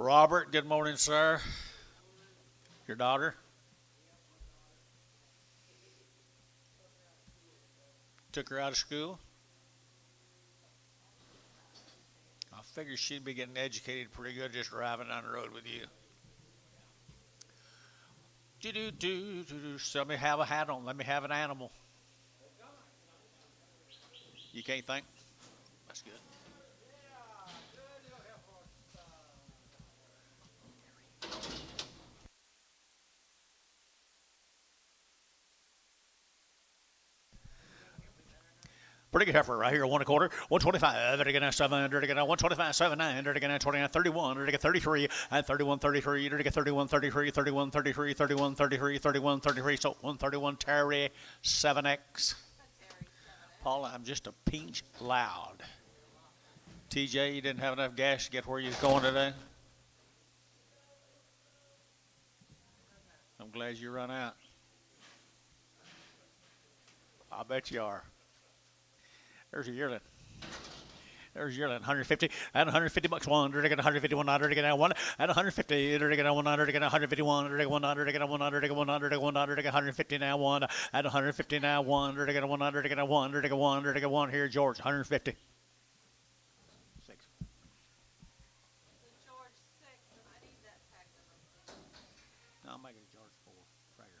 Robert, good morning, sir. Your daughter took her out of school. I figured she'd be getting educated pretty good just driving down the road with you. Do do do do do. Let me have a hat on. Let me have an animal. You can't think. That's good. Pretty good effort right here. 1 1/4, 125. They're going to 700. They're going to 125, 79. They're going to 29, 31. They're going to 33 and 31, 33. They're going to 31, 33, 31, 33, 31, 33, 31, 33. So 131. Terry 7X. Paula, I'm just a pinch loud. TJ, you didn't have enough gas to get where you're going today. I'm glad you run out. I bet you are. There's a yearling. There's a yearling. 150 and 150 bucks one. They're going 151. They're going to 1 and 150. They're going to 100. They're going 151. They're going 100. They're going 100. They're going 100. They're going 100. They're going 150 now one and 150 now one. They're going 100. They're going to 1. They're going 1. They're going 1 here. George 150. Six. I'll make it George 4. Right here.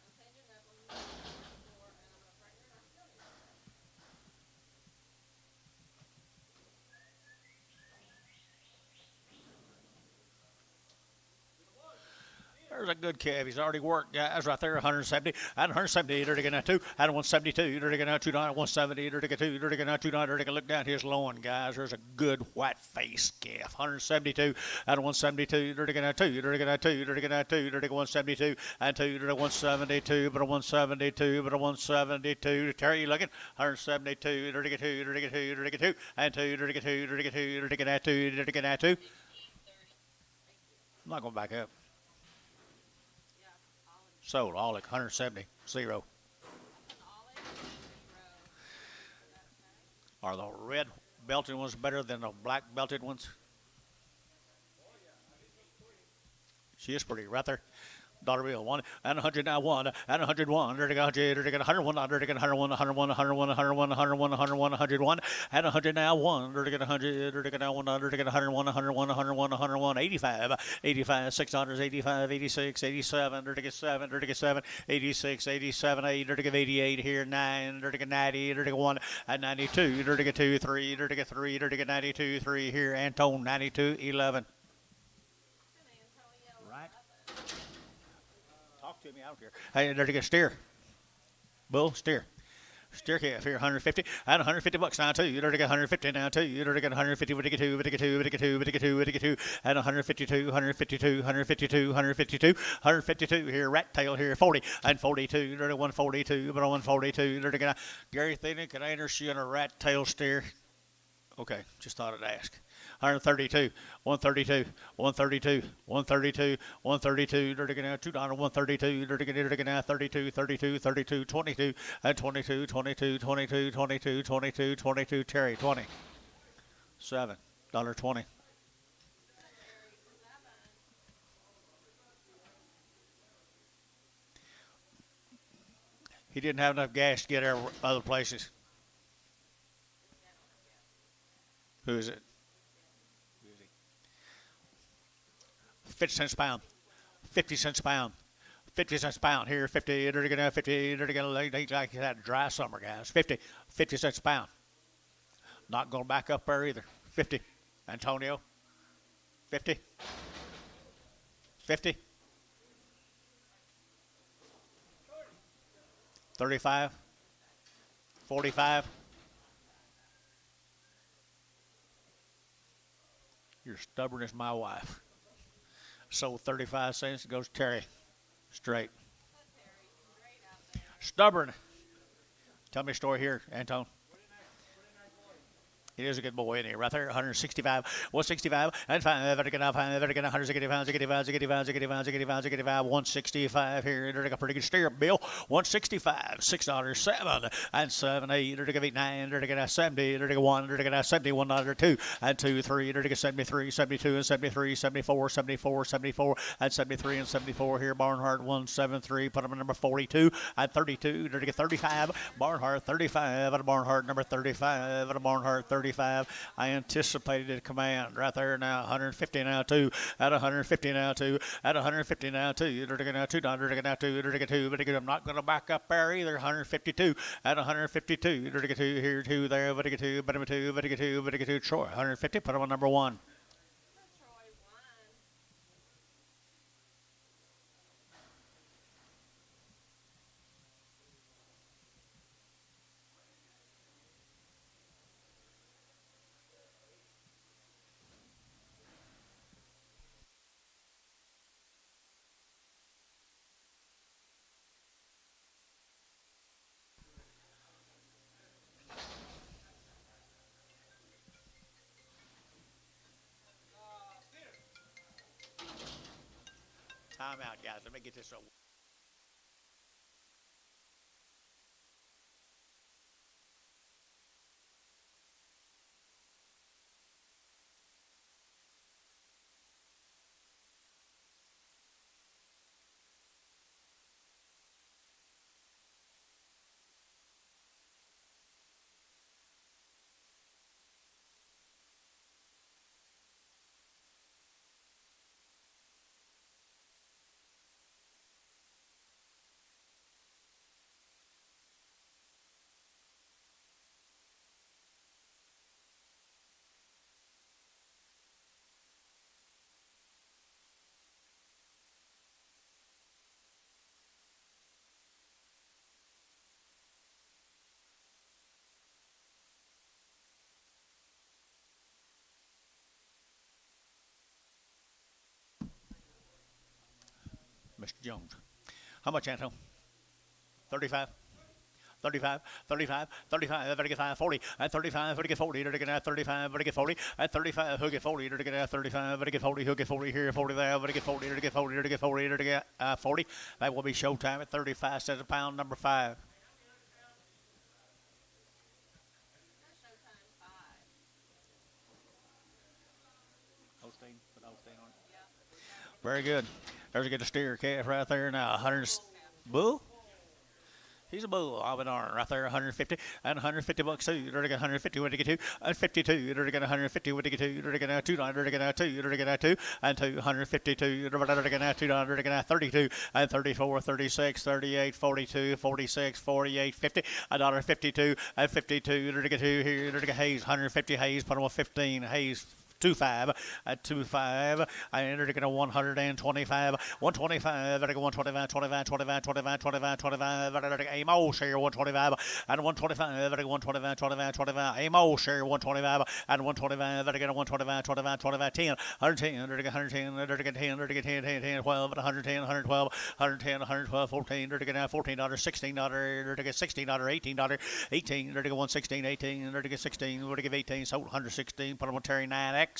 There's a good cab. He's already worked. Guys, right there, 170 and 170. They're going to 2 and 172. They're going to 2 170. They're going to 2. They're going to 2. They're going to look down his loin, guys. There's a good white face calf. 172 and 172. They're going to 2. They're going to 2. They're going to 2. They're going to 172 and 2. They're 172. But a 172. But a 172. Terry, you looking? 172. They're going to 2. They're going to 2. They're going to 2 and 2. They're going to 2. They're going to 2. They're going to 2. They're going to 2. I'm not going to back up. Sold. All like 170. 0. Are the red belted ones better than the black belted ones? She is pretty right there. Dollar bill 1 and 100 now 1 and 101. They're going to 101. They're going to 101, 101, 101, 101, 101, 101, 101 and 100 now 1. They're going to 100. They're going to 100. They're going to 101, 101, 101, 101, 85, 85, 600, 85, 86, 87. They're going to 7. They're going to 7, 86, 87, 8. They're going to 88 here 9. They're going to 90. They're going to 1 and 92. They're going to 2, 3. They're going to 3. They're going to 92, 3 here. Antone 92, 11. Talk to me out here. Hey, they're going to steer. Bull, steer. Steer calf here, 150 and 150 bucks now too. You're to get 150 now too. You're to get 150, but 2, but 2, but 2, but 2, but 2, and 152, 152, 152, 152, 152 here. Rat tail here, 40 and 42. You're to 142, but 142. You're to get Gary Thielen. Can I interest you in a rat tail steer? Okay, just thought I'd ask. 132, 132, 132, 132, 132. They're going to $2, 132. They're going to 32, 32, 32, 22, and 22, 22, 22, 22, 22, 22. Terry 20, $7.20. He didn't have enough gas to get other places. Who is it? 50 cents a pound. 50 cents a pound. 50 cents a pound here. 50. They're going to 50. They're going to like that dry summer, guys. 50. 50 cents a pound. Not going to back up there either. 50. Antonio. 50. 50. 35. 45. You're stubborn as my wife. Sold 35 cents. Goes Terry. Straight. Stubborn. Tell me a story here, Anton. He is a good boy, isn't he? Right there, 165, 165, and 5, and again, 5, and again, 165, 65, 65, 65, 65, 65, 165 here. They're a pretty good steer, Bill. 165, $6, 7, and 7, 8, they're going 9, they're going 70, they're going 1, they're going 71, $2, and 2, 3, they're going 73, 72, and 73, 74, 74, 74, and 73, and 74 here. Barnhart 173, put him at number 42, and 32, they're going 35, Barnhart 35, and Barnhart number 35, and Barnhart 35. I anticipated command right there now. 150 now two at 150 now two at 150 now two. You're going to $2. You're going to 2. You're going to 2. But I'm not going to back up there either. 152 at 152. You're going to 2 here, 2 there. But 2, but 2, but 2, but 2. Troy 150. Put him on number 1. Time out, guys. Let me get this over. Mr. Jones. How much, Anto? 35. 35, 35, 35, 35, 40, at 35, 40, 40, to get at 35, 40, 40, at 35, who get 40, to get at 35, 40, 40, who get 40 here, 40 there, 40, get 40, to get 40, to get 40, to get 40. That will be showtime at 35 cents a pound, number 5. Holstein, put Holstein on it. Very good. There's a good steer calf right there now. 100 bull. He's a bull, Alvin Arn, right there, 150, and 150 bucks too. You're going to get 150 when you get 2, and 52. You're going to get 150 when you get 2. You're going to get $2. You're going to get 2. You're going to get 2, and 2, 152. You're going to get $2. You're going to get 32, and 34, 36, 38, 42, 46, 48, 50, $1.52, and 52. You're going to get 2 here. You're going to get Hayes, 150 Hayes, put him on 15 Hayes. 25 at 25. I entered again 125, 125, I go 125, 25, 25, 25, 25, 25, I Amo share 125 and 125, I go 125, 25, 25, Amo share 125 and 125, I get 125, 25, 25, 10, 110, 110, 110, 110, 10, 12, 110, 112, 110, 112, 14, $14, $16, $16, $18, 18, 116, 18, 16, 18, sold 116, put them on Terry 9X.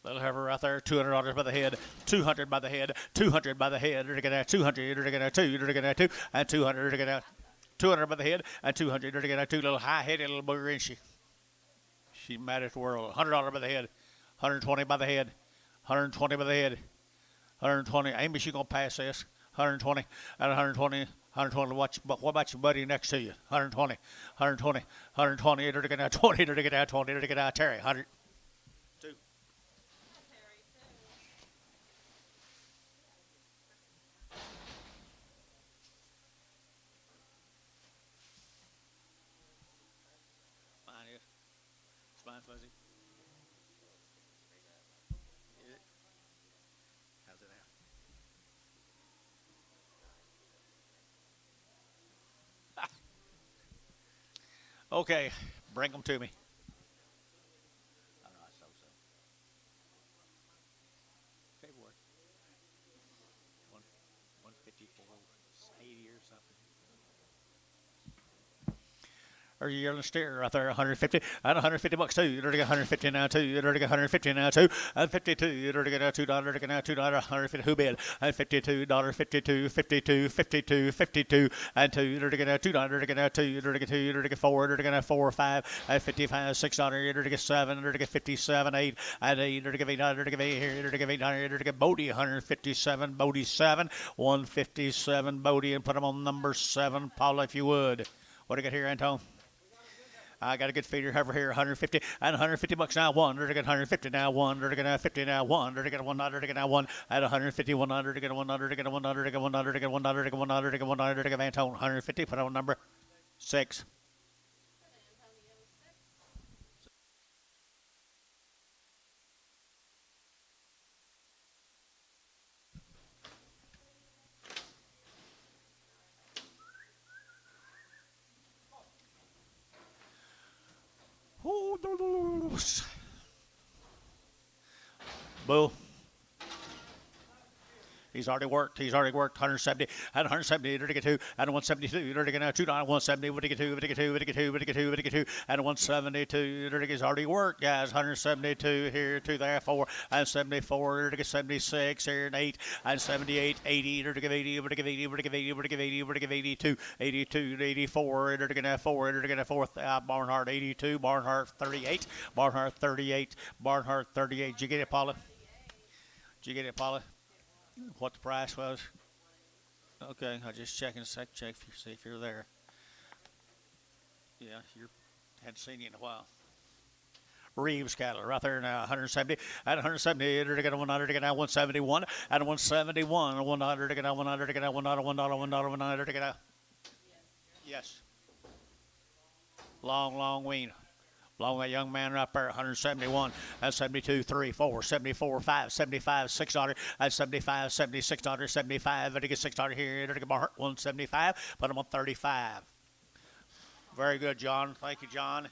Little Herbert right there, $200 by the head, 200 by the head, 200 by the head. They're going to 200, they're going to 2, they're going to 2, and 200, they're going to 200 by the head, and 200, they're going to 2. Little high-headed little booger, isn't she? She's mad at the world. $100 by the head, 120 by the head, 120 by the head, 120. Amy, she gonna pass this. 120 at 120. 120. Watch, but what about your buddy next to you? 120, 120, 120. They're going to 20. They're going to 20. They're going to Terry. 100. 2. Mine is. It's mine fuzzy. Is it? How's it now? Okay, bring them to me. All right, so. February. 150. Or you yelling steer right there, 150, and 150 bucks too. You'd already get 150 now too. You'd already get 150 now too. And 52, you'd already get $2, now $2, 150. Who bid? And $52, 52, 52, 52, 52, and two. You'd already get $2, you'd already get 2, you'd already get 2, you'd already get 4, you'd already get 4 or 5, and 55, $6, you'd already get 7, you'd already get 57, 8, and 8, you'd already get $8, you'd already get 8 here, you'd already get $8, you'd already get Bodie, 157, Bodie 7, 157 Bodie, and put them on number 7, Paula, if you would. What do you got here, Anton? I got a good feeder over here, 150 and 150 bucks now. One, to get 150 now. One, to get 50 now. One, to get $1, to get now. One at 150, $100 to get $100 to get $100 to get $100 to get $100 to get $100 to get $100 to get Antone 150. Put on number 6. Boo. He's already worked. 170 and 170 to get 2 and 172 to get 2 down 170 to get 2 to get 2 to get 2 to get 2 to get 2 and 172 to get he's already worked, guys. 172 here, 2 there, 4 and 74 to get 76 here and 8 and 78 80 to get 80 to get 80 to get 80 to get 80 to get 82 82 to 84 to get 4 to get 4 Barnhart 82 Barnhart 38 Barnhart 38 Barnhart 38. Did you get it, Paula? Did you get it, Paula? What the price was? Okay, I'll just check in a sec. Check if you see if you're there. Yeah, you hadn't seen you in a while. Reeves cattle right there now, 170 at 170 to get 100 to get now 171 at 171 100 to get now 100 to get now $1 to get out. Yes. Long wean. Along that young man right there, 171, and 72, 3, 4, 74, 5, 75, $6, and 75, $76, 75, and to get $6 here, to get 175, put him on 35. Very good, John. Thank you, John.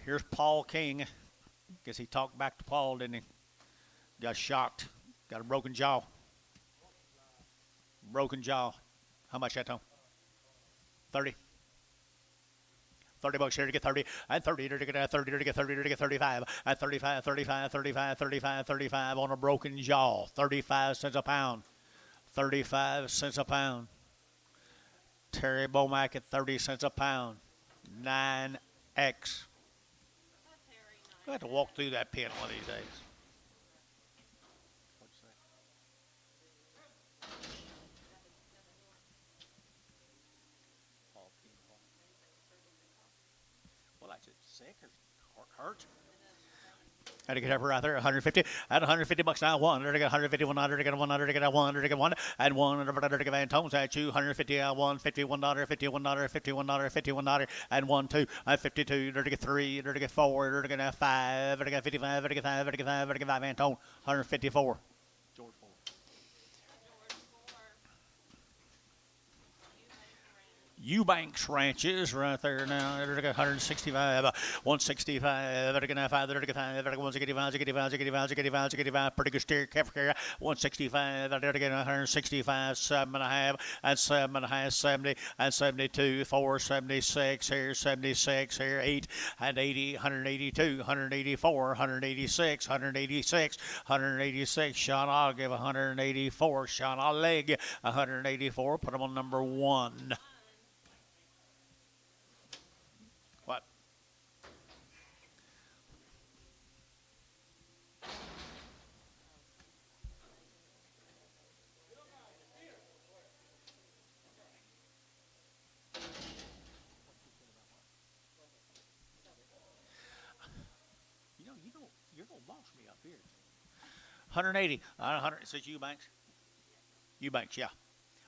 Here's Paul King. Guess he talked back to Paul, didn't he? Got shocked. Got a broken jaw. Broken jaw. How much that, Tom? 30. 30 bucks here to get 30, and 30 to get 30 to get 30 to get 35, and 35, 35, 35, 35, 35 on a broken jaw. 35 cents a pound. 35 cents a pound. Terry Bomack at 30 cents a pound. 9X. I have to walk through that pen one of these days. Sick or hurt. Had to get up right there, 150 at 150 bucks now. One to get 150, 100 to get 100 to get 100 to get 1 and 1 to get Van Tones at you. 150 1 $51 $51 $51 $51 and 1 2 and 52 to get 3 to get 4 to get 5 to get 55 to get 5 to get 5 to get 5 Van Tone 154. George 4. Eubanks Ranches right there now. They're going 165, 165. They're going 5. They're going 5. They're going 165. Pretty good steer. Careful. 165. They're going 165, 7.5, and 7.5, 70, and 72, 4, 76 here, 76 here, 8, and 80, 182, 184, 186, 186, 186. Sean, I'll give 184. Sean, I'll leg 184. Put them on number 1. What? You're gonna boss me up here. 180. 100. It says Eubanks. Eubanks, yeah.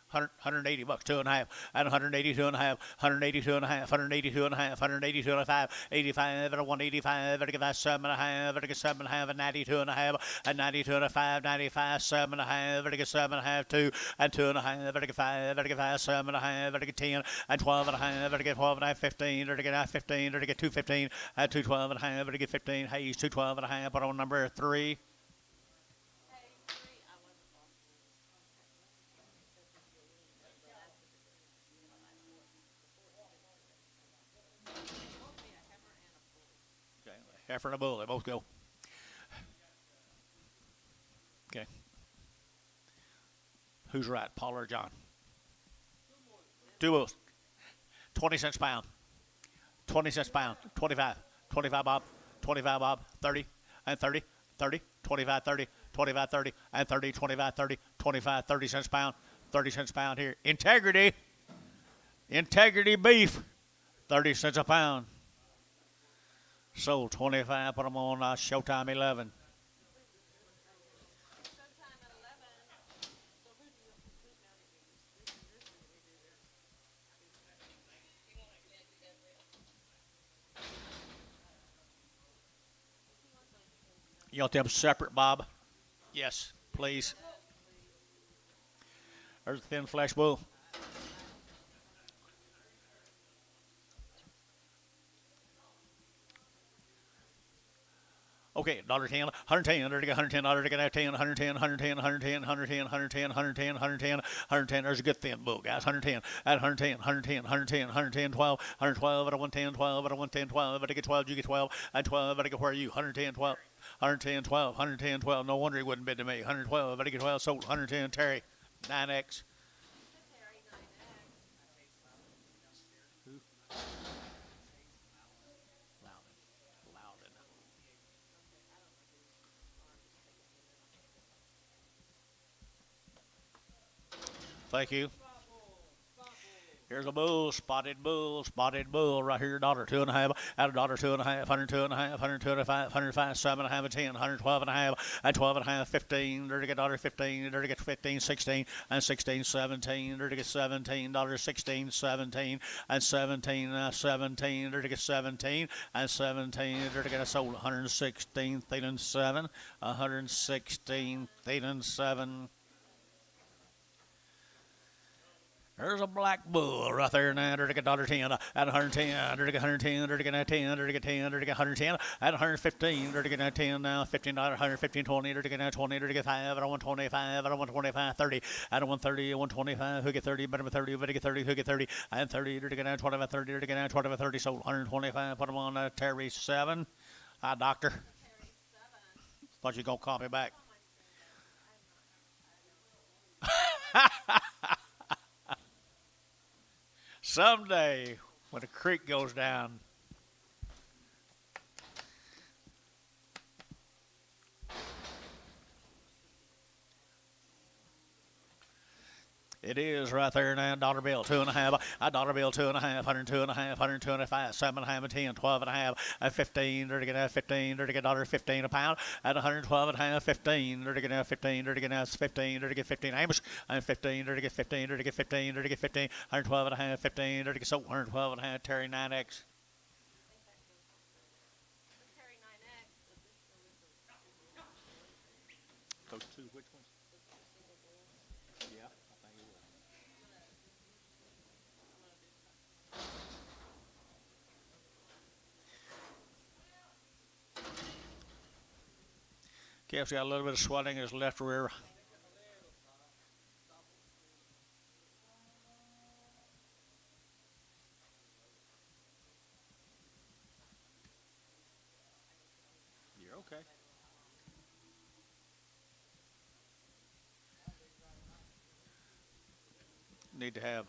180 bucks, 2.5, and 182 and a half, 182 and a half, 182 and a half, 182 and a half, 85, and a 185, and a 7.5, and a 7.5, and 92 and a half, and 92 and a 5, 95, 7.5, and a 7.5, 2, and 2.5, and a 5, and a 5, 7.5, and a 10, and 12 and a half, and a 12 and a half, 15, and a 15, and a 215, and 212 and a half, and a 15, Hayes 212 and a half, put on number 3. Heifer and a bull. They both go. Okay. Who's right, Paul or John? Two bulls. 20 cents a pound. 20 cents a pound. 25. 25 bob. 25 bob. 30 and 30. 30. 25, 30. 25, 30 and 30. 25, 30. 25, 30 cents a pound. 30 cents a pound here. Integrity. Integrity beef. 30 cents a pound. Sold 25. Put them on Showtime 11. You want them separate, Bob? Yes, please. There's the thin flesh bull. Okay, $1.10, 110, $110, $110, 110, 110, 110, 110, 110, 110, 110, 110. There's a good thin bull, guys. 110, at 110, 110, 110, 110, 12, 112, at a 110, 12, at a 110, 12. If I get 12, you get 12, at 12, I get where are you? 110, 12, 110, 12, 110, 12. No wonder he wouldn't bid to me. 112, I get 12, sold. 110, Terry, 9X. Thank you. Here's a bull, spotted bull, right here, $1.02.5, at $1.02.5, 102.5, 125, 105, 7.5, 10, 112.5, at 12.5, 15, dirty get $1.15, dirty get 15, 16, and 16, 17, dirty get $17, 16, 17, and 17, 17, dirty get 17, and 17, dirty get sold 116, 7, 116, 7. There's a black bull right there now. There's a $1.10 at 110. There's a 110. There's a 10. There's a 10. There's a 110 at 115. There's a 10 now. $15. 115. 20. There's a 20. There's a 5 at 125. At 125. 30 at 130. 125. Who get 30? Better 30. Better get 30. Who get 30? And 30. There's a 25. 30. There's a 25. 30. Sold 125. Put them on Terry 7. Hi, doctor. Thought you were gonna call me back. Someday, when the creek goes down, it is right there now. Dollar bill, 2.5. A dollar bill, 2.5. 102.5. 125. 7.5. 10. 12.5. 15. Dirty get 15. Dirty get $1.15 a pound. At 112.5. 15. Dirty get 15. Dirty get 15. Dirty get 15. Amos. And 15. Dirty get 15. Dirty get 15. Dirty get 15. 112.5. 15. Dirty get sold. 112.5. Terry 9X. Those two, which ones? Yeah, I think it will. Calf's got a little bit of swelling in his left rear. You're okay. Need to have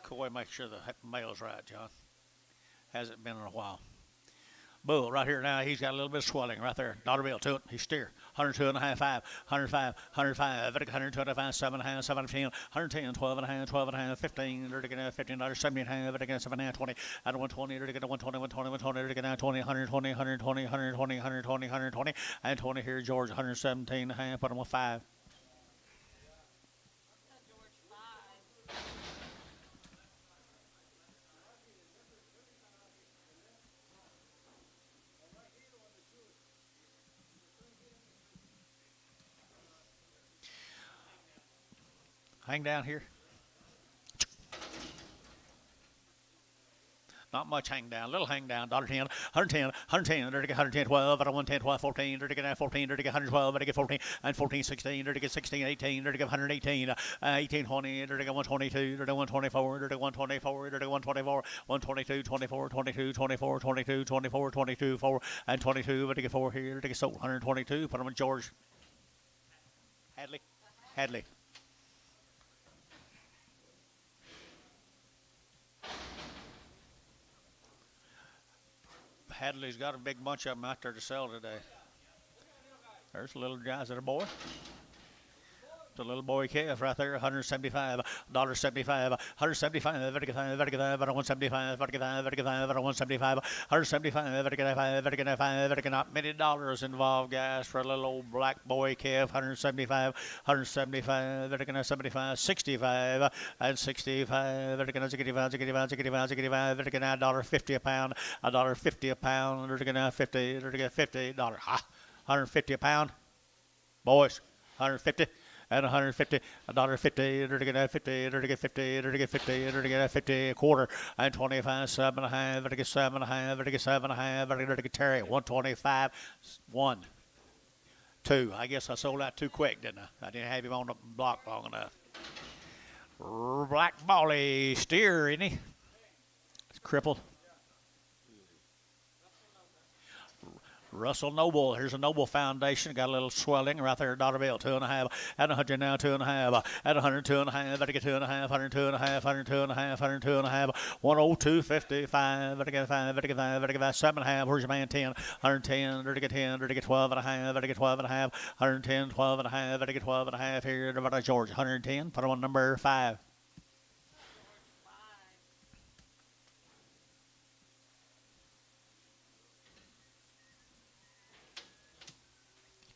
Coy make sure the mail's right, John. Hasn't been in a while. Bull right here now, he's got a little bit of swelling right there. Dollar bill to it. He's steer. 102.5, 5, 105, 105, 125, 7.5, 7.10, 110, 12.5, 12.5, 15, $15, $17.5, $7.5, 20, out of 120, 120, 120, 120, 20, 120, 120, 120, 120, 120, and 20 here, George, 117.5, put him on 5. Hang down here. Not much hang down, little hang down. $1.10, 110, 110, dirty get 110, 12, out of 110, 12, 14, dirty get 14, dirty get 112, dirty get 14, and 14, 16, dirty get 16, 18, dirty get 118, 18, 20, dirty get 122, dirty 124, dirty 124, dirty 124, 122, 24, 22, 24, 22, 24, 22, 4, and 22, dirty get 4 here, dirty get sold 122, put them on George. Hadley. Hadley's got a big bunch of them out there to sell today. There's a little guys that are boy. The little boy calf right there, $175, $1.75, $175, $175, not many dollars involved, guys, for a little old black boy calf, $175, $175, 75, 65, and 65, $1.50 a pound, $1.50 a pound, $50, $150 a pound, boys, 150. And 150, $1.50, $50, a quarter, and 25, 7.5, 7.5, Terry, 125, 1, 2. I guess I sold out too quick, didn't I? I didn't have him on the block long enough. Black Bally steer, isn't he? It's crippled. Russell Noble, here's a Noble Foundation, got a little swelling right there, dollar bill, 2.5, at 100 now, 2.5, at 100, 2.5, better get 2.5, 102.5, 102.5, 102.5, 102.55, better get 5, better get 5, better get 5, 7.5, where's your man, 10, 110, better get 10, better get 12.5, better get 12.5, 110, 12.5, better get 12.5 here, better George, 110, put him on number 5.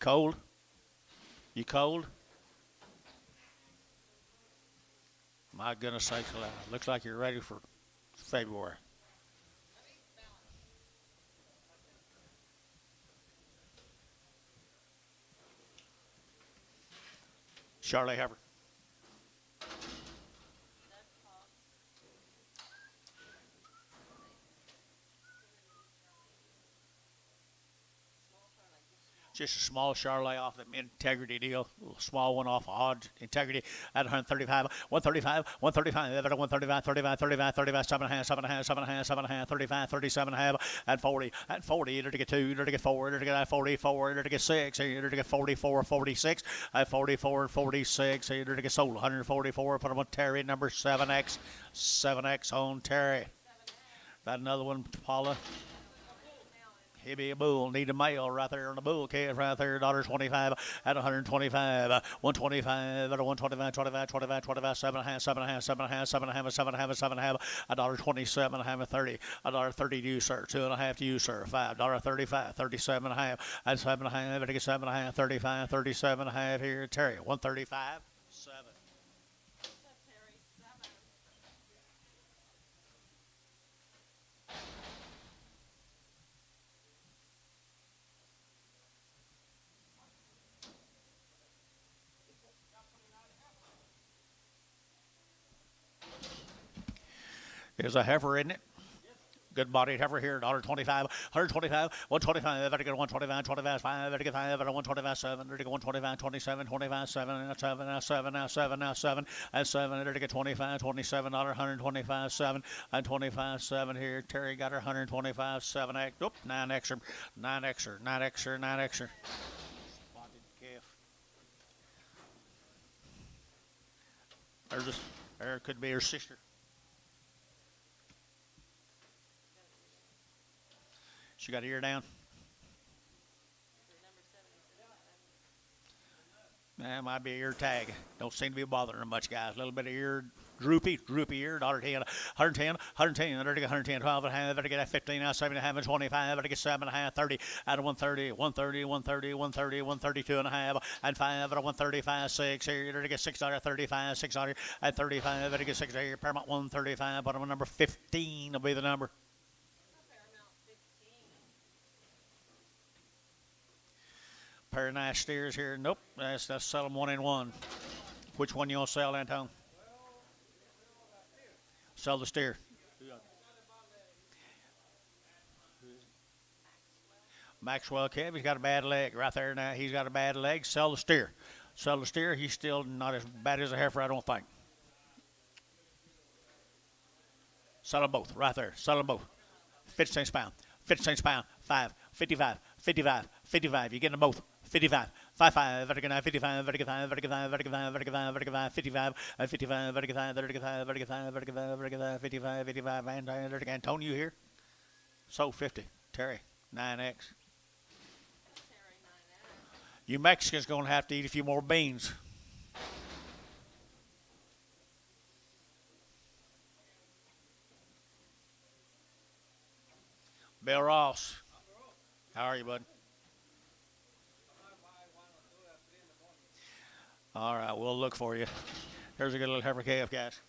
Cold? You cold? My goodness sakes, looks like you're ready for February. Charlie Heifer. Just a small Charlet off the integrity deal, a little small one off odds integrity at 135, 135, 135, 135, 35, 35, 35, 7.5, 7.5, 7.5, 7.5, 35, 37.5, at 40, at 40, to get 2, to get 4, to get 44, to get 6, to get 44, 46, at 44, 46, to get sold 144, put them on Terry, number 7X, 7X on Terry. Got another one, Paula. He'd be a bull, need a male right there on the bull calf right there, $1.25 at 125, 125 at 125, 25, 25, 25, 7.5, 7.5, 7.5, 7.5, 7.5, $1.27, 30, $1.30 to you, sir, 2.5 to you, sir, $5.35, 37.5, and 7.5, 7.5, 35, 37.5 here, Terry, 135, 7. There's a heifer, isn't it? Good bodied heifer here, $1.25, 125, 125, better get 125, 25, 5, better get 5, better 125, 7, better get 125, 27, 25, 7, 7, now 7, now 7, now 7, and 7, better get 25, 27, $125, 7, and 25, 7 here. Terry got her 125, 7, oop, 9 extra, 9 extra, 9 extra, 9 extra. There could be her sister. She got her ear down. That might be an ear tag. Don't seem to be bothering her much, guys. A little bit of ear, droopy ear, $1.10, 110, 110, better get 110, 12 and a half, better get that 15, now 7.5 and 25, better get 7.5, 30, out of 130, 130, 130, 130, 132 and a half, and 5 out of 135, 6 here, better get 600, 35, 600, and 35, better get 6 here, Paramount 135, bottom number 15 will be the number. Pair of nice steers here. Nope, let's sell them 1 and 1. Which one you want to sell, Antone? Sell the steer. Maxwell Kev, he's got a bad leg right there now. He's got a bad leg. Sell the steer. Sell the steer. He's still not as bad as a heifer, I don't think. Sell them both right there. Sell them both. 50 cents a pound. 50 cents a pound. 5. 55. 55. 55. You're getting them both. 55. 55. 55. 55. 55. 55. 55. 55. 55. 55. 55. 55. 55. 55. And Antonio here. Sold 50. Terry. 9X. You Mexicans going to have to eat a few more beans. Bill Ross. How are you, bud? All right, we'll look for you. There's a good little heifer calf, guys.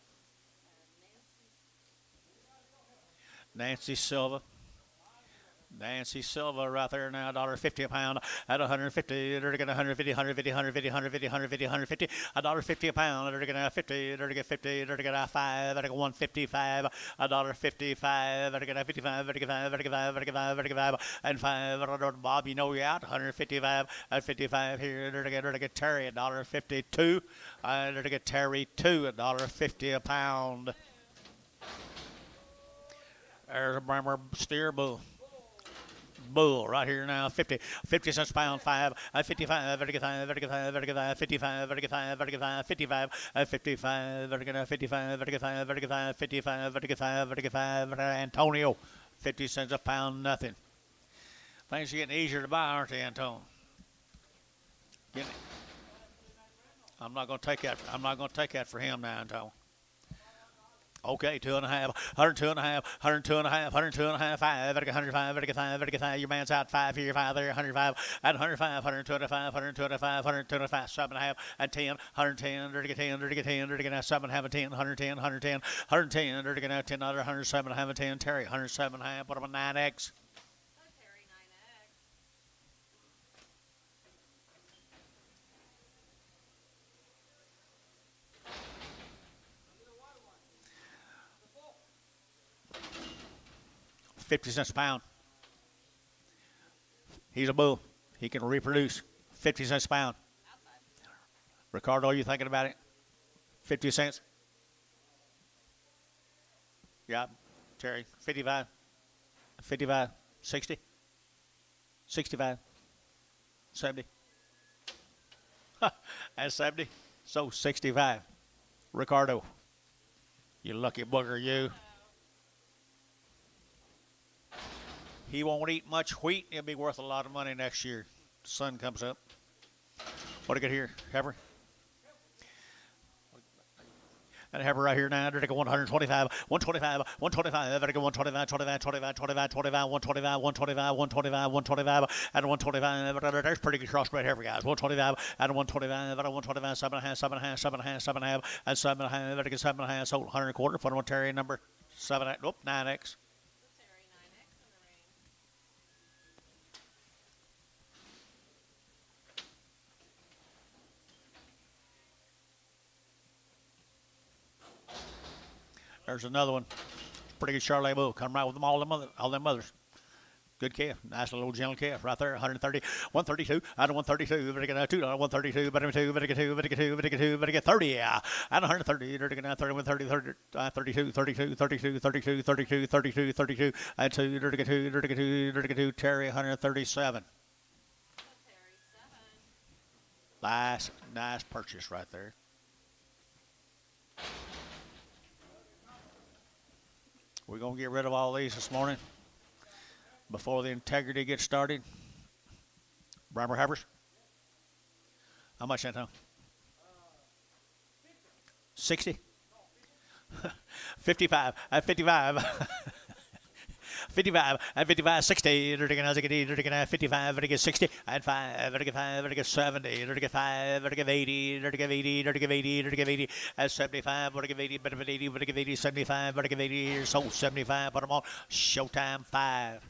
Nancy Silva. Nancy Silva right there now, $1.50 a pound at 150. They're going to 150, 150, 150, 150, 150, 150, $1.50 a pound. They're going to 50. They're going to 50. They're going to 5. They're going to 155, $1.55. They're going to 55, 55, 55, 55, 55, and 5. Bob, you know you're out. 155 at 55 here. They're going to get Terry $1.52. They're going to get Terry $2.50 a pound. There's a Brammer steer bull. Bull right here now, 50 cents a pound, 5, 55, 55, 55, 55, 55, 55, 55, 55, 55, 55, 55, 55, 55, 55, 55, Antonio, 50 cents a pound, nothing. Things are getting easier to buy, aren't they, Antonio? I'm not going to take that. I'm not going to take that for him now, Antonio. Okay, 2.5, 102.5, 102.5, 102.5, 5, 105, 5. Your man's out 5 here, 5 there, 105, at 105, 125, 125, 125, 7.5, and 10, 110, 10, 10, 7.5, and 10, 110, 110, 110, 10, 107.5, and 10, Terry, 107.5, what about 9X? $0.50 a pound. He's a bull. He can reproduce. 50 cents a pound. Ricardo, are you thinking about it? 50 cents? Yeah. Terry, 55. 55. 60. 65. 70. That's 70. So 65. Ricardo. You lucky booger, you. He won't eat much wheat. He'll be worth a lot of money next year. The sun comes up. What do I get here? Heifer? And a heifer right here now. They're going 125, 125, 125. They're going 125, 25, 25, 25, 25, 125, 125, 125, 125, and 125. There's pretty good crossbred heifer, guys. 125, and 125, and 125, 7.5, 7.5, and 7.5. They're going 7.5. Sold 100 and a quarter. Put on Terry number 7. Nope, 9X. There's another one. Pretty good Charlotte bull. Come right with them all them others. Good calf. Nice little gentle calf right there. 130, 132, out of 132. Better get 2, 132, better get 2, better get 2, better get 2, better get 2, better get 30. Yeah. Out of 130, better get 31, 30, 32, 32, 32, 32, 32, 32, 32, and 2, better get 2, better get 2, better get 2. Terry, 137. Nice purchase right there. We're going to get rid of all these this morning before the integrity gets started. Brammer heifers. How much, Anton? 60? 55. At 55. 55 and 55, 60. They're going to 55, they're going 60 and 5, they're going 5, they're going 70, they're going 5, they're going 80, they're going 80, they're going 80, they're going 80, and 75, they're going 80, better than 80, they're going 80, 75, they're going 80, sold 75, put them on. Showtime 5.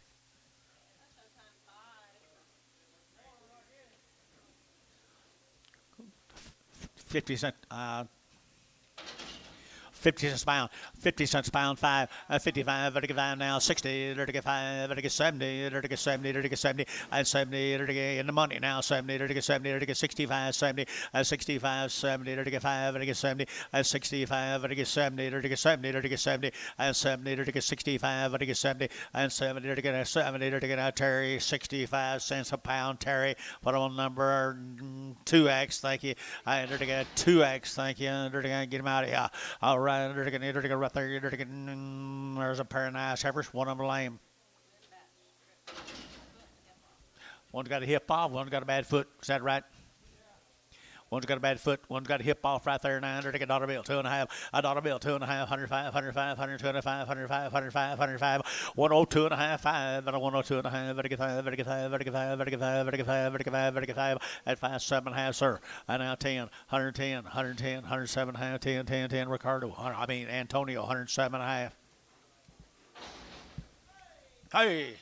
50 cent. 50 cents a pound, 50 cents a pound, 55, vertical 5 now, 60, vertical 5, vertical 70, vertical 70, vertical 70, and 70, vertical in the money now, 70, vertical 70, vertical 65, 70, 65, 70, vertical 5, vertical 70, and 65, vertical 70, vertical 70, vertical 70, and 70, vertical 65, vertical 70, and 70, vertical 70, vertical Terry, 65 cents a pound, Terry, put on number 2X, thank you, and vertical 2X, thank you, vertical get him out of here. All right. Right there. There's a pair of nice heifers. One of them lame. One's got a hip off. One's got a bad foot. Is that right? One's got a bad foot. One's got a hip off right there. Now, take a dollar bill, 2.5. A dollar bill, 2.5. 105, 105, 125, 105, 105, 105. 102.5, 5. And a 102.5. Vertical 5, vertical 5, vertical 5, vertical 5, vertical 5, vertical 5, vertical 5. At 5, 7.5, sir. And now 10, 110, 110, 107.5, 10, 10, 10. Ricardo, Antonio, 107.5. Hey.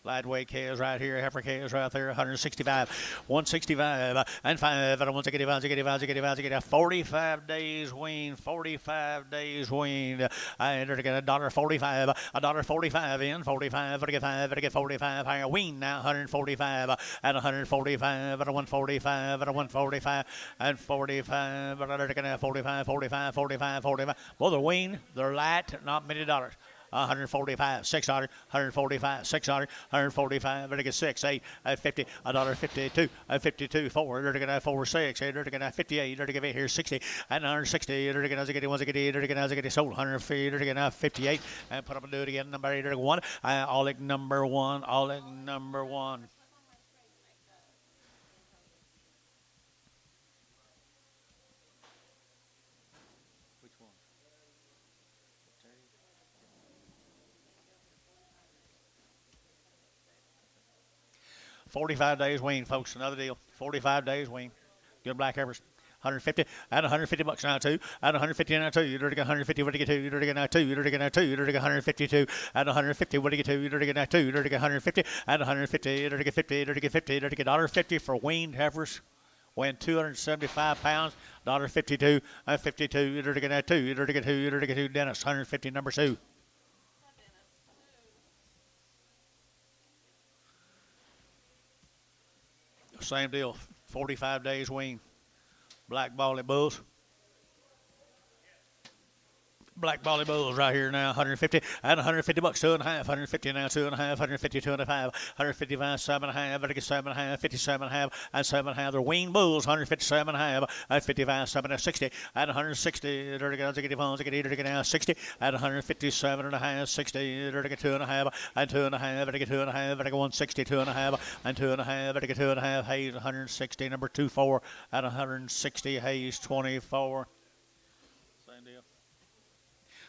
Lightweight calves right here, heifer calves right there, 165, 165, and 5, and 165, 45 days weaned, 45 days weaned, and they're going $1.45, $1.45 in, 45, 45, 45, higher weaned now, 145, and 145, and 145, and 145, and 45, and they're going to 45, 45, 45, 45. Well, they're weaned, they're light, not many dollars. 145, 600, 145, 600, 145, vertical 6, 8, 50, $1.52, 52, 4, they're going to 4, 6, they're going to 58, they're going to here 60, and 160, they're going to get 1, they're going to sold 150, they're going to 58, and put up and do it again, number 8, they're 1, all like number 1, all like number 1. Which one? 45 days wean, folks. Another deal. 45 days wean. Good black heifers. 150 and $150 now too. And 150 now too. You're going to get 150. What do you get? You're going to get now two. You're going to get now two. You're going to get 152 and 150. What do you get? You're going to get now two. You're going to get 150 and 150. You're going to get 50. You're going to get 50. You're going to get $1.50 for weaned heifers. Weighing 275 pounds. $1.52 and 52. You're going to get now two. You're going to get two. You're going to get two. Dennis. 150 number 2. Same deal. 45 days wean. Black Bally Bulls. Black Bally Bulls right here now, 150 and $150, 2.5, 150 now, 2.5, 150, 2.5, 155, 7.5, vertical 7.5, 57.5, and 7.5. They're wean bulls, 157.5, and 55, 7, 60, and 160. They're going to get phones, they get now 60, and 157.5, 60. They're going to 2.5, and 2.5, vertical 2.5, vertical 160, 2.5, and 2.5, vertical 2.5. Hayes 160, number 24, and 160. Hayes 24. Same deal.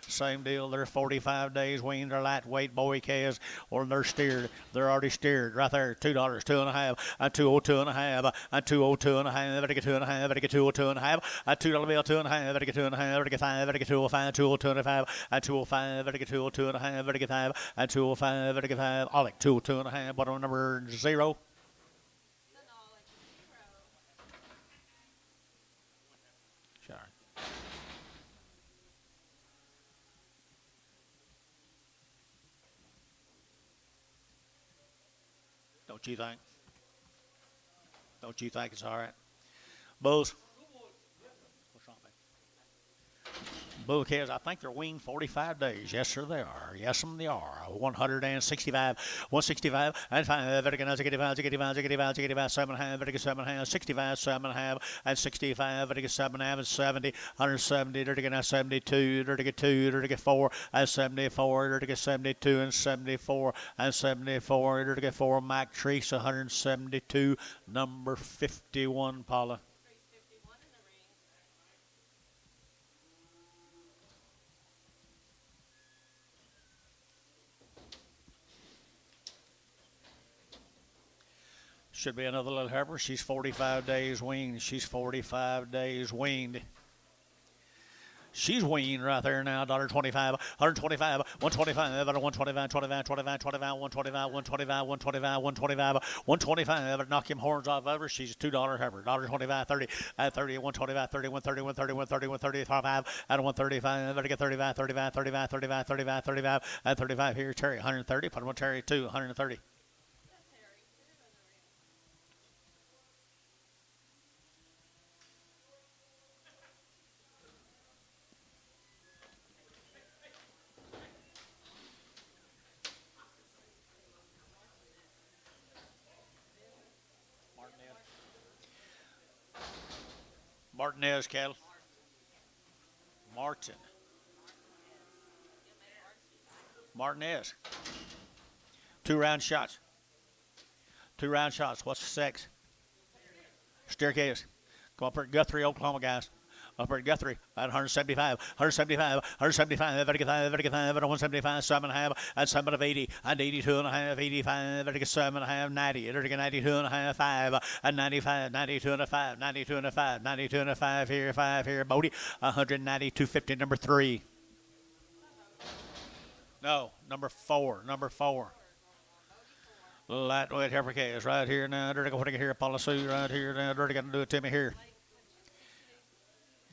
Same deal. They're 45 days weaned. They're lightweight boy calves, or they're steered. They're already steered right there. $2, 2.5, and 202.5, and 202.5. Better get 2.5. Better get 202.5, and $2 bill 2.5. Better get 2.5. Better get 5. Better get 205, 202.5, and 205. Better get 202.5. Better get 5, and 205. Better get 5. All like 202.5. Bottom number 0. Sure. Don't you think? Don't you think it's all right? Bulls. What's wrong, babe? Bull calves, I think they're weaned 45 days. Yes, sir, they are. Yes, they are. 165, 165, and 5, vertical 85, 85, 85, 85, 7.5, vertical 7.5, 65, 7.5, and 65, vertical 7.5, and 70, 170, vertical 72, vertical 2, vertical 4, and 74, vertical 72, and 74, and 74, vertical 4, Mike Treese, 172, number 51, Paula. Should be another little heifer. She's 45 days weaned. She's 45 days weaned. She's weaned right there now. $1.25, 125, 125, 125, 25, 25, 25, 125, 125, 125, 125, 125. Knock him horns off of her. She's a $2 heifer. $1.25, 30, at 30, 125, 30, 130, 130, 130, 135, at 135. Better get 35, 35, 35, 35, 35, 35, at 35 here. Terry, 130. Put him on Terry, 2, 130. Martinez cattle. Martin. Martinez. 2 round shots. 2 round shots. What's the sex? Staircase. Come up here, Guthrie, Oklahoma, guys. Up here at Guthrie at 175, 175, 175, 175, 175, 7.5, and 7 of 80, and 82.5, 85, 7.5, 90, 92.5, 5, and 95, 92.5, 92.5, 92.5 here, 5 here, Bodie, 190, 250, number 3. No, number 4, number 4. Lightweight heifer case right here now. Dirty going to here, policy right here now. Dirty going to do it to me here.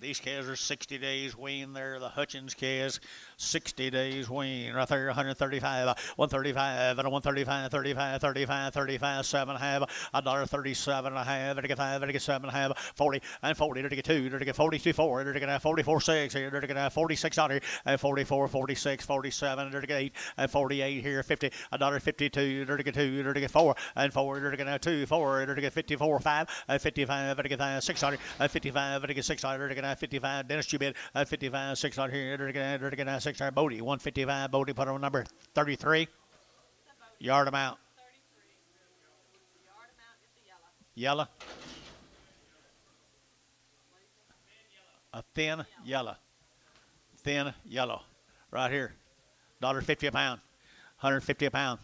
These calves are 60 days wean. They're the Hutchins calves, 60 days wean. Right there, 135, 135, and 135, 35, 35, 35, 7.5, $1.37.5, to get 5, to get 7.5, 40, and 40, to get 2, to get 42, 4, to get 44, 6 here, to get 46 on here, and 44, 46, 47, to get 8, and 48 here, 50, $1.52, to get 2, to get 4, and 4, to get 2, 4, to get 54, 5, and 55, to get 600, and 55, to get 600, to get 55, Dennis, you bid 55, 600 here, to get 600, Bodie, 155, Bodie, put on number 33, yard amount. Yellow. A thin yellow. Thin yellow. Right here. $1.50 a pound. 150 a pound.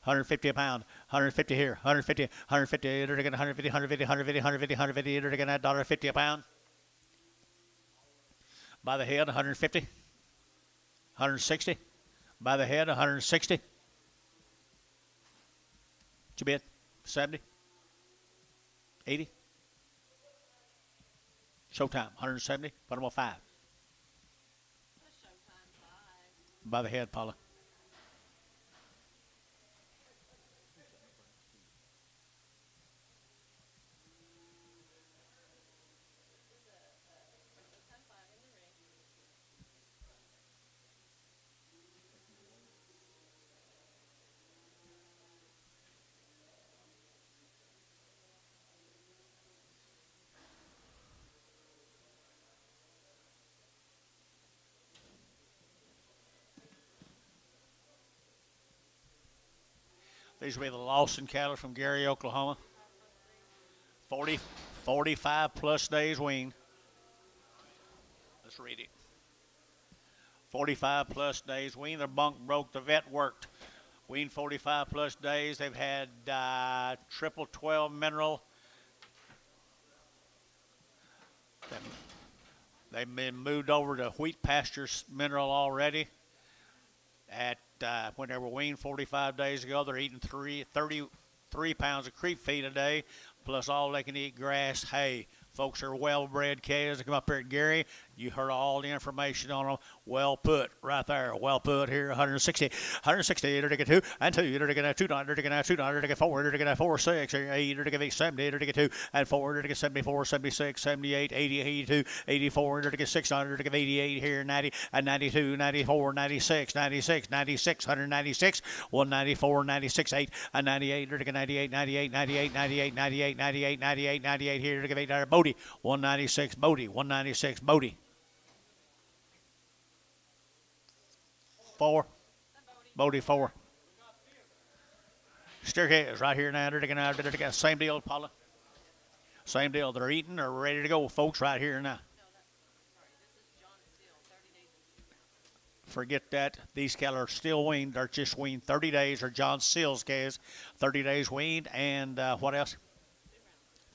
150 a pound. 150 here. 150. 150. You're going to 150, 150, 150, 150, 150. You're going to $1.50 a pound. By the head, 150. 160. By the head, 160. What you bid? 70. 80. Showtime, 170. Put them on 5. By the head, Paula. These will be the Lawson cattle from Gary, Oklahoma. 45 plus days wean. Let's read it. 45 plus days wean. Their bunk broke. The vet worked. Wean 45 plus days. They've had triple 12 mineral. They've been moved over to wheat pastures mineral already. At when they were weaned 45 days ago, they're eating 33 pounds of creep feed a day, plus all they can eat grass, hay. Folks are well-bred calves. They come up here at Gary. You heard all the information on them. Well put right there. Well put here. 160. 160. You're to get 2 and 2. You're to get 2. You're to get 2. You're to get 4. You're to get 4, 6. 8. You're to get 70. You're to get 2 and 4. You're to get 74, 76, 78, 80, 82, 84. You're to get 6. You're to get 88 here. 90 and 92, 94, 96, 96, 96, 196, 194, 96, 8 and 98. You're to get 98, 98, 98, 98, 98, 98, 98, 98 here. You're to get 8. Bodie. 196. Bodie. 196. Bodie. 4. Bodie 4. Staircase right here now. They're taking same deal, Paula. Same deal. They're eating. They're ready to go, folks, right here now. Forget that. These cattle are still weaned. They're just weaned 30 days. Or John Seals calves. 30 days weaned. And what else?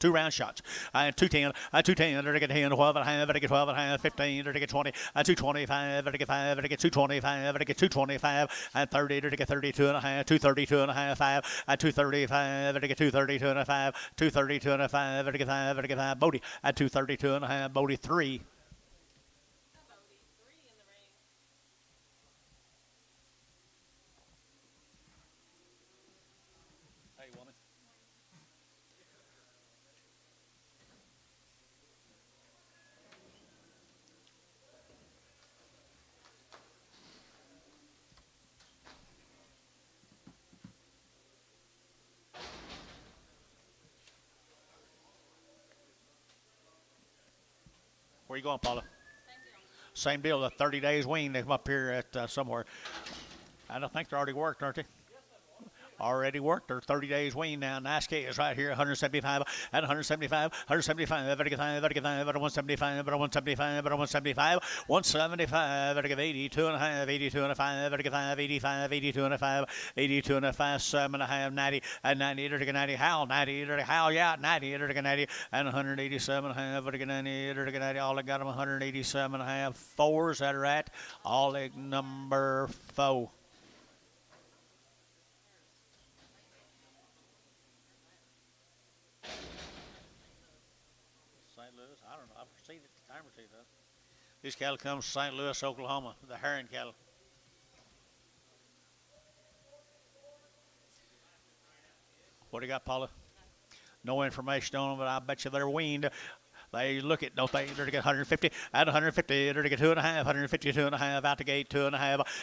Two round shots. And 210. And 210. There to get 10. 12 and a half. There to get 12 and a half. 15. There to get 20. And 225. There to get 5. There to get 225. There to get 225. And 30. There to get 32 and a half. 232 and a half. 5. And 235. There to get 232 and a 5. 232 and a 5. There to get 5. There to get 5. Bodie. And 232 and a half. Bodie 3. Where you going, Paula? Same deal. The 30 days wean. They come up here at somewhere. I don't think they're already worked, aren't they? Already worked. They're 30 days wean now. Nice case right here. 175 at 175. 175. Better get 5. Better get 5. Better 175. Better 175. Better 175. 175. Better give 82 and a half. 82 and a 5. Better get 5. 85. 82 and a 5. 82 and a 5. 7 and a half. 90. And 90. Better get 90. How? 90. Better how? Yeah. 90. Better get 90. And 187 and a half. Better get 90. Better get 90. All I got them 187 and a half. 4. Is that right? All leg number 4. I don't know. I've seen it a time or two, though. These cattle come from St. Louis, Oklahoma, the herring cattle. What do you got, Paula? No information on them, but I bet you they're weaned. They look at, don't they? They're to get 150, at 150, they're to get 2.5, 152 and a half, out the gate, 2.5,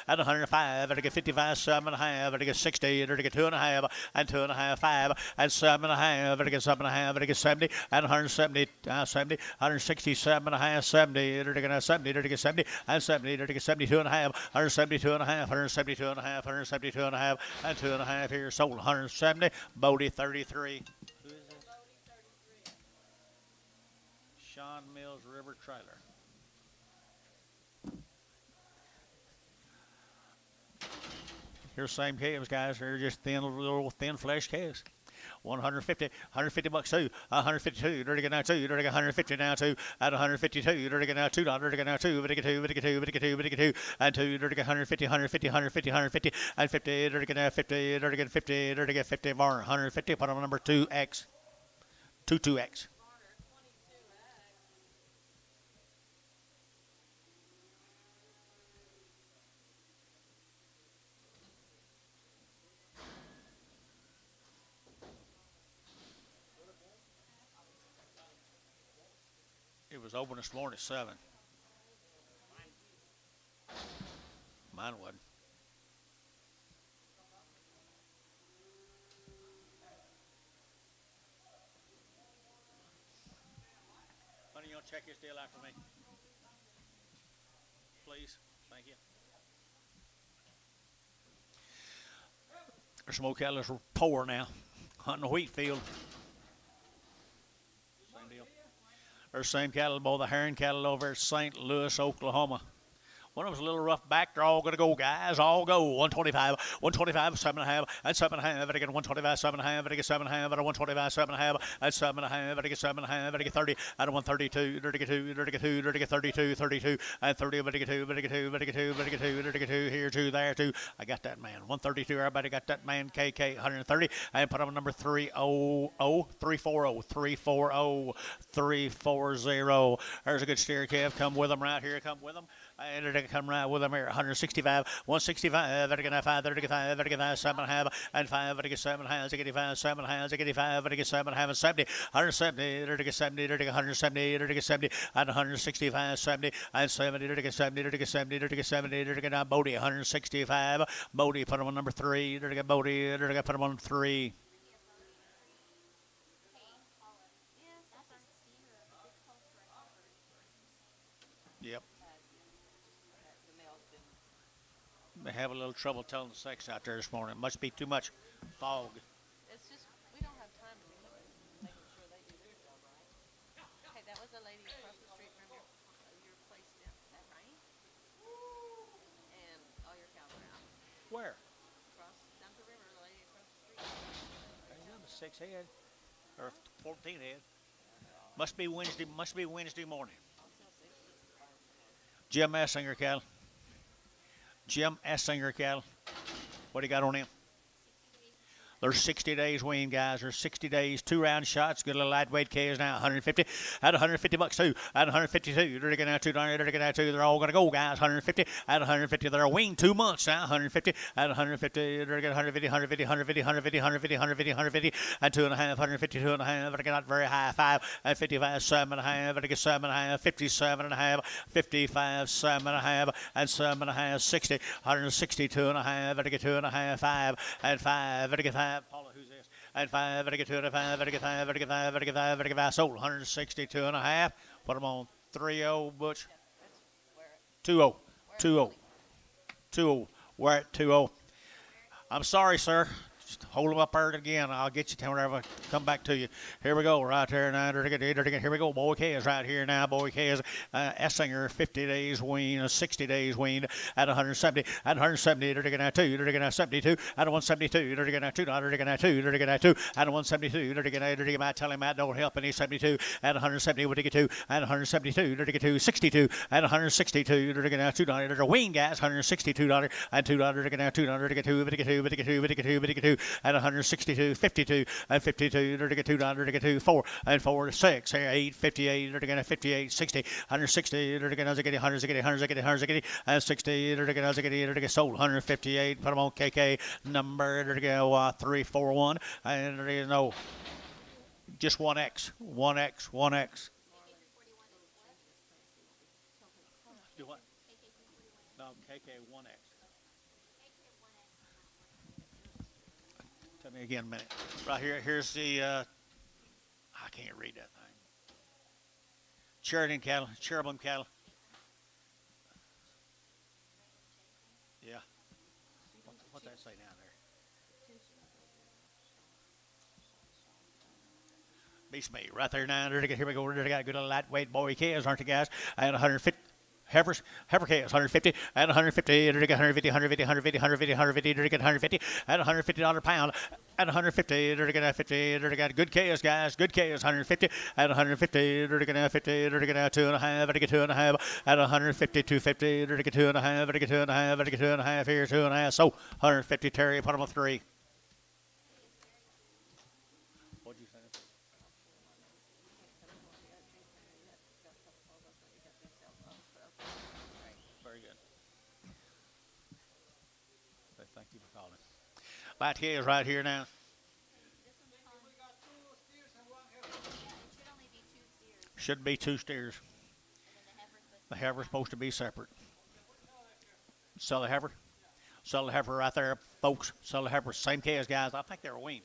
at 105, they're to get 55, 7.5, they're to get 60, they're to get 2.5, and 2.5, 5, and 7.5, they're to get 7.5, they're to get 70, and 170, 70, 167 and a half, 70, they're to get 70, they're to get 70, and 70, they're to get 72 and a half, 172 and a half, 172 and a half, 172 and a half, and 2.5 here, sold 170, Bodie 33. Sean Mills River Trailer. Here's the same calves, guys. They're just thin, little thin flesh calves. 150 bucks too. 152. They're to get now two. They're to get 150 now two. At 152. They're to get now $2. They're to get now two. They're to get two. They're to get two. They're to get two. They're to get two. And two. They're to get 150, 150, 150, 150, and 50. They're to get now 50. They're to get 50. They're to get 50 more. 150. Put on number 2X. 2X. It was open this morning at 7. Mine wasn't. Honey, you want to check this deal out for me? Please. Thank you. Our smoke cattle are poor now. Hunting a wheat field. Same deal. There's same cattle, both the herring cattle over at St. Louis, Oklahoma. One of them's a little rough back. They're all going to go, guys. All go. 125, 125, 7.5, and 7.5. Better get 125, 7.5. Better get 7.5. Better 125, 7.5, and 7.5. Better get 7.5. Better get 30. Out of 132. Better get 2. Better get 2. Better get 32. 32 and 30. Better get 2. Better get 2. Better get 2. Better get 2. Better get 2. Here 2. There 2. I got that man. 132. Everybody got that man. KK 130. And put on number 300 340 340 340. There's a good steer, Kev. Come with them right here. Come with them. And they're going to come right with them here. 165, 165, better get 5, better get 5, better get 5, 7.5, and 5, better get 7.5, 85, 7.5, 85, better get 7.5, and 70, 170, better get 70, better get 170, better get 70, and 165, 70, and 70, better get 70, better get 70, better get 70, better get Bodie, 165, Bodie, put him on number 3, better get Bodie, better get put him on 3. Yep. They have a little trouble telling the sex out there this morning. It must be too much fog. It's just, we don't have time to be making sure they do their job right. Hey, that was a lady across the street from your place down that rain. And all your cows are out. Where? Down the river, the lady across the street. There's a 6 head. or 14 head. Must be Wednesday. Must be Wednesday morning. Jim Essinger cattle. Jim Essinger cattle. What do you got on him? There's 60 days wean, guys. There's 60 days, 2 round shots. Good little lightweight K is now 150. At 150 bucks too. At 152. You're going to $2. You're going to $2. They're all going to go, guys. 150. At 150. They're weaned 2 months now. 150. At 150. You're going to 150, 150, 150, 150, 150, 150, 150. At 2.5. 150, 2.5. I got not very high. 5. At 55, 7.5. I get 7.5. 57.5. 55, 7.5. And 7.5. 60. 162.5. I get 2.5. 5. And 5. I get 5. Paula, who's this? And 5, I get 2 and 5, I get 5, I get 5, I get 5, I get 5. Sold 162.5. Put them on 3-0, Butch. 2-0, 2-0, 2-0. We're at 2-0. I'm sorry, sir. Just hold them up there again. I'll get you whenever I come back to you. Here we go, right there now. Here we go. Boy K is right here now. Boy K is Essinger, 50 days wean, 60 days wean at 170. At 170, they're going to 2. They're going to 72. At 172, they're going to $2. They're going to 2. They're going to 2. At 172, they're going to Matt. Tell him Matt don't help. And he's 72. At 170, what did he get 2? At 172, they're going to 62. At 162, they're going to $2. They're wean gas, $162. And $2. They're going to $2. They're going to 2. But 2. But 2. But 2. But 2. At 162, 52, and 52, they're going to $2, they're going to 2, 4, and 4, 6, 8, 58, they're going to 58, 60, 160, they're going to get 100, and 60, they're going to get sold 158, put them on KK number, they're going to 3, 4, 1, and there is no, just 1X, 1X, 1X. Do what? No, KK 1X. Tell me again a minute. Right here, here's the, I can't read that thing. Sheridan cattle, cherubim cattle. Yeah. What's that say down there? Beast meat right there now. Here we go. They got good lightweight boy calves, aren't you guys? And 150. Heifer calves, 150, at 150, they're get 150, 150, 150, 150, 150, they're get 150, at $150 a pound, at 150, they're get 50, they're got good calves, guys, good calves, 150, at 150, they're get 50, they're get 2.5, they get 2.5, at 150, 250, they're get 2.5, they get 2.5, they get 2.5, here, 2.5, so 150, Terry, put them on 3. What'd you say? Very good. Thank you for calling. Light K is right here now. Should be 2 steers. The heifer's supposed to be separate. Sell the heifer. Sell the heifer right there, folks. Sell the heifer. Same case, guys. I think they're weaned.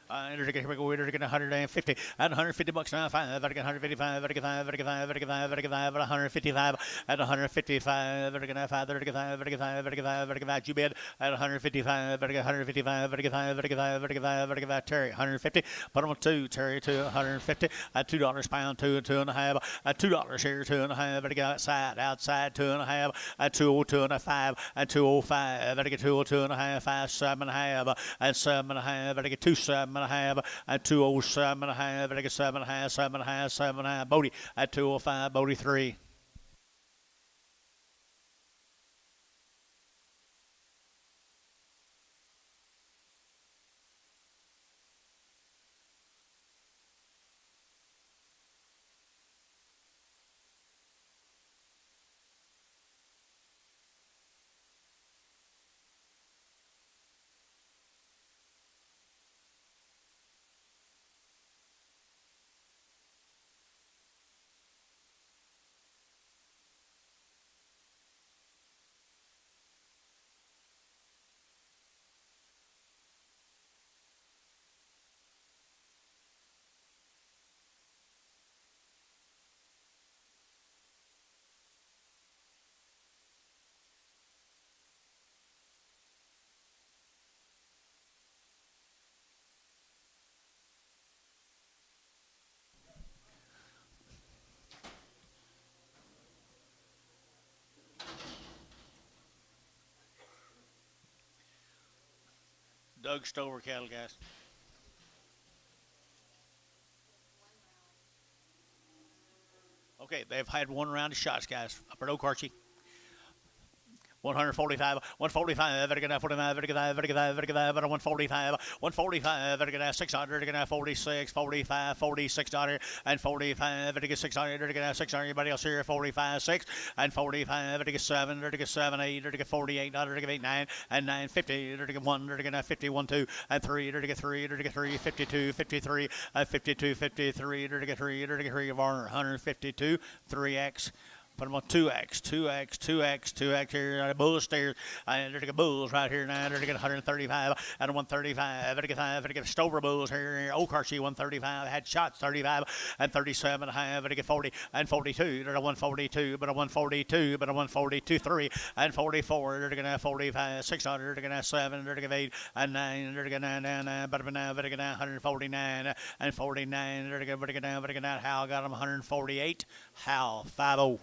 Here we go. We're going to 150 at 150 bucks now. 5. I get 155. I get 5. I get 5. I get 5. I get 5. At 155. At 155. I get 5. I get 5. I get 5. I get 5. I get 5. You bid at 155. I get 155. I get 5. I get 5. I get 5. I get 5. Terry 150. Put them on 2. Terry 2 150 at $2 pound. 2 and 2.5 at $2 here. 2.5. I get outside 2.5 at 202 and 5 at 205. I get 202 and 5 7.5 at 7.5. I get 27 at 207 and a half, I get 7.5, 7.5, 7.5. Bodie at 205, Bodie 3. Doug Stover cattle, guys. Okay, they've had one round of shots, guys, up at Okarche. 145, 145, vertical 45, vertical 145, 145, vertical 600, vertical 46, 45, 46 dollar, and 45, vertical 600, vertical 600. Anybody else here? 45, 6, and 45, vertical 7, vertical 7, 8, vertical 48 dollar, vertical 8, 9, and 9, 50, vertical 1, vertical 51, 2, and 3, vertical 3, vertical 3, 52, 53, and 52, 53, vertical 3, vertical 3 of 152, 3x. Put them on 2x, 2x, 2x, 2x here. Bull stairs. There's a bulls right here now. There's a 135 and a 135. There's a Stover bulls here. Okarche 135. Had shots 35 and 37. There's a 40 and 42. There's a 142, but a 142, but a 142, 3 and 44. There's a 45, 600. There's a 7. There's a 8 and 9. There's a 9, but now there's a 149 and 49. There's a Hal got him 148. Hal 50.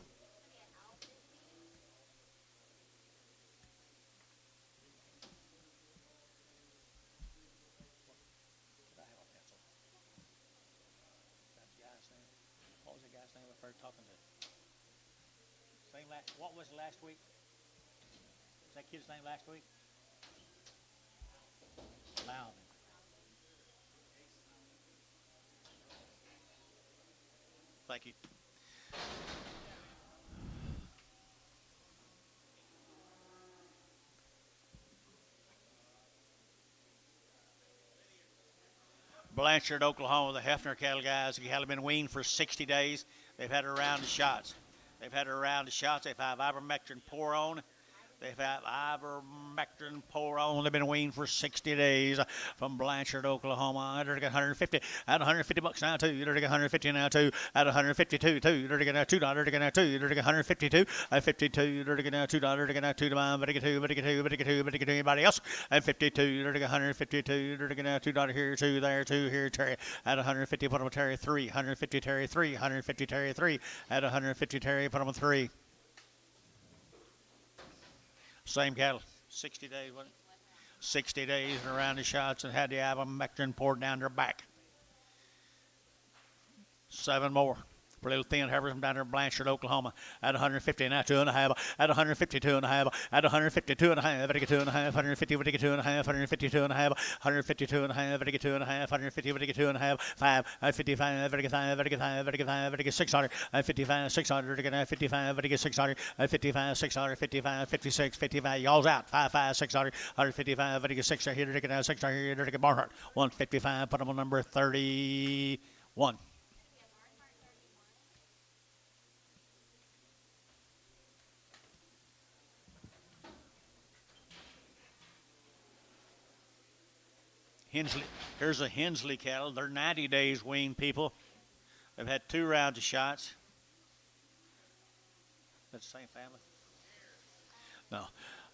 What was the guy's name we were talking to? What was last week? Was that kid's name last week? Loudon. Thank you. Blanchard, Oklahoma, the Hefner cattle guys. The cattle have been weaned for 60 days. They've had a round of shots. They've had ivermectin pour on. They've had ivermectin pour on. They've been weaned for 60 days from Blanchard, Oklahoma. They're getting 150 at 150 bucks now too. They're getting 150 now too at 152 too. They're getting $2. They're getting $2. They're getting 152 at 52. They're getting $2. They're getting $2 to mine. But they get two. Anybody else? At 52. They're getting 152. They're getting $2 here, 2 there, 2 here. Terry at 150. Put them on Terry 3. 150 Terry 3. 150 Terry 3 at 150 Terry. Put them on 3. Same cattle, 60 days, wasn't it? 60 days and around the shots and had the ivermectin poured down their back. 7 more. For little thin heifers from down there in Blanchard, Oklahoma, at 150 now 2.5, at 152 2.5, at 152 2.5, at 2.5, 150, 2.5, 152 2.5, 152 2.5, 2.5, 150, 2.5, 5, at 55, 55, 600, at 55, 600, 55, 600, at 55, 600, 55, 56, 55, y'all's out, 55, 600, 155, 600, here, 600, here, Barnhart, 155, put them on number 31. Hensley, here's a Hensley cattle. They're 90 days weaned, people. They've had 2 rounds of shots. That's the same family? No.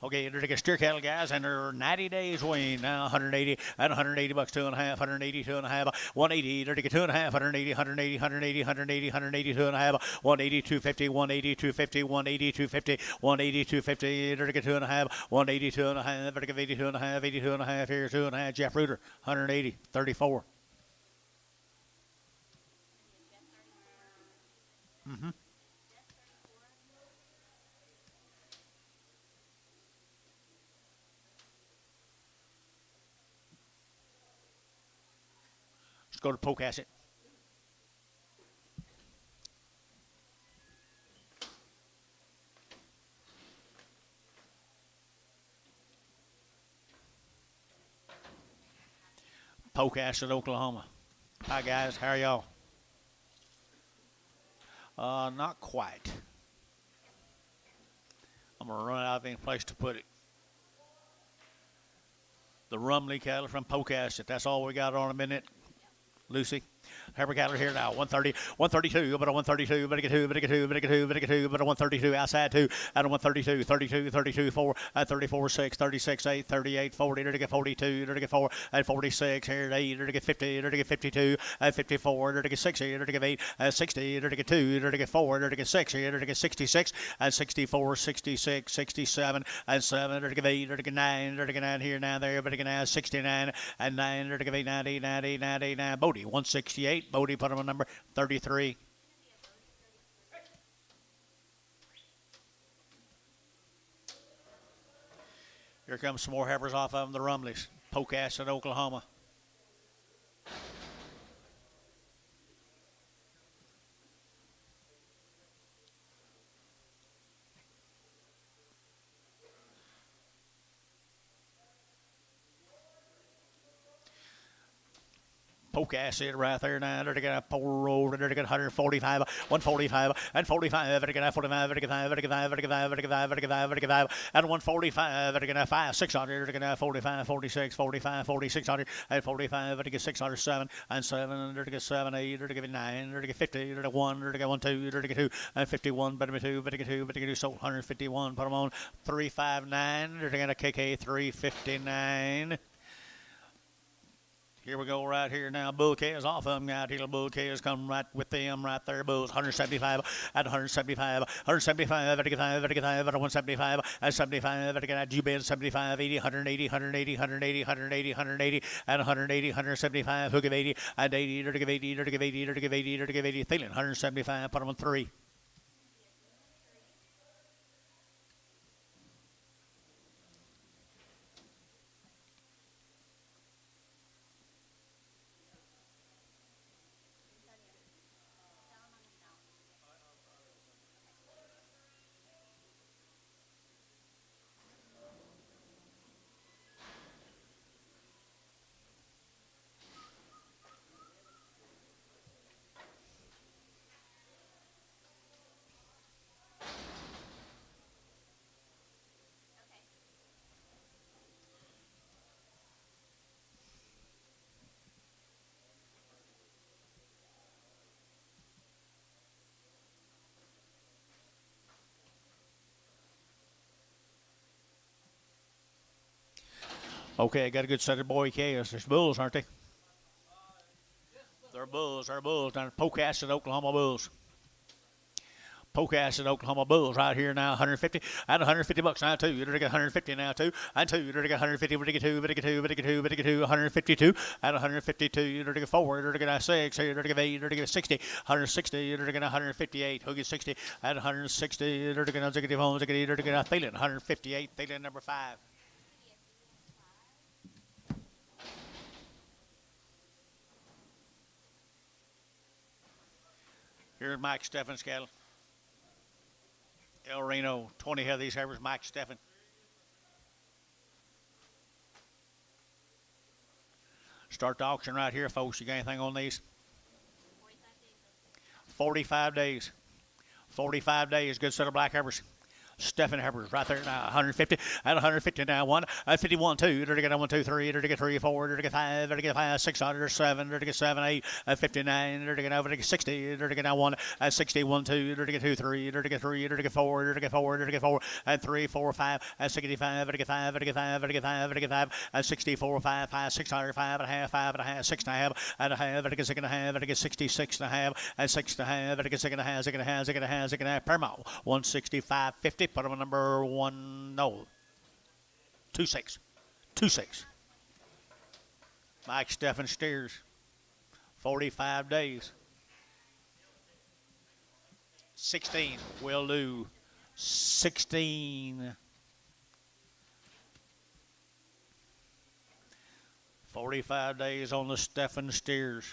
Okay, they're steer cattle guys, and they're 90 days weaned now. 180 at 180 bucks, 2.5, 180, 2.5, 180. They're 2.5, 180, 180, 180, 180, 180, 2.5, 180, 250, 180, 250, 180, 250, 180, 250. They're 2.5, 180, 2.5. They're 82 and a half, 82 and a half here, 2.5. Jeff Reuter, 180, 34. Mm-hmm. Let's go to Pocasset. Pocasset, Oklahoma. Hi, guys. How are y'all? Not quite. I'm going to run out of any place to put it. The Rumley cattle from Pocasset. That's all we got on a minute. Lucy. Heifer cattle here now. 130, 132, but a 132, but a 2, but a 2, but a 2, but a 2, but a 132 outside 2, at a 132, 32, 32, 4, at 34, 6, 36, 8, 38, 40, to get 42, to get 4, at 46, here at 8, to get 50, to get 52, at 54, to get 60, to get 8, at 60, to get 2, to get 4, to get 6, here to get 66, and 64, 66, 67, and 7, to get 8, to get 9, to get 9 here now there, but again now 69, and 9, to get 8, 90, 90, 90, 9, Bodie, 168. Bodie put him on number 33. Here comes some more heifers off of them, the Rumleys. Poke Acid, Oklahoma. Poke Acid right there now. They're going to pull roll. They're going to 145, 145, and 45. They're going to 45, they're going to 45, they're going to 45, they're going to 45, and 145. They're going to 5, 600. They're going to 45, 46, 45, 4600, and 45. They're going to get 607 and 7. They're going to get 7, 8. They're going to get 9. They're going to get 50. They're going to 1. They're going to get 1, 2. They're going to get 2, and 51. Better be 2. Better get 2. Better get 2. So 151. Put them on 359. They're going to KK 359. Here we go right here now. Bull K is off of them now. Teal Bull K is coming right with them right there. Bulls 175 at 175. 175 at 175 at 175 at 75 at Jubin 75 80 180 180 180 180 180 at 180 175 hook of 80 at 80 dirty of 80 dirty of 80 dirty of 80 dirty of 80 Thielen 175 put them on 3. Okay, got a good set of boy K's. There's bulls, aren't they? They're bulls. They're bulls. Down at Poke Acid, Oklahoma Bulls. Poke Acid, Oklahoma Bulls right here now, 150 and 150 bucks now too. You're gonna get 150 now too, and 2. You're gonna get 150. We're gonna get 2. We're gonna get 2. We're gonna get 2. We're gonna get 2. 152 and 152. You're gonna get 4. You're gonna get 6. You're gonna get 8. You're gonna get 60. 160. You're gonna get 158. Who gets 60 and 160? You're gonna get executive homes. You're gonna get Thielen 158. Thielen number 5. Here's Mike Steffen's cattle. El Reno, 20 of these heifers, Mike Steffen. Start the auction right here, folks. You got anything on these? 45 days. 45 days. Good set of black heifers. Stephen Herbers right there now, 150 and 150 now, 1 and 51, 2. You're to get 1, 2, 3. You're to get 3, 4. You're to get 5. You're to get 5, 600, 7. You're to get 7, 8 and 59. You're to get over to get 60. You're to get 1 and 61, 2. You're to get 2, 3. You're to get 3. You're to get 4. You're to get 4. You're to get 4 and 3, 4, 5 and 65. You're to get 5. You're to get 5. You're to get 5. You're to get 5 and 64, 5, 5, 600, 5 and a half, 5 and a half, 6 and a half and a half. You're to get 6 and a half. You're to get 66 and a half and 6 and a half. You're to get 6 and a half, 6 and a half, 6 and a half, 6 and a half. Permo 165.50. Put them on number 1, no, 26, 26. Mike Steffen steers, 45 days. 16 will do. 16. 45 days on the Steffen steers.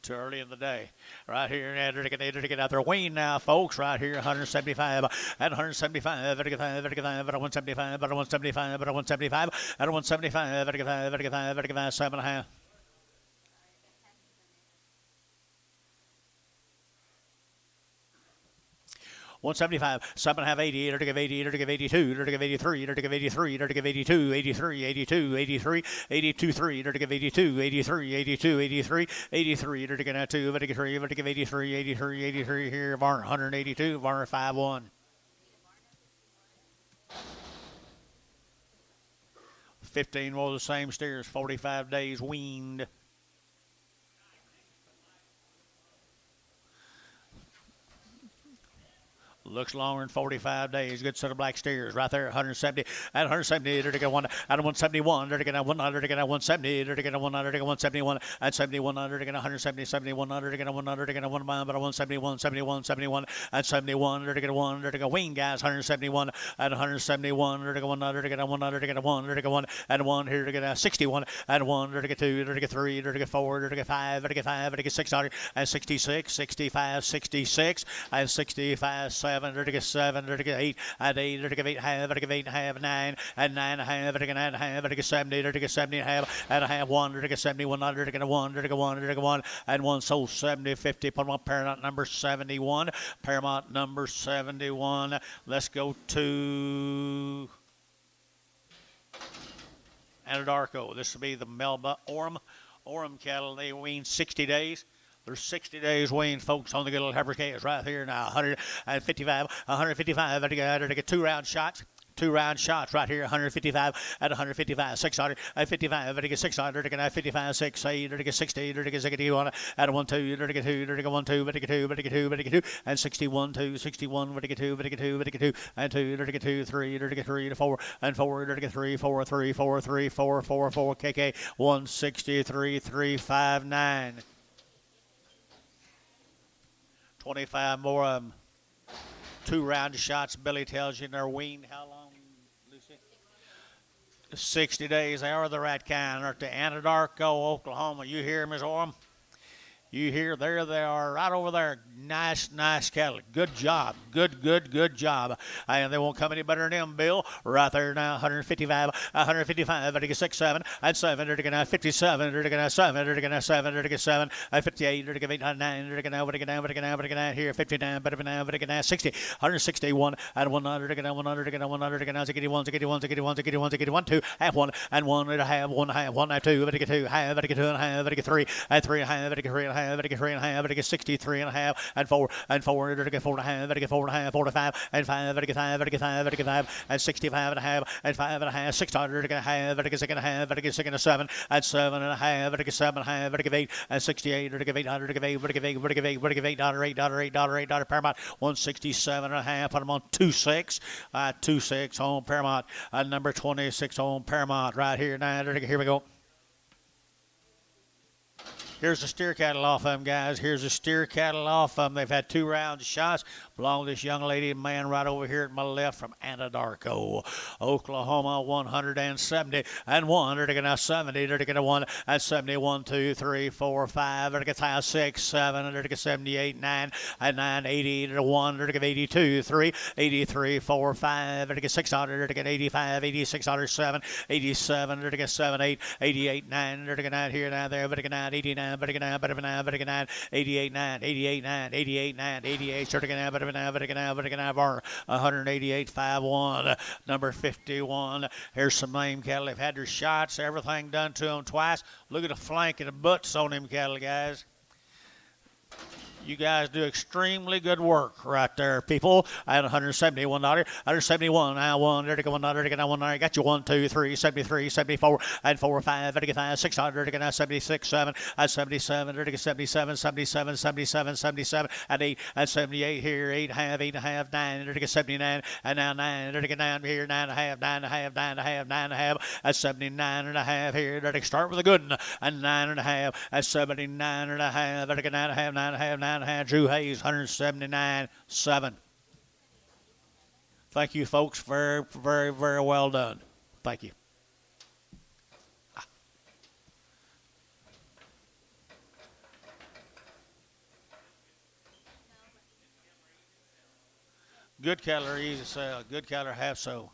Too early in the day. Right here, to get out there. Wayne now, folks, right here, 175 and 175, 175, 175, 175, 175, 7 and a half. 175, 7 and a half, 80, you're to give 80, you're to give 82, you're to give 83, you're to give 83, you're to give 82, 83, 82, 83, 82, 3, you're to give 82, 83, 82, 83, 83, you're to get 2, you're to give 3, you're to give 83, 83, 83 here, Varner, 182, Varner 5-1. 15 was the same steers, 45 days weaned. Looks longer than 45 days. Good set of black steers right there. 170 at 170. They're going at 171. They're going at 100. They're going at 170. They're going at 100. They're going 171 at 71. They're going 170. 71. They're going 100. They're going 1 mile, but 171. 71. 71 at 71. They're going 1. They're going wing guys. 171 at 171. They're going 100. They're going 100. They're going 1. They're going 1 and 1. Here they're going 61 and 1. They're going 2. They're going 3. They're going 4. They're going 5. They're going 5. They're going 600 and 66. 65. 66 and 65. 7. They're going 7. They're going 8 and 8. They're going 8 half. They're going 8 half. 9 and 9 half. They're going 9 half. They're going 70. They're going 70 half and a half. 1. They're going 71. They're going 1. They're going 1. They're going 1 and 1. So 70. 50. Put them on Paramount number 71. Paramount number 71. Let's go to Anadarko. This will be the Melba Orem cattle. They wean 60 days. There's 60 days weaned, folks, on the good old heifer calves right here now. 155, 155. They get 2 round shots. 2 round shots right here. 155 at 155. 600 at 55. They get 600. They get 55. 6. 8. They get 60. They get 61 at 1 2. They get 2. They get 1 2. They get 2. They get 2. They get 2 and 61 2. 61. They get 2. They get 2. They get 2 and 2. They get 2. 3. They get 3 to 4 and 4. They get 3 4 3 4 3 4 4 4 KK 163 359. 25 more of them. 2 round shots. Billy tells you they're weaned how long, Lucy? 60 days. They are the right kind. They're at the Anadarko, Oklahoma. You hear, Ms. Orem? You hear, there they are, right over there. Nice, nice cattle. Good job. Good job. And they won't come any better than them, Bill. Right there now, 155, 155. They're going 6, 7, and 7. They're going to 57. They're going to 7. They're going to 7. They're going to 7, and 58. They're going to 8, 9. They're going to down here. 59, but now, they're going to 60, 161, and 100. They're going to 100. They're going to 100. They're going to 81, 81, 81, 81, 81, 2, half 1, and 1, and a half, 1 half, 1 half, 2. They're going to 2, half. They're going to 2 and a half. They're going to 3, and 3 and a half. They're going to 3 and a half. They're going to 3 and a half. They're going 63 and a half, and 4 and 4. They're going to 4 and a half. They're going 4 and a half. 4 to 5 and 5. They're going 5. They're going 5. They're going 5 and 65 and a half and 5 and a half. 600. They're going to have. They're going 6 and a half. They're going 6 and a 7 and 7 and a half. They're going 7 and a half. They're going 8 and 68. They're going 800. They're going 8. They're going 8. They're going 8. They're going $8. Paramount 167 and a half. Put them on 26. 26 on Paramount. Number 26 on Paramount right here. Now here we go. Here's the steer cattle off of them, guys. Here's the steer cattle off of them. They've had 2 round shots. Belong to this young lady and man right over here at my left from Anadarko, Oklahoma. 170 and 1. They're going to 70. They're going to 1 and 71, 2, 3, 4, 5. They're going to 6, 7. They're going to 78, 9 and 9, 80 to 1. They're going to 82, 3, 83, 4, 5. They're going to 600. They're going to 85, 86, 7, 87. They're going to 7, 8, 88, 9. They're going to out here, now there. They're going to 89. Better get 9, 88, 9, 88, 9, 88, 9, 88, sure to get 188, 5, 1, number 51. Here's some lame cattle. They've had their shots, everything done to them twice. Look at the flank and the butts on them cattle, guys. You guys do extremely good work right there, people. I had $171. 171. Now 1. There to go 100. There to go 100. Got you 1, 2, 3, 73, 74, and 4, 5. There to go 5, 600. There to go 76, 7, and 77. There to go 77, 77, 77, 77, and 8, and 78 here. 8 half, 8 and a half, 9. There to go 79, and now 9. There to go 9 here. 9 and a half, 9 and a half, 9 and a half, 9 and a half, and 79 and a half here. There to start with a good one, and 9 and a half, and 79 and a half. There to go 9 and a half, 9 and a half, 9 and a half. Drew Hayes, 179, 7. Thank you, folks. Very, very, very well done. Thank you. Good cattle are easy to sell. Good cattle are half so.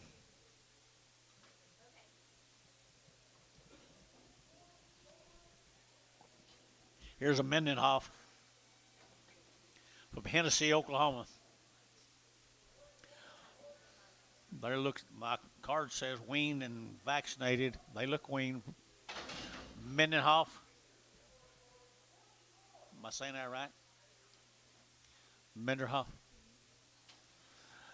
Here's a Mendenhoff from Hennessy, Oklahoma. They look, my card says weaned and vaccinated. They look weaned. Mendenhoff. Am I saying that right? Mendenhoff.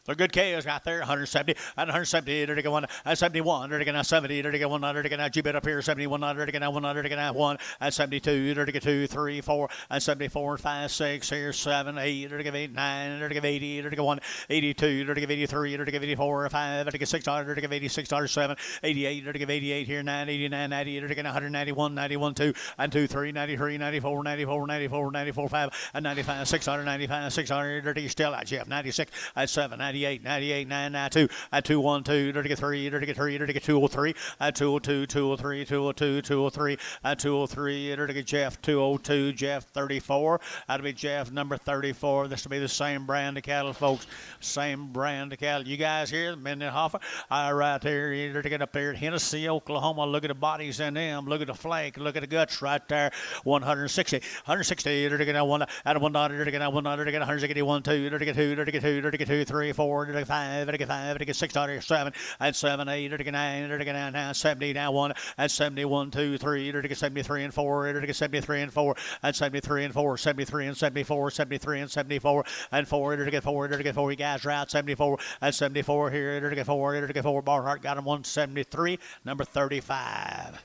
The good K is right there, 170, and 170, there to go 1, and 71, there to go 70, there to go 100, there to go G-bit up here, 71, there to go 100, there to go 1, and 72, there to go 2, 3, 4, and 74, 5, 6, here, 7, 8, there to go 8, 9, there to go 80, there to go 1, 82, there to go 83, there to go 84, 5, there to go 6, there to go 86, 7, 88, there to go 88, here, 9, 89, 90, there to go 191, 91, 2, and 2, 3, 93, 94, 94, 94, 94, 5, and 95, 600, 95, 600, there to go still out, Jeff, 96, and 7, 98, 98, 9, 92, and 212, there to get 3, there to get 3, there to get 203, and 202, 203, 202, 203, and 203, there to get Jeff, 202, Jeff 34, that'll be Jeff number 34. This will be the same brand of cattle, folks, same brand of cattle. You guys here, Mindenhofer, right there, there to get up there, Hennessy, Oklahoma. Look at the bodies in them, look at the flank, look at the guts right there, 160, 160, there to get 1, out of 1 dollar, there to get 1 dollar, there to get 181, 2, there to get 2, there to get 2, there to get 2, 3, 4, there to get 5, there to get 5, there to get 6, there to get 7, and 7, 8, there to get 9, there to get 9, now 70, now 1, and 71, 2, 3, there to get 73 and 4, there to get 73 and 4, and 73 and 4, 73 and 74, 73 and 74, and 4, there to get 4, there to get 4, you guys are out, 74, and 74 here, there to get 4, there to get 4, Barnhart got him 173, number 35.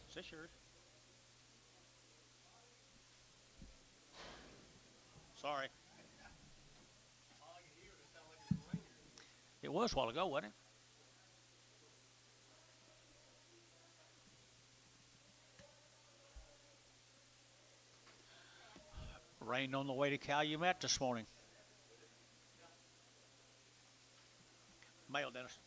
Is this yours? Sorry. It was a while ago, wasn't it? Rained on the way to Calumet this morning. Mail, Dennis.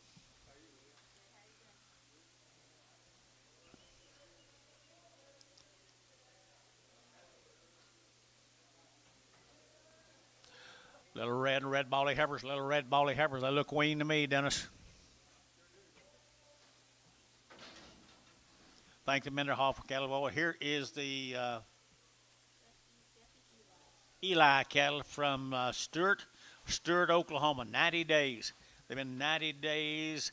Little red bally heifers, little red bally heifers. They look weaned to me, Dennis. Thank the Mindenhofer for cattle. Well, here is the Eli cattle from Stewart, Oklahoma. 90 days. They've been 90 days.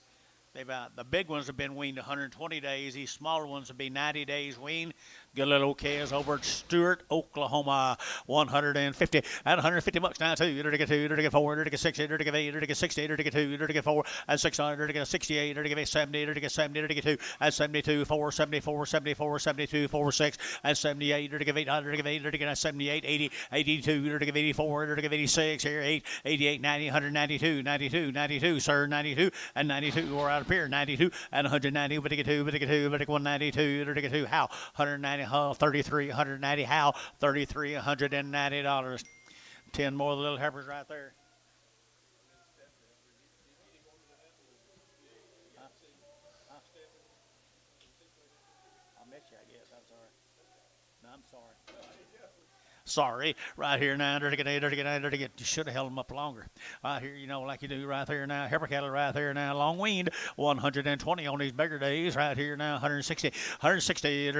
The big ones have been weaned 120 days. These smaller ones will be 90 days weaned. Good little OKs over at Stewart, Oklahoma, 150 and 150 bucks now too. There to get 2, there to get 4, there to get 60, there to get 8, there to get 60, there to get 2, there to get 4, and 600, there to get 68, there to get 70, there to get 70, there to get 2, and 72, 4, 74, 74, 72, 4, 6, and 78, there to get 800, there to get 8, there to get 78, 80, 82, there to get 84, there to get 86, here 8, 88, 90, 192, 92, 92, sir, 92, and 92, we're out of here, 92, and 190, but to get 2, but to get 2, but to get 192, there to get 2, how, 190, how, 33, 190, how, 33, $190. 10 more little heifers right there. I missed you, I guess. I'm sorry. No, I'm sorry. Sorry, right here now, you should have held them up longer. Right here, like you do right there now, heifer cattle right there now, long weaned, 120 on these bigger days, right here now, 160, there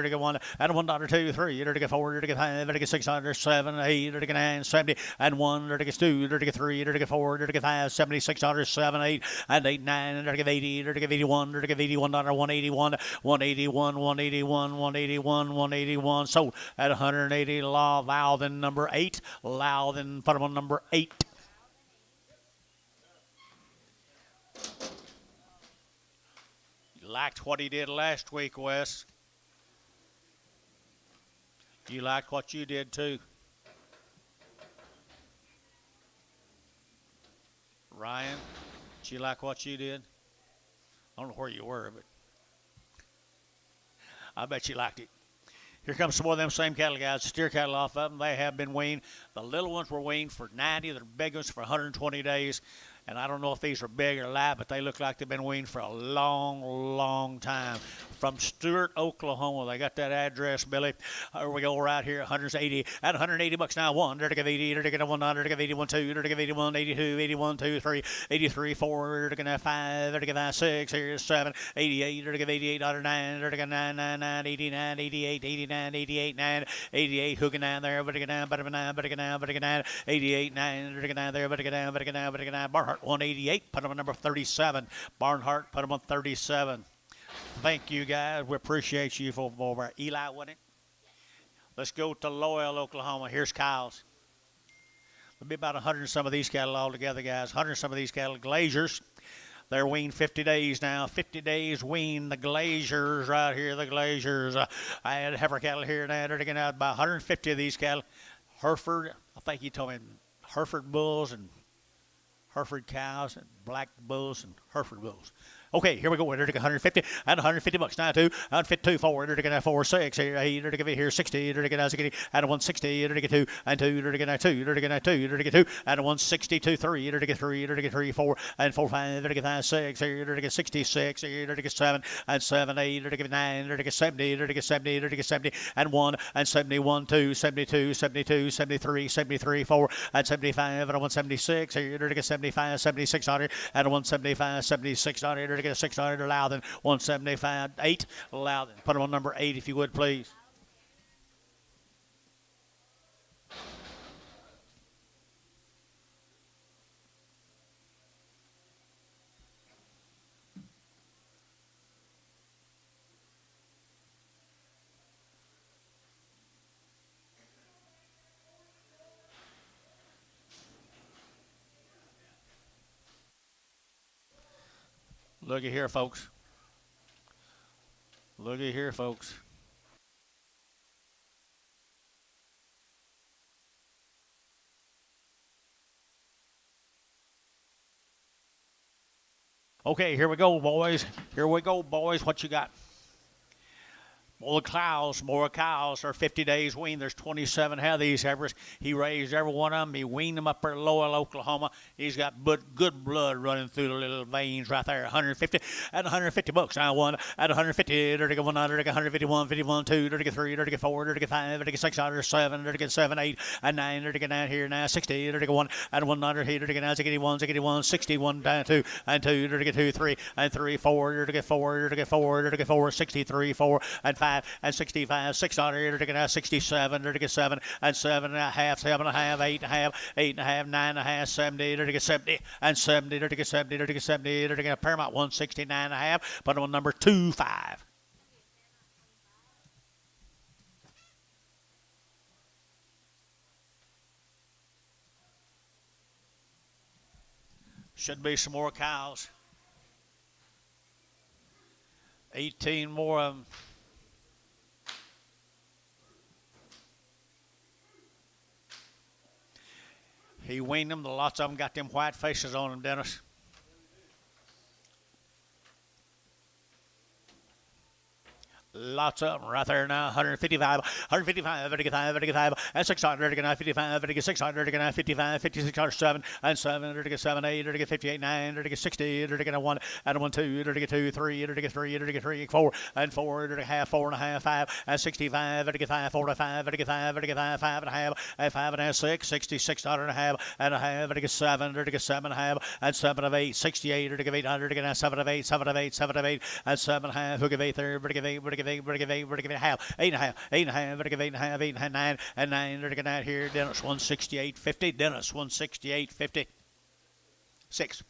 to get 1, and $1, 2, 3, there to get 4, there to get 5, there to get 6, 7, 8, there to get 9, 70, and 1, there to get 2, there to get 3, there to get 4, there to get 5, 76, 7, 8, and 8, 9, there to get 80, there to get 81, there to get $81, 181, 181, 181, 181, 181, sold at 180, Loudon number 8, Loudon, put him on number 8. You liked what he did last week, Wes. You liked what you did too. Ryan, did you like what you did? I don't know where you were, but I bet you liked it. Here comes some more of them same cattle, guys. Steer cattle off of them. They have been weaned. The little ones were weaned for 90. The big ones for 120 days. And I don't know if these are big or light, but they look like they've been weaned for a long, long time. From Stewart, Oklahoma. They got that address, Billy. Here we go right here, 180. At 180 bucks now, 1. There to give 80. There to get 1. There to give 81, 2. There to give 81, 82, 81, 2, 3, 83, 4. There to get 5. There to give 6. Here's 7. 88. There to give 88, 9. There to get 9, 9, 9, 89, 88, 89, 88, 9, 88. Hooking down there. Better get down, better get down, better get down, better get down. 88, 9. There to get down there. Better get down, better get down, better get down. Barnhart, 188. Put him on number 37. Barnhart, put him on 37. Thank you, guys. We appreciate you for Eli winning. Let's go to Loyal, Oklahoma. Here's Kyle's. There'll be about 100 and some of these cattle altogether, guys. 100 and some of these cattle. Glaziers. They're weaned 50 days now. 50 days weaned. The Glaziers right here, the Glaziers. I had heifer cattle here now. They're getting out about 150 of these cattle. Hereford, I think you told me Hereford bulls and Hereford cows and black bulls and Hereford bulls. Okay, here we go. We're 150 and 150 bucks now too. 152 4. They're going to 4 6 here. They're going to here 60. They're going to 60 and 160. They're going to 2 and 2. They're going to 2. They're going to 2. They're going to 2 and 162 3. They're going to 3. They're going to 3 4 and 4 5. They're going to 5 6 here. They're going to 66 here. They're going to 7 and 7 8. They're going to 9. They're going to 70. They're going to 70. They're going to 70 and 1 and 71 2 72 72 73 73 4 and 75 and 176 here. They're going to 75 7600 and 175 7600. They're get a 600 Loudon, 175 8 Loudon. Put them on number 8 if you would, please. Looky here, folks. Looky here, folks. Okay, here we go, boys. Here we go, boys. What you got? More cows are 50 days weaned. There's 27 of these heifers. He raised every one of them. He weaned them up there in Loyal, Oklahoma. He's got good blood running through the little veins right there. 150 and 150 bucks. Now one at 150. Dirty 151, 51, 2, dirty 3, dirty 4, dirty 5, dirty 6, dirty 7, dirty 7, 8, and 9, dirty 9 here now 60, dirty 1 and 1 here, dirty 9, 81, 61 down 2 and 2, dirty 2, 3 and 3, 4, dirty 4, dirty 4, dirty 4, 63, 4 and 5. And 65, 600, they're going to 67, they're going to 7 and 7 and a half, 7 and a half, 8 and a half, 8 and a half, 9 and a half, 70, they're going to 70 and 70, they're going to 70, they're going to 70, they're going to Paramount 169 and a half, put them on number 25. Should be some more cows. 18 more of them. He weaned them. Lots of them got them white faces on them, Dennis. Lots of them right there now. 155, 55, and 600, 55, 600, 55, 56, 7, and 7, 7, 8, 58, 9, 60, 1, and 1, 2, 2, 3, 3, 4, and 4, half, 4 and a half, 5, and 65, 45, 5 and a half, and 5 and a half, 6, 66 and a half, 7, 7 and a half, and 7 of 8, 68, 800, 7 of 8, 7 of 8, 7 of 8, and 7 and a half, give 8 there, give 8, give 8 half, 8 and a half, 8 and a half, give 8 and a half, 8 and a half, 9, and 9, they're going out here, Dennis 168.50, Dennis 168.50, 6.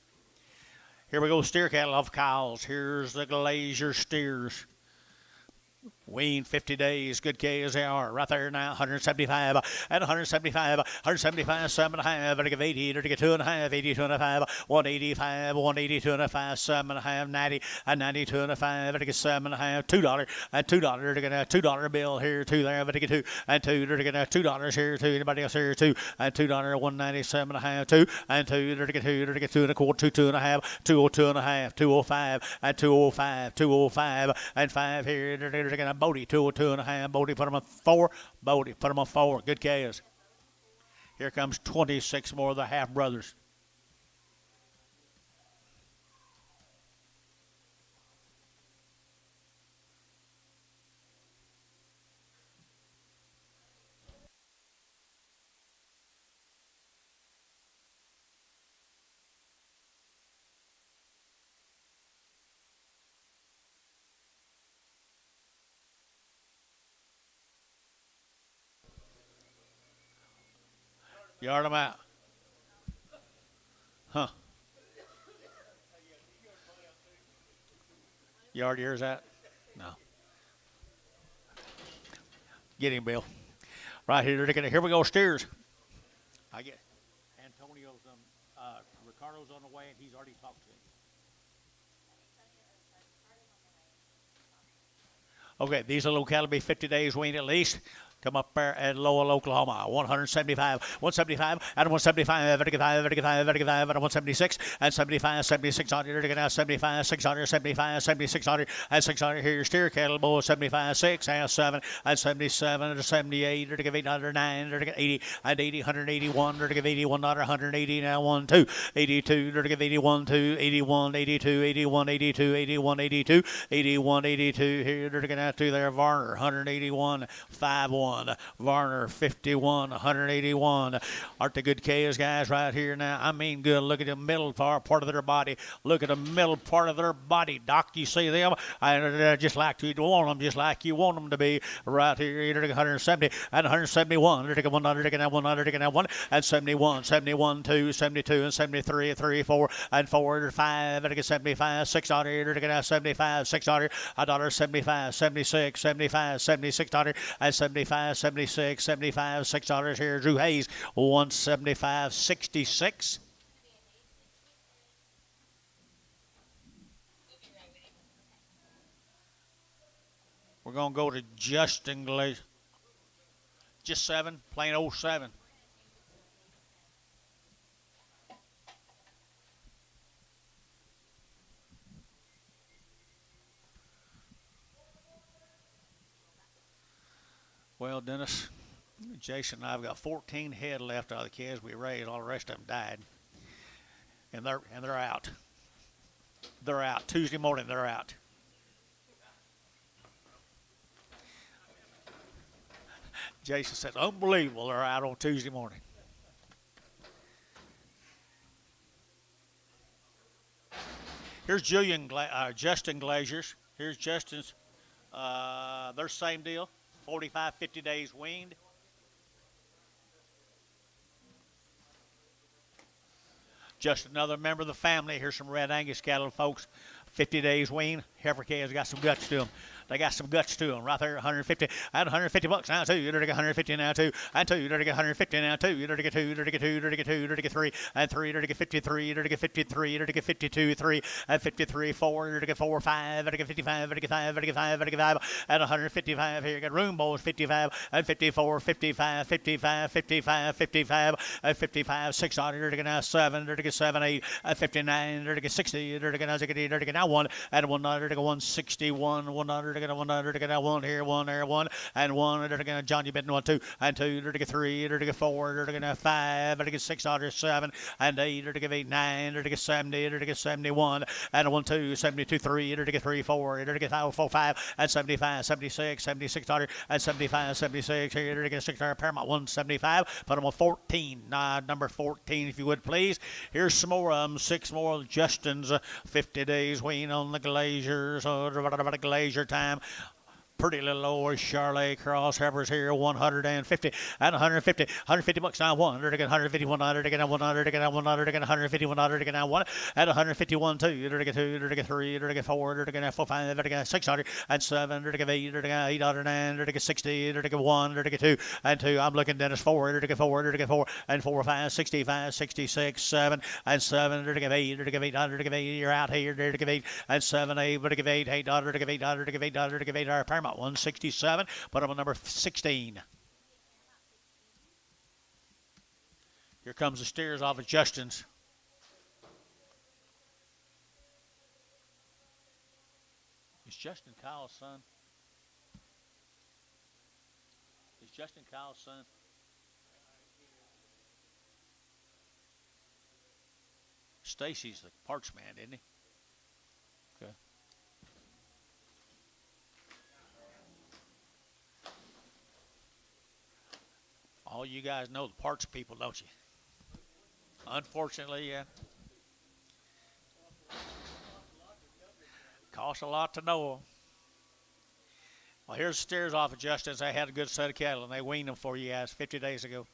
Here we go, steer cattle off cows. Here's the Glazier steers. Weaned 50 days, good K as they are. Right there now, 175 and 175, 175, 7 and a half, to give 80, to get 2 and a half, 82 and a half, 185, 182 and a half, 7 and a half, 90, and 92 and a half, to get 7 and a half, $2, and $2, to get a $2 bill here, 2 there, to get 2, and 2, to get $2 here, 2, anybody else here, 2, and $2, 197 and a half, 2, and 2, to get 2, to get 2 and a quarter, 2 and a half, 202 and a half, 205, and 205, 205, and 5 here, to get a Bodie, 202 and a half. Bodie put him on 4. Bodie put him on 4. Good K's. Here comes 26 more of the half brothers. Yard them out. Huh. Yard yours out? No. Get him, Bill. Right here we go, steers. I get Antonio's Ricardo's on the way, and he's already talked to him. Okay, these are local be 50 days weaned at least. Come up there at Lowell, Oklahoma. 175, 175, and 175, 55, 55, 55, and 176, and 75, 7600, again now 75, 600, 75, 7600, and 600. Here your steer cattle, boy, 75, 6, and 7, and 77, to 78, to give 809, to get 80, and 80, 181, to give 81, 180, now 1, 2, 82, to give 81, 2, 81, 82, 81, 82, 81, 82, 81, 82, here to get out to there, Varner, 181, 5, 1. Varner 51, 181. Aren't they good K's, guys, right here now? I mean, good. Look at the middle part of their body. Look at the middle part of their body, Doc. You see them? Just like you want them, just like you want them to be. Right here, 170 and 171. 100, and 71, 71, 2, 72, and 73, 3, 4, and 4, 5, 75, 600, 75, 600, $1.75, 76, 75, 7600, and 75. 76, 75, $6 here. Drew Hayes, 175, 66. We're going to go to Justin Glaze. Just 7, plain old 7. Well, Dennis, Jason and I've got 14 head left out of the kids we raised. All the rest of them died, and they're out. They're out. Tuesday morning, they're out. Jason said, "Unbelievable! They're out on Tuesday morning." Here's Justin Glazier's. Here's Justin's. Their same deal. 45, 50 days weaned. Just another member of the family. Here's some Red Angus cattle, folks. 50 days weaned. Heifer calves got some guts to them. They got some guts to them right there. 150 and 150 bucks now too. You're to get 150 now too, and 2. You're to get 150 now too. You're to get 2. You're to get 2. You're to get 2. You're to get 3 and 3. You're to get 53. You're to get 53. You're to get 52. 3 and 53. 4. You're to get 4. 5. You're to get 55. You're to get 5. You're to get 5. You're to get 5 and 155. Here you got room boys. 55 and 54. 55. 55. 55. 55 and 55. 6 on. You're to get now 7. You're to get 7. 8 and 59. You're to get 60. You're to get now 60. You're to get now 1 and 100. To get 161. 100. To get 100. To get now 1 here, 1 there, 1 and 1. To get John, you betting 1, 2 and 2. To get 3. To get 4. To get 5. To get 6. 7 and 8. To get 8, 9. To get 70. To get 71 and 1, 2, 72, 3. To get 3, 4. To get 5, 4, 5 and 75, 76, 7600 and 75, 76. Here to get 600 Paramount 175. Put them on 14. Number 14, if you would please. Here's some more of them. 6 more Justin's. 50 days wean on the Glaziers. Glazier time. Pretty little old Charlotte Cross Heifers here, 150 and 150, 150 bucks now 1. To get 150, 100, to get 100, to get 100, to get 150, 100, to get now 1 and 151, 2. To get 2, to get 3, to get 4, to get 4, 5, to get 600 and 7, to get 8, to get 809, to get 60, to get 1, to get 2 and 2. I'm looking Dennis 4, to get 4, to get 4 and 4, 5, 65, 66, 7 and 7, to get 8, to get 800, to get 8. You're out here, to get 8 and 7, 8, to get 8, $8, to get 800, to get 800, to get 8 Paramount 167. Put them on number 16. Here comes the steers off of Justin's. Is Justin Kyle's son? Is Justin Kyle's son? Stacy's the parts man, isn't he? Okay. All you guys know the parts people, don't you? Unfortunately, yeah. Costs a lot to know them. Well, here's the steers off of Justin's. They had a good set of cattle, and they weaned them for you guys 50 days ago.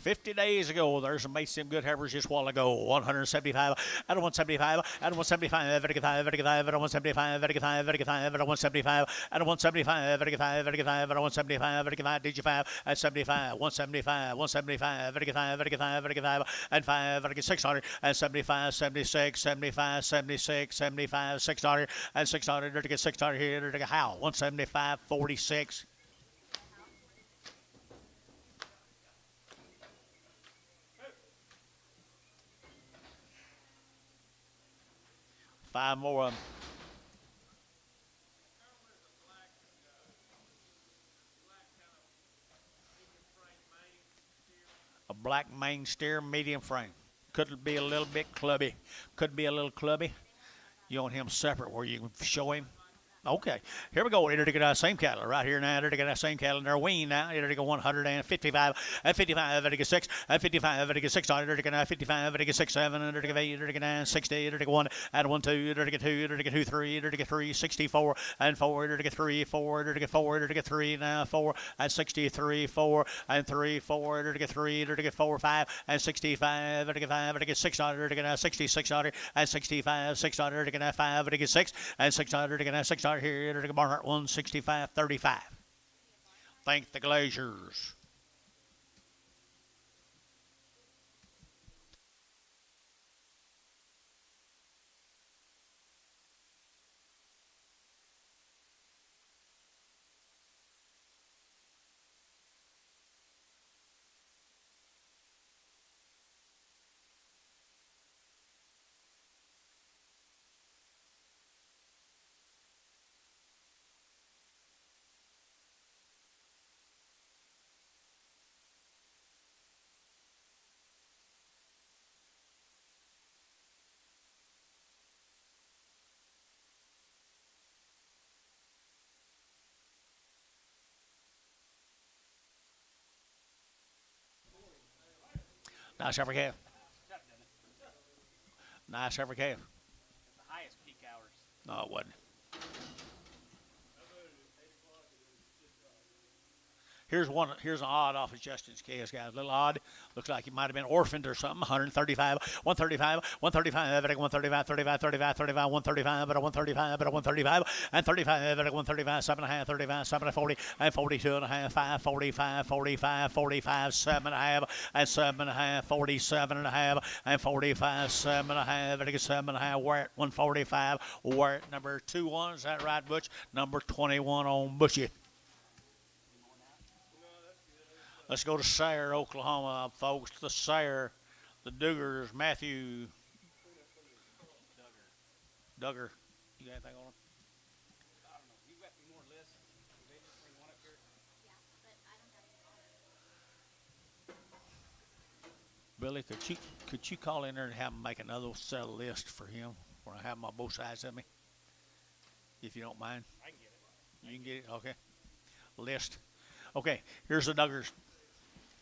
50 days ago, there's some mates, some good heifers just a while ago. 175, out of 175, out of 175, 55, 55, out of 175, 55, 55, out of 175, out of 175, 55, 55, out of 175, 55, did you 5 at 75, 175, 175, 55, 55, 55, and 5, 600, and 75, 76, 75, 76, 75, 600, and 600, to get 600 here, to get how? 175, 46. Five more of them. A black main steer, medium frame. Could be a little bit clubby. Could be a little clubby. You want him separate where you can show him. Okay, here we go. Here to get that same cattle right here now. Here to get that same cattle in their wean now. Here to go 155 and 55. Here to get 6 and 55. Here to get 6 on. Here to get 55. Here to get 6 7. Here to get 8. Here to get 9 60. Here to get 1 and 1 2. Here to get 2. Here to get 2 3. Here to get 3 64 and 4. Here to get 3 4. Here to get 4. Here to get 3 now 4 and 63 4 and 3 4. Here to get 3. Here to get 4 5 and 65. Here to get 5. Here to get 6 on. Here to get 66 on. And 65 6 on. Here to get 5. Here to get 6 and 6 on. Here to get 6 on. Here to the Barnhart 165.35. Thank the Glaziers. Nice every calf. Nice every calf. The highest peak hours. No, it wasn't. Here's an odd off of Justin's case, guys. A little odd. Looks like he might have been orphaned or something. 135, 135, 135, 135, 35, 35, 35, 135, but a 135, but a 135, and 35, but a 135, 7.5, 35, 7 40, and 42.5, 5, 45, 45, 45, 7.5, and 7.5, 47.5, and 45, 7.5, and 7.5. We're at 145. We're at number 21. Is that right, Butch? Number 21 on Butchie. Let's go to Sayre, Oklahoma, folks. The Sayre, the Duggars, Matthew. Duggar. You got anything on him? I don't know. You got any more lists? Did they just bring one up here? Billy, could you call in there and have him make another set of list for him where I have them on both sides of me? If you don't mind. I can get it. You can get it? Okay. List. Okay, here's the Duggars.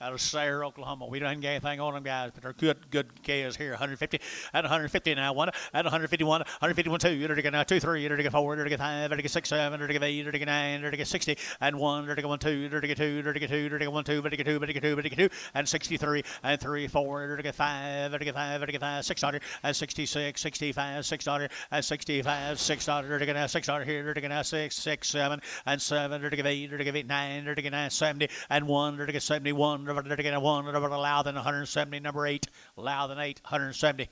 Out of Sayre, Oklahoma. We don't get anything on them, guys, but they're good KS here. 150 at 150 now. One at 151, 151 2. You're to get now 2 3. You're to get 4. You're to get 5. You're to get 6 7. You're to get 8. You're to get 9. You're to get 60 and 1. You're to get 1 2. You're to get 2. You're to get 2. You're to get 1 2. You're to get 2. You're to get 2. You're to get 2. And 63 and 3 4. You're to get 5. You're to get 5. You're to get 5. 600 and 66, 65, 600 and 65, 600. You're to get now 600 here. You're to get now 6, 6, 7 and 7. You're to get 8. You're to get 8, 9. You're to get 9, 70 and 1. You're to get 71. You're to get 1. Over to Loudon, 170, number 8. Loudon 8, 170.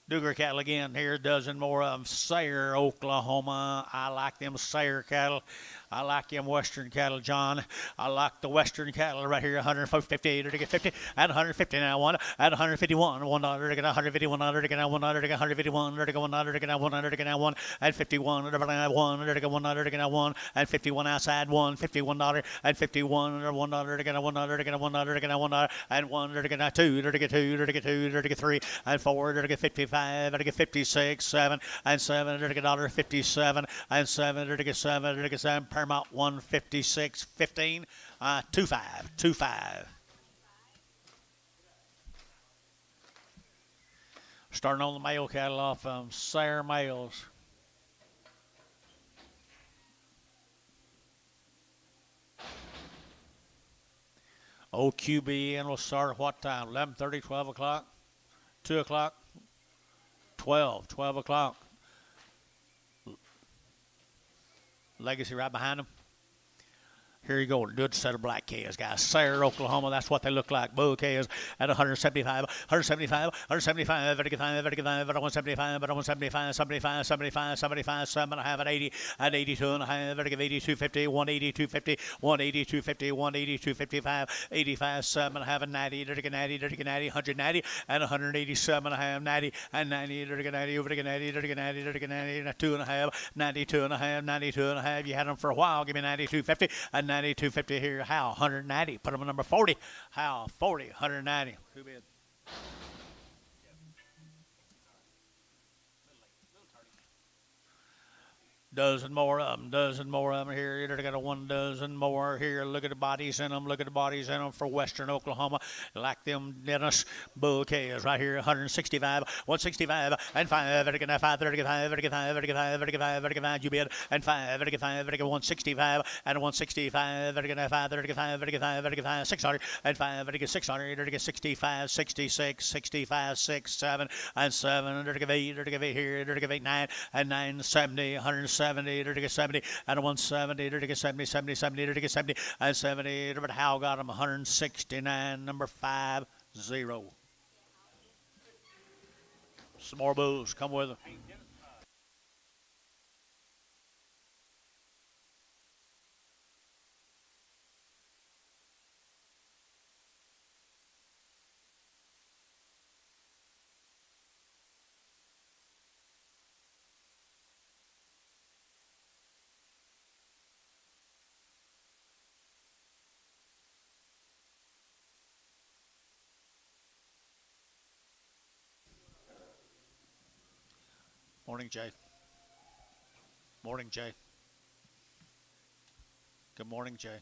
Duggar cattle again here, a dozen more of them. Sayre, Oklahoma. I like them Sayre cattle. I like them Western cattle, John. I like the Western cattle right here, 150 to get 50, and 150 now, one, at 151, $1 to get 151, $1 to get $1 to get 151, $1 to get $1 to get $1 to get 1, and 51, $1 to get $1 to get $1 to get 1, and 51 outside, $1, $51, and 51, $1 to get $1 to get $1 to get $1, and 1 to get 2, to get 2, to get 2, to get 3, and 4 to get 55, to get 56, 7, and 7 to get $1.57, and 7 to get 7 to get 7. Paramount 156.15, 25. Starting on the male cattle off Sayre males. OQBN will start at what time? 11:30, 12 o'clock, 2 o'clock, 12 o'clock. Legacy right behind them. Here you go, good set of black cows, guys. Sayre, Oklahoma, that's what they look like. Bull cows at 175, 175, 175, 175, 175, 75, 75, 75, 7 and a half at 80, at 82 and a half, 82.50, 182.50, 182.50, 182.55, 85, 7 and a half at 90, 90, 90, 190, and 187 and a half, 90, and 90, 90, 90, 90, 90, 2 and a half, 92 and a half, 92 and a half. You had them for a while. Give me 92.50 and 92.50 here. How 190. Put them at number 40. How 40, 190. Who bid? Dozen more of them here. You're got a 1 dozen more here. Look at the bodies in them. Look at the bodies in them for western Oklahoma. Like them Dennis bull cows right here. 165, 165, and 5, 5, 35, 35, 35, 35, 35, you bid, and 5, 35, 165, and 165, 35, 35, 35, 35, 600, and 5, 600, 65, 66, 65, 6, 7, and 7, 8 here, 8, 9, and 970, 170, 70, and 170, 70, 70, 70, 70, and 70. But Howe got him 169, number 50. Some more bulls, come with them. Morning, Jay. Morning, Jay. Good morning, Jay.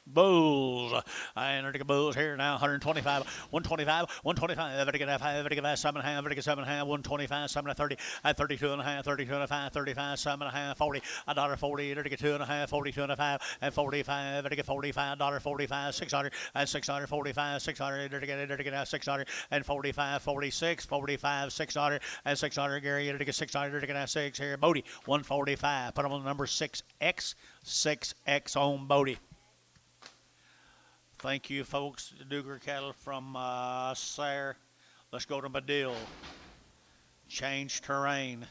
Bulls. I enter the bulls here now. 125, 125, 125. Every get 5, every get 7 and a half, every get 7 and a half, 125, 7 and 30, at 32 and a half, 32 and a half, 35, 7 and a half, 40, $1.40, every get 2 and a half, 42 and a half, and 45, every get 45, $1.45, 600, and 645, 600, every get 600, and 45, 46, 45, 600, and 600, Gary, every get 600, every get 6 here, Bodie, 145. Put them on number 6X, 6X on Bodie. Thank you, folks. Duger cattle from Sayre. Let's go to Medill. Change terrain.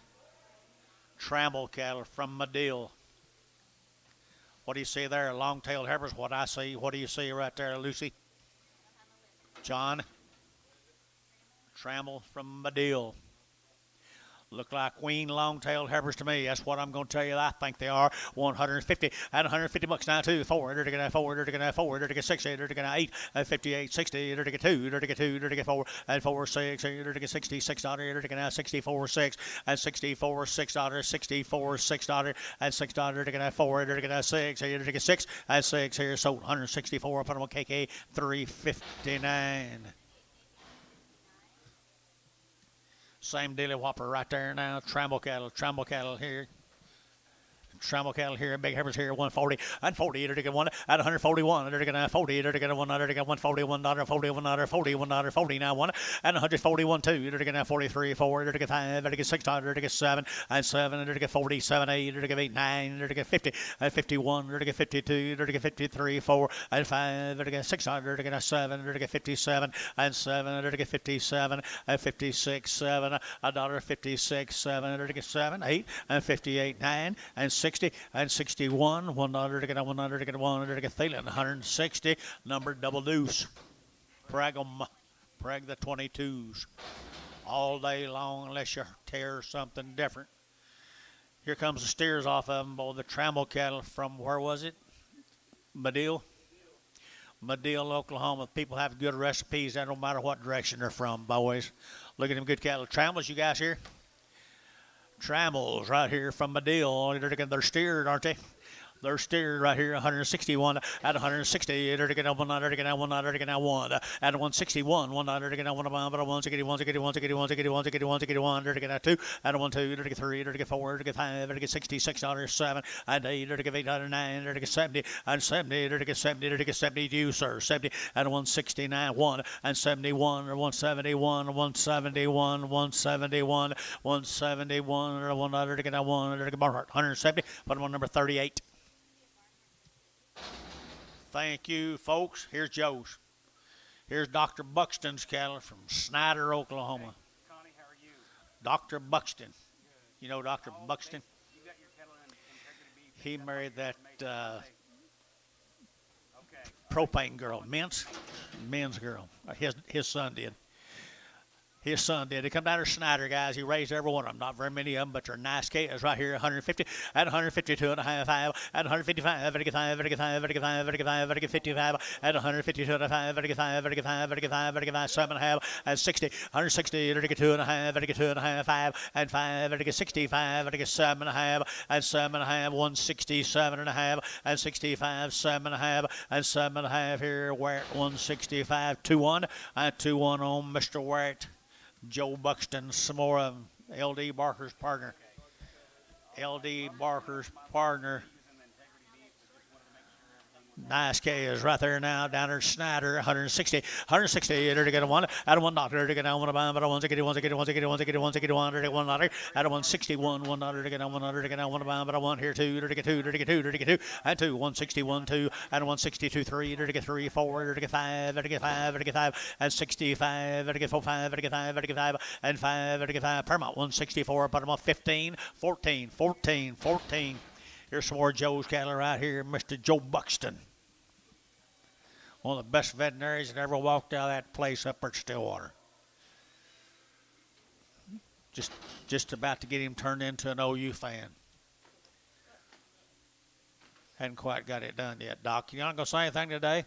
Tramble cattle from Medill. What do you see there? Long-tailed heifers. What I see. What do you see right there, Lucy? John. Tramble from Medill. Look like queen long-tailed heifers to me. That's what I'm going to tell you. I think they are. 150 and 150 bucks now too. 4, 4, 4, 6, 8, 58, 60, 2, 2, 4, and 4, 6, 60, 6, 64, 6, and 64, 6, 64, 6, and 6, 4, 6, 6, and 6 here. Sold 164. Put them on KK 359. Same daily whopper right there now. Tramble cattle here. Tramble cattle here, big heifers here, 140 and 40, to get one at 141, to get 40, to get one, to get 141, $41, $41, 40 now one, and 141 2, to get 43, 4, to get 5, to get 6, to get 7, and 7, to get 47, 8, to get 8, 9, to get 50, and 51, to get 52, to get 53, 4, and 5, to get 6, to get 7, to get 57, and 7, to get 57, and 56, 7, $1.56, 7, to get 7, 8, and 58, 9, and 60, and 61, $1 to get a 100 to get 100 to get Thielen, 160, number double deuce. Prag 'em, prag the 22s all day long unless you tear something different. Here comes the steers off of them, boy, the Tramble cattle from, where was it? Medill, Oklahoma. People have good recipes. That don't matter what direction they're from, boys. Look at them good cattle. Trambles, you guys here? Trambles right here from Medill. They're steered, aren't they? There's steer right here, 161 at 160. There to get one, there to get one, there to get one. At 161, one there to get one, but 161, 61, 61, 61, 61, 61, there to get two. At 1, 2, there to get 3, there to get 4, there to get 5, there to get 66, $7. And 8, there to get 8, 9, there to get 70, and 70, there to get 70, there to get 72, sir. 70 at 169, 1 and 71, or 171, 171, 171, 171, or 1 there to get 1, there to get 170. Put him on number 38. Thank you, folks. Here's Joe's. Here's Dr. Buxton's cattle from Snyder, Oklahoma. Hey, Connie, how are you? Dr. Buxton. Good. You know Dr. Buxton? You got your kettle in integrity beef. He married that Okay. propane girl, Men's girl. His son did. His son did. They come down to Snyder, guys. He raised every one of them. Not very many of them, but they're nice cattle. Right here, 150. At 152 and a half, 5. At 155, very good 5, very good 5, very good 5, very good 5, very good 55. At 152 and a half, very good 5, very good 5, very good 5, very good 5, 7 and a half. At 60, 160, very good 2 and a half, very good 2 and a half, 5 and 5, very good 65, very good 7 and a half, and 7 and a half, 167 and a half, and 65, 7 and a half, and 7 and a half here. Where 165, 2-1, and 2-1 on Mr. Wert. Joe Buxton, some more of them. L.D. Barker's partner. L.D. Barker's partner. Nice K is right there now, down there, Snyder, 160, there to get a 1, out of 1 doctor, there to get a 1, about 1, 1, 1, 1, 1, 1, 1, 1, 1, there to get 1 dollar, out of 161, 1 dollar to get a 1 dollar to get a 1, about 1 here, 2, there to get 2, there to get 2, there to get 2, and 2, 161, 2, and 162, 3, there to get 3, 4, there to get 5, there to get 5, there to get 5, and 65, there to get 4, 5, there to get 5, there to get 5, and 5, there to get 5, Paramount, 164, put them on 15, 14, 14, 14. Here's some more Joe's cattle right here, Mr. Joe Buxton. One of the best veterinarians that ever walked out of that place up at Stillwater. Just about to get him turned into an OU fan. Hadn't quite got it done yet, Doc. You not going to say anything today?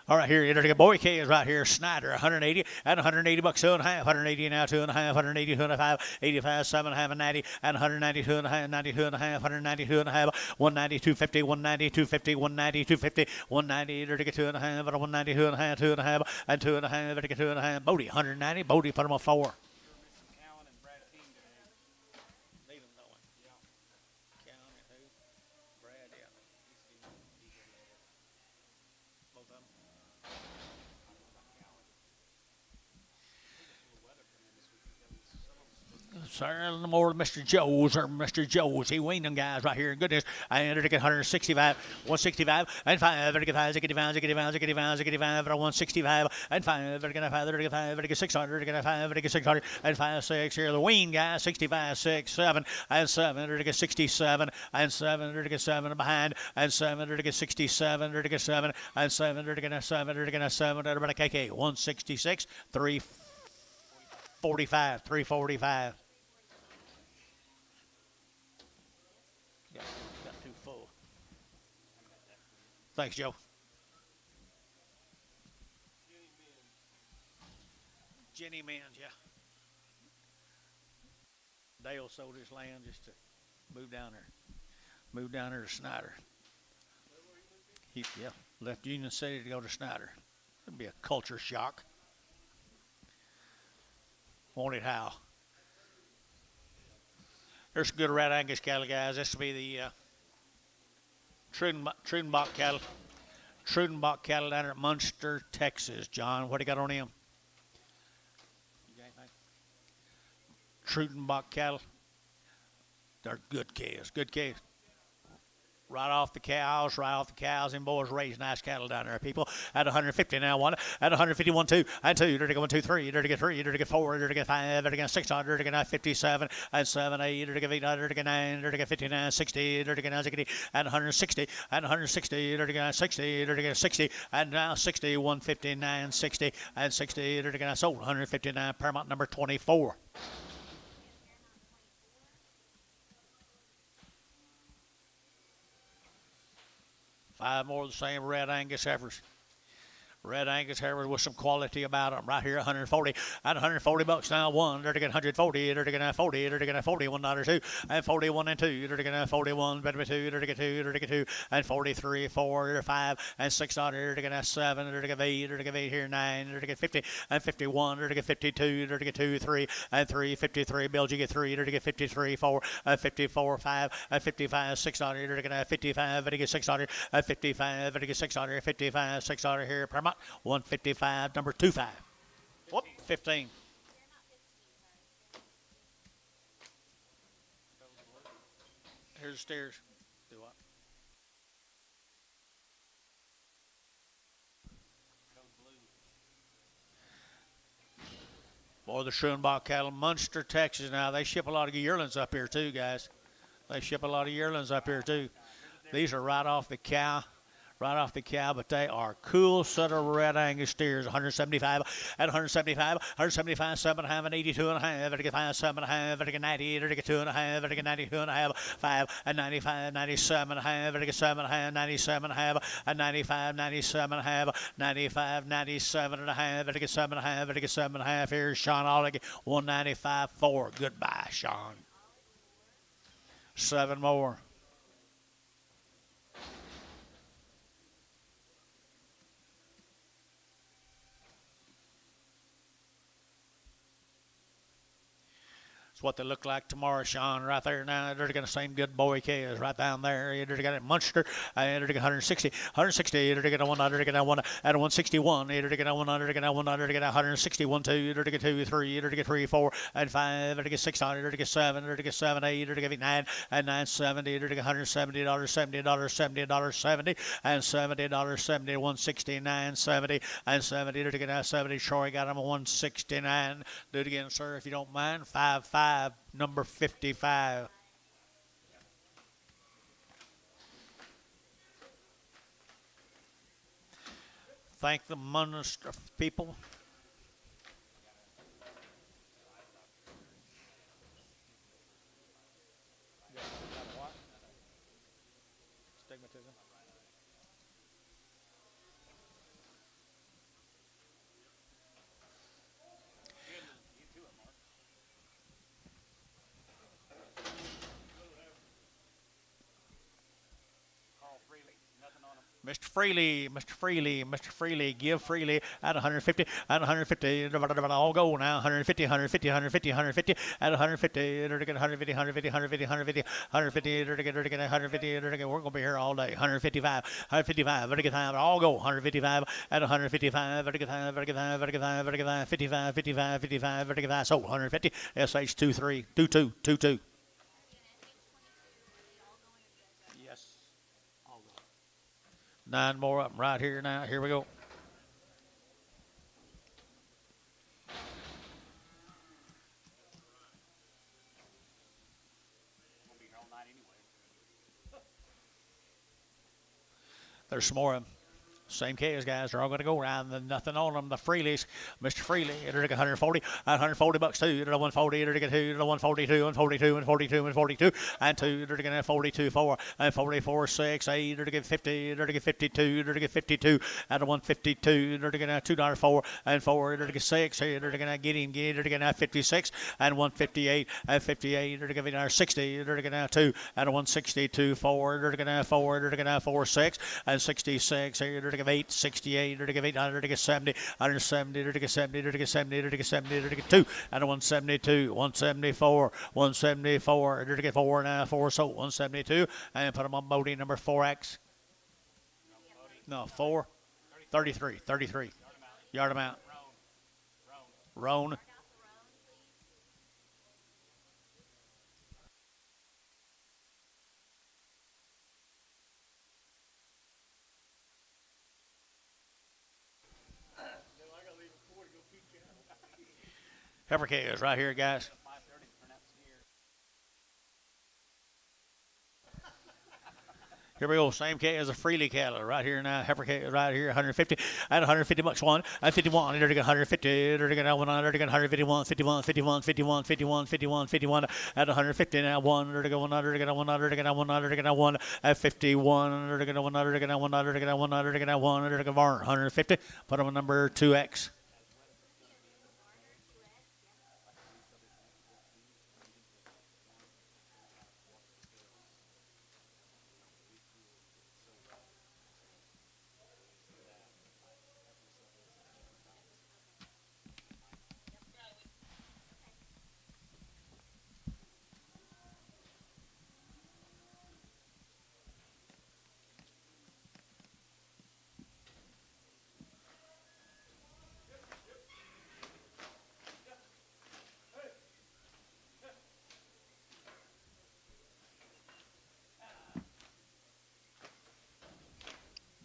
All right, here, the boy K is right here. Snyder, 180 at 180 bucks, 2 and a half, 180 now, 2 and a half, 180, 2 and a half, 85, 7 and a half, and 90, and 192 and a half, 92 and a half, 192 and a half, 190, 250, 190, 250, 190, 250, 190, there to get 2 and a half, 192 and a half, 2 and a half, and 2 and a half, there to get 2 and a half. Bodie, 190, Bodie, put him on 4. Callan and Brad King today. Leave him going. Yeah. Callan and who? Brad, yeah. Both of them. Sir, more Mr. Joe's or Mr. Joe's. He weaned them guys right here in goodness. And to get 165, 165, and 5, to get 5, to get 5, to get 5, to get 5, to get 5, 165, and 5, to get 5, to get 5, to get 600, to get 5, to get 600, and 5, 6. Here, the wean guys, 65, 6, 7, and 7, to get 67, and 7, to get 7 behind, and 7, to get 67, to get 7, and 7, to get 7, to get 7, everybody KK, 166, 345, 345. Got too full. Thanks, Joe. Jenny Men's, yeah. Dale sold his land just to move down there. Move down there to Snyder. He left Union City to go to Snyder. It'd be a culture shock. Won't it how? There's some good Red Angus cattle, guys. This will be the Trudenbach cattle. Trudenbach cattle down at Munster, Texas. John, what do you got on him? You got anything? Trudenbach cattle. They're good calves. Good calves. Right off the cows, and boys raise nice cattle down there, people. At 150 now, 1, at 151, 2, and 2, there to go 1, 2, 3, there to get 3, there to get 4, there to get 5, there to get 600, there to get 57, and 7, 8, there to get 8, there to get 9, there to get 59, 60, there to get 60, and 160, and 160, there to get 60, there to get 60, and now 60, 159, 60, and 60, there to get sold 159, Paramount number 24. Five more of the same Red Angus heifers. Red Angus Hairwood with some quality about them. Right here, 140. At 140 bucks now, one. They're to get 140. They're to get 40. They're to get 41 dollars two. And 41 and two. They're to get 41. Better be two. They're to get two. They're to get two. And 43, 4, 5, and 6 dollars. They're to get 7. They're to get 8. They're to get 8 here, 9. They're to get 50 and 51. They're to get 52. They're to get 2, 3, and 3. 53. Bills, you get 3. They're to get 53, 4, 54, 5, and 55, 6 dollars. They're to get 55. They're to get 6 dollars. 55. They're to get 6 dollars. 55, 6 dollars here per month. 155, number 25. Whoop, 15. Here's the stairs. Do what? Boy, the Schoenbach cattle, Munster, Texas. Now, they ship a lot of yearlings up here, too, guys. They ship a lot of yearlings up here, too. These are right off the cow. Right off the cow, but they are cool set of Red Angus steers. 175 at 175, 175, 7 and a half, and 82 and a half. At 5, 7 and a half, at 98, at 2 and a half, at 92 and a half, 5 and 95, 97 and a half, at 7 and a half, 97 and a half, and 95, 97 and a half, 95, 97 and a half, at 7 and a half, at 7 and a half. Here's Sean Ollig, 195, 4. Goodbye, Sean. 7 more. It's what they look like tomorrow, Sean. Right there now, they're going to same good boy is right down there. They're got it Munster, and they're going 160, 160. They're going to 100, they're going to 1 at 161. They're going to 100, they're going to 100, they're going to 161, 2. They're going to 2, 3. They're going to 3, 4, and 5. They're going to 600. They're going to 7. They're going to 7, 8. They're going to 9 and 970. They're going to $170, $70, $70, 70, and $70, 70, 169, 70, and 70. They're going to 70. Troy got them 169. Do it again, sir, if you don't mind. 5, 5. Number 55. Thank the Munster people. Stigmatism. Mr. Freely, Mr. Freely, Mr. Freely, give freely at 150, at 150, all go now, 150, 150, 150, 150, at 150, they're getting 150, 150, 150, 150, 150, they're getting 150, we're going to be here all day, 155, 155, they're getting all go, 155, at 155, they're getting 55, 55, 55, 55, 55, 55, so 150, SH 23, 22, 22. Yes. 9 more up right here now. Here we go. We'll be here all night anyway. There's some more of them. Same case, guys. They're all going to go around. Nothing on them. The Freelies. Mr. Freely. They're going 140. 140 bucks, too. They're 140. They're going 2. They're 142. And 42. And 42. And 42. And 2. They're going 42. 4. And 44. 6. 8. They're going 50. They're going 52. They're going 52. And 152. They're going $2. 4. And 4. They're going 6. They're going to get him. They're going to 56. And 158. And 58. They're going to 60. They're going to 2. And 162. 4. They're going to 4. They're going to 4. 6. And 66. They're going to 8, 68, they're to give 800, they're to get 70, 170, they're to get 70, they're to get 70, they're to get 70, they're to get 2, and a 172, 174, 174, they're to get 4 now, 4, so 172, and put them on Bodie number 4X. No, 4, 33, 33. Yard amount. Roan. Heifer is right here, guys. Here we go. Same cat as a Freely cattle right here now. Heifer cat right here, 150 and 150 bucks one and 51. They're going 150. They're going to 151, 51, 51, 51, 51, 51, 51 at 150 now. One. They're going to 100. They're going to 100. They're going to 100. They're going to 1 at 51. They're going to 100. They're going to 100. They're going to 100. They're going to 1. They're going to 150. Put them on number 2X.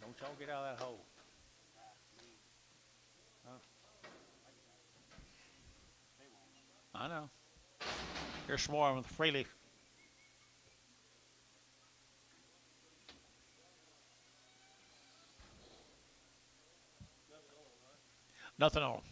Don't y'all get out of that hole. Huh? I know. You're swarming with Freely. Nothing on them.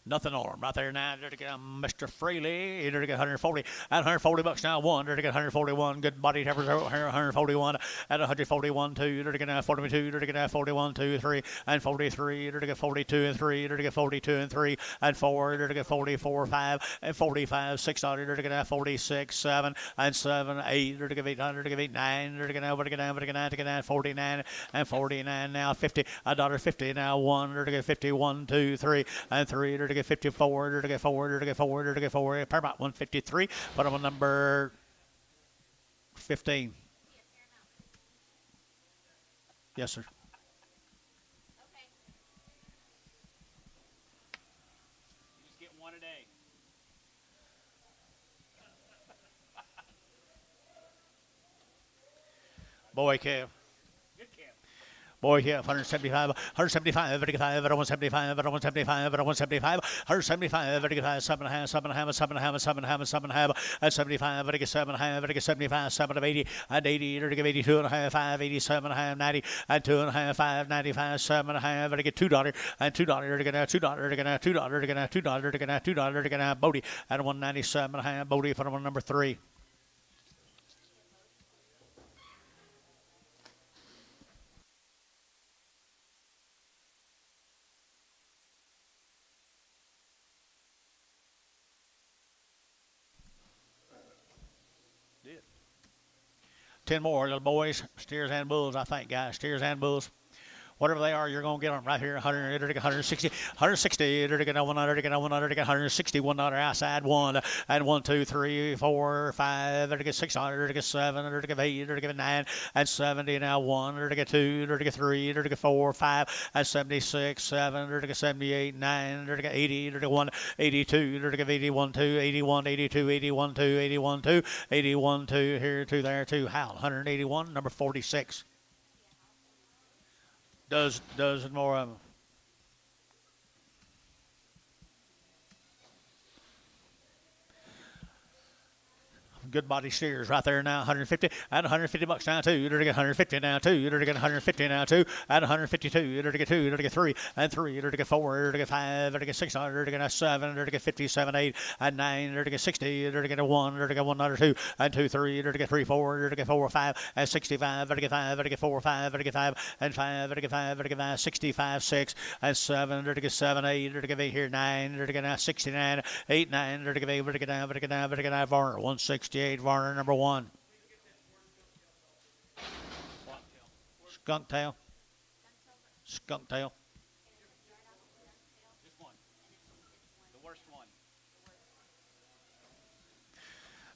Nothing on them. Right there now, they're to get Mr. Freely. They're to get 140. At 140 bucks now, one. They're to get 141. Good body tempers, 141. At 141, two. They're to get 42. They're to get 41, 2, 3. And 43. They're to get 42 and 3. They're to get 42 and 3. And 4. They're to get 44, 5. And 45, 6. They're to get 46, 7. And 7, 8. They're to get 800. They're to get 8, 9. They're to get 9, 49. And 49 now, 50. $1.50 now, 1. They're to get 51, 2, 3. And 3. They're to get 54. They're to get 4. They're to get 4. They're to get 4. Paramount 153. Put them on number 15. Yes, sir. You just get one a day. Boy, Kev. Good camp. Boy, yeah, 175, 175, 175, 175, 175, 175, 175, 7.5, 7.5, 7.5, 7.5, 7.5, and 75, 7.5, 75, 7 of 80, and 80, 82 and a half, 5, 87 and a half, 90, and 2 and a half, 5, 95, 7.5, and get $2, and $2, to get $2, to get $2, to get $2, to get $2, to get Bodie, and 197 and a half, Bodie for number 3. Did. 10 more little boys, steers and bulls, I think, guys. Steers and bulls. Whatever they are, you're going to get them right here. 100, 160, 160, 100, 100, 160, $1 outside, 1, and 1, 2, 3, 4, 5, 6, 7, 8, 9, and 70, now 1, 2, 3, 4, 5, and 76, 7, 78, 9, 80, 1, 82, 81, 2, 81, 82, 81, 2, 81, 2, 81, 2, here, 2 there, 2, Hal, 181, number 46. Does more of them. Good body steers right there now, 150 and 150 bucks now too. You're to get 150 now too. You're to get 150 now too, and 152. You're to get 2. You're to get 3 and 3. You're to get 4. You're to get 5. You're to get 6. You're to get 7. You're to get 57, 8 and 9. You're to get 60. You're to get a 1. You're to get 1 or 2 and 2, 3. You're to get 3, 4. You're to get 4, 5 and 65. You're to get 5. You're to get 4, 5. You're to get 5 and 5. You're to get 5. You're to get 5, 65, 6 and 7. You're to get 7, 8. You're to get 8 here 9. You're to get 69, 8, 9. You're to get 8. You're to get 9. You're to get 9. You're to get 9. Varner 168. Varner number 1. Skunk tail. Skunk tail. Just one. The worst one.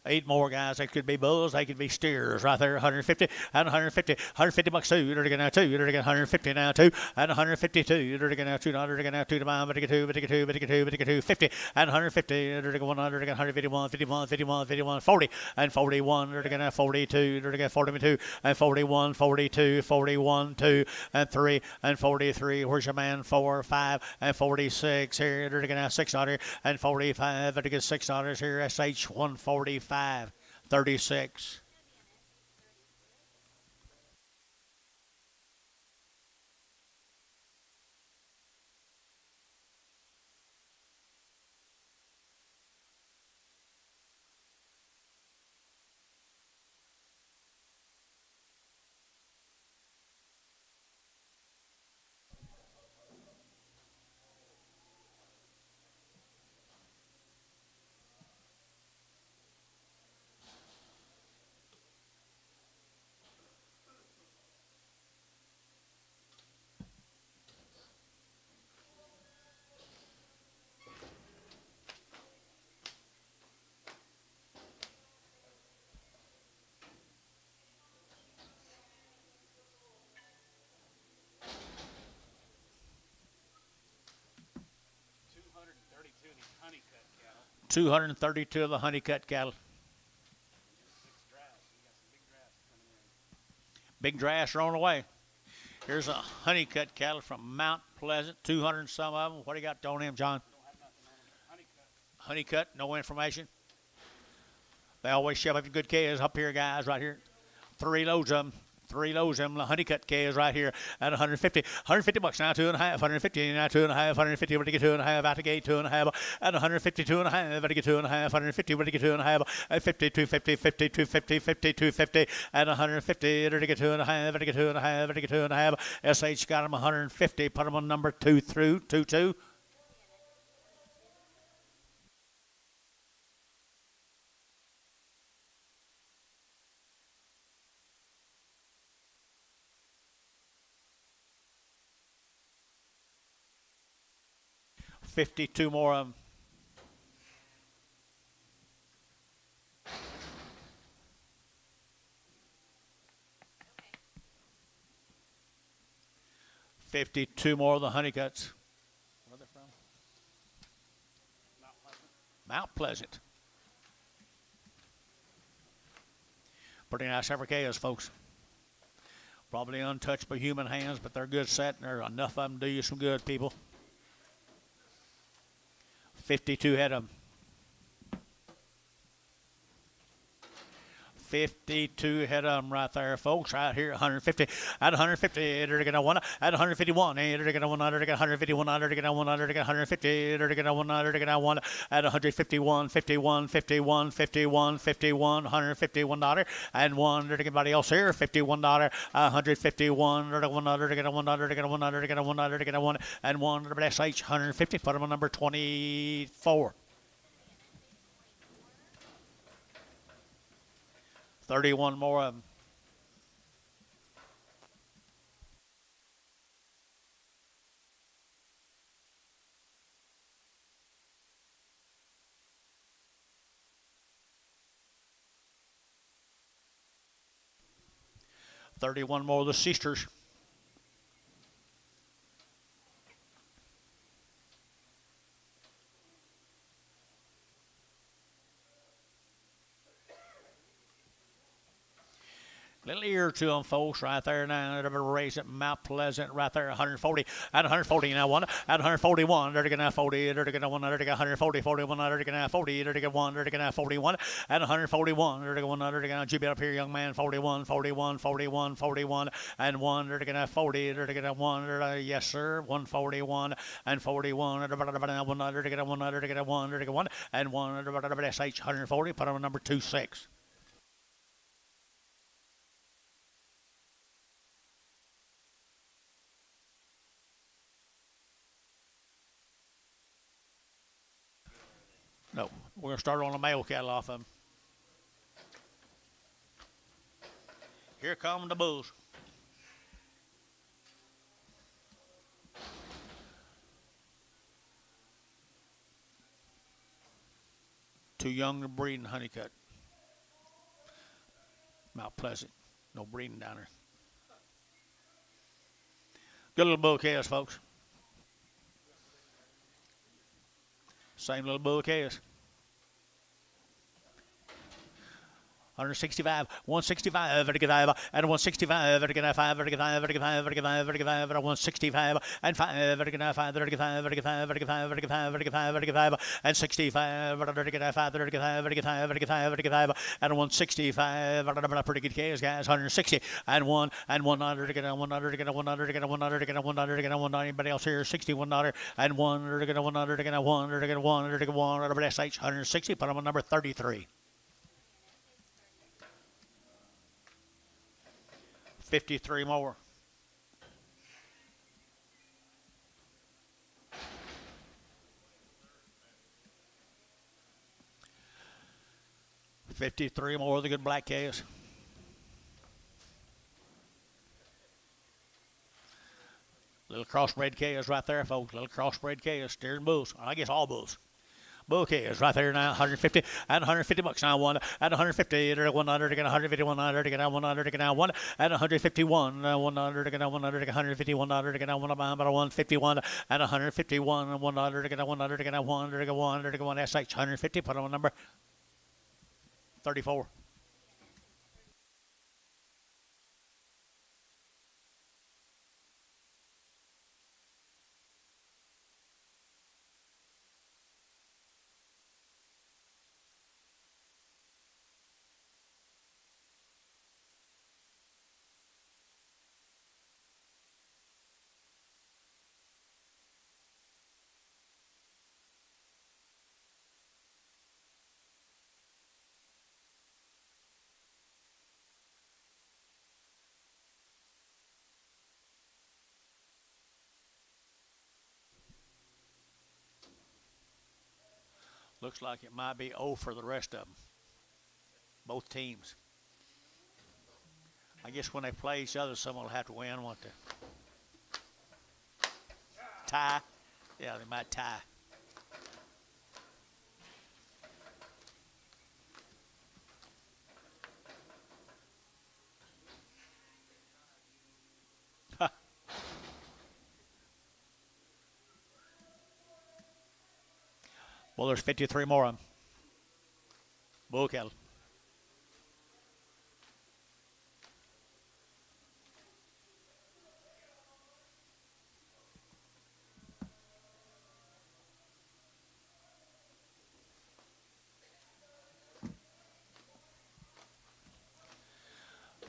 8 more guys. They could be bulls. They could be steers right there. 150 and 150. 150 bucks two. You're to get now 2. You're to get 150 now 2 and 152. You're to get now $2. You're to get now 2 to buy. But to get 2. But to get 2. But to get 2. But to get 2. 50 and 150. You're to get 100. You're to get 151. 51. 51. 51. 40 and 41. You're to get now 42. You're to get 42 and 41. 42. 41. 2 and 3 and 43. Where's your man? 4, 5 and 46. Here you're to get now $6 and 45. But to get $6 here. SH 145. 36. 232 of the honeycut cattle. Six drafts. You got some big drafts coming in. Big drafts are on the way. Here's a honeycut cattle from Mount Pleasant, 200 and some of them. What do you got on them, John? Don't have nothing on them. Honeycut. Honeycut, no information. They always shove up good calves up here, guys, right here. 3 loads of them. 3 loads of them, the honeycut calves right here at 150. 150 bucks now, 2.5. 150 now, 2.5. 150, ready to get 2.5. Out the gate, 2.5. At 150, 2.5. Ready to get 2.5. 150, ready to get 2.5. At 50, 250, 50, 250, 50, 250. At 150, ready to get 2.5. Ready to get 2.5. Ready to get 2.5. SH got them 150. Put them on number 2 through 2. 52 more of them. Okay. 52 more of the honeycuts. Where are they from? Mount Pleasant. Mount Pleasant. Pretty nice Africanas, folks. Probably untouched by human hands, but they're good set, and there are enough of them to do you some good, people. 52 head of them. 52 head of them right there, folks. Right here, 150. At 150, they're going to one. At 151, they're going to 100. They're going to 151. They're going to 100. They're going to 150. They're going to 100. They're going to 1. At 151, 51, 51, 51, 51, $151 and one. They're anybody else here? $51. 151. They're going to 100. They're going to 100. They're going to 100. They're going to 100. They're going to 1 and 1. They're SH 150. Put them on number 24. 31 more of them. $31 more of the sisters. Little ear to them, folks, right there now. They're race at Mount Pleasant, right there, 140. At 140 now, one. At 141, they're going to 40. They're going to 1. They're going to 140, 41. They're going to 40. They're going to 1. They're going to 41. At 141, they're going to 1. They're going to jump up here, young man. 41, 41, 41, 41, and 1. They're going to 40. They're going to 1. Yes, sir. 141 and 41. They're going to 1. They're going to 1. They're going to 1. They're going to 1 and 1. They're going to SH 140. Put on number 26. No, we're going to start on the male cattle off of them. Here come the bulls. Too young to breed in honeycut. Mount Pleasant. No breeding down there. Good little bull calves, folks. Same little bull calves. 165, 165, vertical and 165, vertical 5, vertical 5, vertical 5, vertical 5, vertical 5, 165 and 5, vertical 5, vertical 5, vertical 5, vertical 5, vertical 5, vertical 5, vertical 5, and 65, vertical 5, vertical 5, vertical 5, vertical 5, vertical 5, and 165, pretty good case, guys. 160 and 1 and 100, get 100, get 100, get 100, get 100, get 100. Anybody else here? $61 and 1, get 100, get 1, get 1, get 1, SH 160. Put them on number 33. 53 more. $53 more of the good black calves. Little crossbred calves right there, folks. Little crossbred calves, steering bulls. I guess all bulls. Okay, it's right there now, 150 and 150 bucks now. One at 150, 100 again, 150, 100 again, 100 again, one at 151, 100 again, 100 again, 150, 100 again, 151 and 151 and 100 again, 100 again, 100 again, 100 again, 1 SH 150. Put on number 34. Looks like it might be O for the rest of them, both teams. I guess when they play each other, someone will have to win, won't they? Tie? Yeah, they might tie. Well, there's 53 more of them. Bull cattle.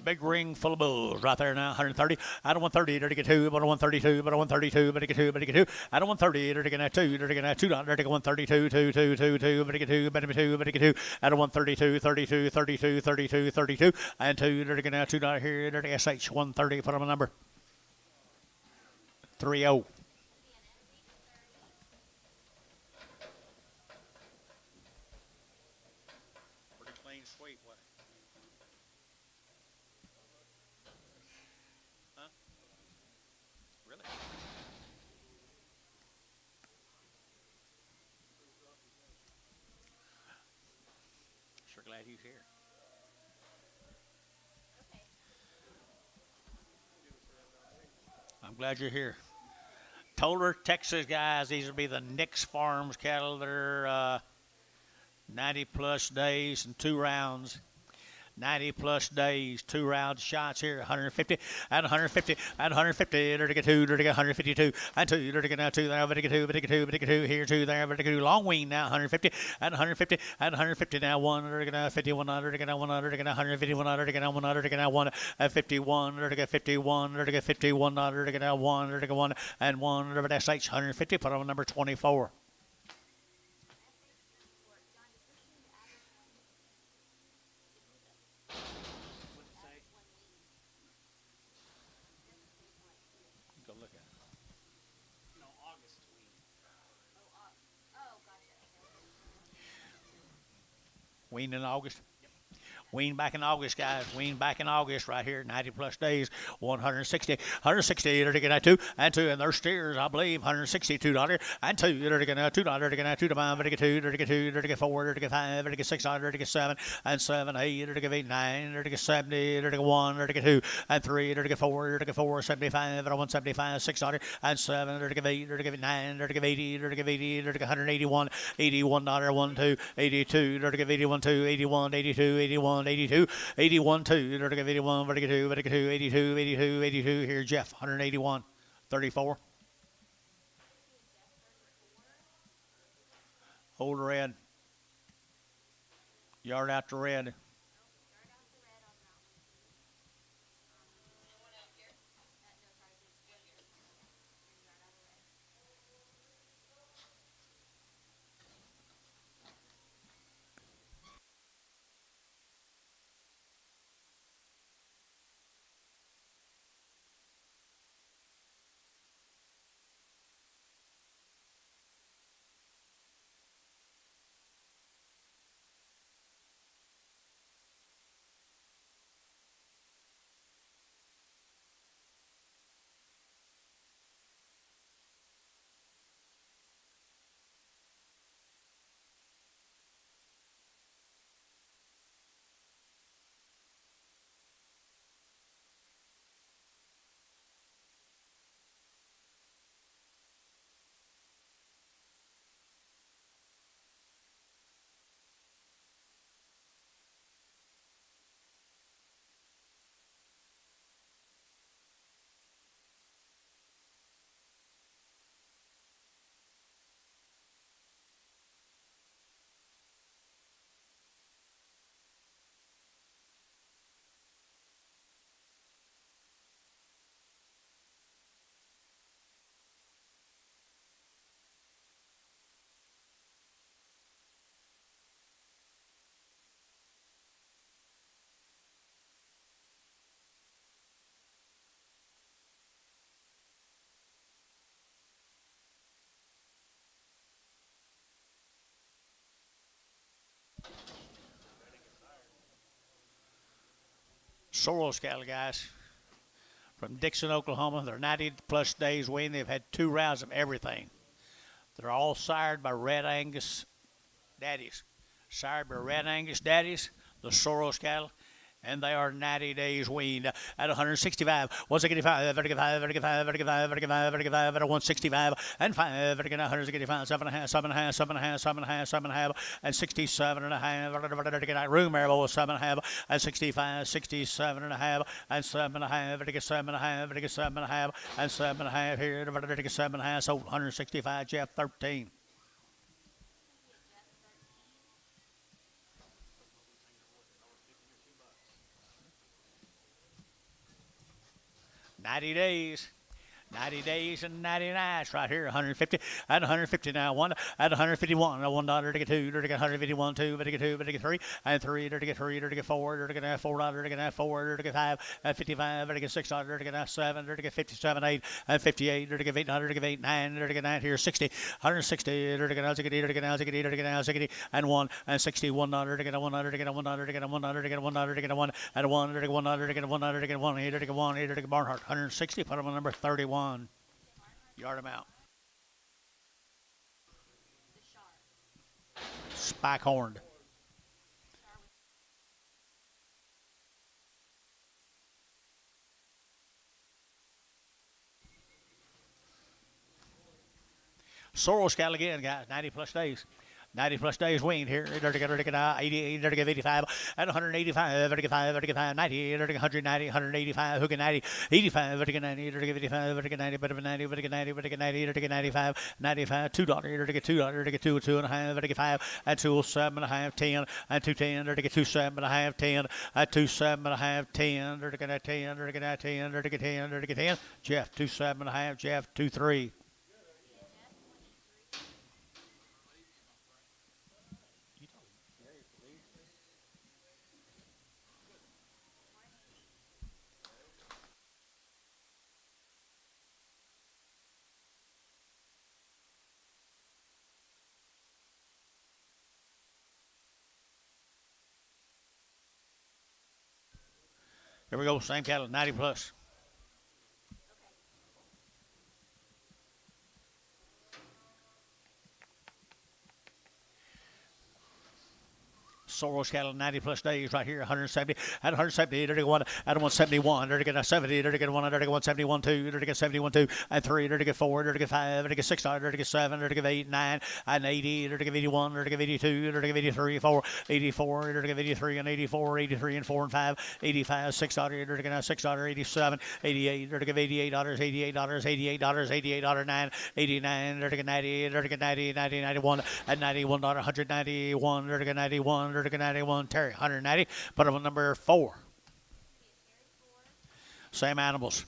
Big ring full of bulls right there now. 130. Out of 130, there to get two. But 132. But 132. But to get two. But to get two. Out of 130, there to get two. There to get two. There to get 132. 2, 2, 2, 2. But to get two. But to get two. But to get two. Out of 132, 32, 32, 32, 32. And two. There to get two. Down here. There to SH 130. Put on a number 30. Pretty clean sweep, wasn't it? Huh? Really? Sure glad he's here. I'm glad you're here. Toller, Texas guys. These will be the Nix Farms cattle. They're 90 plus days and 2 rounds. 90 plus days, 2 round shots here, 150 and 150 and 150. There to get two, there to get 152 and two, there to get now two, there, but to get two, but to get two, but to get two, here two, there, but to get two, long wean now, 150 and 150 and 150 now, one, there to get now 51, there to get now 100, to get now 151, there to get now 100, to get now one, at 51, there to get 51, there to get 51, there to get now one, there to get one, and one, there to SH 150, put on number 24. Go look at it. No, August week. Wean in August. Wean back in August, guys. Wean back in August right here. 90 plus days. 160. 160. They're taking that two and two. And their steers, I believe. $162 and two. They're taking $2. They're taking $2 to five. They're taking two. They're taking two. They're taking four. They're taking five. They're taking $6. They're taking seven and seven. 8. They're taking 8. 9. They're taking 70. They're taking one. They're taking two and three. They're taking four. They're taking 4. 75. They're 175. $6 and seven. They're taking 8. They're taking 9. They're taking 80. They're taking 80. They're taking 181. $81. 1 2. 82. They're taking 81 2. 81. 82. 81. 82, 81 2, they're going 81, vertical 2, vertical 2, 82, 82, 82. Here, Jeff, 181, 34. Hold red. Yard out to red. Soros cattle, guys, from Dixon, Oklahoma. They're 90 plus days weaned. They've had 2 rounds of everything. They're all sired by Red Angus daddies. Sired by Red Angus daddies, the Soros cattle. And they are 90 days weaned at 165, 165, 35, 35, 35, 35, 35, at 165, and 5, 165, 7.5, 7.5, 7.5, 7.5, 7.5, and 67.5, room area 7.5, and 65, 67.5, and 7.5, 7.5, 7.5, and 7.5 here, 7.5, so 165, Jeff 13. $90. 90 days and 90 nights right here. 150 at 150 now. One at 151. $1 to get 2. To get 151. 2. To get 2. To get 3. And 3. To get 3. To get 4. To get $4. To get 4. To get 5. At 55. To get $6. To get 7. To get 57. 8. And 58. To get 800. To get 8. 9. To get 9 here. 60. 160. To get 60. To get 60. To get 60. And 1. And $61. To get 100. To get 100. To get 100. To get 100. To get 1. And 1. To get 100. To get 100. To get 1. Here to get 1. Here to get Barnhart. 160. Put him on number 31. Yard him out. Spike horned. Soros cattle again, guys. 90 plus days. 90 plus days weaned here. 80, 85, and 185, 85, 90, 190, 185, hook 90, 85, 90, 85, 90, but 90, 90, 90, 95, 95, $2, $2, 2, 2.5, 5, and 207.5, 10, and 210, 207.5, 10, and 207.5, 10, 10, 10, Jeff 207.5, Jeff 23. Here we go, same cattle, 90 plus. Soros cattle 90 plus days right here, 170 at 170, to get 1 at 171, to get 70, to get 100, to get 171, 2, to get 71, 2, and 3, to get 4, to get 5, to get 6, to get 7, to get 8, 9, and 80, to get 81, to get 82, to get 83, 4, 84, to get 83 and 84, 83 and 4 and 5, 85, 6, to get 6, 87, 88, to get $88, $88, $88, $88, 9, 89, to get 90, to get 90, 90, 91, and $91, 191, to get 91, to get 91, Terry, 190, put him on number 4. Same animals.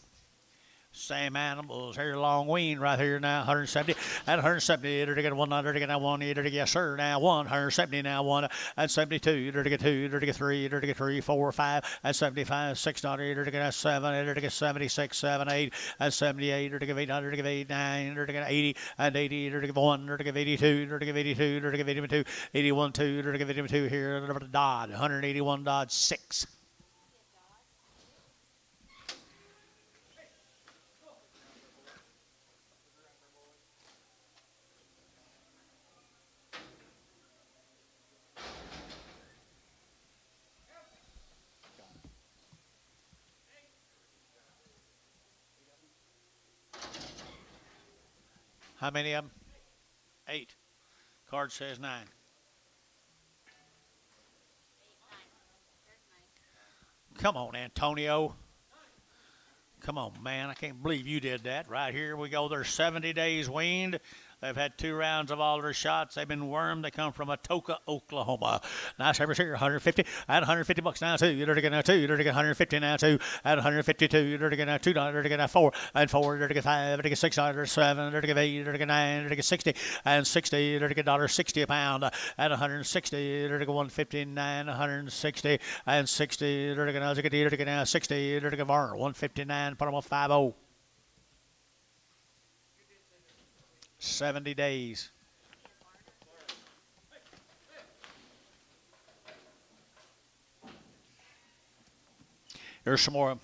Same animals here, long wean right here now, 170 at 170, to get 100, to get 1, to get yes sir, now 170 now 1 and 72, to get 2, to get 3, to get 3, 4, 5 and 75, 6, to get 7, to get 76, 7, 8 and 78, to get 800, to get 8, 9, to get 80 and 80, to get 1, to get 82, to get 82, to get 82, 81, 2, to get 82 here, Dodd, 181 Dodd 6. How many of them? 8. Card says 9. Come on, Antonio. Come on, man. I can't believe you did that. Right here we go. They're 70 days weaned. They've had 2 rounds of all their shots. They've been wormed. They come from Atoka, Oklahoma. Nice service here. 150 at $150 now, 2. You're to get now 2. You're to get 150 now, 2. At 152. You're to get now $2. To get now 4. And 4. You're to get 5. To get 6. To 7. To get 8. To get 9. To get 60. And 60. You're to get $1.60 a pound. At 160. You're to get 159. 160. And 60. You're to get now 60. You're to get now 60. You're to get 159. Put them on 50. 70 days. There's some more.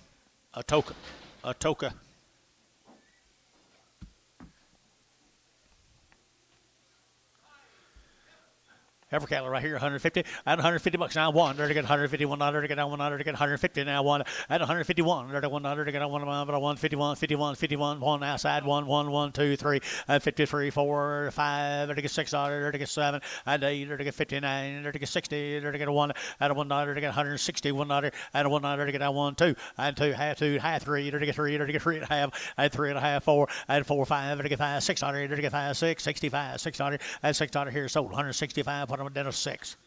Atoka. Atoka. Heifer cattle right here, 150. At 150 bucks now, one. There to get 151. There to get 100 to get 150 now, one. At 151. There to 100 to get 151, 51, 51. One outside, 1, 2, 3. At 53, 4, 5. There to get 6. There to get 7. At 8. There to get 59. There to get 60. There to get 1. At 1 dollar to get 160. 1 dollar. At 1 dollar to get 1, 2. At 2, half 3. There to get 3. There to get 3 and a half. At 3 and a half, 4. At 4, 5. There to get 5, 6 dollar. There to get 5, 6, 65. 6 dollar. At 6 dollar here sold 165. Put them down to 6.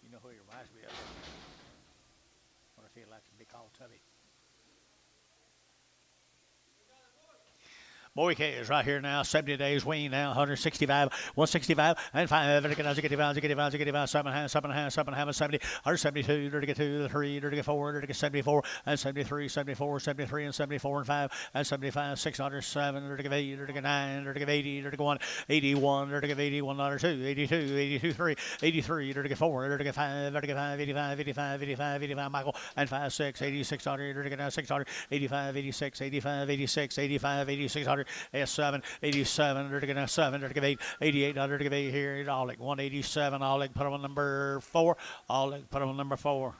You know who he reminds me of? What I feel like to be called Tubby. Moike is right here now, 70 days wean now, 165, 165, and 5. There to get 7.5, 70, 172, there to get 2, 3, there to get 4, there to get 74, and 73, 74, 73, and 74, and 5, and 75, 607, there to get 8, there to get 9, there to get 80, there to get 1, 81, there to get 81, 2, 82, 82, 3, 83, there to get 4, there to get 5, there to get 5, 85, 85, 85, 85, Michael, and 5, 6, 86, there to get 600, 85, 86, 85, 86, 85, 86, S7, 87, there to get 7, there to get 8, 88, there to get 8 here, Oleg, 187, Oleg, put him on number 4, Oleg, put him on number 4.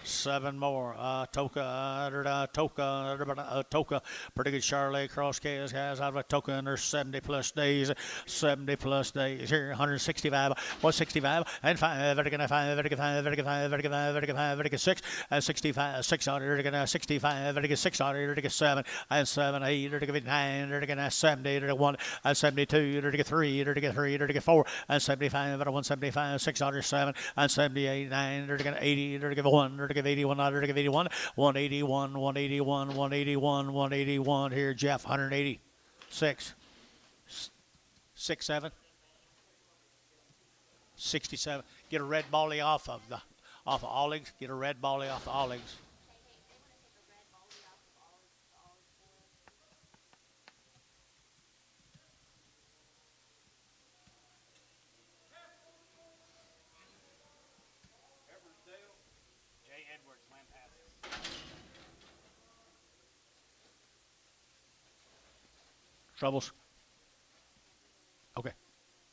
7 more. Toka. Pretty good Charlotte Cross guys out of a Toka in their 70 plus days. 70 plus days. Here, 165, 165, and 5. Vertigan 5, Vertigan 5, Vertigan 5, Vertigan 5, Vertigan 5, Vertigan 6, and 65, 600, Vertigan 65, Vertigan 600, Vertigan 7, and 7, 8, Vertigan 9, Vertigan 70, Vertigan 1, and 72, Vertigan 3, Vertigan 3, Vertigan 4, and 75, Vertigan 175, 607, and 78, 9, Vertigan 80, Vertigan 1, Vertigan 81, there to give 81, 181, 181, 181, 181. Here, Jeff, 186, 67, 67. Get a red bally off of Ollings. Get a red bally off of Ollings. Troubles? Okay.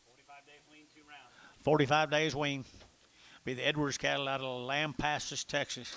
45 days wean, 2 rounds. 45 days wean. Be the Edwards cattle out of Lampasas, Texas.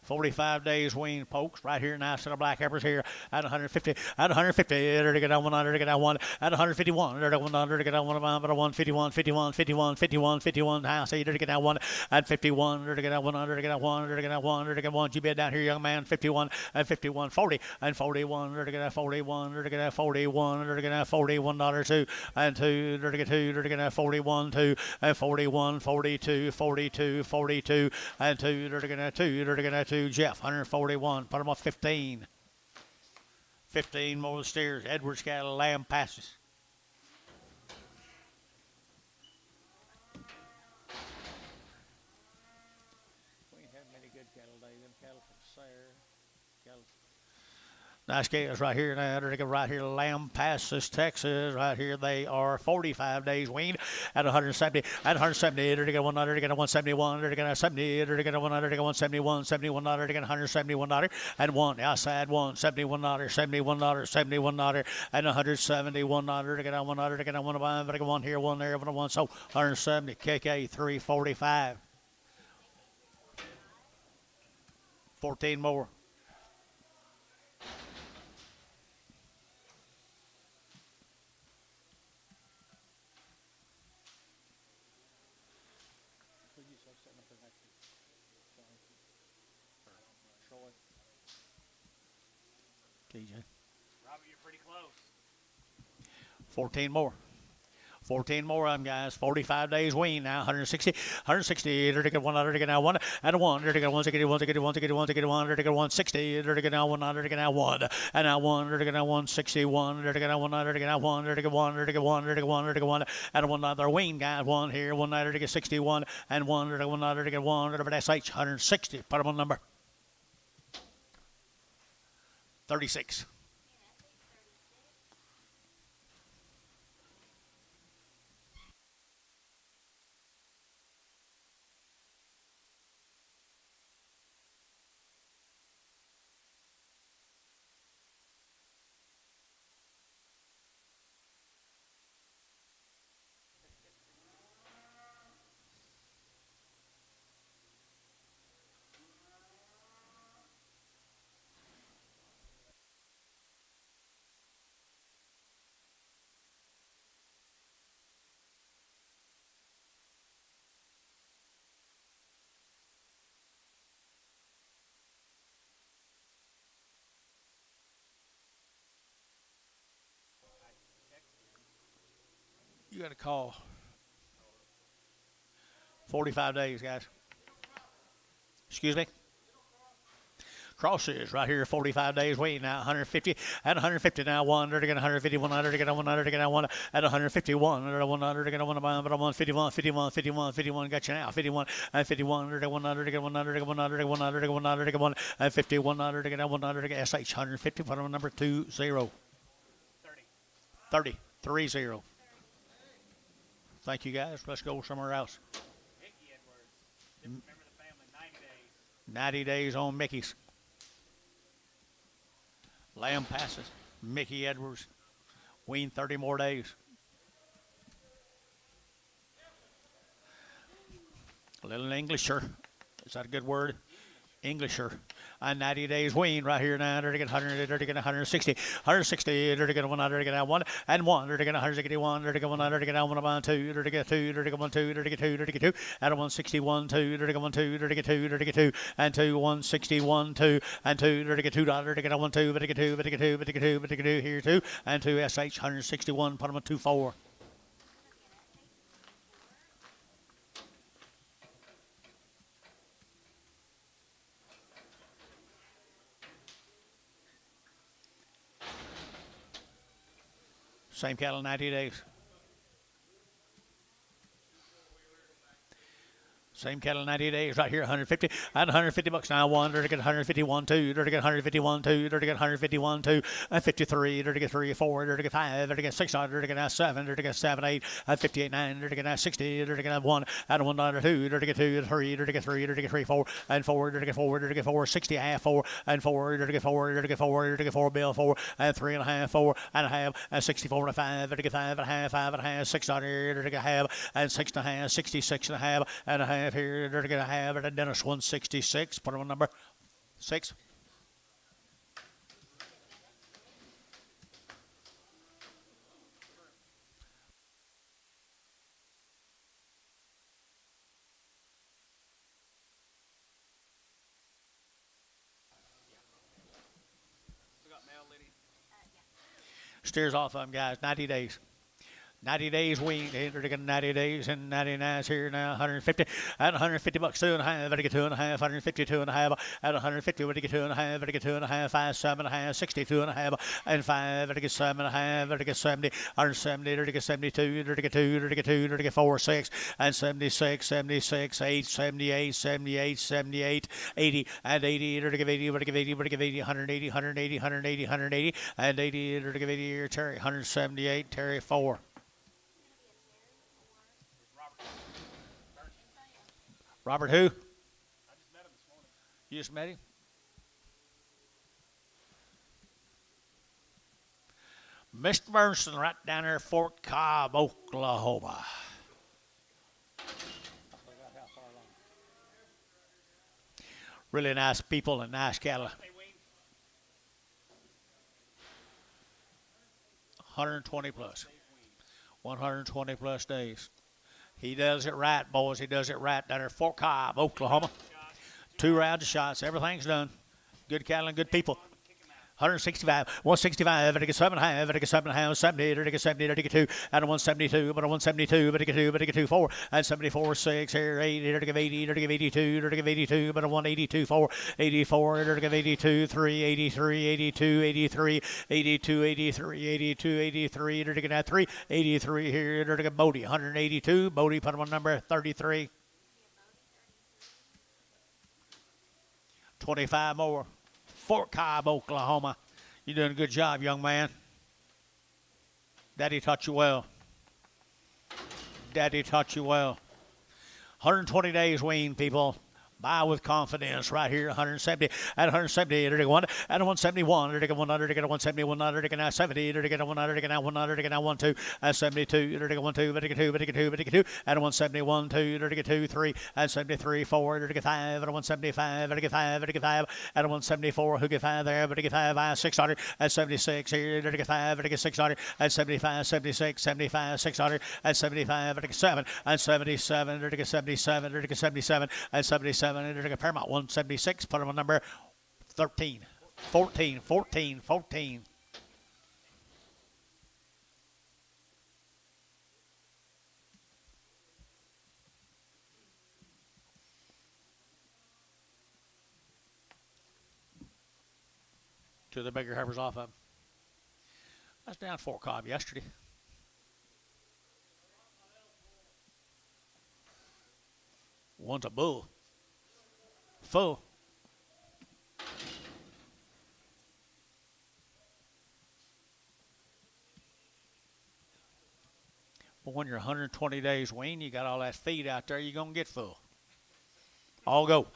45 days wean, folks, right here, nice set of black heifers here at 150, at 150, there to get on 100, to get on 1, at 151, there to 100, to get on 151, 51, 51, 51, 51, house, there to get on 1, at 51, there to get on 100, to get on 1, there to get on 1, there to get 1, you bed down here, young man, 51, at 51, 40, and 41, there to get on 41, there to get on 41, there to get on $41, 2, and 2, there to get 2, there to get on 41, 2, and 41, 42, 42, 42, and 2, there to get on 2, there to get on 2, Jeff, 141. Put him off 15. 15 more steers. Edwards cattle, Lampasas. We ain't had many good cattle today. Them cattle from Sayre. Cattle. Nice cattle right here now. They're right here, Lampasas, Texas. Right here, they are 45 days weaned at 170. At 170, they're going 100, they're going 171, they're going 70, they're going 100, they're going 171, 71, they're going 171, and 1 outside 1, $71, $71, $71, and 171, they're going 100, they're going 1 they're going 1 here, 1 there, 1, so 170, KK 345. 14 more. TJ. Robert, you're pretty close. 14 more. 14 more of them, guys. 45 days wean now. 160. 160. They're taking 100. They're taking now 1. And 1. They're taking 160. 160. 160. 160. 1. They're taking 160. They're taking now 100. They're taking now 1. And now 1. They're taking now 161. They're taking now 100. They're taking now 1. They're taking 1. They're taking 1. They're taking 1. They're taking 1. And 1 other wean, guys. 1 here. 1 they're taking 61. And 1. They're taking 1. They're taking 1. They're taking SH 160. Put them on number 36. You got to call 45 days, guys. Excuse me. Crosses right here, 45 days waiting now, 150 at 150 now, 100 again, 150, 100 again, 100 again, 1 at 151, 100 again, 151, 51, 51, 51, got you now, 51 and 51, 100 again, 100 again, 100 again, 100 again, 100 again, 1 and 50, 100 again, 100 again, SH 150, put on number 20, 30. 30, 30. Thank you guys. Let's go somewhere else. Mickey Edwards. Remember the family, 90 days. 90 days on Mickey's. Lamb passes. Mickey Edwards. Wean 30 more days. A little Englisher. Is that a good word? Englisher. 90 days wean right here now. They're getting 100, they're getting 160, 160, they're getting 100, they're getting 1 and 1, they're getting 161, they're getting 100, they're getting 1 about 2, they're getting 2, they're getting 1, 2, they're getting 2, they're getting 2, and 161, 2, they're getting 1, 2, they're getting 2, they're getting 2, and 2, 161, 2, and 2, they're getting $2, they're getting 1, 2, but they get 2, but they get 2, but they get 2, but they get 2, here 2, and 2, SH 161, put them on 2, 4. Same cattle, 90 days. Same cattle, 90 days, right here, 150, and 150 bucks now, 1, they're to get 151, 2, they're to get 151, 2, they're to get 151, 2, and 53, they're to get 3, 4, they're to get 5, they're to get 6, they're to get 7, they're to get 7, 8, and 58, 9, they're to get 60, they're to get 1, and 1, 2, they're to get 2, 3, they're to get 3, they're to get 3, 4, and 4, they're to get 4, they're to get 4, 60, half, 4, and 4, they're to get 4, they're to get 4, they're to get 4, bill, 4, and 3 and a half, 4 and a half, and 64 and a 5, they're to get 5 and a half, 5 and a half, 6 here, they're to get half, and 6 and a half, 66 and a half here, they're to get have it at Dennis 166. Put him on number 6. We got mail, Liddy. Steers off of them, guys. 90 days. 90 days wean, they're getting 90 days and 99 here now, 150 at 150 bucks, 2 and a half, better get 2 and a half, 150, 2 and a half at 150, better get 2 and a half, better get 2 and a half, 5, 7 and a half, 62 and a half, and 5, better get 7 and a half, better get 70, 170, better get 72, better get 2, better get 2, better get 4, 6, and 76, 76, 8, 78, 78, 78, 80, and 80, better give 80, better give 80, better give 80, 180, 180, 180, 180, and 80, better give 80 here, Terry, 178, Terry 4. Robert who? I just met him this morning. You just met him? Mr. Bernson right down there at Fort Cobb, Oklahoma. Really nice people and nice cattle. Hey, Wayne. 120 plus. 120 plus days. He does it right, boys. He does it right down there at Fort Cobb, Oklahoma. 2 rounds of shots. Everything's done. Good cattle and good people. 165, 165, but it gets 7 half, but it gets 7 half, 70, but it gets 70, but it gets 2, and a 172, but a 172, but it gets 2, but it gets 2, 4, and 74, 6, here, 80, but it gets 80, but it gets 82, but it gets 82, but a 182, 4, 84, but it gets 82, 3, 83, 82, 83, 82, 83, 82, 83, but it gets 3, 83 here, but it gets Bodie, 182, Bodie put him on number 33. 25 more. Fort Cobb, Oklahoma. You're doing a good job, young man. Daddy taught you well. Daddy taught you well. 120 days, wean, people. Buy with confidence right here, 170, at 170, they're 1, at 171, they're 100, they're 171, they're going 70, they're going 100, they're going 100, they're going 1, 2, at 72, they're going 1, 2, but they get 2, but they get 2, but they get 2, at 171, 2, they're going 2, 3, at 73, 4, they're going 5, at 175, they get 5, they get 5, at 174, who get 5 there, but they get 5, 600, at 76, here, they're going 5, they get 600, at 75, 76, 75, 600, at 75, they get 7, at 77, they're going 77, they're going 77, at 77, they're going Paramount 176, put them on number 13, 14, 14, 14. Two of the bigger heifers off of them. That's down 4 cob yesterday. One's a bull. Full. But when you're 120 days wean, you got all that feed out there, you're going to get full. All go.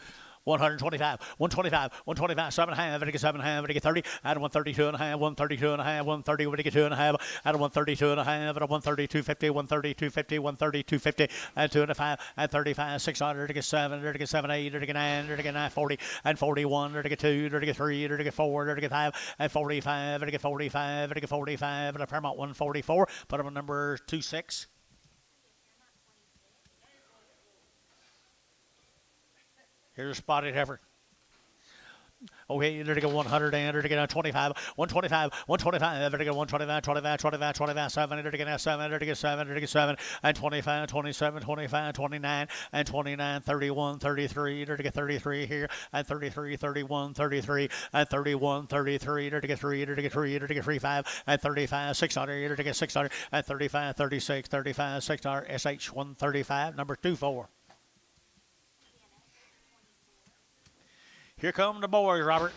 125, 125, 125, 7 and a half, vertical 7 and a half, vertical 30, out of 132 and a half, 132 and a half, 130, vertical 2 and a half, out of 132 and a half, out of 132.50, 132.50, 132.50, and 2 and a 5, and 35, 600, vertical 7, vertical 7, 8, vertical 9, vertical 9, 40, and 41, vertical 2, vertical 3, vertical 4, vertical 5, and 45, vertical 45, vertical 45, and a Paramount 144, put them on number 26. Here's a spotted heifer. Okay, there to go 100 and there to go 25, 125, 125, there to go 125, 25, 25, 25, 7, there to go 7, there to go 7, there to go 7, and 25, 27, 25, 29, and 29, 31, 33, there to go 33 here, and 33, 31, 33, and 31, 33, there to go 3, there to go 3, there to go 35, and 35, 600, there to go 600, and 35, 36, 35, 600, SH 135, number 24. Here come the boys, Robert.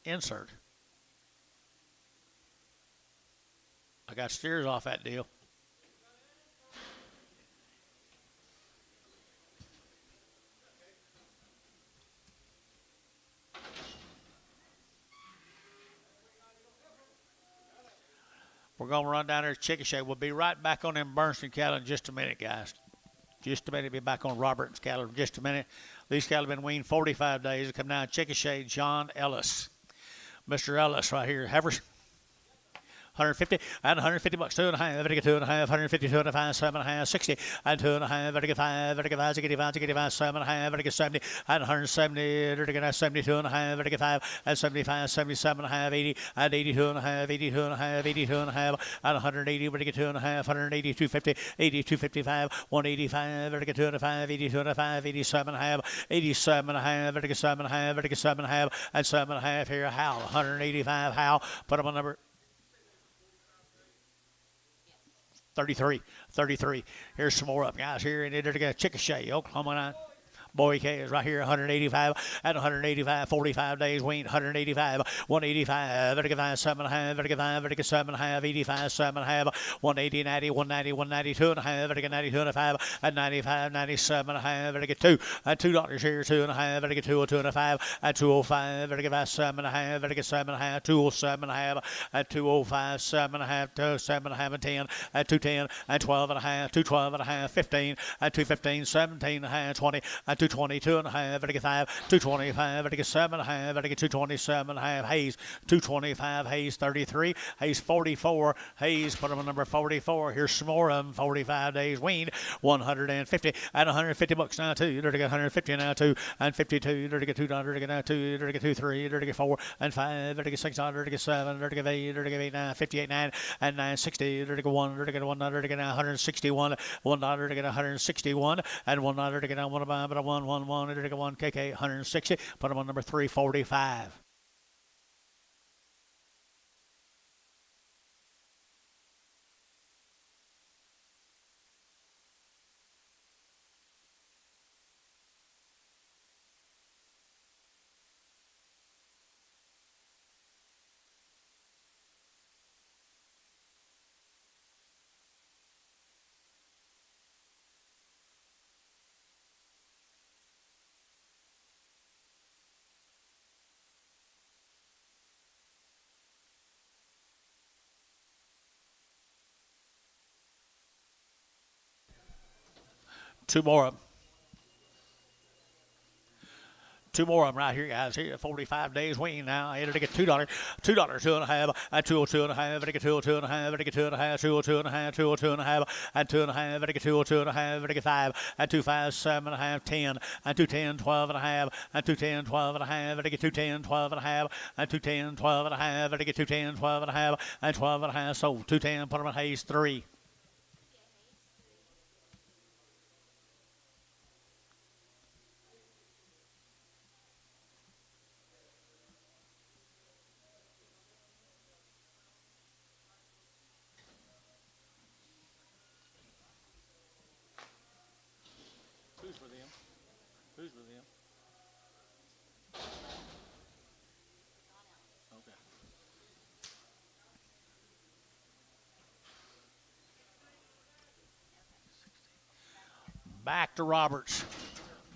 Insert. I got steers off that deal. We're going to run down there to Chicken Shack. We'll be right back on them Bernstein cattle in just a minute, guys. Just a minute. Be back on Robert's cattle in just a minute. These cattle have been weaned 45 days. They come down to Chicken Shack, John Ellis. Mr. Ellis right here. Heifers. 150 and 150 bucks, 2 and a half, vertical 2 and a half, 150, 2 and a half, 7 and a half, 60 and 2 and a half, vertical 5, vertical 5, 65, 7 and a half, vertical 70 and 170, vertical 72 and a half, vertical 5 and 75, 77 and a half, 80 and 82 and a half, 82 and a half, 82 and a half, and 180, vertical 2 and a half, 180, 250, 80, 255, 185, vertical 2 and a half, 82 and a half, 87 and a half, 87 and a half, vertical 7 and a half, vertical 7 and a half, and 7 and a half here, Hal, 185, Hal, put them on number 33. Here's some more up, guys. Here in the Chickasha, Oklahoma. Boy K is right here, 185 and 185, 45 days weaned, 185, 185, vertical 5, 7 and a half, vertical 5, vertical 7 and a half, 85, 7 and a half, 180, 90, 190, 192 and a half, vertical 92 and a half, and 95, 97 and a half, vertical 2, and $2 here, 2 and a half, vertical 202 and a half, and 205, vertical 5, 7 and a half, vertical 7 and a half, 207 and a half, and 205, 7 and a half, 7 and a half, and 10, and 210, and 12 and a half, 212 and a half, 15, and 215, 17 and a half, 20, and 222 and a half, vertical 5, 225, vertical 7 and a half, vertical 227 and a half, Hayes, 225, Hayes 33, Hayes 44, Hayes, put them on number 44. Here's some more of them, 45 days weaned, 150 and 150 bucks now too, vertical 150 now too, and 52, vertical $2, vertical now 2, vertical 2, 3, vertical 4, and 5, vertical 6, vertical 7, vertical 8, vertical 8, 9, 58, 9, and 960, vertical 1, vertical 1, vertical 161, $1, vertical 161, and $1, vertical 1, but a 1, vertical 1, KK 160, put them on number 345. Two more of them. Two more of them right here, guys. Here, 45 days weaned now. I to get $2, $2, 2 and a half, and 202 and a half, vertical 202 and a half, vertical 2 and a half, 202 and a half, 202 and a half, and 2 and a half, vertical 202 and a half, vertical 5, and 25, 7 and a half, 10, and 210, 12 and a half, and 210, 12 and a half, vertical 210, 12 and a half, and 210, 12 and a half, vertical 210, 12 and a half, and 12 and a half. So 210, put them on Hayes 3. Who's with him? Okay. Back to Roberts.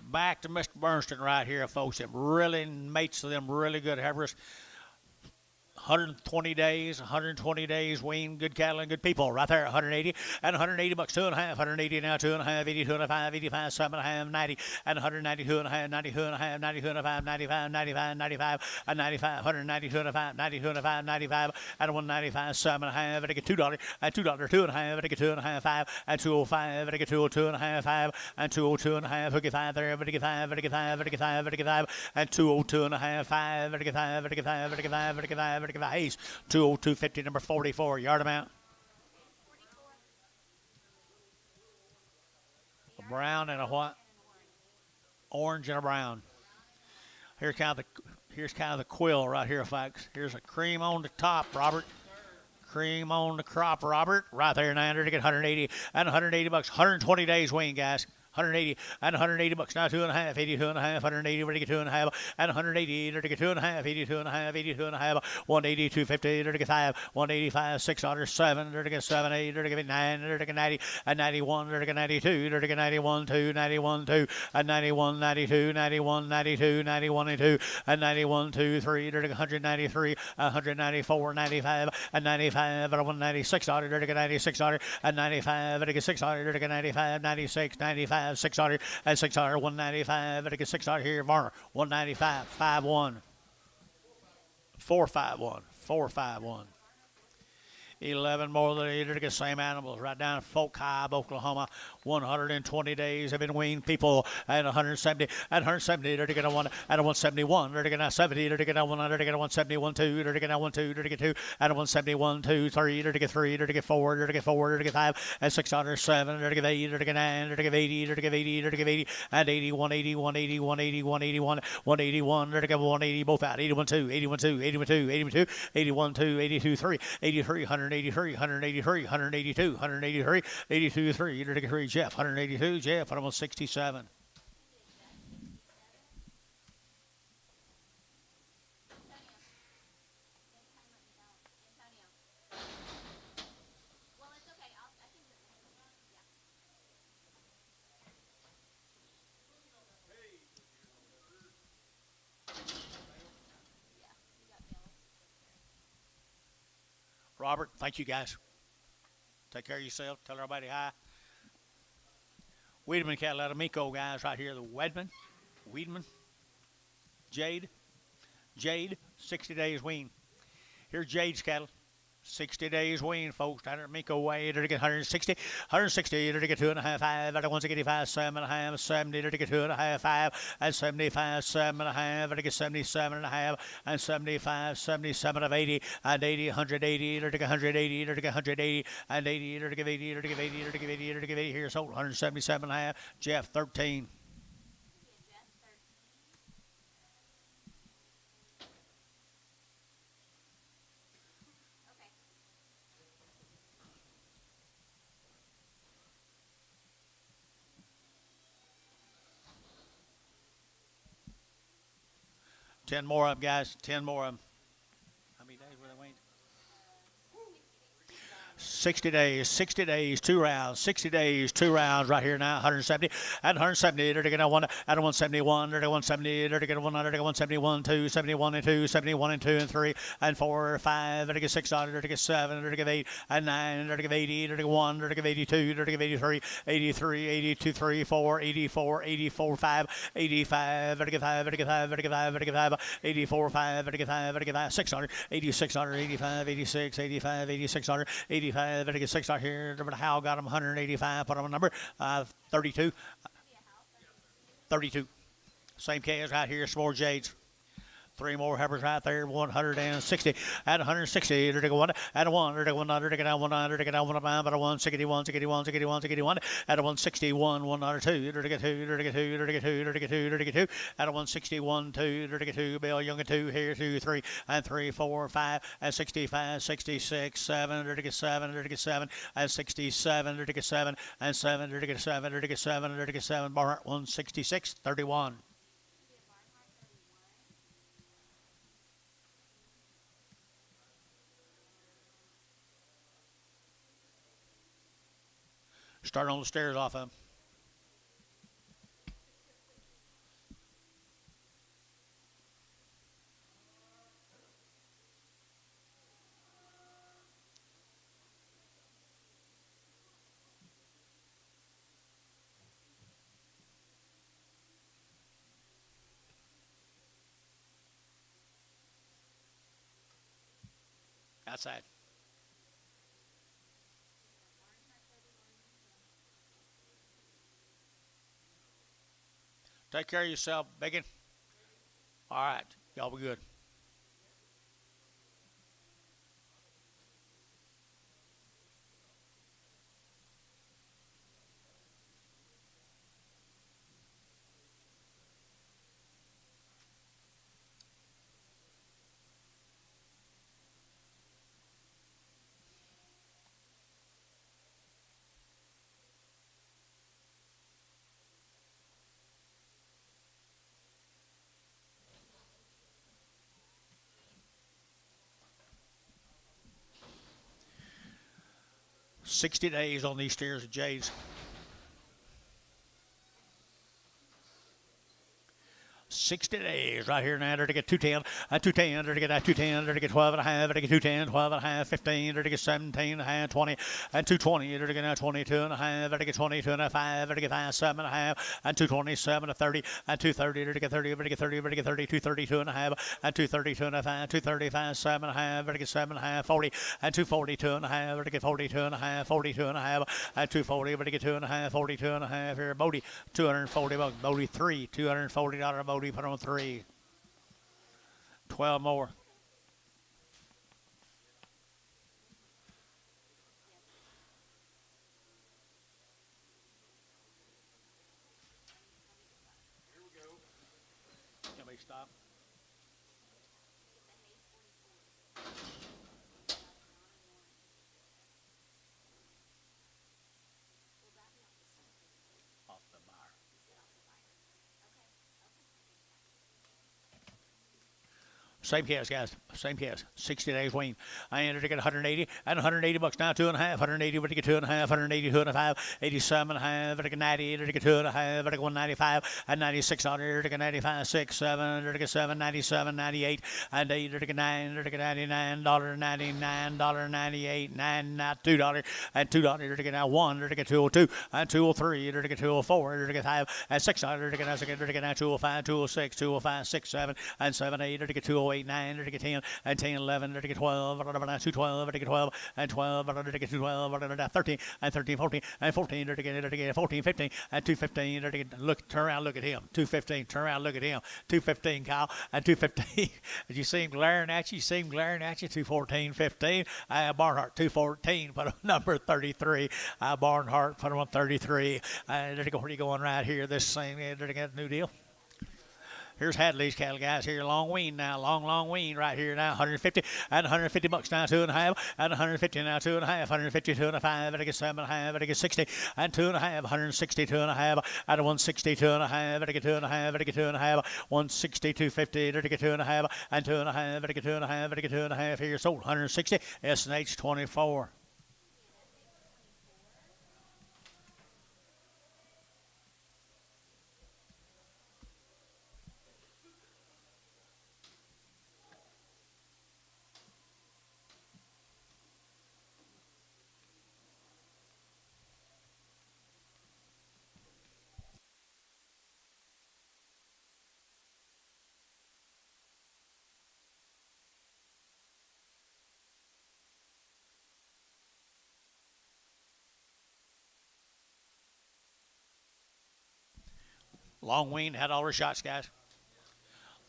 Back to Mr. Bernstein right here, folks. Them really mates of them really good heifers. 120 days, wean, good cattle and good people. Right there, 180 and 180 bucks, 2.5, 180 now, 2.5, 80, 2.5, 85, 7.5, 90, and 190, 2.5, 90, 2.5, 90, 2.5, 95, 95, 95, and 95, 190, 2.5, 90, 2.5, 95, and 195, 7.5, and I get $2, and $2, 2.5, and I get 2.5, 5, and 205, and I get 202 and a half, 5, and 202 and a half, hook it 5 there, and I get 5, and I get 5, and I get 5, and I get 5, and 202 and a half, 5, and I get 5, and I get 5, and I get 5, and I get 5, Hayes, 202.50, number 44, yard amount. A brown and a what? Orange and a brown. Here's kind of the quill right here, folks. Here's a cream on the top, Robert. Cream on the crop, Robert. Right there, 900 to get 180 and 180 bucks. 120 days wean, guys. 180 and 180 bucks now, 2.5, 82 and a half, 180, ready to get 2.5, and 180, ready to get 2.5, 82 and a half, 82 and a half, 180, 250, ready to get 5, 185, 600, 7, ready to get 7, 8, ready to get 9, ready to get 90, and 91, ready to get 92, ready to get 91, 2, 91, 2, and 91, 92, 91, 92, 91, and 2, and 91, 2, 3, ready to get 193, 194, 95, and 95, and 196, ready to get 96, and 95, ready to get 600, ready to get 95, 96, 95, 600 and 600, 195, and I get 600 here, Varner, 195, 51, 451, 451. 11 more than either to get same animals right down in Folk Hive, Oklahoma. 120 days have been weaned people, and 170 and 170 to get a 1 and a 171 to get a 70 to get a 100 to get a 171 2 to get a 1 2 to get 2 and a 171 2 3 to get 3 to get 4 to get 4 to get 5 and 607 to get 8 to get 9 to get 80 to get 80 to get 80 and 80 180 180 180 181 181 to get 180 both out 81 2 81 2 81 2 81 2 81 2 82 3 83 183 183 182 183 82 3 to get 3 Jeff 182 Jeff 167. Robert, thank you guys. Take care of yourself. Tell everybody hi. Wiedemann cattle out of Miko, guys, right here. The Wiedemann, Jade, 60 days wean. Here's Jade's cattle. 60 days wean, folks. Down at Miko Way, to get 160, to get 2.5, 5, at 185, 7.5, 70, to get 2.5, 5, and 75, 7.5, to get 77.5, and 75, 77 of 80, and 80, 180, to get 180, to get 180, and 80, to get 80, to get 80, to get 80, to get 80. Here's sold 177.5. Jeff 13. Ten more of them, guys. 10 more of them. How many days were they waiting? 60 days, 2 rounds. 60 days, 2 rounds right here now. 170 and 170. They're going to one at 171. They're going to 170. They're going to 100. They're going 171, 2, 71 and 2, 71 and 2 and 3 and 4, 5. They're going 600. They're going 7. They're going 8 and 9. They're going 80. They're going 1. They're going 82. They're going 83, 83, 82, 3, 4, 84, 84, 5, 85. They're going 5. They're going 5. They're going 5. They're going 5, 84, 5. They're going 5. They're going 5, 600, 8600, 85, 86, 85, 8600, 85. Better get 6 out here. Howell got him 185. Put him a number 32. 32. Same case right here. Some more Jades. Three more helpers right there. 160. At 160. There to go one. At a one. There to go one. There to get out one. There to get out one. But a 161. 61. 61. 61. At a 161. 102. There to get two. There to get two. There to get two. There to get two. There to get two. At a 161. 2. There to get two. Bill Young at two. Here 2 3 and 3 4 5 and 65. 66 7. There to get 7. There to get 7 and 67. There to get 7 and 7. There to get 7. There to get 7. There to get 7. Bar 166 31. Start on the stairs off of him. Outside. Take care of yourself, Bacon. All right. Y'all be good. $60 on these stairs at Jay's. 60 right here now. There to get 210, 210, there to get 210, there to get 12 and a half, there to get 210, 12 and a half, 15, there to get 17 and a half, 20, and 220, there to get 22 and a half, there to get 22 and a half, there to get 7 and a half, and 227 to 30, and 230, there to get 30, there to get 30, there to get 30, 232 and a half, and 232 and a half, 235, 7 and a half, there to get 7 and a half, 40, and 242 and a half, there to get 42 and a half, 42 and a half, and 240, there to get 2 and a half, 42 and a half. Here, Bodie, $240, Bodie 3, $240 Bodie. Put on 3. 12 more. Here we go. Somebody stop. Off the bar. Same cast, guys. Same cast. 60 days wean. I entered to get 180 and 180 bucks now, 2 and a half. 180, but to get 2 and a half. 182 and a half. 87 and a half. But to get 90, to get 2 and a half. But to get 195 and 96 on here. To get 95, 6, 7. To get 7, 97, 98 and 8. To get 9. To get $99, $99, $98, 9, not $2 and $2. To get now 1. To get 202 and 203. To get 204. To get 5 and 6. To get now 205, 206, 205, 6, 7 and 7, 8. To get 208. 9, to get 10, and 10, 11, to get 12, 212, to get 12, and 12, to get 12, 13, and 13, 14, and 14, to get 14, 15, and 215, to get, look, turn around, look at him, 215, turn around, look at him, 215, Kyle, and 215, did you see him glaring at you, 214, 15, Barnhart, 214, put on number 33, Barnhart, put on 33, where are you going right here, this same, to get a new deal. Here's Hadley's cattle, guys. Here, long wean now. Long wean right here now. 150 and 150 bucks now. 2 and a half and 150 now. 2 and a half. 150, 2 and a half. And I get 7 and a half. And I get 60 and 2 and a half. 160, 2 and a half. At a 160, 2 and a half. And I get 2 and a half. And I get 2 and a half. 160, 250. And I get 2 and a half. And 2 and a half. And I get 2 and a half. And I get 2 and a half. Here, sold 160. S&H 24. Long wean had all her shots, guys.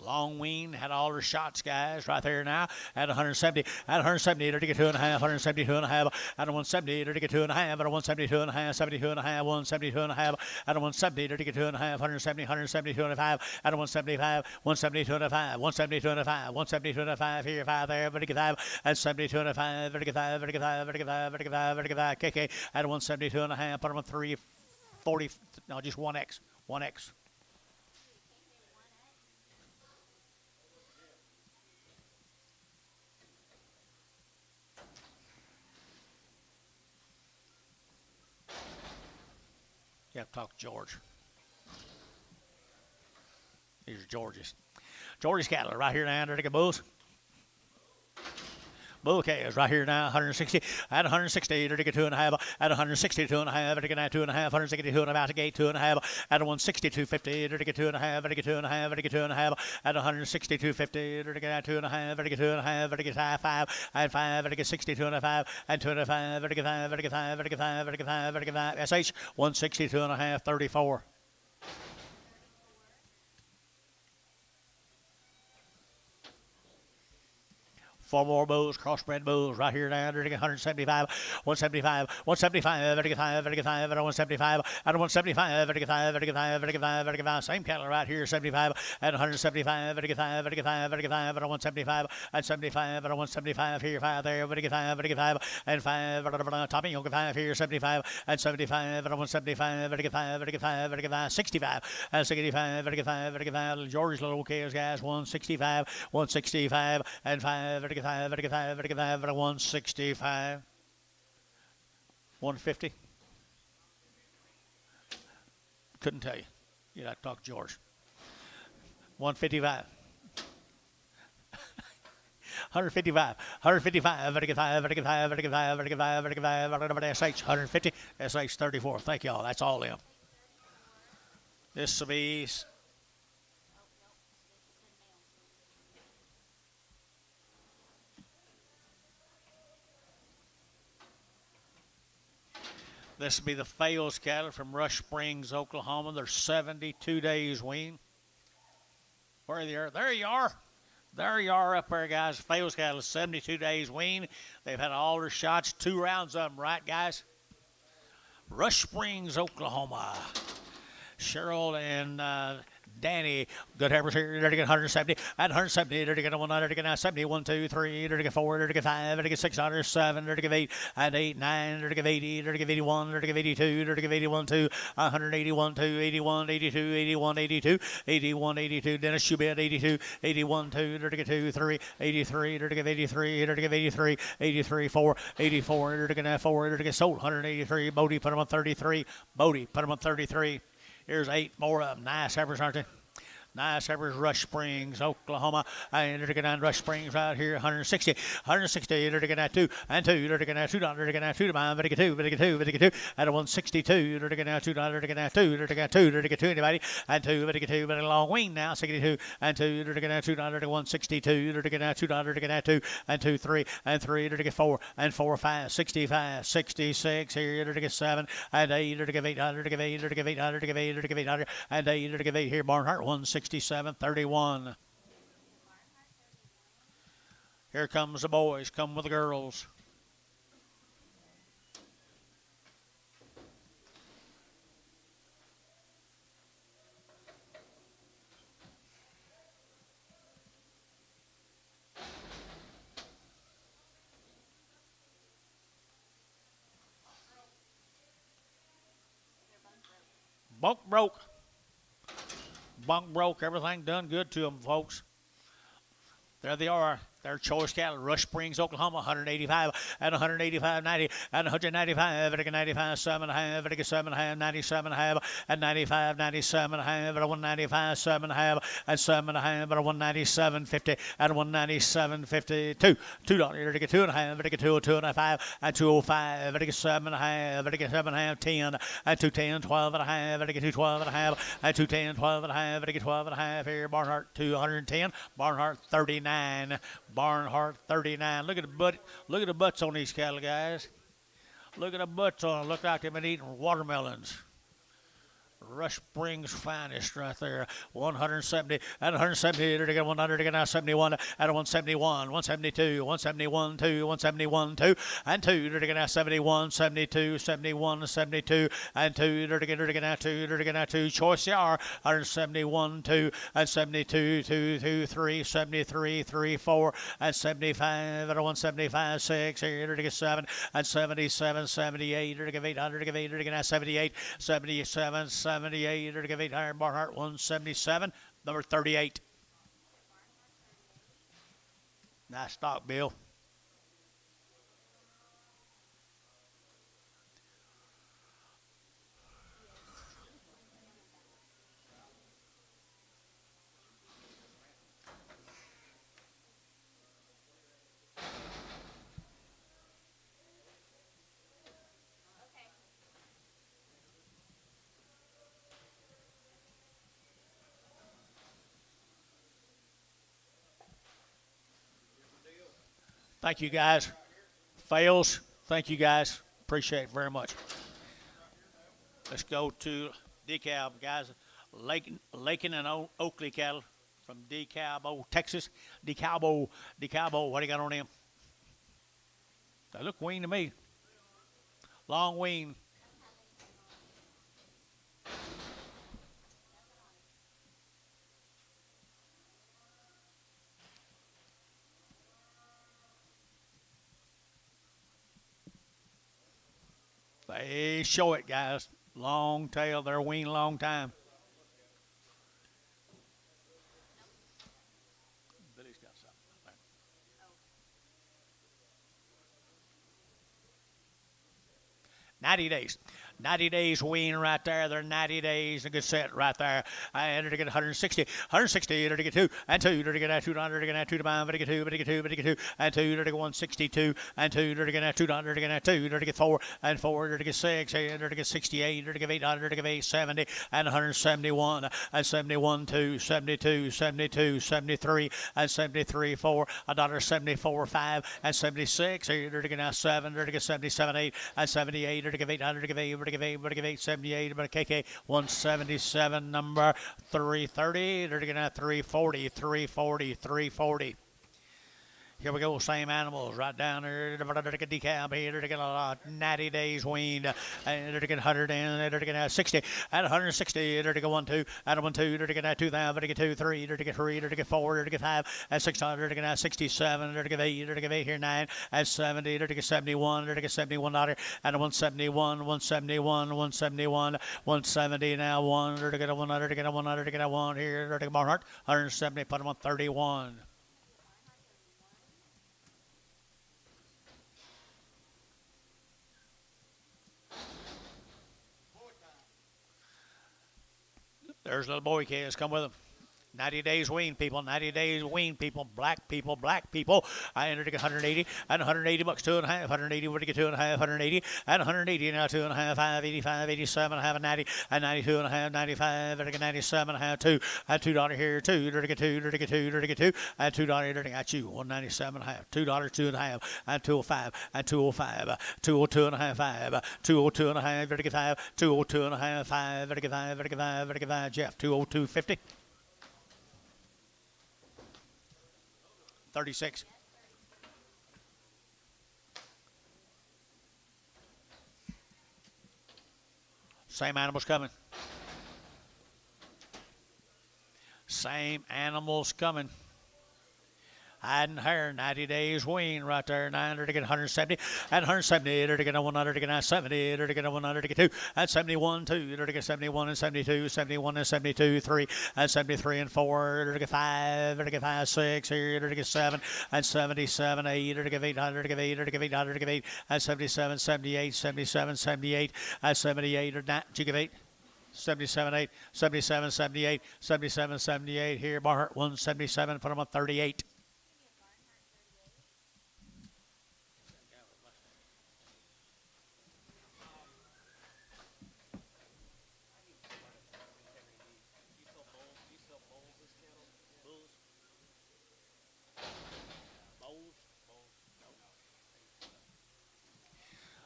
Long wean had all her shots, guys, right there now at 170. At 170, to get 2.5, 172 and a half. At 170, to get 2.5. At 172 and a half, 72 and a half, 172 and a half. At 170, to get 2.5, 170, 172 and a half. At 175, 172 and a half, 172 and a half, 172 and a half. Here, 5 there, 5, and 72 and a half, 5, 5, KK. At 172 and a half, put them on 340. No, just 1X, 1X. You have to talk to George. Here's George's. George's cattle right here now, Dirty Bulls. Bull calves right here now, 160. At 160, to get 2.5. At 162 and a half, to get 2.5. 162 and about to gate 2.5. At 162.50, to get 2.5. To get 2.5. To get 2.5. At 162.50, to get 2.5. To get 2.5. To get 5. And 5. To get 62 and a 5. And 2.5. To get 5. To get 5. To get 5. To get 5. To get 5. SH 162 and a half, 34. Four more bulls, crossbred bulls, right here now. They're getting 175, 175, 175, 5, 5, at 175, at 175, 5, 5, same cattle right here, 75, at 175, 5, 5, at 175, at 75, at 175, here, 5 there, 5, and 5, topping, you'll get 5 here, 75, and 75, at 175, 5, 65, and 65, 5, George's little calves, guys, 165, 165, and 5, 165, 150. Couldn't tell you. You'd have to talk to George. 155. 155, 155, SH 150, SH 34. Thank y'all. That's all them. This will be. This will be the Fales cattle from Rush Springs, Oklahoma. They're 72 days wean. Where are they? There you are. There you are up there, guys. Fales cattle, 72 days wean. They've had all their shots, 2 rounds of them, right, guys? Rush Springs, Oklahoma. Cheryl and Danny, good hammers here. They're to get 170. At 170, they're to get 100. They're to get 70. 1, 2, 3. They're to get 4. They're to get 5. They're to get 6. 7. They're to get 8. And 8, 9. They're to get 80. They're to get 81. They're to get 82. They're to get 81, 2. 181, 2. 81, 82. 81, 82. 81, 82. Dennis Schubert, 82. 81, 2. They're to get 2, 3. 83. They're to get 83. They're to get 83. 83, 4. 84. They're to get 4. They're to get sold. 183. Bodie put them on 33. Bodie put them on 33. Here's 8 more of them. Nice heifers, aren't they? Nice heifers, Rush Springs, Oklahoma. And they're to get down Rush Springs right here, 160. 160, they're to get 2. And 2, they're to get $2. They're to get 2 to mine. They're to get 2. They're to get 2. They're to get 2. At 162, they're to get $2. They're to get 2. They're to get 2. They're to get 2 anybody. And 2, they're to get 2. But a long wing now, 62. And 2, they're to get $2. They're to 162. They're to get $2. They're to get 2. And 2, 3. And 3, they're to get 4. And 4, 5. 65. 66. Here, they're to get 7. And 8, they're to get 800. They're to get 8. They're to get 800. They're to get 8. They're to get 800. And 8, they're to get 8 here. Barnhart, 167. 31. Here comes the boys. Come with the girls. Bunk broke. Bunk broke. Everything done good to them, folks. There they are. Their choice cattle, Rush Springs, Oklahoma, 185 and 185, 90 and 195, and 95, 7 and a half, and 7 and a half, 97 and a half, and 95, 97 and a half, and 195, 7 and a half, and 7 and a half, and 197, 50, and 197, 52, $2, to get 2 and a half, to get 2, 2 and a half, and 205, to get 7 and a half, to get 7 and a half, 10, and 210, 12 and a half, to get 212 and a half, and 210, 12 and a half, to get 12 and a half here, Barnhart 210, Barnhart 39. Barnhart 39. Look at the butt. Look at the butts on these cattle, guys. Look at the butts on them. Look like they've been eating watermelons. Rush Springs finest right there. 170 at 170 to get 100 to get now 71 at 171, 172, 171, 2, 171, 2, and 2 to get now 71, 72, 71, 72, and 2 to get now 2 to get now 2. Choice yard 171, 2, and 72, 2, 2, 3, 73, 3, 4, and 75 at 175, 6 here to get 7, and 77, 78 to get 800 to get 8 to get now 78, 77, 78 to get 800 Barnhart 177, number 38. Nice stock, Bill. Thank you, guys. Fails, thank you, guys. Appreciate it very much. Let's go to DeKalb, guys. Lakin and Oakley cattle from DeKalb, Texas. DeKalb, what do you got on them? They look wean to me. Long wean. They show it, guys. Long tail, they're weaned a long time. Billy's got something. 90 days. 90 days wean right there. They're 90 days. A good set right there. I entered to get 160. 160 to get 2. And 2 to get 200 to get 2 to buy. But to get 2, but to get 2, but to get 2. And 2 to get 162. And 2 to get 200 to get 2 to get 4. And 4 to get 6. And to get 68. To get 800 to get 870. And 171. And 71 2. 72. 72. 73. And 73 4. $1.74 5. And 76. To get 7. To get 77 8. And 78 to get 800 to get 8. To give 878, but a KK 177, number 330, they're going to 340, 340, 340. Here we go, same animals right down there. DeKalb here to get a lot. 90 days weaned. And to get 100 and to get 60. At 160, to get 1 2. At 1 2, to get 2,000. To get 2 3. To get 3. To get 4. To get 5. At 600. To get 67. To get 8. To get 8 here 9. At 70. To get 71. To get $71. At 171. 171. 171. 170 now 1. To get a 100. To get a 100. To get a 1 here. To get Barnhart. 170. Put them on 31. There's little boy kids. Come with them. 90 days wean people, 90 days wean people, black people, black people. I entered to get 180 and 180 bucks, 2.5, 180, where to get 2.5, 180 and 180 now 2.5, 5, 85, 87, I have a 90 and 92 and a half, 95, and I get 97, I have 2 and $2 here, 2, to get 2, to get 2, to get 2, and $2 to got you, 197 and a half, $2, 2.5, and 205, and 205, 202 and a half, 5, 202 and a half, to get 5, 202 and a half, 5, to get 5, to get 5, to get 5, Jeff, 202.50. 36. Same animals coming. Same animals coming. Hiding hair, 90 days wean right there, 900 to get 170, and 170 to get 100 to get 70 to get 100 to get 2, and 71 2 to get 71 and 72, 71 and 72 3, and 73 and 4 to get 5 to get 5 6 here to get 7, and 77 8 to get 800 to get 8 to get 800 to get 8, and 77 78 77 78, and 78 or 9 to get 8. 77 8 77 78 77 78 here Barnhart 177, put them on 38.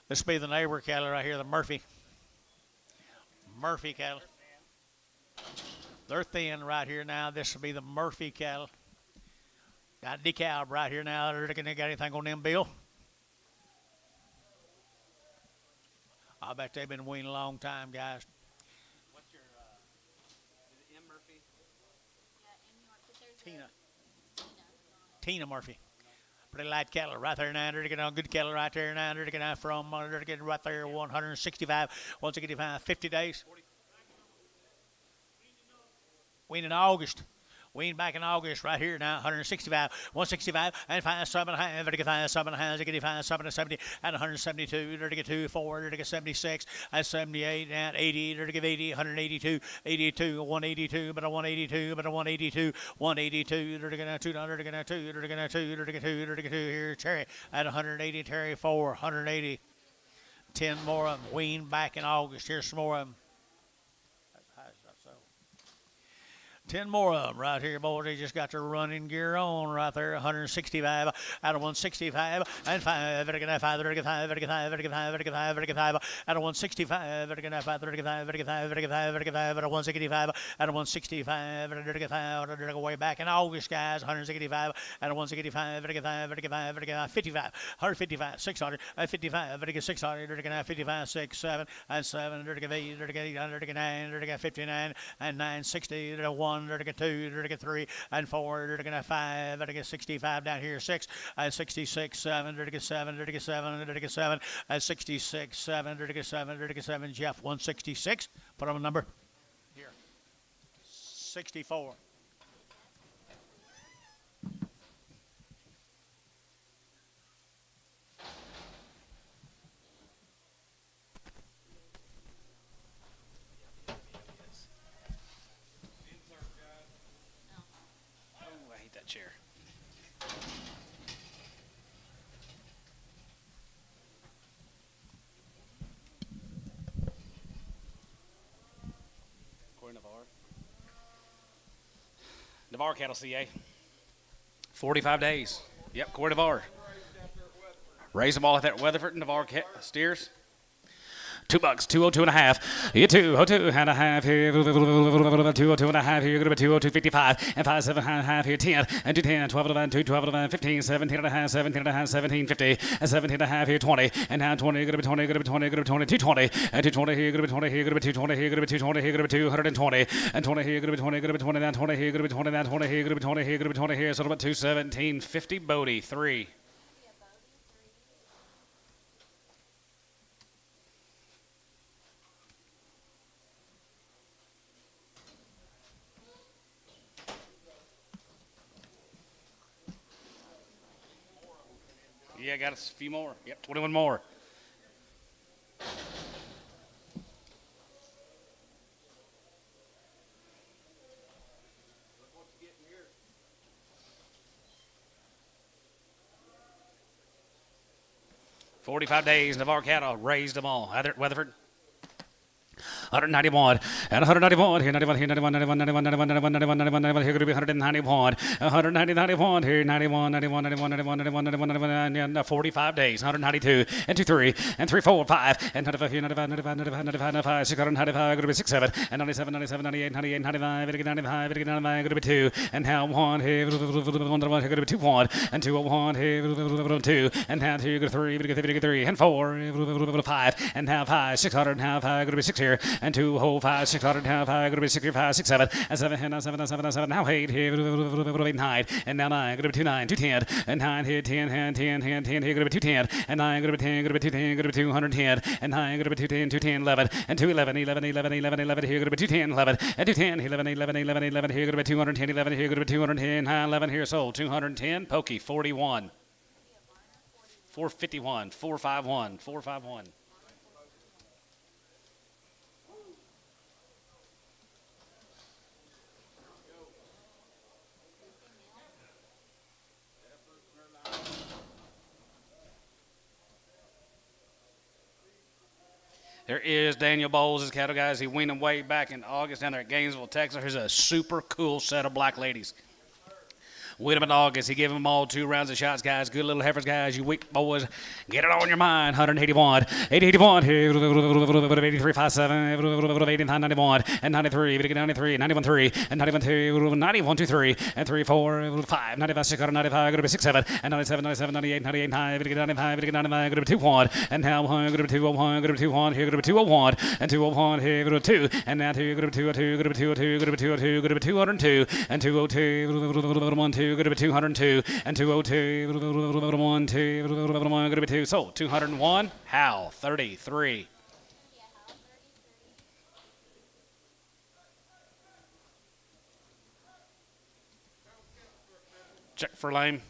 This will be the neighbor cattle right here, the Murphy cattle. They're thin right here now. This will be the Murphy cattle. Got decal right here now. They're going to get anything on them, Bill? I bet they've been weaning a long time, guys. What's your, is it M. Murphy? Tina. Tina Murphy. Pretty light cattle right there now. They're getting on good cattle right there now. They're getting out from, they're getting right there 165, 165, 50 days. Wean in August. Wean back in August right here now, 165, 165, and 5, 7, 5, 5, 7, 5, 7, 70, and 172, 32, 4, 76, and 78, and 80, 80, 182, 82, 182, but a 182, but a 182, 182, 2, 2, here, Cherry, at 180, Terry, 4, 180, 10 more of them. Wean back in August. Here's some more of them. 10 more of them right here, boys. They just got their running gear on right there. 165 out of 165 and 5. 35, 35, 35, 35, 35, 35 out of 165. 35, 35, 35, 35 out of 165 out of 165. 35 way back in August, guys. 165 out of 165. 35, 35, 35, 55, 155, 600, 55, 600, 55, 6, 7, and 7, 8, 9, 59, and 960, 1. 2, 3, and 4, 5, 65 down here, 6, and 66, 7, 7, 7, and 66, 7, 7, Jeff, 166. Put on a number. Here. 64. Chair. Corey Navarre. Navarre Cattle CA. 45 days. Yep, Corey Navarre. Raise them all at that Weatherford and Navarre steers. $2, 202 and a half. You 202 and a half here. 202 and a half here. You're going to be 202.55 and 57 and a half here. 10 and 210, 12 and 2, 12 and 15, 17 and a half, 17 and a half, 17.50 and 17 and a half here. 20 and now 20. You're going to be 20. You're going to be 20. You're going to be 20. 220 and 220 here. You're going to be 20 here. You're going to be 220 here. You're going to be 220 here. You're going to be 220 and 20 here. You're going to be 20. You're going to be 20 down 20 here. You're going to be 20 down 20 here. You're going to be 20 here. You're going to be 20 here. So about 217.50. Bodie 3. Yeah, got a few more. Yep, 21 more. Look what you're getting here. 45 days, Navarre Cattle raised them all. Weatherford. 191 and 191 here, 91 here, 91, 91, 91, 91, 91, 91, 91, 91 here, going to be 191, 190, 91 here, 91, 91, 91, 91, 91, 91, 91, and 45 days, 192 and 2, 3 and 3, 4, 5 and 95 here, 95, 95, 95, 95, 95, 695, going to be 6, 7 and 97, 97, 98, 98, 99, 95, 99, going to be 2 and now 1 here, 1, going to be 2, 1 and 2, 1 here, 2 and now 2, go to 3, 3 and 4, 5 and now 5, 600 now 5, going to be 6 here. And 2, 5, 600, now 5, going to be 65, 6, 7, and 7, now 7, now 7, now 7, now 8 here, 9, and now 9, going to be 2, 9, 210, and 9 here, 10, and 10, and 10 here, going to be 210, and 9, going to be 10, going to be 210, going to be 210, and 9, going to be 210, 210, 11, and 211, 11, 11, 11, 11 here, going to be 210, 11, and 210, 11, 11, 11, 11 here, going to be 210, 11 here, going to be 210, 11 here, sold, 210, Pokey, 41, 451, 451, 451. There is Daniel Bowles, his cattle guys. He weaned them way back in August down there at Gainesville, Texas. Here's a super cool set of black ladies. Wait a minute, August. He gave them all 2 rounds of shots, guys. Good little heifers, guys. You weak boys. Get it on your mind. 181. 81. 83, 57. 89, 91. And 93. 93. 91, 3. And 91, 2. 91, 2, 3. And 3, 4. 5. 95, 6. 95. Going to be 6, 7. And 97, 97, 98, 98, 9. 95. 95. Going to be 2, 1. And now 1. Going to be 2, 1. Going to be 2, 1. Here going to be 2, 1. And 2, 1. Here going to be 2. And now 2. Going to be 2, 2. Going to be 2, 2. Going to be 2, 2. Going to be 202. And 202. 1, 2. Going to be 202. And 202. 1, 2. Going to be 2. So 201. Hal 33. Check for lane.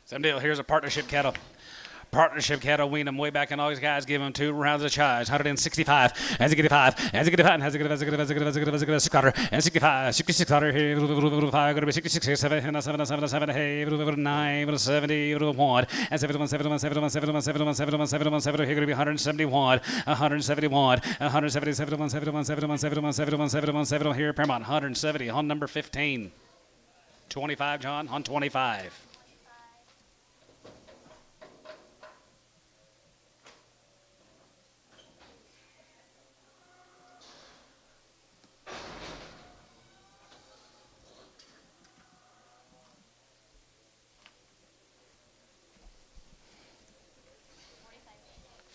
Same deal. Here's a partnership cattle. Partnership cattle, wean them way back in August, guys. Give them 2 rounds of charge. 165. As he get 5. As he get 5. As he get 600. And 65. 66 here. 5. Going to be 66. 7. 7. 7. 7. Hey. 9. 70. 1. And 71. 71. 71. 71. 71. 71. 71. 7. Here going to be 171. 171. 170. 71. 71. 71. 71. 71. 71. 7. Here, Paramount. 170 on number 15. 25, John, on 25.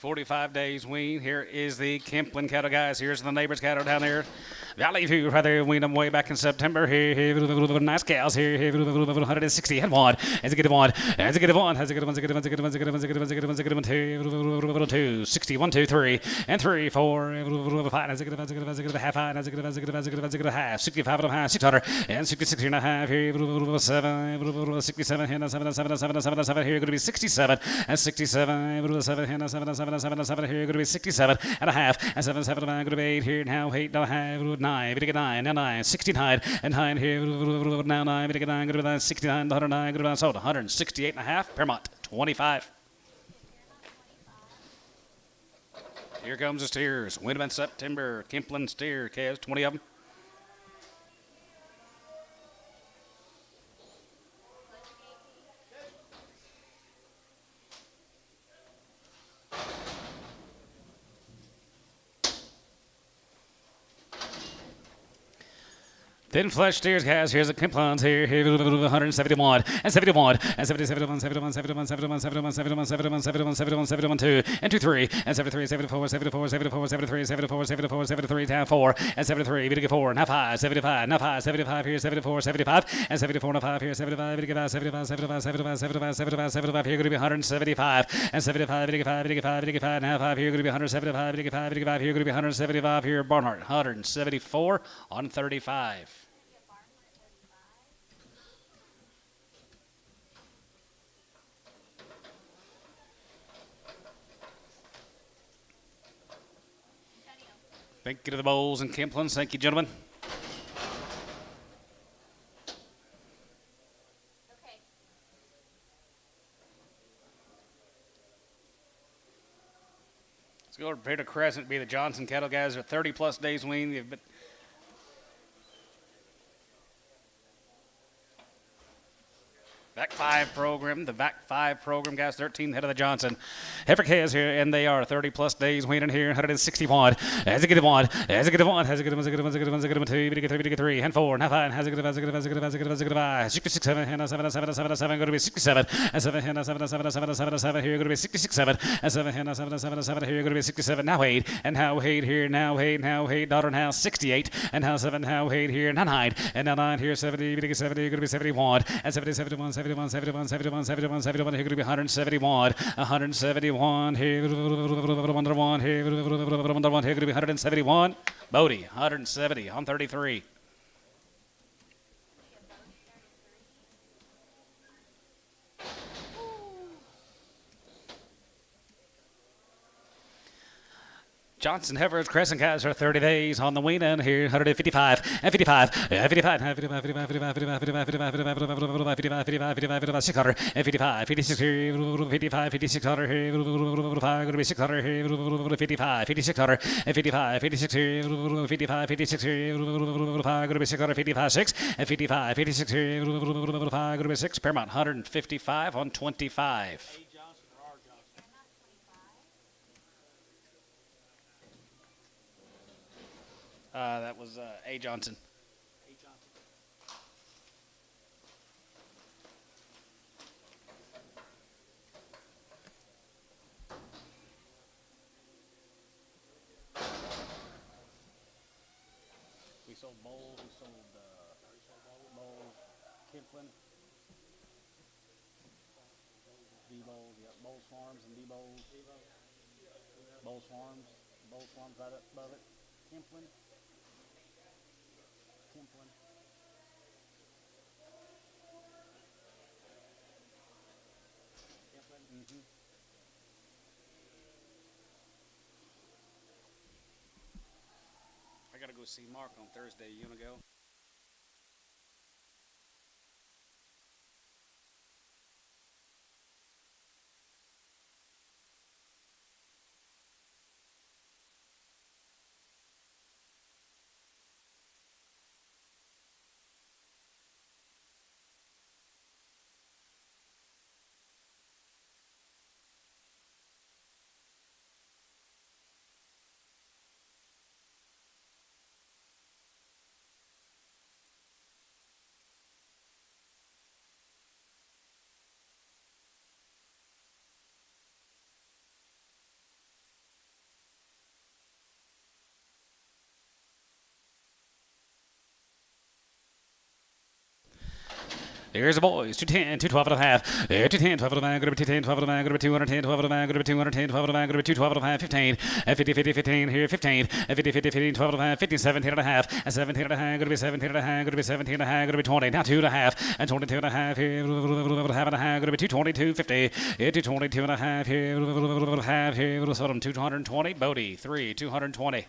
$45 days wean. Here is the Kemplin cattle, guys. Here's the neighbor's cattle down there. Valley 2, right there. Wean them way back in September. Here, nice cows. Here, 160. And 1. As a good 1. As a good 1. As a good 1. As a good 1. As a good 1. As a good 1. As a good 1. As a good 1. As a good 1. 2. 60. 1, 2, 3. And 3, 4. 5. As a good 1. As a good 1. As a good half. As a good 1. As a good 1. As a good 1. As a good half. 65 and a half. 600. And 66 and a half. Here, 7. 67. And 7. 7. 7. 7. 7. Here, going to be 67. And 67. 7. And 7. 7. 7. 7. Here, going to be 67 and a half. And 7. 7. Going to be 8 here. Now 8 and a half. 9. We get 9. Now 9. 69 and 9 here. Now 9. We get 9. Going to be 69. 109. Going to be sold. 168 and a half. Paramount 25. Here comes the steers. Windham in September. Kemplin steer. Kaz, 20 of them. Thin flesh steers, guys. Here's the Kemplins here. 171 and 71 and 70, 71, 71, 71, 71, 71, 71, 71, 71, 71, 71, 2 and 2, 3 and 73, 74, 74, 74, 73, 74, 74, 73, down 4 and 73. We get 4 and half high. 75, half high. 75 here. 74, 75 and 74 and a 5 here. 75. We get 75, 75, 75, 75, 75, 75 here. Going to be 175 and 75. We get 5, we get 5, we get 5 and half 5 here. Going to be 175. We get 5, we get 5 here. Going to be 175 here. Barnhart 174 on 35. Thank you to the Bowles and Kemplins. Thank you, gentlemen. Okay. Let's go prepare to Crescent. Be the Johnson cattle guys. Are 30-plus days wean. They've been VAC 5 program, the VAC 5 program, guys, 13 head of the Johnson. Heifer Kaz here, and they are 30-plus days weaning here, 161. As a good one, as a good one, has a good one, as a good one, as a good one, as a good one, 2, we get 3, we get 3, and 4, and 5, has a good one, as a good one, as a good one, as a good one, as a good one, 66, 7, and 7, 7, 7, 7, going to be 67, and 7, and 7, 7, 7, 7, 7, here, going to be 66, 7, and 7, and 7, 7, 7, here, going to be 67, now 8, and now 8 here, now 8, now 8, daughter, now 68, and now 7, now 8 here, now 9, and now 9 here, 70, we get 70, going to be 71, and 70, 71, 71, 71, 71, 71, 71, here, going to be 171, 171, here, 101, here, 101, here, going to be 171, Bodie, 170 on 33. Johnson, Heifers, Crescent Guys are 30 days on the wing and here 155 and 55 and 55 and 55 55 55 55 55 55 55 600 and 55 56 here 55 5600 here 5 going to be 600 here 55 5600 and 55 56 here 55 56 here 5 going to be 655 6 and 55 56 here 5 going to be 6 Paramount 155 on 25. That was A. Johnson. We sold Bowles. We sold Bowles, Kipling, D Bowles. Yeah, Bowles Farms and D Bowles. Bowles Farms. Bowles Farms right up above it. Kipling. Mm-hmm. I gotta go see Mark on Thursday. You wanna go? Here's the boys. 210, 212 and a half. 210, 12 and a half. Going to be 210, 12 and a half. Going to be 210, 12 and a half. Going to be 210, 12 and a half. Going to be 212 and a half. 15. 50, 50, 15. Here, 15. 50, 50, 15, 12 and a half. 15, 17 and a half. 17 and a half. Going to be 17 and a half. Going to be 17 and a half. Going to be 20. Now 2 and a half. And 22 and a half. Here, half and a half. Going to be 222, 50. Here, 222 and a half. Here, half. Here, 220. Bodie, 3, 220.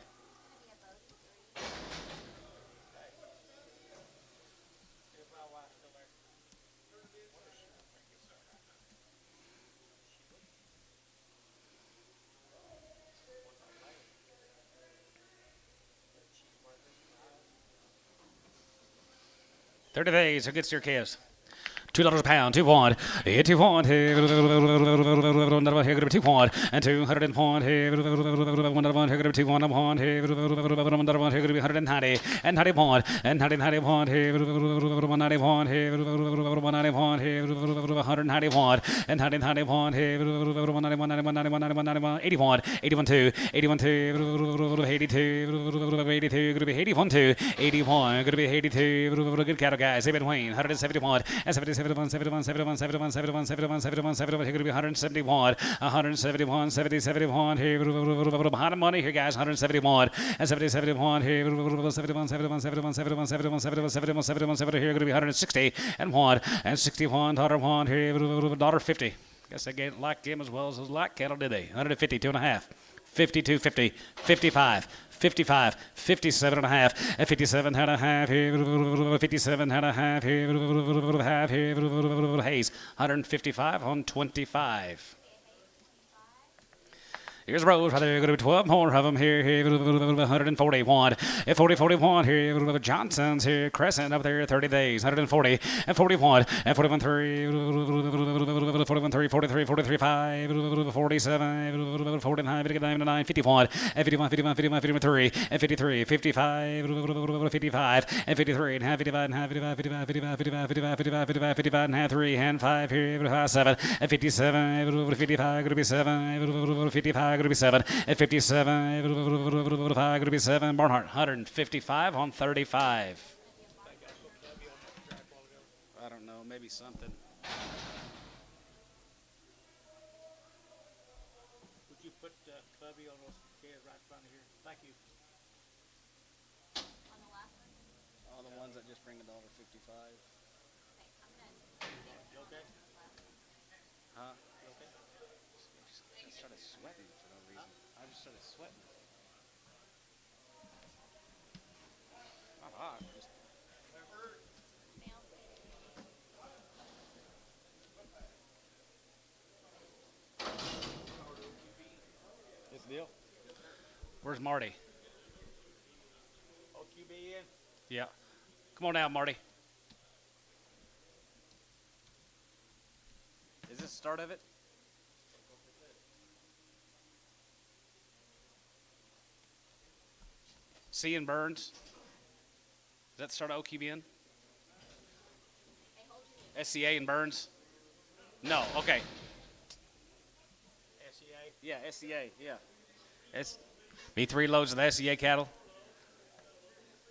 $30 days. Who gets your calves? $2 a pound, 2 pound, 2 pound, here, here, 2 pound, and 200 pound, here, 1 pound, here, 2 pound, here, 1 pound, here, 190, and 90 pound, and 90 pound, here, 190 pound, here, 190 pound, here, 190 pound, and 90 pound, here, 191, 80 pound, 81 2, 81 2, 82, 82, going to be 81 2, 81, going to be 82, good cattle guys, David Wayne, 170 pound, and 77. 71, 71, 71, 71, 71, 71, 71, here going to be 171, 171, 70, 71, here, behind the money here, guys, 171, and 70, 71, here, 71, 71, 71, 71, 71, 71, 71, 71, here going to be 160, and 1, and 61, $1 here, $1.50. Guess they get like them as well as those like cattle, did they? 150, 2.5. 52, 50, 55, 55, 57 and a half, 57 and a half, 57 and a half, half, Hayes, 155 on 25. Here's Rose right there. Going to be 12 more of them here. 141. 40, 41 here. Johnson's here. Crescent up there. 30 days. 140. And 41. And 41 3. 41 3. 43. 43 5. 47. 49. 59. 51. And 51. 51. 51. 53. And 53. 55. 55. And 53. And half 55. And half 55. 55. 55. 55. 55. 55. 55. And half 3. And 5 here. 7. And 57. 55. Going to be 7. 55. Going to be 7 at 57. Going to be 7. Barnhart 155 on 35. I don't know, maybe something. Would you put Cubby on those chairs right in front of here? Thank you. On the last one? All the ones that just bring $1.55. Okay, I'm gonna. You okay? Huh? You okay? I started sweating for no reason. I just started sweating. Where's Marty? OQB in. Yeah. Come on down, Marty. Is this the start of it? C and Burns. Is that the start of OQBN? SCA and Burns? No, okay. SEA. Yeah, SCA, yeah. It's be 3 loads of the SCA cattle.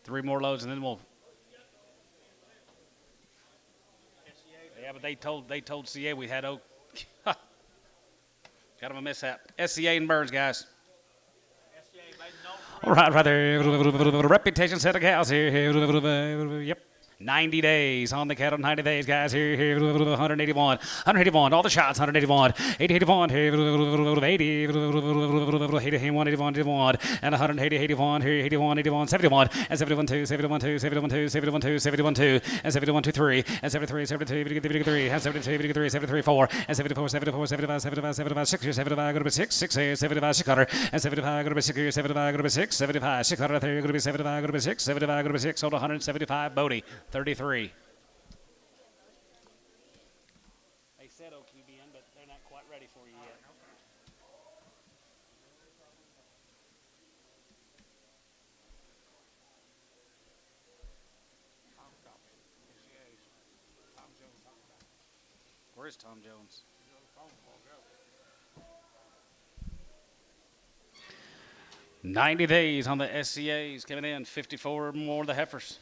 3 more loads, and then we'll. SEA. Yeah, but they told CA we had kind of a mishap. SCA and Burns, guys. SEA made no. All right, right there. Reputation set of cows here. Yep. 90 days on the cattle, 90 days, guys. Here, 181, 181, all the shots, 181, 80, 81, 80, 181, 81, and 180, 81, 81, 81, 71, and 71, 2, 71, 2, 71, 2, 71, 2, 71, 2, and 71, 2, 3, and 73, 72, 3, and 72, 3, 73, 4, and 74, 74, 75, 75, 75, 6, 75, go to be 6, 6, 75, 600, and 75, go to be 6, 75, go to be 6, 75, 600, there, go to be 75, go to be 6, 75, go to be 6, sold 175, Bodie. 33. They said OQBN, but they're not quite ready for you yet. Where's Tom Jones? 90 days on the SCAs coming in, 54 more of the heifers.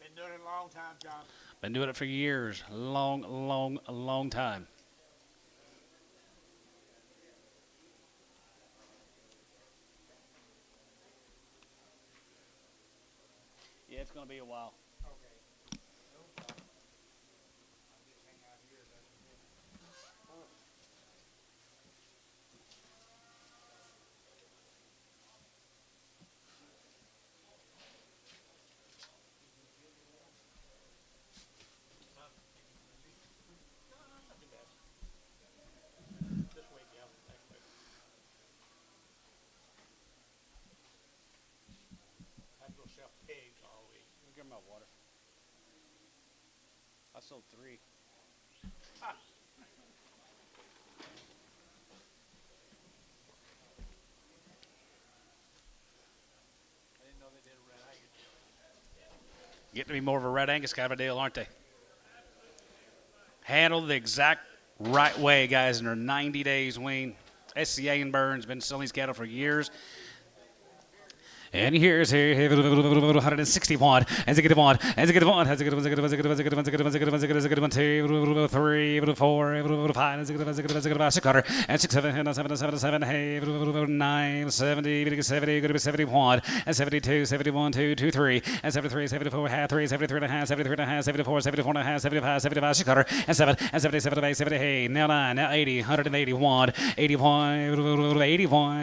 Been doing it a long time, John. Been doing it for years. Long time. Yeah, it's going to be a while. Okay. No problem. I'll just hang out here. This week, yeah. Next week. I have to go sell pigs all week. Give me my water. I sold 3. I didn't know they did a red Angus. Getting to be more of a red Angus kind of a deal, aren't they? Handled the exact right way, guys, in their 90 days wean. SCA and Burns been selling these cattle for years. And here's 161, and it's a good one, and it's a good one, has a good one, 2, 3, 4, 5, and it's a good 600, and 6, 7, 7, 9, 70, 70, good to be 71, and 72, 71, 2, 2, 3, and 73, 74, half 3, 73 and a half, 73 and a half, 74, 74 and a half, 75, 75, 600, and 7, and 70, 78, 78, now 9, now 80, 181, 81, 81,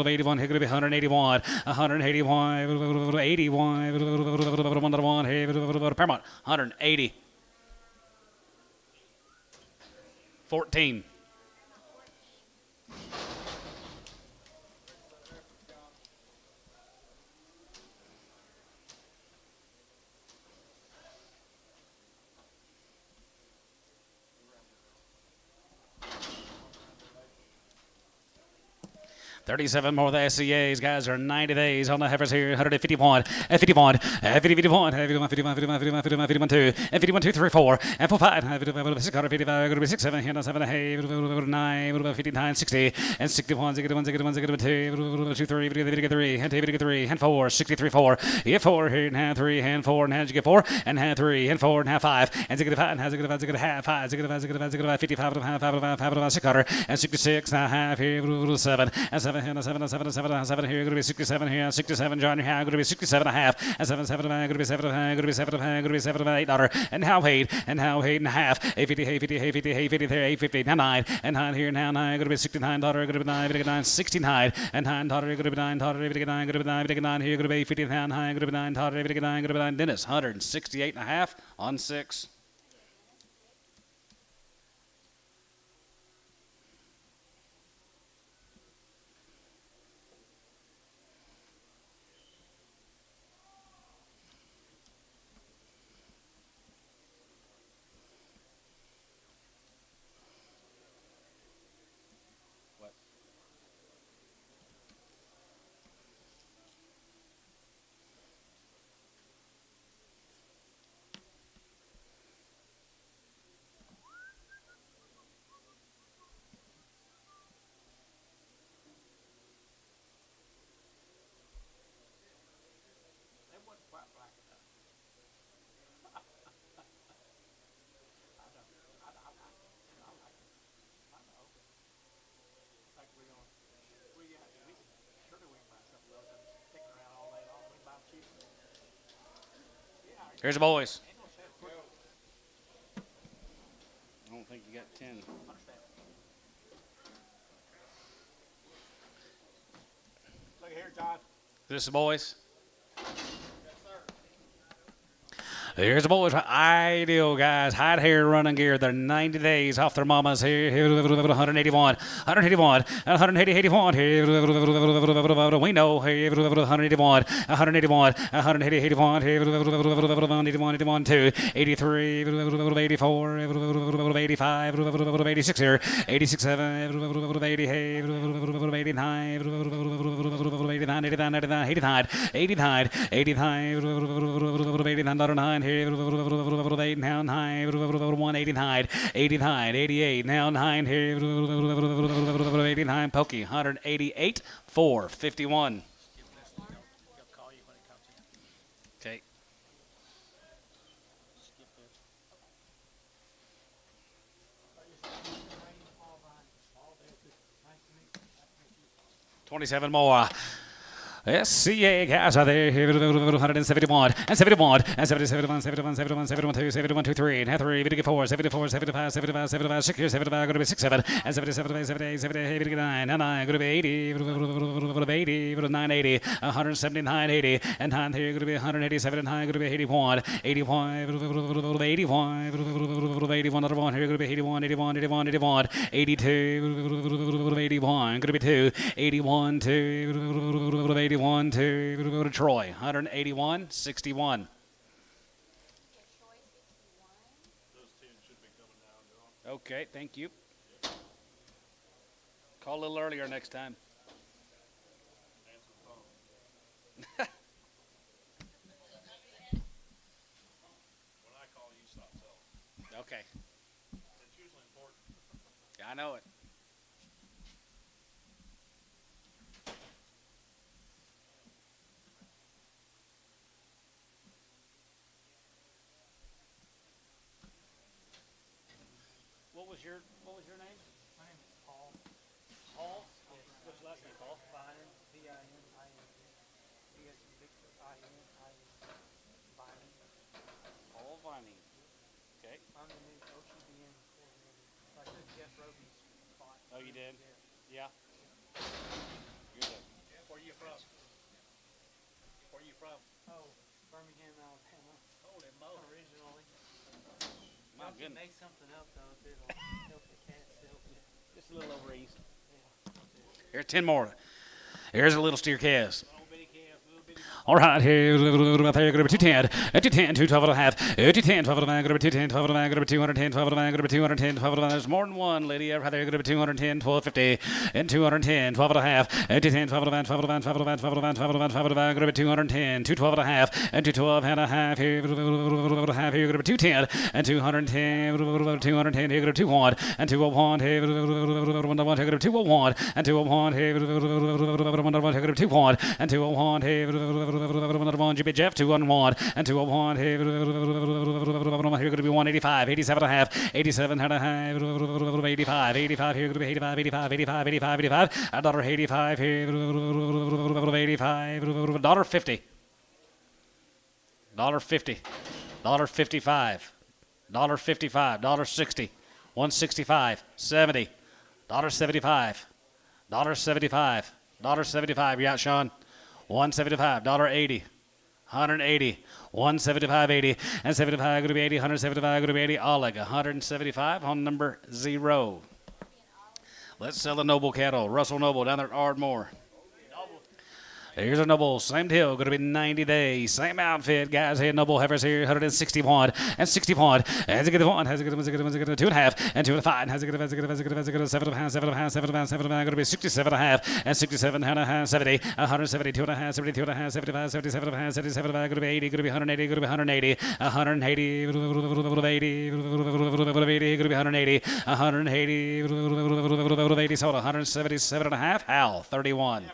81, here could be 181. 181, 81, Paramount, 180, 14. $37 more of the SCAs, guys, are 90 days on the heifers here. 151, 51, 51, 51, 51, 51, 51, 51, 2, and 51, 2, 3, 4, and 4, 5, 655, going to be 6, 7, 9, 59, 60, and 61, 61, 61, 2, 2, 3, 3, and 3, and 4, 63, 4, get 4 here, and half 3, and 4, and you get 4, and half 3, and 4, and half 5, and 65, and half 5, 55, and half 600, and 66, and half here, 7, and 7, and 7, 7, 7, 7 here, going to be 67 here, 67, John, here, going to be 67 and a half, and 7, 7, going to be 7, going to be 7, going to be 7, $8, and how paid, and half, 850, 850, 850, 850, 850, now 9, and 9 here, now 9, going to be $69, going to be 9, 69, and $9, going to be $9, going to be 9, going to be 9 here, going to be 50, now 9, going to be $9, going to be 9, going to be 9, Dennis, 168 and a half on 6. Here's the boys. I don't think you got 10. Look here, John. This is the boys. Here's the boys. Ideal, guys. Hide hair, running gear. They're 90 days off their mamas here. 181, 181, 180, 81. We know. 181, 181, 180, 81. 81, 81, 2, 83, 84, 85, 86 here. 86, 7, 80, 89, 89, 89, 89, 89, 89, here, 8 now 9, 189, 89, 88, now 9 here, 89, pokey, 188, 451. Okay. 27 more. SCA guys are there. 171 and 71 and 71, 71, 71, 71, 2, 71, 2, 3, and 3, 54, 74, 75, 75, 75, 6, 75, going to be 6, 7, and 77, 78, 78, 9, and 9, going to be 80, 80, 980, 179, 80, and 9 here, going to be 187, and 9, going to be 81, 85, 81, 81, another one here, going to be 81, 81, 81, 81, 82, 81, going to be 2, 81, 2, 81 to go to Troy, 181, 61. Okay, thank you. Call a little earlier next time. When I call you, stop telling. Okay. It's usually important. Yeah, I know it. What was your name? My name is Paul. Paul? What's your last name, Paul? Vine, V-I-N-I-N. He has Victor, I-N-I-N. Vine. Paul Vining. Okay. I'm the new OCBN coordinator. I took Jeff Roby's spot. Oh, you did? Yeah. Yeah. You're the Where you from? Where you from? Oh, Birmingham, Alabama. Holy moly. Originally. My Y'all can goodness. make something up though if it'll help the cat sell it. Just a little over east. Yeah. Here's 10 more. Here's a little steer cast. Little bitty calf, little bitty. All right, here, about there, going to be 210, 210, 212 and a half, 210, 12 and a half, going to be 210, 12 and a half, going to be 210, 12 and a half, going to be 210, 12 and a half. There's more than one lady right there, going to be 210, 1250, and 210, 12 and a half, 210, 12 and a half, 12 and a half, 12 and a half, 12 and a half, 12 and a half, 12 and a half, going to be 210, 212 and a half, and 212 and a half, here, half here, going to be 210, and 210, 210, here, going to be 201, and 201, here, 101, here, going to be 201, and 201, here, 101, here, going to be 201, and 201, here, 101, GB Jeff, 201, and 201, here, here, going to be 185, 87 and a half, 87 and a half, 85, 85, here, going to be 85, 85, 85, 85, 85, $1.85 here, 85, $1.50. $1.50, $1.55, $1.55, $1.60, $1.65, $70, $1.75, $1.75, $1.75. You out, Sean? $1.75, $1.80, $180, $175.80, and 75 going to be 80, 175 going to be 80. Oleg, 175 on number 0. Let's sell the Noble cattle. Russell Noble down there at Ardmore. Here's a Noble, same deal, going to be 90 days, same outfit, guys. Here, Noble heifers here, 161 and 61. Has a good one, has a good one, has a good one, has a good one, 2.5 and 2.5, has a good one, has a good one, has a good one, has a good one, 7.5, 7.5, 7.5, 7.5, going to be 67 and a half, and 67 and a half, 70, 172 and a half, 72 and a half, 75, 77 and a half, 77 and a half, going to be 80, going to be 180, going to be 180, 180, 80, going to be 180, 180, 80, sold 177 and a half, Hal, 31.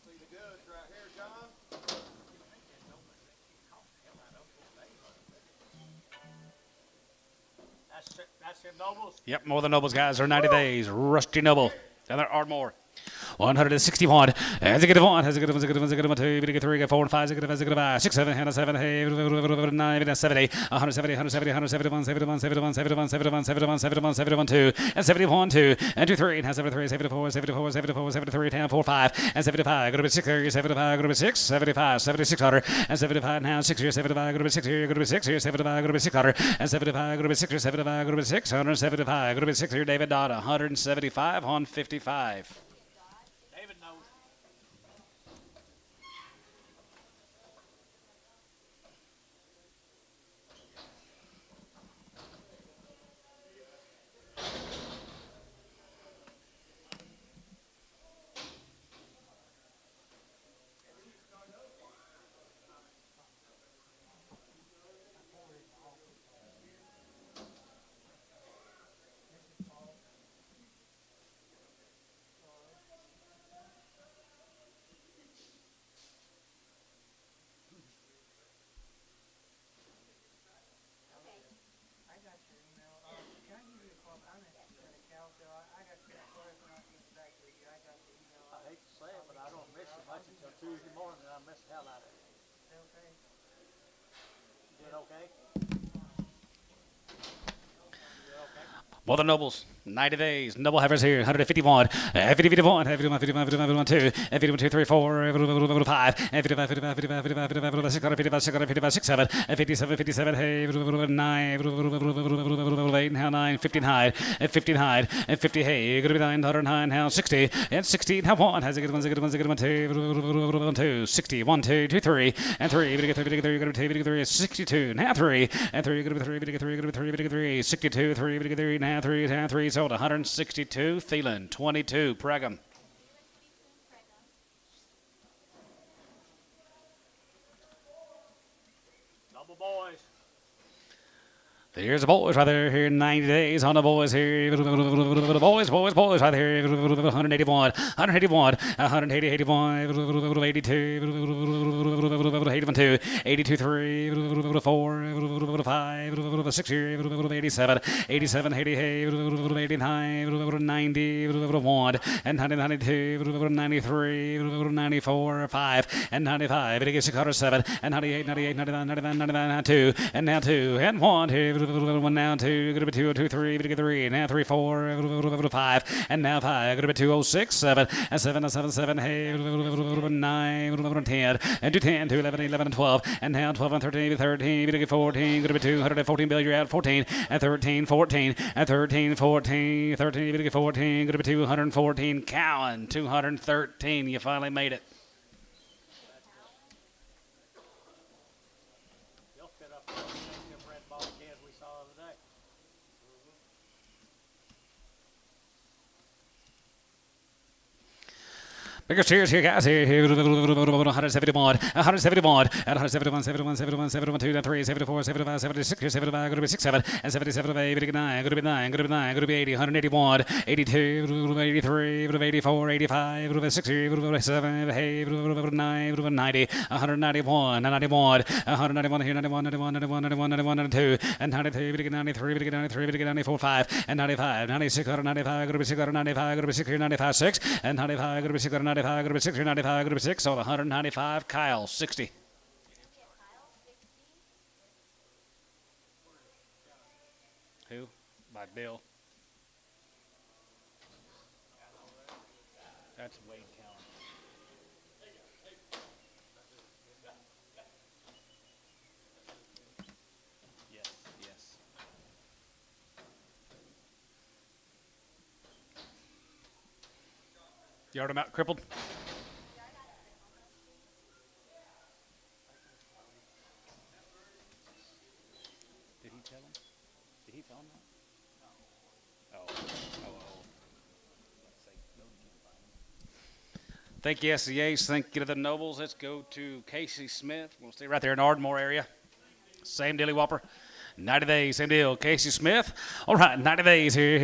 See the goods right here, John. That's Sim Nobles. Yep, more than Nobles, guys. Are 90 days. Rusty Noble. Down there, Ardmore. 161. As a good one, has a good one, has a good one, has a good one, 2, get 3, get 4, and 5, has a good one, has a good one, 6, 7, 7, 9, 70, 170, 170, 171, 71, 71, 71, 71, 71, 71, 71, 2, and 71, 2, and 2, 3, and has 73, 74, 74, 74, 73, 10, 4, 5, and 75, go to be 6, 75, go to be 6, 75, 7600, and 75, now 6 here, 75, go to be 6 here, go to be 6 here, 75, go to be 600, and 75, go to be 6 here, 75, go to be 675, go to be 6 here, David Dodd, 175 on 55. David knows. I got your email. Can I give you a call? I'm at a cow show. I got your sorry for not getting back with you. I got the email. I hate to say it, but I don't miss you much until Tuesday morning, and I miss the hell out of it. Okay. You doing okay? Well, the Nobles, 90 days. Noble Heifers here, 151. 50, 51, 51, 51, 51, 2, 51, 2, 3, 4, 5, 55, 55, 55, 55, 55, 600, 55, 600, 55, 6, 7, 57, 57, hey, 9, 8, now 9, 15 high, 15 high, 50, hey, going to be 909, now 60, and 16, now 1, has a good one, has a good one, has a good one, 2, 60, 1, 2, 2, 3, and 3, going to get 3, going to be 2, 62, now 3, and 3, going to be 3, going to get 3, going to be 3, 3, 62, 3, going to get 3, now 3, sold 162, Thielen, 22, Pregham. Double boys. Here's the boys right there here, 90 days on the boys here. Boys right there. 181, 181, 180, 81, 82, 81, 2, 82, 3, 4, 5, 6 here, 87, 87, 80, 89, 90, 1, and 92, 93, 94, 5, and 95, 607, and 98, 98, 99, 99, 99, 2, and now 2, and 1 here. 1 now 2, gonna be 2, 2, 3, gonna get 3, now 3, 4, 5, and now 5, gonna be 2, 0, 6, 7, and 7, 7, 7, hey, 9, 10, and 2, 10, 2, 11, 11, 12, and now 12 and 13, 13, gonna get 14, gonna be 214, Bill, you're out 14, and 13, 14, and 13, 14, 13, gonna get 14, gonna be 214, Cowan, 213, you finally made it. You'll fit up with them red ball cans we saw the other day. Bigger cheers here, guys. Here, 171, 171, and 171, 71, 71, 71, 2, 3, 74, 75, 76, 75, going to be 6, 7, and 77, 8, 9, going to be 9, going to be 9, going to be 80, 181, 82, 83, 84, 85, 60, 7, hey, 9, 90, 191, 91, 191 here, 91, 91, 91, 91, 91, 92, and 93, 93, 93, 94, 5, and 95, 96, 95, going to be 6, 95, going to be 6 here, 95, 6, and 95, going to be 6, 95, going to be 6 here, 95, going to be 6, so 195, Kyle, 60. Who? By Bill. That's Wade Cowan. Yes, yes. Yard him out, crippled. Did he tell him? Did he tell him that? Oh. Thank you, SCAs. Thank you to the Nobles. Let's go to Casey Smith. We'll stay right there in Ardmore area. Same dilly whopper. 90 days, same deal. Casey Smith. All right, 90 days here.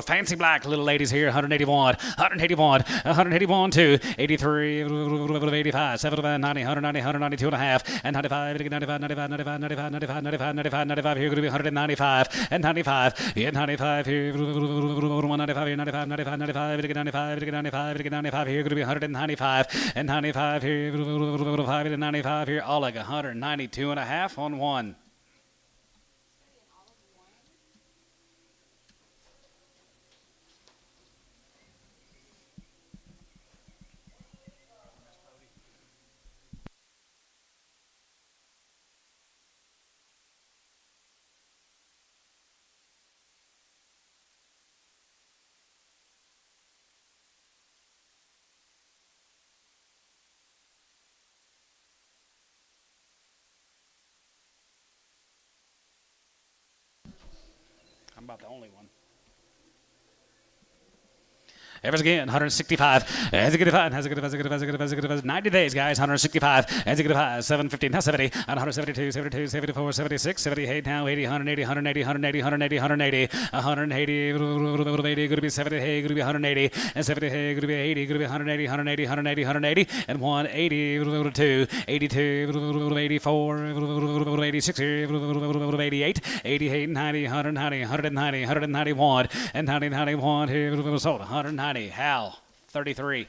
Fancy black little ladies here. 181, 181, 181, 2, 83, 85, 75, 90, 190, 192 and a half, and 95, 95, 95, 95, 95, 95, 95, 95, 95 here. Going to be 195 and 95. Yeah, 95 here. 195 here. 95, 95, 95, 95, 95, 95 here. Going to be 195 and 95 here. 5 and 95 here. Oleg 192 and a half on one. I'm about the only one. Evers again, 165. As a good five, has a good 90 days, guys. 165. As a good five, 750, now 70, and 172, 72, 74, 76, 78, now 80, 180, 180, 180, 180, 180, 180, 80, going to be 70, hey, going to be 180, and 70, hey, going to be 80, going to be 180, 180, 180, 180, and 180, 2, 82, 84, 86, 88, 88, 90, 190, 190, 191, and 90, 91, here, sold 190. Hal, 33.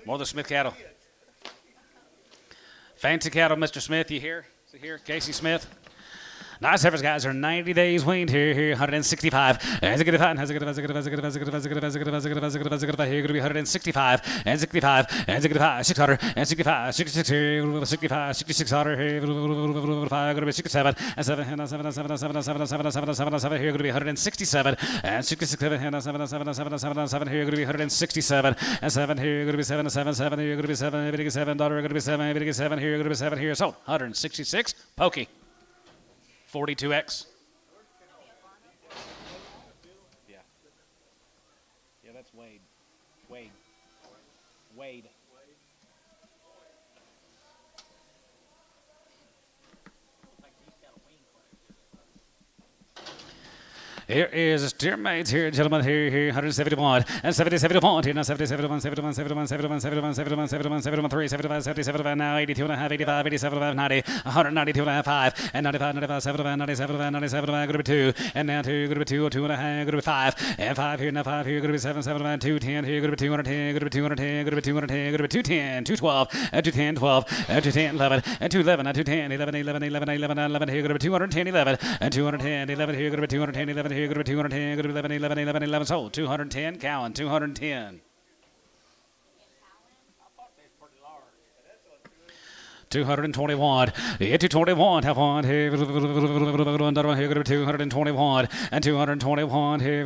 More of the Smith cattle. Fancy cattle, Mr. Smith. You here? Is he here? Casey Smith. Nice efforts, guys. Are 90 days weaned here. 165. As a good five. As a good here. Going to be 165. And 65. As a good five. 600. And 65. 66 here. 65. 66 here. Going to be 67. And 7. And 7. 7. 7. 7. 7. 7. 7. 7 here. Going to be 167. And 66. And 7. 7. 7. 7. 7 here. Going to be 167. And 7 here. Going to be 7. 7. 7 here. Going to be 7. 7. Going to be 7. 7 here. Going to be 7 here. So 166. Pokey. 42X. Yeah. Yeah, that's Wade. Wade. Here is dear mates here, gentlemen, here, 171, and 70, 71, here now 70, 71, 71, 71, 71, 71, 71, 71, 73, 75, 77, now 82 and a half, 85, 87, 90, 192 and a half, 5, and 95, 95, 75, 97, 97, going to be 2, and now 2, going to be 2, 2 and a half, going to be 5, and 5 here, now 5 here, going to be 7, 7, 2, 10 here, going to be 210, going to be 210, going to be 210, going to be 210, 212, 210, 12, 210, 11, and 211, 210, 11, 11, 11, 11, 11 here, going to be 210, 11, and 210, 11 here, going to be 210, 11 here, going to be 210, going to be 11, 11, 11, 11, sold, 210, Cowan, 210. 221. Yeah, 221. Have one here. Here going to be 221. And 221 here.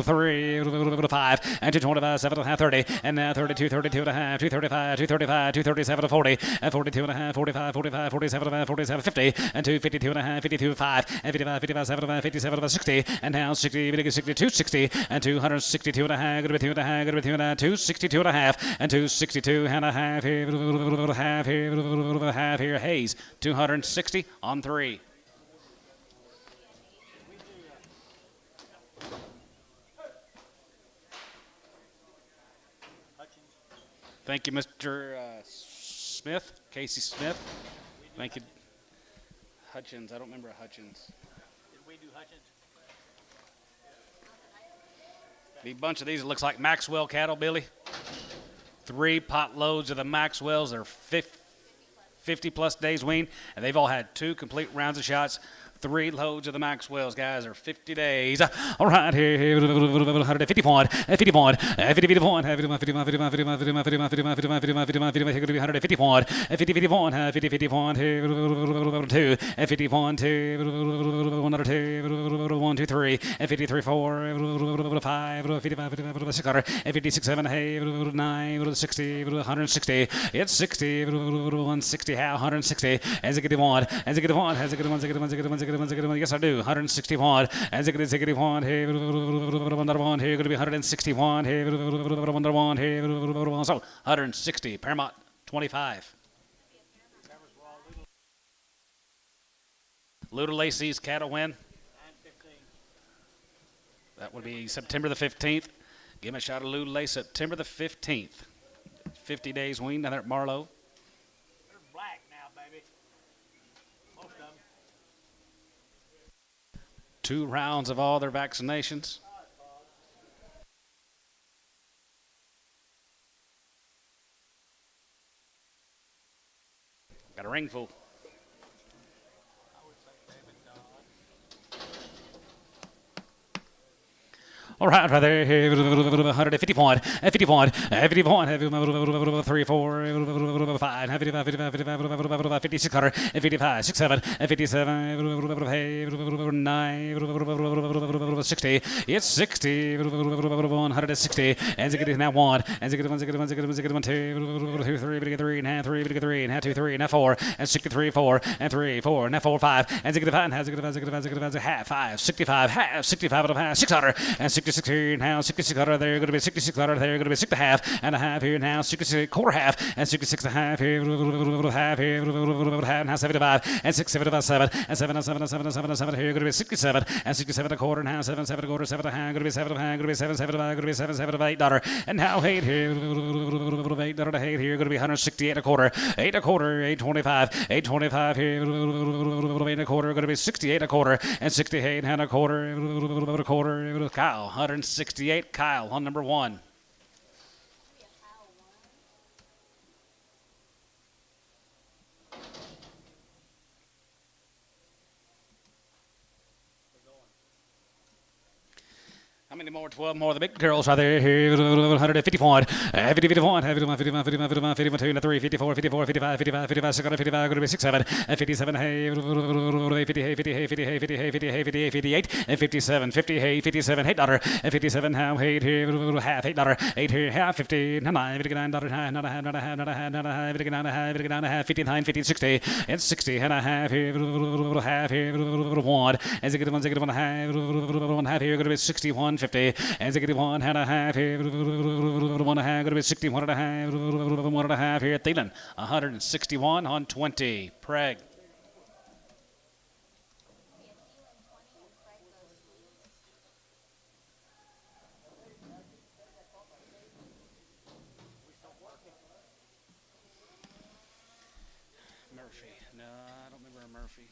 3. 5. And 225. 7 and a half. 30. And now 32. 32 and a half. 235. 235. 237 to 40. And 42 and a half. 45. 45. 47 and a half. 47. 50. And 252 and a half. 52. 5. And 55. 55. 7 and a half. 57. 60. And now 60. 62. 60. And 262 and a half. Going to be 2 and a half. Going to be 2 and a half. 262 and a half. And 262 and a half here. Half here. Half here. Hayes, 260 on 3. Thank you, Mr. Smith, Casey Smith. Thank you. Hutchins, I don't remember Hutchins. Did we do Hutchins? A bunch of these, it looks like Maxwell cattle, Billy. 3 pot loads of the Maxwells. They're 50 plus days weaned, and they've all had 2 complete rounds of shots. 3 loads of the Maxwells, guys, are 50 days. All right, here, 150 point, 50 point, 50 point, 51, 51, 51, 51, 51, 51, 51, 51, 51, 51, here could be 150 point, 50, 50 point, 50, 50 point, here, 2, 50 point, 2, 1, 2, 1, 1, 2, 3, and 53, 4, 5, 55, 55, 600, and 56, 7, 8, 9, 60, 160. It's 60, 160, how 160, as it get one, as it get one, as it get one, as it get one, as it get one, as it get one, as it get one. Yes, I do. 161, as it get one, hey, one, here, going to be 161, hey, one, hey, so 160, Paramount 25. Luda Lacey's cattle win. That would be September the 15th. Give him a shot of Luda Lace September the 15th. 50 days weaned down there at Marlow. They're black now, baby. Most of them. 2 rounds of all their vaccinations. Got a ring full. All right, right there, 150 point, 50 point, 50 point, 3, 4, 5, 55, 55, 5600, 55, 67, 57, 9, 60. It's 60, 160, and it is now 1, and it is 1, 2, 3, 3, and half 3, 3, and half 2, 3, and half 4, and 63, 4, and 3, 4, and half 4, 5, and it is 5, and half 5, 65, half 65 and a half, 600, and 66 here now, 66 there, going to be 66 there, going to be 6 and a half here now, 66 quarter half, and 66 and a half here, half here, half, now 75, and 6, 75, 7, and 7, and 7, and 7, and 7, and 7 here, going to be 67, and 67 a quarter, now 7, 7 a quarter, 7 and a half, going to be 7 and a half, going to be 7, 7 going to be 7, 7 $8, and now 8 here, $8 to 8 here, going to be 168 a quarter, 8 a quarter, 825, 825 here, 8 a quarter, going to be 68 a quarter, and 68 and a quarter, Kyle, 168, Kyle on number 1. How many more? 12 more. The big girls right there. 150 point. 50, 50 point. 51, 51, 51, 51, 51, 2, 3, 54, 54, 55, 55, 55, 655, going to be 67, and 57, hey, 50, hey, 50, hey, 50, hey, 50, hey, 50, hey, 50, 58, and 57, 50, hey, 57, $8, and 57, how, hey, here, half, $8, 8 here, half, 50, $9, $59, not a half, not a half, not a half, not a half, 59, a half, 59, a half, 59, 50, 60, and 60, and a half here, half here, 1, and 1 half here, going to be 61, 50, and 61 and a half here, 1 and a half, going to be 61 and a half, 1 and a half here, Thielen, 161 on 20, Preg. Murphy, no, I don't remember a Murphy.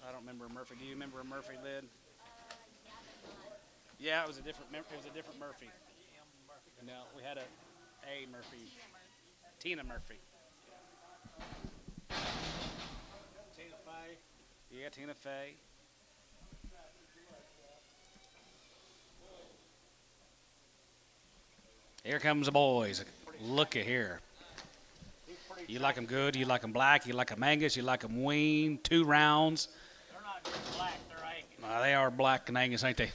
I don't remember a Murphy. Do you remember a Murphy lid? Yeah, it was a different Murphy. No, we had a Murphy. Tina Murphy. Tina Fey. Yeah, Tina Fey. Here comes the boys. Look at here. You like them good, you like them black, you like them Angus, you like them weaned, 2 rounds. They're not just black, they're Angus. They are black and Angus, ain't they?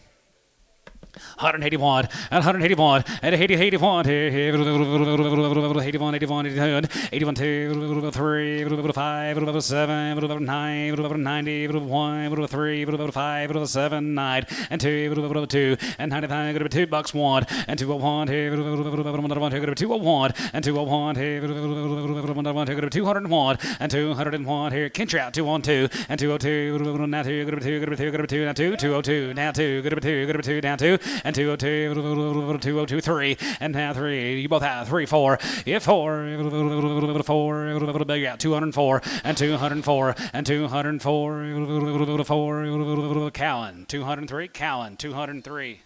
181 and 181 and 81 here 81 81 81 2 3 5 7 9 90 1 3 5 7 9 and 2 and 95 going to be $2 1 and 201 here 1 here 201 and 201 here 1 here 201 and 201 here Kintrout 212 and 202 now 2 going to be 2 now 2 202 now 2 going to be 2 down 2 and 202, 202, 3, and now 3. You both have 3, 4. Yeah, 4, 4, big out, 204, and 204, and 204, 4, Cowan, 203, Cowan, 203.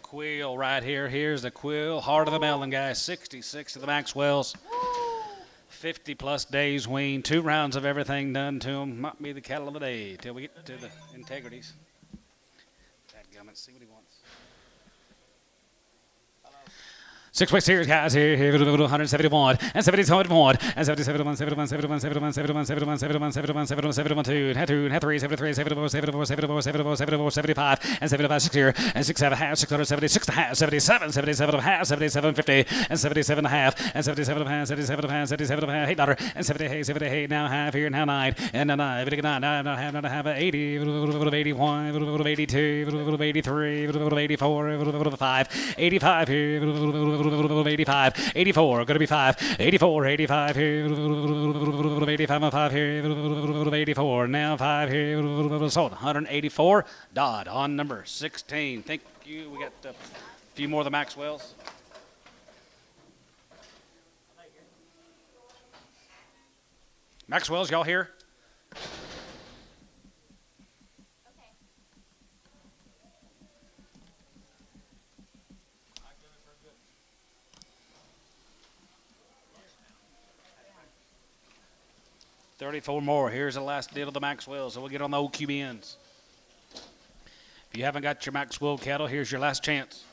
Quill right here. Here's the Quill. Heart of the melon, guys. 66 of the Maxwells. 50 plus days wean. 2 rounds of everything done to them. Might be the cattle of the day till we get to the integrities. Dadgummit, see what he wants. 6-way series, guys. Here, 171 and 71 and 77, 71, 71, 71, 71, 71, 71, 71, 71, 71, 2, and 2, and 3, 73, 74, 74, 74, 74, 74, 75, and 75, 6 here, and 6 half, 676 half, 77, 77 half, 77, 50, and 77 half, and 77 half, 77 half, 77 half, $8, and 78, now half here, now 9, and now 9, 9 half, 80, 81, 82, 83, 84, 5, 85 here, 85, 84, gonna be 5, 84, 85 here, 85, 5 here, 84, now 5 here, sold, 184, Dodd on number 16. Thank you. We got a few more of the Maxwells. Maxwells, y'all here? 34 more. Here's the last deal of the Maxwells, so we'll get on the OQBNs. If you haven't got your Maxwell cattle, here's your last chance.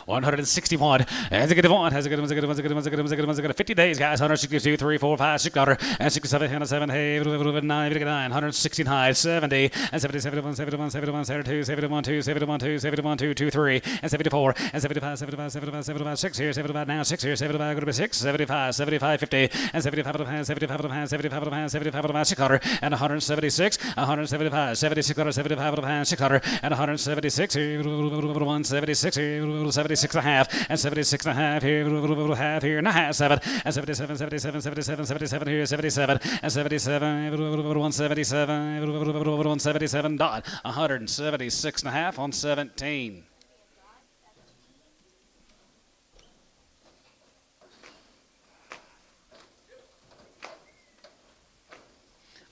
161. Has a good one. Has a good one. Has a good one. Has a good one. Has a good one. Has a good one. Has a good one. 50 days, guys. 162, 3, 4, 5, 6, and 67, 107, hey, 9, 116 high, 70, and 77, 71, 71, 72, 71, 2, 71, 2, 71, 2, 2, 3, and 74, and 75, 75, 75, 75, 6 here, 75 now, 6 here, 75, going to be 6, 75, 75, 50, and 75 of hand, 75 of hand, 75 of hand, 75 of hand, 600, and 176, 175, 76 75 of hand, 600, and 176 here, 176 here, 76 and a half, and 76 and a half here, half here, and a half, 7, and 77, 77, 77, 77 here, 77, and 77, 177, 177, dot, 176 and a half on 17.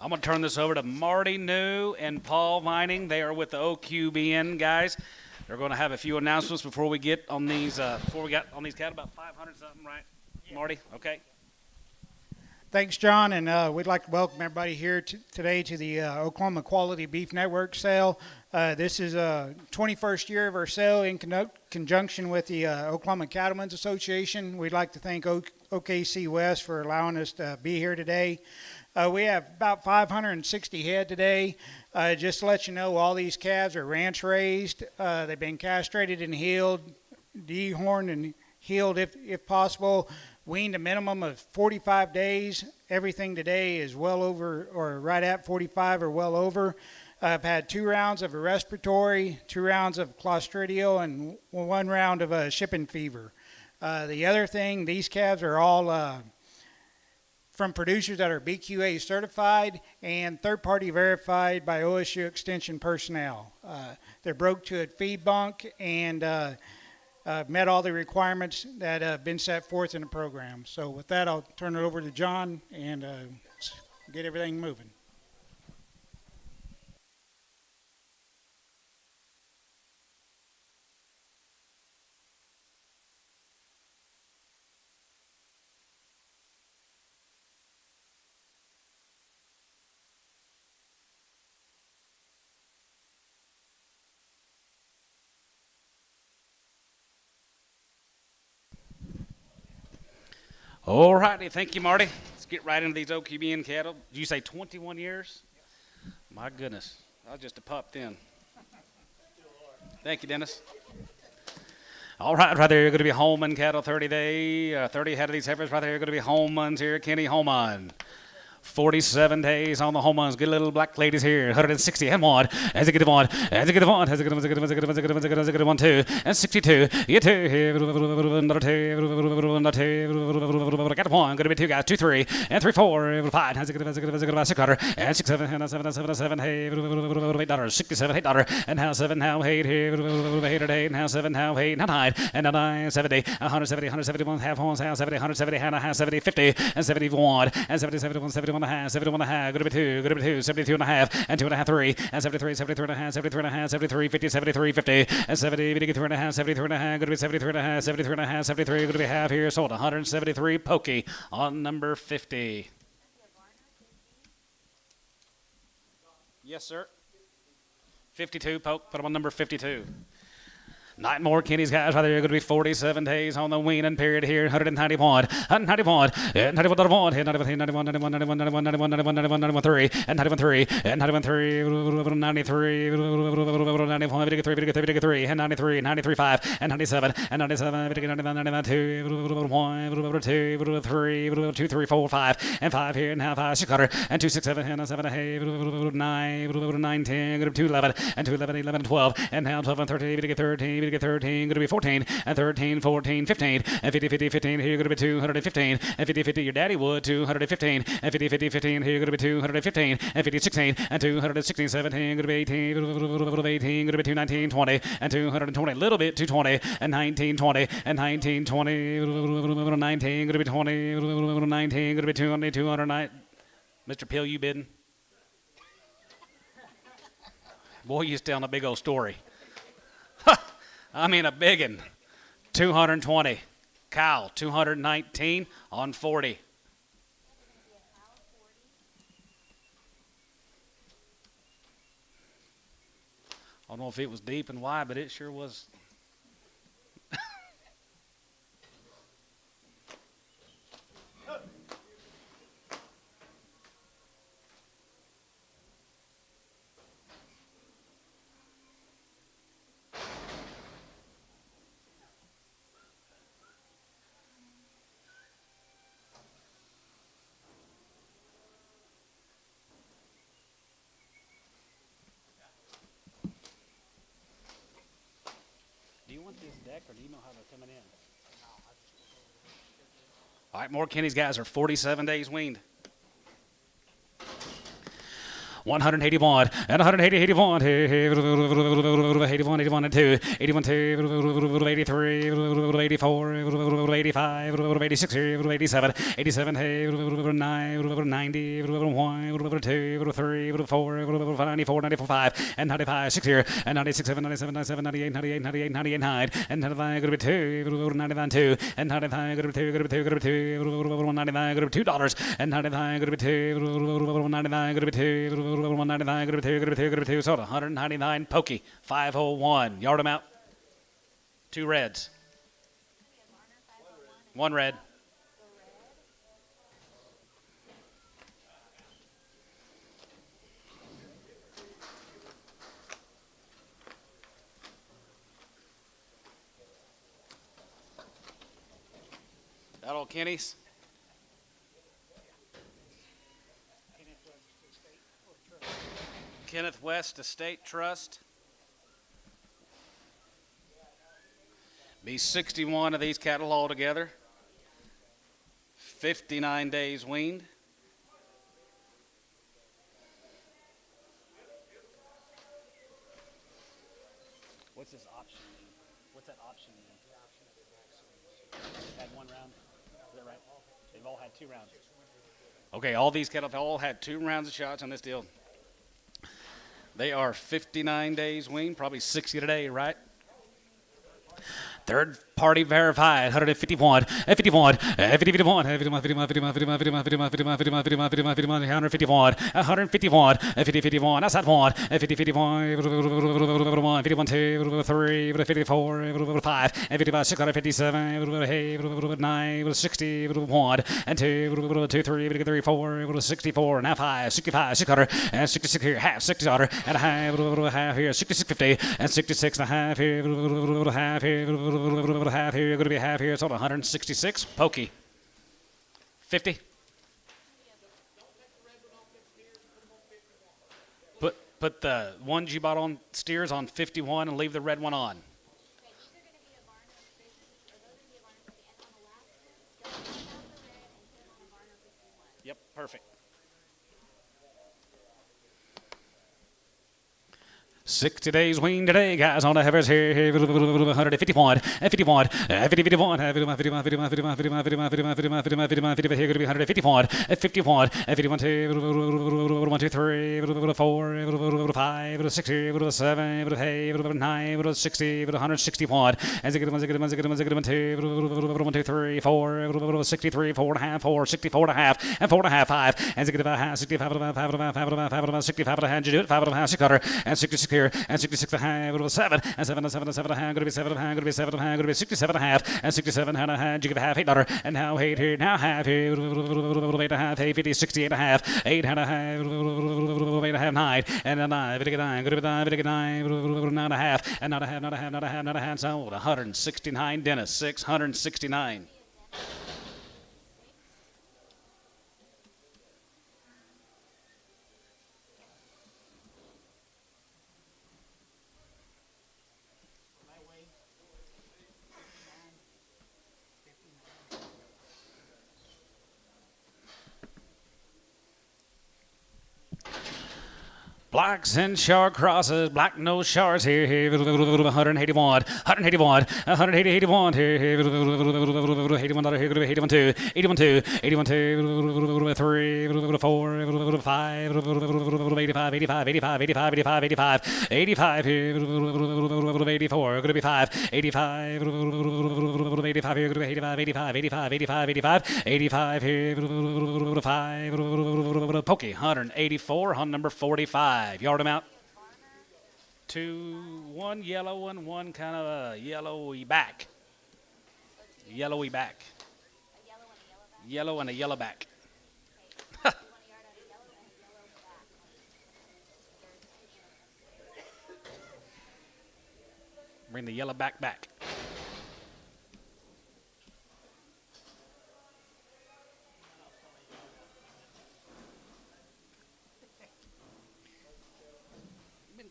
I'm going to turn this over to Marty New and Paul Vining. They are with the OQBN guys. They're going to have a few announcements before we get on these. Before we got on these cattle, about 500 something, right? Yeah. Marty, okay. Thanks, John, and we'd like to welcome everybody here today to the Oklahoma Quality Beef Network sale. This is a 21st year of our sale in conjunction with the Oklahoma Cattlemen's Association. We'd like to thank OKC West for allowing us to be here today. We have about 560 head today. Just to let you know, all these calves are ranch raised. They've been castrated and healed, dehorned and healed if possible. Weaned a minimum of 45 days. Everything today is well over or right at 45 or well over. I've had 2 rounds of a respiratory, 2 rounds of Clostridial, and 1 round of shipping fever. The other thing, these calves are all from producers that are BQA certified and third-party verified by OSU Extension personnel. They're broke to a feed bunk and met all the requirements that have been set forth in the program. So with that, I'll turn it over to John and get everything moving. All righty. Thank you, Marty. Let's get right into these OQBN cattle. Did you say 21 years? My goodness. I was just a pup then. Thank you, Dennis. All right, right there, you're going to be Holman cattle, 30 head of these heifers right there. You're going to be Holmans here, Kenny Holman. 47 days on the home runs. Good little black ladies here. 160 and 1. As a good one. As a good one. As a good one. As a good one. As a good one. As a good one. As a good one. As a good one. 2. And 62. You 2. Another 2. Another 2. Got 1. Going to be 2 guys. 2, 3. And 3, 4. 5. As a good one. As a good one. As a good one. 600. And 6, 7. And 7. 7. 7. Hey. $8. 67. $8. And now 7. Now 8. Here. 8. 8. Now 7. Now 8. Now 9. And now 9. 70. 170. 171. Half horns. 70. 170. And a half. 70. 50. And 71. And 70. 71. 71 and a half, 71 and a half, good to be 2, good to be 2, 72 and a half, and 2 and a half, 3, and 73, 73 and a half, 73 and a half, 73, 50, 73, 50, and 70, 53 and a half, 73 and a half, good to be 73 and a half, 73 and a half, 73, good to be half here, sold 173 pokey on number 50. Yes, sir. 52 poke, put them on number 52. Nine more Kenny's guys right there. Going to be 47 days on the weaning period here. 191, 191, 91, 91, 91, 91, 91, 91, 91, 91, 91, 91, 3, and 91, 3, and 91, 3, 93, 95, 3, and 93, 93, 5, and 97, and 97, 99, 92, 1, 2, 3, 2, 3, 4, 5, and 5 here, and now 5, 600, and 2, 6, 7, and 7, 8, 9, 10, 2, 11, and 2, 11, 11, 12, and now 12, and 13, 13, 13, going to be 14, and 13, 14, 15, and 50, 50, 15, here you're going to be 215, and 50, 50, your daddy would, 215, and 50, 50, 15, here you're going to be 215, and 50, 16, and 216, 17, going to be 18, 18, going to be 219, 20, and 220, a little bit, 220, and 19, 20, and 19, 20, 19, going to be 20, 19, going to be 200, 209. Mr. Pill, you bidding? Boy, you telling a big old story. I mean a biggin. 220. Cow, 219 on 40. I don't know if it was deep and wide, but it sure was. Do you want this deck, or do you know how they're coming in? All right, more Kenny's guys are 47 days weaned. 181 and 180, 81, 81, 81 and 2, 81, 2, 83, 84, 85, 86, 87, 87, 9, 90, 1, 2, 3, 4, 94, 94, 5, and 95, 6 here, and 96, 7, 97, 97, 98, 98, 98, 98, 9, and 95, going to be 2, 99, 2, and 95, going to be 2, going to be 2, going to be 2, 99, going to be $2, and 95, going to be 2, 99, going to be 2, 199, good to be two, soda, 199, pokey, 501, yard them out, 2 reds, 1 red. That old Kenny's. Kenneth West Estate Trust. Be 61 of these cattle altogether. 59 days weaned. What's this option mean? What's that option mean? Had 1 round? Is that right? They've all had 2 rounds. Okay, all these cattle have all had 2 rounds of shots on this deal. They are 59 days weaned, probably 60 today, right? Third party verified, 151, 51, 51, 51, 51, 51, 51, 51, 51, 51, 51, 51, 51, 151, 151, 50, 51, outside 1, 50, 51, 51, 51, 2, 3, 54, 5, and 55, 657, 9, 60, 1, and 2, 2, 3, 4, 64, now 5, 65, 600, and 66 here, half, 60 daughter, and a half here, 66, 50, and 66 and a half here, half here, half here, going to be half here. It's on 166. Pokey. 50. Put the ones you bought on steers on 51 and leave the red one on. Yep, perfect. 60 days weaned today, guys, on the heavers here, 151, 51, 50, 51, 51, 51, 51, 51, 51, 51, 51, 51, 50, here going to be 151, 51, 51, 2, 1, 2, 3, 4, 5, 6, 7, 8, 9, 60, 161, and 2, 1, 2, 3, 4, 63, 4 and a half, 4, 64 and a half, and 4 and a half, 5, and 65 and a half, 65 and a half, 65 and a half, 65 and a half, you do it, 5 and a half, 600, and 66 here, and 66 and a half, over 7, and 7 and 7 and 7 and a half, going to be 7 and a half, going to be 7 and a half, going to be 67 and a half, and 67 and a half, jig of a half, $8, and now 8 here, now half here, 8 and a half, 50, 68 and a half, 8 and a half, 8 and a half, 9, and a 9, 59, going to be 9, 59, 9 and a half, and not a half, not a half, not a half, not a half, sold, 169, Dennis, 669. Blacks and shark crosses, black nose sharks here, 181, 181, 180, 81 here, 81 here, 81 2, 81 2, 81 2, 3, 4, 5, 85, 85, 85, 85, 85, 85, 85 here, 84, going to be 5, 85, 85 here, 85, 85, 85, 85, 85, 85 here, 5, Pokey, 184 on number 45. Yard him out. 2, 1 yellow and one kind of a yellowy back. Yellowy back. Yellow and a yellow back. Bring the yellow back back.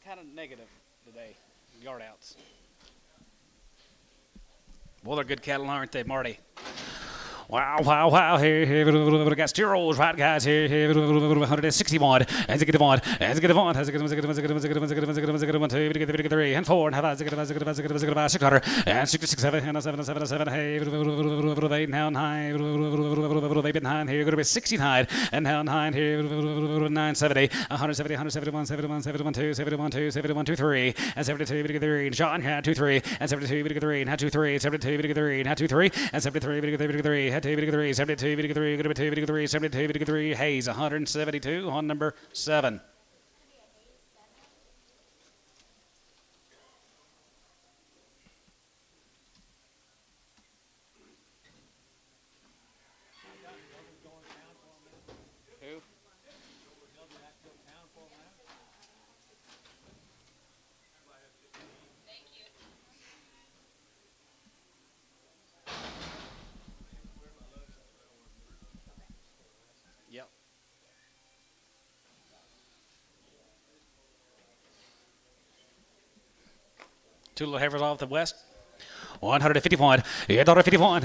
Kind of negative today, yard outs. Well, they're good cattle, aren't they, Marty? Wow, wow, wow. Here, we got steers, right, guys. Here, 161. As it get on, as it get on, as it get on, 2, 3, and 4, and have 600, and 66, 7, and 7, 7, 7, hey, 8, now 9, 8, 9, here, going to be 69, and now 9, here, 970, 170, 171, 71, 71, 2, 71, 2, 71, 2, 3, and 72, 3, John had 2, 3, and 72, 3, and had 2, 3, 72, 3, and had 2, 3, and 73, 3, had 2, 3, 72, 3, going to be 2, 3, 72, 3, Hayes, 172 on number 7. Who? Yep. Two little heifers off the west. 151, 51, 35,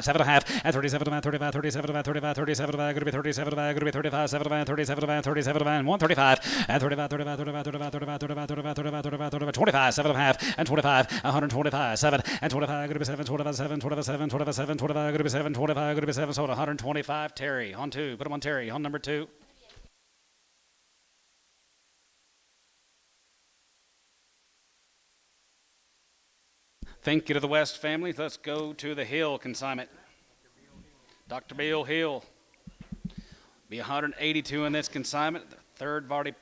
7 and a half, and 37, 35, 37, 35, 37, going to be 37, going to be 35, 7, 37, 37, 135, and 35, 35, 35, 35, 35, 35, 35, 35, 35, 25, 7 and a half, and 25, 125, 7, and 25, going to be 7, 25, 7, 27, 27, 25, going to be 7, 25, going to be 7, so 125, Terry, on 2, put him on Terry, on number 2. Thank you to the West family. Let's go to the Hill consignment. Dr. Bill Hill. Be 182 in this consignment. The third already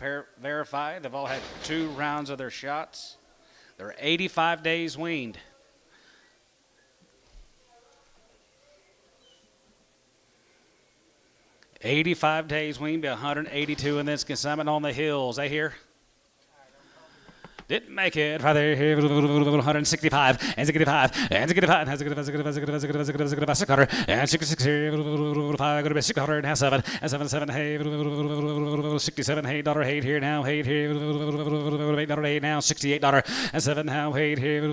verified. They've all had 2 rounds of their shots. They're 85 days weaned. $85 days weaned. Be 182 in this consignment on the Hills. They here? Didn't make it. Right there, 165, and 65, and 65, and 600, and 66, 5, going to be 600, and 7, and 7, 7, hey, 67, hey, $8 here now, $8 here, $8 now, $68, and 7 now, $8 here,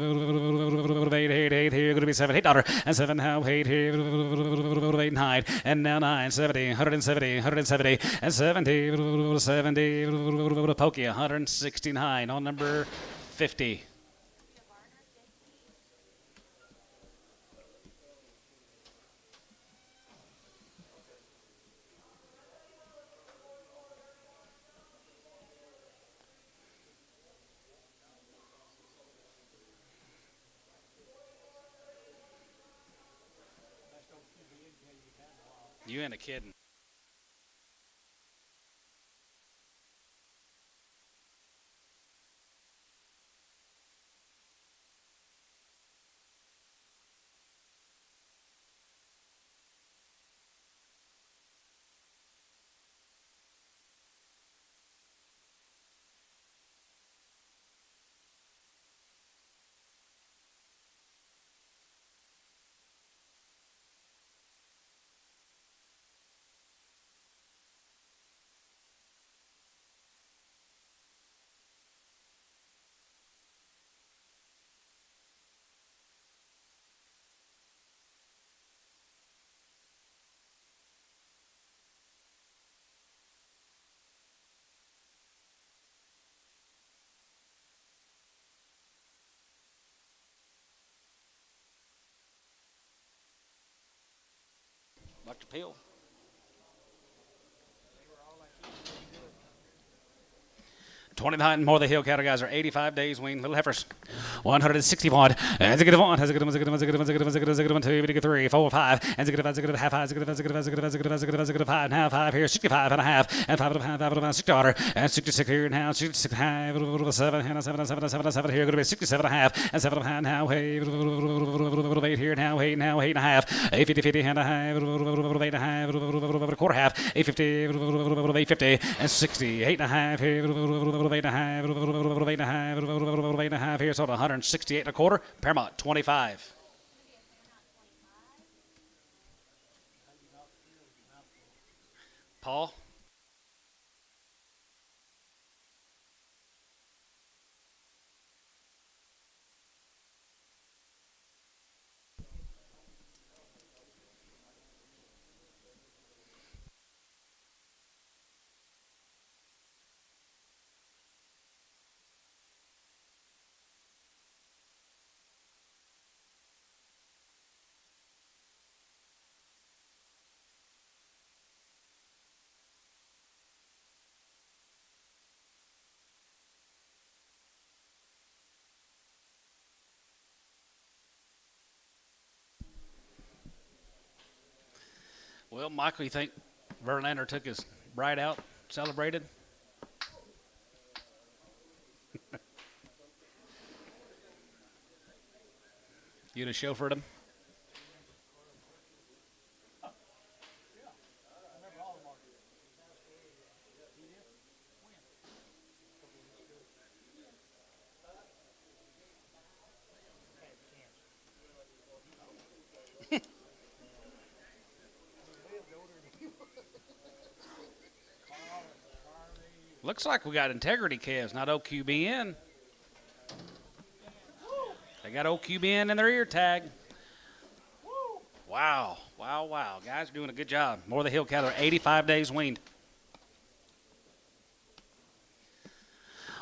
8 here, going to be 7, $8, and 7 now, $8 here, 8, 9, and now 9, 70, 170, 170, and 70, 70, Pokey, 169 on number 50. You ain't a kidding. Dr. Peel. 29 more of the hill cattle guys are 85 days weaned little heifers. 160 watt. As a good one, as a good one, as a good one, as a good one, as a good one, as a good one, as a good one, 2, as a good 3, 4, 5, as a good, as a good half, as a good, as a good, as a good, as a good, as a good, as a good 5 now 5 here, 65 and a half, and 5 and a half, 5 and a half, 6 daughter, and 66 here now, 66 half, 7, and 7, 7, 7, 7 here, going to be 67 and a half, and 7 and a half now, hey, 8 here now, 8 now, 8 and a half, 8 50 50 and a half, 8 and a half, quarter half, 850, 850, and 60, 8 and a half here, 8 and a half, 8 and a half, 8 and a half here, so 168 and a quarter, Paramount 25. Paul? Well, Michael, you think Verlander took his bride out, celebrated? You'd have chauffeured him? Looks like we got integrity calves, not OQBN. They got OQBN in their ear tag. Wow, wow, wow. Guys are doing a good job. More of the hill cattle are 85 days weaned.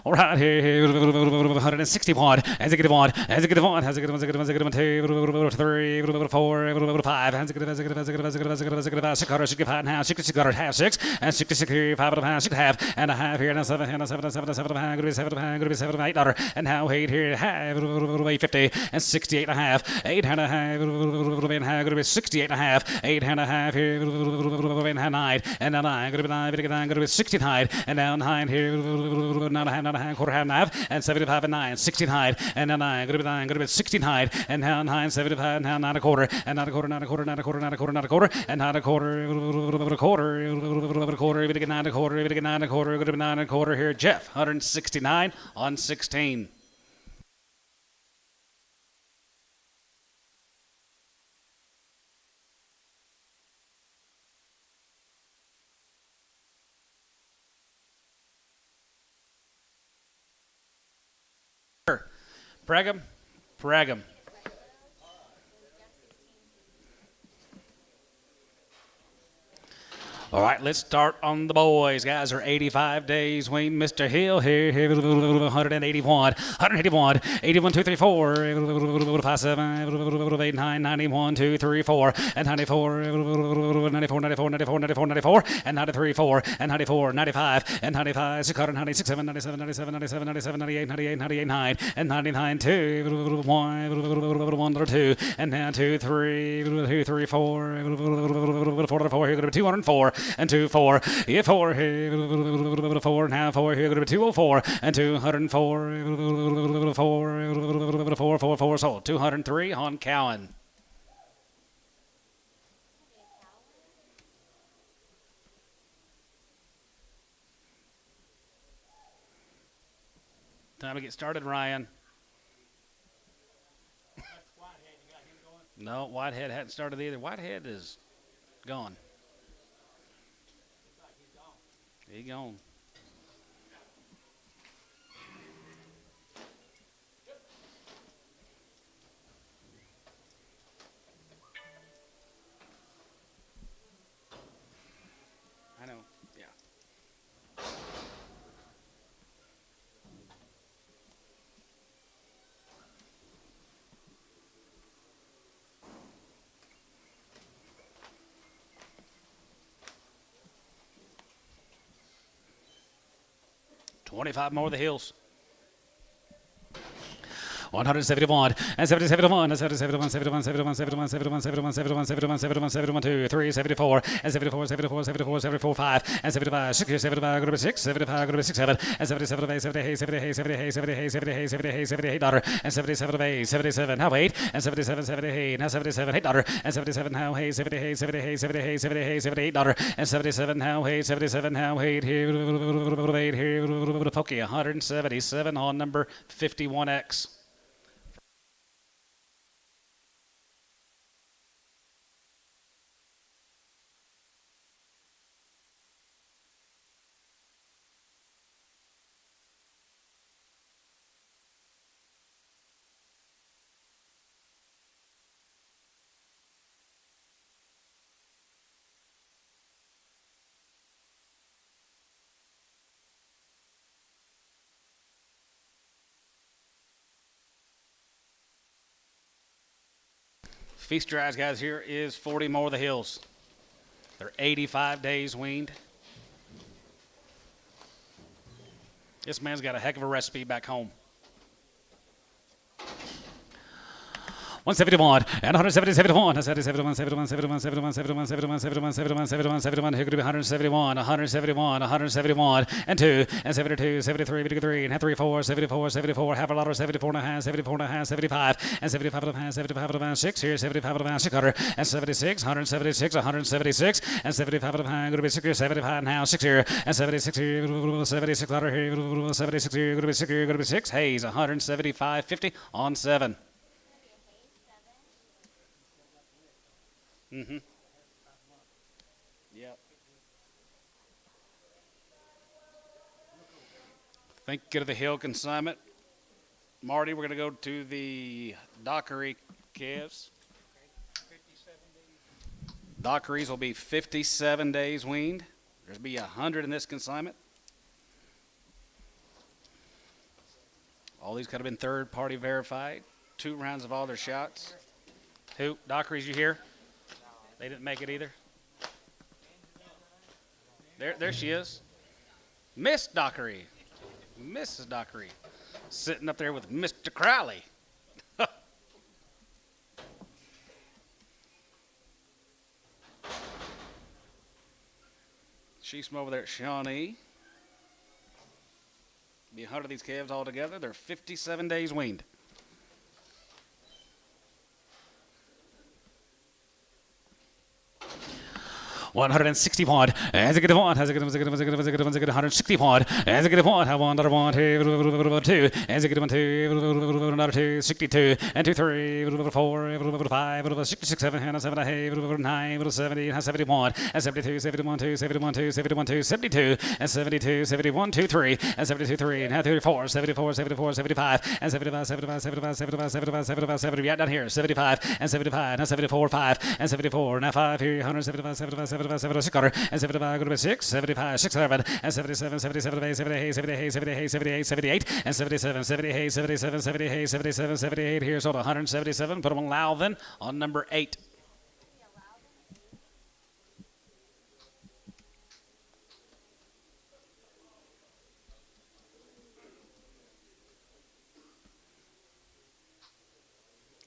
All right, here, 160 watt, as a good one, as a good one, as a good one, as a good one, as a good one, 2, 3, 4, 5, as a good, as a good, as a good, as a good, as a good, as a good, 65 and a half, 66 and a half, 6, and 66 here, 5 and a half, 6 and a half, and a half here, and a 7, and a 7, and 7, and 7 and a half, going to be 7 and a half, going to be 7 and 8 daughter, and now 8 here, half, 50, and 68 and a half, 8 and a half, going to be 68 and a half, 8 and a half here, and 9, and now 9, going to be 9, going to be 69, and now 9 here, 9 and a half, quarter half and a half, and 75 and 9, 69, and now 9, going to be 9, going to be 69, and now 9, 75, and now 9 a quarter, and 9 a quarter, 9 a quarter, 9 a quarter, 9 a quarter, 9 a quarter, and 9 a quarter, a quarter, a quarter, even again 9 a quarter, even again 9 a quarter, going to be 9 a quarter here, Jeff, 169 on 16. Pregum. All right, let's start on the boys. Guys are 85 days weaned. Mr. Hill here, 181, 81, 2, 3, 4, 5, 7, 8, 9, 91, 2, 3, 4, and 94, 94, 94, 94, 94, 94, and 93, 4, and 94, 95, and 95, 6, 96, 7, 97, 97, 97, 97, 98, 98, 98, 9, and 99, 2, 1, 2, and now 2, 3, 2, 3, 4, 4, here, going to be 204. And 2, 4, yeah, 4 here, 4 now 4 here, going to be 204 and 204, 4, sold 203 on Cowan. Time to get started, Ryan. No, Whitehead hadn't started either. Whitehead is gone. He gone. I know. Yeah. 25 more of the hills. 171 and 71 and 71 71 71 71 71 71 71 71 71 71 2 3 74 and 74 74 74 74 5 and 75 6 75 go to 6 75 go to 6 7 and 77 8 78 78 78 78 78 78 78 daughter and 77 8 77 now 8 and 77 78 now 77 8 daughter and 77 now 8 78 78 78 78 78 daughter and 77 now 8 77 now 8 here 8 here pokey 177 on number 51X. Feast your eyes, guys. Here is 40 more of the hills. They're 85 days weaned. This man's got a heck of a recipe back home. 171 and 171 71 71 71 71 71 71 71 71 71 71 here could be 171 171 171 and 2 and 72 73 53 and 3 4 74 74 half a lot of 74 and a half 74 and a half 75 and 75 and a half 75 and a half 6 here 75 and a half 600 and 76 176 176 and 75 and a half going to be 6 here 75 now 6 here and 76 here 76 here 76 here going to be 6 here going to be 6 Hayes 175 50 on 7. Mm-hmm. Yep. Think get to the hill consignment. Marty, we're going to go to the Dockery calves. Dockeries will be 57 days weaned. There'll be 100 in this consignment. All these could have been third-party verified. 2 rounds of all their shots. Who? Dockery's, you here? They didn't make it either. There she is. Miss Dockery. Mrs. Dockery. Sitting up there with Mr. Crowley. She's from over there at Shawnee. Be 100 of these calves all together. They're 57 days weaned. 161 as a good one as a good 161 as a good one I want another one 2 as a good one 2 another 2 62 and 2 3 4 5 6 7 and 7 8 9 70 and 71 and 72 71 2 71 2 71 2 72 and 72 71 2 3 and 72 3 and 34 74 74 75 and 75 75 75 75 75 75 70 yeah down here 75 and 75 and 74 5 and 74 now 5 here 175 75 75 76 and 75 go to 6 75 6 7 and 77 77 78 78 78 78 78 and 77 78 77 78 77 78 here's on 177 put them on Loudon on number 8.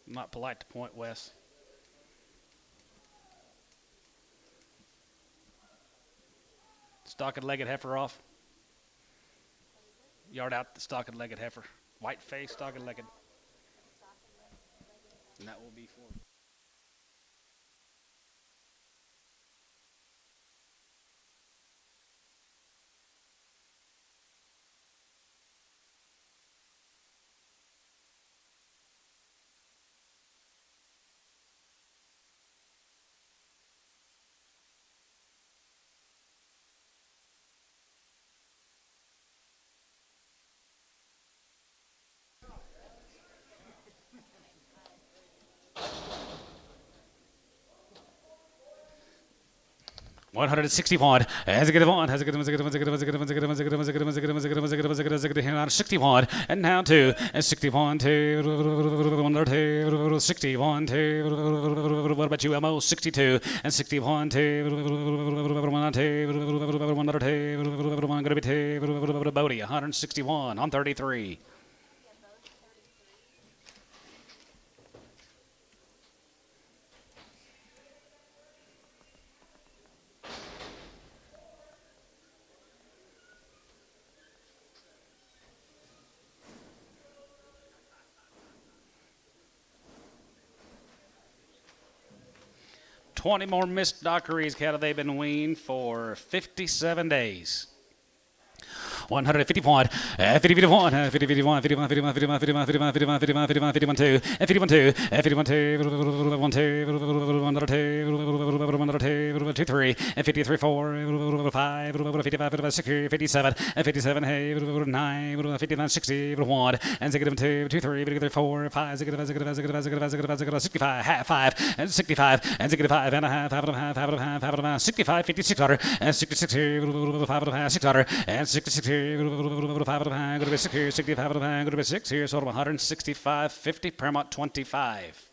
Not polite to point, Wes. Stocked-legged heifer off. Yard out the stocked-legged heifer. White face, stocked-legged. And that will be for. 161. As a good one, has a good one, as a good one, as a good one, as a good one, as a good one, as a good one, as a good one, as a good one, as a good one, as a good one, as a good one, as a good one, 61. And now two, and 61, two, 61, two. What about you, Mo? 62, and 61, two, 1, 2, 1, gonna be two, Bodie, 161 on 33. 20 more missed dockeries how they've been weaned for 57 days. 151, 51, 51, 51, 51, 51, 51, 51, 51, 51, 51, 2, 51, 2, 51, 2, 1, 2, 1, 2, 2, 3, 53, 4, 5, 55, 6, 57, 57, 9, 59, 60, 1, and 2, 2, 3, 4, 5, 65, half 5, and 65, and 5 and a half, half and a half, half and a half, half and a half, 65, 56, and 66, 5 and a half, 6, and 66. 5 and a half, go to be 6 here, 65 and a half, go to be 6 here, so 165, 50, Paramount 25.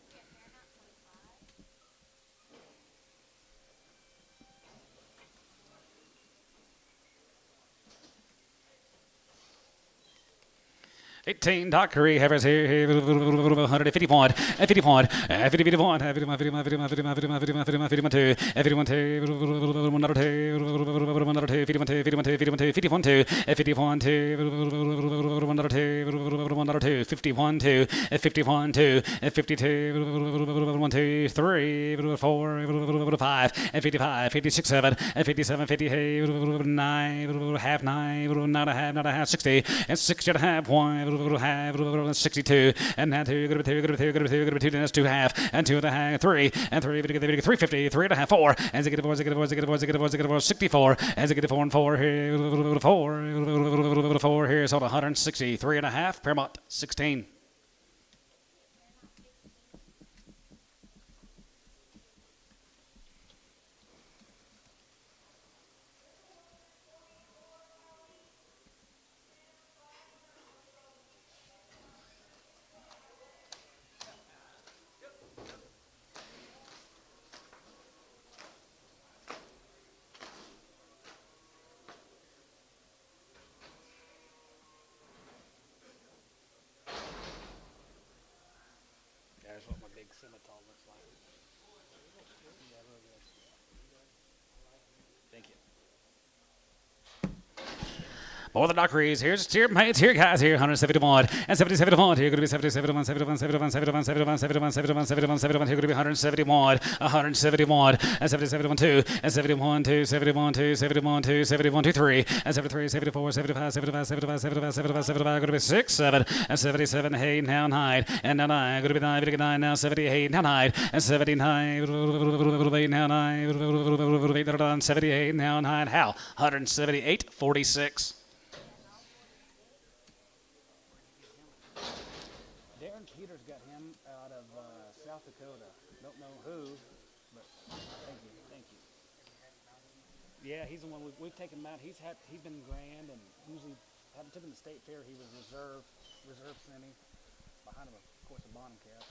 $18 Dockery Havers here, 151, 51, 51, 51, 51, 51, 51, 51, 51, 2, 51, 2, 1, 2, 51, 2, 51, 2, 51, 2, 51, 2, 51, 2, 1, 2, 51, 2, 51, 2, 52, 1, 2, 3, 4, 5, 55, 56, 7, 57, 58, 9, half 9, not a half, 60, and 60 and a half, 1, half, 62, and now 2, go to 2, go to 2, go to 2, go to 2, then that's 2 half, and 2 and a half, 3, and 3, 350, 3 and a half, 4, and 4, 64, and 4 and 4 here, 4 here, so 160, 3 and a half, Paramount 16. That's what my big scimitar looks like. Thank you. More the Dockeries. Here's mates. Here, guys. Here, 171 and 77 here. Going to be 71, 71, 71, 71, 71, 71, 71, 71, 71. Here, going to be 171, 171, and 77, 2, and 71, 2, 71, 2, 71, 2, 71, 2, 3, and 73, 74, 75, 75, 75, 75, 75, 75. Going to be 6, 7, and 77, 8, now 9, and now 9. Going to be 9, now 78, now 9, and 79, 8, now 9, 78, now 9. How? 178, 46. Peter's got him out of South Dakota. Don't know who, but thank you. Yeah, he's the one we've taken him out. He's been grand, and usually haven't took him to state fair. He was reserve semi behind him, of course, a bottom calf.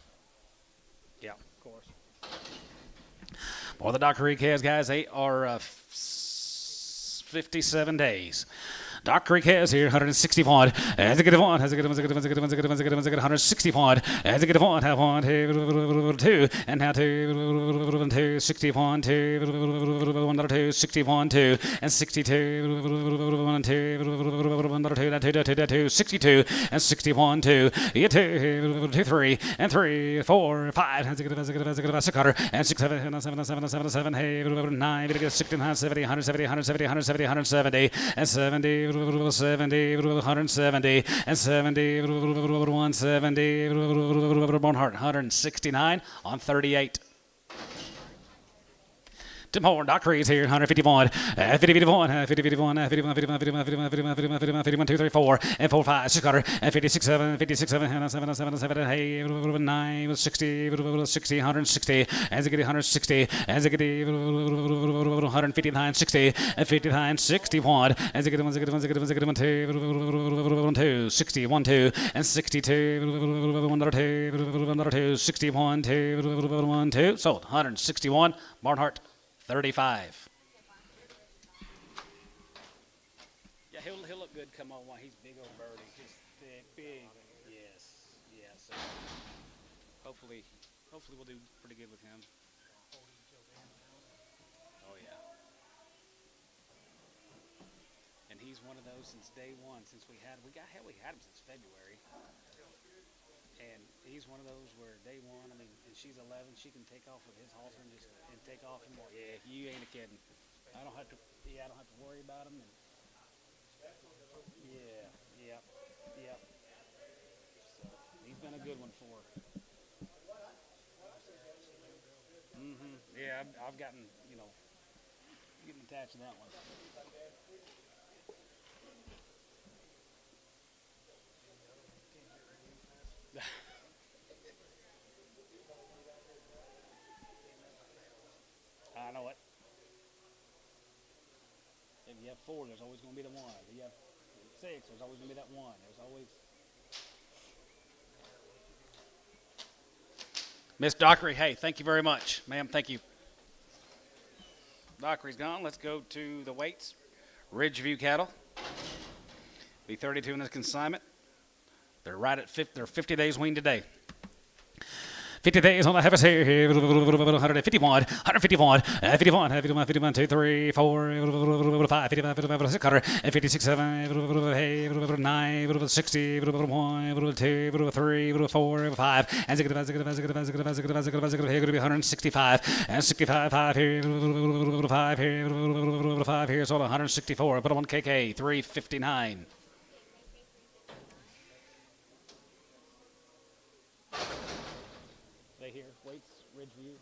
Yeah, of course. More the Dockery calves, guys. They are 57 days. Dock Creek has here 161. As a good one, has a good one, 161. As a good one, have 1, 2, and now 2, 61, 2, 1, 2, 61, 2, and 62, 1, 2, 2, 62, and 61, 2, 2, 3, and 3, 4, 5, has a good, 6, and 6, 7, 7, hey, 9, 69, 70, 170, 170, 170, 170, and 70, 70, 170, and 70, 170, Barnhart, 169 on 38. Tim Horn, Doc Reed's here, 151, 50, 51, 50, 51, 51, 51, 51, 51, 51, 51, 51, 2, 3, 4, and 4, 5, 6, 56, 7, 56, 7, 7, 7, 7, hey, 9, 60, 60, 160, and Ziggity 160, and Ziggity 159, 60, and 59, 61, and Ziggity 1, Ziggity 1, Ziggity 1, Ziggity 1, 2, 60, 1, 2, and 62, 1, 2, 61, 2, 1, 2, sold, 161, Barnhart. 35. Yeah, he'll look good come on while he's big old birdie. He's thick, big. Yes, yes. Hopefully we'll do pretty good with him. Oh yeah. And he's one of those since day one. Since we had him since February. And he's one of those where day one, I mean, and she's 11, she can take off with his halter and take off and more. Yeah, you ain't a kidding. I don't have to worry about him. And yeah. So he's been a good one for her. Yeah, I've gotten, getting attached to that one. I know it. If you have 4, there's always going to be the 1. If you have 6, there's always going to be that 1. There's always. Miss Dockery, hey, thank you very much. Ma'am, thank you. Dockery's gone. Let's go to the weights. Ridgeview cattle. Be 32 in this consignment. They're right at 50. They're 50 days weaned today. 50 days on the heaviest here, 151, 151, 51, 51, 51, 2, 3, 4, 5, 55, 55, 600, 56, 7, 9, 60, 1, 2, 3, 4, 5, and here going to be 165, and 65, 5 here, 5 here, 5 here, so 164, put on KK, 359. Here, weights, Ridgeview.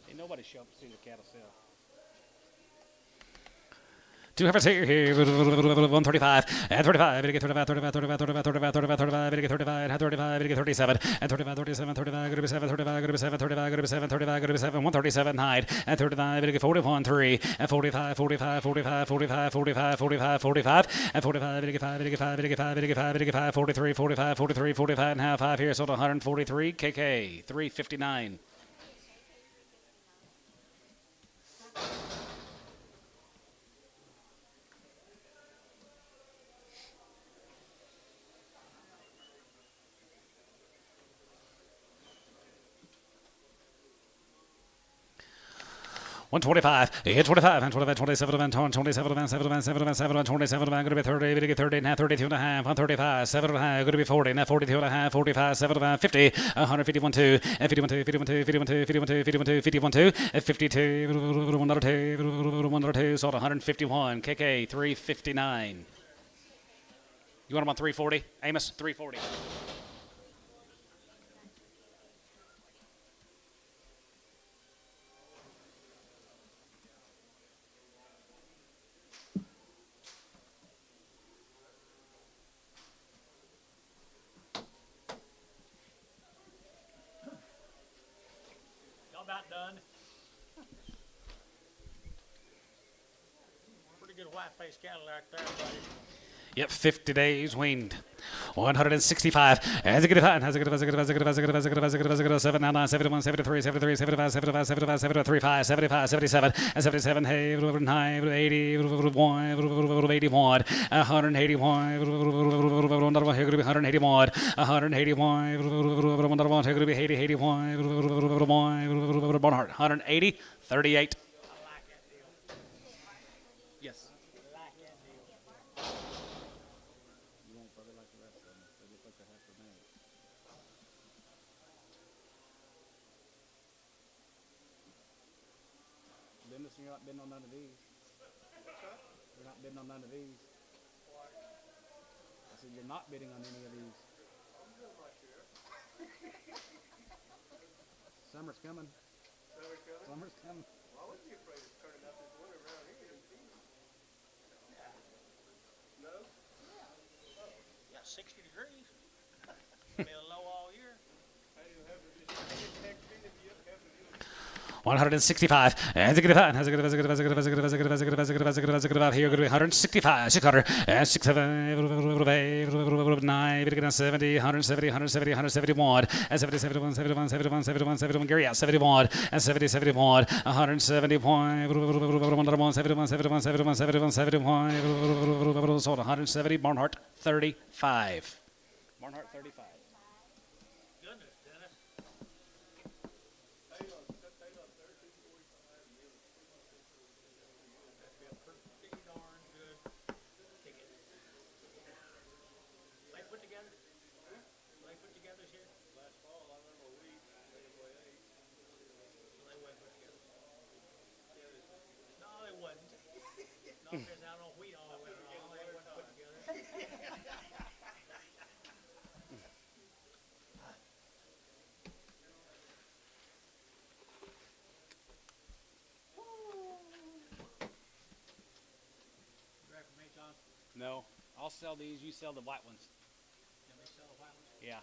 Ain't nobody show up to see the cattle sell. 2 heifers here, 135, and 35, and get 35, 35, 35, 35, 35, 35, 35, and get 35, and 35, and get 37, and 35, 37, 35, go to be 7, 35, go to be 7, 35, go to be 7, 35, go to be 7, 137 hide, and 35, and get 41, 3, and 45, 45, 45, 45, 45, 45, 45, and 45, and get 5, and get 5, and get 5, and get 5, and get 5, 43, 45, 43, 45, and half 5 here, sold 143, KK, 359. One 25, 25, and 25, 27, and 27, and 7, and 7, and 7, and 27, and going to be 30, going to get 30, and 32 and a half, 135, 7 and a half, going to be 40, and 42 and a half, 45, 7 and a half, 50, 151, 2, and 51, 2, 51, 2, 51, 2, 51, 2, 51, 2, 51, 2, and 52, 102, sold 151, KK, 359. You want them on 340? Amos, 340. About done. Pretty good white-faced cattle out there, buddy. Yep, 50 days weaned. 165. As it gets hot, as it gets 7, 9, 71, 73, 73, 75, 75, 75, 75, 75, 77, and 77, hey, 9, 80, 1, 81, 181, 181, 181, 81, Barnhart, 180, 38. Yes. You're not bidding on none of these. You're not bidding on none of these. I said you're not bidding on any of these. Summer's coming. Summer's coming. I wouldn't be afraid of turning up this winter around here. No? Yeah, 60 degrees. Been low all year. How do you have to just text me if you have to do it? 165. As a good as a good as a good as a good as a good as a good as a good as a good as a good as a good here. Good 165. 600. 67. 9. 70. 170. 170. 171. 70. 71. 71. 71. 71. 71. Gary out. 71. 70. 71. 170. 71. 71. 71. 71. 71. 71. Sold 170. Barnhart 35. Barnhart 35. Goodness, Dennis. Pretty darn good ticket. They put together? They put together this year? Last fall, I remember a week, they were 8. So they weren't put together. No, they wasn't. No, because I don't know if we all went wrong. They weren't put together. Right for me, John. No, I'll sell these. You sell the white ones. Can we sell the white ones? Yeah.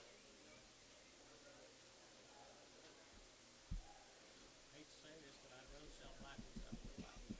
Hate to say this, but I'd rather sell black than sell the white ones.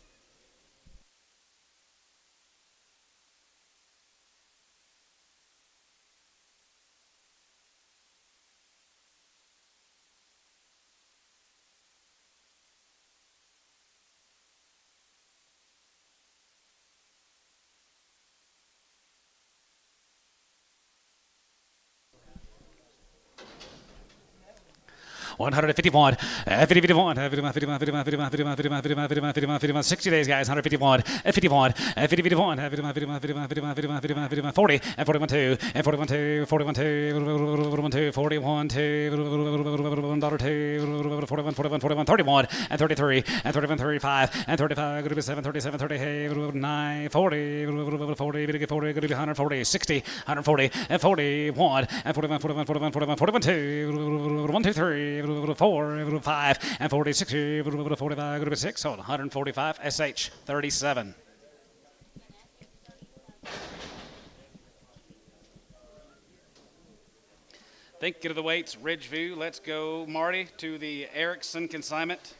One hundred fifty-one, 51, 51, 51, 51, 51, 51, 51, 51, 51, 51, 51, 60 days, guys. 151, 51, 51, 51, 51, 51, 51, 51, 51, 51, 40, and 41, 2, and 41, 2, 41, 2, 41, 2, 41, 2, $2, 41, 41, 41, 31, and 33, and 31, 35, and 35, good to be 7, 37, 38, 9, 40, 40, good to be 140, 60, 140, and 41, and 41, 41, 41, 41, 41, 2, 1, 2, 3, 4, 5, and 46, 45, 6, hold 145, SH 37. Think of the weights, Ridgeview. Let's go, Marty, to the Erickson consignment.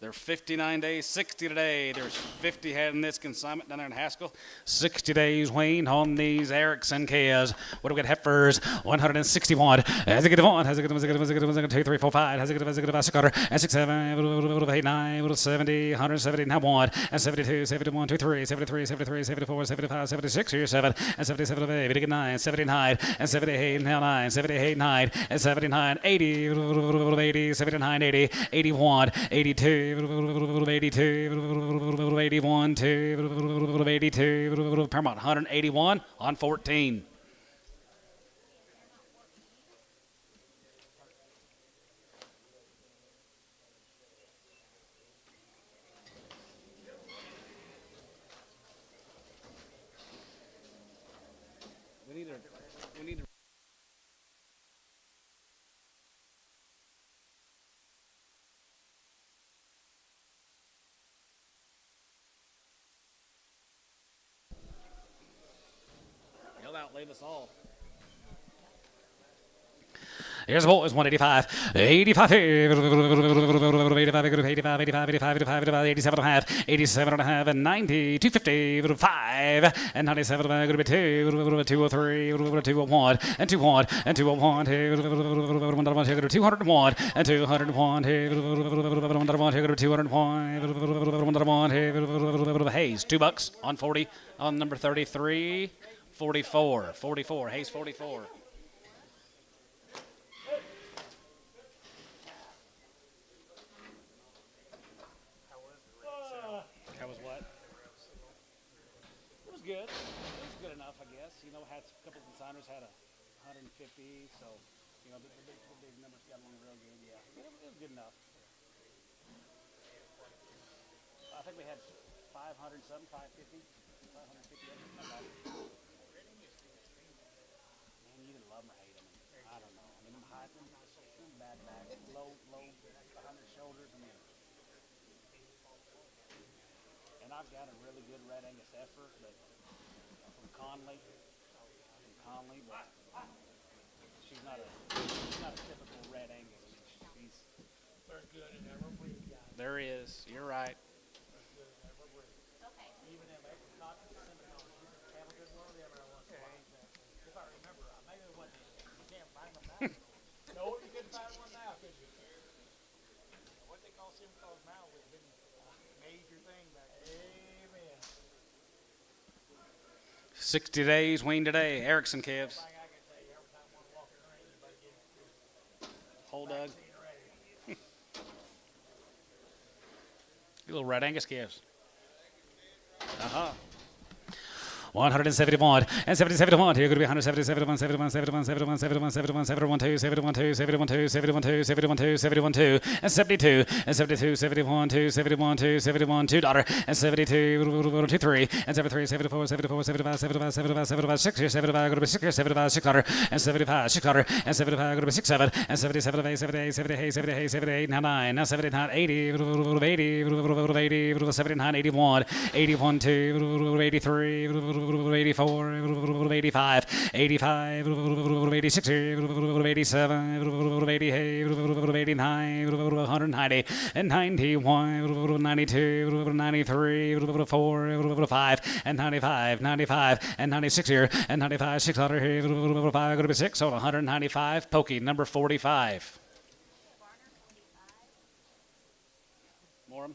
They're 59 days, 60 today. There's 50 had in this consignment down there in Haskell. 60 days, Wayne, on these Erickson Kias. What do we got? Heifers, 161. Has a good one. Has a good one. Has a good one. Has a good one. 2, 3, 4, 5. Has a good one. Has a good one. 6, 6, 7, 8, 9, 70, 170, now 1, and 72, 71, 2, 3, 73, 73, 74, 75, 76, here 7, and 77, 8, 9, 79, and 78, now 9, 78, 9, and 79, 80, 80, 79, 80, 81, 82, 82, 81, 2, 82, Paramount 181 on 14. We need to He'll outlive us all. Here's the boys, 185, 85, 85, 85, 85, 87 and a half, 87 and a half, and 90, 250, 5, and 97, going to be 2, 203, 201, and 201, and 201, 201, and 201, 201, Hayes, $2 on 40, on number 33, 44, 44, Hayes 44. How was what? It was good. It was good enough, I guess. You know, had a couple of consigners had 150, so you know the big numbers got along real good. Yeah, it was good enough. I think we had 500 something, 550, 550. Not bad. Man, you either love them or hate them. I don't know. I mean, them hyping. I've got a really good red Angus heifer, but from Conley, but she's not a typical red Angus. She's They're good in every breed, guys. there is. You're right. They're good in every breed. Okay. Even them apricots and cinnamons. You can have a good one of them every once in a while. If I remember, maybe it wasn't. You can't find them now. No, you couldn't find one now, could you? What they call Simcoe's now would have been a major thing back then. Amen. 60 days, wean today. Erickson calves. Thing I can tell you, every time one walk in the ring, you better get it Whole Doug. vaccine ready. Little red Angus calves. 171 and 71. Here could be 170, 71, 71, 71, 71, 71, 71, 71, 2, 71, 2, 71, 2, 71, 2, 71, 2, 71, 2, and 72, and 72, 71, 2, 71, 2, 71, 2, daughter, and 72, 2, 3, and 73, 74, 74, 75, 75, 75, 75, 6 here, 75, go to be 6 here, 75, 6 daughter, and 75, 6 daughter, and 75, go to be 6, 7, and 77, 8, 78, 78, 78, 78, now 9, now 79, 80, 80, 80, 79, 81, 81, 2, 83, 84, 85, 85, 86, 87, 88, 89, 190, and 91, 92, 93, 4, 5, and 95, 95, and 96 here, and 95, 600 here, 5, going to be 6, so 195, Pokey, number 45. More.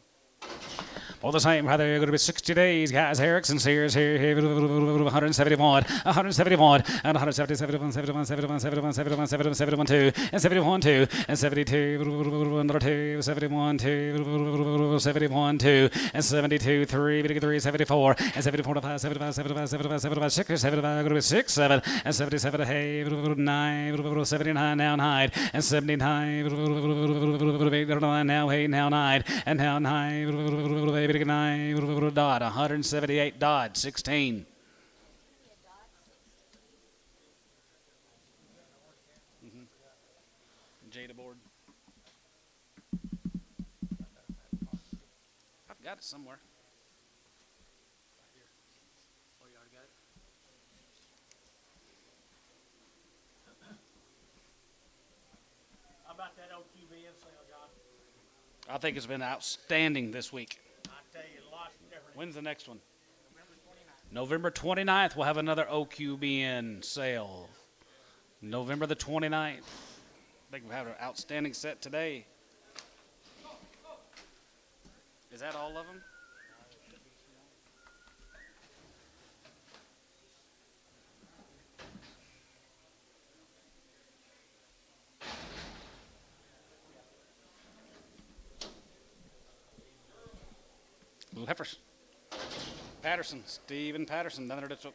All the same, rather going to be 60 days, guys. Erickson, Sears here, 171, 171, and 170, 71, 71, 71, 71, 71, 71, 71, 2, and 71, 2, and 72, another 2, 71, 2, 71, 2, and 72, 3, 3, 74, and 74, 5, 75, 75, 75, 75, 6, 75, going to be 6, 7, and 77, hey, 9, 79, now 9, and 79, now 8, now 9, and now 9, 9, Dodd, 178 Dodd, 16. Jada board. I've got it somewhere. Oh, you already got it? How about that OQVN sale, John? I think it's been outstanding this week. I tell you, lots of different. When's the next one? November 29th. November 29th, we'll have another OQBN sale. November the 29th. I think we have an outstanding set today. Is that all of them? Little heifers. Patterson, Stephen Patterson, down there that took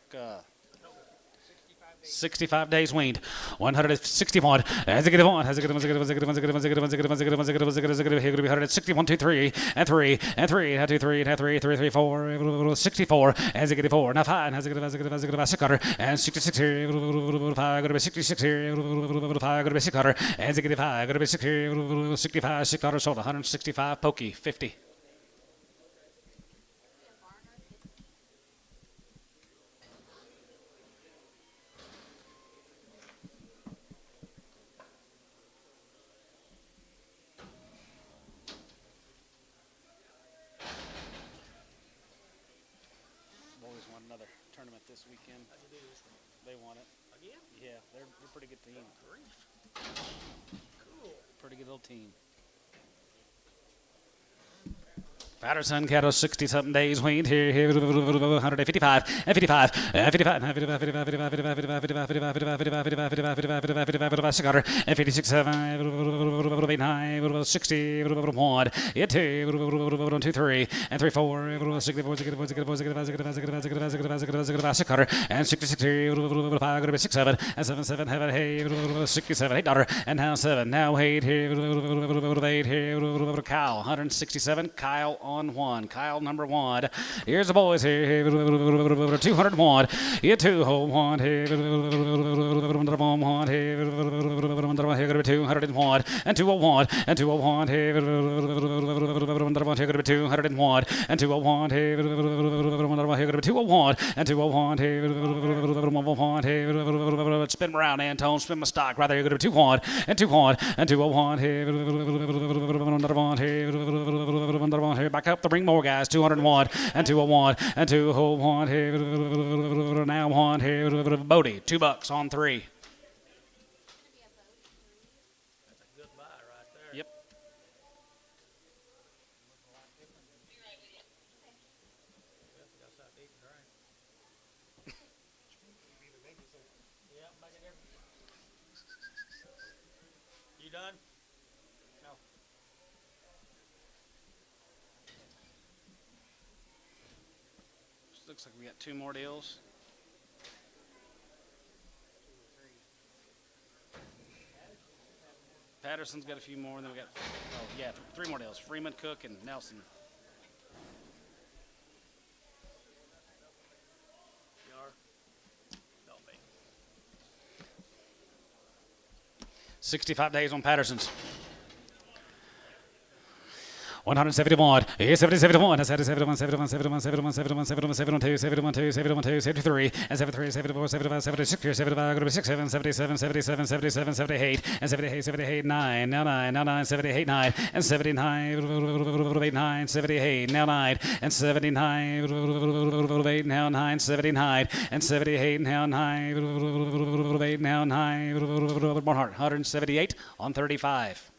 65 days weaned. 161. As it get on, as it get on, as it get on, as it get on, as it get on, as it get on, as it get on, as it get on, as it get on, as it get on, as it get on, here going to be 161, 2, 3, and 3, and 3, and 2, 3, and 3, 3, 3, 4, 64, as it get 4. Now 5, as it get on, as it get on, as it get on, 600, and 66 here, 5, going to be 66 here, 5, going to be 600, as it get 5, going to be 6 here, 65, 600, sold 165, Pokey, 50. Boys want another tournament this weekend. They want it. Again? Yeah, they're a pretty good team. Cool. Pretty good little team. Patterson cattle 60-something days weaned here 155 and 55 and 55 and 55 55 55 55 55 55 55 55 600 and 56 7 89 60 1 2 3 and 3 4 64 600 and 66 5 6 7 and 7 7 hey 67 8 daughter and now 7 now 8 here 8 here Kyle 167 Kyle on 1. Kyle number 1. Here's the boys here. 201. You 2 home 1 here. 1 here. 201 and 201 and 201 here. 201 and 201 and 201 here. 201 and 201 here. Spin around, Antone. Spin my stock right there. You're going to 201 and 201 and 201 here. Back up the ring more, guys. 201 and 201 and 201 here. Now 1 here. Bodie, $2 on 3. That's a good buy right there. Yep. Got something to eat and drink. Yeah, make a difference. You done? No. Looks like we got 2 more deals. Patterson's got a few more, and then we got 3 more deals. Freeman, Cook, and Nelson. You are? Don't be. 65 days on Patterson's. 171, 71, 71, 71, 71, 71, 71, 71, 72, 72, 72, 73, and 73, 74, 75, 76, 75, 77, 77, 77, 77, 78, and 78, 78, 9, now 9, now 9, 78, 9, and 79, 8, 9, 78, now 9, and 79, 8, now 9, 79, and 78, now 9, 8, now 9, Barnhart, 178 on 35.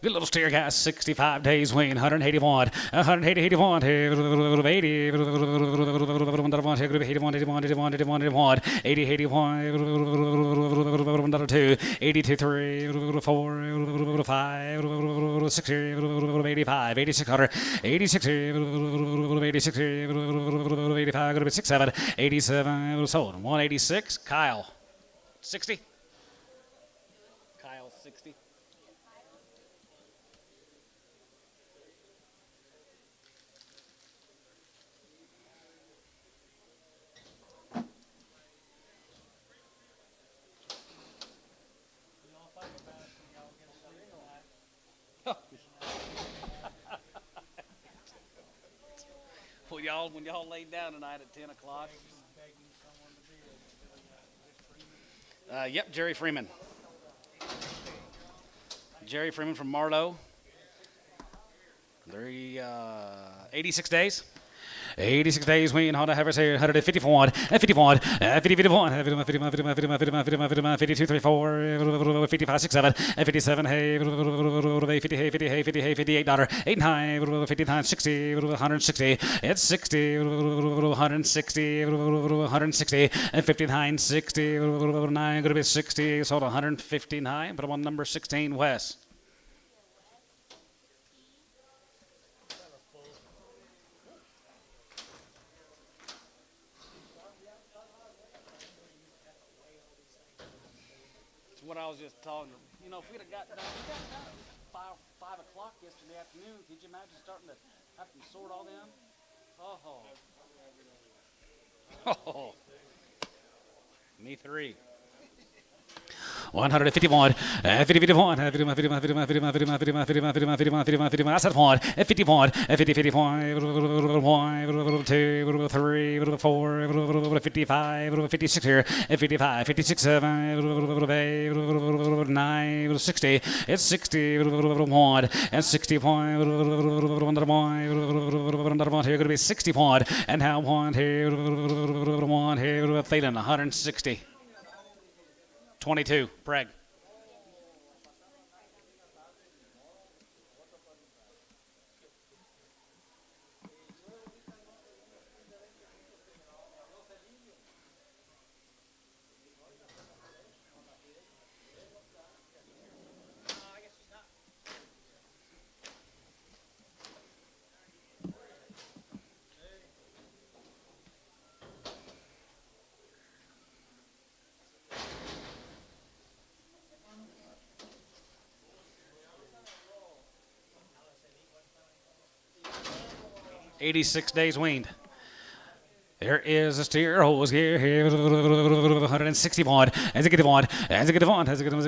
Good little steer, guys. 65 days win. 181. 180, 81. 80. 81, 81. 80, 81. 2. 82, 3. 4. 5. 6. 85. 8600. 86. 86. 85. 6. 7. 87. Sold. 186. Kyle. 60. Kyle, 60. When y'all laid down tonight at 10 o'clock. Yep, Jerry Freeman. Jerry Freeman from Marlowe. 86 days. 86 days win. Honda Havers here. 151. 51. 51. 52. 3. 4. 55. 6. 7. 57. Hey. 50. Hey. 50. Hey. 50. Hey. 58. $8. 8 9. 59. 60. 160. It's 60. 160. 160. And 59. 60. 9. Going to be 60. Sold 159. Put them on number 16 West. What I was just talking, if we'd have got done, we got done at 5 o'clock yesterday afternoon. Could you imagine starting to have to sort all them? Oh. Me 3. 151, 51, 51, 51, 51, 51, 51, 51, 51, 51, I said 1, 51, 50, 55, 1, 2, 3, 4, 55, 56 here, 55, 56, 7, 8, 9, 60, it's 60, 1, and 60 point, here going to be 60 point, and now 1 here, 1 here, Phelan, 160. 22, Preg. 86 days weaned. There is a steer hose here, 160 wand, as it get one, as it get one, as it get one,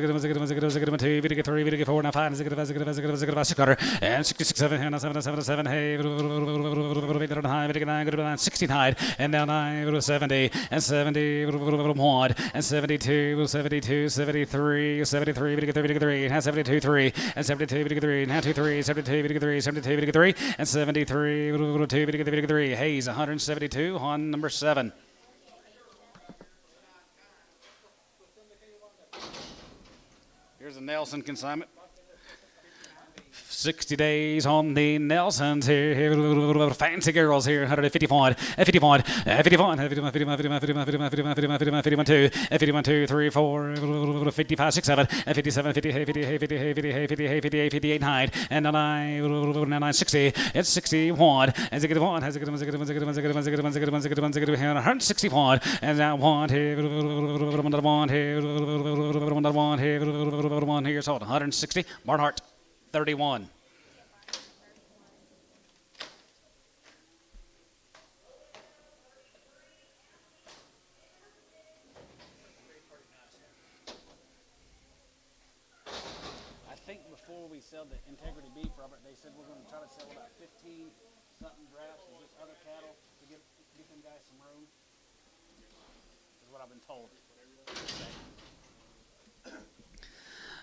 two, we get three, we get four, now five, as it get a cutter, and 66, 7, and 7, hey, 9, 69, and now 9, 70, and 70, wand, and 72, 72, 73, 73, we get 3, and 72, 3, and 72, we get 3, now 2, 3, 72, we get 3, 72, we get 3, and 73, 2, we get 3, Hayes, 172, on number 7. Here's a Nelson consignment. 60 days on the Nelsons here. Fancy girls here. 150 pound. 50 pound. 50 pound. 51, 2. 51, 2, 3, 4. 55, 6, 7. 57, 50, 58, 9. And 9, 60. It's 61. As it get one. As it get 160 pound. And now one here. One here. So 160. Barnhart. 31. I think before we sell the Integrity beef, Robert, they said we're going to try to sell about 15 something drafts of just other cattle to give them guys some room. Is what I've been told.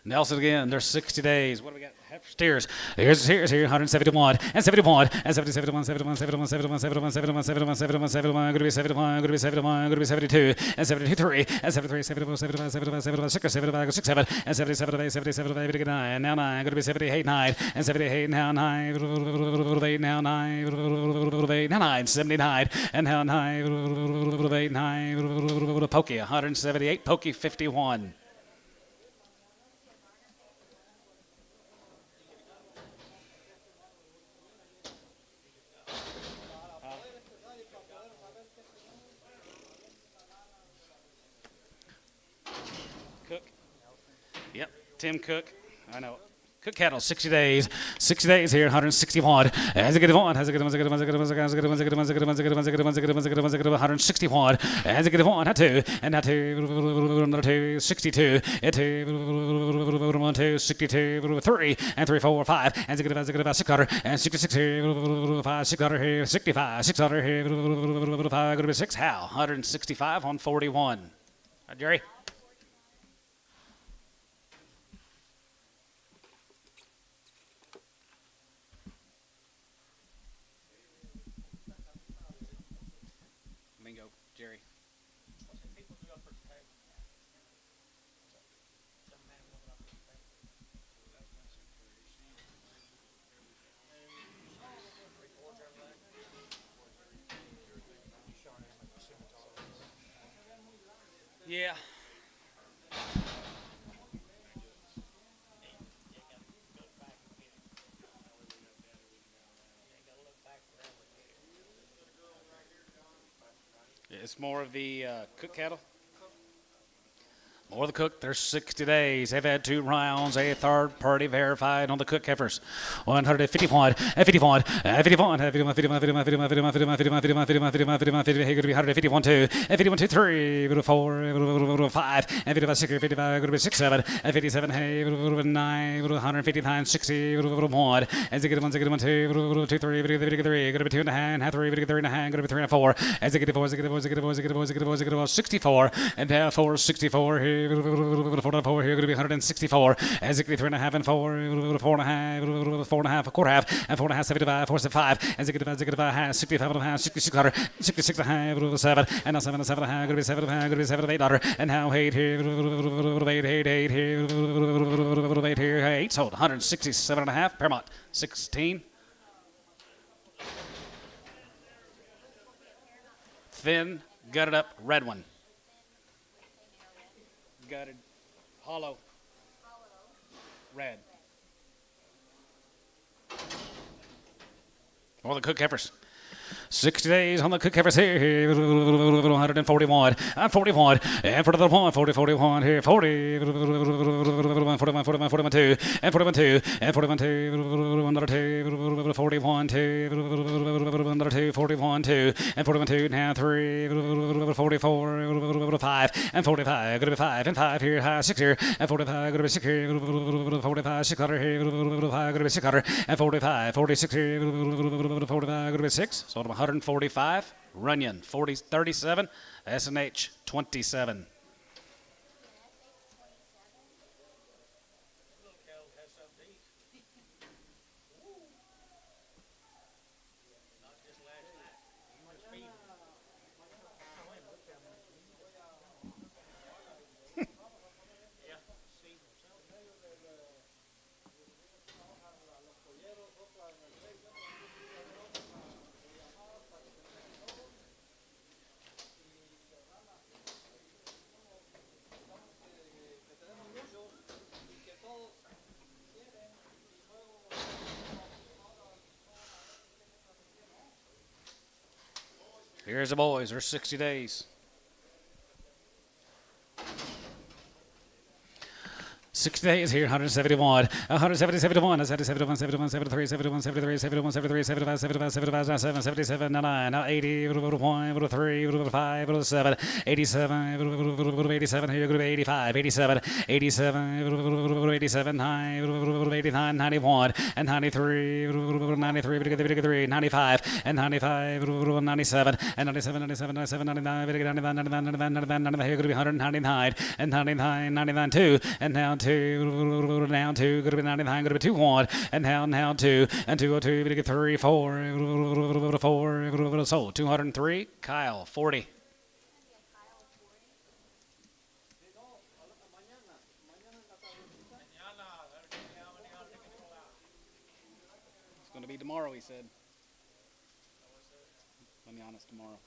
Nelson again, there's 60 days. What do we got? Steers. Here's here, 171, and 71, and 71, 71, 71, 71, 71, 71, 71, 71, 71, going to be 71, going to be 71, going to be 72, and 72, 3, and 73, 74, 75, 75, 76, 75, 6, 7, and 77, 8, 77, 8, 9, now 9, going to be 78, 9, and 78, now 9, 8, now 9, 8, now 9, 79, and now 9, 8, 9, Pokey, 178, Pokey, 51. Yep, Tim Cook. I know. Cook cattle, 60 days. 60 days here, 161. As it get on, as it get on, as it get on, as it get on, as it get on, as it get on, as it get on, as it get on, as it get on, as it get on, as it get on, as it get on, as it get on, 161. As it get on, not 2, and not 2, another 2, 62, and 2, 1, 2, 62, 3, and 3, 4, 5, as it get on, 600, and 66 here, 5, 600 here, 65, 600 here, 5, going to be 6, Hal, 165 on 41. Jerry? Mingo, Jerry. Yeah. It's more of the cook cattle. More of the cook. There's 60 days. They've had 2 rounds. A third party verified on the cook heifers. 150 pound, 50 pound, 50 pound, 51, 51, 51, 51, 51, 51, 51, 51, 51, 51, 50, going to be 151, 2, 51, 2, 3, 4, 5, and 55, 6, 55, going to be 6, 7, and 57, 9, 159, 60, 1, as they get 1, 2, 2, 3, 3, going to be 2 and a half, 3, 3 and a half, going to be 3 and 4, as they get 4, 64, and now 4, 64 here. 4 here, going to be 164. As it get 3 and a half and 4, 4 and a half, 4 and a half, a quarter half, and 4 and a half, 75, 4, 5. As it get 5, 65 and a half, 66, 66 and a half, 7, and now 7 and 7 and a half, going to be 7 and a half, going to be 7 and 8, and now 8 here, 8 here, 8 here, 8 sold, 167 and a half, Paramount, 16. Thin, gutted up, red one. Gutted, hollow, red. All the cook heifers. 60 days on the cook heifers here, 141, and 41, and for the point, 40, 41 here, 40, 41, 41, 41, 41, 2, and 41, 2, and 41, 2, another 2, 41, 2, another 2, 41, 2, and 41, 2, now 3, 44, 5, and 45, going to be 5, and 5 here, high 6 here, and 45, going to be 6 here, 45, 600 here, 45, going to be 600, and 45, 46 here, 45, going to be 6, so 145, Runyon, 40, 37, S&H, 27. Here's the boys. There's 60 days. 60 days here, 171, 170, 71, 71, 71, 73, 71, 73, 71, 73, 75, 75, 75, 77, 77, 9, now 80, 1, 3, 5, 7, 87, 87, here, 85, 87, 87, 87, 9, 89, 91, and 93, 93, 95, and 95, 97, and 97, 97, 97, 99, 99, 99, 99, 99, here, going to be 199, and 99, 99, 2, and now 2, down 2, going to be 99, going to be 2, 1, and now 2, and 202, going to get 3, 4, 4, so 203, Kyle, 40. It's going to be tomorrow, he said. Mañana's tomorrow.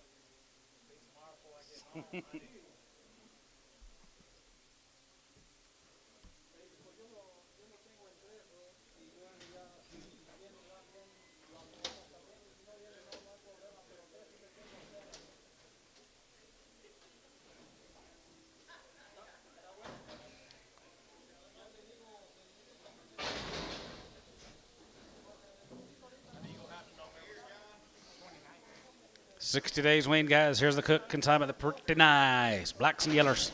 60 days, Wayne, guys. Here's the cook consignment. The pretty nice blacks and yellers.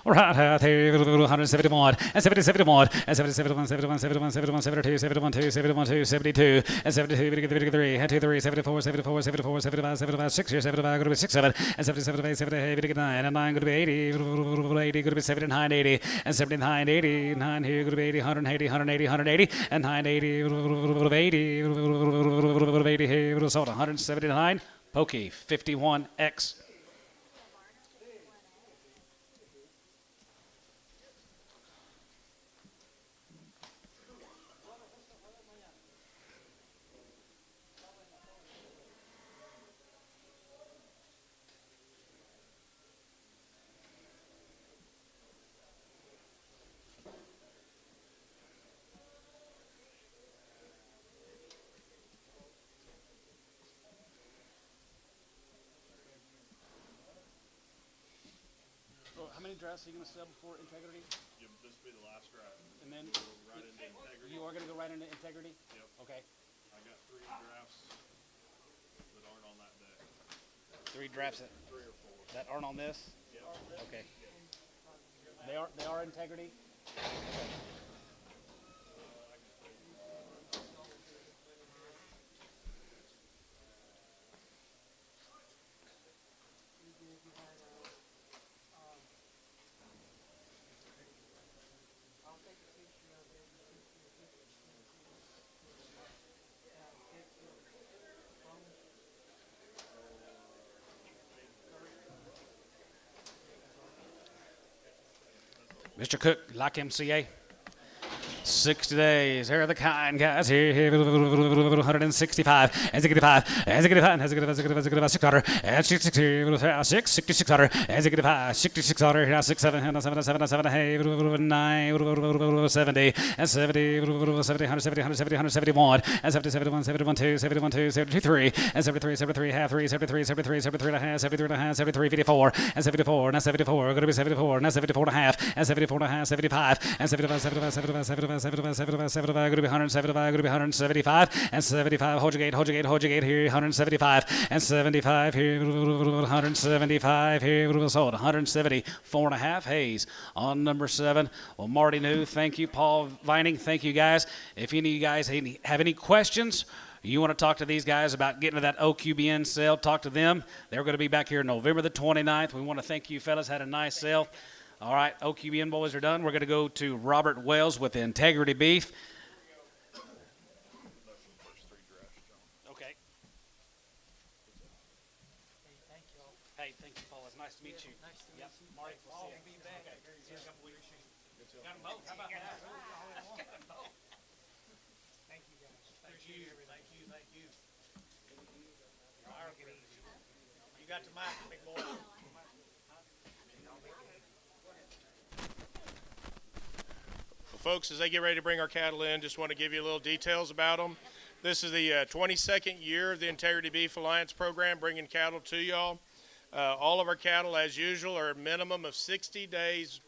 All right, 171, and 71, and 71, 71, 71, 71, 72, 71, 2, 71, 2, 72, and 72, 53, and 23, 74, 74, 74, 75, 75, 6 here, 75, going to be 6, 7, and 77, 8, 78, 9, and 9, going to be 80, 80, going to be 79, 80, and 79, 80, 9 here, going to be 80, 180, 180, 180, and 980, 80, 80 here, so 179, Pokey, 51X. How many drafts are you going to sell before integrity? Yep, this will be the last draft. And then Go right into integrity. you are going to go right into integrity? Yep. Okay. I got 3 drafts that aren't on that day. 3 drafts that, 3 or 4. that aren't on this? Yep. Okay. They are integrity? Mr. Cook, like MCA. 60 days. Here are the kind guys. Here, 165. And 65. And 65. And 600. And 600. And 65. 600. Now 67. And 7. Hey, 9. 70. And 70. 170. 171. And 70. 71. 71. 2. 71. 2. 73. And 73. 73. Half 3. 73. 73. 73 and a half. 73 and a half. 73. 54. And 74. Now 74. Going to be 74. Now 74 and a half. And 74 and a half. 75. And 75. 75. 75. 75. 75, 75, 75, going to be 175, going to be 175, and 75, hold your gate here, 175, and 75 here, 175 here, sold, 174 and a half, Hayes on number 7. Well, Marty New, thank you, Paul Vining, thank you guys. If any of you guys have any questions, you want to talk to these guys about getting to that OQBN sale, talk to them. They're going to be back here November the 29th. We want to thank you fellas, had a nice sale. All right, OQBN boys are done. We're going to go to Robert Wells with Integrity Beef. Okay. Hey, thank you, Paul. It's nice to meet you. Nice to meet you. Marty, we'll see you. Okay. See you in a couple weeks. Got them both. How about that? Got them both. Thank you, guys. Thank you. You got the mic, big boy. Folks, as they get ready to bring our cattle in, just want to give you a little details about them. This is the 22nd year of the Integrity Beef Alliance program, bringing cattle to y'all. All of our cattle, as usual, are a minimum of 60 days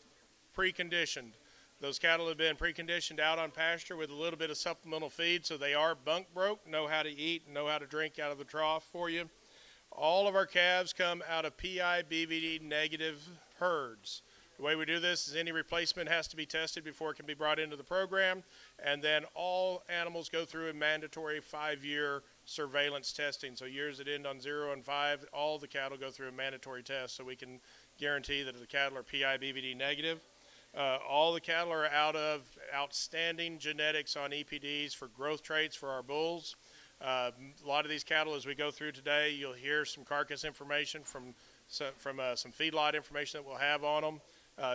preconditioned. Those cattle have been preconditioned out on pasture with a little bit of supplemental feed, so they are bunk broke, know how to eat, know how to drink out of the trough for you. All of our calves come out of PI-BVD negative herds. The way we do this is any replacement has to be tested before it can be brought into the program, and then all animals go through a mandatory 5-year surveillance testing. So years that end on 0 and 5, all the cattle go through a mandatory test so we can guarantee that the cattle are PI-BVD negative. All the cattle are out of outstanding genetics on EPDs for growth traits for our bulls. A lot of these cattle, as we go through today, you'll hear some carcass information from some feedlot information that we'll have on them.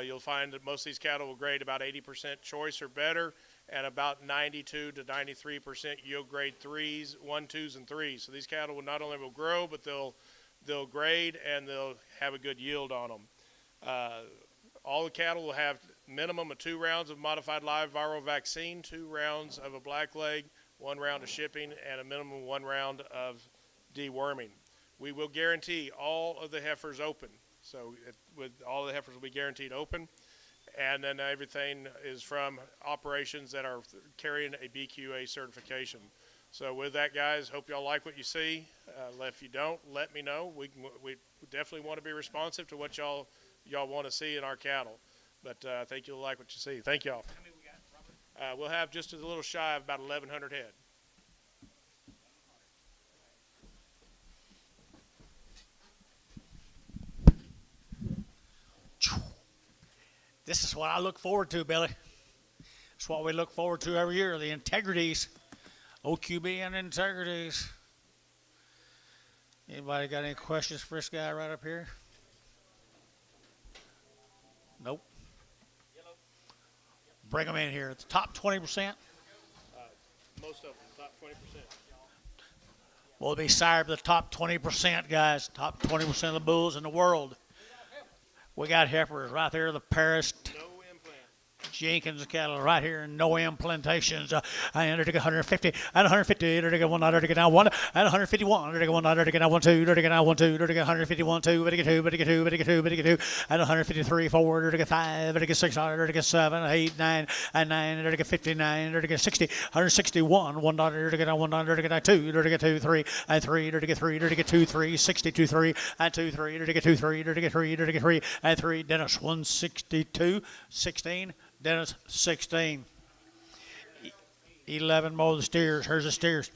You'll find that most of these cattle will grade about 80% choice or better, and about 92 to 93% yield grade 3s, 1, 2s, and 3s. So these cattle will not only will grow, but they'll grade and they'll have a good yield on them. All the cattle will have minimum of 2 rounds of modified live viral vaccine, 2 rounds of a blackleg, 1 round of shipping, and a minimum 1 round of deworming. We will guarantee all of the heifers open. So with all the heifers will be guaranteed open, and then everything is from operations that are carrying a BQA certification. So with that, guys, hope y'all like what you see. If you don't, let me know. We definitely want to be responsive to what y'all want to see in our cattle. But I think you'll like what you see. Thank y'all. How many we got, Robert? We'll have just a little shy of about 1,100 head. This is what I look forward to, Billy. It's what we look forward to every year, the integrities. OQBN integrities. Anybody got any questions for this guy right up here? Nope. Bring them in here. It's top 20%. Most of them, top 20%. We'll be sired for the top 20%, guys. Top 20% of the bulls in the world. We got heifers right there, the Paris Jenkins cattle right here in no implantations. I entered 150, at 150, entered 1, entered now 1, at 151, entered 1, entered now 1, 2, entered now 1, 2, entered 151, 2, entered 2, entered 2, entered 2, entered 2, at 153, 4, entered 5, entered 6, entered 7, 8, 9, and 9, entered 59, entered 60, 161, 1, entered 1, entered 2, entered 2, 3, and 3, entered 3, entered 2, 3, 62, 3, and 2, 3, entered 2, 3, entered 3, entered 3, and 3, Dennis 162, 16. Dennis 16. 11 more of the steers. Here's the steers.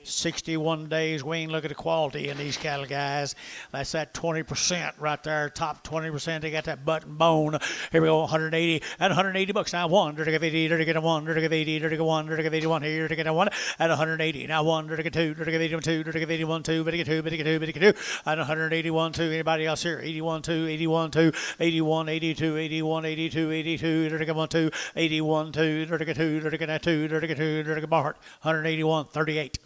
61 days wean. Look at the quality in these cattle, guys. That's that 20% right there, top 20%. They got that butt and bone. Here we go, 180 and 180 bucks. Now one, dirty 80, dirty get a one, dirty 80, dirty one, dirty 81 here, dirty get a one at 180. Now one, dirty two, dirty 81 two, dirty 81 two, bitty two, bitty two, bitty two, and 181 two. Anybody else here? 81 two, 81 two, 81, 82, 81, 82, 82, dirty 1 2, 81 2, dirty 2, dirty 2, dirty 2, dirty Bart, 181, 38.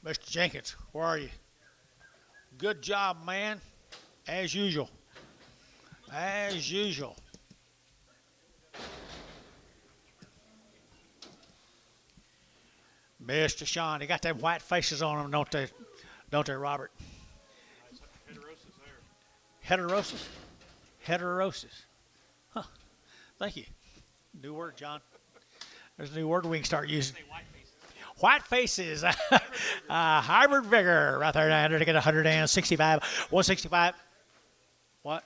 Mr. Jenkins, where are you? Good job, man. As usual. As usual. Mr. Sean, they got them white faces on them, don't they? Don't they, Robert? Heterosis there. Heterosis? Heterosis. Huh. Thank you. New word, John. There's a new word we can start using. White faces. Hybrid vigor. Right there, down there to get 165. 165. What?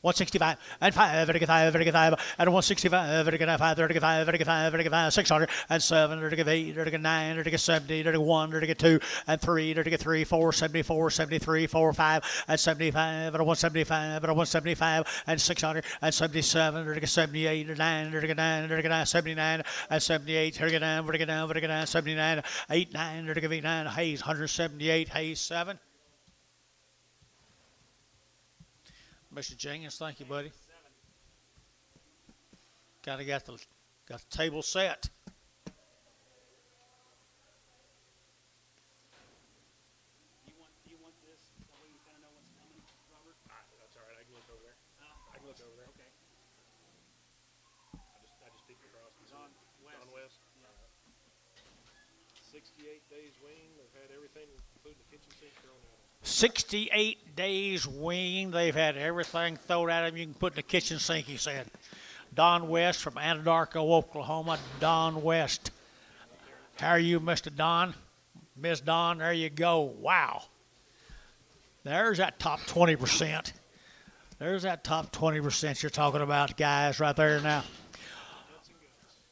165 and 5, 35, 35, and 165, 35, 35, 35, 35, 600 and 7, 8, 9, 70, 1, 2, and 3, 3, 4, 74, 73, 4, 5, and 75, and 175, and 175, and 600 and 77, 78, 9, 9, 79, and 78, 9, 79, 8, 9, 9, Hayes, 178, Hayes, 7. Mr. Jenkins, thank you, buddy. Got the table set. You want this? That way you kind of know what's coming, Robert? That's all right. I can look over there. I can look over there. Okay. I just peeked across. Don West. Don West. 68 days wean. They've had everything, including the kitchen sink, thrown out. 68 days wean. They've had everything thrown at them you can put in the kitchen sink, he said. Don West from Anadarko, Oklahoma. Don West. How are you, Mr. Don? Miss Don, there you go. Wow. There's that top 20%. There's that top 20% you're talking about, guys, right there now.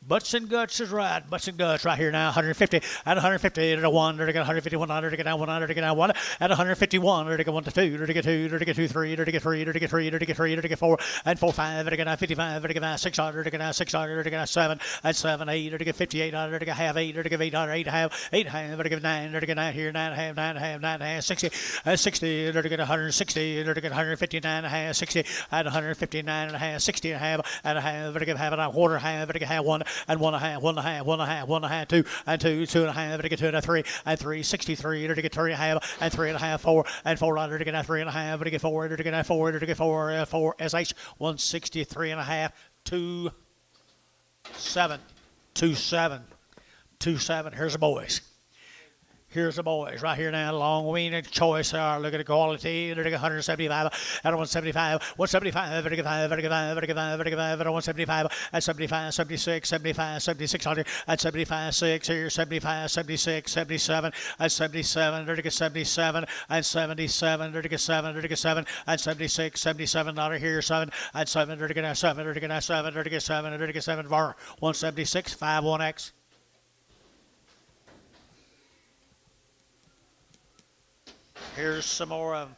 Butts and guts is right. Butts and guts right here now. 150 at 150 to 1. There to get 151. There to get down 100 to get down 1 at 151. There to get 1 to 2. There to get 2. There to get 2 3. There to get 3. There to get 3. There to get 3. There to get 4 and 4 5. There to get down 55. There to get down 600. There to get down 600. There to get down 7 and 7 8. There to get 58. There to get half 8. There to get 800. 8 half 8 half. There to get 9. There to get 9 here. 9 half 9 half 9 half 60 and 60. There to get 160. There to get 159 half 60 at 159 and a half 60 and a half and a half. There to get half and a quarter half. There to get half 1 and 1 and a half. 1 and a half, 1 and a half, 1 and a half, 2 and 2, 2 and a half, to get 2 and a 3 and 3, 63, to get 3 and a half and 3 and a half, 4 and 4, to get 3 and a half, to get 4, to get 4, to get 4, 4 SH 163 and a half, 2 7, 2 7, 2 7. Here's the boys. Here's the boys right here now. Long weaned choice. Look at the quality. They're 175 at 175. 175. 175 at 175. At 75, 76, 75, 7600 at 75, 6 here. 75, 76, 77 at 77. They're 77 and 77. They're 7. They're 7 and 76, 77 here. 7 and 7. They're 7. They're 7. They're 7. They're 7 var 176 51X. Here's some more of them.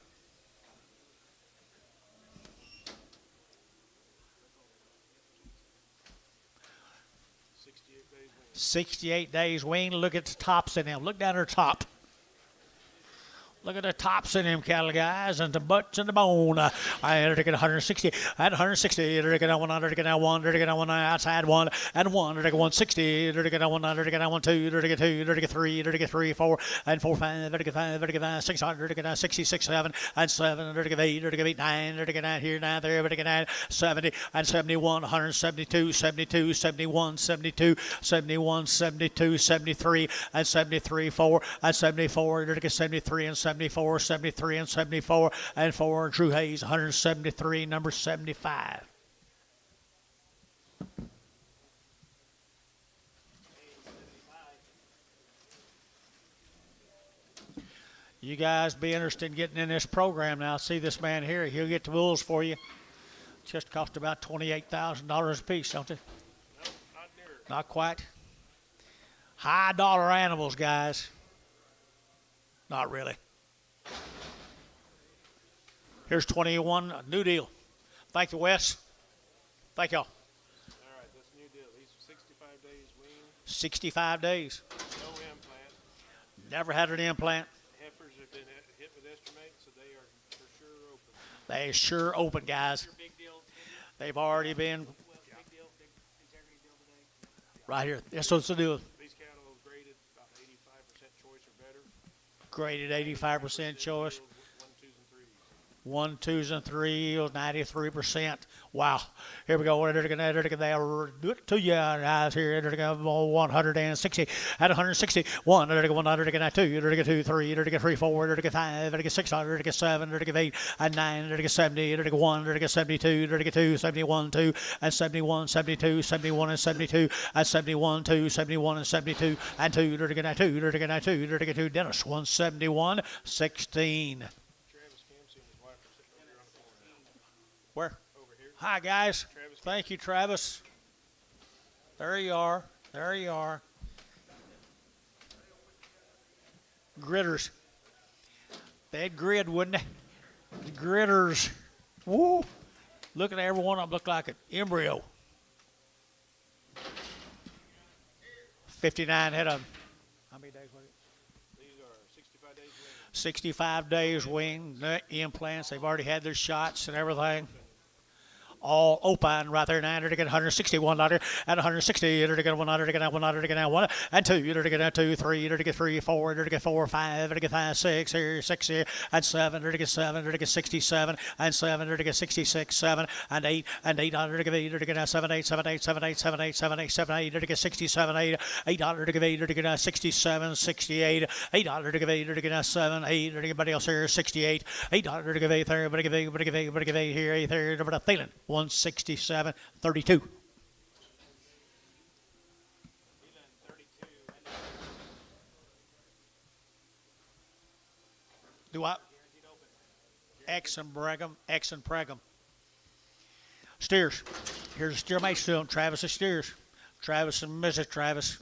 68 days wean. Look at the tops in them. Look down at the top. Look at the tops in them cattle, guys, and the butts and the bone. I had to get 160. I had 160. They're get 100. They're get 1. They're get 1 outside 1 and 1. They're get 160. They're get 100. They're get 1 2. They're get 2. They're get 3. They're get 3 4 and 4 5. They're get 5. They're get 5 600. They're get 66 7 and 7. They're get 8. They're get 8 9. They're get 9 here 9 there. They're get 9 70 and 71 172 72 71 72 71 72 73 and 73 4 and 74. They're get 73 and 74, 73 and 74 and 4. Drew Hayes, 173, number 75. You guys be interested in getting in this program now. See this man here. He'll get the bulls for you. Just cost about $28,000 a piece, don't they? No, not near. Not quite. High dollar animals, guys. Not really. Here's 21, a new deal. Thank you, Wes. Thank y'all. All right, that's a new deal. These are 65 days wean, 65 days. no implant. Never had an implant. Heifers have been hit with estromate, so they are for sure open. They sure open, guys. Big deal. They've already been Big deal. Big integrity deal today. right here. That's what's the deal. These cattle are graded about 85% choice or better. Graded 85% choice. Yield, 1, 2s, and 3s. 1, 2s, and 3s, 93%. Wow. Here we go. They're going to do it to you guys here. They're going to go 160. At 160. 1, they're going to go 1, they're going to 2, they're going to 2, 3, they're going to 3, 4, they're going to 5, they're going to 6, they're going to 7, they're going to 8, and 9, they're going to 70, they're going to 1, they're going to 72, they're going to 2, 71, 2, and 71, 72, 71, and 72, and 71, 2, 71, and 72, and 2, they're going to 2, they're going to 2, they're going to 2, Dennis, 171, 16. Travis Campsey and his wife are sitting over here on the floor now. Where? Over here. Hi, guys. Travis Thank you, Travis. There you are. There you are. Gritters. They'd grid, wouldn't they? The gritters. Woo. Look at every one of them look like an embryo. 59 head of them. How many days was it? These are 65 days wean. 65 days wing, nut implants. They've already had their shots and everything. All open right there now. They're to get 161 at 160. They're to get 100, they're to get 100, they're to get 1 and 2. They're to get 2, 3. They're to get 3, 4. They're to get 4, 5. They're to get 5, 6 here, 6 here, and 7. They're to get 7. They're to get 67 and 7. They're to get 66, 7 and 8 and 8. They're to get 8. They're to get 7, 8, 7, 8, 7, 8, 7, 8, 7, 8, 7, 8. They're to get 67, 8, 8. They're to get 8. They're to get 67, 68, 8. They're to get 8. They're to get 7, 8. They're to get everybody else here 68, 8. They're to get 8 there. Everybody give 8. Everybody give 8. Everybody give 8 here. 8 there. Everybody feeling 167. 32. Do I? X and Brigham, X and Pregham. Steers. Here's a steer mate still. Travis is steers. Travis and Mrs. Travis.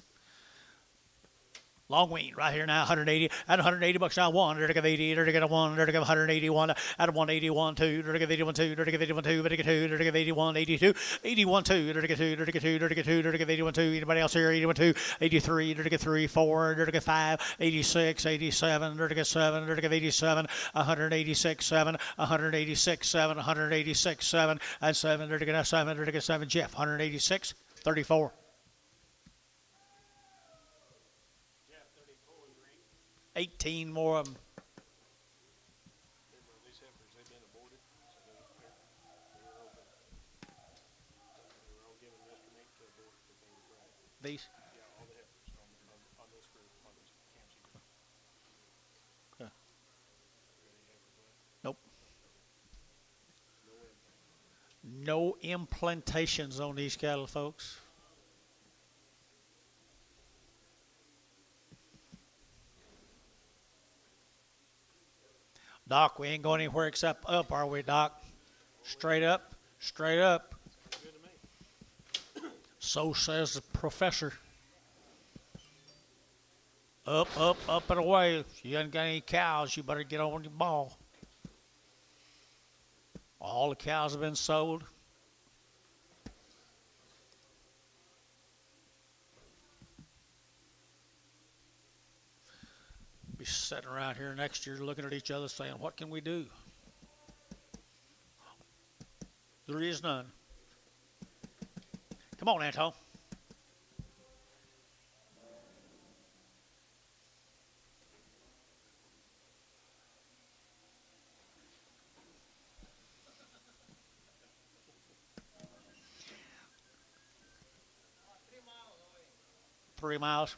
Long wean right here now, 180 at 180 bucks now. 1, they're to give 80, they're to get a 1, they're to give 181 at 181, 2, they're to give 81, 2, they're to give 81, 2, they're to get 2, they're to give 81, 82, 81, 2, they're to get 2, they're to get 2, they're to get 2, they're to give 81, 2. Anybody else here? 81, 2, 83, they're to get 3, 4, they're to get 5, 86, 87, they're to get 7, they're to give 87, 186, 7, 186, 7, 186, 7, and 7, they're to get 7, they're to get 7. Jeff, 186, 34. 18 more of them. These heifers, they've been aborted, so they were open. They were all given estromate to abort because they were dry. These? Yeah, all the heifers on this group, on this Campsey group. Okay. Any heifers left? Nope. No implant. No implantations on these cattle, folks. Doc, we ain't going anywhere except up, are we, Doc? Straight up, straight up. Good to me. So says the professor. Up, up, up and away. If you ain't got any cows, you better get on your ball. All the cows have been sold. Be sitting around here next year looking at each other saying, what can we do? There is none. Come on, Anton. Three miles.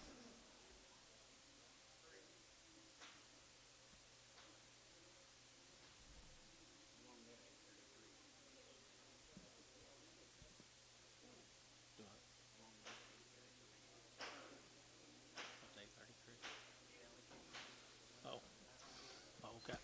Oh. Okay.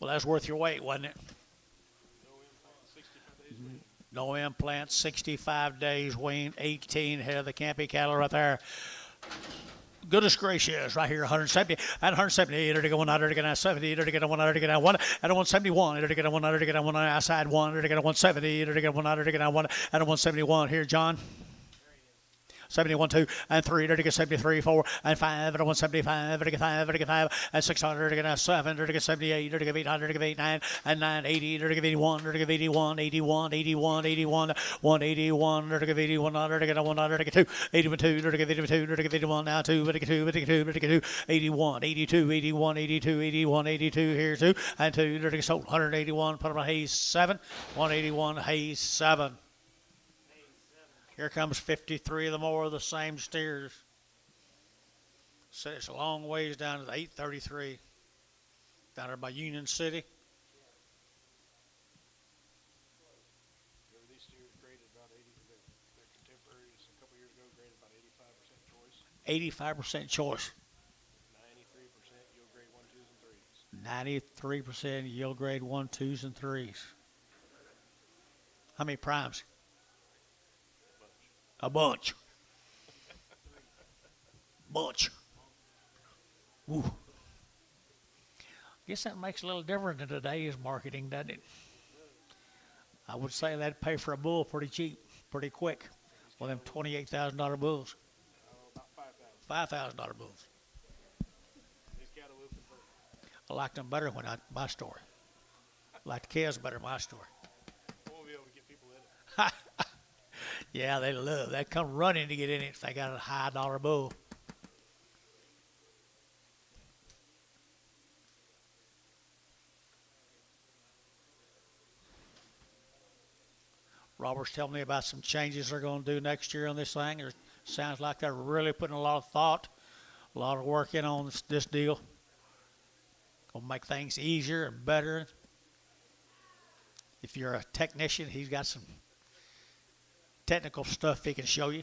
Well, that's worth your weight, wasn't it? No implant, 65 days wean. No implant, 65 days wean, 18 head of the Campy cattle right there. Goodness gracious, right here, 170 and 170, to get 100 to get 70, to get 100 to get 1 and 171, to get 100 to get 1 outside 1, to get 170, to get 100 to get 1 and 171 here, John. 71, 2, and 3, to get 73, 4, and 5, and 175, to get 5, to get 5, and 600, to get 7, to get 78, to get 800, to get 8, 9, and 9, 80, to get 81, to get 81, 81, 81, 81, 181, to get 81, to get 100, to get 2, 81, 2, to get 82, to get 81, now 2, to get 2, to get 2, to get 2, 81, 82, 81, 82, 81, 82, here 2, and 2, to get sold, 181, put on Hayes 7, 181, Hayes 7. Here comes 53 of the more of the same steers. So it's a long ways down to the 833. Down there by Union City. These steers graded about 80. They're contemporaries. A couple years ago, graded about 85% choice. 85% choice. 93% yield grade 1, 2s, and 3s. 93% yield grade 1, 2s, and 3s. How many primes? A bunch. Bunch. Woo. Guess that makes a little difference in today's marketing, doesn't it? I would say that'd pay for a bull pretty cheap, pretty quick. Well, them $28,000 bulls. About 5,000. $5,000 bulls. These cattle will convert. I liked them better when my story. I liked the calves better in my story. We'll be able to get people in it. Yeah, they love. They come running to get in it if they got a high dollar bull. Robert's telling me about some changes they're going to do next year on this thing. It sounds like they're really putting a lot of thought, a lot of work in on this deal. Going to make things easier and better. If you're a technician, he's got some technical stuff he can show you.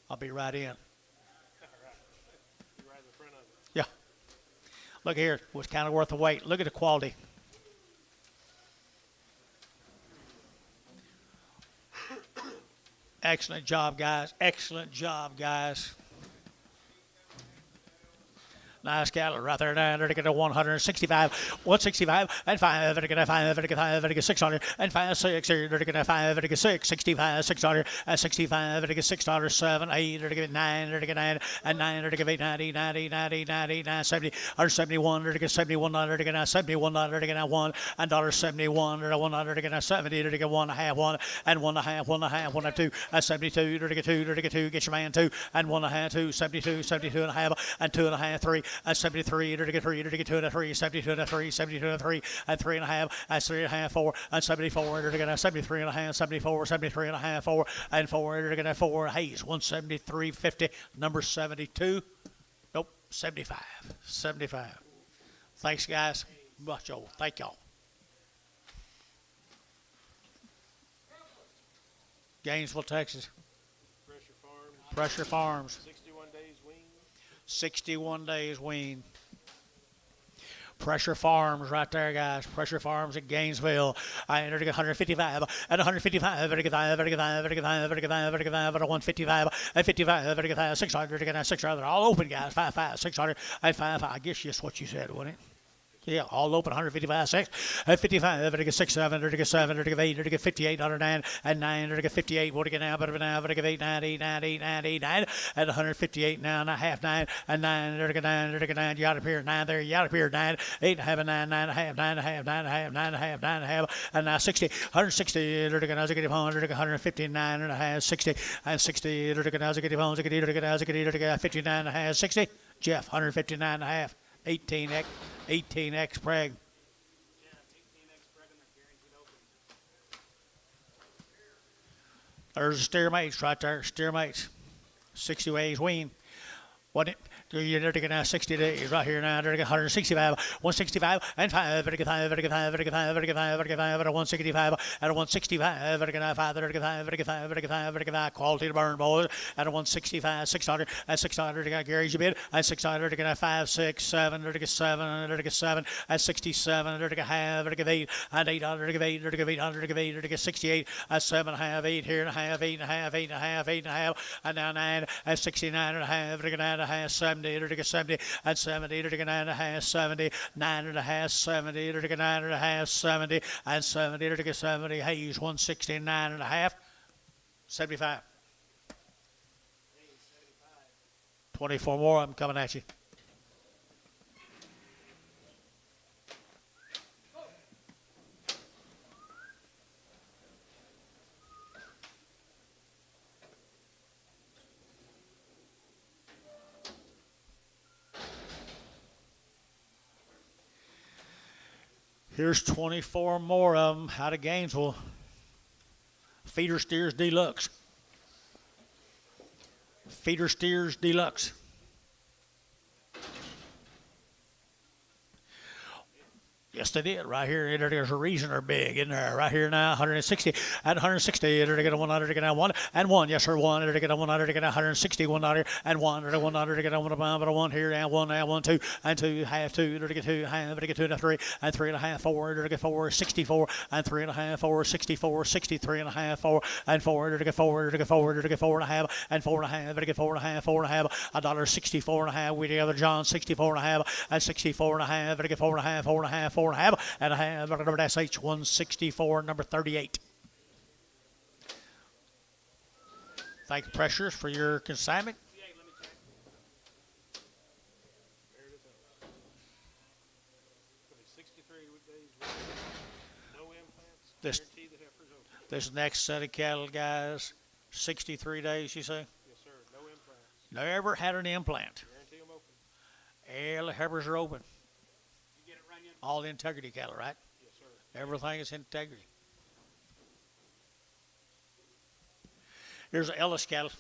I'll be right in. Be right in the front of it. Yeah. Look here, it was kind of worth the wait. Look at the quality. Excellent job, guys. Excellent job, guys. Nice cattle right there down there to get a 165, 165, and 5, and get a 5, and get 5, and get 600, and 5, 6, here to get a 5, and get 6, 65, 600, and 65, and get 600, 7, 8, to get 9, to get 9, and 9, to get 8, 90, 90, 90, 90, 9, 70, 171, to get 71, to get 71, to get 1, and $71, to 100, to get 70, to get 1 1/2, 1, and 1 1/2, 1 1/2, 1 2, and 72, to get 2, to get 2, get your man 2, and 1 1/2, 2, 72, 72 and a half, and 2 1/2, 3, and 73, to get 3, to get 2 and a 3, 72 and a 3, 72 and a 3, and 3 1/2, and 3 1/2, 4, and 74, to get a 73 and a half, 74, 73 and a half, 4, and 4, to get a 4, Hayes, 173.50, number 72, nope, 75, 75. Thanks, guys. Much old. Thank y'all. Gainesville, Texas. Pressure Farms. Pressure Farms. 61 days wean. 61 days wean. Pressure Farms right there, guys. Pressure Farms at Gainesville. I entered to get 155 and 155, to get 5, to get 5, to get 5, to get 5, to get 5, and 155 and 55, to get 5, 600, to get 600. All open, guys. 5, 5, 600, and 5, 5. I guess just what you said, wasn't it? Yeah, all open, 155, 6, and 55, to get 6, 7, to get 7, to get 8, to get 58, 9, and 9, to get 58, what to get now, but now, to get 8, 90, 90, 90, 9, and 158 now, and a half, 9, and 9, to get 9, to get 9, you out up here, 9 there, you out up here, 9, 8 and a half, and 9, 9 and a half, 9 and a half, 9 and a half, 9 and a half, 9 and a half, and now 60, 160, to get 100, to get 159 and a half, 60, and 60, to get 59 and a half, 60, Jeff, 159 and a half, 18X. 18X preg. There's the steer mates right there. Steer mates. 60 ways wean. What it You're there to get now 60 days right here now. There to get 165, 165 and 5. There to get 5. There to get 5. There to get 5. There to get 5. There to get 5. There to 165. At a 165. There to get 5. There to get 5. There to get 5. There to get 5. There to get 5. Quality to burn, boys. At a 165, 600 and 600 to get Gary's bid. And 600 to get 5, 6, 7. There to get 7. There to get 7 and 67. There to get half. There to get 8 and 800 to get 8. There to get 800 to get 8. There to get 68 and 7 and a half, 8 here and a half, 8 and a half, 8 and a half, 8 and a half, and now 9 and 69 and a half. There to get 9 and a half, 70. There to get 70 and 70. There to get 9 and a half, 70. 9 and a half, 70. There to get 9 and a half, 70 and 70. There to get 70. Hayes 169 and a half, 75. 24 more. I'm coming at you. Here's 24 more of them out of Gainesville. Feeder Steers Deluxe. Feeder Steers Deluxe. Yes, they did. Right here, there's a reason they're big in there. Right here now, 160 and 160. They're to get a 100 to get a 1 and 1. Yes, sir, 1. They're to get a 100 to get a 160. 100 and 1. They're to 100 to get a 1 but a 1 here and 1 and 1 2 and 2 half 2. They're to get 2 half. They're to get 2 and a 3 and 3 and a half 4. They're to get 4 64 and 3 and a half 4 64 63 and a half 4 and 4. They're to get 4. They're to get 4. They're to get 4 and a half and 4 and a half. They're to get 4 and a half 4 and a half. $1.64 and a half. We together, John 64 and a half and 64 and a half. They're to get 4 and a half 4 and a half 4 and a half and a half. Number SH 164, number 38. Thank you, Pressures, for your consignment. This next set of cattle, guys, 63 days, you say? Yes, sir. No implants. Never had an implant. Guarantee them open. All the heifers are open. All the integrity cattle, right? Yes, sir. Everything is integrity. Here's an Ellis cattle.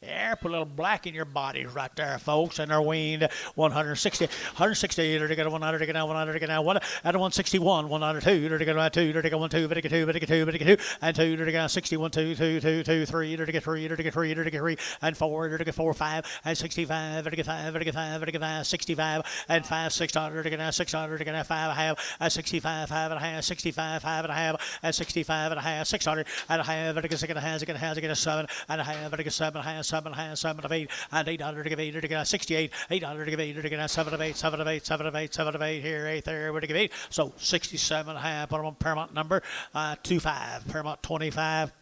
Yeah, put a little black in your bodies right there, folks. And they're weaned 160. 160. They're to get a 100 to get a 100 to get a 1 at a 161. 102. They're to get a 2. They're to get 1 2. They're to get 2. They're to get 2. They're to get 2. And 2. They're to get a 61. 2 2 2 2 3. They're to get 3. They're to get 3. They're to get 3 and 4. They're to get 4 5 and 65. They're to get 5. They're to get 5. They're to get 5 65 and 5 600. They're to get 600. They're to get 5 and a half and 65 5 and a half 65 5 and a half and 65 and a half 600 and a half. They're to get 6 and a half 6 and a half 6 and a 7 and a half. They're to get 7 and a half 7 and a half 7 of 8 and 800 to give 8 to get 68 800 to give 8 to get 7 of 8 7 of 8 7 of 8 7 of 8 here 8 there we're to give 8 so 67 and a half. Put them on Paramount number 25 Paramount 25.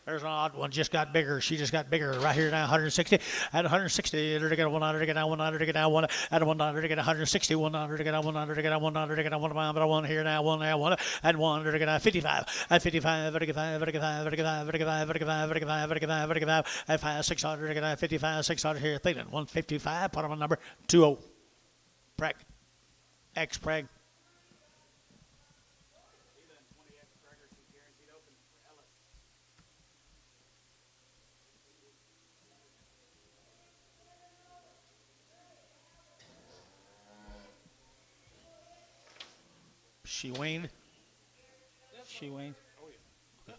There's an odd one, just got bigger. She just got bigger right here now. 160 at 160. They're to get a 100 to get a 100 to get a 1 at a 100 to get 160. 100 to get a 100 to get a 100 to get a 1 but a 1 here now. 1 now 1 and 1 to get a 55 at 55. They're to get 5. They're to get 5. They're to get 5. They're to get 5. They're to get 5. They're to get 5. They're to get 5. They're to get 5 at 5 600 to get a 55 600 here. Thielen 155. Put them on number 20. Preg. X Preg. She weaned. She weaned. Oh, yeah.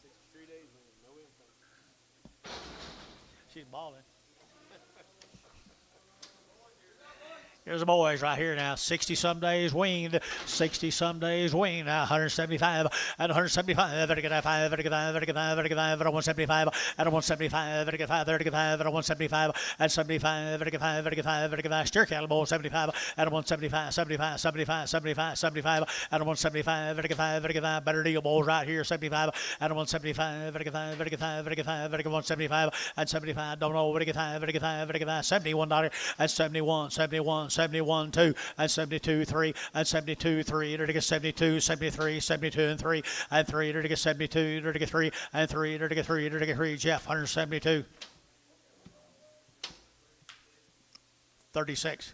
63 days, man. No implants. She's balling. Here's the boys right here now. 60-some days weaned. 60-some days weaned. Now 175 and 175. Better get 5. Better get 5. Better get 5. Better get 5. At 175. At 175. Better get 5. Better get 5. At 175. At 75. Better get 5. Better get 5. Better get 5. Steer cattle bowl 75. At 175. 75. 75. 75. 75. At 175. Better get 5. Better get 5. Better deal bulls right here. 75. At 175. Better get 5. Better get 5. Better get 5. Better get 175. At 75. Don't know. Better get 5. Better get 5. Better get 5. $71. At 71. 71. 71 2 and 72 3 and 72 3. They're to get 72 73 72 and 3 and 3. They're to get 72. They're to get 3 and 3. They're to get 3. They're to get 3. Jeff 172 36.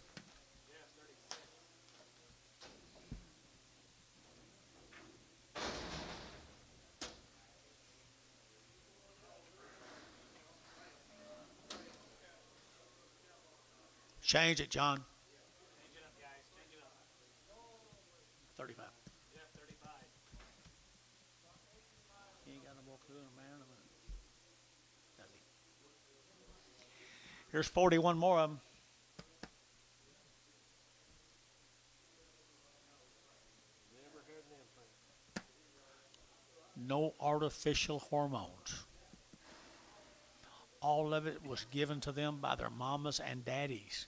Change it, John. 35. He ain't got no more clue, man. Does he? Here's 41 more of them. No artificial hormones. All of it was given to them by their mamas and daddies.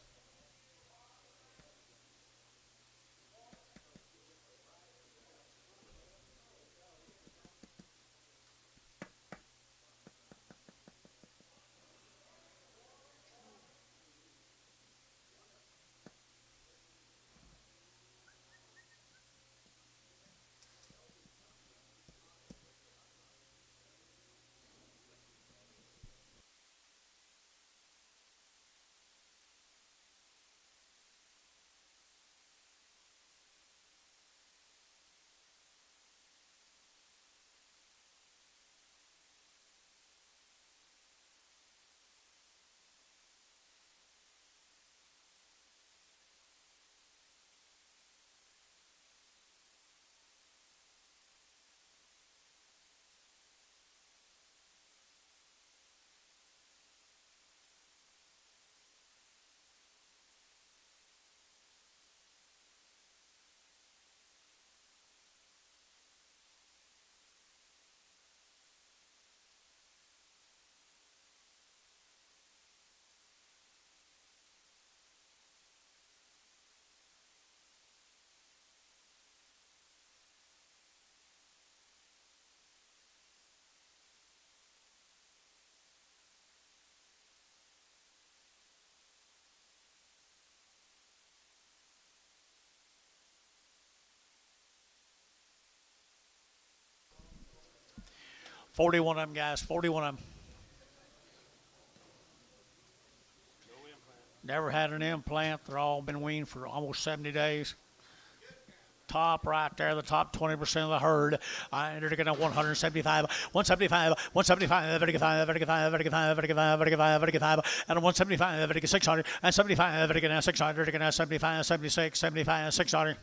Forty-one of them, guys. 41 of them. Never had an implant. They're all been weaned for almost 70 days. Top right there, the top 20% of the herd. They're going to 175, 175, 175, 35, 35, 35, 35, 35, 35, and 175, 600, and 75, 600, 75, 76, 75, 600.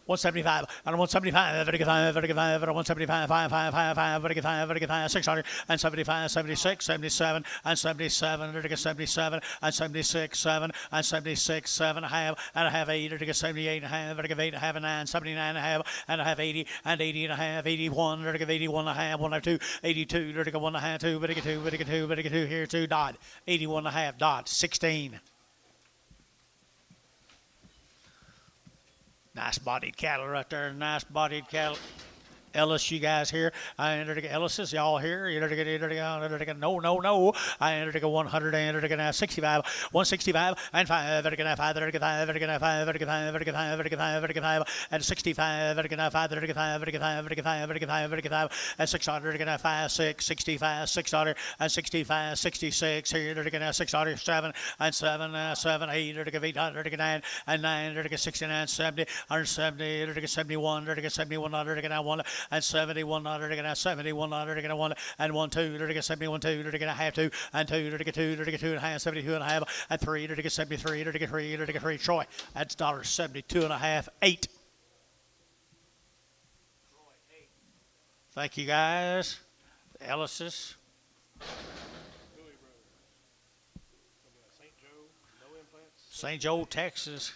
175, and 175, 35, 35, and 175, 555, 35, 600, and 75, 76, 77, and 77, 77, and 76, 7, and 76, 7, and a half, 8, 78, and a half, 8, and a half, 9, 79, and a half, and a half, 80, and 80 and a half, 81, 81 and a half, 1 2, 82, 1 and a half, 2, 2, here, 2, dot, 81 and a half, dot, 16. Nice bodied cattle right there. Nice bodied cattle. Ellis, you guys here? I entered to Ellis's. Y'all here? You entered to no. I entered to 100. I entered to 65, 165, and 5. 5, and 65, 5, and 600, 5, 6, 65, 600, and 65, 66. Here, 600, 7, and 7, 7, 8, 800, 9, and 9, 69, 70, 170, 71, 71, 1, and 71, 71, 1, and 1, 2, 71, 2, a half, 2, and 2, 2, and a half, 72 and a half, and 3, 73, 3, Troy. That's $72 and a half, 8. Thank you, guys. Ellis's. St. Joe, Texas.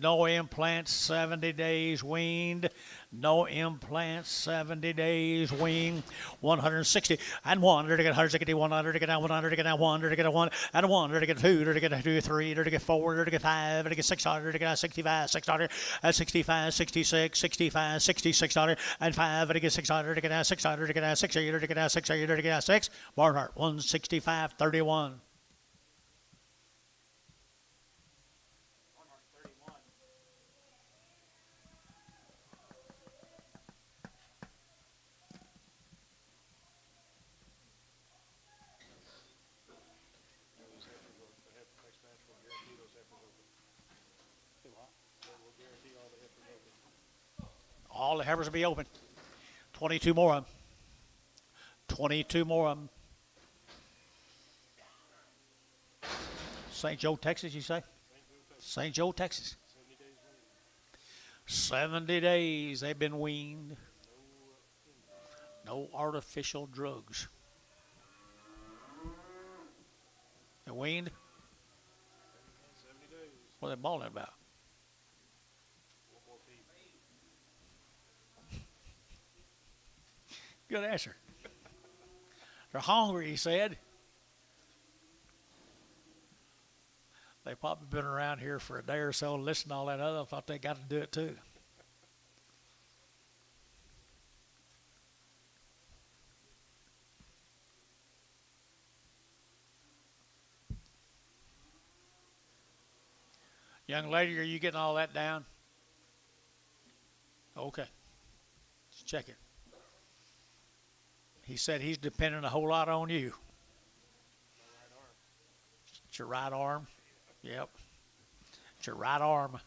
No implants, 70 days weaned. No implants, 70 days weaned. 160 and 1, 160, 100, 100, 100, 1, and 1, 2, 3, 4, 5, 600, 65, 600, 65, 66, 65, 6600, and 5, 600, 600, 600, 6, Barnhart, 165, 31. All the heifers will be open. 22 more of them. 22 more of them. St. Joe, Texas, you say? St. Joe, Texas. 70 days they've been weaned. No artificial drugs. They're weaned? 70 days. What are they balling about? One more team. Good answer. They're hungry, he said. They've probably been around here for a day or so and listened to all that other. Thought they got to do it too. Young lady, are you getting all that down? Okay. Just check it. He said he's depending a whole lot on you. It's your right arm. Yep. It's your right arm.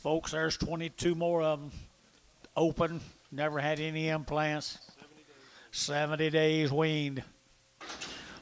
Folks, there's 22 more of them open. Never had any implants. 70 days weaned.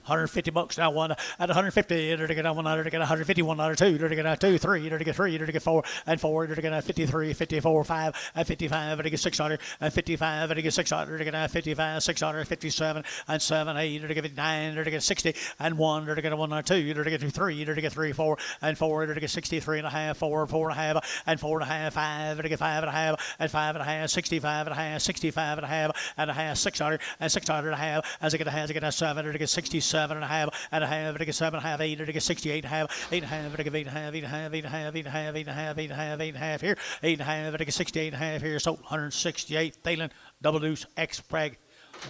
$150 now, one at 150, you're to get on 100, to get 151, $2, you're to get 2, 3, you're to get 3, you're to get 4, and 4, you're to get 53, 54, 5, and 55, and to get 600, and 55, and to get 600, to get 55, 600, 57, and 7, 8, you're to get 9, you're to get 60, and 1, you're to get 1, 2, you're to get 2, 3, you're to get 3, 4, and 4, you're to get 63 and a half, 4, 4 and a half, and 4 and a half, 5, you're to get 5 and a half, and 5 and a half, 65 and a half, 65 and a half, 600, and 600 and a half, as I get a half, I get a 7, you're to get 67 and a half, and a half, to get 7 and a half, 8, to get 68 and a half, 8 and a half, to get 8 and a half, 8 and a half, 8 and a half, 8 and a half, 8 and a half, 8 and a half, 8 and a half here, 8 and a half, to get 68 and a half here, so 168, Thalen, double deuce, X preg.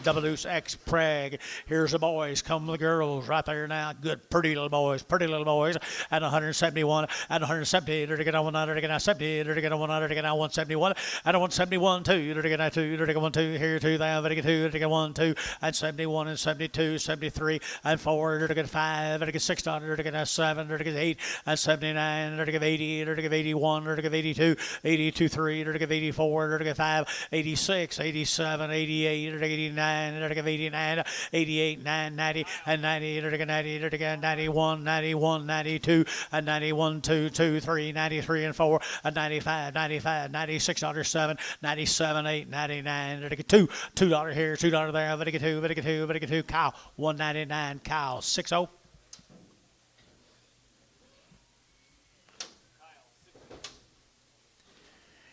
Double deuce X preg. Here's the boys. Come the girls right there now. Good, pretty little boys. Pretty little boys. And 171 and 170. To get on 100. To get on 70. To get on 100. To get on 171. And 171 2. To get on 2. To get 1 2. Here 2. There. To get 2. To get 1 2. And 71 and 72. 73 and 4. To get 5. To get 600. To get 7. To get 8 and 79. To get 80. To get 81. To get 82. 82 3. To get 84. To get 5. 86. 87. 88. To get 89. 89, 88, 9, 90, and 90, 90, 91, 91, 92, and 91, 2, 2, 3, 93, and 4, and 95, 95, 96, 7, 97, 8, 99, $2 here, $2 there, but get 2, cow, 199, cow, 60.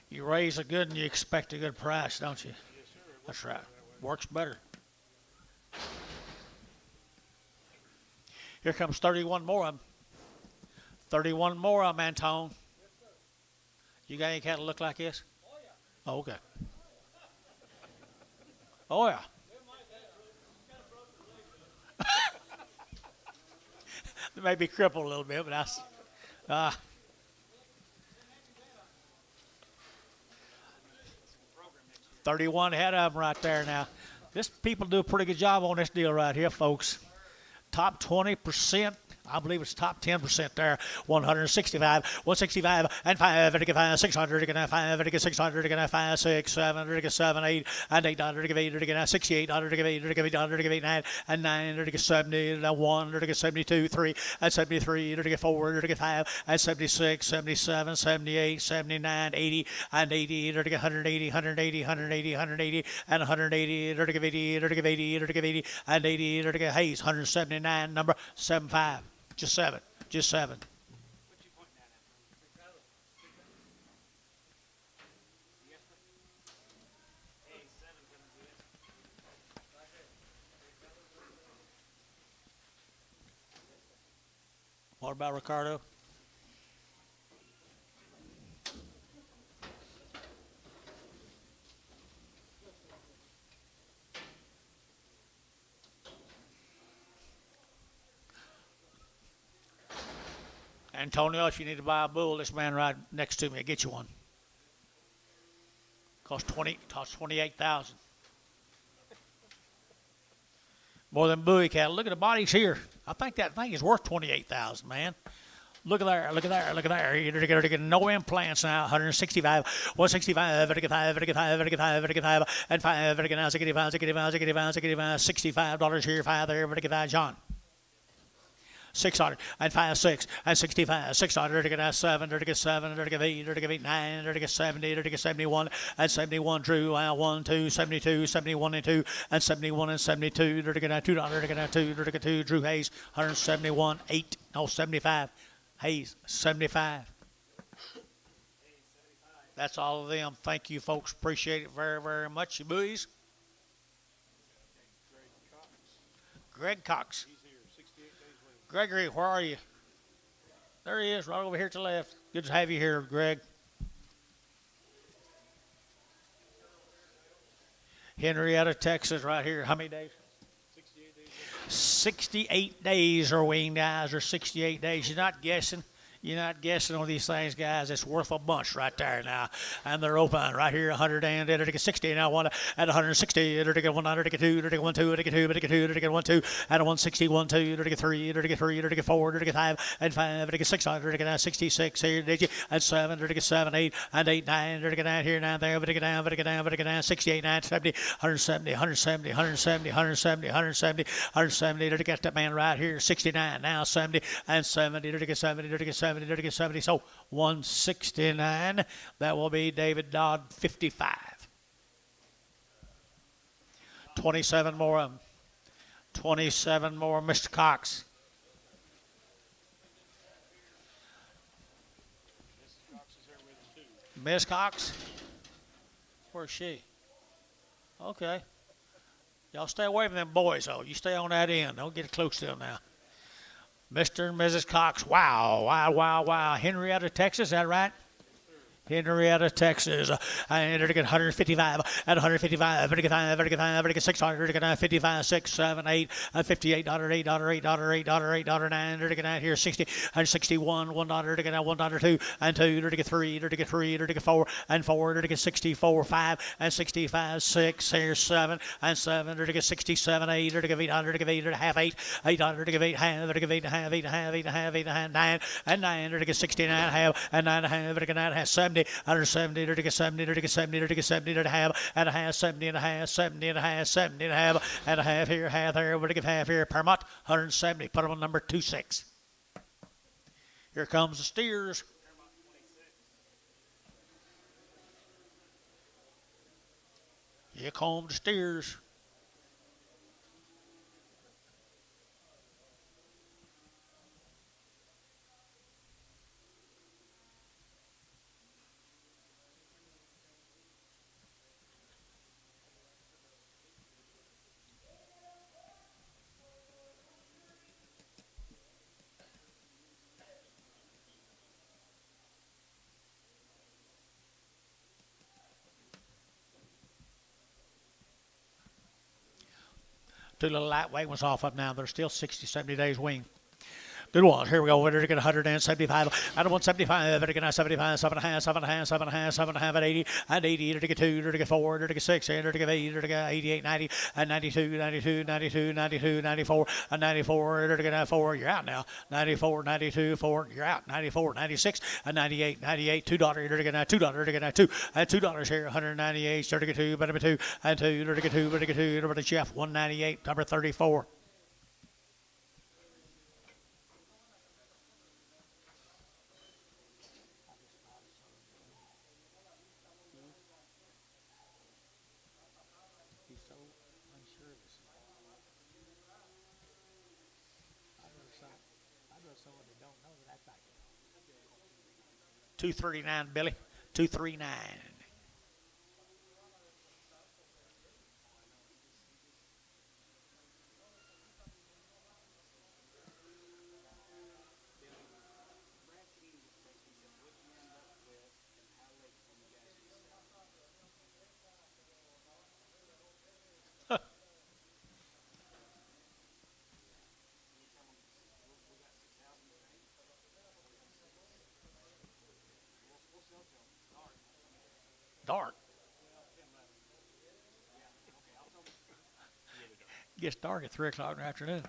You raise a good and you expect a good price, don't you? Yes, sir. That's right. Works better. Here comes 31 more of them. 31 more of them, Antone. You got any cattle look like this? Oh, okay. Oh, yeah. They may be crippled a little bit, but that's... 31 head of them right there now. This people do a pretty good job on this deal right here, folks. Top 20%. I believe it's top 10% there. 165, 165, and 5, to get 5, 600, to get 5, to get 600, to get 5, 6, 7, to get 7, 8, and $8, to get 8, to get 68, to get 8, to get 8, to get 8, 9, and 9, to get 70, to 1, to get 72, 3, and 73, to get 4, to get 5, and 76, 77, 78, 79, 80, and 80, to get 180, 180, 180, 180, and 180, to get 80, to get 80, to get 80, and 80, to get Hayes, 179, number 75. Just 7. Just 7. What about Ricardo? Antonio, if you need to buy a bull, this man right next to me will get you one. Cost 28,000. More than Bowie cattle. Look at the bodies here. I think that thing is worth 28,000, man. Look at there, look at there, look at there. You're going to get no implants now. 165, 165, 55, 55, 55, 55, and 5, 65, 65, 65, 65, $65 here, 5 there, 55, John. 600 and 5, 6 and 65, 600, 7, 7, 8, 9, 70, 71 and 71, Drew, 1, 2, 72, 71 and 2 and 71 and 72, $2, 2, Drew Hayes, 171, 8, no, 75, Hayes, 75. That's all of them. Thank you, folks. Appreciate it very, very much. You buoys. Greg Cox. Gregory, where are you? There he is, right over here to the left. Good to have you here, Greg. Henrietta, Texas, right here. How many days? 68 days are weaned, guys, or 68 days. You're not guessing. You're not guessing on these things, guys. It's worth a bunch right there now. And they're open right here, 100 and 60. Now one at 160, 102, 1, 2, 1, 2, 2, 1, 2, at 160, 1, 2, 3, 3, 4, 5, and 5, 6, 66 here, and 7, 7, 8, and 8, 9, here, 9 there, 68, 9, 70, 170, 170, 170, 170, 170, 170, get that man right here, 69, now 70, and 70, 70, 70, so 169. That will be David Dodd, 55. 27 more. 27 more, Mr. Cox. Miss Cox? Where's she? Okay. Y'all stay away from them boys, though. You stay on that end. Don't get close to them now. Mr. and Mrs. Cox. Wow, wow, wow, wow. Henrietta, Texas, is that right? Henrietta, Texas, and 155, at 155, 55, 600, 55, 6, 7, 8, $58, $8, $8, $8, $8, $8, $9, here 60, and 61, $1, $1, 2, and 2, 3, 3, 4, and 4, 64, 5, and 65, 6, here 7, and 7, 67, 8, 800, 8, half 8, 800, 8, half, 8, half, 8, half, 8, half, 8, half, 9, and 9, 69, half, and 9, half, 70, 170, 70, 70, 70, and a half, 70 and a half, 70 and a half, 70 and a half here, half there, we're to give half here, per month, 170, put them on number 26. Here comes the steers. Here come the steers. Two little lightweight ones off up now. They're still 60, 70 days weaned. Good one. Here we go. We're going to get 175. Out of 175. We're going to 75. 7.5. 7.5. 7.5. 7.5 at 80. And 80. We're going to get 2. We're going to get 4. We're going to get 6. We're going to get 8. We're going to get 88. 90. And 92. 92. 92. 92. 94. And 94. We're going to get 4. You're out now. 94. 92. 4. You're out. 94. 96. And 98. 98. $2. You're going to get $2. You're going to get 2. And $2 here. 198. You're going to get 2. Better be 2. And 2. You're going to get 2. You're going to get 2. You're going to Jeff. 198. Number 34. Don't know that fact. 239, Billy. 239. Dark. Gets dark at 3 o'clock in the afternoon.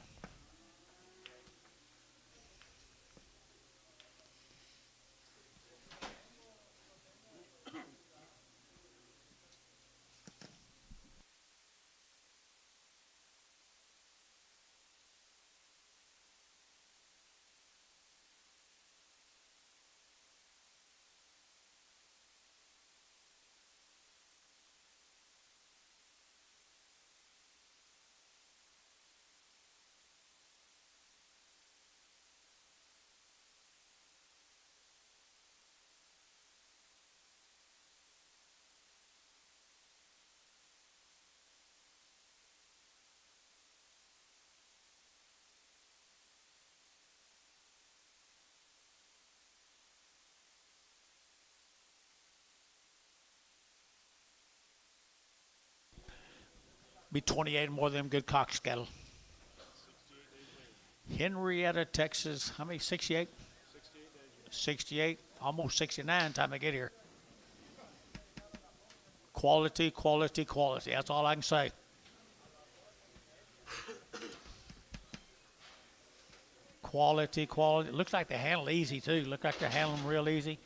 Be 28 more of them good cockscattle. Henrietta, Texas. How many? 68? 68. Almost 69 time I get here. Quality, quality, quality. That's all I can say. Quality, quality. Looks like they handle easy too. Look like they handle them real easy.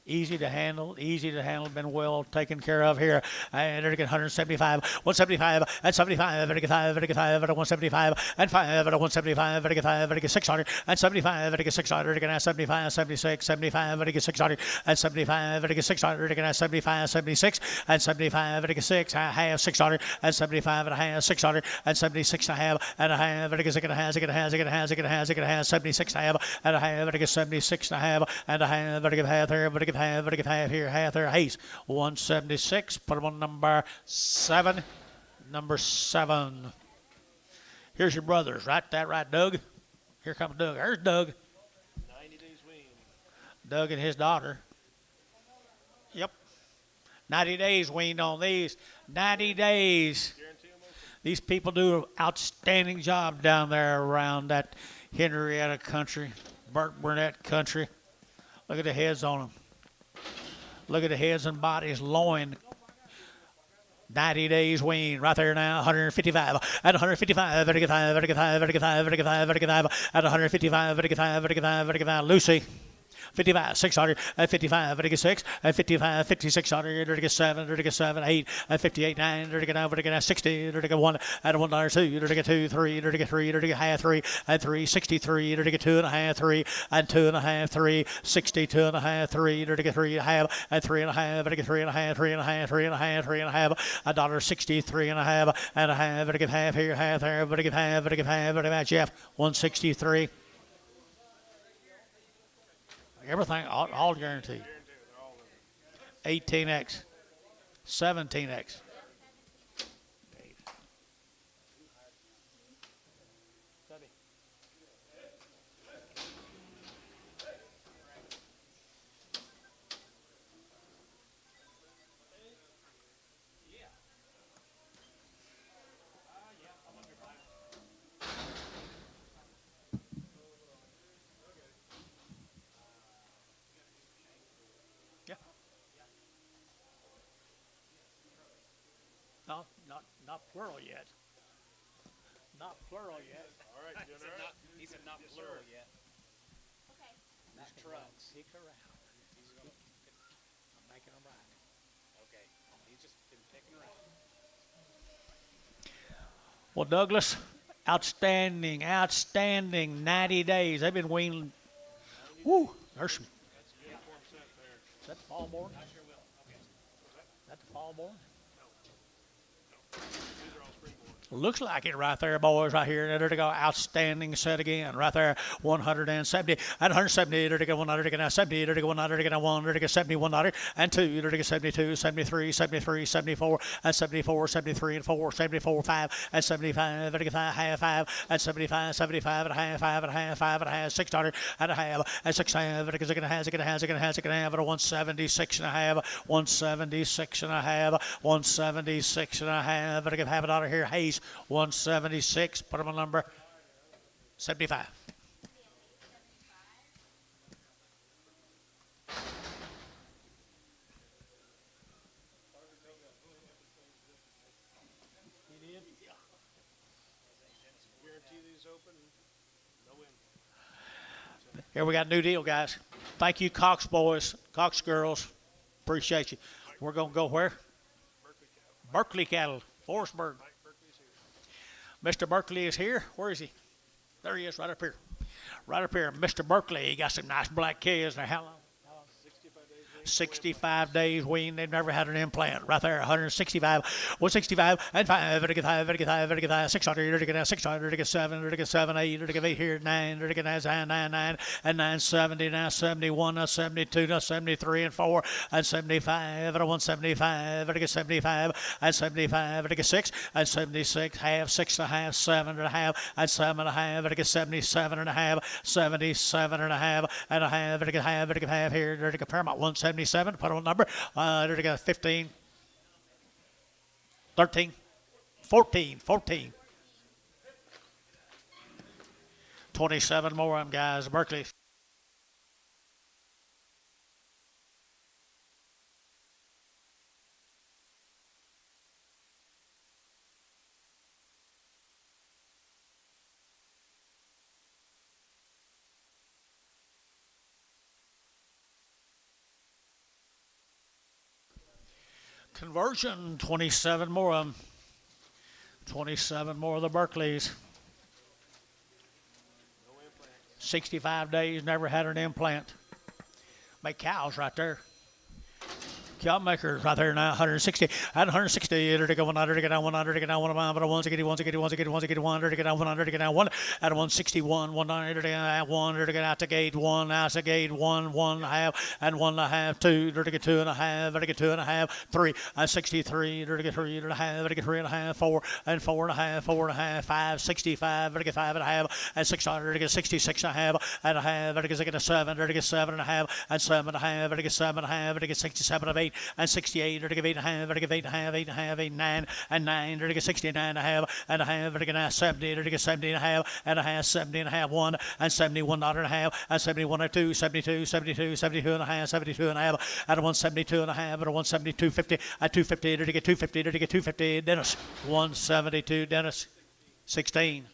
Easy to handle, been well taken care of here. And they're getting 175, 175, and 75, and 5, and 175, and 5, and 175, and 5, and 600, and 75, and 600, and 75, 76, 75, and 600, and 75, and 600, and 75, 76, and 75, and 6, I have 600, and 75, and a half, 600, and 76, I have, and a half, and 6, and a half, 6, and a half, 6, and a half, 6, and a half, 6, and a half, 76, I have, and a half, and 76, I have, and a half, and a half there, but half here, half there. Hayes, 176. Put him on number 7. Number 7. Here's your brothers, right? That right, Doug? Here comes Doug. There's Doug. 90 days wean. Doug and his daughter. Yep. 90 days weaned on these. 90 days. These people do an outstanding job down there around that Henrietta country, Burt Burnett country. Look at the heads on them. Look at the heads and bodies, loin. 90 days wean right there now, 155, at 155, 55, 55, 55, 55, 55, at 155, 55, 55, 55, Lucy. 55, 600, at 55, 56, at 55, 5600, 37, 37, 8, at 58, 9, 39, 60, 1, at $1, 2, 2, 3, 3, half 3, at 3, 63, 2 and a half, 3, and 2 and a half, 3, 62 and a half, 3, 3 half, at 3 and a half, 3 and a half, 3 and a half, 3 and a half, 3 and a half, $1.63 and a half, and a half here, half there, half, Jeff, 163. Everything, all guaranteed. 18X, 17X. No, not plural yet. Not plural yet. All right, you doing all right? He said not plural yet. Okay. Not trucks. Stick around. I'm making them right. Okay. He's just been picking around. Well, Douglas, outstanding, 90 days. They've been weaning. Woo, there's some. Is that the fall board? I sure will. Okay. Is that the fall board? Looks like it right there, boys, right here. There to go, outstanding set again, right there, 170, and 170, there to go, 170, there to go, 101, there to go, 71, and 2, there to go, 72, 73, 73, 74, and 74, 73, and 4, 74, 5, and 75, there to go, half 5, and 75, 75, and a half, 5, and a half, 5, and a half, 600, and a half, and 6 half, there to go, 176 and a half, 176 and a half, 176 and a half, there to go, half $1 here, Hayes. 176. Put them on number 75. tee these open, no implant. Here we got a new deal, guys. Thank you, Cox boys, Cox girls. Appreciate you. We're going to go where? Berkeley Cattle, Forestburg. Mike Berkeley's here. Mr. Berkeley is here. Where is he? There he is, right up here. Right up here. Mr. Berkeley, he got some nice black kids. Now, how long? 65 days weaned. They've never had an implant. Right there, 165, 165, and 5, 5, 600, 600, 7, 7, 8, 8 here, 9, 9, 9, and 970, now 71, now 72, now 73, and 4, and 75, and 175, 75, and 75, and 6, and 76, half, 6 and a half, 7 and a half, and 7 and a half, and 77 and a half, 77 and a half, and a half, and a half here, Paramount 177, put on number, 15, 13, 14, 27 more of them guys, Berkeley. Conversion, 27 more of them. 27 more of the Berkeleys. 65 days, never had an implant. Make cows right there. Cow makers right there now, 160. At 160, to go 100, to get down 100, to get down 1, but 161, 161, 100, to get down 100, to get down 1. At 161, 100, to get out 1, to get out to gate 1, out to gate 1, 1 and a half, and 1 and a half, 2, to get 2 and a half, to get 2 and a half, 3, and 63, to get 3 and a half, to get 3 and a half, 4, and 4 and a half, 4 and a half, 5, 65, to get 5 and a half, and 600, to get 66 and a half, and a half, to get a 7, to get 7 and a half, and 7 and a half, to get 7 and a half, to get 67 of 8, and 68, or to give 8 and a half, or to give 8 and a half, 8 and a half, 8 and 9, and 9, or to get 69 and a half, and a half, or to get 70, or to get 70 and a half, and a half, 70 and a half, 1, and 71 and a half, and 71 and 2, 72, 72, 72 and a half, 72 and a half, and a 172 and a half, and a 172, 50, at 250, or to get 250, or to get 250, Dennis, 172, Dennis, 16.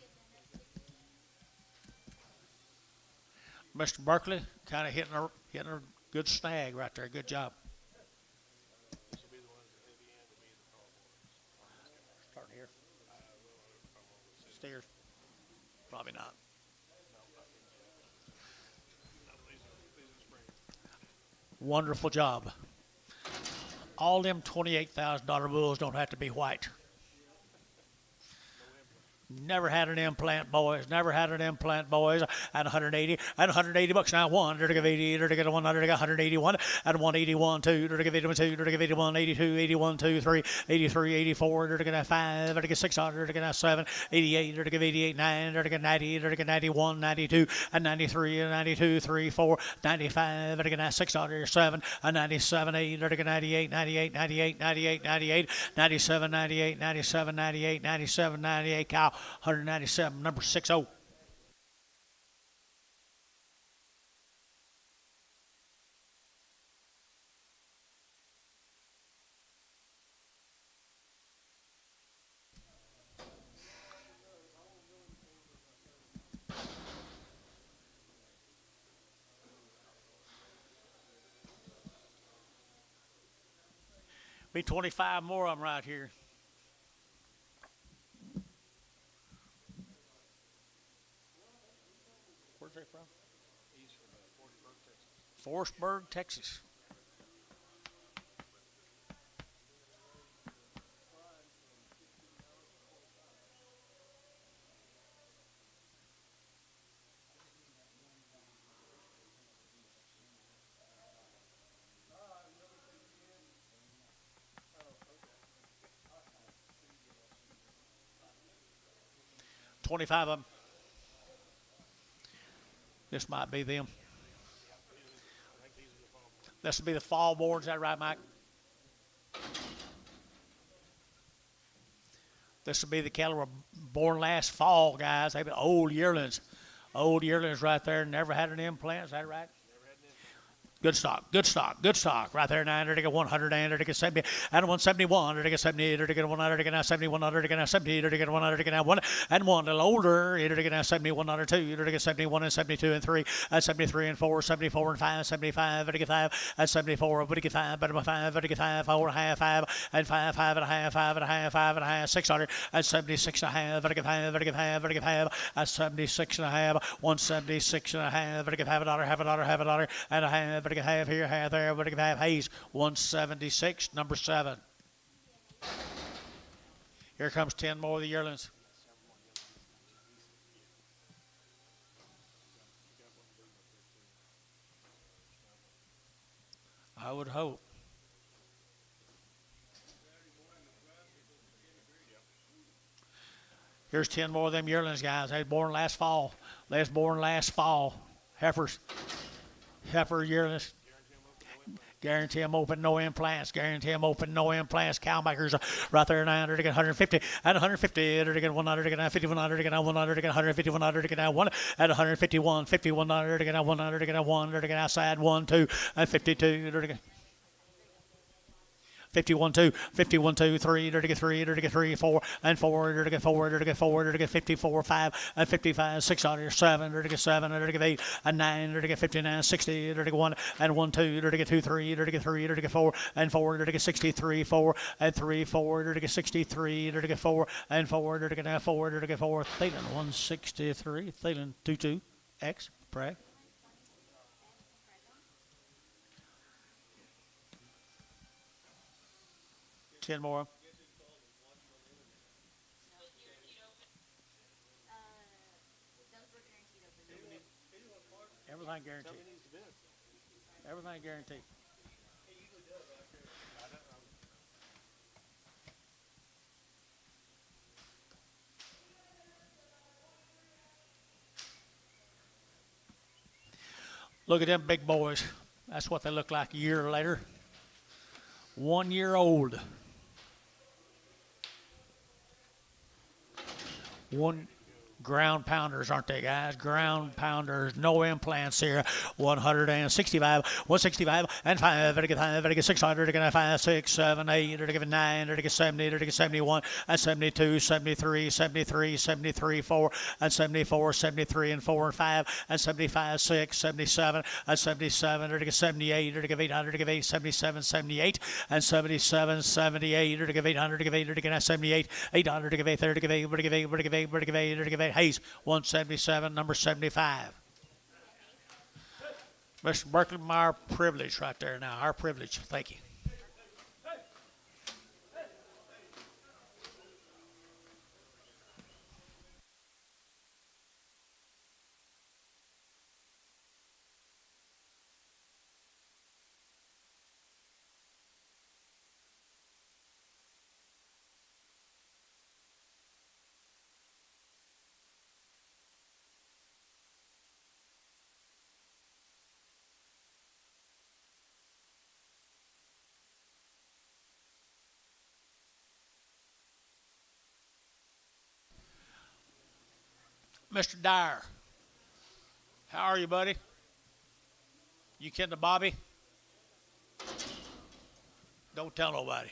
Mr. Berkeley, kind of hitting a good snag right there. Good job. Start here. Steers. Probably not. Wonderful job. All them $28,000 bulls don't have to be white. Never had an implant, boys. Never had an implant, boys. At 180, at 180 bucks now. 1, to give 80, to get 100, to get 181, at 181, 2, to give 81, 2, to give 81, 82, 81, 2, 3, 83, 84, to get 5, to get 600, to get 7, 88, to give 88, 9, to get 90, to get 91, 92, and 93, and 92, 3, 4, 95, to get 600, 7, and 97, 8, to get 98, 98, 98, 98, 98, 97, 98, 97, 98, 97, 98, cow. 197, number 60. Be 25 more of them right here. Where's they from? He's from Forestburg, Texas. Forestburg, Texas. $25 of them. This might be them. This will be the fall board. Is that right, Mike? This will be the cattle were born last fall, guys. They've been old yearlings. Old yearlings right there. Never had an implant. Is that right? Never had an implant. Good stock, good stock, good stock. Right there now, to get 100 and to get 70, and 171, to get 70, to get 100, to get now 71, to get now 70, to get 100, to get now 1 and 1 a little older, to get now 71, 2, to get 71 and 72 and 3, and 73 and 4, 74 and 5, 75, to get 5, and 74, to get 5, but 5, to get 5, 4 and a half, 5, and 5, 5 and a half, 5 and a half, 5 and a half, 600, and 76 and a half, to get 5, to get 5, to get 5, and 76 and a half, 176 and a half, to get half a dollar, half a dollar, half a dollar, and a half, to get half here, half there, to get half Hayes, 176, number 7. Here comes 10 more of the yearlings. I would hope. Here's 10 more of them yearlings, guys. They was born last fall. They was born last fall. Heifers. Heifer yearlings. Guarantee them open, no implants. Guarantee them open, no implants. Cowmakers right there now. They're to get 150 and 150. They're to get 100, to get 50, 100, to get 100, to get 150, 100, to get 1 at 151, 50, 100, to get 100, to get 1, to get outside 1, 2, and 52. They're to get 51, 2, 51, 2, 3, to get 3, to get 3, 4, and 4, to get 4, to get 4, to get 54, 5, and 55, 600, 7, to get 7, to get 8, and 9, to get 59, 60, to get 1, and 1, 2, to get 2, 3, to get 3, to get 4, and 4, to get 63, 4, and 3, 4, to get 63, to get 4, and 4, to get 4, to get 4, Thielen 163, Thielen 22, X, pray. Ten more. Everything guaranteed. Everything guaranteed. Look at them big boys. That's what they look like a year later. 1 year old. One ground pounders, aren't they, guys? Ground pounders, no implants here. 165, 165, and 5, to get 5, to get 600, to get 5, 6, 7, 8, to get 9, to get 70, to get 71, and 72, 73, 73, 73, 4, and 74, 73, and 4, and 5, and 75, 6, 77, and 77, to get 78, to get 800, to get 8, 77, 78, and 77, 78, to get 800, to get 8, to get 78, 800, to get 8, 30, to get 8, to get 8, to get 8, to get 8, to get 8, Hayes, 177, number 75. Mr. Berkeley, our privilege right there now. Our privilege. Thank you. Mr. Dyer, how are you, buddy? You kin to Bobby? Don't tell nobody.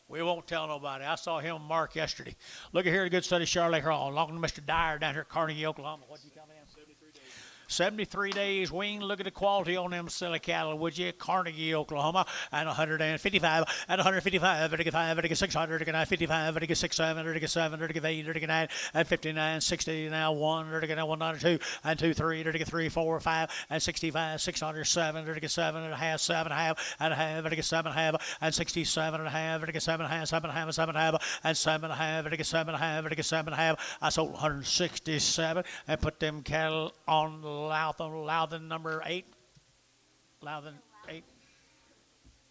We won't tell nobody. I saw him and Mark yesterday. Look at here, a good study, Charlotte Hall. Along with Mr. Dyer down here at Carnegie, Oklahoma. What'd you tell me? 73 days wing. Look at the quality on them silly cattle, would you? Carnegie, Oklahoma, and 155, and 155, and 5, and 600, and 55, and 6, 7, and 7, and 8, and 9, and 59, 60, now 1, and 1, 2, and 2, 3, and 3, 4, 5, and 65, 600, 7, and 7, and a half, 7, and a half, and a half, and 7, and a half, and 67, and a half, and 7, and a half, 7, and a half, 7, and a half, and 7, and a half, and 7, and a half, and 7, and a half. I sold 167 and put them cattle on Loudon number 8. Loudon 8.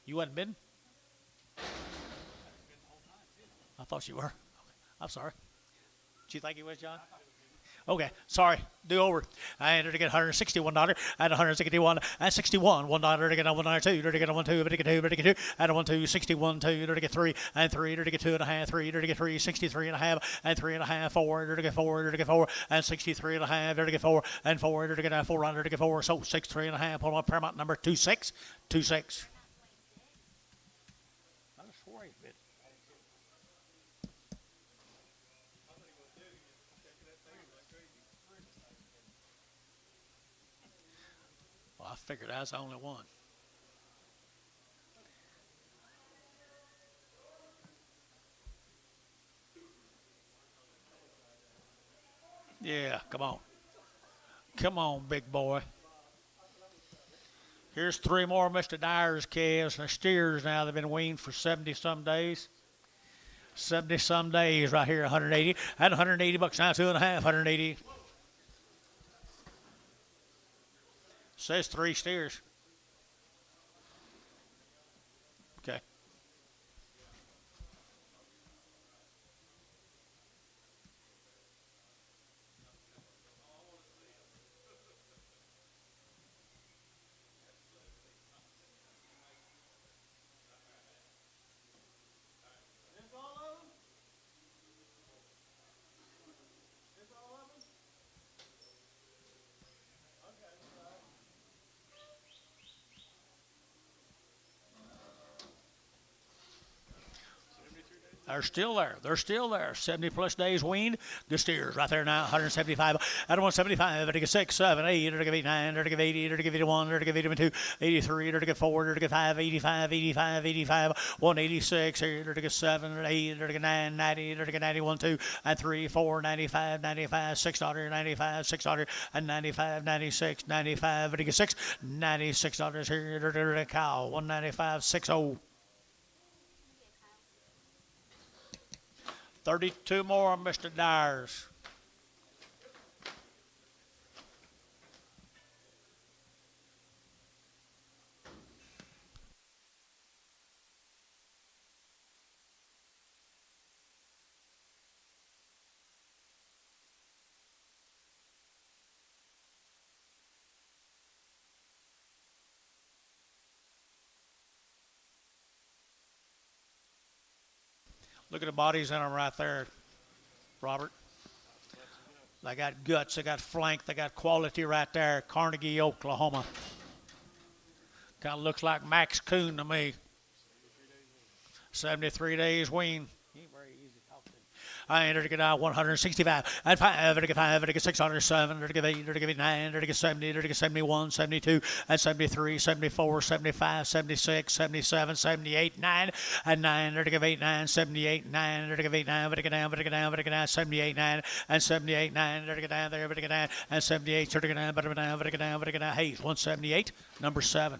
You wasn't bidding? I thought you were. I'm sorry. Did you think you was, John? Okay, sorry. Do over. I entered to get $161 and 161 and 61. $1 to get a $1, $2 to get a 1, 2, to get 2, to get 2, and a 1, 2, 61, 2 to get 3, and 3 to get 2 and a half, 3 to get 3, 63 and a half, and 3 and a half, 4 to get 4 to get 4, and 63 and a half to get 4, and 4 to get 400 to get 4. So 63 and a half. Hold on, Paramount number 26, 26. I swore he bit. Well, I figured I was the only one. Yeah, come on. Come on, big boy. Here's 3 more Mr. Dyer's calves. They're steers now. They've been weaned for 70 some days. 70 some days right here, 180. And 180 bucks now, 2 and a half, 180. Says 3 steers. Okay. They're still there. They're still there. 70 plus days weaned. Good steers right there now. 175. I don't want 75. I get 6, 7, 8. I get 9. I get 80. I get 81. I get 82. 83. I get 4. I get 5. 85. 85. 85. 186. I get 7. 8. I get 9. 90. I get 91. 2 and 3. 4. 95. 95. 600. 95. 600 and 95. 96. 95. I get 6. $96 here. I cow. 195. 60. 32 more, Mr. Dyers. Look at the bodies in them right there, Robert. They got guts, they got flank, they got quality right there. Carnegie, Oklahoma. Kind of looks like Max Coon to me. 73 days wean. I entered to get out 165 and 5 to get 5 to get 607 to get 8 to get 9 to get 70 to get 71, 72 and 73, 74, 75, 76, 77, 78, 9 and 9 to get 8, 9, 78, 9 to get 8, 9 to get down, to get down, to get down, 78, 9 and 78, 9 to get down there, to get down and 78 to get down, to get down, to get down, to get down. Hayes 178, number 7.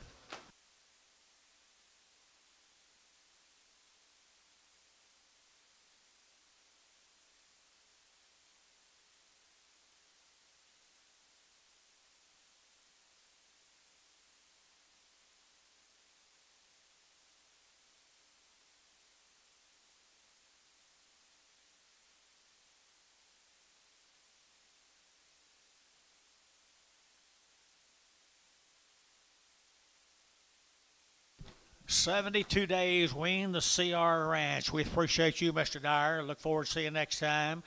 $72 days wean the CR Ranch. We appreciate you, Mr. Dyer. Look forward to seeing you next time.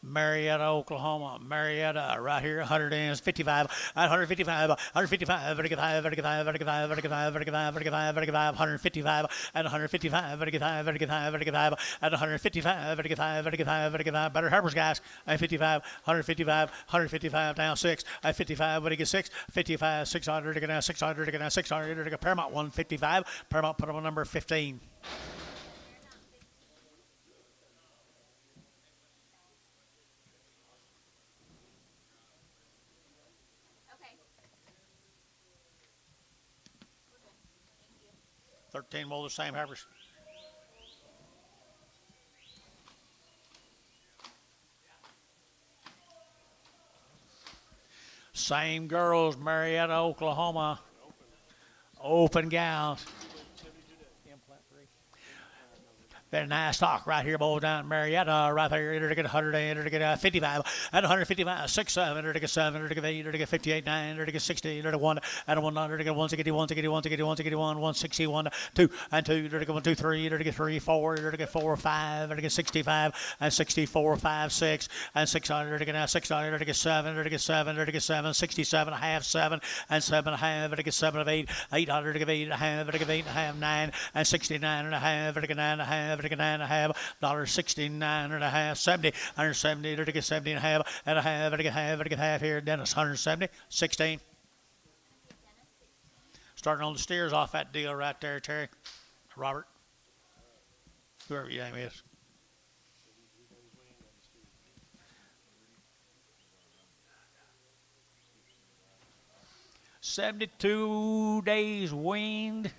Marietta, Oklahoma. Marietta, right here, 155, 155, 155, 155, 155, 155, 155, 155, 155, and 155, 155, 155, 155, and 155, 155, 155, 155. Better Harper's guys. 55, 155, 155, down 6. 55, what do you get 6? 55, 600, to get down 600, to get down 600, to get Paramount 155. Paramount put on number 15. Okay. 13 more the same Harper's. Same girls, Marietta, Oklahoma. Open gals. Very nice stock right here, boys, down in Marietta, right there. Enter to get 100, enter to get 55, and 155, 6, 7, enter to get 7, enter to get 8, enter to get 58, 9, enter to get 60, enter to 1, and 1, enter to get 1, 61, 61, 61, 61, 161, 2, and 2, enter to get 1, 2, 3, enter to get 3, 4, enter to get 4, 5, enter to get 65, and 64, 5, 6, and 6, enter to get now 6, enter to get 7, enter to get 7, enter to get 7, 67, half, 7, and 7, half, enter to get 7 of 8, 8, enter to get 8, half, enter to get 8, half, 9, and 69 and a half, enter to get 9 and a half, enter to get 9 and a half, $69 and a half, 70, 170, enter to get 70 and a half, enter to get half, enter to get half here, Dennis, 170, 16. Starting on the steers off that deal right there, Terry, Robert, whoever your name is. $72 days weaned.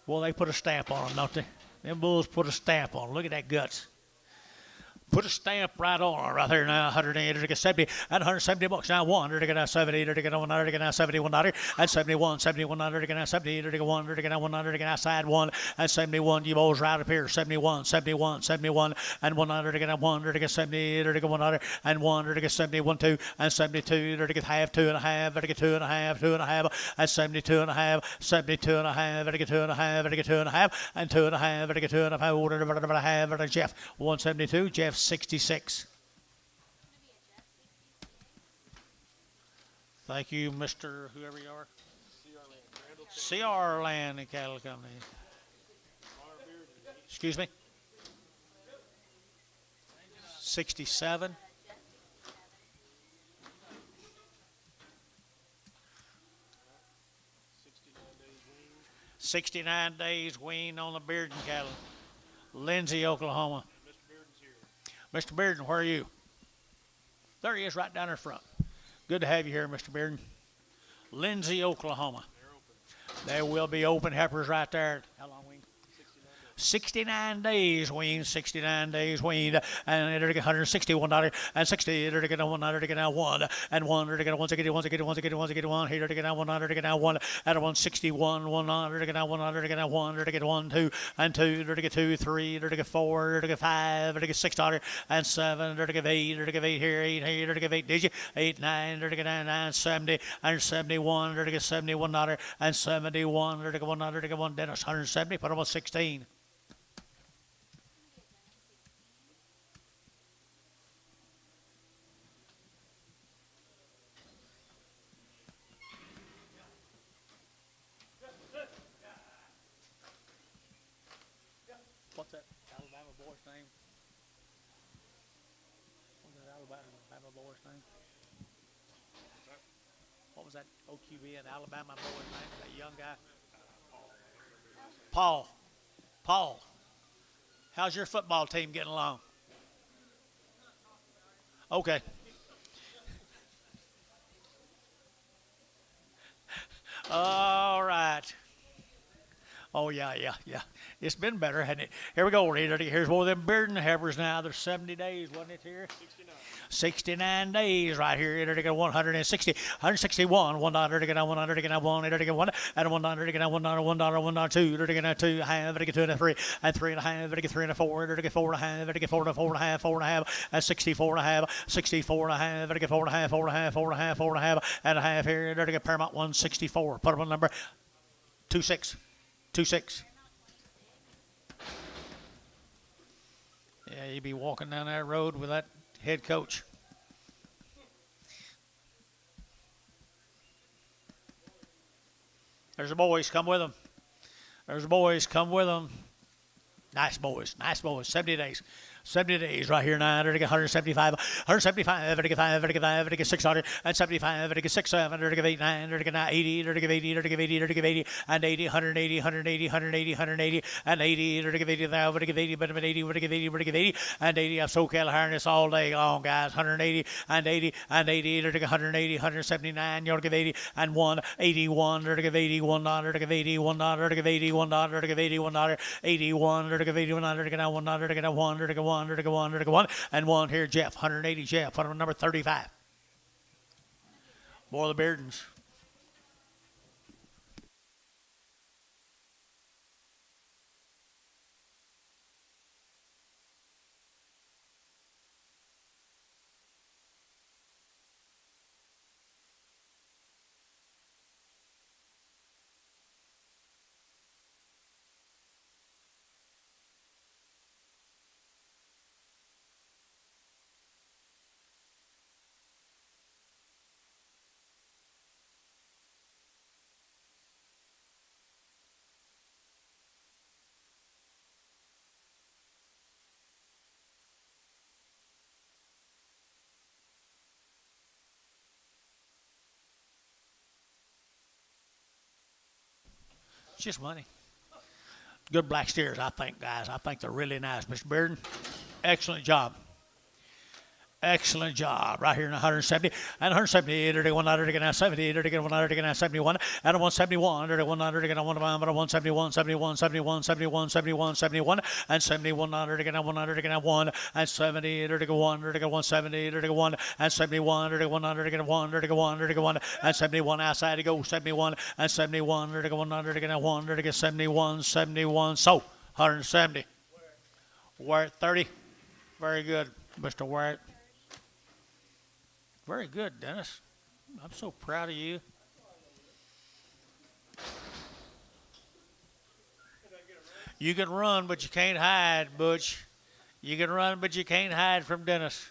Well, they put a stamp on them, don't they? Them bulls put a stamp on them. Look at that guts. Put a stamp right on it right there now. 180 to get 70 and 170 bucks now. 1 to get 70 to get 100 to get now 71 and 71 71 to get now 70 to get 1 to get now 100 to get outside 1 and 71. You boys right up here. 71 71 71 and 100 to get 1 to get 70 to get 100 and 1 to get 71 2 and 72 to get half 2 and a half to get 2 and a half 2 and a half and 72 and a half 72 and a half to get 2 and a half to get 2 and a half and 2 and a half to get 2 and a half to Jeff 172 Jeff 66. Thank you, Mr. whoever you are. CR Land and Cattle Company. Excuse me. 67. $69 weaned on the Bearden cattle. Lindsay, Oklahoma. Mr. Bearden, where are you? There he is right down in front. Good to have you here, Mr. Bearden. Lindsay, Oklahoma. They will be open heifers right there. How long weaned? 69 days weaned, 69 days weaned, and enter to get $161 and 60, enter to get 100 to get now 1 and 1 to get 1 to get 1 to get 1 to get 1 to get 1 here to get now 100 to get now 1 and 161 100 to get now 100 to get now 1 to get 1 2 and 2 to get 2 3 to get 4 to get 5 to get $6 and 7 to get 8 to get 8 here 8 here to get 8 did you 8 9 to get 9 9 70 and 71 to get $71 and 71 to get 100 to get 1 Dennis 170 put them on 16. What's that Alabama boy's name? What's that Alabama boy's name? What was that OQB and Alabama boy's name? That young guy? Paul. Paul. How's your football team getting along? Okay. All right. Oh, yeah. It's been better, hasn't it? Here we go. Here's one of them Bearden heifers now. There's 70 days, wasn't it here? 69 days right here. Enter to get 160, 161, $1 to get 100 to get 1, enter to get 1, and $1 to get $1, $1, $2, enter to get 2, half, enter to get 2 and a 3, and 3 and a half, enter to get 3 and a 4, enter to get 4 and a half, enter to get 4 and a 4 and a half, 4 and a half, and 64 and a half, 64 and a half, enter to get 4 and a half, 4 and a half, 4 and a half, 4 and a half, and a half here, enter to get Paramount 164. Put them on number 26. 26. Yeah, you'd be walking down that road with that head coach. There's the boys. Come with them. There's the boys. Come with them. Nice boys. 70 days. 70 days right here now. To get 175, 175, to get 5, to get 5, to get 600, and 75, to get 6, 7, to get 8, 9, to get 80, to get 80, to get 80, to get 80, and 80, 180, 180, 180, 180, and 80, to get 80 now, to get 80, but 80, to get 80, to get 80, and 80. I'm SoCal harness all day long, guys. 180, and 80, and 80, to get 180, 179, you'll give 80, and 1, 81, to give 80, $1, to give 80, $1, to give 80, $1, to give 80, $1, 81, to give 80, $1, to get $1, to get 1, to get 1. To go one, and 1 here, Jeff. 180, Jeff. Put him on number 35. More of the Beardens. It's just money. Good black steers, I think, guys. I think they're really nice. Mr. Bearden, excellent job. Excellent job right here in 170 and 170 to 100 to 70 to 100 to 71 and 171 to 100 to 171 71 71 71 71 71 and 71 to 100 to 1 and 70 to 100 to 170 to 1 and 71 to 100 to 100 to 100 to 1 and 71 outside to go 71 and 71 to 100 to 100 to 71 71 so 170. Wyatt 30. Very good, Mr. Wyatt. Very good, Dennis. I'm so proud of you. You can run, but you can't hide, Butch. You can run, but you can't hide from Dennis.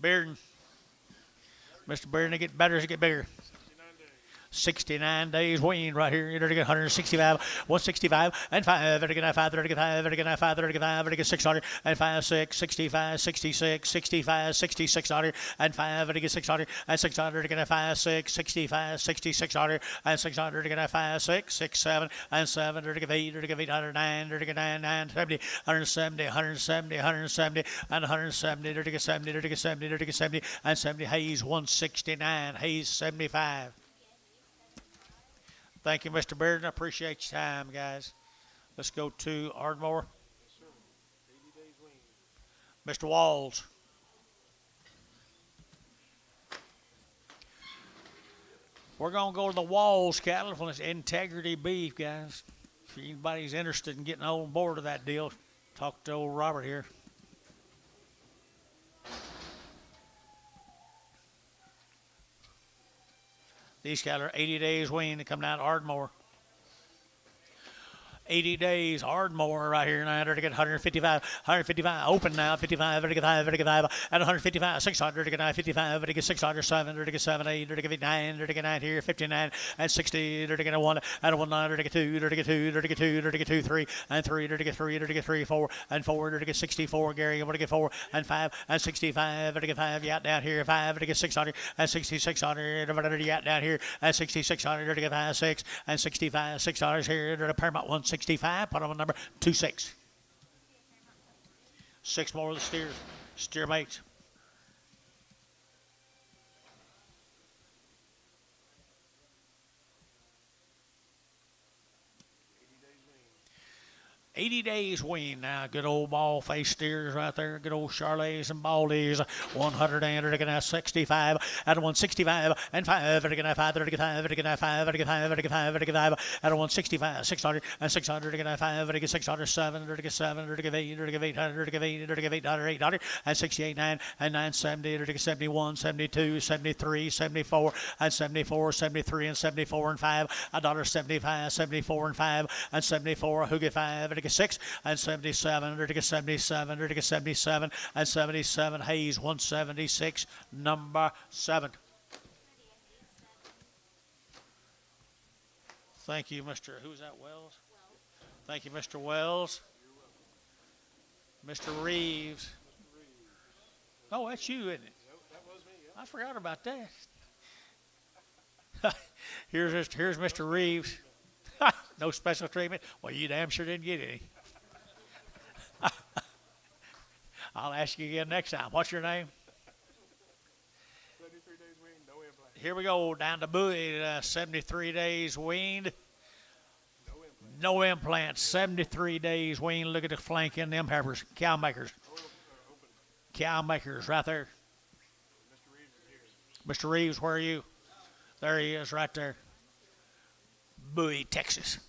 Bearden. Mr. Bearden, get better as you get bigger. 69 days weaned right here. You're to get 165, 165, and 5, 5, 35, 5, 35, 600, and 5, 6, 65, 66, 65, 6600, and 5, 600, and 600, to get 5, 6, 65, 6600, and 600, to get 5, 6, 6, 7, and 7, to get 8, to get 800, 9, to get 9, 970, 170, 170, 170, and 170, to get 70, to get 70, to get 70, and 70, Hayes 169, Hayes 75. Thank you, Mr. Bearden. I appreciate your time, guys. Let's go to Ardmore. Yes, sir. 80 days weaned. Mr. Walls. We're going to go to the Walls cattle from this Integrity Beef, guys. If anybody's interested in getting on board of that deal, talk to old Robert here. These cattle are 80 days weaned. They come down to Ardmore. 80 days, Ardmore right here now. To get 155, open now. 55, 55, 55, and 155, 600, to get 55, to get 600, 7, to get 7, 8, to get 9, to get 9 here, 59, and 60, to get 1, and 1, to get 2, to get 2, to get 2, to get 2, 3, and 3, to get 3, to get 3, 4, and 4, to get 64, Gary, to get 4, and 5, and 65, to get 5, yeah, down here, 5, to get 600, and 6600, yeah, down here, and 6600, to get 5, 6, and 65, 600 here, to the Paramount 165, put on number 26. 6 more of the steers, steer mates. 80 days weaned now. Good old ball face steers right there. Good old Charlets and Baldies. 100 and to get 65 at 165 and 5 to get 5 to get 5 to get 5 to get 5 to get 5 to get 5 at 165 600 and 600 to get 5 to get 600 7 to get 7 to get 8 to get 800 to get 8 to get 800 800 and 68 9 and 970 to get 71 72 73 74 and 74 73 and 74 and 5 $1.75 74 and 5 and 74 who get 5 to get 6 and 77 to get 77 to get 77 and 77 Hayes 176 number 7. Thank you, Mr. Who's that, Wells? Thank you, Mr. Wells. Mr. Reeves. Oh, that's you, isn't it? That was me, yeah. I forgot about that. Here's Mr. Reeves. No special treatment. Well, you damn sure didn't get any. I'll ask you again next time. What's your name? 73 days weaned, no implant. Here we go, down to Bowie, 73 days weaned. No implant. No implants, 73 days weaned. Look at the flank in them heifers. Cow makers. Open. Cow makers right there. Mr. Reeves is here. Mr. Reeves, where are you? There he is, right there. Bowie, Texas.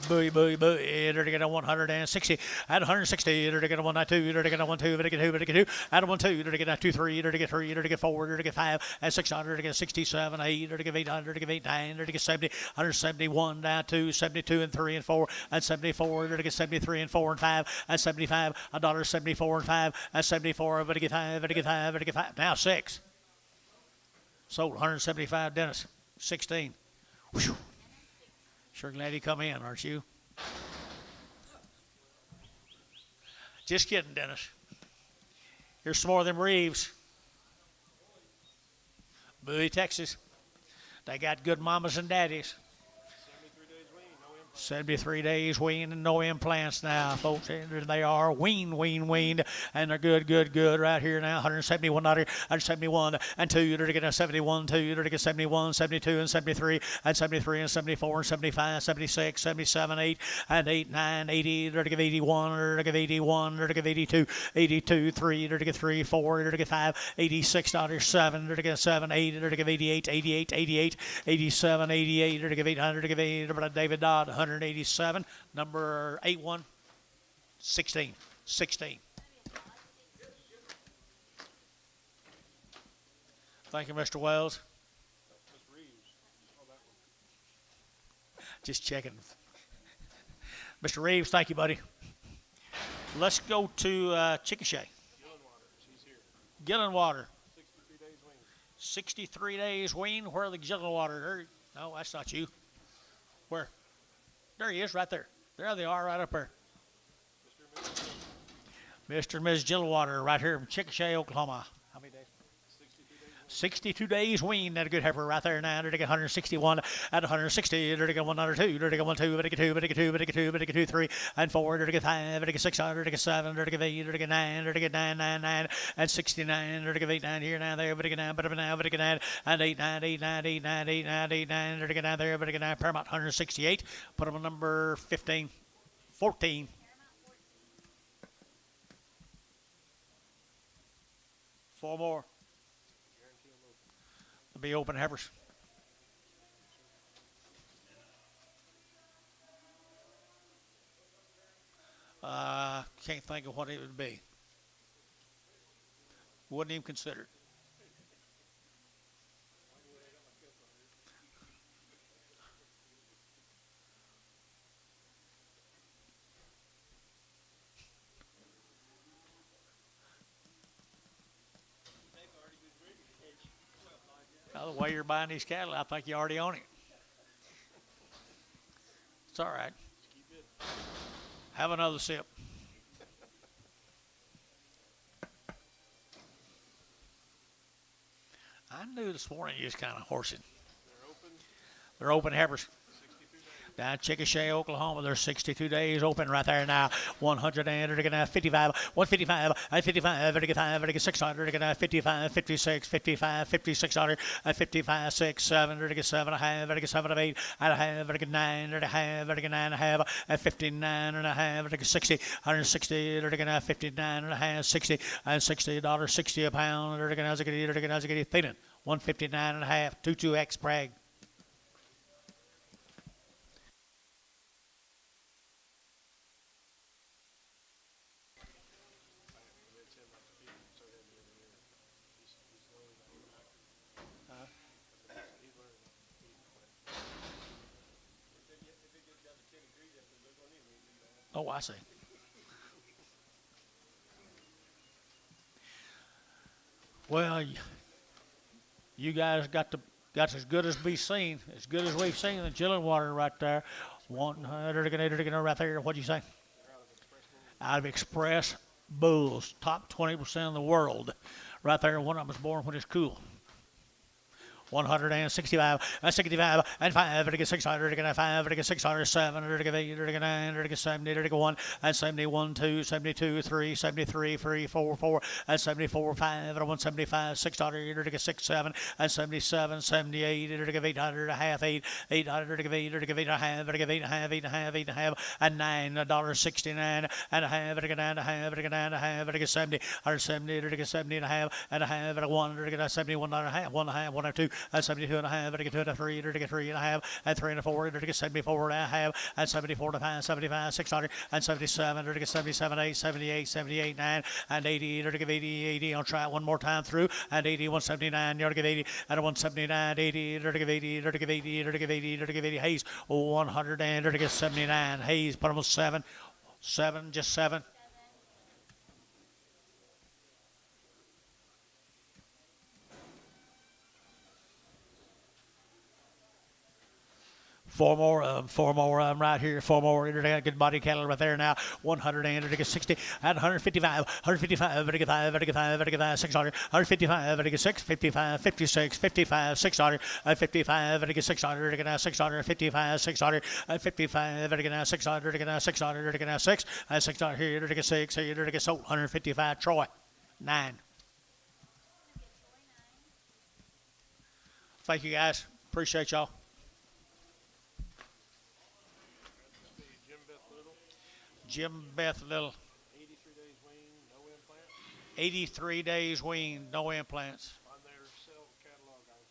Bowie, to get a 160, at 160, to get a 192, to get a 12, to get 2, to get 2, at a 12, to get a 23, to get 3, to get 4, to get 5, and 600, to get 67, 8, to get 800, to get 89, to get 70, 171, down to 72 and 3 and 4, and 74, to get 73 and 4 and 5, and 75, $1.74 and 5, and 74, to get 5, to get 5, to get 5, now 6. Sold 175, Dennis, 16. Whew. Sure glad you come in, aren't you? Just kidding, Dennis. Here's some more of them Reeves. Bowie, Texas. They got good mamas and daddies. 73 days weaned and no implants now, folks. And they are weaned, and they're good right here now. 171, 171 and 2. You're to get 71, 2. You're to get 71, 72 and 73 and 73 and 74 and 75, 76, 77, 8 and 8, 9, 80. You're to get 81, you're to get 81, you're to get 82, 82, 3. You're to get 3, 4. You're to get 5, 86, 7. You're to get 7, 8. You're to get 88, 88, 88, 87, 88. You're to get 800. You're to get 8. David Dodd. 187, number 81, 16, 16. Thank you, Mr. Wells. Just checking. Mr. Reeves, thank you, buddy. Let's go to Chickasha. Gillenwater. 63 days wean. Where are the Gillenwater? No, that's not you. Where? There he is, right there. There they are, right up there. Mr. and Ms. Gillenwater, right here from Chickasha, Oklahoma. How many days? 62 days weaned. That a good heifer right there now. They're to get 161 at 160. They're to get 102. They're to get 1, 2. They're to get 2. They're to get 2. They're to get 2. They're to get 2, 3 and 4. They're to get 5. They're to get 6. They're to get 7. They're to get 8. They're to get 9. They're to get 9, 9, 9 and 69. They're to get 8, 9 here now there. But to get 9, but now, but to get 9 and 8, 9, 8, 9, 8, 9, 8, 9, 8, 9. They're to get 9 there. But to get 9. Paramount 168. Put them on number 15, 14. Four more. They'll be open heifers. Can't think of what it would be. Wouldn't even consider it. Now, the way you're buying these cattle, I think you already own it. It's all right. Have another sip. I knew this morning you was kind of horsing. They're open heifers. Down Chickasha, Oklahoma, there's 62 days open right there now. 100 and they're going to have 55, 155, and 55, they're going to 5, they're going to 600, they're going to 55, 56, 55, 5600, and 55, 6, 7, they're going to 7 and a half, they're going to 7 and 8, and a half, they're going to 9, they're going to half, they're going to 9 and a half, and 59 and a half, they're going to 60, 160, they're going to 59 and a half, 60, and $60, 60 a pound, they're going to get thinning, 159 and a half, 22X brag. Oh, I see. Well, you guys got as good as be seen, as good as we've seen the Gillenwater right there. 100 right there. What'd you say? Out of Express Bulls, top 20% in the world. Right there, one of them was born when it's cool. 165, 65, and 5, to get 600, to get 5, to get 600, 7, to get 8, to get 9, to get 70, to get 1, and 71, 2, 72, 3, 73, 3, 4, 4, and 74, 5, and 175, 600, to get 6, 7, and 77, 78, to get 800, a half, 8, 800, to get 8, to get 8 and a half, to get 8 and a half, 8 and a half, 8 and a half, and 9, $1.69, and a half, to get 9 and a half, to get 9 and a half, to get 70, 170, to get 70 and a half, and 1, to get 71 and a half, 1 and a half, 1 or 2, and 72 and a half, to get 2 and a 3, to get 3 and a half, and 3 and a 4, to get 74 and a half, and 74 to 5, 75, 600, and 77, to get 77, 8, 78, 78, 9, and 80, to get 80, 80. I'll try it one more time through, and 80, 179, to get 80, and 179, 80, to get 80, to get 80, to get 80, to get 80. Hayes, 100, and to get 79. Hayes, put them on 7, 7, just 7. Four more of them. Four more of them right here. Four more. Good body cattle right there now. 100 and 60 and 155. 155. 55. 600. 155. 6. 55. 56. 55. 600. 55. 600. 600. 55. 600. 55. 600. 600. 6. 600 here. 6. Here. So 155. Troy. 9. Thank you guys. Appreciate y'all. Jim Beth Little. 83 days wean, no implant. 83 days wean, no implants. On their cell catalog, I was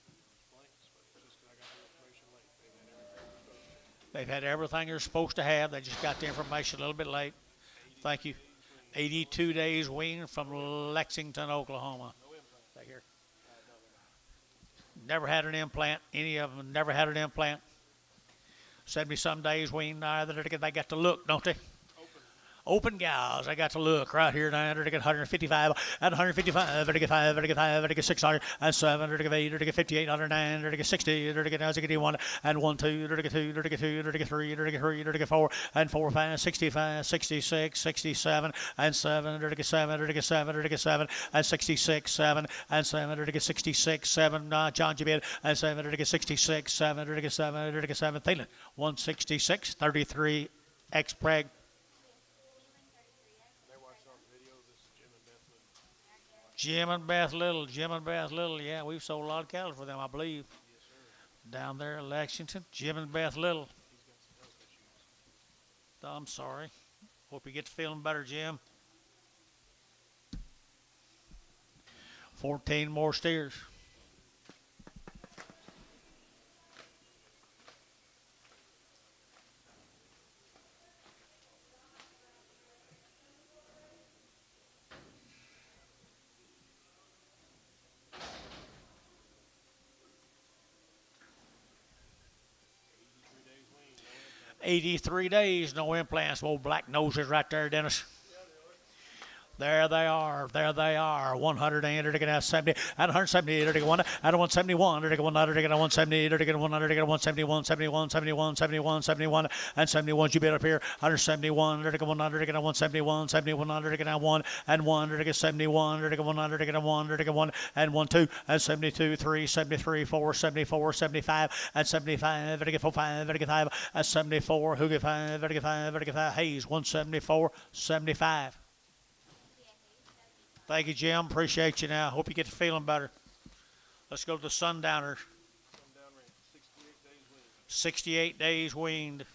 blanks, but it's just 'cause I got the information late. They've had everything they're supposed to. They've had everything they're supposed to have. They just got the information a little bit late. Thank you. 82 days wean from Lexington, Oklahoma. No implant. Right here. No, they're not. Never had an implant. Any of them never had an implant. 70-some days wean. They got to look, don't they? Open gals, I got to look right here now. To get 155 and 155, to get 5, to get 5, to get 600 and 7, to get 8, to get 58, 109, to get 60, to get 1 and 1, 2, to get 2, to get 2, to get 3, to get 3, to get 4 and 4, 5, 65, 66, 67 and 7, to get 7, to get 7, to get 7 and 66, 7 and 7, to get 66, 7. John Jabid and 7, to get 66, 7, to get 7, to get 7. Thielen 166, 33 X Preg. Jim and Beth Little. Jim and Beth Little. Yeah, we've sold a lot of cattle for them, I believe. Yes, sir. Down there in Lexington. Jim and Beth Little. He's got some health issues. I'm sorry. Hope you get to feeling better, Jim. 14 more steers. Days wean, no implant. 83 days, no implants. Old black noses right there, Dennis. There they are. There they are. 100 and 70 and 170 and 1 and 171 and 100 and 170 and 100 and 171 71 71 71 71 and 71. You bid up here 171 and 100 and 171 71 100 and 1 and 100 and 71 and 100 and 100 and 1 and 1 2 and 72 3 73 4 74 75 and 75 and 4 5 and 5 and 74 who get 5 and 5 and 5 Hayes 174 75. Thank you, Jim. Appreciate you now. Hope you get to feeling better. Let's go to the Sundowners. Sundown range, 68 days wean. 68 days weaned.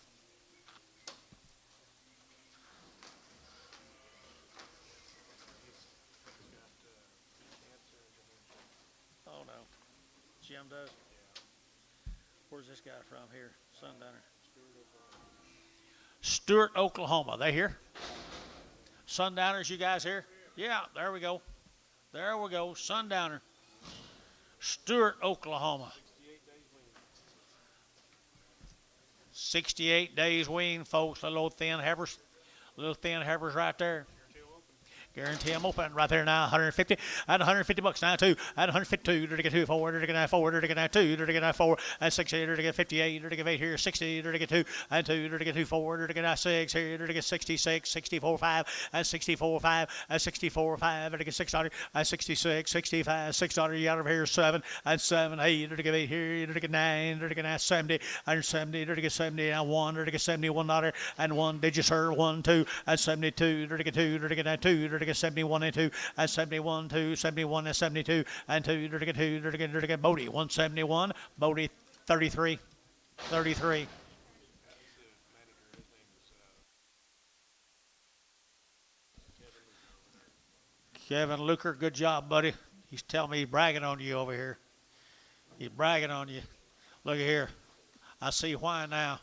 He's got cancer and dementia. Oh, no. Jim does? Yeah. Where's this guy from here? Sundowner. Stewart, Stewart, Oklahoma. Oklahoma. They here? Sundowners, you guys here? Yeah, there we go. There we go. Sundowner. Stewart, Oklahoma. 68 days 68 days wean. wean, folks. Little thin heifers. Little thin heifers right there. Guarantee them open right there now. 150 and 150 bucks now too. And 152 to get 2 4 to get 4 to get 2 to get 4 and 60 to get 58 to get 8 here 60 to get 2 and 2 to get 2 4 to get 6 here to get 66 64 5 and 64 5 and 64 5 to get 600 and 66 65 600 you out of here 7 and 7 8 to get 8 here to get 9 to get 70 and 70 to get 70 and 1 to get 71 dollar and 1 did you sir 1 2 and 72 to get 2 to get 2 to get 71 and 2 and 71 2 71 and 72 and 2 to get 2 to get Bodie 171 Bodie 33 33 Kevin Luker, good job, buddy. He's telling me he's bragging on you over here. He's bragging on you. Look at here. I see why now.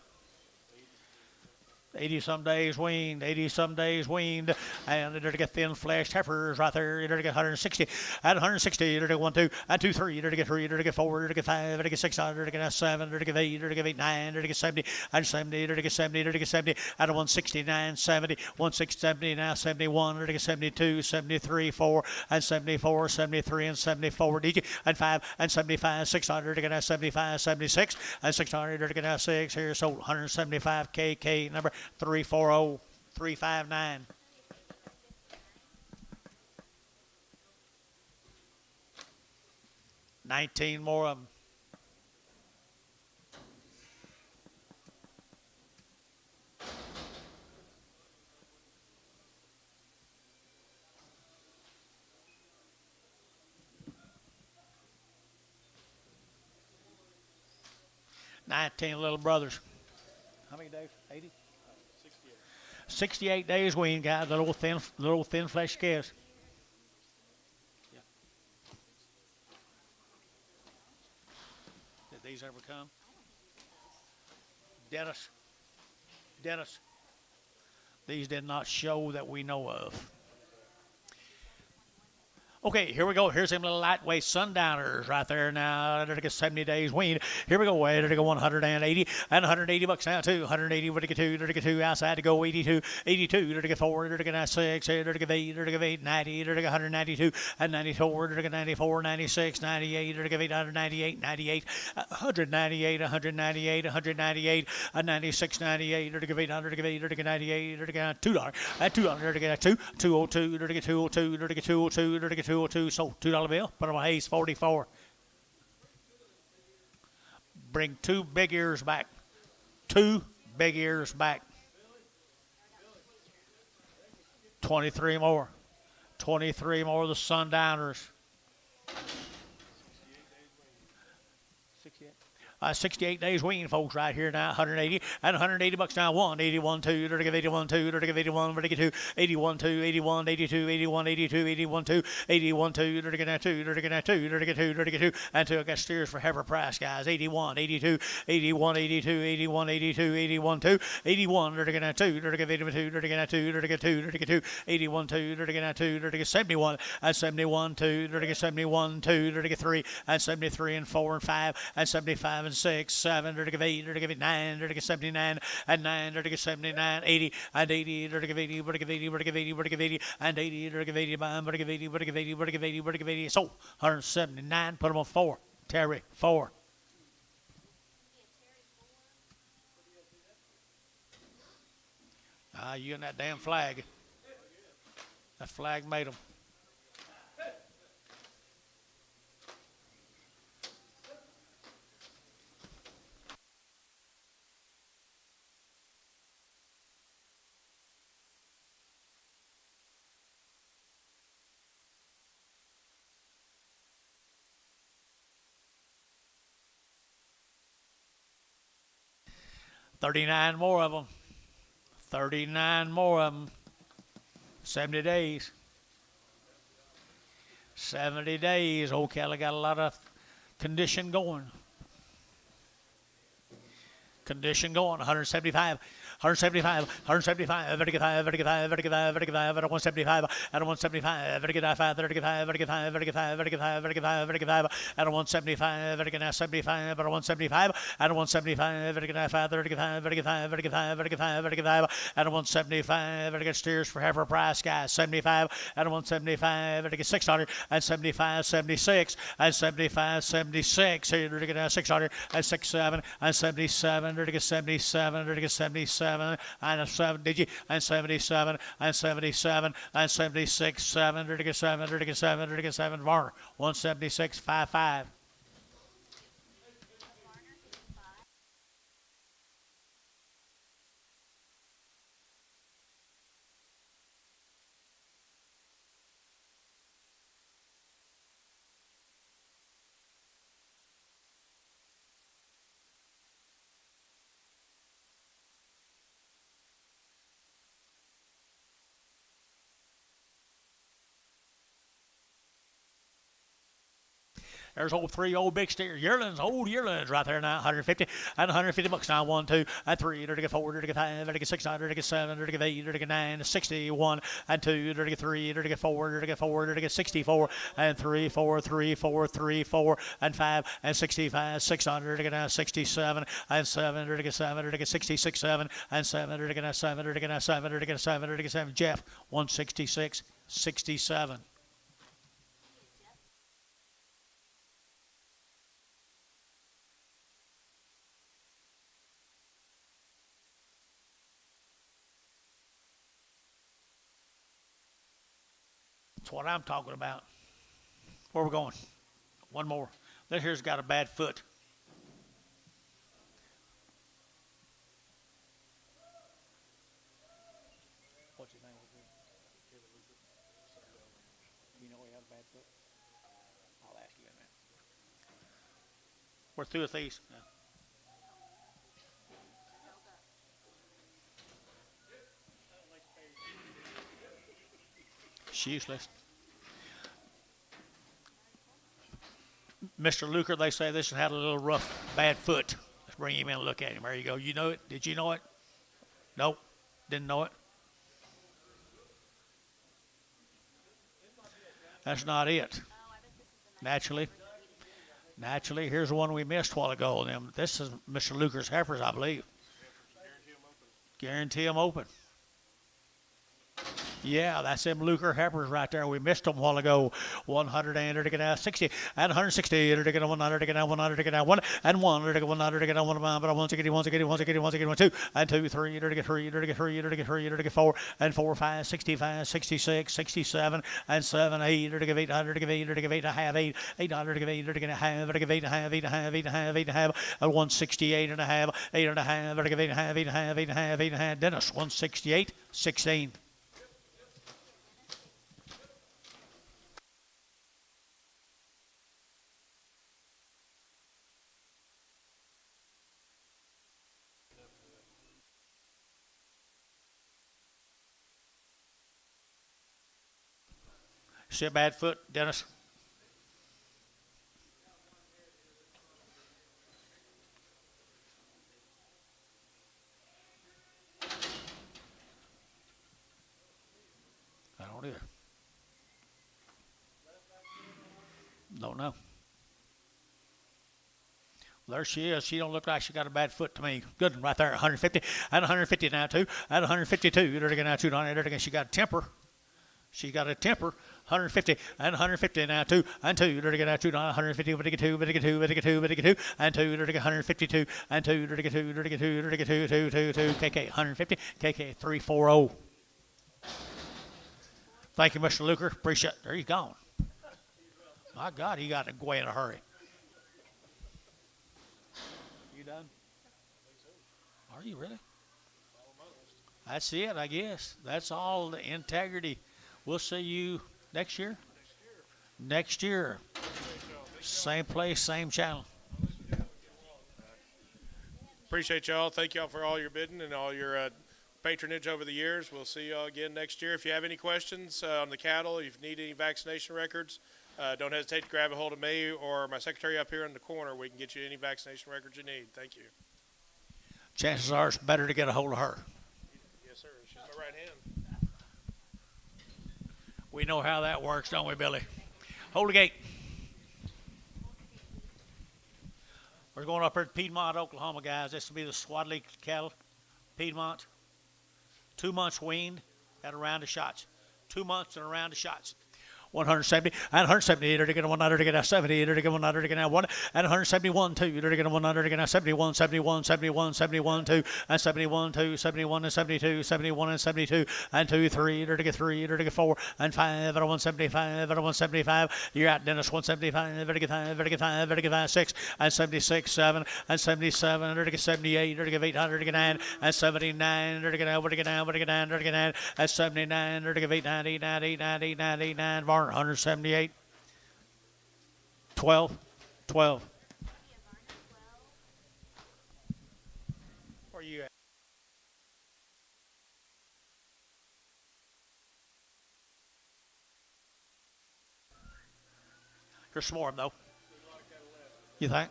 80 some days weaned, 80 some days weaned, and you're to get thin fleshed heifers right there. You're to get 160, at 160, you're to get 1, 2, and 2, 3, you're to get 3, you're to get 4, you're to get 5, you're to get 6, you're to get 7, you're to get 8, you're to get 8, 9, you're to get 70, and 70, you're to get 70, you're to get 70, at 169, 70, 16, 70, now 71, you're to get 72, 73, 4, and 74, 73, and 74, DG, and 5, and 75, 600, you're to get 75, 76, and 600, you're to get 6, here, so 175, KK, number 340359. $19 more of them. $19 little brothers. How many days? 80? 68 days weaned, guys. Little thin flesh calves. Yeah. Did these ever come? Dennis. These did not show that we know of. Okay, here we go. Here's them little lightweight sundowners right there now. They're to get 70 days weaned. Here we go. They're to go 180 and 180 bucks now too. 180. They're to get 2. They're to get 2 outside to go 82. 82. They're to get 4. They're to get 6. They're to get 8. They're to get 8. 90. They're to get 192 and 94. They're to get 94. 96. 98. They're to get 898. 98. 198. 198. 198. 96. 98. They're to get 800. They're to get 8. They're to get 98. They're to get $2. At $2. They're to get 2. 202. They're to get 202. They're to get 202. They're to get 202, so $2 bill. Put them on Hayes 44. Bring 2 big ears back. 2 big ears back. 23 more. 23 more of the sundowners. 68 days weaned, folks, right here now. 180 and 180 bucks now. 1, 81, 2, to give 81, 2, to give 81, to give 2, 81, 2, 81, 82, 81, 82, 81, 2, 81, 2, to get 2, to get 2, to get 2, to get 2, and 2. I got steers for heifer price, guys. 81, 82, 81, 82, 81, 82, 81, 2, 81, to get 2, to get 81, 2, to get 2, to get 2, to get 2, 81, 2, to get 2, to get 71, and 71, 2, to get 71, 2, to get 3, and 73, and 4, and 5, and 75, and 6, 7, to give 8, to give 9, to give 79, and 9, to give 79, 80, and 80, to give 80, to give 80, to give 80, to give 80, and 80, to give 80, to give 80, to give 80, to give 80, to give 80. So 179. Put them on 4. Terry 4. You and that damn flag. That flag made them. $39 more of them. 39 more of them. 70 days. 70 days. Old Kelly got a lot of condition going. Condition going. 175. 175, 175, vertical 5, vertical 5, vertical 5, vertical 5, at 175, at 175, vertical 5, vertical 5, vertical 5, vertical 5, vertical 5, vertical 5, vertical 5, at 175, vertical 75, at 175, at 175, vertical 5, vertical 5, vertical 5, vertical 5, vertical 5, vertical 5, at 175, vertical steers for heifer price, guys, 75, at 175, vertical 600, and 75, 76, and 75, 76, here, vertical 600, and 67, and 77, vertical 77, vertical 77, and 7, did you? And 77, and 77, and 76, 7, 7, 7, 7, Varner, 176, 55. There's old 3 old big steers. Yearlings, old yearlings right there now. 150 and 150 bucks now. 1, 2, and 3. Dirty 4, dirty 5, dirty 6, dirty 7, dirty 8, dirty 9, 61 and 2, dirty 3, dirty 4, dirty 4, dirty 64 and 3, 4, 3, 4, 3, 4 and 5 and 65, 600, dirty 67 and 7, dirty 7, dirty 66, 7 and 7, dirty 7, dirty 7, dirty 7, dirty 7. Jeff, 166, 67. That's what I'm talking about. Where we going? One more. This here's got a bad foot. What's his name? You know he had a bad foot? I'll ask you in a minute. We're through with these. Yeah. It's useless. Mr. Luker, they say this one had a little rough, bad foot. Let's bring him in and look at him. There you go. You know it? Did you know it? Nope. Didn't know it. That's not it. Naturally, here's the one we missed a while ago. This is Mr. Luker's heifers, I believe. Guarantee them open. Yeah, that's them Luker heifers right there. We missed them a while ago. 100 and 60 and 160 100 100 1 and 1 100 1 but 1 2 and 2 3 3 4 and 4 5 65 66 67 and 7 8 8 8 half 8 800 8 half 8 half 8 half 8 half 8 half 168 and a half 8 and a half 8 half 8 half 8 half 8 half. Dennis 168 16. See a bad foot, Dennis? I don't either. Don't know. There she is. She don't look like she got a bad foot to me. Good one right there. 150 and 150 now too. And 152. You're now 200. She got a temper. She got a temper. 150 and 150 now 2 and 2 to now 2 150 2 2 2 2 and 2 152 and 2 2 2 KK 150 KK 340. Thank you, Mr. Luker. Appreciate it. There he's gone. My God, he got away in a hurry. You done? Are you really? That's it, I guess. That's all the integrity. We'll see you next year? Next year. Same place, same channel. Appreciate y'all. Thank y'all for all your bidding and all your patronage over the years. We'll see y'all again next year. If you have any questions on the cattle, if you need any vaccination records, don't hesitate to grab a hold of me or my secretary up here in the corner. We can get you any vaccination records you need. Thank you. Chances are it's better to get a hold of her. Yes, sir. She's my right hand. We know how that works, don't we, Billy? Hold the gate. We're going up here to Piedmont, Oklahoma, guys. This will be the Swadley cattle. Piedmont. 2 months weaned at a round of shots. 2 months and a round of shots. 170 and 170 to get 100 to get 70 to get 100 to get 1 and 171 2 to get 100 to get 71 71 71 71 2 and 71 2 71 and 72 71 and 72 and 2 3 to get 3 to get 4 and 5 at 175 at 175. You're out, Dennis. 175 to get 5 to get 5 to get 5 6 and 76 7 and 77 to get 78 to get 800 to get 9 and 79 to get 9 to get 9 to get 9 to get 9 and 79 to get 890 90 90 90 9 178 12 12. Where are you at? Here's some more of them, though. You think?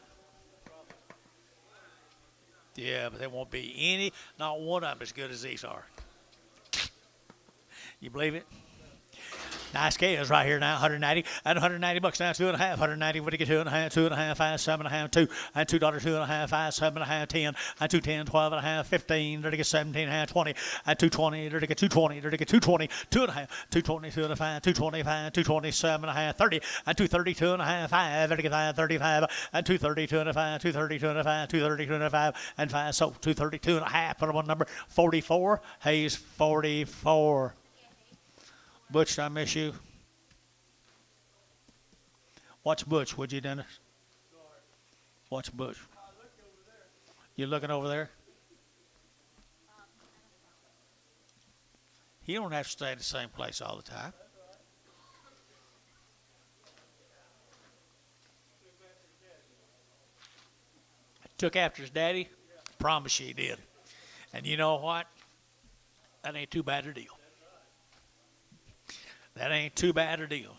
Yeah, but there won't be any, not one of them as good as these are. You believe it? Nice scales right here now, 190 and 190 bucks now, 2.5, 190, what do you get, 2.5, 2.5, 5, 7.5, 2, and $2, 2.5, 5, 7.5, 10, and 2, 10, 12.5, 15, there to get 17.5, 20, and 220, there to get 220, there to get 220, 2.5, 220, 2.5, 225, 227.5, 30, and 230, 2.5, 5, there to get 5, 35, and 230, 2.5, 230, 2.5, 230, 2.5, and 5, so 232.5, put them on number 44, Hayes 44. Butch, did I miss you? Watch Butch, would you, Dennis? Watch Butch. You looking over there? He don't have to stay in the same place all the time. Took after his daddy? Promise you he did. And you know what? That ain't too bad a deal. That ain't too bad a deal.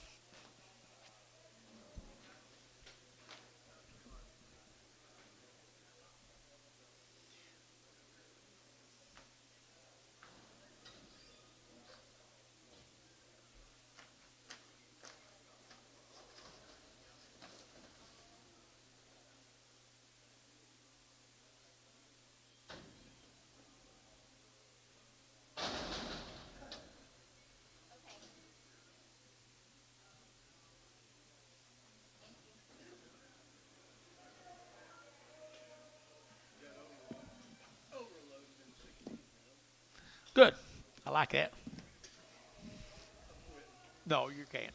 Good. I like that. No, you can't.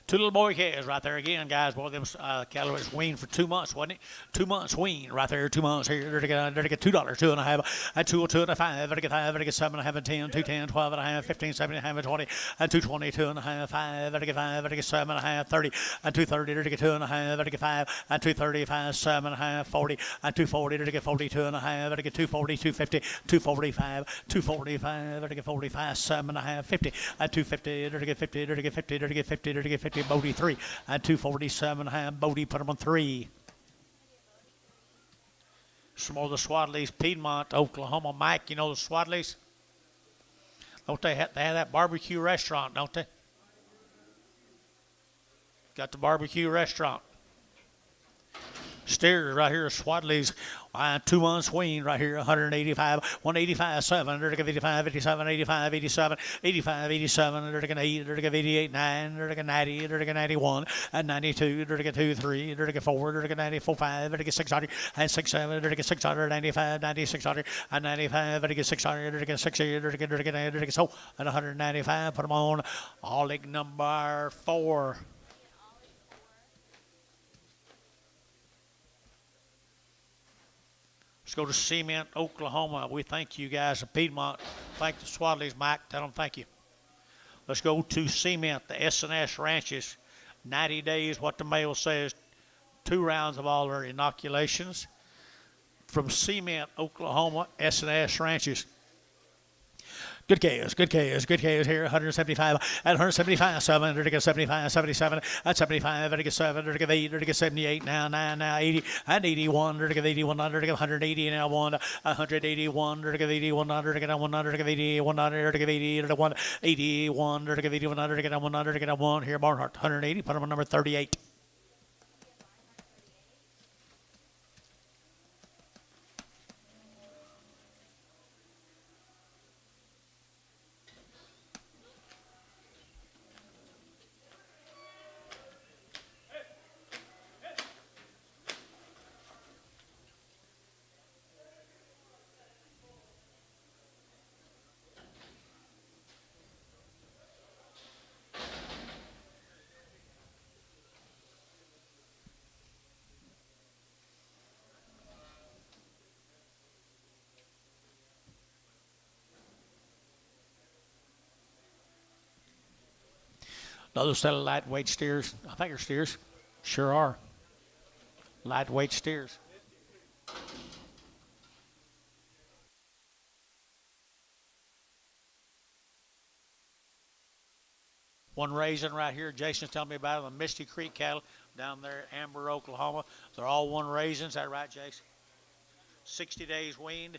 Two little boy calves right there again, guys. Boy, them cattle was weaned for 2 months, wasn't it? 2 months weaned right there. 2 months here. They're to get $2, 2.5, and 2, 2.5. They're to get 5. They're to get 7.5 and 10, 2, 10, 12.5, 15, 17.5 and 20, and 220, 2.5, 5. They're to get 5. They're to get 7.5, 30, and 230. They're to get 2.5. They're to get 5, and 235, 7.5, 40, and 240. They're to get 42.5. They're to get 240, 250, 245, 245. They're to get 45, 7.5, 50, and 250. They're to get 50. They're to get 50. They're to get 50. They're to get 50. Bodie 3 and 247.5. Bodie put them on 3. Some more of the Swadleys, Piedmont, Oklahoma. Mike, you know the Swadleys? Don't they have that barbecue restaurant, don't they? Got the barbecue restaurant. Steers right here, Swadley's 2 months weaned right here, 185, 185, 7, they're going 55, 57, 85, 87, 85, 87, they're going 8, they're going 88, 9, they're going 90, they're going 91, and 92, they're going 2, 3, they're going 4, they're going 94, 5, they're going 600, and 6, 7, they're going 600, 95, 9600, and 95, they're going 600, they're going 60, they're going so, and 195, put them on, all leg number 4. Let's go to Cement, Oklahoma. We thank you guys at Piedmont. Thank the Swadleys, Mike. Tell them thank you. Let's go to Cement, the S&S Ranches. 90 days, what the mail says. 2 rounds of all their inoculations. From Cement, Oklahoma, S&S Ranches. Good calves here, 175, and 175, 7, they're to get 75, 77, and 75, they're to get 7, they're to get 8, they're to get 78, now 9, now 80, and 81, they're to get 81, they're to get 180, now 1, 181, they're to get 81, they're to get 1, they're to get 81, they're to get 80, they're to 1, 81, they're to get 81, they're to get 1, they're to get 1, here, Barnhart, 180, put them on number 38. Another set of lightweight steers. I think they're steers. Sure are. Lightweight steers. One raising right here. Jason's telling me about it. The Misty Creek cattle. down there at Amber, Oklahoma. They're all one raisins. Is that right, Jason? 60 days weaned.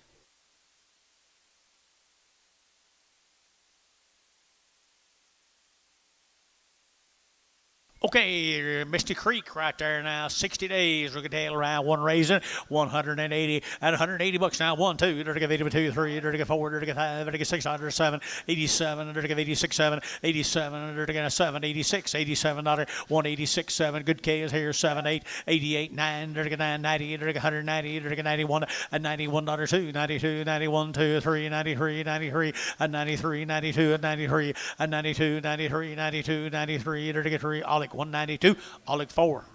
Okay, Misty Creek right there now. 60 days. We're going to tail around one raisin. 180 and 180 bucks now. 1, 2, 82, 3, 4, 5, 6, 7, 87, 86, 7, 87, 7, 86, 87, 186, 7. Good K is here. 7, 8, 88, 9, 9, 90, 190, 91, and 91, 2, 92, 91, 2, 3, 93, 93, and 93, 92, and 93, and 92, 93, 92, 93, 3, Olic 192, Olic 4.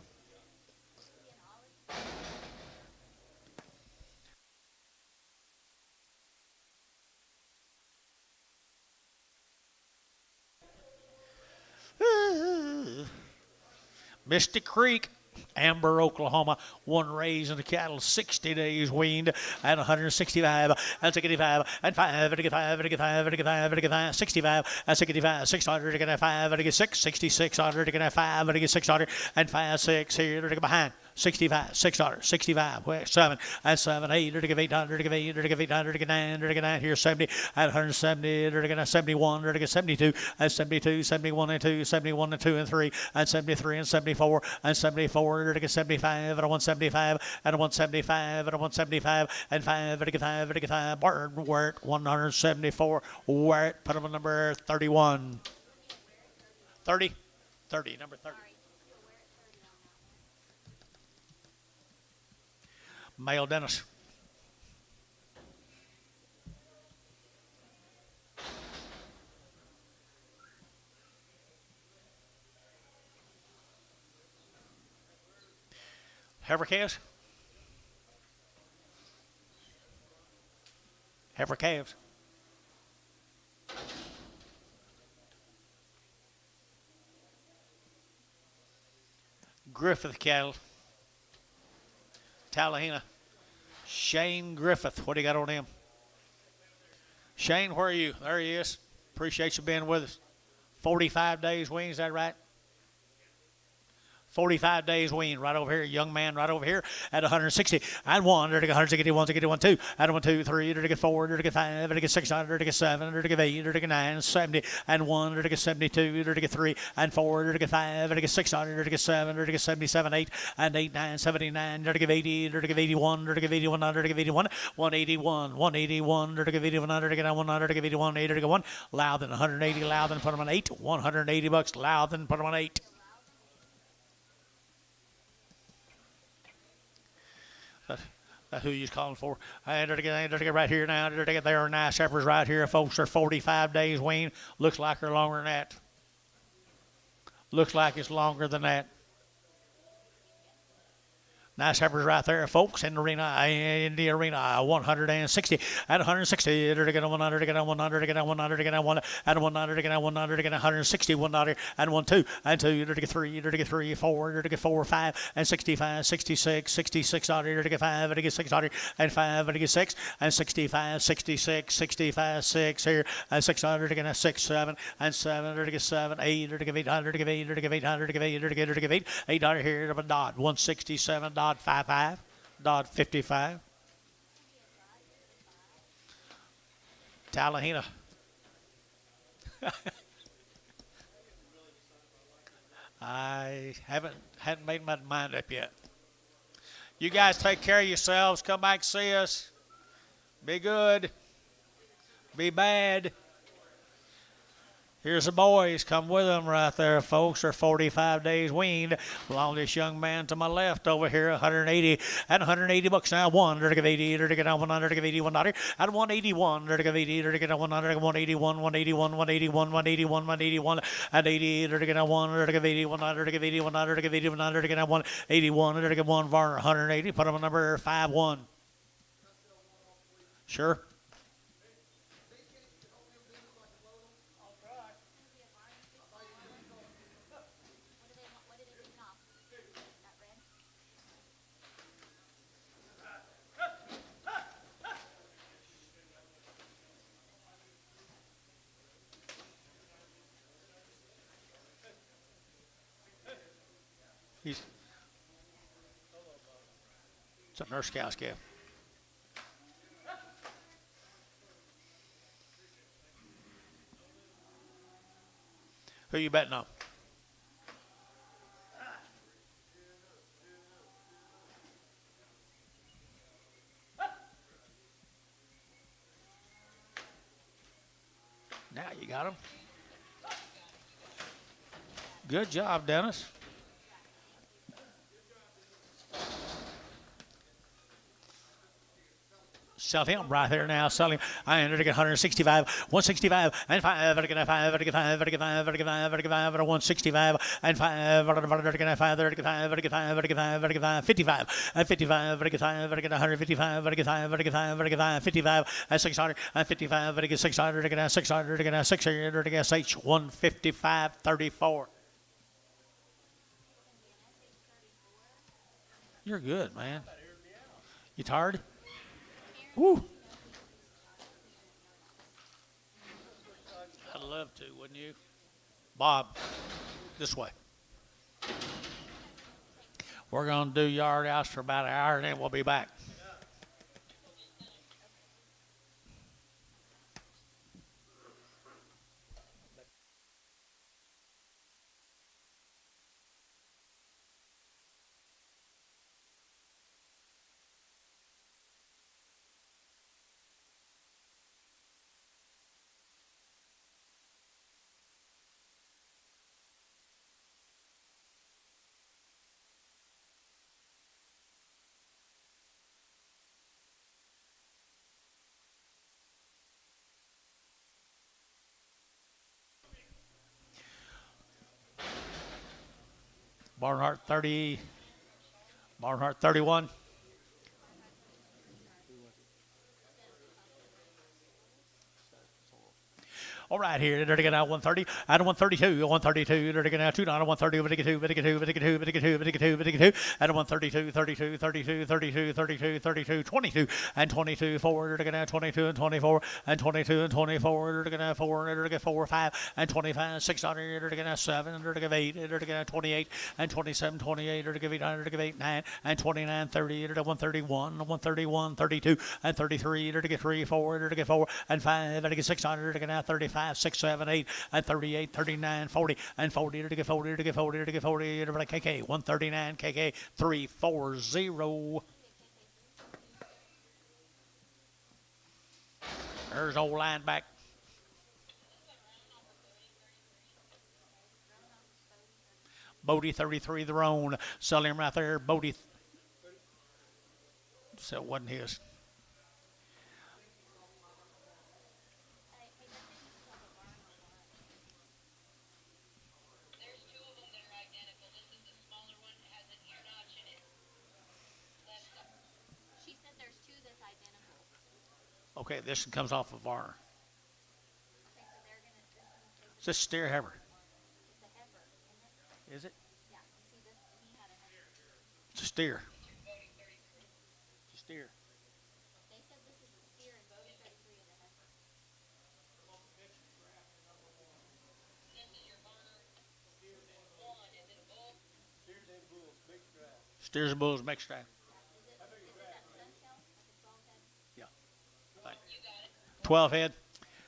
Mystic Creek, Amber, Oklahoma, one raised in the cattle, 60 days weaned, and 165, and 65, and 5, and 5, and 5, and 5, and 5, 65, and 65, 600, and 5, and 6, 6600, and 5, and 600, and 5, 6, here, and behind. 65, 600, 65, west, 7, and 7, 8, 800, 800, 9, here, 70, and 170, 71, 72, and 72, 71, and 2, 71, and 2, and 3, and 73, and 74, and 74, 75, and 175, and 175, and 175, and 5, and 5, and 5, Barton, Wert, 174, Wert, put him on number 31. 30, 30, number 30. Male Dennis. Heifer calves? Heifer calves. Griffith cattle. Tallahena. Shane Griffith. What do you got on him? Shane, where are you? There he is. Appreciate you being with us. 45 days weaned, is that right? 45 days weaned, right over here, young man right over here at 160, and 1, 161, 2, and 1, 2, 3, 4, 5, 6, 7, 8, 9, 70, and 1, 72, 3, and 4, 5, 6, 7, 77, 8, and 8, 9, 79, 80, 81, 81, 81, 181, 181, 81, 181, 81, Loudon, 180, Loudon, put him on 8, 180 bucks, Loudon, put him on 8. That's who you're calling for. And right here now. There are nice heifers right here. Folks are 45 days weaned. Looks like they're longer than that. Looks like it's longer than that. Nice heifers right there, folks, in the arena, 160, at 160, 100, 100, 100, 160, 100, and 1, 2, and 2, 3, 4, 4, 5, and 65, 66, 66, 5, 600, and 5, and 6, and 65, 66, 65, 6 here, and 600, 6, 7, and 7, 7, 8, 800, 800 here, dot 167, dot 55, dot 55. Tallahena. I hadn't made my mind up yet. You guys take care of yourselves. Come back and see us. Be good. Be bad. Here's the boys. Come with them right there, folks. They're 45 days weaned. Along this young man to my left over here, 180 and 180 bucks now. 1, 80, 181, 181, and 181, 80, 100, 181, 181, 181, 181, 181, and 80, 1, 80, 100, 80, 100, 80, 100, 181, 1, var 180. Put them on number 5-1. Sure. He's it's a nurse scout scale. Who you betting on? Now you got him. Good job, Dennis. Sell him right there now. Sell him. I entered to get 165, 165, and 5. I get 5. I get 5. I get 5. I get 5. I get 5. 165 and 5. I get 5. I get 5. I get 5. I get 5. I get 5. I get 5. 55 and 55. I get 5. I get 155. I get 5. I get 5. I get 5. 55 and 600 and 55. I get 600. I get 600. I get 600. I get SH 155 34. You're good, man. You tired? Woo. I'd love to, wouldn't you? Bob, this way. We're going to do yard house for about an hour, and then we'll be back. Barnhart 30, Barnhart 31. All right, here, they're going out 130, out of 132, 132, they're going out 2, out of 130, 52, 52, 52, 52, 52, 52, out of 132, 32, 32, 32, 32, 32, 22, and 22, 4, they're going out 22 and 24, and 22 and 24, they're going out 4, they're going 4, 5, and 25, 600, they're going out 7, they're going 8, they're going out 28, and 27, 28, they're going 8, they're going 8, 9, and 29, 30, they're 131, 131, 32, and 33, they're going 3, 4, they're going 4, and 5, they're going 600, they're going out 35. 6, 7, 8, and 38, 39, 40, and 40, to get 40, to get 40, to get 40, to get KK, 139, KK, 340. There's old line back. Bodie 33, the Roan. Sell him right there. Bodie. So it wasn't his. Okay, this one comes off of Varner. Is this steer heifer? Is it? It's a steer. It's a steer. Steers and bulls mixed strap. Yeah. 12 head.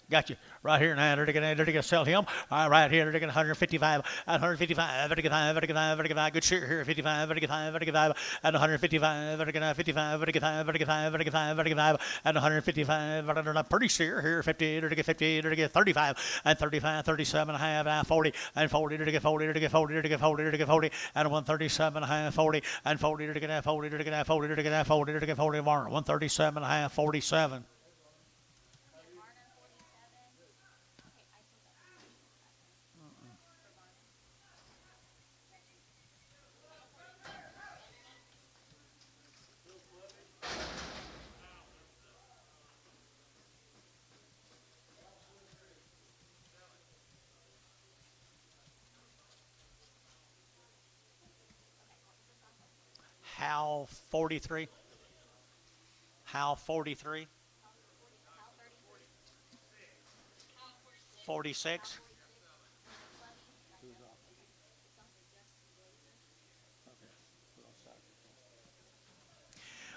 Got you. Right here now, they're going to sell him. All right, here, they're going 155, 155, 55, 55, 55. Good share here, 55, 55, 55, and 155, 55, 55, 55, 55, 55, and 155. I'm pretty sure here, 50, they're going to 50, they're going to 35, and 35, 37, half, 40, and 40, they're going to 40, they're going to 40, they're going to 40, they're going to 40, and 137, half, 40, and 40, they're going to 40, they're going to 40, they're going to 40, they're going to 40, 137, half, 47. Hal 43. Hal 43. 46.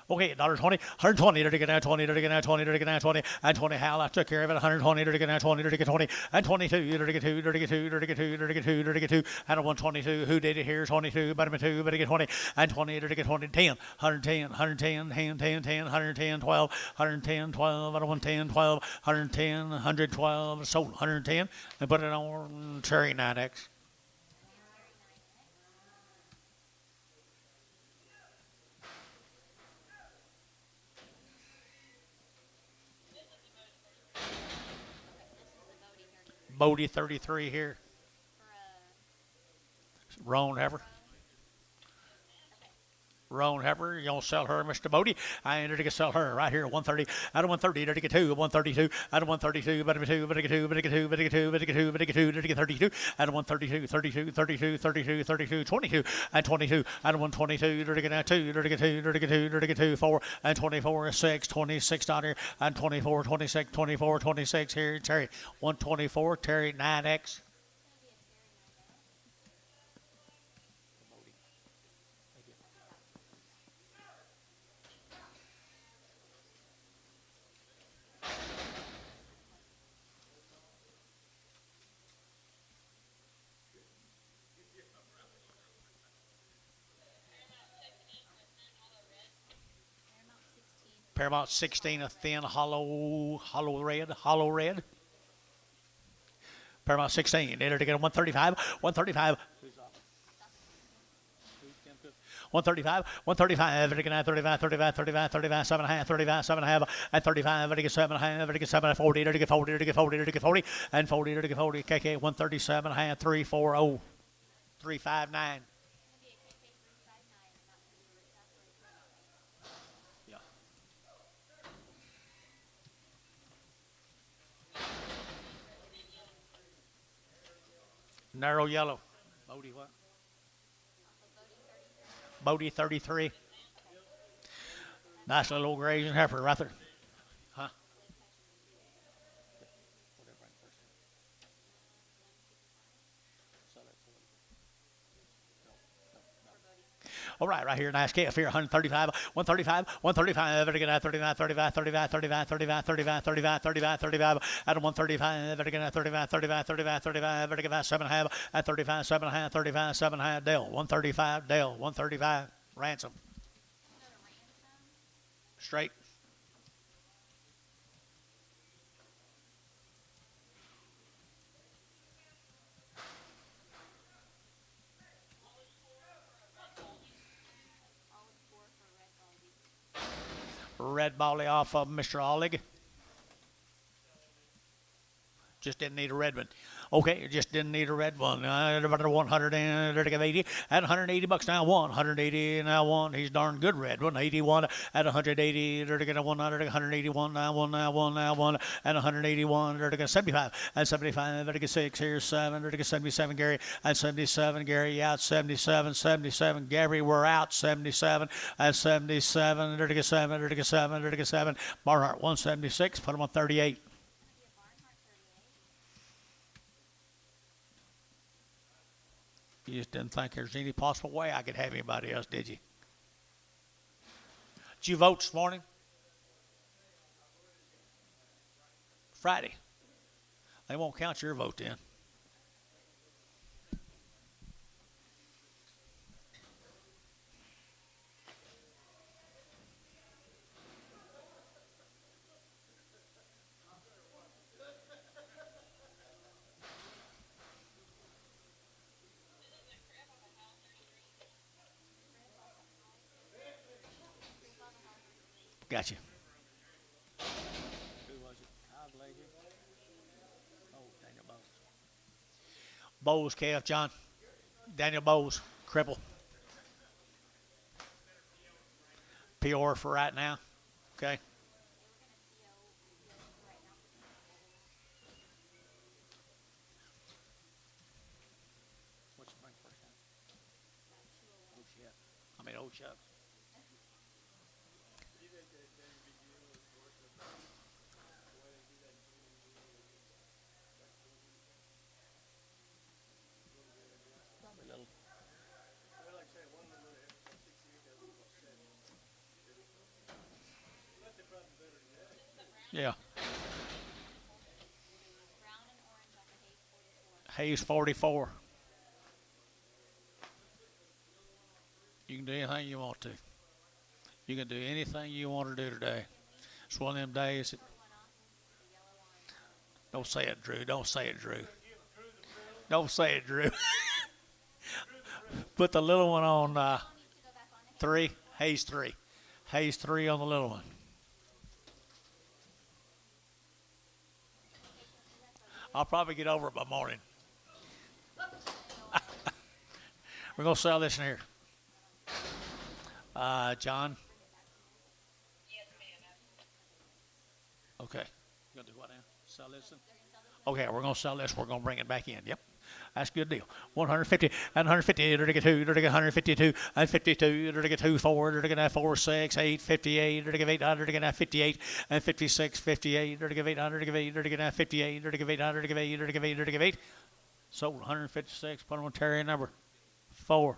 Okay, $1.20, 120, dirty get now 20, dirty get now 20, dirty get now 20, and 20 Hal, I took care of it, 120, dirty get now 20, dirty get 20, and 22, dirty get 2, dirty get 2, dirty get 2, dirty get 2, dirty get 2, and a 122, who did it here, 22, but I'm 2, dirty get 20, and 20, dirty get 20, 10, 110, 110, 10, 10, 10, 110, 12, 110, 12, and a 110, 12, 110, 112, sold 110, and put it on Terry 9X. Bodie 33 here. Roan Heifer. Roan Heifer, you don't sell her, Mr. Bodie. I ain't to sell her right here, 130. Out of 130, to get 2, 132. Out of 132, but get 2, but get 2, but get 2, but get 2, but get 2, but get 2, to get 32. Out of 132, 32, 32, 32, 32, 22, and 22. Out of 122, to get 2, to get 2, to get 2, to get 2, 4, and 24, 6, 26 down here, and 24, 26, 24, 26 here, Terry. 124, Terry 9X. Paramount 16, a thin hollow red. Paramount 16, enter to get a 135, 135. 135, 135, 35, 35, 35, 35, 7 and a half, 35, 7 and a half, and 35, 7 and a half, 7, 40, 40, 40, 40, and 40, 40, KK, 137 and a half, 340, 359. Narrow yellow. Bodie what? Bodie 33. Nice little grazing heifer right there. Huh? All right here, nice calf here, 135, 135, 135, better get out 35, 35, 35, 35, 35, 35, 35, 35, 35, out of 135, better get out 35, 35, 35, 35, better get out 7 and a half, at 35, 7 and a half, 35, 7 and a half, Dell, 135, Dell, 135, ransom. Straight. Red Bally off of Mr. Ollig. Just didn't need a red one. Okay, just didn't need a red one. About 180 at 180 bucks now. 180 now one. He's darn good red one. 81 at 180. They're to get a 181 now one now one now one and 181. They're to get 75 and 75. They're to get 6 here 7. They're to get 77 Gary and 77 Gary out 77 77 Gary we're out 77 and 77. They're to get 7. They're to get 7. They're to get 7. Barnhart 176. Put him on 38. You just didn't think there's any possible way I could have anybody else, did you? Did you vote this morning? Friday. They won't count your vote then. Gotcha. Who was it? Oh, Daniel Bowes. Bowes, KF John. Daniel Bowes, cripple. Peor for right now. Okay. What's the bring first time? Oh, shit. I mean, old shucks. Yeah. Brown and orange on the Hayes Hayes 44. 44. You can do anything you want to. You can do anything you want to do today. It's one of them days that, don't say it, Drew. Don't say it, Drew. Don't say it, Drew. Put the little one on 3. Hayes 3. Hayes 3 on the little one. I'll probably get over it by morning. We're going to sell this in here. John? Okay. You going to do what now? Sell this? Okay, we're going to sell this. We're going to bring it back in. Yep. That's a good deal. 150 and 150, you're to get 2, you're to get 152 and 52, you're to get 2, 4, you're to get 4, 6, 8, 58, you're to get 800, you're to get 58 and 56, 58, you're to get 800, you're to get 58, you're to get 800, you're to get 8, you're to get 8, you're to get 8. Sold 156, put on Terry number 4.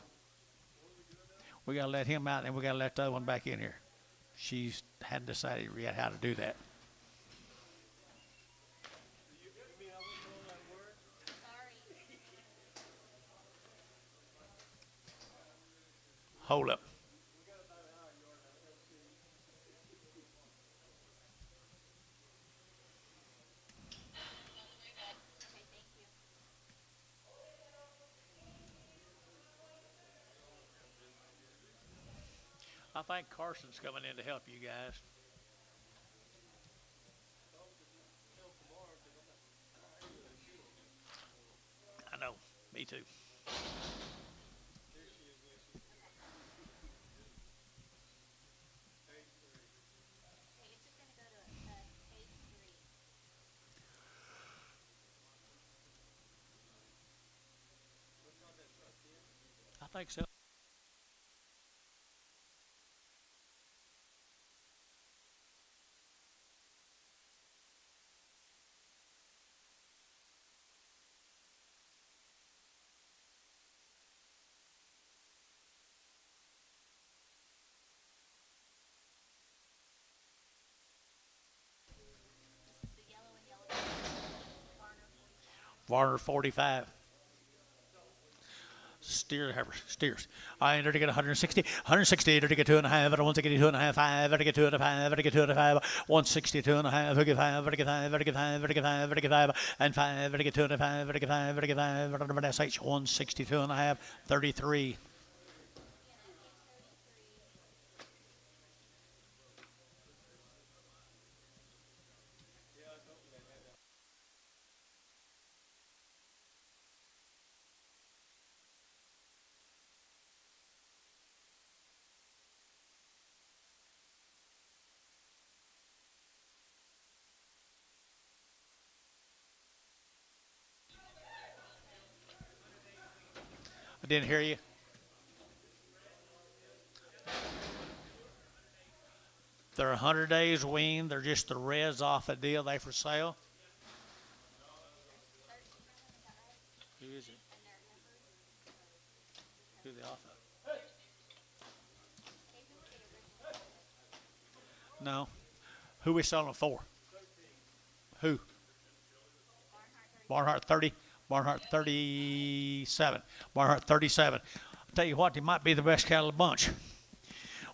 We got to let him out and we got to let the other one back in here. She's hadn't decided yet how to do that. Hold up. I think Carson's coming in to help you guys. I know. Me too. I think so. Varner 45. Steers. I entered to get 160. 160, entered to get 2.5. I want to get 2.5. 5, I get 2.5. I get 2.5. 160, 2.5. I get 5. I get 5. I get 5. I get 5. I get 5. And 5. I get 2.5. I get 5. I get 5. That's H 160, 2.5. 33. I didn't hear you. They're 100 days weaned. They're just the reds off a deal they for sale. Who is it? Who they off of? No. Who we selling them for? Who? Barnhart 30. Barnhart 37. Barnhart 37. I'll tell you what, they might be the best cattle of the bunch.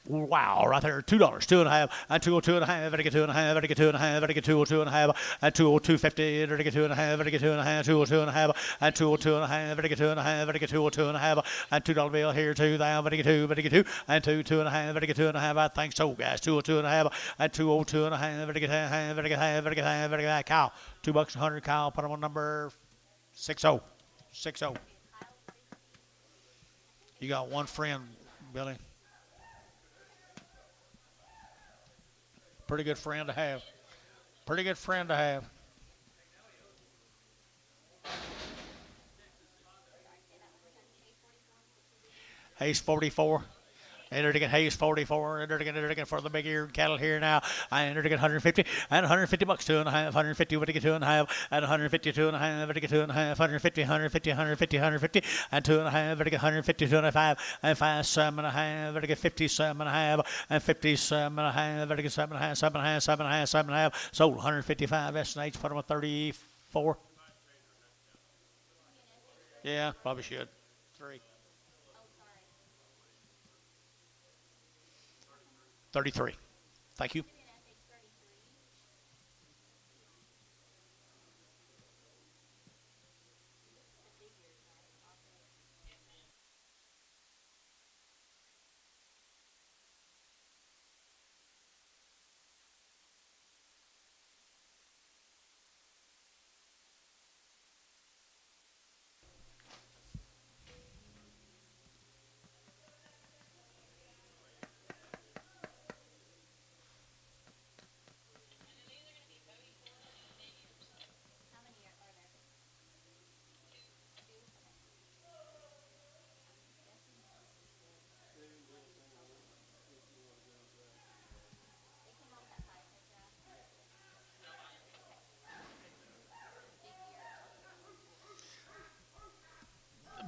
Wow, right there, $2, 2.5, and 202.5, I get 2.5, I get 2.5, I get 202.5, and 202.50, I get 2.5, I get 2.5, 202.5, and 202.5, I get 2.5, I get 202.5, and $2 bill here, 2,000, I get 2, I get 2, and 2.5, I get 2.5. I think so, guys. 202.5, and 202.5, I get half, I get half, I get half, I get half. Cow, $2 100. Cow, put them on number 60. 60. You got one friend, Billy. Pretty good friend to have. Pretty good friend to have. Hayes 44. Entered Hayes 44. Entered for the big eared cattle here now. I entered 150 and 150 bucks, 2.5. 150 would get 2.5 and 150 2.5 would get 2.5. 150 and 2.5 would get 150 2.5 and 5 7.5 would get 50 7.5 and 50 7.5 would get 7.5 7.5 7.5 7.5. Sold 155 S&H. Put them at 34. Yeah, probably should. 3. 33. Thank you.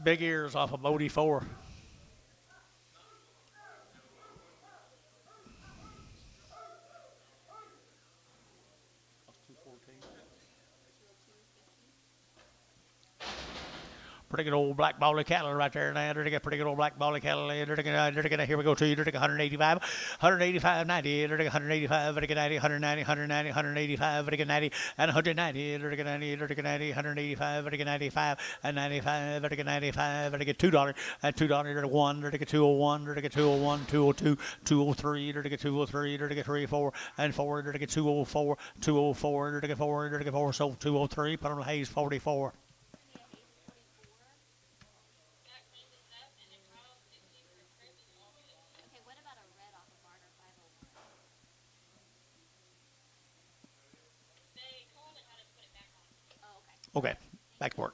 Big ears off of Bodie 4. Pretty good old black bally cattle right there now. They're get pretty good old black bally cattle. Here we go to you. They're 185, 185, 90. They're 185, they're 90, 190, 190, 185, they're 90, and 190. They're 90, they're 90, 185, they're 95, and 95, they're 95, they're $2, and $2, they're 1, they're 201, they're 201, 202, 203, they're 203, they're 34, and 4, they're 204, 204, they're 4, they're 4, so 203. Put on Hayes 44. Okay, back to work.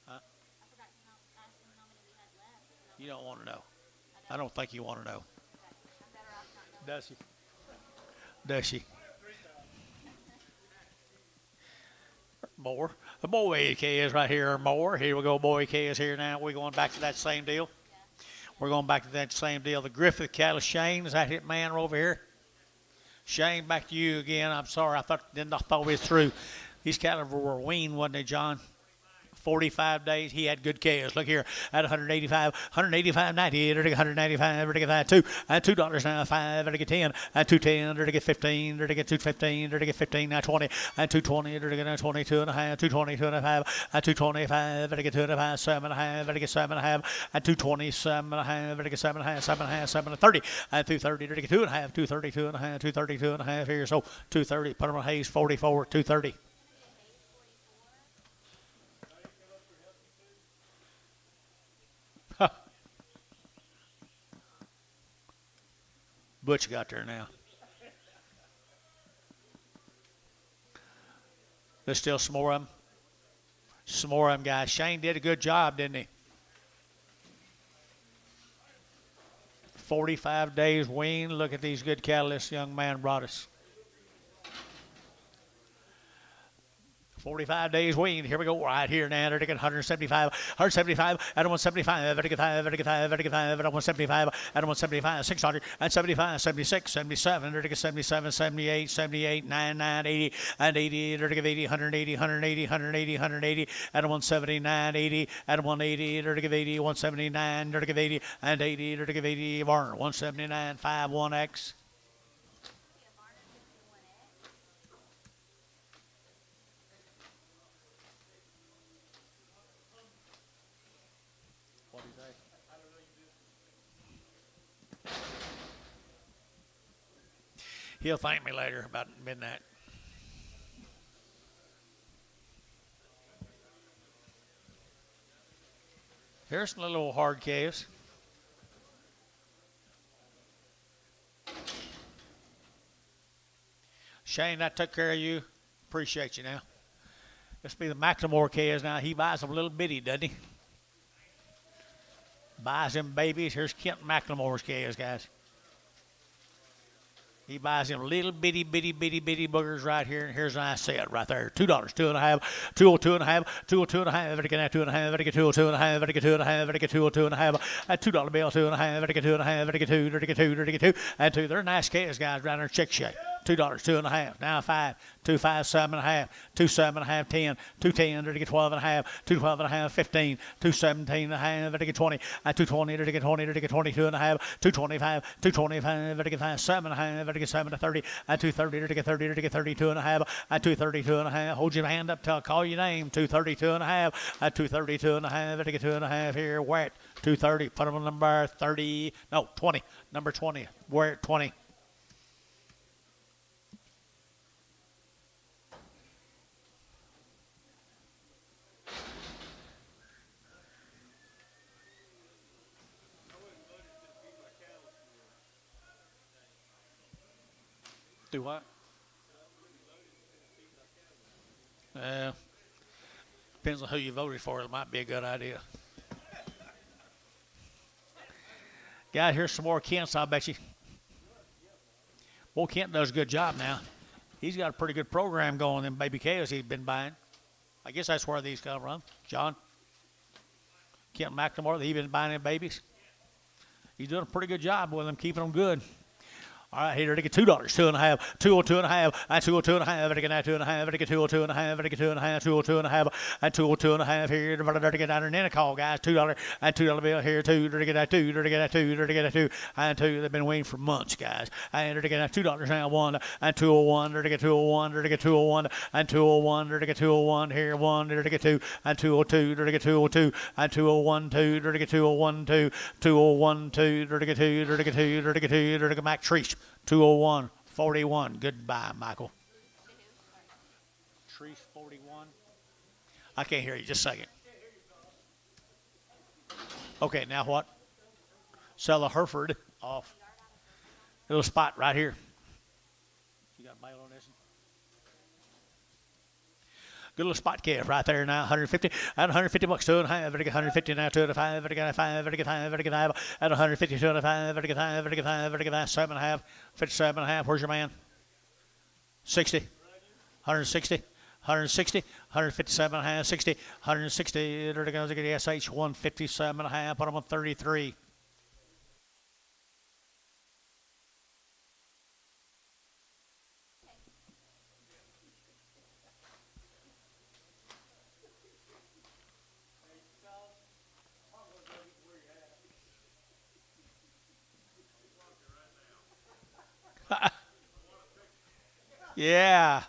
Huh? You don't want to know. I don't think you want to know. Does she? Does she? More. The boy AK is right here. More. Here we go. Boy AK is here now. We're going back to that same deal. We're going back to that same deal. The Griffith cattle. Shane, is that it, man, over here? Shane, back to you again. I'm sorry. I thought we was through. These cattle were weaned, wasn't they, John? 45 days. He had good cows. Look here at 185, 185, 90, 195, 2, and $2 now, 5, 10, and 210, 15, 215, 15, now 20, and 220, 22 and a half, 222 and a half, and 225, 2 and a half, 7 and a half, 7 and a half, and 227 and a half, 7 and a half, 7 and a half, 7 and 30, and 230, 2 and a half, 232 and a half, 232 and a half here. So 230, put them on Hayes 44, 230. Butch got there now. There's still some more of them. Some more of them, guys. Shane did a good job, didn't he? 45 days wean. Look at these good cattle this young man brought us. 45 days weaned. Here we go right here now. They're taking 175, 175, at 175, 175, 175, at 175, at 175, 600, and 75, 76, 77, they're taking 77, 78, 78, 99, 80, and 80, they're taking 80, 180, 180, 180, 180, at 179, 80, at 180, they're taking 80, 179, they're taking 80, and 80, they're taking 80, Varner, 179, 51X. He'll thank me later about midnight. Here's some little old hard calves. Shane, that took care of you. Appreciate you now. This be the McLemore kids now. He buys them little bitty, doesn't he? Buys them babies. Here's Kent McLemore's kids, guys. He buys them little bitty boogers right here, and here's an I set right there. $2, 2.5, 2.5, 2.5, everybody get $2.5, everybody get 2.5, everybody get 2.5, everybody get 2.5, a $2 bill, 2.5, everybody get 2.5, everybody get 2, everybody get 2, everybody get 2, and 2. They're nice kids, guys, right there, chick shape. $2, 2.5, now 5, 2, 5, 7.5, 2, 7.5, 10, 2, 10, to get 12.5, 2, 12.5, 15, 2, 17.5, to get 20, 2, 20, to get 20, to get 22.5, 2, 25, 2, 25, to get 5, 7.5, to get 7 to 30, 2, 30, to get 30, to get 32.5, 2, 32.5. Hold your hand up till I call your name. 2, 32.5, 2, 32.5, to get 2.5 here. Where at 230? Put them on number 30, no 20, number 20. Where at 20? Do what? Depends on who you voted for. It might be a good idea. Guys, here's some more Kent's, I bet you. Well, Kent does a good job now. He's got a pretty good program going in baby cows he's been buying. I guess that's where these come from. John? Kent McLemore, he's been buying them babies. He's doing a pretty good job with them, keeping them good. All right, here to get $2, 2.5, 2.5, and 2.5, to get 2.5, to get 2.5, to get 2.5, 2.5, and 2.5 here to get out in a call, guys. $2 and $2 bill here, 2 to get 2, to get 2, to get 2, and 2. They've been waiting for months, guys. And to get $2 now, 1 and 2.01, to get 2.01, to get 2.01, and 2.01, to get 2.01 here, 1 to get 2, and 2.02, to get 2.02, and 2.01, 2 to get 2.01, 2, 2.01, 2 to get 2, to get 2, to get 2, to get Mac Treese. 201, 41. Goodbye, Michael. Treese 41. I can't hear you. Just a second. Okay, now what? Sell a Hereford off. Little spot right here. You got a mail on this one? Good little spot calf right there now, 150, at 150 bucks, 2.5, everybody get 150 now, 2 to 5, everybody get 5, everybody get 5, everybody get 5, at 150, 2 to 5, everybody get 5, everybody get 5, everybody get 5, 7.5, 57.5, where's your man? 60, 160, 160, 157.5, 60, 160, everybody goes to get the SH, 157.5, put them on 33. Yeah.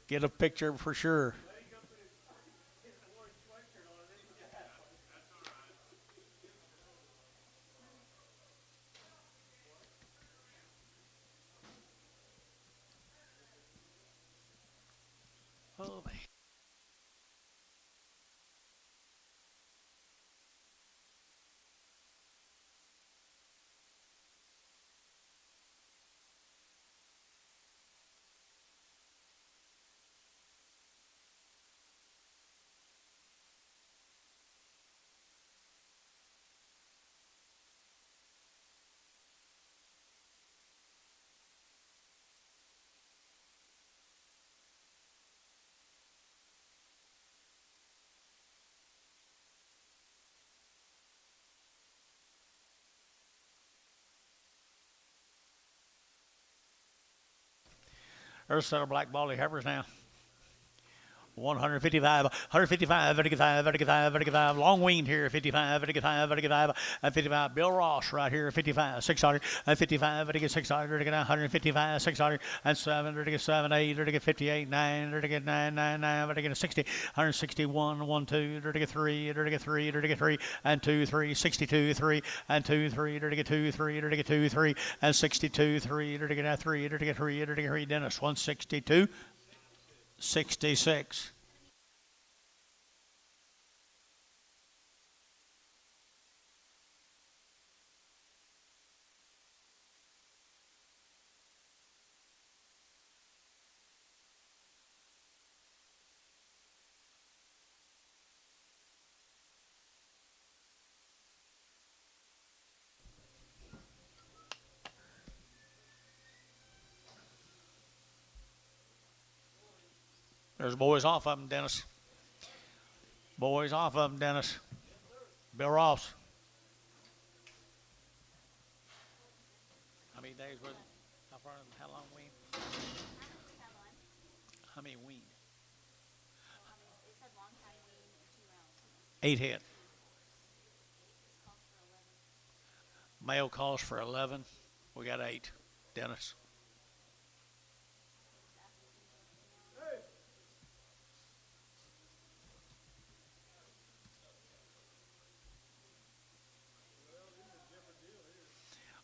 Get a picture for sure. Oh, man. There's a set of black baldy heifers now. 155, 155, 55, 55, 55, long weaned here, 55, 55, 55, and 55. Bill Ross right here, 55, 600, and 55, to get 600, to get 155, 600, and 7, to get 7, 8, to get 58, 9, to get 9, 9, 9, to get 60, 161, 1, 2, to get 3, to get 3, to get 3, and 2, 3, 62, 3, and 2, 3, to get 2, 3, to get 2, 3, and 62, 3, to get 3, to get 3, to get 3, Dennis, 162. 66. There's boys off of them, Dennis. Boys off of them, Dennis. Bill Ross. How many days was it? How long weaned? How many weaned? 8 head. Male calls for 11. We got 8. Dennis.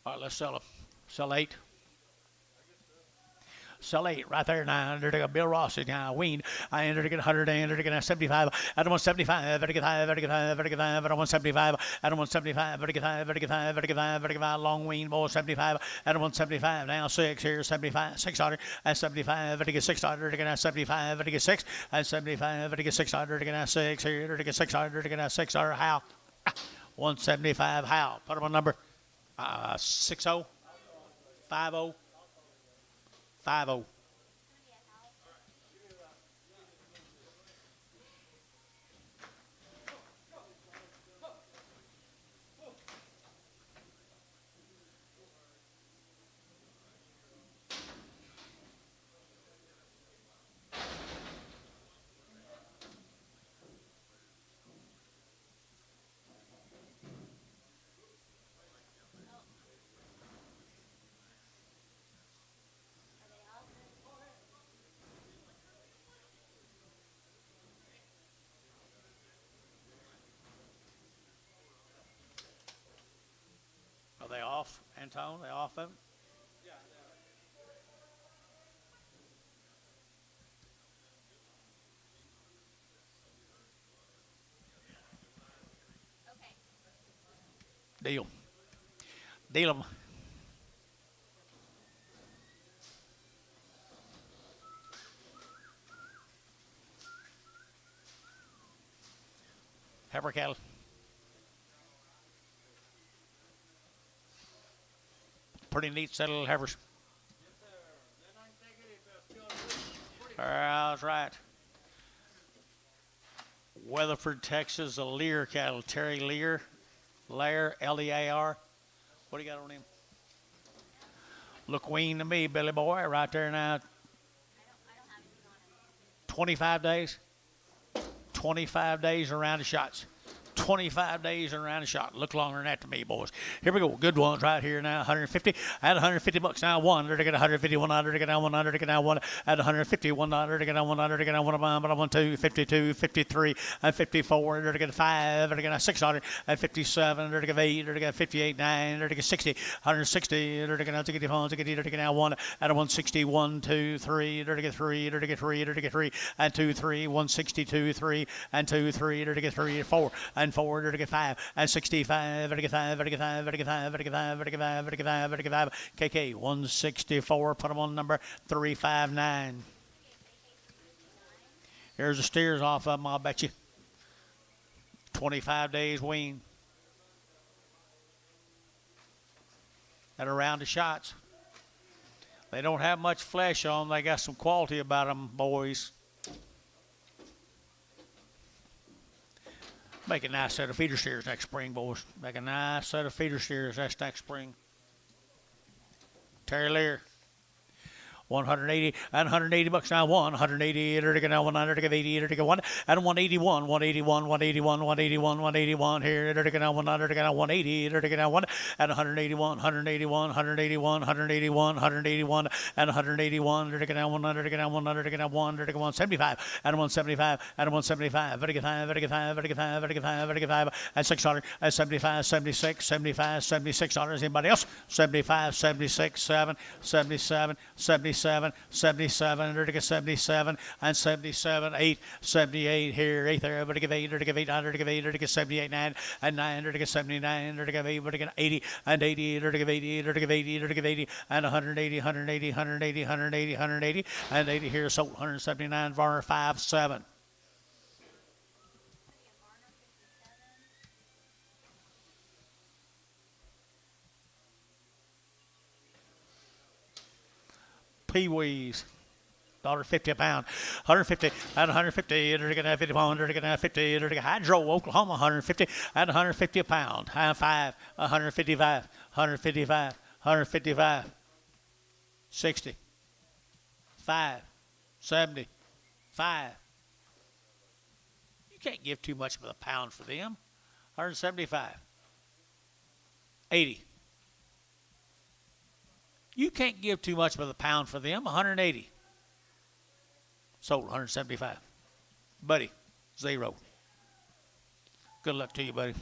All right, let's sell them. Sell 8. Sell 8 right there now. Under to Bill Ross is now weaned. I enter to get 100. I enter to get 75. I don't want 75. Better get high. Better get high. Better get high. I don't want 75. I don't want 75. Better get high. Better get high. Better get high. Better get high. Long wean boy 75. I don't want 75. Now 6 here. 75. 600. And 75. Better get 600. To get 75. Better get 6. And 75. Better get 600. To get 6 here. To get 600. To get 600. How? 175. How? Put him on number 60. 50. 50. Are they off, Antone? They off them? Deal. Deal them. Heifer cattle. Pretty neat set of little heifers. That's right. Weatherford, Texas, a Lear cattle. Terry Lear. Lair, Lear. What do you got on him? Look wean to me, Billy boy, right there now. 25 days. 25 days around the shots. 25 days around the shot. Look longer than that to me, boys. Here we go. Good ones right here now. 150. I had $150 now. One. They're to get 150. One hundred to get now. 100 to get now. One. At 150. 100 to get now. 100 to get now. One of mine. But I want 2. 52. 53. And 54. They're to get 5. They're to get 600. And 57. They're to get 8. They're to get 58. 9. They're to get 60. 160. They're to get now. To get phones. To get now. 1. At 160. 1, 2, 3. They're to get 3. They're to get 3. They're to get 3. And 2, 3. 162. 3. And 2, 3. They're to get 3. 4. And 4. They're to get 5. And 65. They're to get 5. They're to get 5. They're to get 5. They're to get 5. They're to get 5. They're to get 5. They're to get 5. KK 164. Put them on number 359. Here's the steers off of them, I'll bet you. 25 days wean. At around the shots. They don't have much flesh on them. They got some quality about them, boys. Make a nice set of feeder steers next spring, boys. Make a nice set of feeder steers next spring. Terry Lear. 180 and $180 now. 180. They're to get now. 100 to get 80. They're to get 1 and 181. 181. 181. 181. 181 here. They're to get now. 100 to get now. 180. They're to get now. 1 and 181. 181. 181. 181. 181 and 181. They're to get now. 100 to get now. 100 to get now. 1. They're to get 175 and 175 and 175. Better get 5. Better get 5. Better get 5. Better get 5. Better get 5 and 600 and 75. 76. 75. 76. Anybody else? 75. 76. 7. 77. 77. 77, they're to get 77, and 77, 8, 78 here, 8 there, but to give 8, or to give 800, to give 8, or to get 78, 9, and 9, or to get 79, or to give 8, but to get 80, and 80, or to give 80, or to give 80, or to give 80, and 180, 180, 180, 180, 180, and 80 here, so 179, Varner 5, 7. Pee-wees. $1.50 a pound. 150 at 150. You're going to have 51. You're going to have 50. You're going to Hydro, Oklahoma, 150 at 150 a pound. High 5, 155, 155, 155, 60, 5, 70, 5. You can't give too much of a pound for them. 175, 80. You can't give too much of a pound for them. 180. Sold 175. Buddy, 0. Good luck to you, buddy.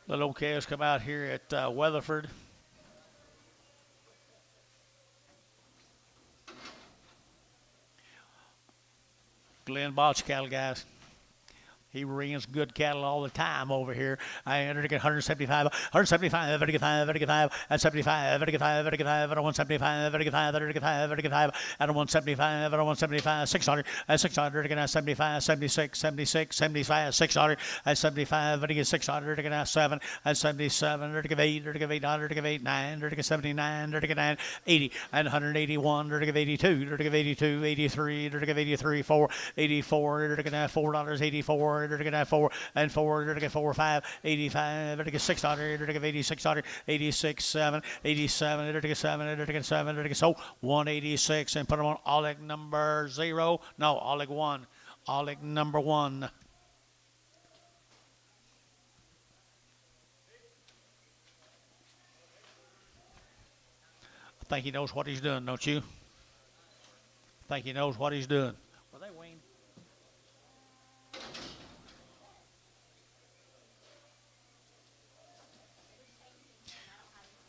Little OKs come out here at Weatherford. Glenn Botch cattle, guys. He brings good cattle all the time over here. I entered to get 175, 175, 35, 35, at 75, 35, 35, at 175, 35, 35, 35, at 175, at 175, 600, at 600, to get 75, 76, 76, 75, 600, at 75, to get 600, to get 7, at 77, to get 8, to get 800, to get 8, 9, to get 79, to get 9, 80, and 181, to get 82, to get 82, 83, to get 83, 4, 84, to get $4.84. To get 4 and 4 to get 4 5 85 to get 600 to get 8600 86 7 87 to get 7 to get 7 to get so 186 and put them on Oleg number 0. No, Oleg 1. Oleg number 1. I think he knows what he's doing, don't you? I think he knows what he's doing. Well, they Wayne.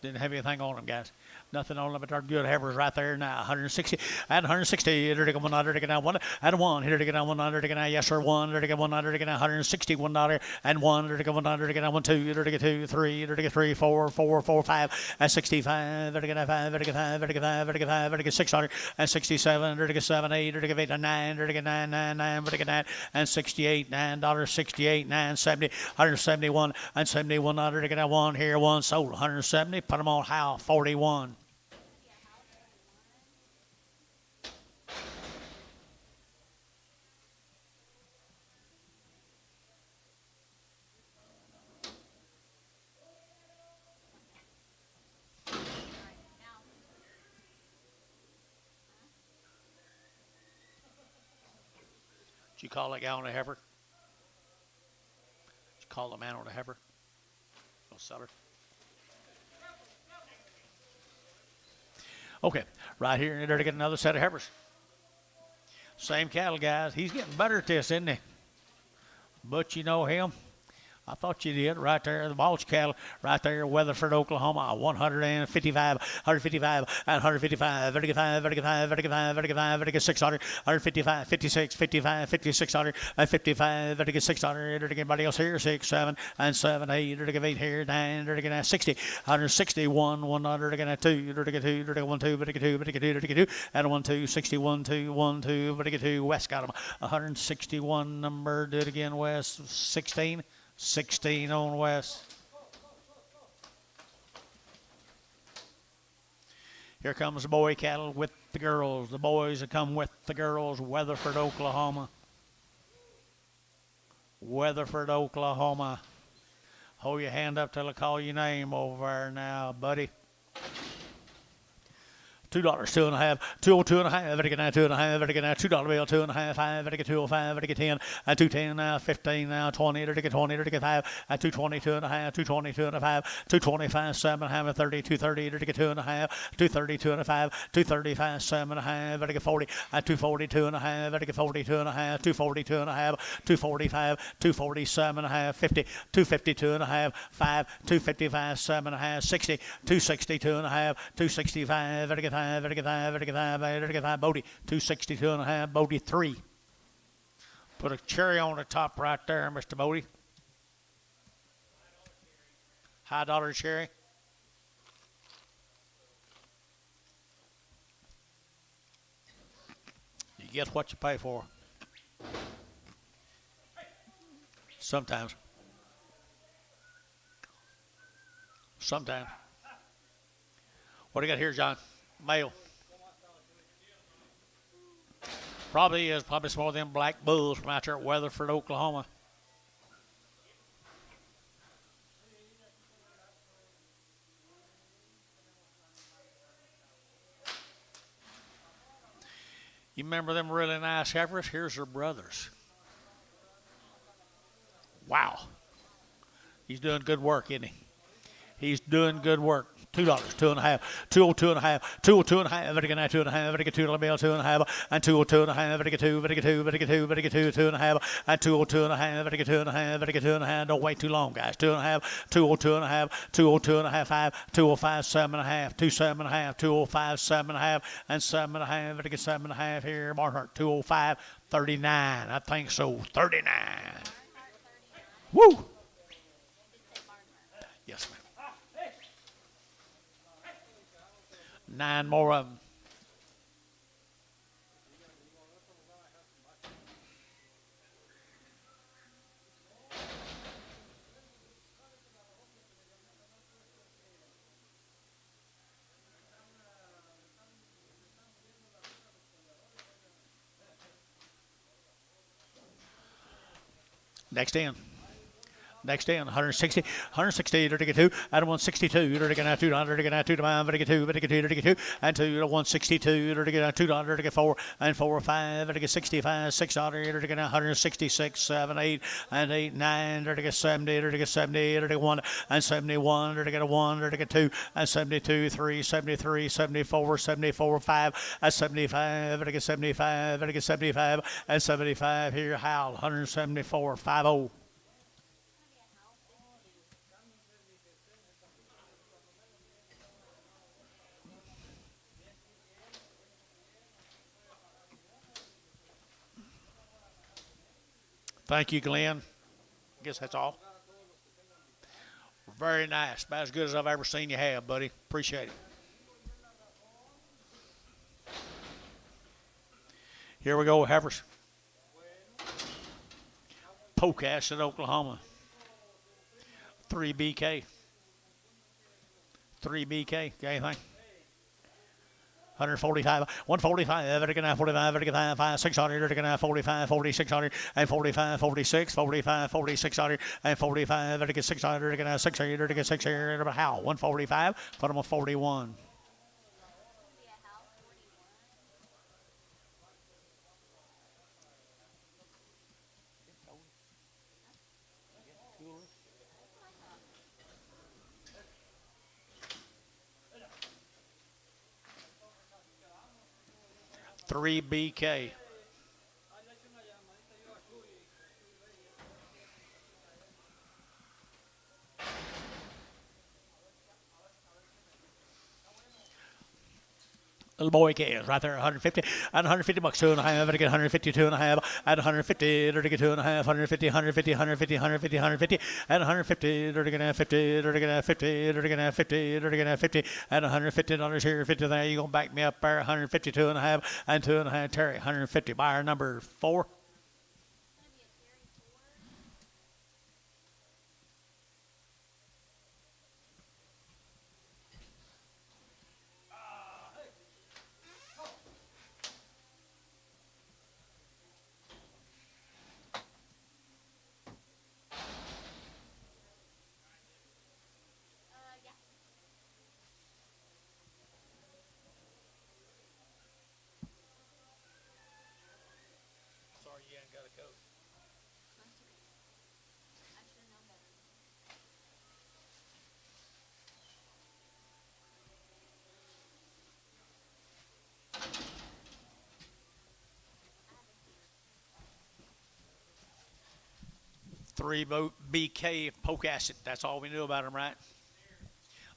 Didn't have anything on them, guys. Nothing on them, but they're good heifers right there now. 160 and 160. Here to get 100 to get now 1 and 1. Here to get now 100 to get now yes sir 1. Here to get 100 to get now 161 and 1. Here to get 100 to get now 1 2. Here to get 2 3. Here to get 3 4 4 4 5 and 65. Here to get 5. Here to get 5. Here to get 5. Here to get 5. Here to get 600 and 67. Here to get 7 8. Here to get 8 and 9. Here to get 9 9 9. Here to get 9 and 68 $9.68 970 171 and 71. Here to get 1 here 1 sold 170. Put them on how 41. Did you call that guy on a heifer? Did you call the man on a heifer? No seller. Okay, right here, and there to get another set of heifers. Same cattle, guys. He's getting better at this, isn't he? But you know him. I thought you did. Right there, the Balch cattle, right there, Weatherford, Oklahoma, 155, 155, and 155, 35, 35, 35, 35, 36, 600, 155, 56, 55, 5600, and 55, 36, 600, anybody else here, 6, 7, and 7, 8, 8 here, 9, 60, 161, 100, 2, 2, 1, 2, 2, and 1, 2, 61, 2, 1, 2, 2, West got them, 161 number, do it again, West, 16. 16 on West. Here comes the boy cattle with the girls. The boys that come with the girls. Weatherford, Oklahoma. Weatherford, Oklahoma. Hold your hand up till I call your name over there now, buddy. $2, 2.5, 202.5, very good now, 2.5, very good now, $2 bill, 2.5, 5, very good 205, very good 10, and 210 now, 15 now, 20, very good 20, very good 5, and 220, 2.5, 220, 2.5, 225, 7.5, 30, 230, very good 2.5, 230, 2.5, 235, 7.5, very good 40, and 240, 2.5, very good 40, 2.5, 240, 2.5, 245, 247.5, 50, 250, 2.5, 5, 255, 7.5, 60, 260, 2.5, 265, very good 5, very good 5, very good 5, very good 5, Bodie, 262.5, Bodie 3. Put a cherry on the top right there, Mr. Bodie. High dollar cherry. You get what you pay for. Sometimes. Sometimes. What do you got here, John? Male. Probably is probably some of them black bulls from out there at Weatherford, Oklahoma. You remember them really nice heifers? Here's their brothers. Wow. He's doing good work, isn't he? He's doing good work. $2, 2.5, 202.5, 202.5, very good now, 2.5, very good $2 bill, 2.5, and 202.5, very good 2, very good 2, very good 2, very good 2, 2.5, and 202.5, very good 2.5, very good 2.5. Don't wait too long, guys. 2.5, 202.5, 202.5, 5, 205, 7.5, 27.5, 205, 7.5, and 7.5, very good 7.5 here. Barnhart, 205, 39. I think so, 39. Woo! Yes, ma'am. 9 more of them. Next in. Next in, 160, 160, to get 2, and 162, to get 2, to get 2, to get 2, to get 2, to get 2, and 2 to 162, to get 2, to get 4, and 4, 5, to get 65, $6, to get 166, 7, 8, and 8, 9, to get 70, to get 70, to get 1, and 71, to get 1, to get 2, and 72, 3, 73, 74, 74, 5, and 75, to get 75, to get 75, and 75 here, Howell, 174, 50. Thank you, Glenn. I guess that's all. Very nice. About as good as I've ever seen you have, buddy. Appreciate it. Here we go, heifers. Pocasset, Oklahoma. 3BK. 3BK. Got anything? 145, 145, very good now, 45, very good now, 5, 600, very good now, 45, 4600, and 45, 46, 45, 4600, and 45, very good 600, very good now, 600, very good 600, about how? 145, put them on 41. Three BK. Little boy cares right there, 150 and 150 bucks, 2.5, very good, 152 and a half, and 150, dirty good 2.5, 150, 150, 150, 150, 150, and 150, dirty good 50, dirty good 50, dirty good 50, dirty good 50, and $150 here, 50 there. You gonna back me up there? 152 and a half, and 2.5. Terry, 150. Buyer number 4. 3 BK poke acid. That's all we knew about them, right?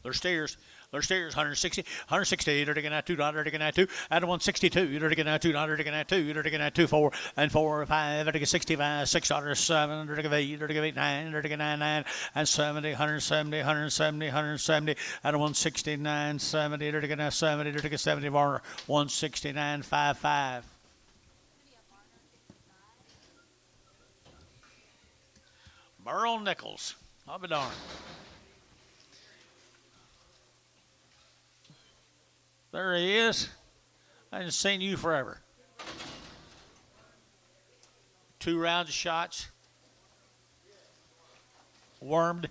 They're steers. They're steers. 160. 160. You're taking that $2. You're taking that 2. At 162. You're taking that $2. You're taking that 2. You're taking that 2. 4 and 4 5. You're taking 65. $6. 7. You're taking 8. You're taking 8 9. You're taking 9 9 and 70. 170. 170. 170. At 169. 70. You're taking that 70. You're taking 70. 169. 5 5. Merle Nichols. I'll be darned. There he is. I haven't seen you forever. 2 rounds of shots. Wormed.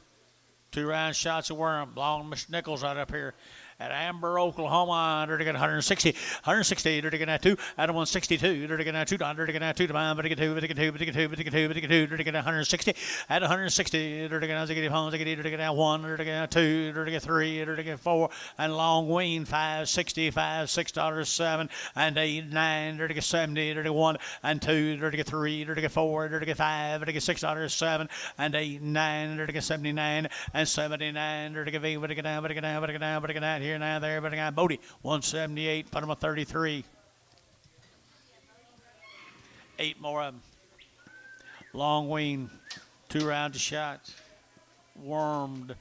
2 round shots of worm. Long Mr. Nichols right up here at Amber, Oklahoma. They're taking 160. 160. They're taking that 2. At 162. They're taking that $2. They're taking that 2 to mine. But they get 2. But they get 2. But they get 2. But they get 2. But they get 2. They're taking 160. At 160. They're taking that 60 pounds. They're taking that 1. They're taking that 2. They're taking 3. They're taking 4. And long ween 5. 65. $6. 7 and 8. 9. They're taking 70. They're taking 1 and 2. They're taking 3. They're taking 4. They're taking 5. They're taking $6. 7 and 8. 9. They're taking 79 and 79. They're taking 8. But they get down. But they get down. But they get down. But they get down. Here now there. But I got Bodie 178. Put him on 33. 8 more of them. Long ween. 2 rounds of shots. Wormed.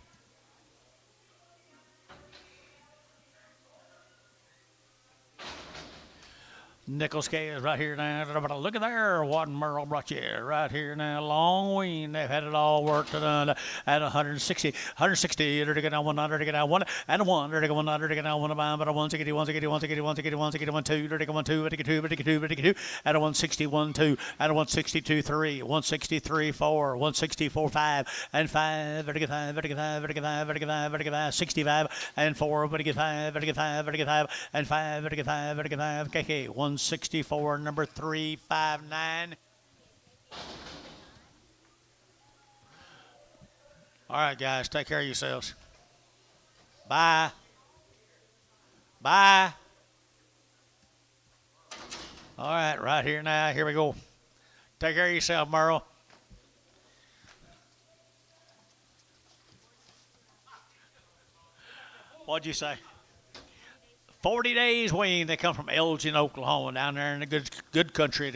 Nichols K is right here now. But look at there what Merle brought you right here now. Long ween. They've had it all worked done at 160. 160. They're going to 100. They're going to 1 and 1. They're going to 100. They're going to 1 but 160. 160. 160. 160. 160. 1 2. They're going to 1 2. But 2. But 2. But 2. At 160. 1 2. At 162. 3. 163. 4. 164. 5 and 5. But 5. But 5. But 5. But 5. But 5. 65 and 4. But 5. But 5. But 5 and 5. But 5. But 5. KK 164. Number 359. All right, guys, take care of yourselves. Bye. Bye. All right here now. Here we go. Take care of yourself, Merle. What'd you say? 40 days wean. They come from Elgin, Oklahoma, down there in the good country at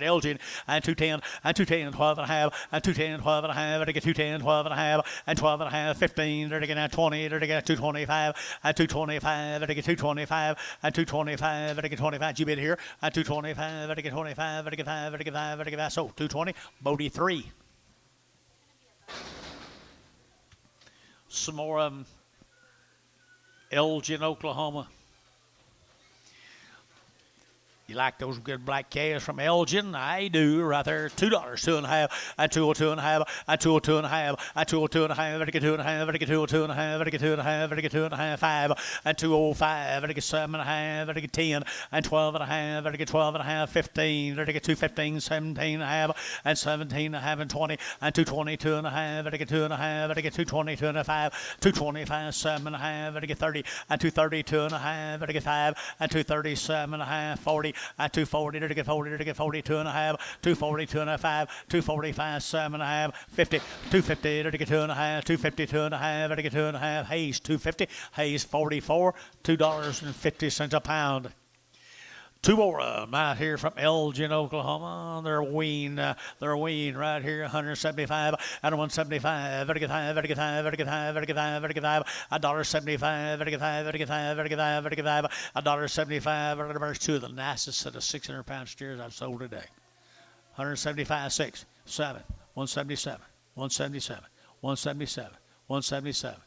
Elgin. And 210, and 210, 12 and a half, and 210, 12 and a half, and they get 210, 12 and a half, and 12 and a half, 15, they're getting at 20, they're getting at 225, and 225, they get 225, and 225, they get 25, you been here, and 225, they get 25, they get 5, they get 5, they get 5, so 220, Bodie 3. Some more of them. Elgin, Oklahoma. You like those good black calves from Elgin? I do, right there. $2, 2.5, and 202 and a half, and 202 and a half, and 202 and a half, and 2 and a half, and 202 and a half, and 2 and a half, and 2 and a half, 5, and 205, and 7 and a half, and 10, and 12 and a half, and 12 and a half, 15, and 215, 17 and a half, and 17 and a half, and 20, and 222 and a half, and 2 and a half, and 222 and a half, 225, 7 and a half, and 30, and 232 and a half, and 5, and 237 and a half, 40, at 240, to get 40, to get 42 and a half, 242 and a half, 245, 7 and a half, 50, 250, to get 2 and a half, 252 and a half, to get 2 and a half, Hayes 250, Hayes 44, $2.50 a pound. 2 more out here from Elgin, Oklahoma. They're wean right here, 175 and 175. $1.75, $1.75. There's 2 of the nicest set of 600-pound steers I've sold today. 175, 6, 7, 177, 177, 177, 177.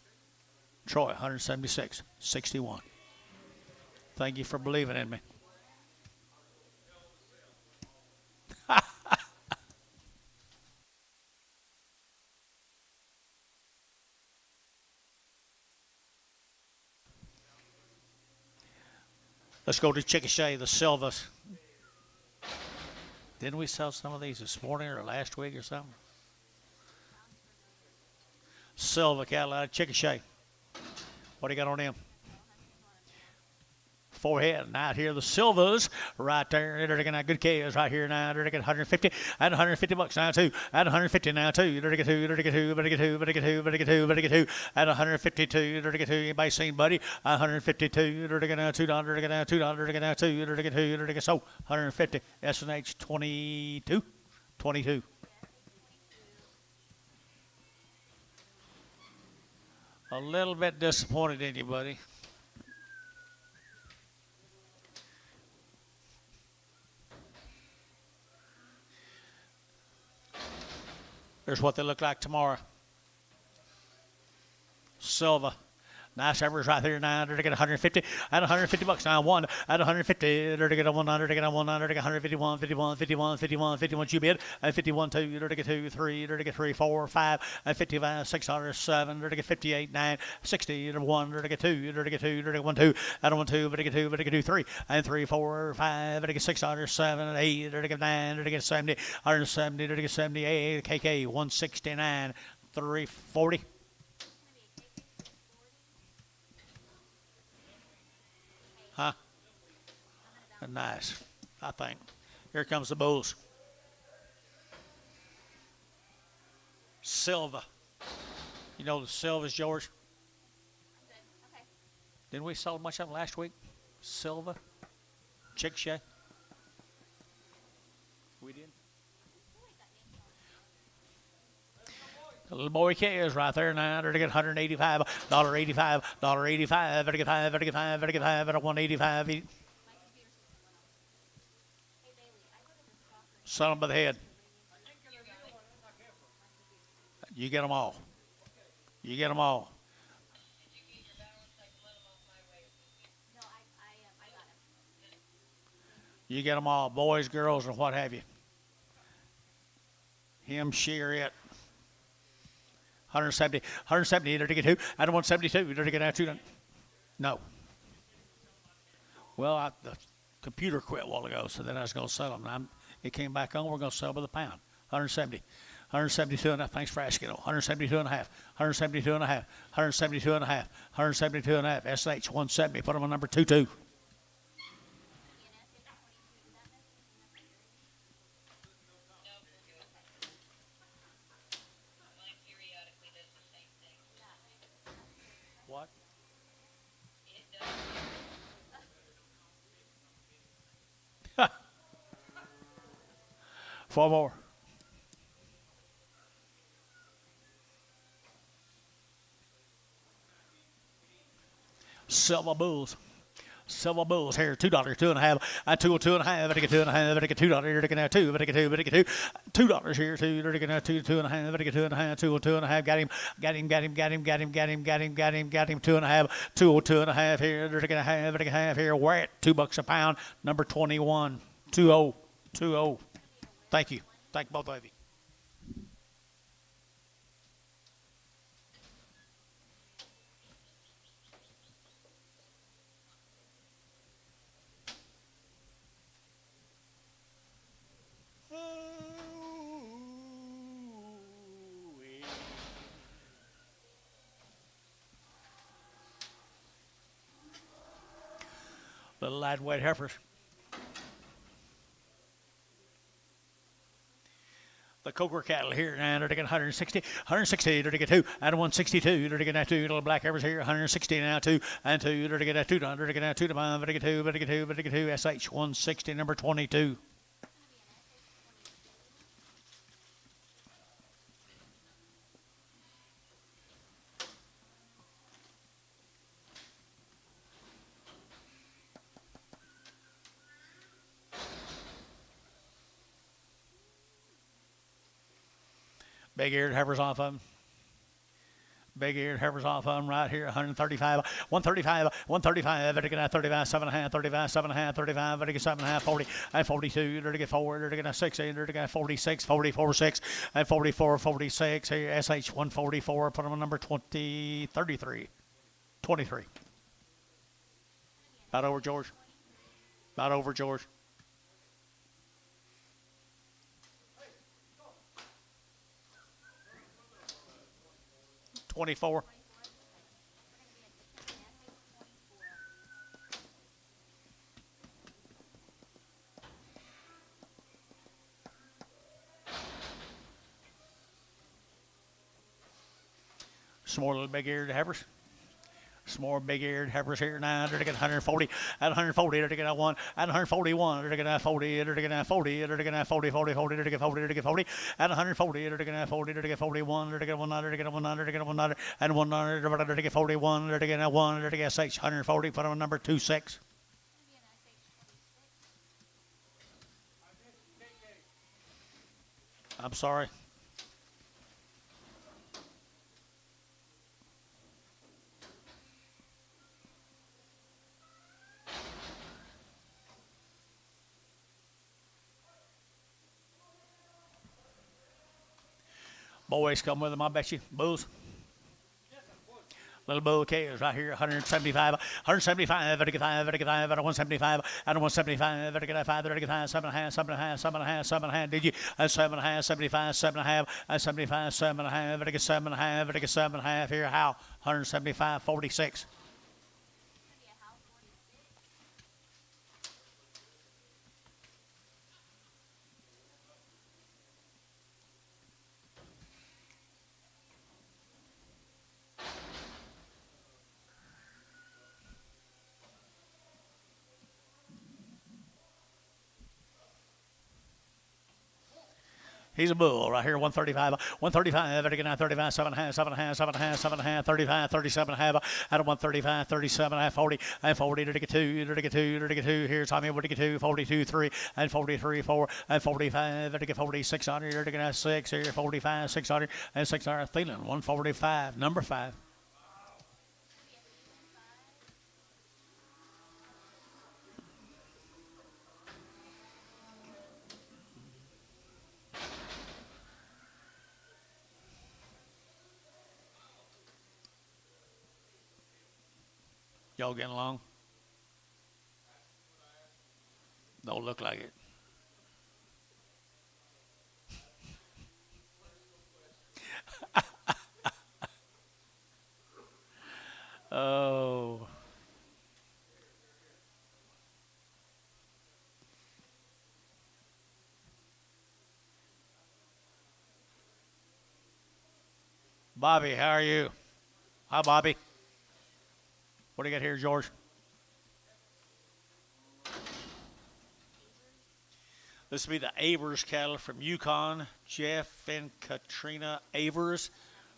Troy, 176, 61. Thank you for believing in me. Let's go to Chickasha, the Silvas. Didn't we sell some of these this morning or last week or something? Silva cattle out of Chickasha. What do you got on them? forehead. And out here, the silvers right there. They're looking at good calves right here now. They're looking at 150. At 150 bucks now, too. At 150 now, too. They're looking at two. They're looking at two. Better get two. Better get two. Better get two. Better get two. At 152. They're looking at two. Anybody seen Buddy? 152. They're looking at $2. They're looking at $2. They're looking at two. They're looking at two. They're looking at so 150. S&H 22. 22. A little bit disappointed in you, buddy. Here's what they look like tomorrow. Silver. Nice average right there now. They're getting 150. At 150 bucks now. One at 150. They're getting 100. They're getting 100. They're getting 151, 51, 51, 51, 51. You bid. At 51, 2. They're getting 2, 3. They're getting 3, 4, 5. At 55, 600, 7. They're getting 58, 9, 60. 1. They're getting 2. They're getting 2. They're getting 1, 2. At 1, 2. But they get 2. But they get 2, 3. And 3, 4, 5. They're getting 600, 7, 8. They're getting 9. They're getting 70. 170. They're getting 78. KK 169. 340. Huh? Nice, I think. Here comes the bulls. Silva. You know the Silva's, George? Okay. Didn't we sell much of them last week? Silva? Chick-shay? We did. The little boy is right there now. They're to get $185, $85, $85, better get five, better get five, better get five, better 185. Son them by the head. You get them all. You get them all. You get them all, boys, girls, and what have you. Him, she, or it. 170, 170, they're to get two. Out of 172, they're to get out two. No. Well, the computer quit a while ago, so then I was going to sell them. It came back on. We're going to sell by the pound. 170, 172 and a half. Thanks for asking. 172 and a half, 172 and a half, 172 and a half, 172 and a half. SH 170. Put them on number 22. What? Four more. Silver bulls. Silver bulls here, $2, 2 and a half. I two, 2 and a half. Better get 2 and a half. Better get $2. You're looking at two. Better get two. Better get two. $2 here, 2. You're looking at 2, 2 and a half. Better get 2 and a half. 2, 2 and a half. Got him. 2 and a half. 2, 2 and a half here. They're looking at half. Better get half here. We're at $2 a pound. Number 21. 20. 20. Thank you. Thank both of you. Little lightweight heifers. The Coker cattle here, and they're taking 160, 160, they're taking 2, and 162, they're taking that 2, little black heifers here, 160 now 2, and 2, they're taking that 2, they're taking that 2 to 5, they're taking 2, they're taking 2, they're taking 2, SH 160, number 22. Big-eared heifers off of them. Big-eared heifers off of them right here. 135, 135, 135. They're going to 35, 7.5, 35, 7.5, 35. They're going to 7.5, 40, and 42. They're going to get 4. They're going to 60. They're going to 46, 44, 6, and 44, 46. Here, SH 144. Put them on number 20, 33, 23. About over, George. About over, George. 24. Some more little big-eared heifers. Some more big-eared heifers here now. They're getting 140. At 140, they're getting 1. At 141, they're getting 40. They're getting 40. They're getting 40, 40, 40. They're getting 40. They're getting 40. At 140, they're getting 40. They're getting 41. They're getting 100. They're getting 100. They're getting 100. And 100. They're getting 41. They're getting 1. They're getting 6. 140. Put on number 26. I'm sorry. Boys come with them, I bet you. Bulls. Little bull is right here, 175, 175, 175, 175, 175, 175, 175, 7.5, 7.5, 7.5, 7.5, did you? 7.5, 75, 7.5, 75, 7.5, 7.5, 7.5, here, how? 175, 46. He's a bull right here, 135, 135, 35, 7.5, 7.5, 7.5, 7.5, 35, 37.5, out of 135, 37, 40, and 40, 32, 32, 32, here's Tommy, 42, 42, 3, and 43, 4, and 45, 46, 100, 6, here, 45, 600, and 600, Thielen, 145, number 5. Y'all getting along? Don't look like it. Oh. Bobby, how are you? Hi, Bobby. What do you got here, George? This will be the Avers cattle from Yukon. Jeff and Katrina Avers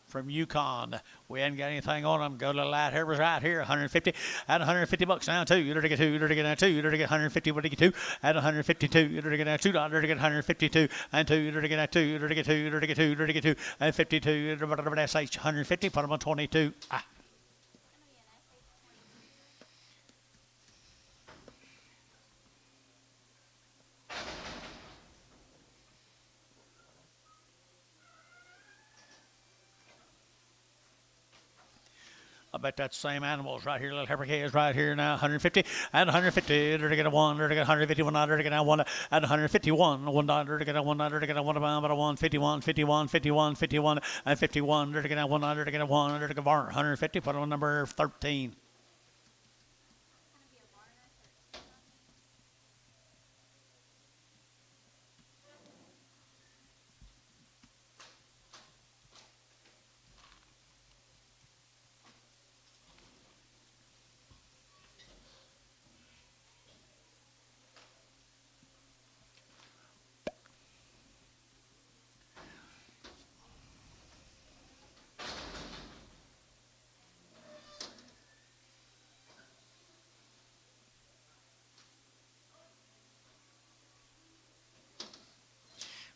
from Yukon. We hadn't got anything on them. Go to the light heifers right here, 150. At 150 bucks now, too. You're to get 2. You're to get 2. You're to get 150. What do you get 2? At 152. You're to get $2. You're to get 152. And 2. You're to get 2. You're to get 2. You're to get 2. You're to get 2. And 52. You're to get SH 150. Put them on 22. Ah. I bet that's the same animals right here. Little heifer is right here now. 150 and 150. They're to get a 1. They're to get 151. They're to get a 1 at 151. $1 to get a 1. They're to get a 1 about a 1. 51, 51, 51, 51, and 51. They're to get a 1. They're to get a 1. They're to get 150. Put on number 13.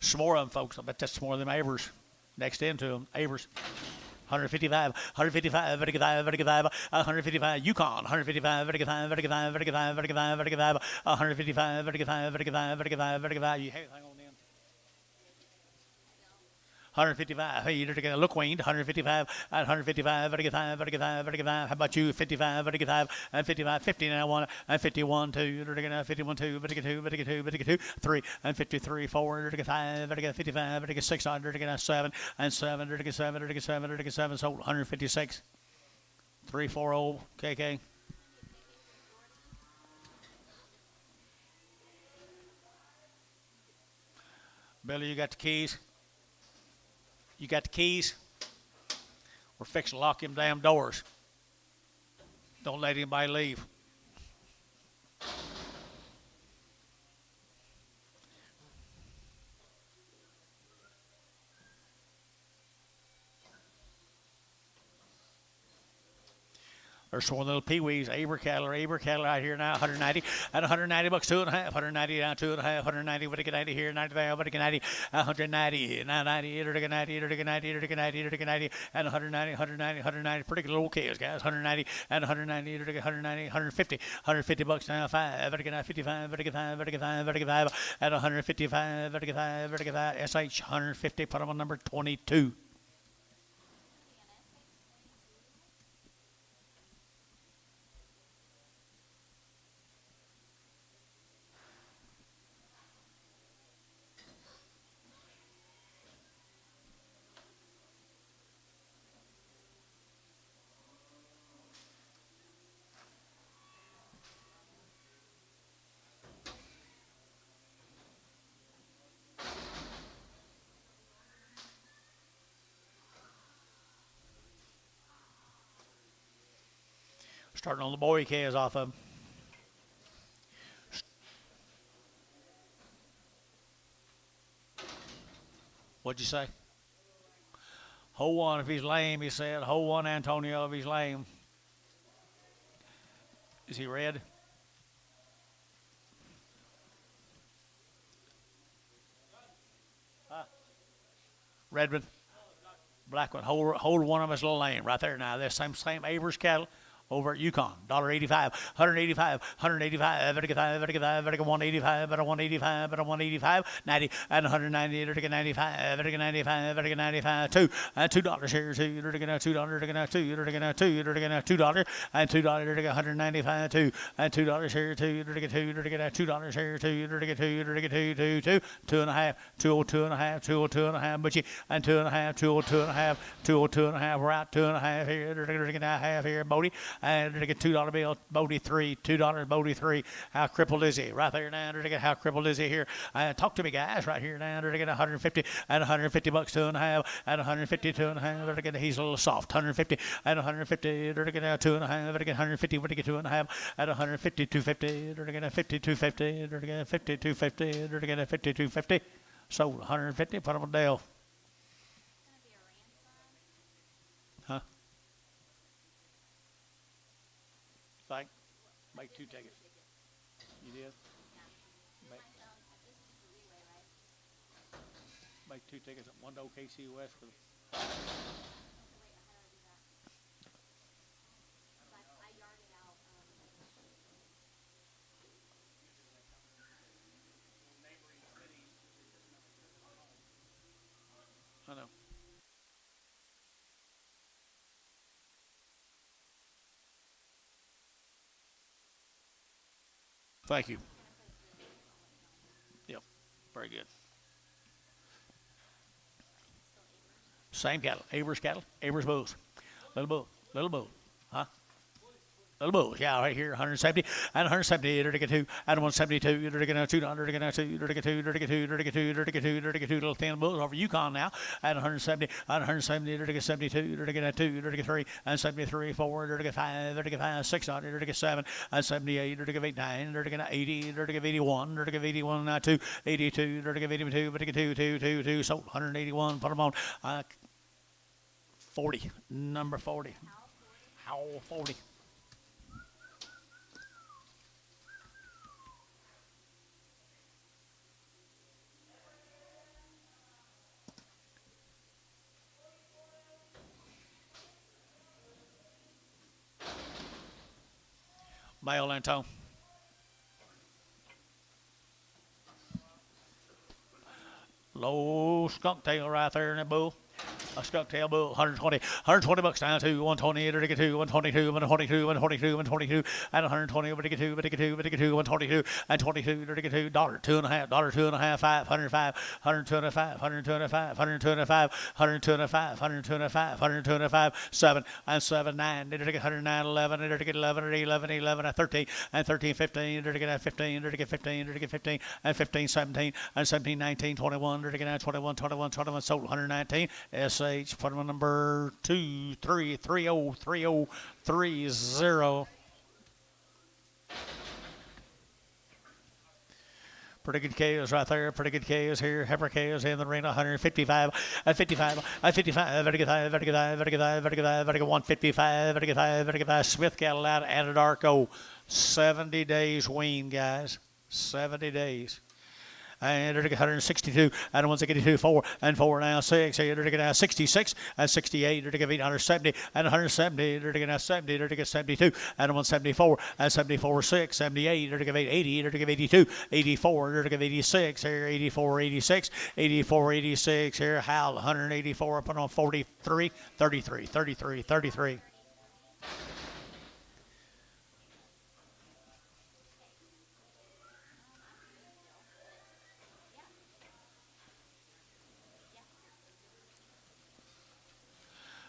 Some more of them, folks. I bet that's some more of them Avers. Next into them, Avers. 155, 155, 155, 155, Yukon, 155, 155, 155, 155, 155, 155, you have anything on them? 155. Hey, you're going to look weaned. 155, 155, 155, 155, 155. How about you? 55, 155, and 55, 50 now, 1, and 51, 2. You're going to 51, 2, 2, 3, and 53, 4. You're going to 5, 55, 6, you're going to 7, and 7, you're going to 7, you're going to 7, you're going to 7, so 156. 340 KK. Billy, you got the keys? You got the keys? We're fixing to lock them damn doors. Don't let anybody leave. There's four little peewees, Aber cattle out here now, 190, at 190 bucks, 2.5, 190 down, 2.5, 190, what do you get 90 here, 95, what do you get 90, 190, now 90, 90, 90, 90, 90, 90, and 190, 190, 190, pretty good little kids, guys, 190, and 190, 190, 150, 150 bucks now, 5, what do you get 55, what do you get 5, what do you get 5, what do you get 5, at 155, what do you get 5, what do you get 5, SH 150, put them on number 22. Starting on the boy calves off of them. What'd you say? Hole one if he's lame, he said. Hole one Antonio if he's lame. Is he red? Huh? Red one. Black one. Hold one of us a little lame right there now. This same Avers cattle over at Yukon, $1.85, 185, 185, 185, 185, 185, 185, 90, and 190, 95, 95, 95, $2, and $2 here, $2, $2, $2, $2, and $2, $195, $2, and $2 here, $2, $2 here, $2, $2.5, $2.5, $2.5, butchie, and $2.5, $2.5, $2.5, we're out $2.5 here, half here, Bodie. And to get $2 bill, Bodie 3, $2, Bodie 3. How crippled is he? Right there now, to get how crippled is he here? Talk to me, guys, right here now, to get 150 and 150 bucks, 2.5, and 150, 2.5, to get he's a little soft, 150 and 150, to get 2.5, to get 150, to get 2.5, at 150, 250, to get 50, 250, to get 50, 250, to get 50, 250. Sold 150, put him on Dale. Huh? Thank. Make 2 tickets. You did? Make 2 tickets. One to OKC West for the. I know. Thank you. Yep, very good. Same cattle, Avers bulls, little bull, huh? Little bulls, yeah, right here, 170, and 170, to get 2, and 172, to get $2, to get 2, to get 2, to get 2, to get 2, to get 2, to get 2 little thin bulls over Yukon now, and 170, and 170, to get 72, to get 2, to get 3, and 73, 4, to get 5, to get 5, 600, to get 7, and 78, to get 89, to get 80, to get 81, to get 81, 2, 82, to get 82, to get 2, sold 181, put them on 40, number 40. How 40? Male Antone. Low skunk tail right there in that bull. A skunk tail bull, 120 bucks down to 120, to get 2, 122, 122, 122, 122, and 120, to get 2, to get 2, to get 2, 122, and 22, to get $2, $2.5, $2.5, 505, 125, 125, 125, 125, 125, 125, 7, and 7, 9, to get 109, 11, to get 11, 11, 11, and 13, and 13, 15, to get 15, to get 15, to get 15, and 15, 17, and 17, 19, 21, to get 21, 21, 21, sold 119, SA SH. Put him on number 23303030. Pretty good KOs right there. Pretty good KOs here. Heifer KOs in the arena. 155. At 55. At 55. Very good. Very good. Very good. Very good. Very good. 155. Very good. Very good. Smith cattle out of Anadarko. 70 days wean, guys. 70 days. And 162, and 162, 4, and 4 now 6. Here, now 66, and 68, 870, and 170, now 70, 72, and 174, and 74, 6, 78, 80, 82, 84, 86, here, 84, 86, 84, 86, here, Hal, 184, up on 43, 33, 33, 33.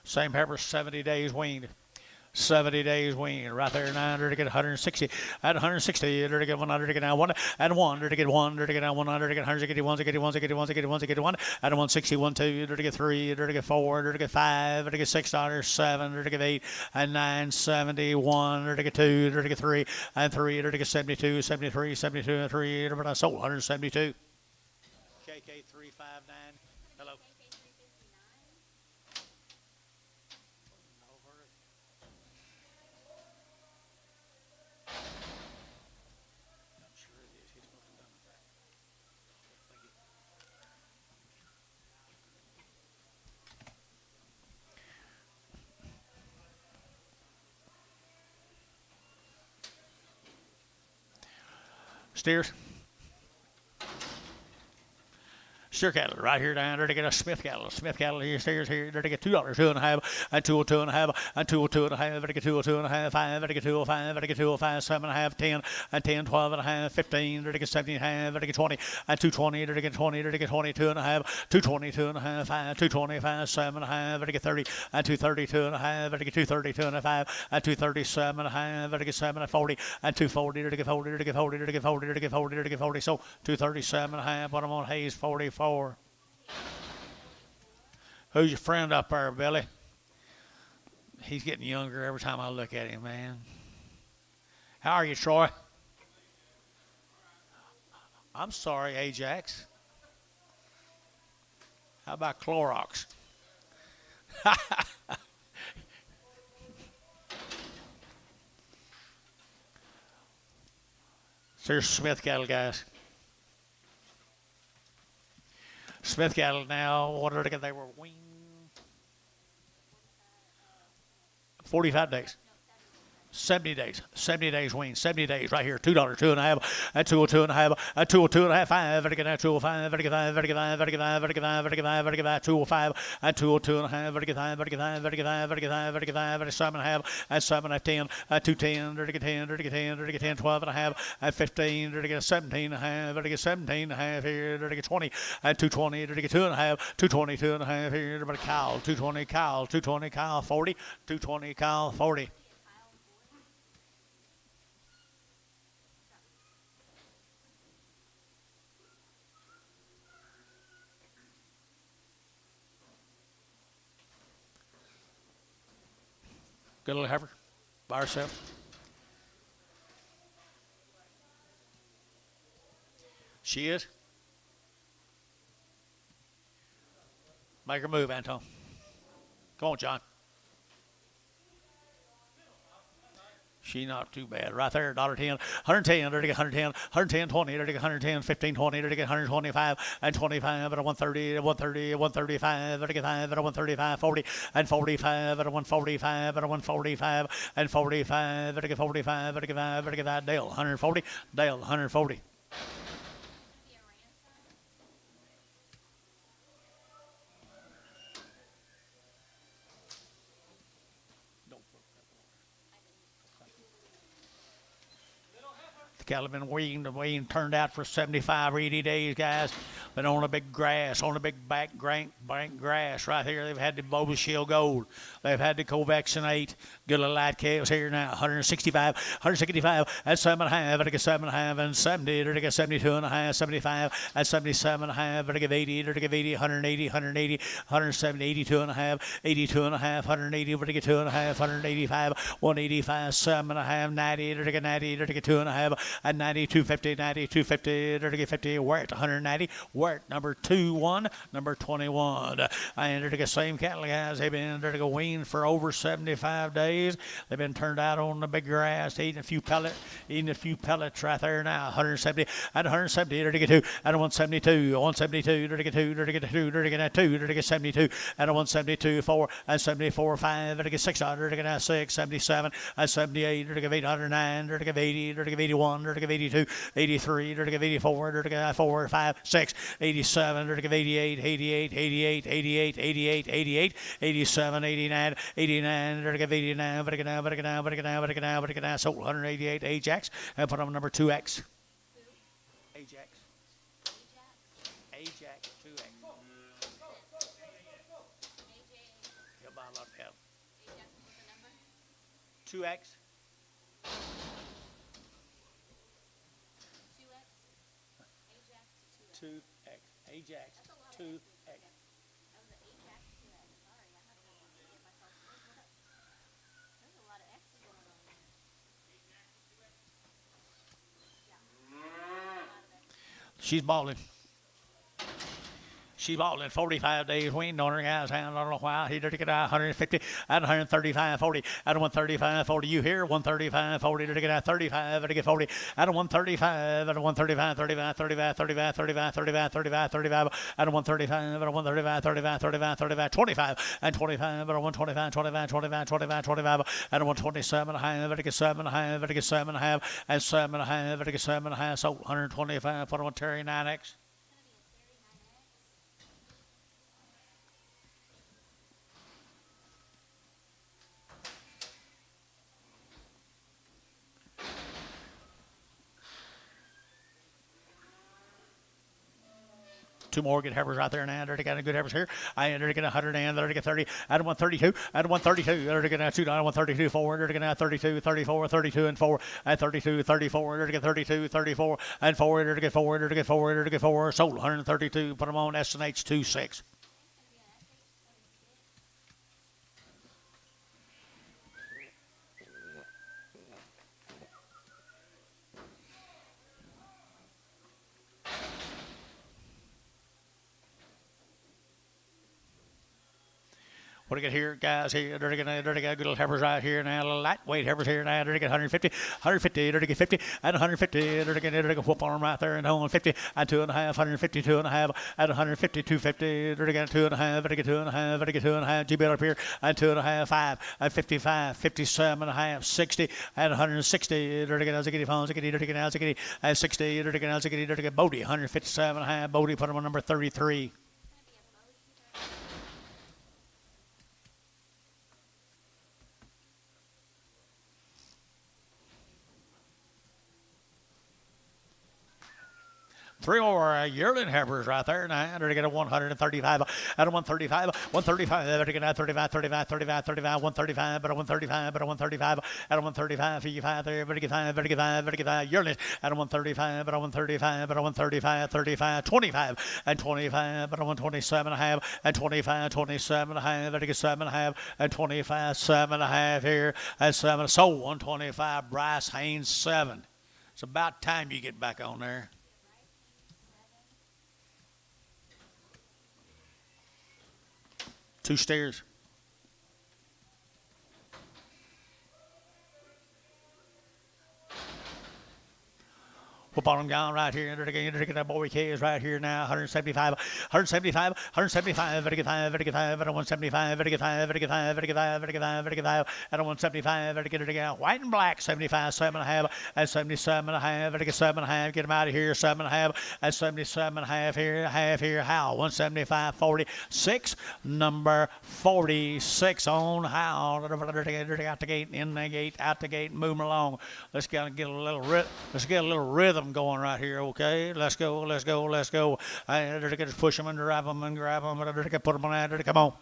Same heifer, 70 days weaned. 70 days weaned. Right there, 900 to get 160. At 160, to get 100 to get now 1. At 1, to get 1, to get now 100 to get 100 to get 1, to get 1, to get 1, to get 1, to get 1. At 160, 1, 2, to get 3, to get 4, to get 5, to get $6, 7, to get 8, and 9, 71, to get 2, to get 3, and 3, to get 72, 73, 72, and 3, to sold 172. KK 359. Hello. Steers. Steer cattle right here down there to get a Smith cattle. Smith cattle here, steers here to get $2, 2.5, and 202.5, and 202.5, to get 202.5, 5, to get 205, to get 205, 7.5, 10, and 10, 12.5, 15, to get 17.5, to get 20, and 220, to get 20, to get 22.5, 222.5, 5, 225, 7.5, to get 30, and 232.5, to get 232.5, and 237.5, to get 7, and 40, and 240, to get 40, to get 40, to get 40, to get 40, to get 40, so 237.5, but I'm on Hayes 44. Who's your friend up there, Billy? He's getting younger every time I look at him, man. How are you, Troy? I'm sorry, Ajax. How about Clorox? There's Smith cattle, guys. Smith cattle now, what are they were weaned? 45 days. 70 days. 70 days weaned. 70 days right here. $2, 2.5, and 202.5, and 202.5, 5, to get 205, to get 5, to get 5, to get 5, to get 5, to get 5, to get 5, 205, and 202.5, to get 5, to get 5, to get 5, to get 5, to get 5, and 7.5, and 7 and 10, and 210, to get 10, to get 10, to get 10, 12.5, and 15, to get 17.5, to get 17.5 here, to get 20, and 220, to get 2.5, 222.5 here, to get Kyle, 220 Kyle, 220 Kyle 40, 220 Kyle 40. Good little heifer by herself. She is. Make her move, Anton. Come on, John. She not too bad. Right there, $1.10, 110, to get 110, 110, 20, to get 110, 15, 20, to get 125, and 25, at 130, at 130, at 135, to get 5, at 135, 40, and 45, at 145, at 145, and 45, to get 45, to get 5, to get that Dale, 140, Dale, 140. Cattle have been weaned turned out for 75 or 80 days, guys. Been on the big grass, on the big bank grass right here. They've had the Boba Shield Gold. They've had the Covaccinate. Good little light calves here now. 165, 165, and 7.5. I get 7.5 and 70. I get 72.5, 75, and 77.5. I give 80. I give 80, 180, 180, 170, 82.5, 82.5, 180. I get 2.5, 185, 185, 7.5, 90. I get 90. I get 2.5, and 90, 250, 90, 250. I get 50. We're at 190. We're at number 21, number 21. I entered the same cattle guys. They've been under the weaned for over 75 days. They've been turned out on the big grass, eating a few pellets right there now. 170 and 170. There to get 2 and 172, 172. There to get 2, there to get 2, there to get 2, there to get 72 and 172, 4 and 74, 5. There to get 600. There to get 6, 77 and 78. There to get 809. There to get 80. There to get 81. There to get 82, 83. There to get 84. There to get 4, 5, 6, 87. There to get 88, 88, 88, 88, 88, 88, 87, 89, 89. There to get 89. But it now. Sold 188 Ajax and put on number 2X. Ajax. Ajax 2X. You'll buy a lot of cattle. 2X. 2X. Ajax 2X. She's balling. She's balling 45 days. Weaned on her guys. I don't know why. He did get 150 and 135, 40 and 135, 40. You hear 135, 40. Did get 35. Did get 40 and 135 and 135, 35, 35, 35, 35, 35, 35, 35 and 135 and 135, 35, 35, 35, 25 and 25 and 125, 25, 25, 25, 25 and 127 and a half. Did get 7 and a half. Did get 7 and a half and 7 and a half. Did get 7 and a half. So 125. Put on Terry 9X. Two more good heifers out there now. They're getting good heifers here. I entered to get 100 and they're to get 30 and 132 and 132. They're to get 2 down 132 forward. They're to get 32, 34, 32 and 4 and 32, 34. They're to get 32, 34 and 4. They're to get 4. They're to get 4. They're to get 4. Sold 132. Put them on S&H 26. What do we get here, guys? Here, they're going to get good little heifers right here now. Little lightweight heifers here now. They're to get 150, 150. They're to get 50 and 150. They're to get whoop on them right there and 150 and 2.5, 152 and a half and 150, 250. They're to get 2.5. They're to get 2.5. They're to get 2.5. GB up here and 2.5, 5 and 55, 57 and a half, 60 and 160. They're to get Alzigity phones. They're to get Alzigity and 60. They're to get Alzigity. They're to get Bodie 157 and a half. Bodie put them on number 33. Three more yearling heifers right there. Now they're to get a 135 and a 135, 135. They're to get a 35, 35, 35, 35, 135, but a 135, but a 135, and a 135, 55. They're to get 5, to get 5, to get 5 yearlings, and a 135, but a 135, but a 135, 35, 25, and 25, but a 127 and a half, and 25, 27 and a half. They're to get 7 and a half, and 25, 7 and a half here, and 7. So 125. Bryce Haynes 7. It's about time you get back on there. Two stairs. Whoop on them down right here. They're going to get that boy K is right here now. 175, 175, 175. Better get 5, better get 5, better 175, better get 5, better get 5, better get 5, better get 5, better get 5, and 175. Better get it again. White and black. 75, 7.5, and 77.5. Better get 7.5. Get them out of here. 7.5 and 77.5 here. Half here. How? 175, 46. Number 46 on How. Out the gate, in the gate, out the gate, move them along. Let's get a little rhythm them going right here. Okay, let's go, let's go, let's go. I just push them and drive them and grab them. I put them on that. Come on.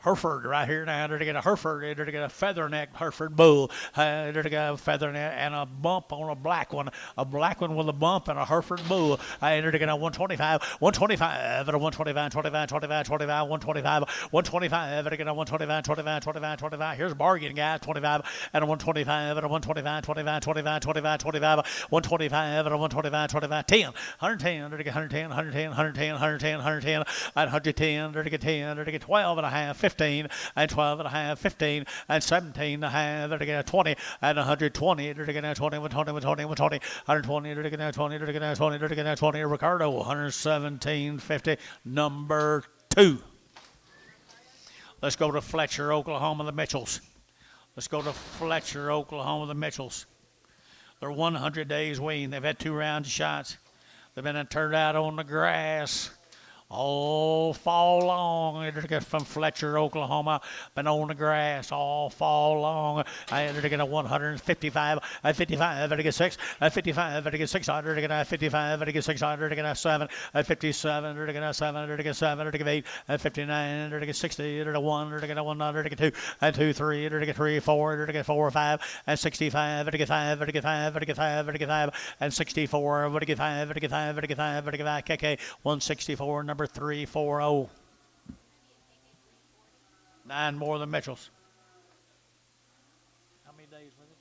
Hereford right here now. They're to get a Hereford. They're to get a feather neck Hereford bull. They're to get a feather neck and a bump on a black one. A black one with a bump and a Hereford bull. They're to get a 125, 125, and a 125, 25, 25, 25, 125, 125. They're to get a 125, 25, 25, 25. Here's a bargain, guys. 25 and a 125 and a 125, 25, 25, 25, 25, 125 and a 125, 25, 10, 110. They're to get 110, 110, 110, 110, 110, and 110. They're to get 10. They're to get 12 and a half. 15 and 12 and a half, 15 and 17 and a half. They're to get a 20 and 120. They're to get a 20 with 20 with 20 with 20, 120. They're to get a 20. They're to get a 20. They're to get a 20. Ricardo 117.50, number 2. Let's go to Fletcher, Oklahoma, the Mitchells. Let's go to Fletcher, Oklahoma, the Mitchells. They're 100 days weaned. They've had 2 rounds of shots. They've been turned out on the grass all fall long. They're from Fletcher, Oklahoma, been on the grass all fall long. They're get a 155, a 55, they're get 6, a 55, they're get 600, they're get a 55, they're get 600, they're get a 7, a 57, they're get a 7, they're get 7, they're get 8, a 59, they're get 60, they're get 1, they're get a 100, they're get 2, and 2, 3, they're get 3, 4, they're get 4, 5, and 65, they're get 5, they're get 5, they're get 5, they're get 5, and 64, they're get 5, they're get 5, they're get 5, they're get 5, KK 164, number 340. 9 more than Mitchell's. How many days was it?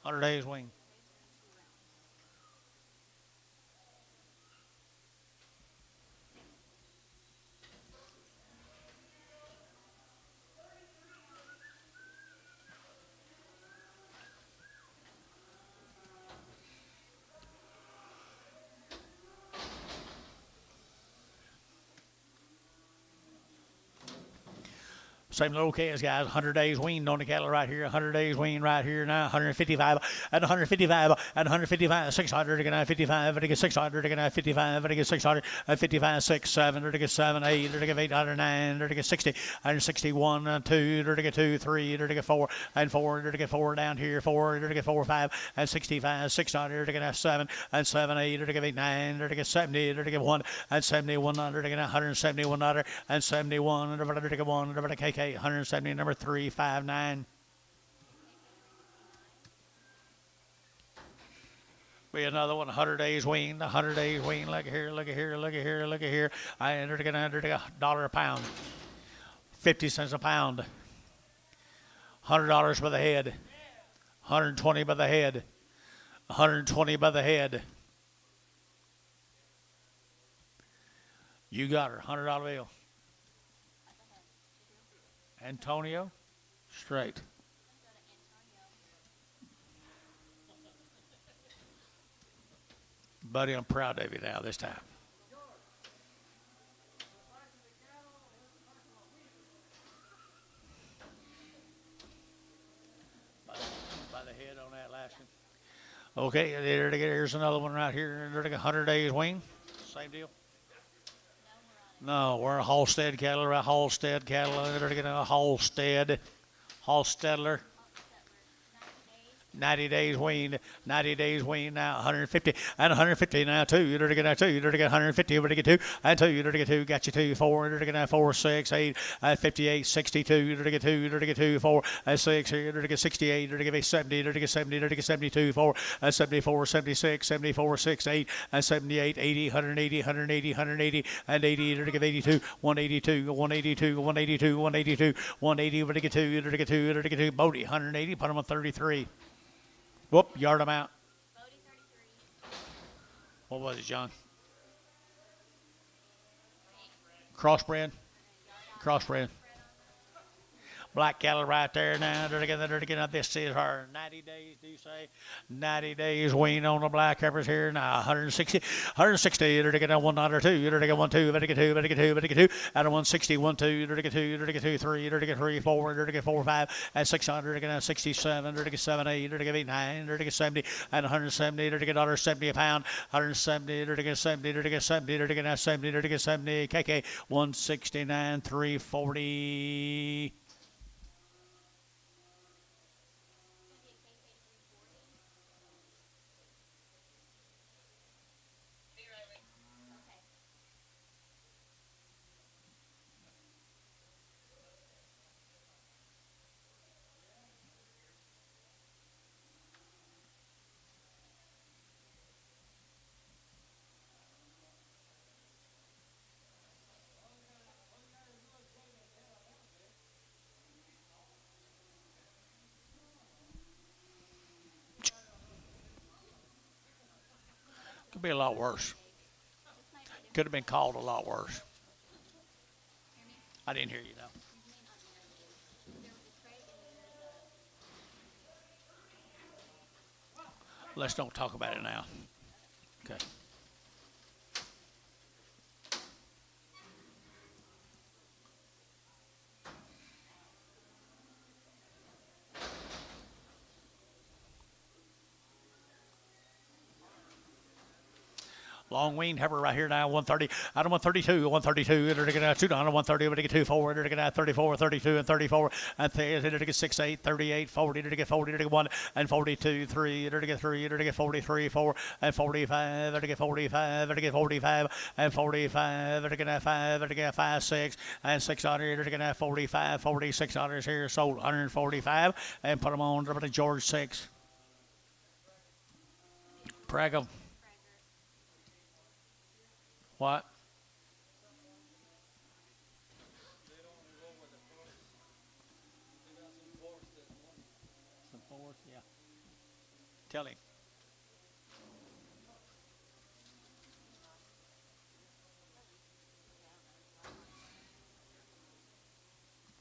100 days wing. Same little kids, guys. 100 days weaned on the cattle right here. 100 days weaned right here now. 155 and 155 and 155. 600 to 55. To get 600 to 55. To get 600 and 55. 6, 7 to get 7, 8 to get 800, 9 to get 60 and 61 and 2 to get 2, 3 to get 4 and 4 to get 4 down here. 4 to get 4, 5 and 65. 600 to get 7 and 7, 8 to get 8, 9 to get 70 to get 1 and 71 under to get 171 under and 71 to get 1 to get KK. 170, number 359. Be another one, 100 days weaned, 100 days weaned. Look here, look at here, look at here, look at here. I entered $1 a pound, 50 cents a pound, $100 by the head, 120 by the head, 120 by the head. You got her, $100 bill. Antonio, straight. Buddy, I'm proud of you now this time. By the head on that last one. Okay, here's another one right here. 100 days wing. Same deal. No, we're a Halstead cattle, a Halstead cattle. They're getting a Halstead, Halstedler. 90 days weaned, 90 days weaned now, 150 and 150 now, 2. You're to get that 2. You're to get 150. You're to get 2 and 2. You're to get 2. Got you 2, 4. You're to get 4, 6, 8, 58, 62. You're to get 2. You're to get 2, 4, 6. You're to get 68. You're to get 70. You're to get 70. You're to get 72, 4, 74, 76, 74, 6, 8, 78, 80, 180, 180, 180, and 80. You're to get 82, 182, 182, 182, 182, 180. You're to get 2. You're to get 2. You're to get 2. Bodie, 180. Put him on 33. Whoop, yard him out. What was it, John? Crossbred? Crossbred. Black cattle right there now. They're together. This is her 90 days, do you say? 90 days weaned on the black heifers here. Now 160. They're to get a 1 or 2. They're to get 1, 2. They're to get 2. They're to get 2. They're to get 2. Out of 160, 1, 2. They're to get 2. They're to get 2, 3. They're to get 3, 4. They're to get 4, 5. And 600. They're to get 67. They're to get 7, 8. They're to get 8, 9. They're to get 70. And 170. They're to get $170 a pound. 170. They're to get 70. They're to get 70. They're to get 70. They're to get 70. KK 169, 340. be a lot worse. Could have been called a lot worse. I didn't hear you now. Let's don't talk about it now. Okay. Long wing heifer right here now, 130, out of 132, 132, it'll get out 2 down, 130, it'll get 2 forward, it'll get out 34, 32, and 34, and it'll get 6, 8, 38, 40, it'll get 40, it'll get 1, and 42, 3, it'll get 3, it'll get 43, 4, and 45, it'll get 45, it'll get 45, and 45, it'll get out 5, it'll get 5, 6, and 600, it'll get out 45, 4600 here, sold 145, and put them on to George 6. Brag 'em. What? Some fourths, yeah. Tell him.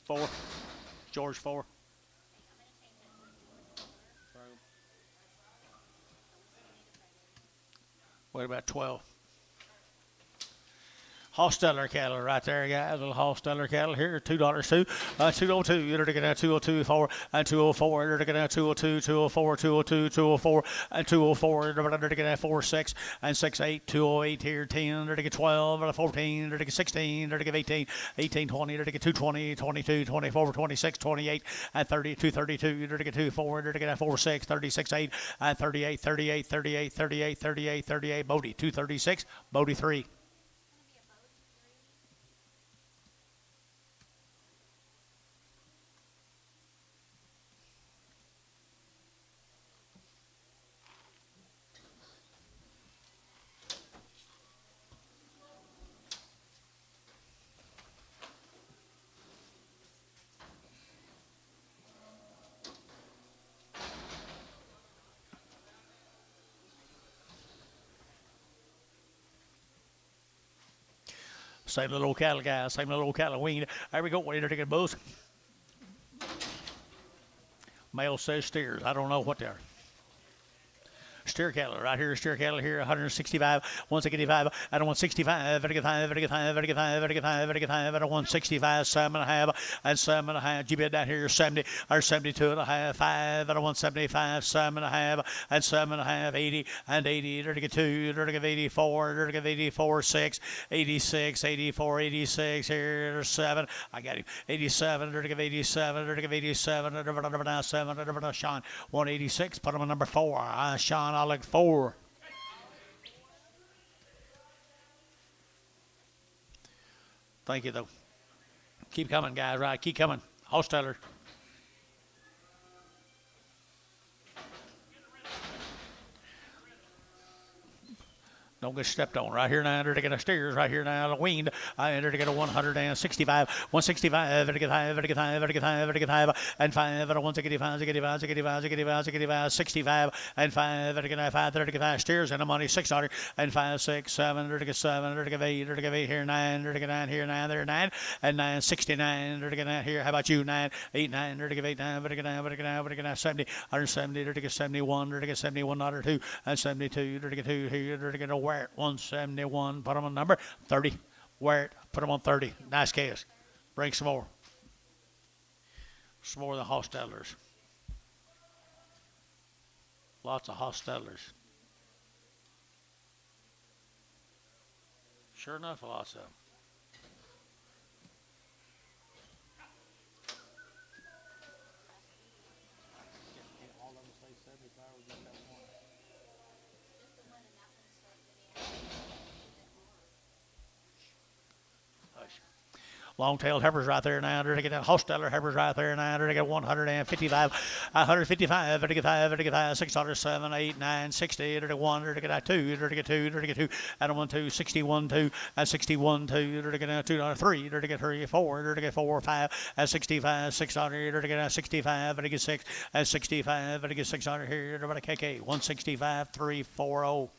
4. George 4. What about 12? Hosteller cattle right there, guys. Little Hosteller cattle here, $2 too. 202, you're looking at 202, 4, and 204, you're looking at 202, 204, 202, 204, and 204, you're looking at 4, 6, and 6, 8, 208 here, 10, you're looking at 12, 14, you're looking at 16, you're looking at 18, 18, 20, you're looking at 220, 22, 24, 26, 28, and 30, 232, you're looking at 24, you're looking at 4, 6, 36, 8, and 38, 38, 38, 38, 38, 38, Bodie, 236, Bodie 3. Same little old cattle, guys. Same little old cattle weaned. There we go. What are you taking, bulls? Male says steers. I don't know what they are. Steer cattle right here, steer cattle here, 165, 165, at a 165, 35, 35, 35, 35, 35, at a 165, 7.5, and 7.5. You bid down here, 70, or 72.5, 5, at a 175, 7.5, and 7.5, 80, and 80, to get 2, to get 84, to get 84, 6, 86, 84, 86, here, 7. I got him. 87, to get 87, to get 87, now 7, Sean, 186, put him on number 4. Sean, I like 4. Thank you, though. Keep coming, guys. Right, keep coming. Hosteller. Don't get stepped on. Right here now, they're taking a steers. Right here now, the weaned. They're to get a 165, 165, they're to get 5, they're to get 5, they're to get 5, they're to get 5, and 5, and a 165, 65, 65, 65, 65, 65, and 5, they're to get 5, they're to get 5 steers and the money 600, and 5, 6, 7, they're to get 7, they're to get 8, they're to get 8 here, 9, they're to get 9 here, 9, they're 9, and 9, 69, they're to get 9 here. How about you, 9, 8, 9, they're to get 8, 9, they're to get 9, they're to get 9, they're to get 9, 70, 170, they're to get 71, they're to get 71, not 2, and 72, they're to get 2 here, they're to get a where 171. Put them on number 30. Wear it. Put them on 30. Nice case. Bring some more. Some more of the Hostellers. Lots of Hostellers. Sure enough, lots of them. All of them say 75. We got that one. Long-tailed heifers right there now. They're to get that Hosteller heifers right there now. They're to get 155, 155, they're to get 5, they're to get 5, 600, 7, 8, 9, 60, they're to 1, they're to get 2, they're to get 2, they're to get 2, and 1, 2, 61, 2, and 61, 2, they're to get 2, 3, they're to get 3, 4, they're to get 4, 5, and 65, 600, they're to get 65, they're to get 6, and 65, they're to get 600 here, they're to KK, 165, 3, 4, 0.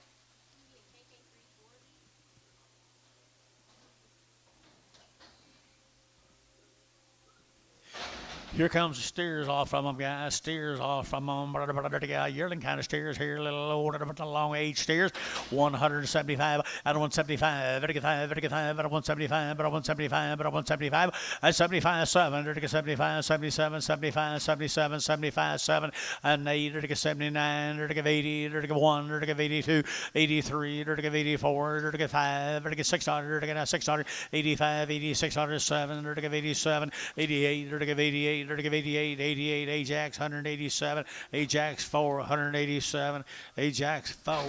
Here comes the steers off from them, guys. Steers off from them. Yearling kind of steers here, a little older, long age steers. 175 out of 175. 55 out of 175. Out of 175. Out of 175. And 75 7. 75 77. 75 77. 75 7. And 8. 79. 80. 1. 82. 83. 84. 5. 600. 600. 85. 86. 7. 87. 88. 88. 88, 88, Ajax 187, Ajax 4, 187, Ajax 4.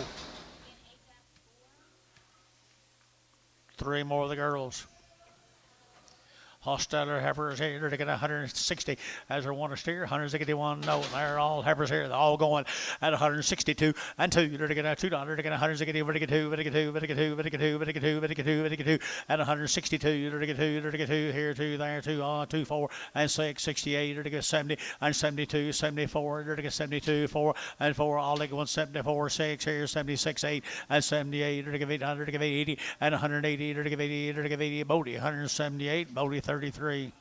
3 more of the girls. Hosteller heifers here to get 160 as they want to steer. 161, no, they're all heifers here. They're all going at 162 and 2. To get $2 to get 162, at 162. To get 2 here, 2 there, 2 4 and 6, 68. To get 70 and 72, 74. To get 72, 4 and 4. All they get 74, 6 here, 76, 8 and 78. To get 800, to get 80 and 180. To get 80, to get 80. Bodie 178, Bodie 33.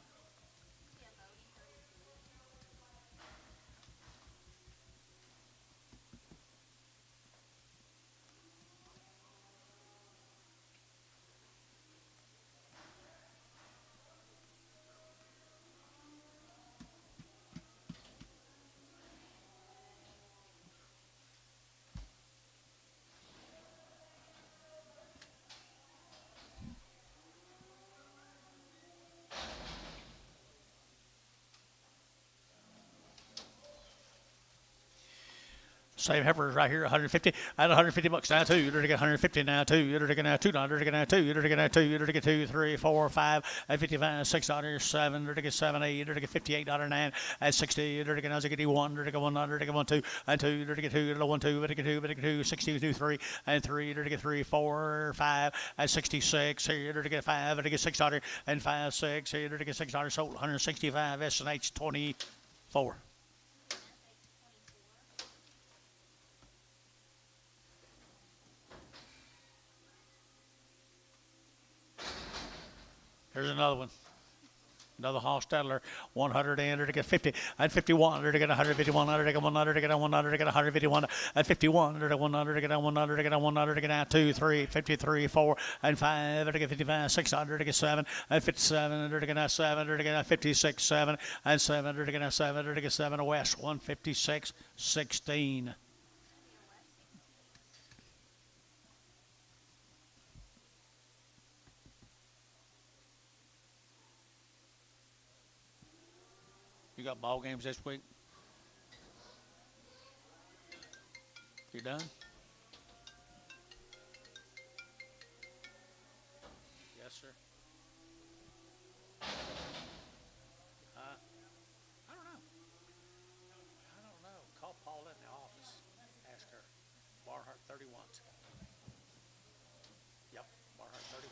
Same heifers right here, 150 at 150 bucks now too. You're to get 150 now too. You're to get now $2. You're to get now 2. You're to get now 2. You're to get 2, 3, 4, 5 at 55, $6, 7. You're to get 7, 8. You're to get $58.9 at 60. You're to get now 1. You're to get 1. You're to get 1, 2 and 2. You're to get 2. You're to 1, 2. You're to get 2. You're to get 2. 60, 2, 3 and 3. You're to get 3, 4, 5 at 66. You're to get 5. You're to get $6 and 5, 6. You're to get $6 sold. 165 S&H 24. Here's another one. Another Hostetler, 100 and to get 50 and 51 to get 151 to get 100 to get 100 to get 151 and 51 to get 100 to get 100 to get 100 to get 2, 3, 53, 4 and 5 to get 55, 600 to get 7 and 57 to get 7 to get 56, 7 and 7 to get 7 to get 7 West 156, 16. You got ball games this week? You done? Yes, sir. I don't know. Call Paula in the office. Ask her. Barhart 31. Yep, Barhart 31.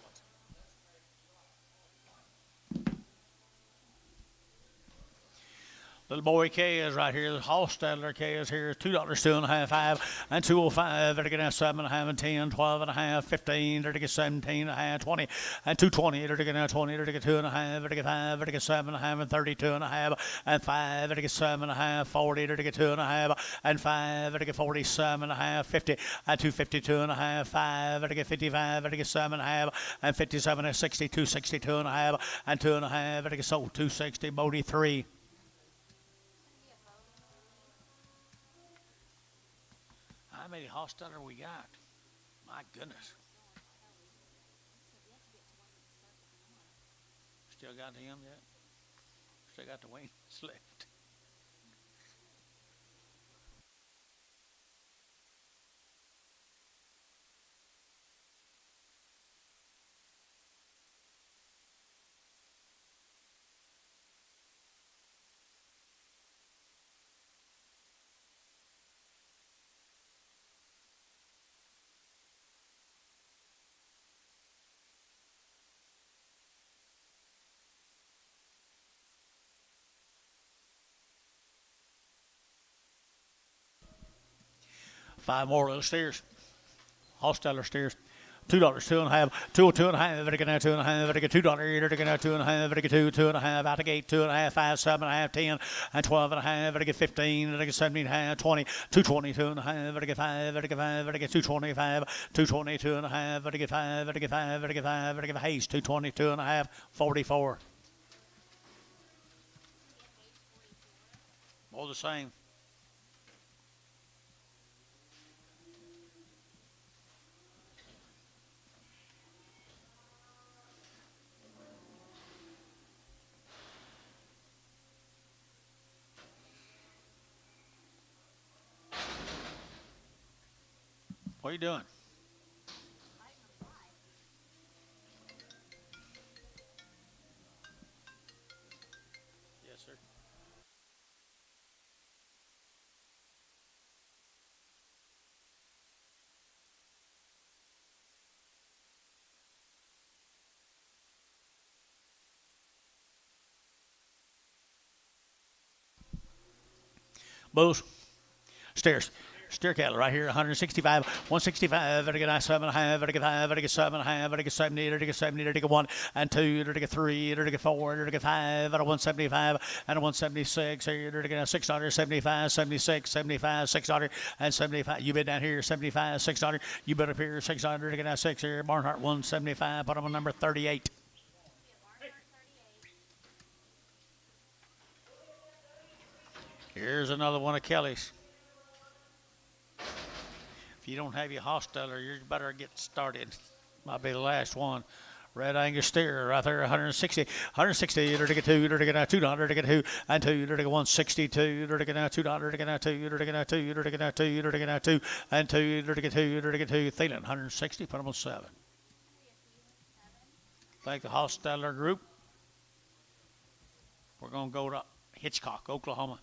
Little boy K is right here. The Hallstadler K is here. $2, 2.5, 5, and 205. They're getting 7.5 and 10, 12.5, 15. They're getting 17.5, 20, and 220. They're getting 20. They're getting 2.5. They're getting 5. They're getting 7.5 and 32.5, and 5. They're getting 7.5, 40. They're getting 2.5 and 5. They're getting 47.5, 50, and 252.5, 5. They're getting 55. They're getting 7.5 and 57 and 60, 262.5, and 2.5. They're getting sold 260. Bodie 3. How many Hostetler we got? My goodness. Still got him yet? Still got the wings left. Five more little steers. Hostetler steers. $2, 2.5, 2.5, vertical now 2.5, vertical $2, vertical now 2.5, vertical 2.5, out the gate 2.5, 5, 7.5, 10, and 12.5, vertical 15, vertical 17.5, 20, 220, 2.5, vertical 5, vertical 5, vertical 225, 220, 2.5, vertical 5, vertical 5, vertical 5, vertical haste 220, 2.5, 44. All the same. What are you doing? Yes, sir. Bulls, stairs. Steer cattle right here, 165, 165, vertical 7.5, vertical 5, vertical 7.5, vertical 70, vertical 70, vertical 1 and 2, vertical 3, vertical 4, vertical 5, at a 175, and a 176, vertical 600, 75, 76, 75, 600, and 75. You bid down here, 75, 600. You bid up here, 600, vertical 6 here. Barnhart 175, put them on number 38. Here's another one of Kelly's. If you don't have your hosteller, you better get started. Might be the last one. Red Angus steer right there, 160, 160, to get two, to get $2, to get two, and two, to get 162, to get $2, to get two, to get two, to get two, to get two, and two, to get two, to get two. Thielen, 160, put them on 7. Thank the hosteller group. We're going to go to Hitchcock, Oklahoma.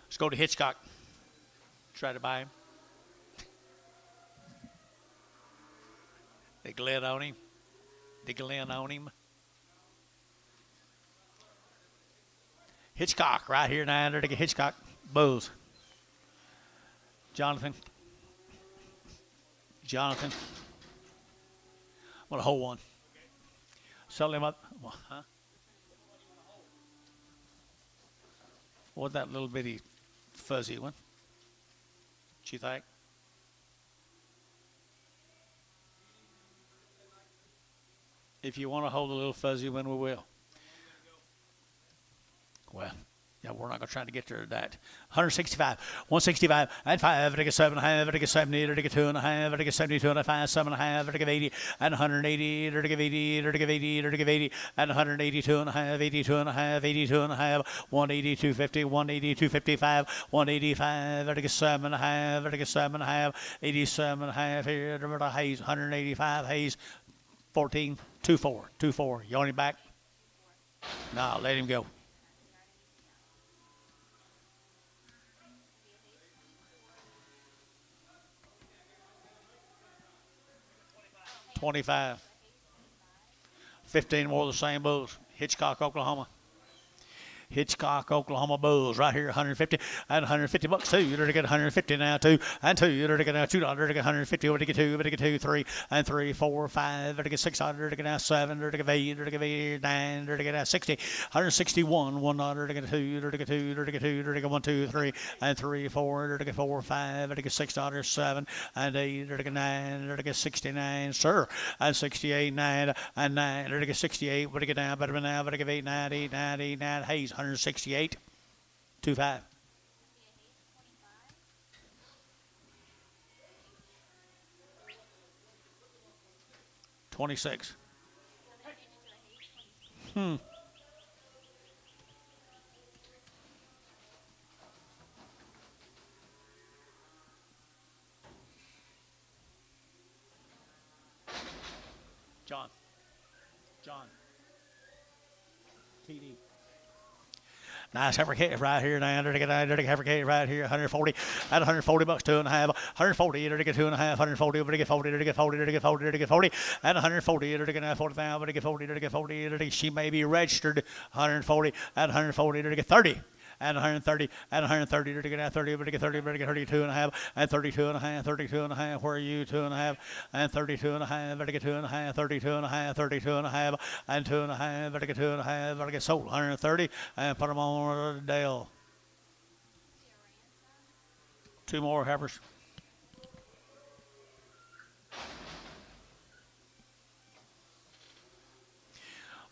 Let's go to Hitchcock. Try to buy him. They glint on him. They glint on him. Hitchcock right here now. There to get Hitchcock. Bulls. Jonathan. I'm going to hold one. Sell him up. Huh? What that little bitty fuzzy one? What you think? If you want to hold a little fuzzy one, we will. Well, yeah, we're not going to try to get there to that. 165, 165, and 5, I think 7 and a half, I think 70, I think 2 and a half, I think 72 and a 5, 7 and a half, I think 80, and 180, I think 80, I think 80, I think 80, and 182 and a half, 82 and a half, 82 and a half, 180, 250, 180, 255, 185, I think 7 and a half, I think 7 and a half, 87 and a half here, the Hayes, 185, Hayes, 14, 24, 24. You want him back? No, let him go. $25. 15 more of the same bulls. Hitchcock, Oklahoma. Hitchcock, Oklahoma Bulls right here, 150 and 150 bucks too. You're to get 150 now too, and two. You're to get now $2. To get 150. What to get two? What to get 2, 3, and 3, 4, 5. To get 600. To get now 7. To get 8. To get 8, 9. To get now 60. 161. $1. To get 2. To get 2. To get 2. To get 1, 2, 3, and 3, 4. To get 4, 5. To get $6. 7 and 8. To get 9. To get 69, sir, and 68, 9 and 9. To get 68. What to get now? Better now. What to get 8, 9, 8, 9, 8, 9. Hayes. 168, 25. $26. John. TD. Nice heifer calf right here now. Dirty heifer calf right here. 140 at 140 bucks, 2 and a half. 140, dirty 2 and a half. 140, dirty 40, dirty 40, dirty 40, dirty 40, and 140, dirty 40,000, dirty 40, dirty 40, dirty. She may be registered. 140 at 140, dirty 30. And 130, and 130, to get 30, but to get 30, but to get 32 and a half, and 32 and a half, 32 and a half, where are you, 2 and a half, and 32 and a half, but to get 2 and a half, 32 and a half, 32 and a half, and 2 and a half, but to get 2 and a half, but to get sold, 130, and put them on the Dale. 2 more heifers.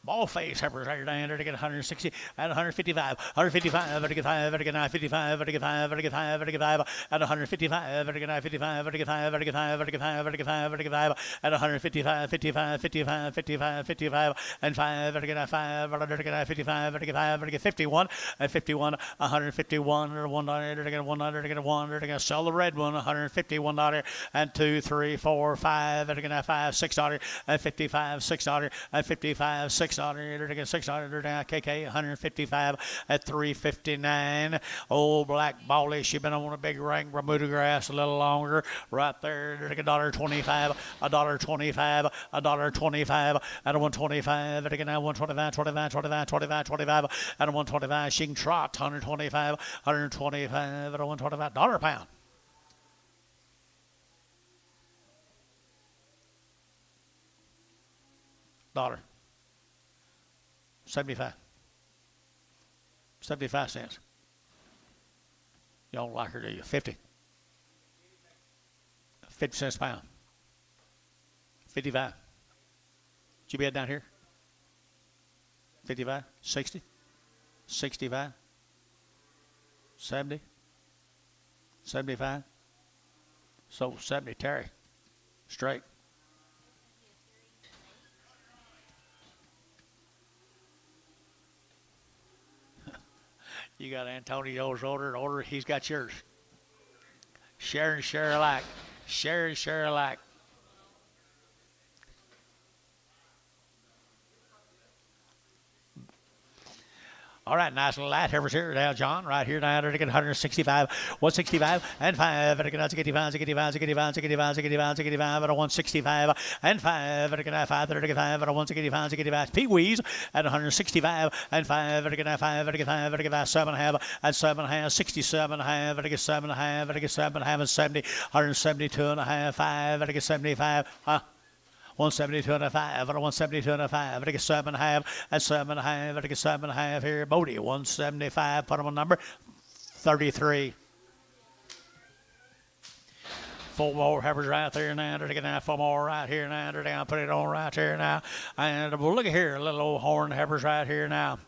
Ball face heifers right down there to get 160 and 155, 155, to get 5, to get 955, to get 5, to get 5, to get 5, and 155, to get 955, to get 5, to get 5, to get 5, to get 5, to get 5, and 155, 55, 55, 55, 55, and 5, to get 5, to get 55, to get 5, to get 51, and 51, 151, or $1, to get $1, to get 1, to get sell the red one, $151, and 2, 3, 4, 5, to get 5, $6, and 55, $6, and 55, $6. $600 down KK 155 at 359. Old black ballie, she been on a big ring Bermuda grass a little longer. Right there, $1.25, $1.25, $1.25, and a 125. Again now 125, 25, 25, 25, 25, and a 125. She can trot 125, 125, and a $125 pound. $1. 75. 75 cents. You don't like her, do you? 50. 50 cents a pound. 55. Did you be down here? 55. 60. 65. 70. 75. So 70 Terry. Straight. You got Antonio's order. He's got yours. Share and share alike. Share and share alike. All right, nice little light heifers here now, John. Right here now, to get 165, 165, and 5. And get 85, 85, 85, 85, 85, 85, and a 165, and 5. And get 5, and get 5, and a 165, 85. Pee-wees at 165, and 5. And get 5, and get 5, and get 7 and a half, and 7 and a half, 67 and a half, and get 7 and a half, and get 7 and a half, and 70, 172 and a half, 5, and get 75. 172 and a 5, and a 172 and a 5, and I get 7.5, and 7.5, and I get 7.5 here. Bodie, 175, put him on number 33. 4 more heifers right there now. They're getting 4 more right here now. They're going to put it on right there now. And well, look at here, little old horned heifers right here now.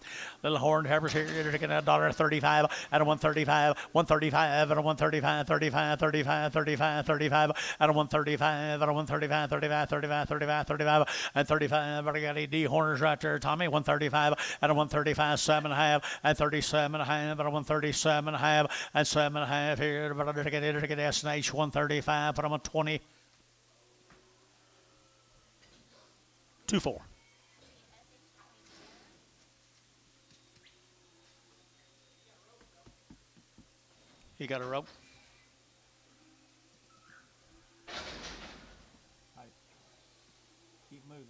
Little horned heifers here. They're getting $1.35 at a 135, 135 at a 135, 35, 35, 35, 35 at a 135, at a 135, 35, 35, 35, 35, and 35. But I got AD horners right there, Tommy. 135 at a 135, 7.5, and 37.5 at a 137.5, and 7.5 here. But they're going to get S&H 135, put them on 20. 2-4. You got a rope? Keep moving.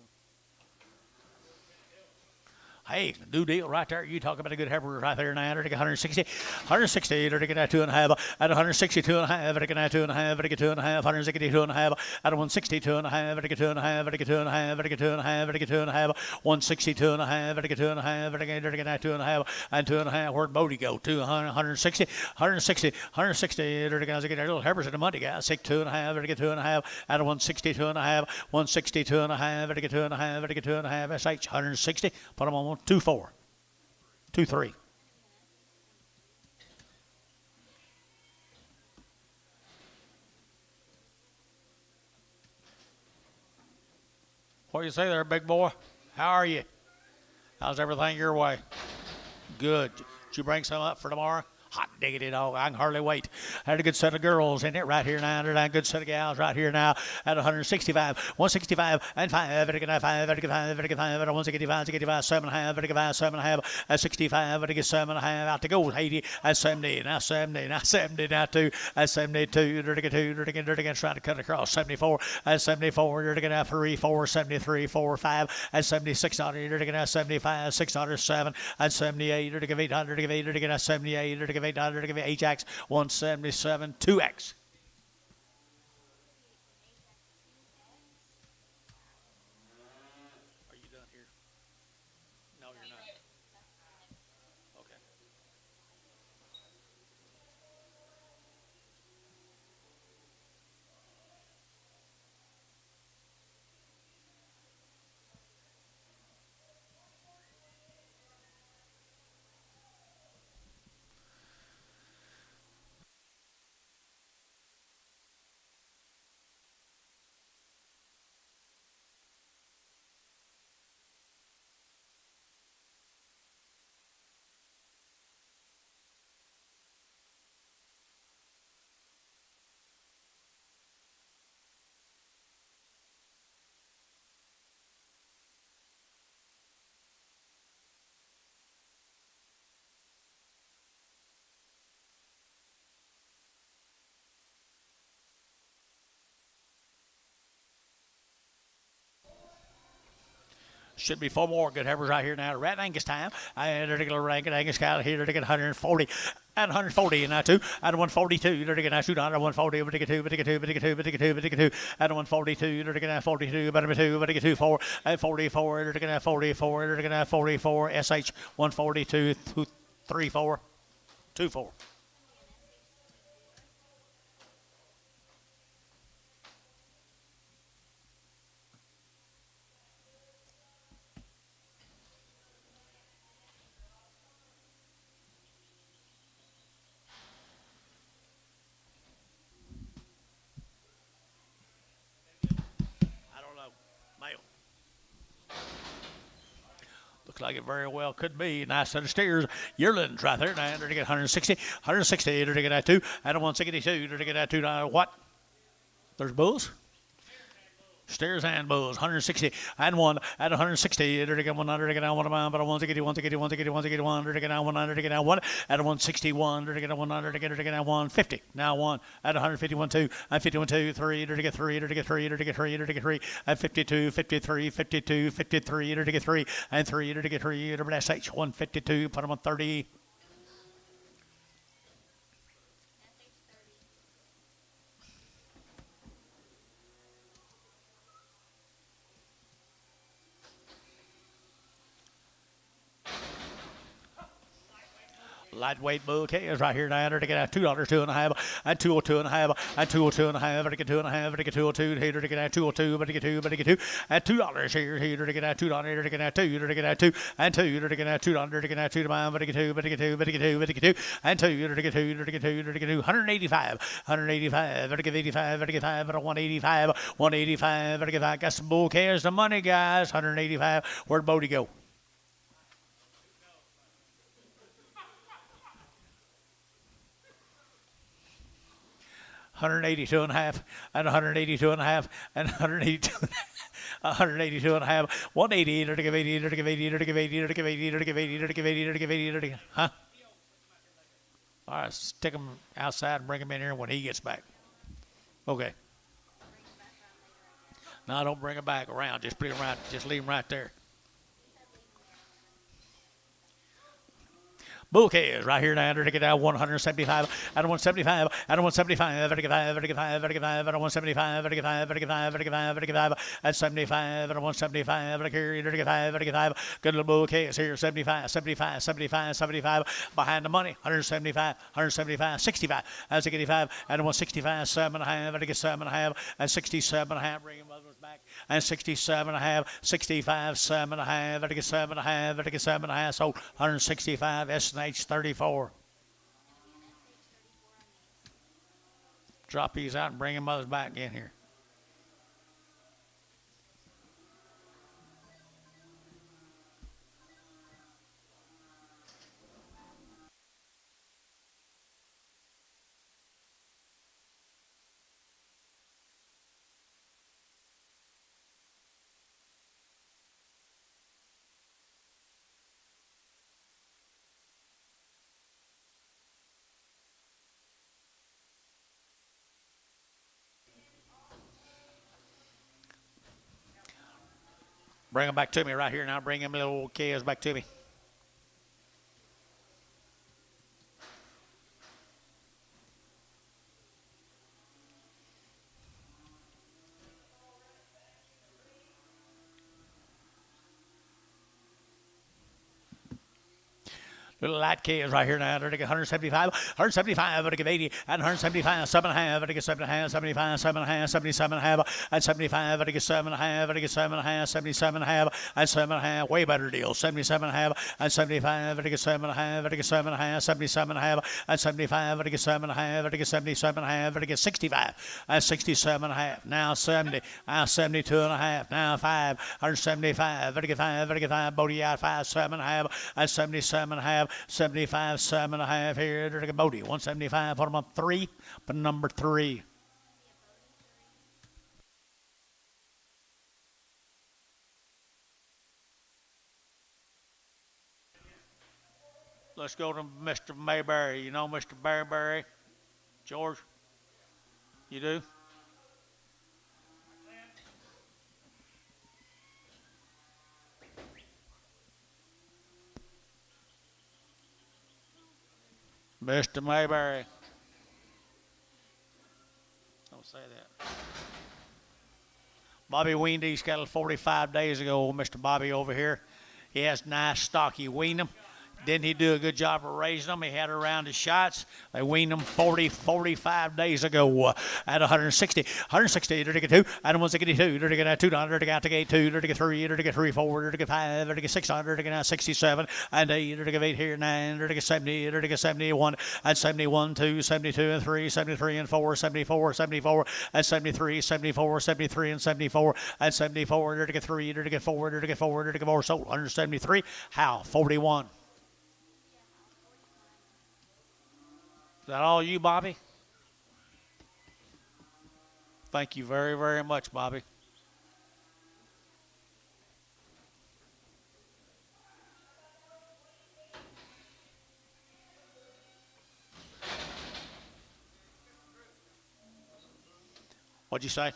Hey, new deal right there. You talk about a good heifer right there now. They're 160. 160. They're taking that 2.5. At 162 and a half. They're taking that 2.5. They're taking 2.5. 162 and a half. At 162 and a half. They're taking 2.5. They're taking 2.5. They're taking 2.5. They're taking 2.5. 162 and a half. They're taking 2.5. They're taking that 2.5. And 2.5. Where'd Bodie go? 160. 160. 160. They're taking their little heifers in the money, guys. 2.5. They're taking 2.5. At 162 and a half. 162 and a half. They're taking 2.5. They're taking 2.5. SH 160. Put them on 2-4. 2-3. What do you say there, big boy? How are you? How's everything your way? Good. Did you bring some up for tomorrow? Hot diggity dog, I can hardly wait. I had a good set of girls in it right here now. There's a good set of gals right here now at 165, 165 and 5, 5, 5, 165, 65, 7.5, 7.5, at 65, 7.5, out to go, 80, at 70, now 70, now 70, now 2, at 72, they're going to try to cut across, 74, at 74, they're going to have 3, 4, 73, 4, 5, at 76, they're going to have 75, 607, at 78, they're going to give 800, they're going to have 78, they're going to give 800, they're going to give Ajax 177, 2X. Are you done here? No, you're not. Okay. Should be 4 more good heifers right here now. Rat Angus time. And they're going to rank it. Angus cow here. They're going to get 140. At 140 and now 2. At 142. They're going to shoot on at 140. But they get 2. But they get 2. But they get 2. But they get 2. But they get 2. At 142. They're going to have 42. But they get 2. But they get 2. 4. At 44. They're going to have 44. They're going to have 44. SH 142. 3 4. 2 4. Looks like it very well could be. Nice set of steers. Yearlings right there. Now they're to get 160. 160. They're to get that 2. At 162. They're to get that 2. Now what? There's bulls? Steers and bulls, 160 and 1 at 160. They're to get 100 to get down 1 amount, but 161 to get 1 to get 1 to get 1. They're to get down 100 to get down 1 at 161. They're to get 100 to get down 150. Now 1 at 151 2 and 51 2 3. They're to get 3. They're to get 3. They're to get 3. They're to get 3 at 52 53 52 53. They're to get 3 and 3. They're to get 3. They're to SH 152. Put them on 30. Lightweight bull calves right here now. They're to get $2, 2.5, and 202.5, and 202.5. But to get 2.5, but to get 202, here to get 202, but to get 2, but to get 2, and $2 here to get $2, here to get 2, to get 2, and 2 to get $2, to get 2 to mine, but to get 2, but to get 2, but to get 2, but to get 2, and 2 to get 2, to get 2, to get 2, 185, 185, but to get 85, but to get 5, but a 185, 185, but to get 5. Got some bull calves, the money, guys. 185. Where'd Bodie go? $182.5 and $182.5 and $182.5. 180 to give 80 to give 80 to give 80 to give 80 to give 80 to give 80 to give 80 to give, huh? All right, stick him outside and bring him in here when he gets back. Okay. No, don't bring him back around. Just put him right. Just leave him right there. Bull calves right here now. To get out 175, out of 175, out of 175, to get 5, to get 5, to get 5, out of 175, to get 5, to get 5, to get 5, to get 5, at 75, out of 175, to get 5, to get 5. Good little bull calves here. 75, 75, 75, 75. Behind the money. 175, 175, 65. As I get 85, out of 165, 7.5, to get 7.5, and 67.5. Bring him back. And 67.5, 65, 7.5, to get 7.5, to get 7.5. So 165. SNH 34. Drop these out and bring your mothers back in here. Bring them back to me right here now. Bring them little old calves back to me. Little light calves right here now. They're to get 175, 175, but to get 80, and 175, 7.5, but to get 7.5, 75, 7.5, 77.5, and 75, but to get 7.5, but to get 7.5, 77.5, and 7.5. Way better deal. 77.5, and 75, but to get 7.5, but to get 7.5, 77.5, and 75, but to get 7.5, but to get 77.5, but to get 65, and 67.5. Now 70, now 72.5, now 5, 175, but to get 5, but to get 5, Bodie out 5, 7.5, and 77.5. 75, 7.5 here. There's a Bodie. 175. Put him up 3. But number 3. Let's go to Mr. Mayberry. You know Mr. Mayberry? George? You do? Mr. Mayberry. Don't say that. Bobby weaned these cattle 45 days ago. Mr. Bobby over here. He has nice stock. He weaned them. Didn't he do a good job of raising them? He had around his shots. They weaned them 45 days ago at 160. 160, to get 2, and 162, to get 200, to get 2, to get 3, to get 3, 4, to get 5, to get 600, to get 67, and 8, to get 8 here, 9, to get 70, to get 71, and 71, 2, 72, and 3, 73, and 4, 74, 74, and 73, 74, 73, and 74, and 74, to get 3, to get 4, to get 4, to get 4, so 173. How? 41. Is that all you, Bobby? Thank you very, very much, Bobby. What'd you say?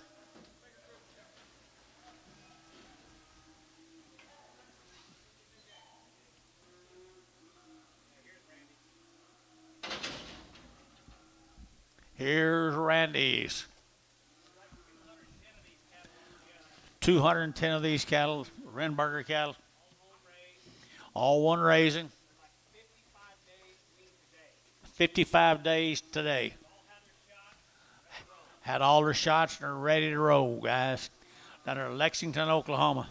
Here's Randy's. 210 of these cattle, Renberger cattle. All one raising. 55 days today. Had all their shots and are ready to roll, guys. Down there in Lexington, Oklahoma.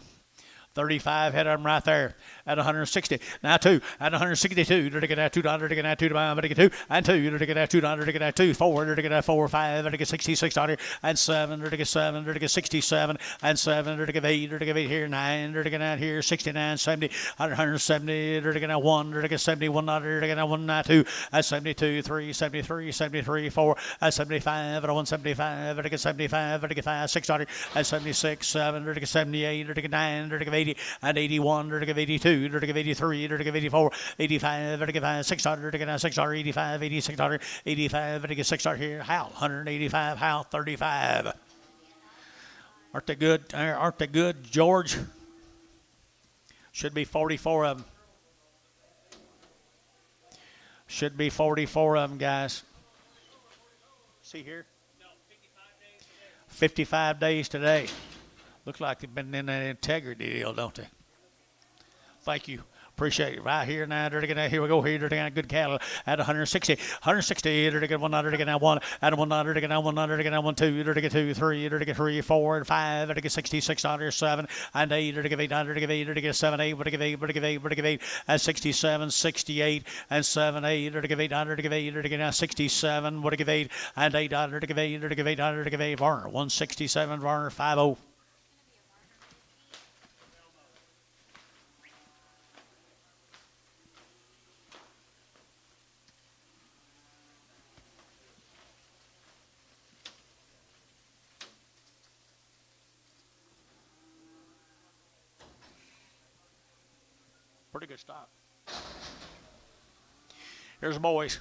35 head of them right there at 160. Now two at 162. They're to get that $2. They're to get that $2 to buy. They're to get two and two. They're to get that $2. They're to get that two. Four. They're to get that 4 or 5. They're to get $66 and 7. They're to get 7. They're to get 67 and 7. They're to get 8. They're to get 8 here 9. They're to get out here 69, 70, 170. They're to get that 1. They're to get 71. They're to get that 1, 2 at 72, 3, 73, 73, 4 at 75 at 175. They're to get 75. They're to get 5, $6 at 76, 7. They're to get 78. They're to get 9. They're to get 80 and 81. They're to give 82. They're to give 83. They're to give 84. 85. They're to give $6. They're to get $6. 85. $86. 85. They're to get $6 here. Hal. 185. Hal. 35. Aren't they good? Aren't they good, George? Should be 44 of them. Should be 44 of them, guys. See here? 55 days today. Looks like they've been in that integrity deal, don't they? Thank you. Appreciate it. Right here now, they're gonna, here we go. Here they're gonna good cattle at 160. 160. They're gonna get 1. They're gonna have 1 at 1. They're gonna have 1. They're gonna have 1, 2. They're gonna get 2, 3. They're gonna get 3, 4, and 5. They're gonna get $66, 7 and 8. They're gonna give 8. They're gonna give 8. They're gonna get 7, 8. They're gonna give 8. They're gonna give 8. They're gonna give 8 at 67, 68 and 7, 8. They're gonna give 8. They're gonna give 8. They're gonna get 67. They're gonna give 8 and 8. They're gonna give 8. They're gonna give 8. They're gonna give 8. Varner 167. Varner 50. Pretty good stop. Here's the boys.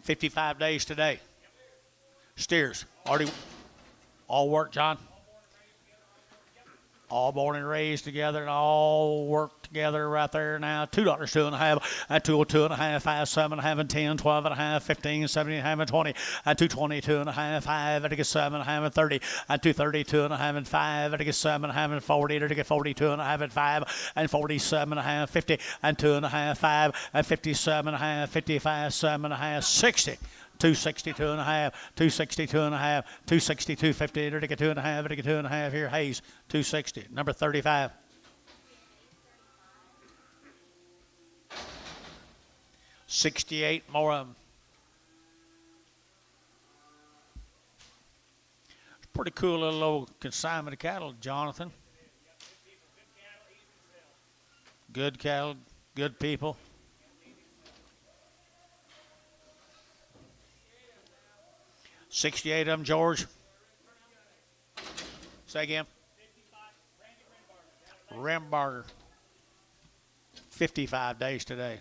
55 days today. Steers. Already all work, John? All born and raised together and all work together right there now. $2, 2.5, and 2, 2.5, 5, 7, and 10, 12.5, 15, 17, and 20, and 220, 2.5, 5, and 7, and 30, and 230, 2.5, and 5, and 7, and 40, and 42, and 5, and 47, and 50, and 2.5, 5, and 57, and 55, 7, and 60. 262 and a half, 262 and a half, 260, 250, to get 2.5, to get 2.5 here, Hayes, 260, number 35. $68 more of them. It's a pretty cool little old consignment of cattle, Jonathan. Good cattle, good people. $68 of them, George. Say again. Rembarger. 55 days today.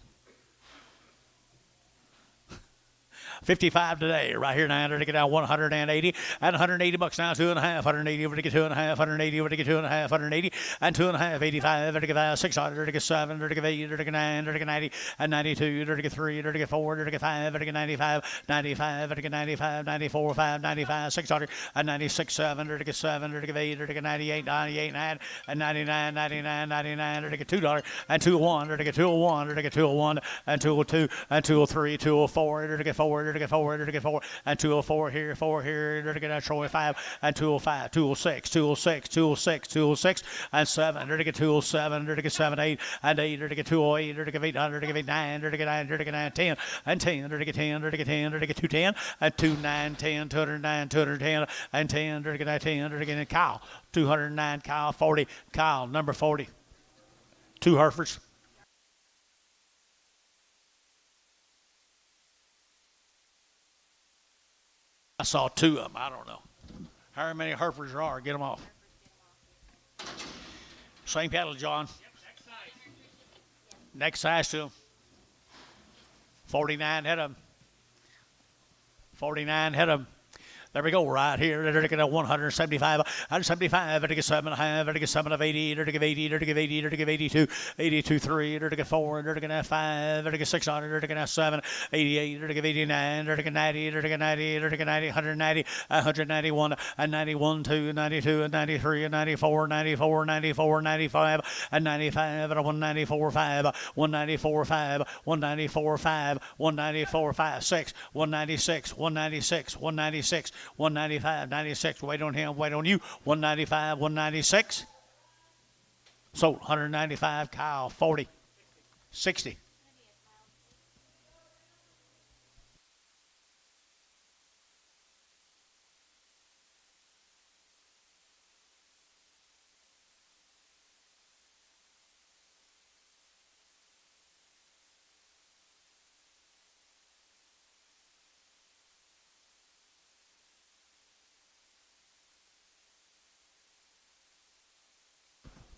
55 today, right here now. They're to get out 180 and 180 bucks now. 2.5, 180 over to get 2.5, 180 over to get 2.5, 180 and 2.5, 85. They're to get 600. They're to get 7. They're to get 8. They're to get 9. They're to get 90 and 92. They're to get 3. They're to get 4. They're to get 5. They're to get 95, 95. They're to get 95, 94, 5, 95, 600 and 96, 7. They're to get 7. They're to get 8. They're to get 98, 98, 9 and 99, 99, 99. They're to get $2 and 201. They're to get 201. They're to get 201 and 202 and 203, 204. They're to get 4. They're to get 4, they're to get 4, and 204 here, 4 here, they're to get a Troy 5, and 205, 206, 206, 206, 206, and 7, they're to get 207, they're to get 7, 8, and 8, they're to get 208, they're to get 800, they're to get 8, 9, they're to get 9, they're to get 9, 10, and 10, they're to get 10, they're to get 10, they're to get 210, and 29, 10, 209, 210, and 10, they're to get 10, they're to get Kyle, 209, Kyle, 40, Kyle, number 40, 2 Herefords. I saw 2 of them. I don't know. How many Herefords there are? Get them off. Same cattle, John. Next size to them. 49 head of them. 49 head of them. There we go, right here. There to get a 175, 175, there to get 7.5, there to get 7 of 80, there to get 80, there to get 80, there to get 82, 82, 3, there to get 4, there to get 5, there to get 600, there to get 7, 88, there to get 89, there to get 90, there to get 90, there to get 90, 190, 191, and 91, 2, 92, and 93, and 94, 94, 94, 95, and 95, and 194, 5, 194, 5, 194, 5, 194, 5, 6, 196, 196, 196, 195, 96. Wait on him, wait on you. 195, 196. So 195, Kyle, 40, 60.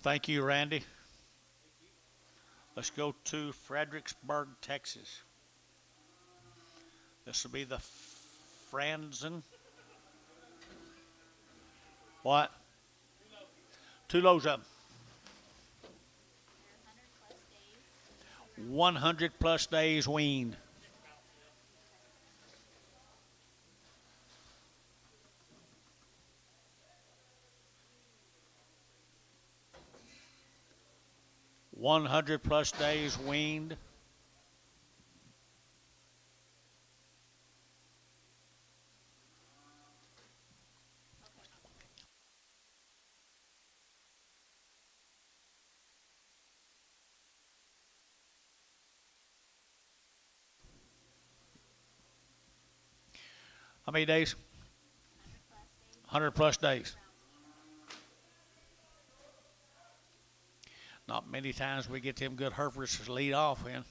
Thank you, Randy. Let's go to Fredericksburg, Texas. This will be the Franzen. What? 2 loads up. 100 plus days weaned. +100 days weaned. How many days? 100 plus days. Not many times we get them good Herefords to lead off in.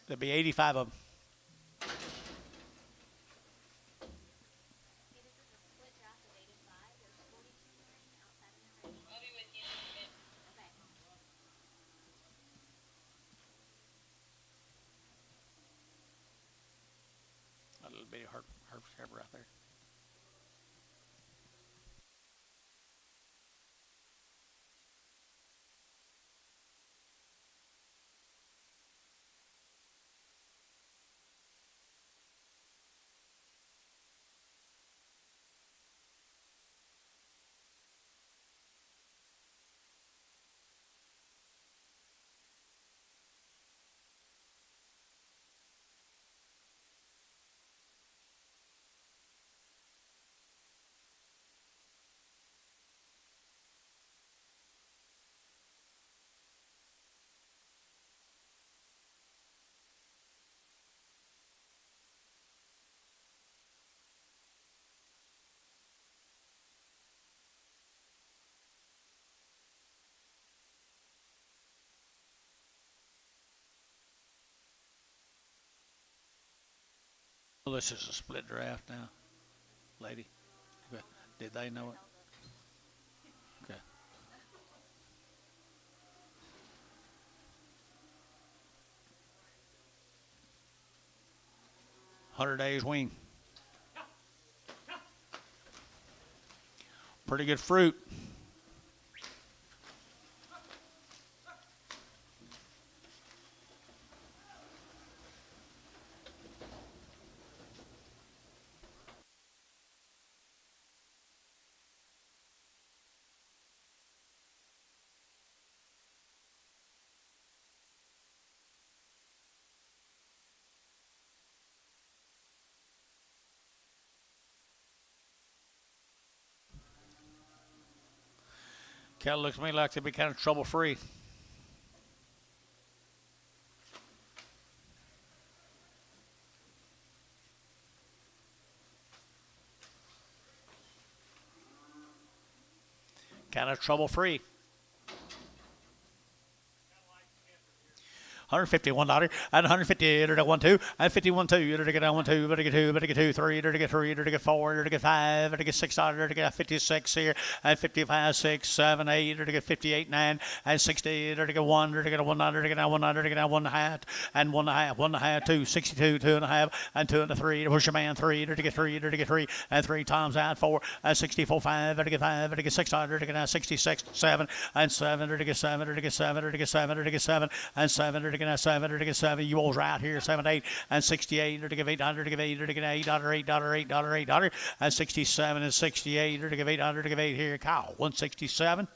There'll be 85 of them. A little bitty herb right there. Well, this is a split draft now, lady. Did they know it? Okay. $100 days wean. Pretty good fruit. Cattle looks to me like they'd be kind of trouble-free. Kind of trouble free. $151 and 150 to 1 2 and 51 2 to get 1 2 to get 2 to get 2 3 to get 3 to get 4 to get 5 to get $6 to get 56 here and 55 6 7 8 to get 58 9 and 60 to get 1 to get 1 to get 1 to get 1 half and 1 half 1 half 2 62 2 and a half and 2 and a 3 to push your man 3 to get 3 to get 3 and 3 times out 4 and 64 5 to get 5 to get $6 to get 66 7 and 7 to get 7 to get 7 to get 7 to get 7 and 7 to get 7 to get 7. You all's right here. 7 8 and 68 to give 800 to give 8 to get $8 $8 and 67 and 68 to give 800 to give 8 here. Kyle 167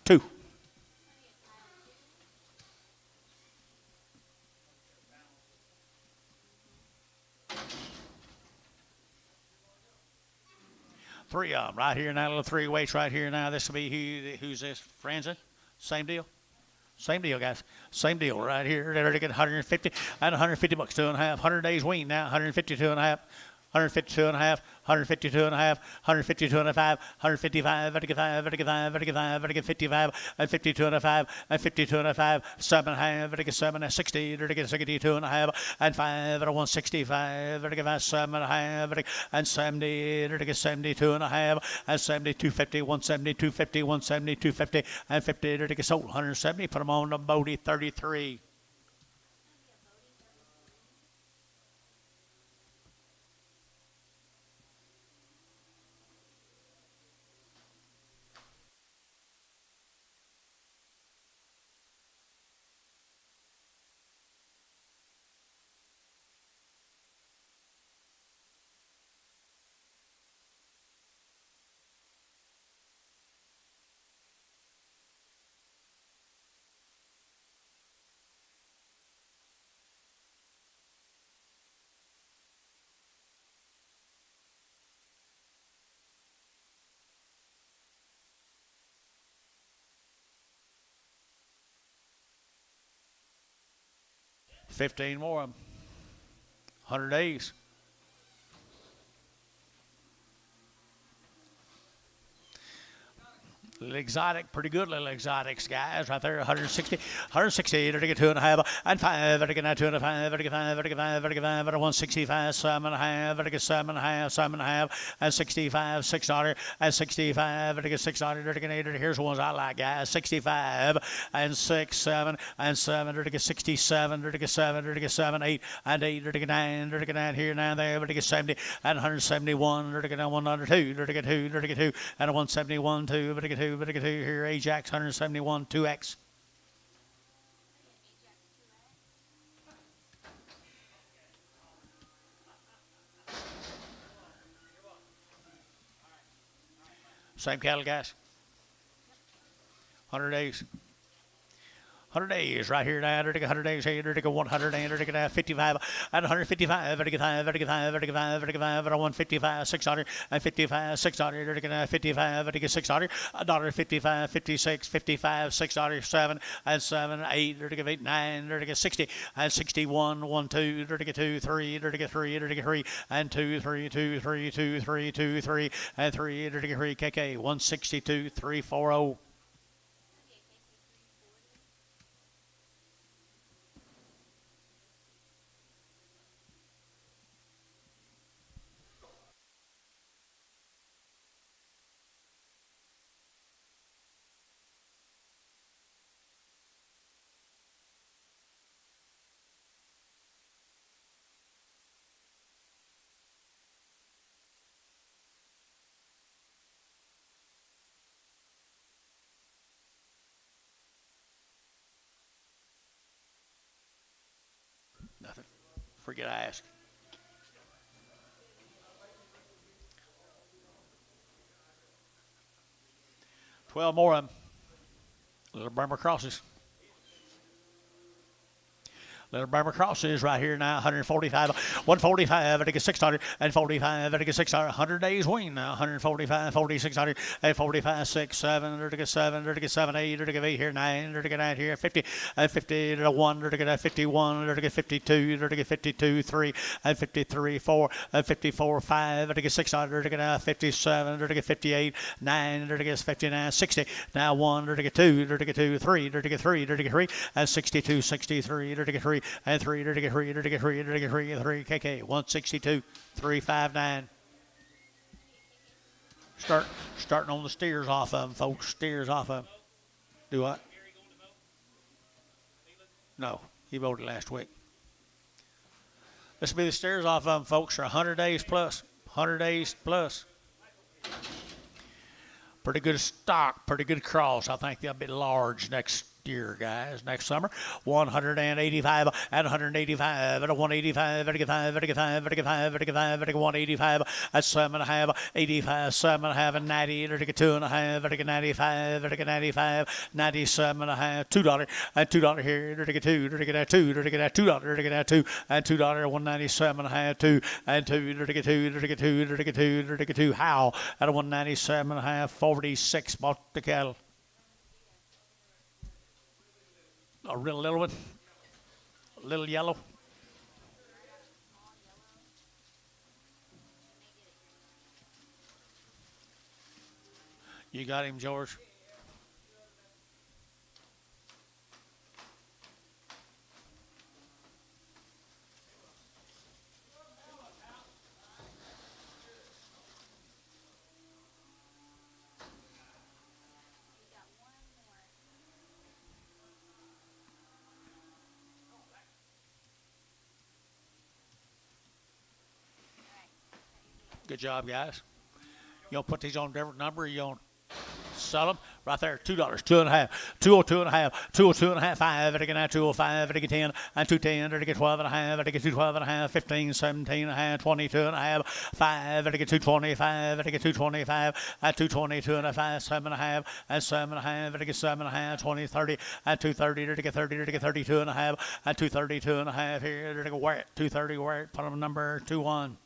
2. Three of them right here now. Little three weights right here now. This will be who's this? Franzen? Same deal. Same deal, guys. Same deal right here. They're to get 150 and 150 bucks, 2.5. 100 days wean now. 152 and a half. 152 and a half, 152 and a half, 152 and a half, 155, to get 5, to get 5, to get 5, to get 55, and 52 and a half, and 52 and a half, 7 and a half, to get 7, and 60, to get 62 and a half, and 5, and 165, to get 5, 7 and a half, and 70, to get 72 and a half, and 72, 50, 170, 250, 170, 250, and 50, to get sold, 170, put them on the Bodie, 33. $15 more. 100 days. Little exotic, pretty good little exotics, guys, right there. 160 to get 2.5 and 5 to get 2.5 to get 5 to get 5 to get 5 to 165, 7.5 to get 7.5, 7.5 and 65, $6 and 65 to get $6 to get 8. Here's the ones I like, guys. 65 and 6, 7 and 7 to get 67 to get 7 to get 7, 8 and 8 to get 9 to get 9 here, 9 there to get 70 and 171 to get 102 to get 2 to get 2 and a 171 2 to get 2 to get 2 here. Ajax 171 2X. Same cattle, guys. 100 days. 100 days right here now. To get 100 days here. To get 100 and to get 55 and 155. To get 5. To get 5. To get 5. To get 5 and 155. 600 and 55. 600 to get 55. To get $6. $1.55. 56. 55. $6. 7 and 7. 8 to get 8. 9 to get 60 and 61. 1 2 to get 2 3 to get 3 to get 3 and 2 3 2 3 2 3 2 3 and 3 to get 3. KK 162 340. Nothing. Forget I asked. $12 more of them. Little Burma crosses. Little Bremer crosses right here now, 145, 145, I think it's 600, and 45, I think it's 600, 100 days wing now, 145, 4600, and 45, 6, 7, I think it's 7, I think it's 7, 8, I think it's 8 here, 9, I think it's 9 here, 50, and 50, to 1, I think it's 51, I think it's 52, I think it's 52, 3, and 53, 4, and 54, 5, I think it's 600, I think it's 57, I think it's 58, 9, I think it's 59, 60, now 1, I think it's 2, I think it's 2, 3, I think it's 3, I think it's 3, and 62, 63, I think it's 3, and 3, 3, 3, 3, 3, KK, 162, 359. Starting on the steers off of them, folks. Steers off of them. Do what? No, he voted last week. This will be the steers off of them, folks, for 100 days plus. 100 days plus. Pretty good stock, pretty good cross. I think they'll be large next year, guys, next summer. 185 and 185 and 185, 85, 85, 85, 85, 185, at 7.5, 85, 7.5, and 90, 2.5, 95, 95, 97.5, $2, and $2 here, $2, $2, $2, and $2, 197.5, 2, and 2, how at 197.5, 46 bought the cattle. A real little one, a little yellow. You got him, George. Good job, guys. You gonna put these on a different number? Or you gonna sell them right there? $2, 2.5, 202.5, 202.5, 5. I think now 205. I think 10 and 210. I think 12.5. I think 212.5, 15, 17.5, 22.5, 5. I think 225. I think 225 at 222.5, 7.5 and 7.5. I think 7.5, 20, 30 at 230. I think 30. I think 32.5 at 232.5 here. I think where at 230. Where put them number 21.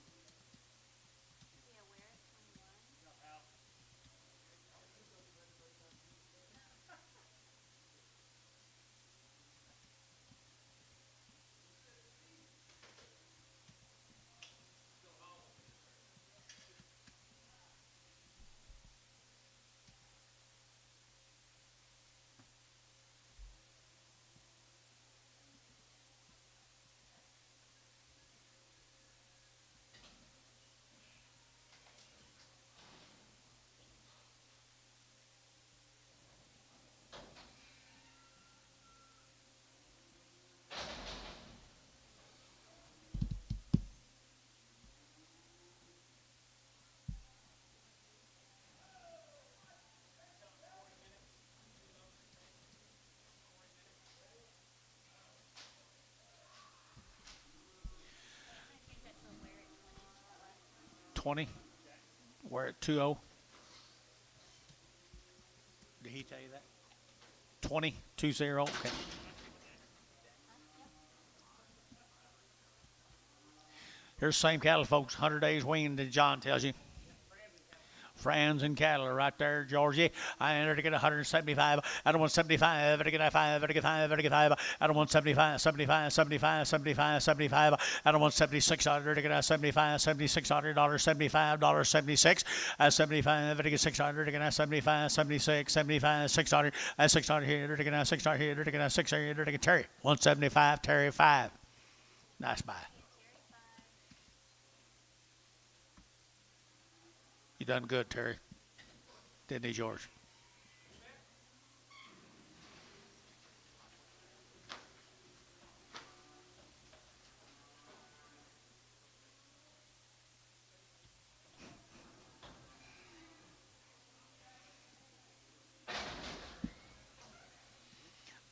20. We're at 2-0. Did he tell you that? 20, 2-0. Okay. Here's the same cattle, folks. 100 days weaned, that John tells you. Friends and cattle are right there, Georgie. I entered to get 175. I don't want 75. I get 5. I get 5. I get 5. I don't want 75. 75. 75. 75. 75. I don't want 76. I get 75. 76. $75. 76. 75. I get 600. I get 75. 76. 75. 600. 600 here. I get 600 here. I get 600 here. I get Terry. 175. Terry 5. Nice buy. You done good, Terry. Didn't he, George?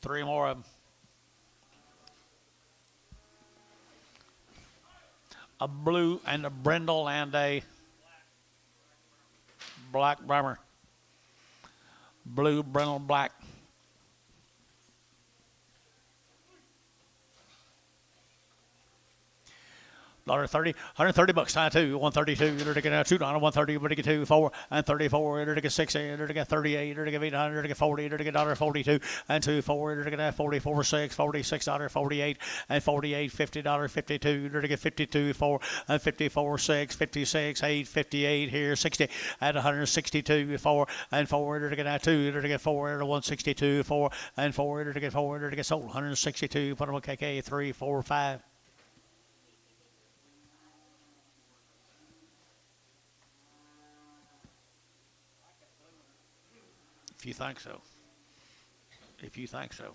Three more of them. A blue and a brindle and a black Bremer. Blue, brindle, black. $130, $130 time two, 132, you're to get $2, 130, you're to get 2, 4, and 34, you're to get 6, you're to get 38, you're to get 800, you're to get 40, you're to get 42, and 2, 4, you're to get 44, 6, $46, 48, and 48, $50, 52, you're to get 52, 4, and 54, 6, 56, 8, 58, here, 60, and 162, 4, and 4, you're to get 2, you're to get 4, you're to 162, 4, and 4, you're to get 4, you're to get sold, 162, put them on KK, 3, 4, 5. If you think so. If you think so.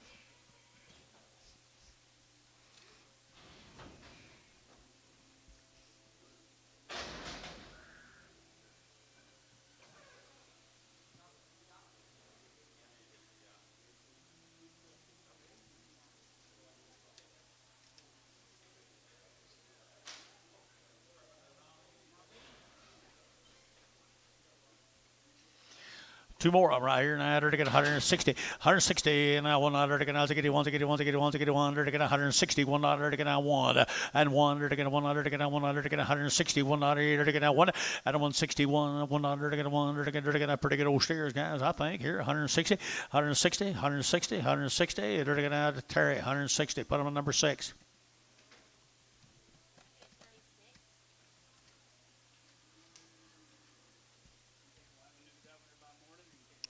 Two more of them right here now. They're to get 160, 160, and now one to get now to get one to get one to get one to get one. They're to get 160, one to get now one, and one to get one to get now one to get 160, one to get now one, and 161, one to get one to get a pretty good old steers, guys. I think here 160, 160, 160, 160. They're to get out to Terry 160. Put them on number 6.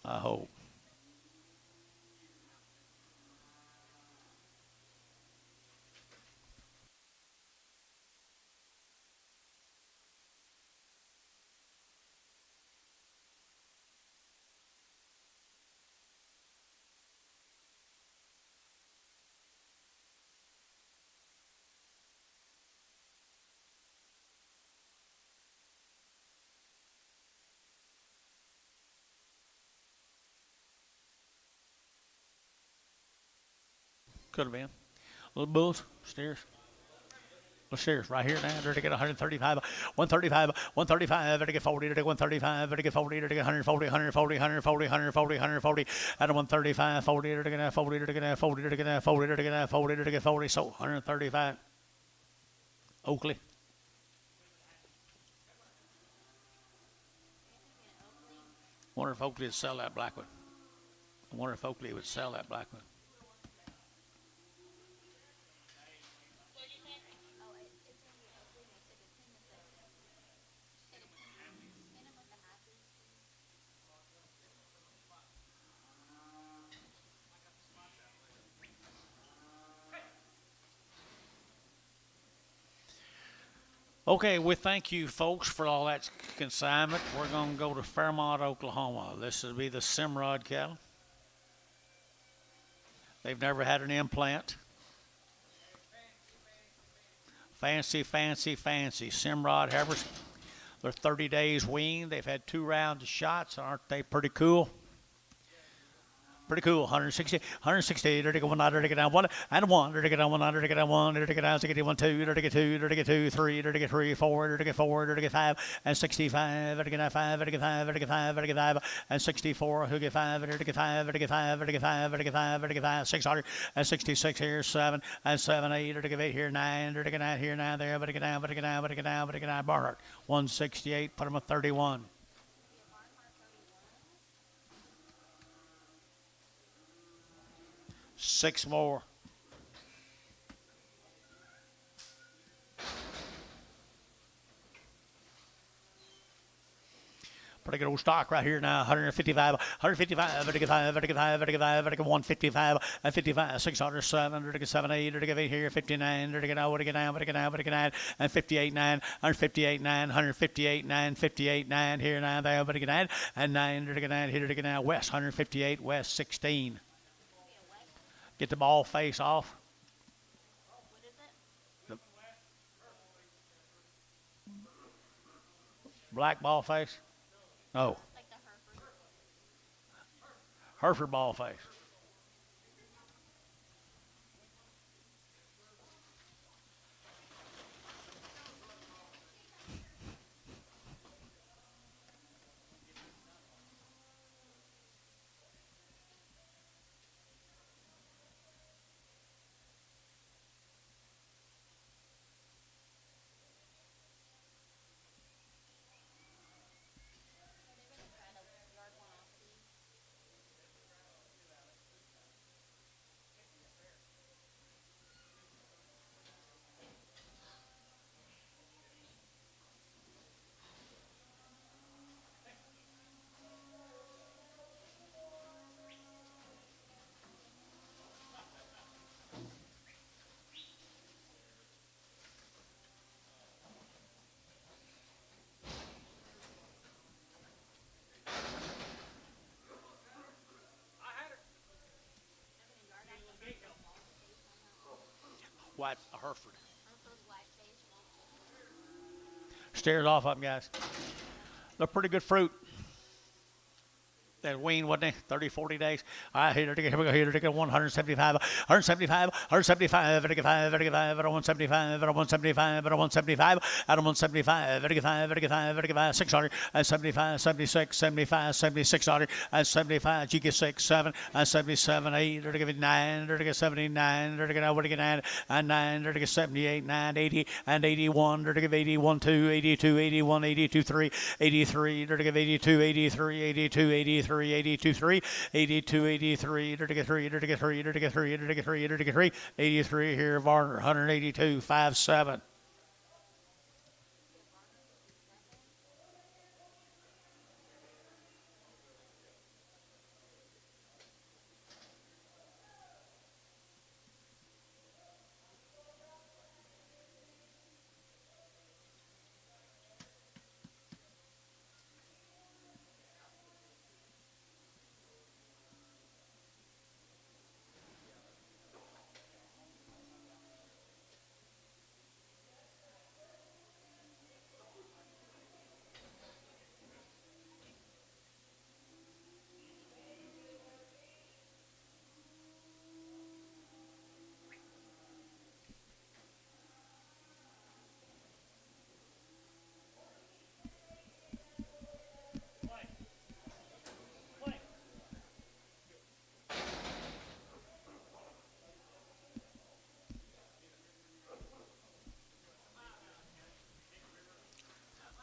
I hope. Could have been. Little bulls, steers. Little steers right here now. They're to get 135, 135, 135, they're to get 40, they're to get 135, they're to get 40, they're to get 140, 140, 140, 140, 140, at 135, 40, they're to get 40, they're to get 40, they're to get 40, they're to get 40, they're to get 40, so 135. Oakley. I wonder if Oakley would sell that black one. I wonder if Oakley would sell that black one. Okay, we thank you folks for all that consignment. We're going to go to Fairmont, Oklahoma. This will be the Simrod cattle. They've never had an implant. Fancy, fancy, fancy. Simrod heifers. They're 30 days weaned. They've had 2 rounds of shots. Aren't they pretty cool? Pretty cool. 160, 160. They're to get one, they're to get down one, and one. They're to get down one, they're to get down one, they're to get down to get 1, 2, they're to get 2, they're to get 2, 3, they're to get 3, 4, they're to get 4, they're to get 5, and 65, they're to get 5, they're to get 5, they're to get 5, they're to get 5, and 64, who get 5, they're to get 5, they're to get 5, they're to get 5, they're to get 5, they're to get 5, 600, and 66 here, 7, and 7, 8, they're to get 8 here, 9, they're to get 9 here, 9 there, but to get down, but to get down, but to get down, but to get down, Barhart, 168, put them at 31. 6 more. Pretty good old stock right here now. 155, 155, vertical 5, vertical 5, vertical 5, vertical 155, and 55, 607, vertical 7, 8, vertical 8 here, 59, vertical now, vertical 9, vertical 9, vertical 9, and 58, 9, 158, 9, 158, 9, 58, 9 here, 9 there, vertical 9, and 9, vertical 9 here, vertical now, west, 158, west 16. Get the ball face off. What is it? The black ball face? No. Like the Hereford? Hereford ball face. White Hereford. Steers off of them, guys. They're pretty good fruit. That wean, wasn't it? 30, 40 days. All right, here we go. Here we go. 175, 175, 175, 175, 175, 175, 175, 175, 175, 600, and 75, 76, 75, 76, 75, you get 6, 7, and 77, 8, 9, 79, 9, and 9, 78, 9, 80, and 81, 81, 2, 82, 81, 82, 3, 83, 82, 83, 82, 83. 82 3 82 83 3 83 here Varner 182 5 7.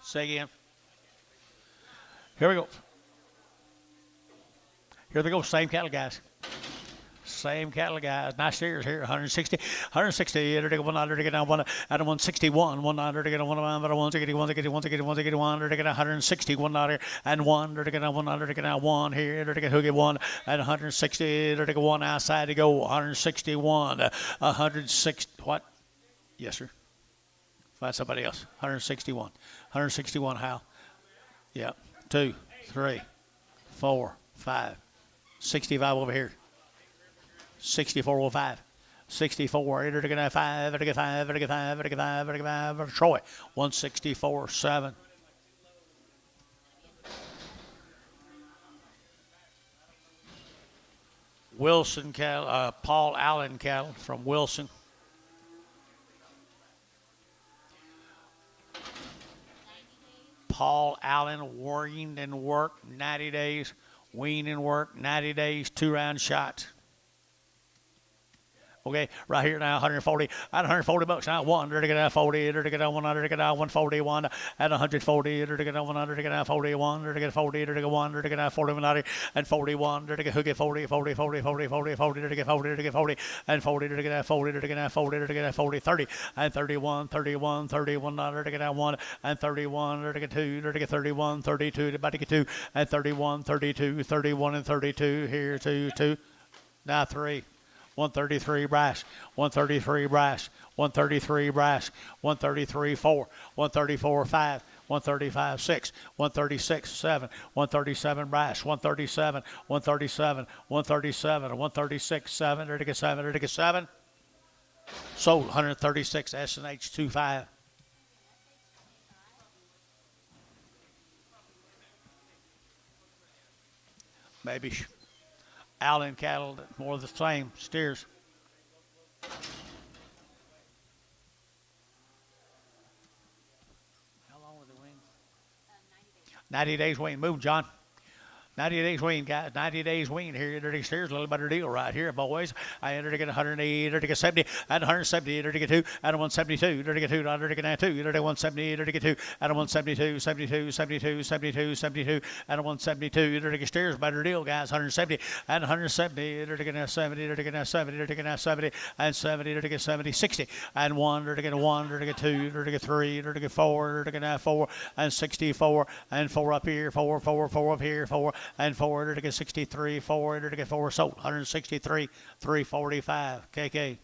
Say again. Here we go. Here they go. Same cattle, guys. Same cattle, guys. Nice steers here. 160, 160. 161, 100, 161, 160, 1 and 1, 1 here. Hoogie 1 and 160. 1 outside to go. 161, 106. What? Yes, sir. Find somebody else. 161. 161, Hal. Yeah. 2, 3, 4, 5. 65 over here. 64 over 5. 64. 5. Troy. 164, 7. Wilson cattle. Paul Allen cattle from Wilson. Paul Allen weaned and worked 90 days. Wean and work 90 days, 2-round shots. Okay, right here now, 140. At 140 bucks now, 140, 141, at 140, 141, 41, and 41, hooky 40, 40, 40, 40, 40, 40, 40, and 40, 40, 30, and 31, 31, 31, 1, and 31, 2, 31, 32, about to get 2, and 31, 32, 31, and 32, here, 2, now 3. 133 brass, 133 brass, 133 brass, 133 4, 134 5, 135 6, 136 7, 137 brass, 137, 137, 137, 136 7, 7, 7. Sold 136 S&H 25. Maybe Allen cattle, more of the same steers. How long were the wings? 90 days wean. Move, John. 90 days wean, guys. 90 days wean here. Here's a little better deal right here, boys. I entered to get 180, entered to get 70, and 170, entered to get 2, and 172, entered to get 2, entered to get 2, entered to 170, entered to get 2, and 172, 72, 72, 72, 72, and 172, entered to get steers, better deal, guys. 170, and 170, entered to get 70, entered to get 70, entered to get 70, and 70, entered to get 70, 60, and 1, entered to get 1, entered to get 2, entered to get 3, entered to get 4, entered to get 4, and 64, and 4 up here, 4, 4, 4 up here, 4, and 4 to get 63, 4 to get 4 sold, 163, 345. KK.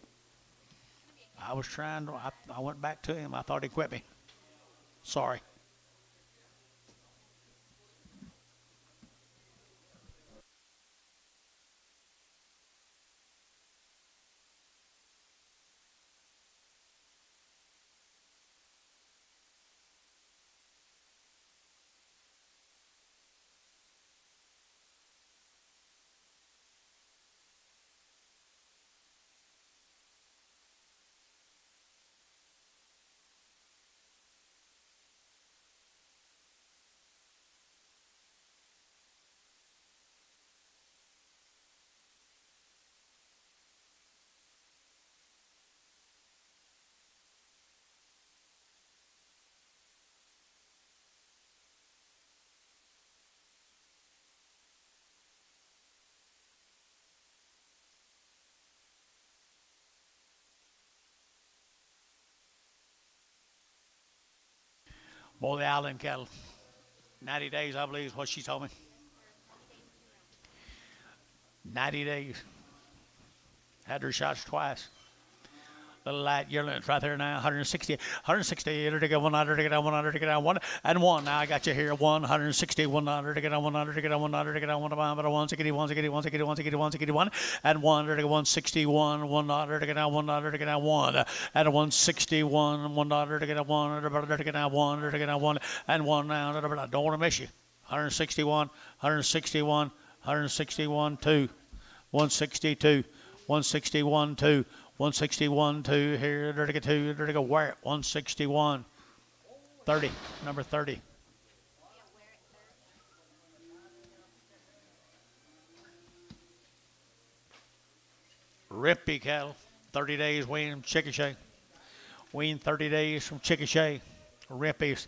I was trying to, I went back to him. I thought he quit me. Sorry. More the island cattle. 90 days, I believe, is what she told me. 90 days. Had her shots twice. Little light yearlings right there now. 160. 160. To get 100 to get on 100 to get on 1 and 1. Now I got you here. 160. 100 to get on 100 to get on 100 to get on 1 but 1 60 1 60 1 60 1 60 1 60 1 and 1 to get 161 100 to get on 100 to get on 1 and 161 100 to get on 1 to get on 1 to get on 1 and 1 now. Don't want to miss you. 161 161 161 2 162 161 2 161 2 here, there to get 2, there to go where it 161 30, number 30. Rippy cattle, 30 days wean from Chickasha. Wean 30 days from Chickasha. Rippies.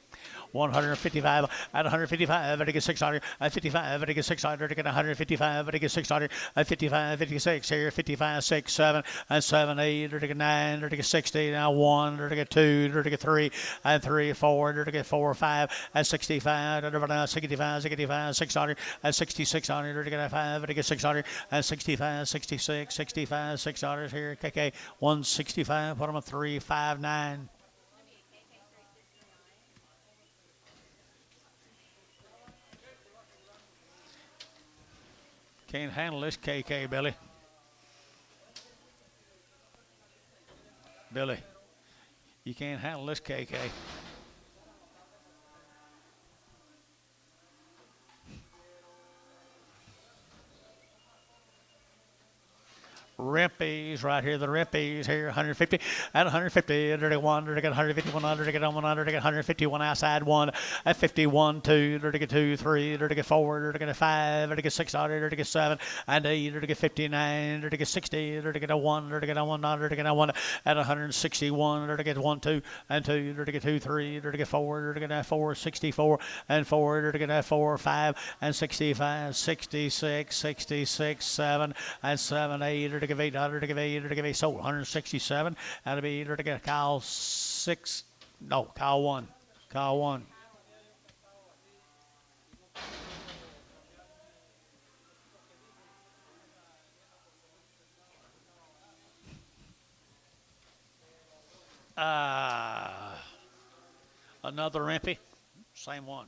155 at 155 at 600 at 55 at 600 at 155 at 600 at 55 56 here 55 6 7 and 7 8 or to get 9 or to get 60 now 1 or to get 2 or to get 3 and 3 4 or to get 4 5 and 65 or 65 65 600 and 6600 or to get 5 or to get 600 and 65 66 65 600 here KK 165 put them at 359. Can't handle this KK, Billy. Billy, you can't handle this KK. Rimpies right here, the Rimpies here, 150 at 150, to get 1, to get 151, to get 100, to get 151 outside 1 at 51, 2, to get 2, 3, to get 4, to get 5, to get 6, to get 7 and 8, to get 59, to get 60, to get a 1, to get a 1, to get a 1 at 161, to get 1, 2 and 2, to get 2, 3, to get 4, to get 4, 64 and 4, to get 4, 5 and 65, 66, 66, 7 and 7, 8, to give 800 to give 8 to give 8 sold 167 and to be to get cow 6 no cow 1 another Rimpy, same one.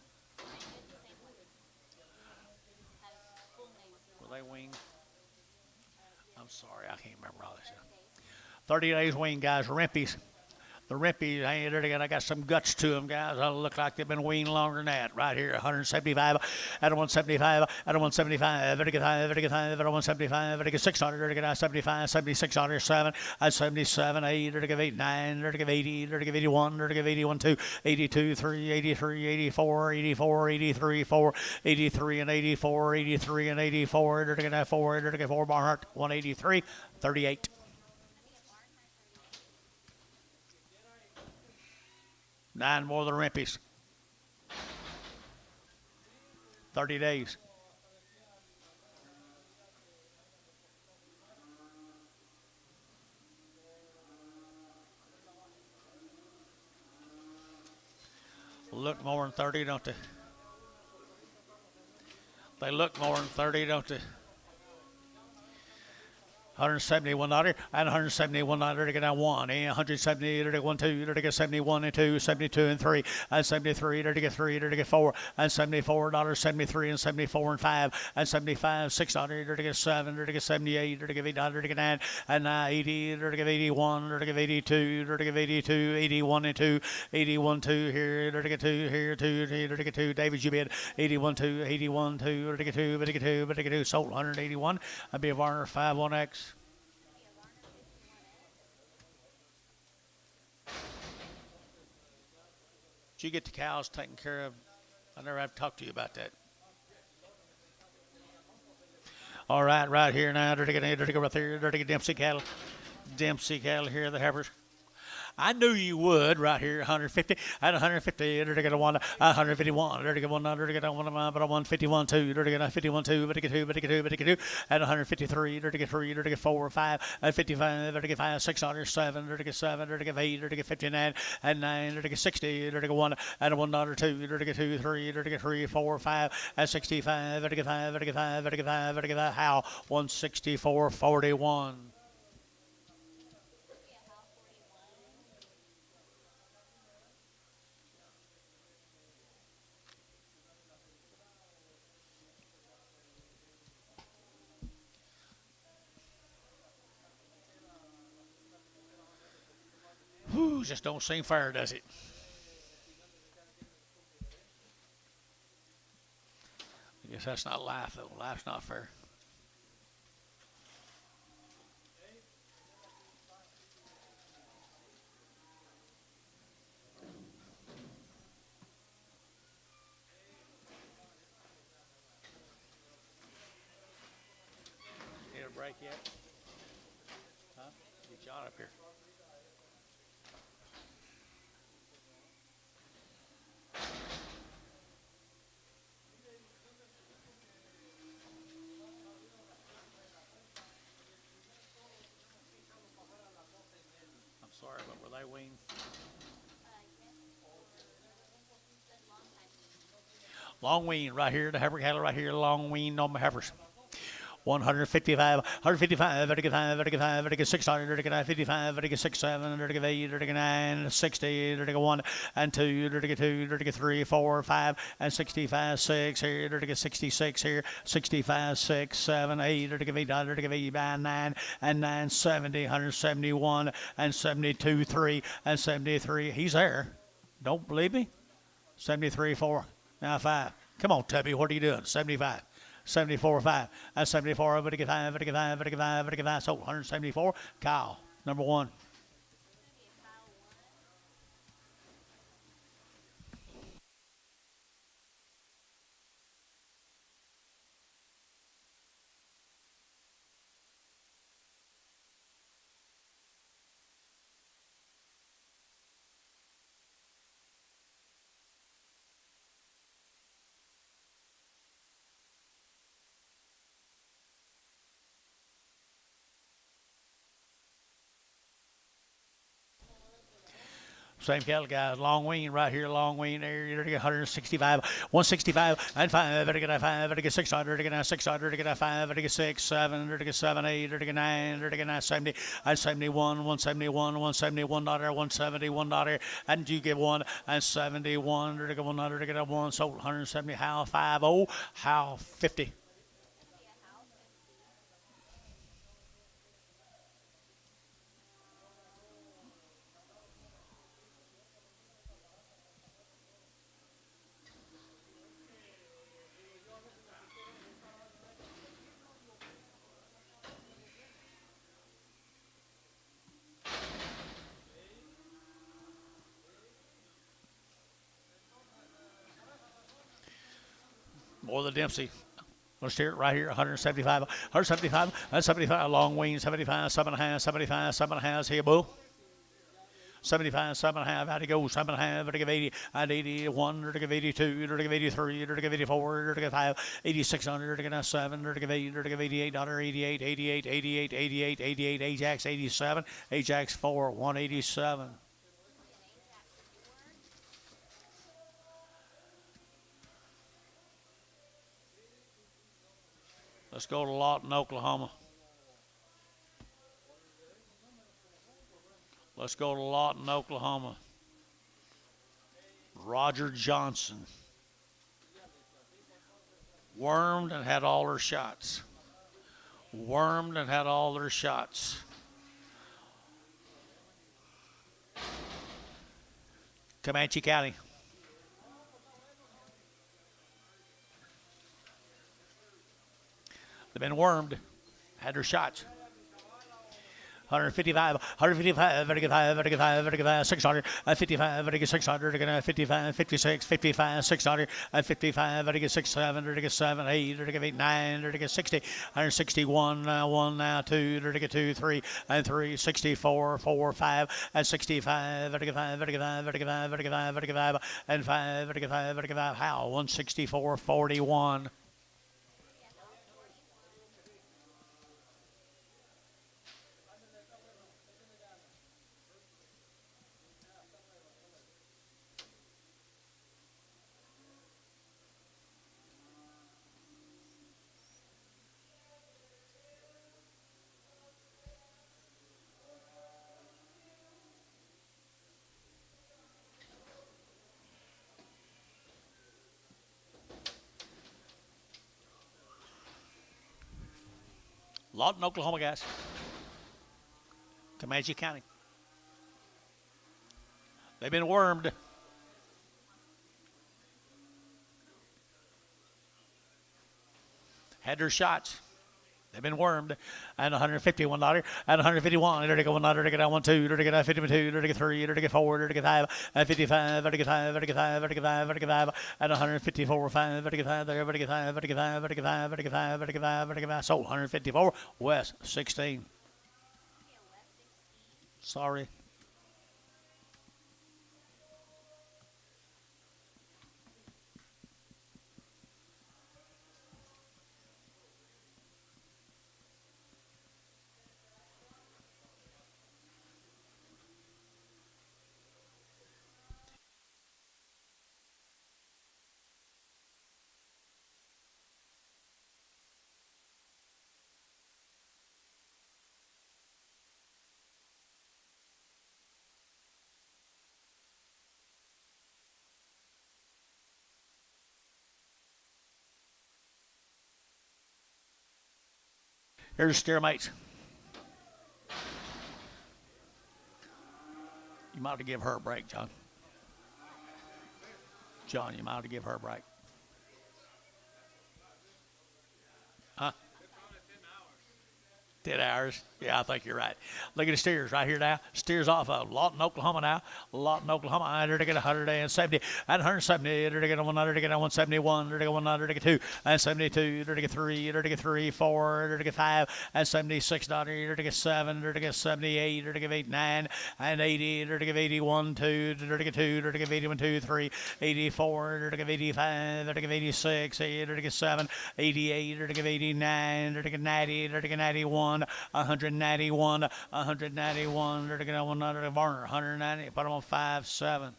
Were they winged? I'm sorry, I can't remember all this. 30 days weaned, guys. Rimpies. The Rimpies, I got some guts to them, guys. They look like they've been weaned longer than that. Right here, 175, at 175, at 175, at 175, at 600, at 75, 76, 7, at 77, 8, at 8, 9, at 80, at 81, at 81, 2, 82, 3, 83, 84, 84, 83, 4, 83, and 84, 83, and 84, at 4, at 4, Barnhart, 183, 38. Nine more than Rimpies. 30 days. Look more than 30, don't they? They look more than 30, don't they? 171 and 171 to get down 1 and 170 to get 1 2 to get 71 and 2 72 and 3 and 73 to get 3 to get 4 and $74 73 and 74 and 5 and 75 600 to get 7 to get 78 to get 800 to get 9 and 80 to get 81 to get 82 to get 82 81 and 2 81 2 here to get 2 here 2 to get 2 David you bid 81 2 81 2 to get 2 but to get 2 but to get 2 sold 181 I'd be a Varner 51X. Did you get the cows taken care of? I never have to talk to you about that. All right here now. They're going right there. They're going Dempsey cattle. Dempsey cattle here, the heifers. I knew you would right here. 150 at 150. They're going to 151. They're going to 151 2. They're going to 51 2. But 2. At 153. They're going to 3. They're going 4 5. At 55. They're going 5 6 7. They're going 7. They're going 8. They're going 59. And 9. They're going 60. They're going 1. At 1 2. They're going 2 3. They're going 3 4 5. At 65. They're going 5. They're going 5. They're going 5. They're going how 164 41. Whew, just don't seem fair, does it? I guess that's not life, though. Life's not fair. Need a break yet? Huh? Get John up here. I'm sorry, but were they weaned? Long wean right here, the heifer cattle right here, long wean on my heifers. 155, 155, vertical 5, vertical 5, vertical 600, vertical 55, vertical 6, 7, vertical 8, vertical 9, 60, vertical 1 and 2, vertical 2, vertical 3, 4, 5, and 65, 6 here, vertical 66 here, 65, 6, 7, 8, vertical 8, vertical 8 by 9, and 9, 70, 171, and 72, 3, and 73. He's there. Don't believe me? 73, 4, now 5. Come on, Tubby, what are you doing? 75. 74 5 and 74 vertical 5 vertical 5 vertical 5 vertical 5 so 174 Kyle number 1. Same cattle guys, long wean right here, long wean there. You're gonna get 165, 165, and 5. Better get 5. Better get 600. Better get 600. Better get 5. Better get 6, 7. Better get 7, 8. Better get 9. Better get 9, 70, and 71, 171, 171 dollar, 171 dollar, and you get 1 and 71. Better get 100. Better get 1. So 170. How 50? How 50? More than Dempsey. Let's steer it right here, 175, 175, and 75, long wing, 75, 7.5, 75, 7.5, here, bull. 75, 7.5, out he goes, 7.5, vertical 80, and 81, vertical 82, vertical 83, vertical 84, vertical 5, 8600, vertical 7, vertical 8, vertical 88, dollar 88, 88, 88, 88, 88, Ajax 87, Ajax 4, 187. Let's go to Lawton, Oklahoma. Let's go to Lawton, Oklahoma. Roger Johnson. Wormed and had all their shots. Wormed and had all their shots. Comanche County. They've been wormed, had their shots. 155, 155, 155, 155, 600, 55, 600, 55, 56, 55, 600, 55, 6, 7, 7, 8, 8, 9, 60, 161, 1 now, 2, 2, 3, and 3, 64, 4, 5, and 65, 55, 55, 55, 55, 55, and 5, 55, 55, how? 164, 41. Lawton, Oklahoma, guys. Comanche County. They've been wormed. Had their shots. They've been wormed. And $151. And $151. There they go. $1. There they go. 1, 2. There they go. 52. There they go. 3. There they go. 4. There they go. 5. And 55. There they go. 5. There they go. 5. There they go. 5. There they go. 5. And 154. 5. There they go. 5. There they go. 5. There they go. 5. There they go. 5. There they go. 5. There they go. 5. There they go. 5. Sold. 154. West 16. Sorry. Here's steer mates. You might have to give her a break, John. John, you might have to give her a break. Huh? 10 hours. Yeah, I think you're right. Look at the steers right here now. Steers off of Lawton, Oklahoma now. Lawton, Oklahoma. Under to get 170. And 170. Under to get 100. To get 171. Under to get 100. To get 2. And 72. Under to get 3. Under to get 3. 4. Under to get 5. And 76. Under to get 7. Under to get 78. Under to get 8. 9. And 80. Under to get 81. 2. Under to get 2. Under to get 81. 2. 3. 84. Under to get 85. Under to get 86. Under to get 7. 88. Under to get 89. Under to get 90. Under to get 91. 191, 191, they're going to 100, Varner, 190, put them on 5-7.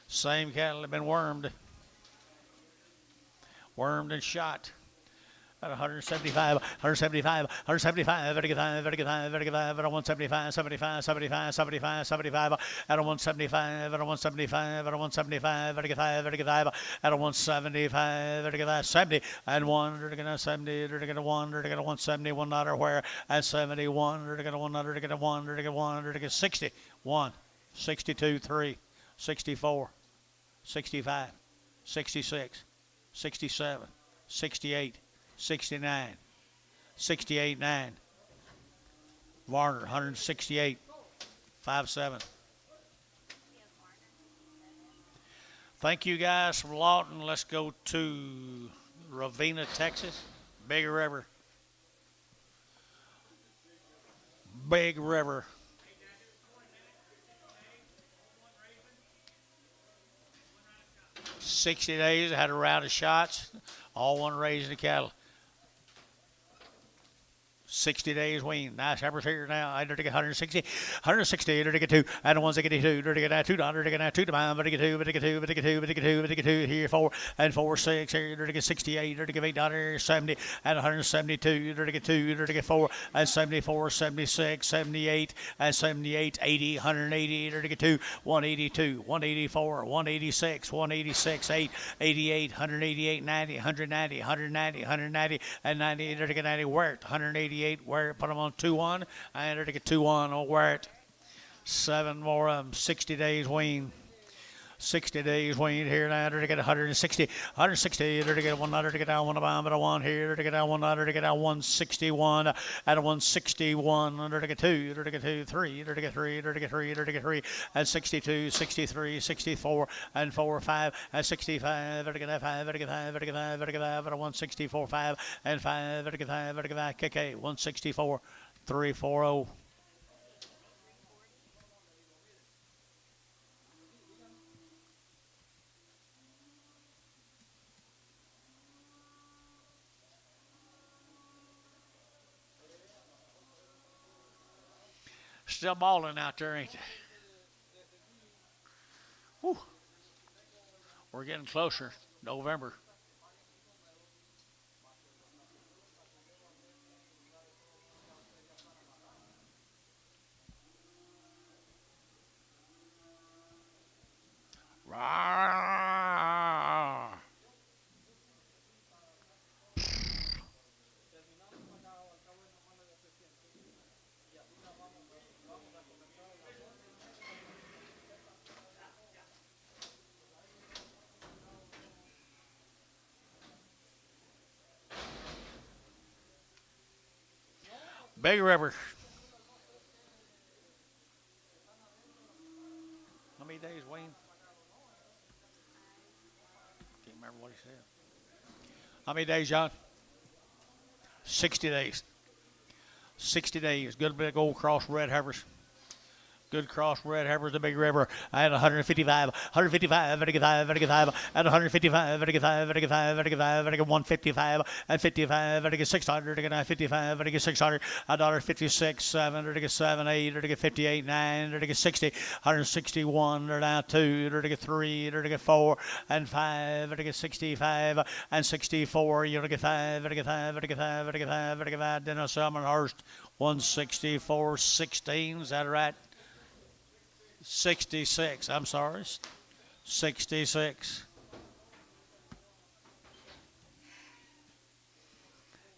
Same cattle have been wormed and shot. At 175, 175, 175, 175, 175, at 175, 75, 75, 75, 75, at 175, at 175, at 175, 175, at 175, 70, and 1, they're going to 70, they're going to 1, they're going to 170, $1 where, and 71, they're going to 1, they're going to 1, they're going to 1, they're going to 60, 1, 62, 3, 64, 65, 66, 67, 68, 69, 68, 9. Varner, 168, 5-7. Thank you guys from Lawton. Let's go to Ravenna, Texas. Big River. Big River. $60 days. I had a round of shots. All one raising the cattle. 60 days wean. Nice average here now. I get 160, 160, I get 2, and the ones I get 2, I get $2, I get 2 to mine, but I get 2, but I get 2, but I get 2, but I get 2, but I get 2, here 4, and 4, 6, here, I get 68, I get $8, 70, and 172, I get 2, I get 4, and 74, 76, 78, and 78, 80, 180, I get 2, 182, 184, 186, 186, 8, 88, 188, 90, 190, 190, 190, and 90, I get 90, where 188. Where put them on 2-1. I entered to get 2-1 on where it 7 more of them. 60 days wean. 60 days weaned here now to get 160, 160 to get 100 to get down 1 bomb but a 1 here to get down 100 to get down 161 at a 161 to get 2 to get 2 3 to get 3 to get 3 to get 3 and 62 63 64 and 4 5 and 65 to get 5 to get 5 to get 5 to get 5 at a 164 5 and 5 to get 5 to get 5 kick 164 340. Still balling out there, ain't they? Whew. We're getting closer. November. Rawr. Big River. How many days, Wayne? Can't remember what he said. How many days, John? 60 days. 60 days. Good big old cross red heifers. Good cross red heifers, the Big River. I had 155, 155, and 155, and 155, and 55, and 600, and 55, and 600, $1.56, 7, and 7, 8, and 58, 9, and 60, 161, and 2, and 3, and 4, and 5, and 65, and 64, you get 5, and 5, and 5, and 5, and 5, then a Summerhurst, 164, 16, is that right? 66, I'm sorry, 66.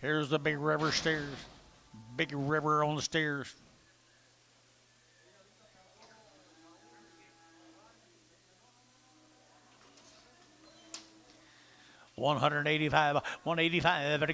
Here's the Big River steers. Big River on the steers. $185, 185, 185,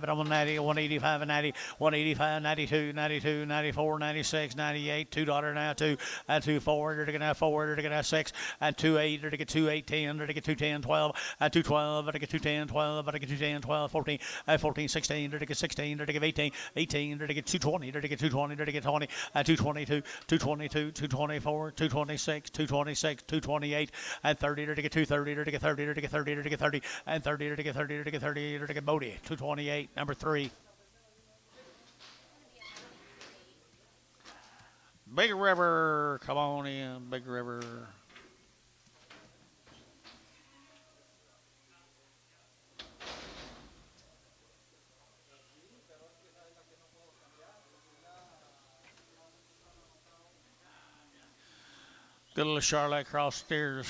190, 185, 90, 185, 92, 92, 94, 96, 98, $2 now, 2, and 2, 4, to get now 4, to get now 6, and 2, 8, to get 2, 8, 10, to get 2, 10, 12, and 2, 12, to get 2, 10, 12, to get 2, 10, 12, 14, and 14, 16, to get 16, to get 18, 18, to get 220, to get 220, to get 20, and 222, 222, 224, 226, 226, 228, and 30, to get 230, to get 30, to get 30, to get 30, and 30, to get 30, to get 30, to get Bodie, 228, number 3. Big River, come on in, Big River. Good little Charlotte Cross steers,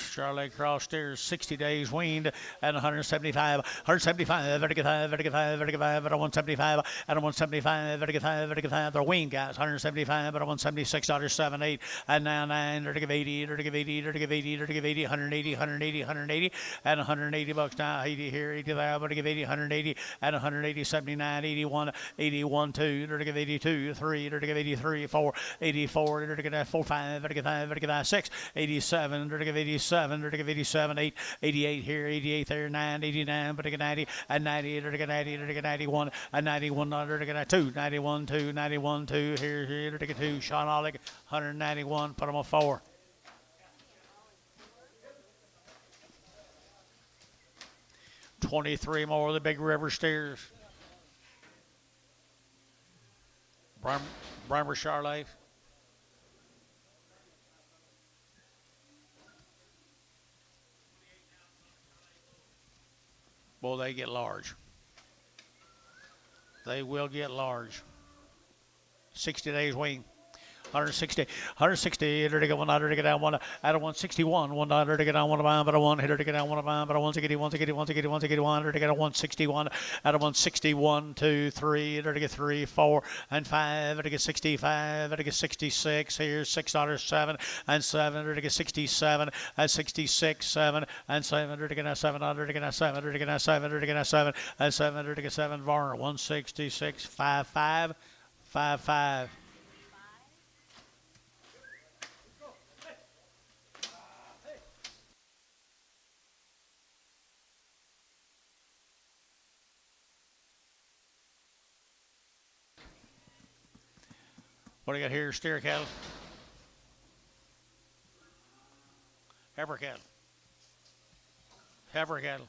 60 days weaned at 175, 175, 175, 175, at 175, at 175, 175, they're weaned guys, 175, at 176, $7.8, and now 9, to give 80, to give 80, to give 80, to give 80, 180, 180, 180, and $180 now, 80 here, 80 there, but to give 80, 180, and 180, 79, 81, 81, 2, to give 82, 3, to give 83, 4, 84, to give 4, 5, to give 5, to give 6, 87, to give 87, to give 87, 8, 88 here, 88 there, 9, 89, but to get 90, and 90, to get 90, to get 91, and 91, to get 2, 91, 2, 91, 2, here, to get 2, Sean Ollick, 191, put him on 4. $23 more of the Big River steers. Brimer Charlotte. Boy, they get large. They will get large. 60 days wean. 160, 160, hitter to get 100 to get down one, out of 161, 100 to get down one bound, but a one hitter to get down one bound, but a 160, 160, 160, 160, 100 to get a 161, out of 161, 2, 3, hitter to get 3, 4, and 5, to get 65, to get 66, here's $6, 7, and 7, to get 67, and 66, 7, and 7, to get 700 to get 7, to get 7, to get 7, and 7, to get 7, Varner, 166, 5, 5, 5, 5. What do you got here? Steer cattle? Heifer cattle. Heifer cattle.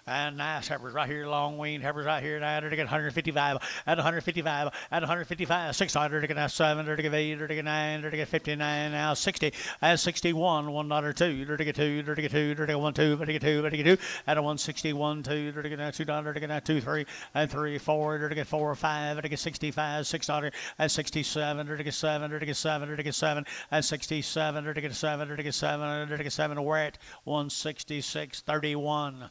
And nice heifers right here, long weaned heifers right here. Now to get 155, at 155, at 155, 600 to get 7, to get 8, to get 9, to get 59, now 60, and 61, $1, 2, to get 2, to get 2, to get 1, 2, to get 2, to get 2, at a 161, 2, to get $2, to get 2, 3, and 3, 4, to get 4, 5, to get 65, $6, and 67, to get 7, to get 7, to get 7, and 67, to get 7, to get 7, to get 7, we're at 166.31.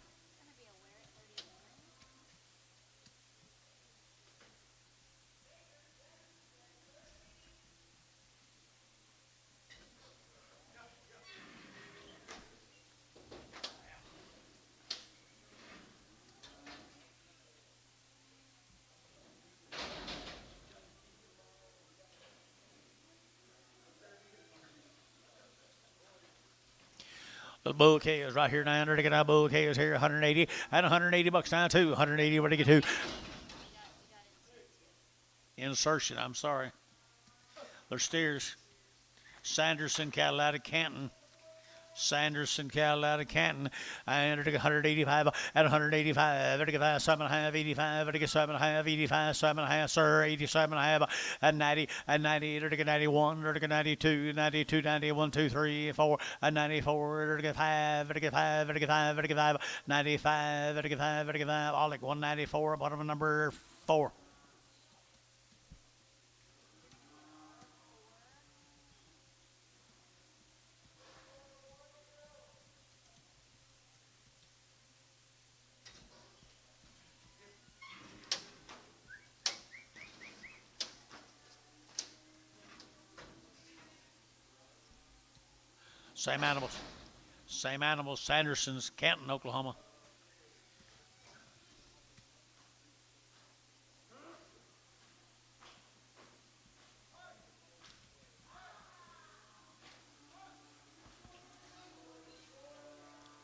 The bull is right here, 900 to get out. Bull is here, 180, and 180 bucks now too. 180, what do you get to? Insertion, I'm sorry. There's steers. Sanderson cattle out of Canton. Sanderson cattle out of Canton. I entered 185 at 185. I get 7.5, 85. I get 7.5, 85, 7.5, sir. 87.5 at 90, at 90. I get 91. I get 92, 92, 91, 2, 3, 4, at 94. I get 5. I get 5. I get 5. I get 5. 95. I get 5. I get 5. All like 194. Bottom of number 4. Same animals. Same animals. Sanderson's, Canton, Oklahoma.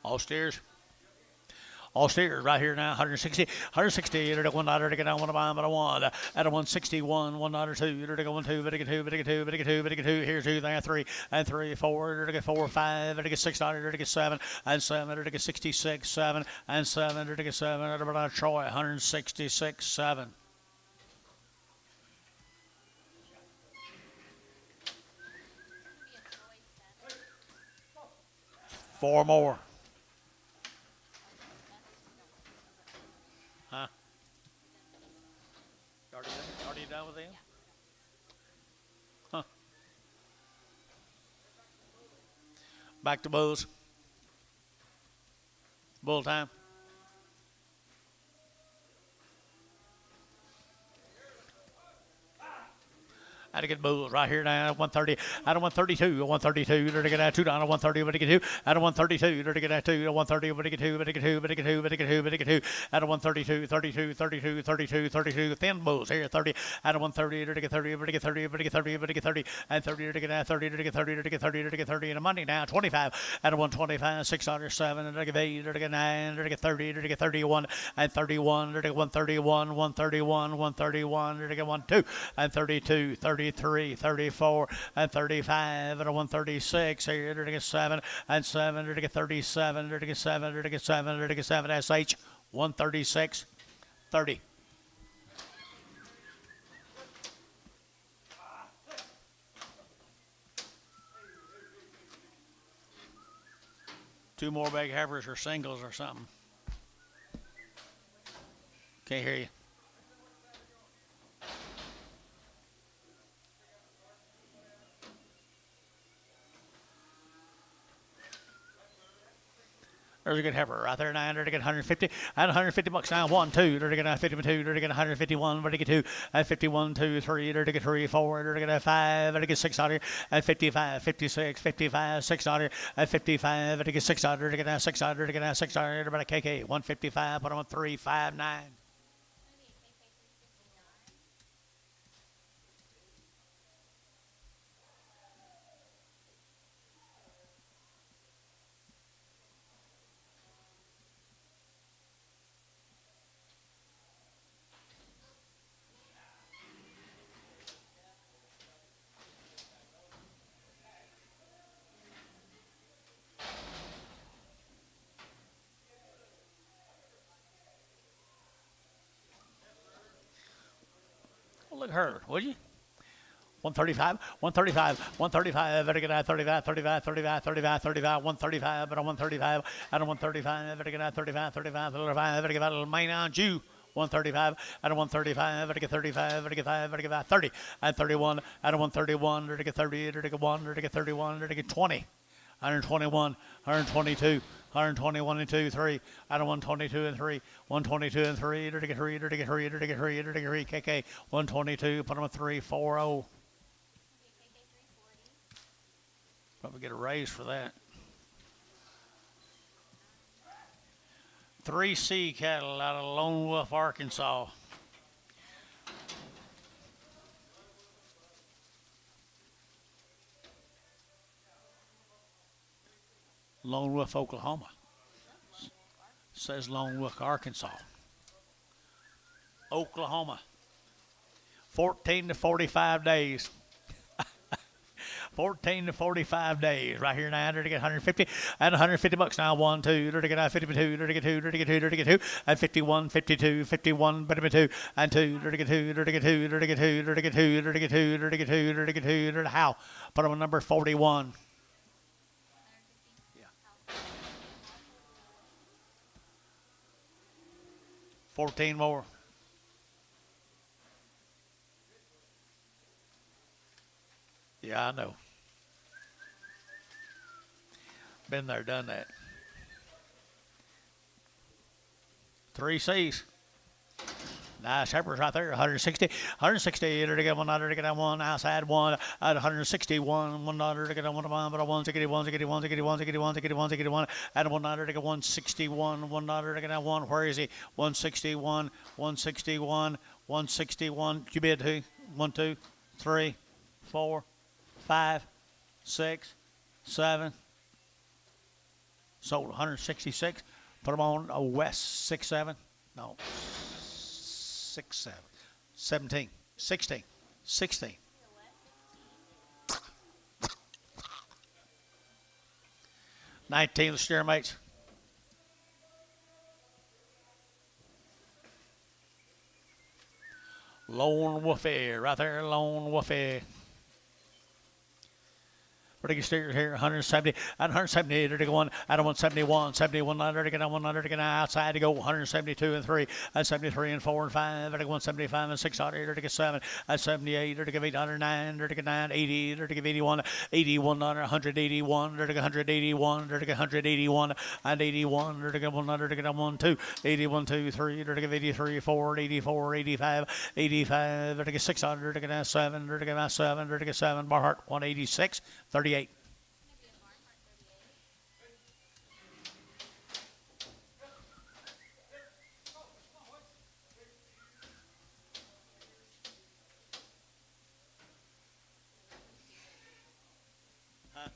All steers. All steers right here now, 160, 160, to $1 to get down one buy, but I want at a 161, $1, 2, to get 1, 2, but to get 2, but to get 2, but to get 2, but to get 2, here's 2, there, 3, and 3, 4, to get 4, 5, to get $6, to get 7, and 7, to get 66, 7, and 7, to get 7, to Troy, 166, 7. Four more. Huh? Already done with them? Huh. Back to bulls. Bull time. Had to get bulls right here now. 130 out of 132. 132 to get out $2. 130 but to get 2 out of 132 to get out 2. 130 but to get 2 but to get 2 but to get 2 but to get 2 but to get 2 out of 132. 32 32 32 32 thin bulls here. 30 out of 130 to get 30 but to get 30 but to get 30 but to get 30 and 30 to get out 30 to get 30 to get 30 to get 30 and a Monday now. 25 out of 125. 607 to get 8 to get 9 to get 30 to get 31 and 31 to get 131 131 131 to get 1 2 and 32 33, 34, and 35, and a 136, here to get 7, and 7, to get 37, to get 7, to get 7, to get 7, SH, 136, 30. Two more big heifers or singles or something. Can't hear you. There's a good heifer right there. 900 to get 150. At 150 bucks now. 1, 2. There to get 52. There to get 151. There to get 2. At 51, 2, 3. There to get 3, 4. There to get 5. There to get 600. At 55, 56, 55, 600. At 55. There to get 600. To get 600. To get 600. About a KK. 155. Put them on 359. Look at her, would you? 135, 135, 135, better get out 35, 35, 35, 35, 35, 135, but on 135, out of 135, better get out 35, 35, 35, better get out a little main on Jew. 135, out of 135, better get 35, better get 5, better get out 30, at 31, out of 131, better get 30, better get 1, better get 31, better get 20, 121, 122, 121 and 2, 3, out of 122 and 3, 122 and 3, to get 3, to get 3, to get 3, to get 3, KK, 122, put them at 3, 4, 0. Probably get a raise for that. 3C cattle out of Lone Wolf, Arkansas. Lone Wolf, Oklahoma. Says Lone Wolf, Arkansas. Oklahoma. 14 to 45 days. 14 to 45 days. Right here now, to get 150. At 150 bucks now. 1, 2, to get 52, to get 2, to get 2, to get 2. At 51, 52, 51, better 2. And 2, to get 2, to get 2, to get 2, to get 2, to get 2, to get 2, to get 2, to how? Put them on number 41. 14 more. Yeah, I know. Been there, done that. 3 C's. Nice heifers right there. 160. 160 to get 100 to get 1. Outside 1. At 161. 100 to get 1. But 1 to get 1 to get 1 to get 1 to get 1 to get 1 to get 1. At 100 to get 161. 100 to get 1. Where is he? 161. 161. 161. You bid who? 1, 2, 3, 4, 5, 6, 7. Sold 166. Put them on a West 6, 7. No. 6, 7, 17, 16, 16. The steer mates. Lone Wolfie, right there, Lone Wolfie. Pretty steers here, 170, at 178, to go 1, out of 171, 71, to get 100 to get outside to go 172 and 3, at 73 and 4 and 5, to get 175 and 600, to get 7, at 78, to get 809, to get 9, 80, to get 81, 81, 181, to get 181, to get 181, and 81, to get 100, to get 1, 2, 81, 2, 3, to get 83, 4, 84, 85, 85, to get 600, to get 7, to get 7, to get 7, Barhart, 186, 38. Huh?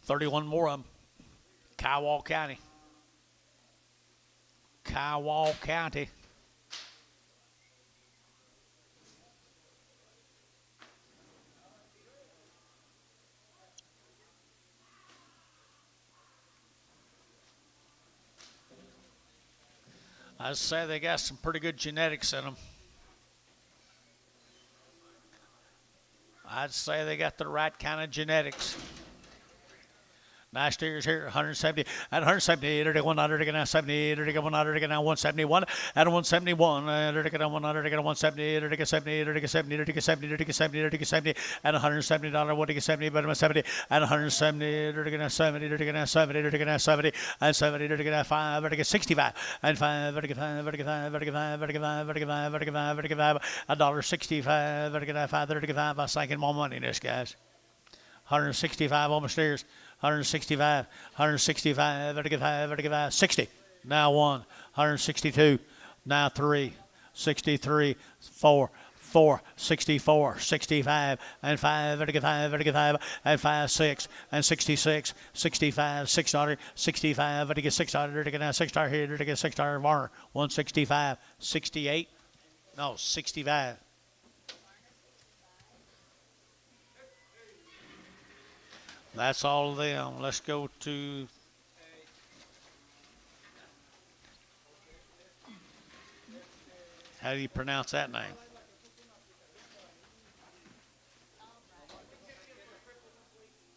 31 more of them. Kiowa County. Kiowa County. I'd say they got some pretty good genetics in them. I'd say they got the right kind of genetics. Now steers here, 170, at 170, to 100, now 70, to 100, now 171, at 171, to 100, 170, to 70, to 70, to 70, to 70, to 70, at $170, what to get 70, but 70, at 170, to get 70, to get 70, to get 70, and 70, to get 5, to get 65, and 5, to get 5, to get 5, to get 5, to get 5, to get 5, to get 5, to get 5, $1.65, to get 5, to get 5. I was thinking more money in this, guys. 165 on the steers. 165, 165, 165, 60. Now 1, 162. Now 3, 63, 4, 4, 64, 65, and 5, 5, and 5, 6, and 66, 65, 600, 65, to get 600, to get now 6 here, to get 6 Varner, 165, 68, no, 65. That's all of them. Let's go to how do you pronounce that name?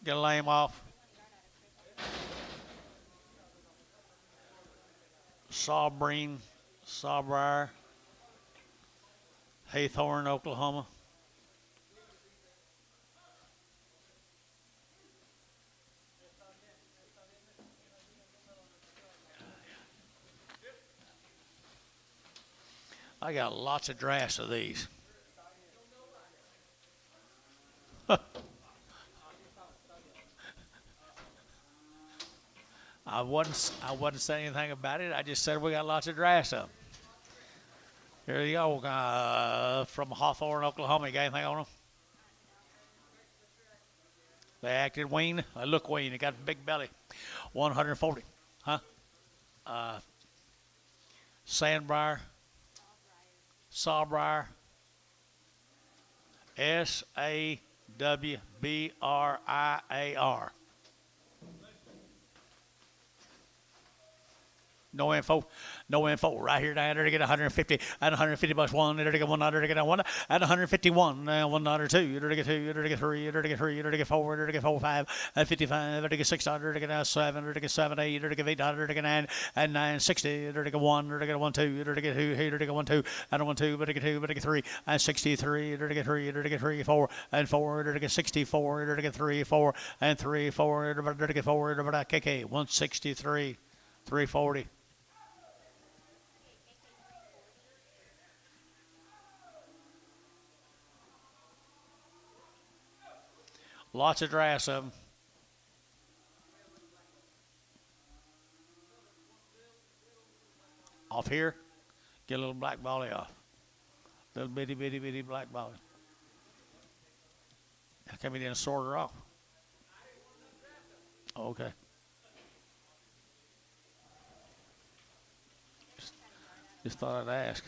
Get a name off. Sawbriar, Haythorne, Oklahoma. I got lots of drafts of these. I wasn't saying anything about it. I just said we got lots of drafts of them. Here you go. From Hawthorne, Oklahoma. You got anything on them? They acted wean. They look wean. They got a big belly. 140. Huh? Sandbriar. Sawbriar. Sawbriar. No info. Right here down there to get 150 at 150 bucks one. There to get 100 to get one at 151. $1 2. There to get 2. There to get 3. There to get 3. There to get 4. There to get 4 5 at 55. There to get 600 to get 7. There to get 7 8. There to get 800 to get 9 and 960. There to get 1. There to get 1 2. There to get 2. Here to get 1 2 and 1 2. But to get 2. But to get 3 and 63. There to get 3. There to get 3 4 and 4. There to get 64. There to get 3 4 and 3 4. There to get 4. There to get KK 163 340. Lots of drafts of them. Off here, get a little black volley off. Little bitty black volley. How come he didn't sort her off? Oh, okay. Just thought I'd ask.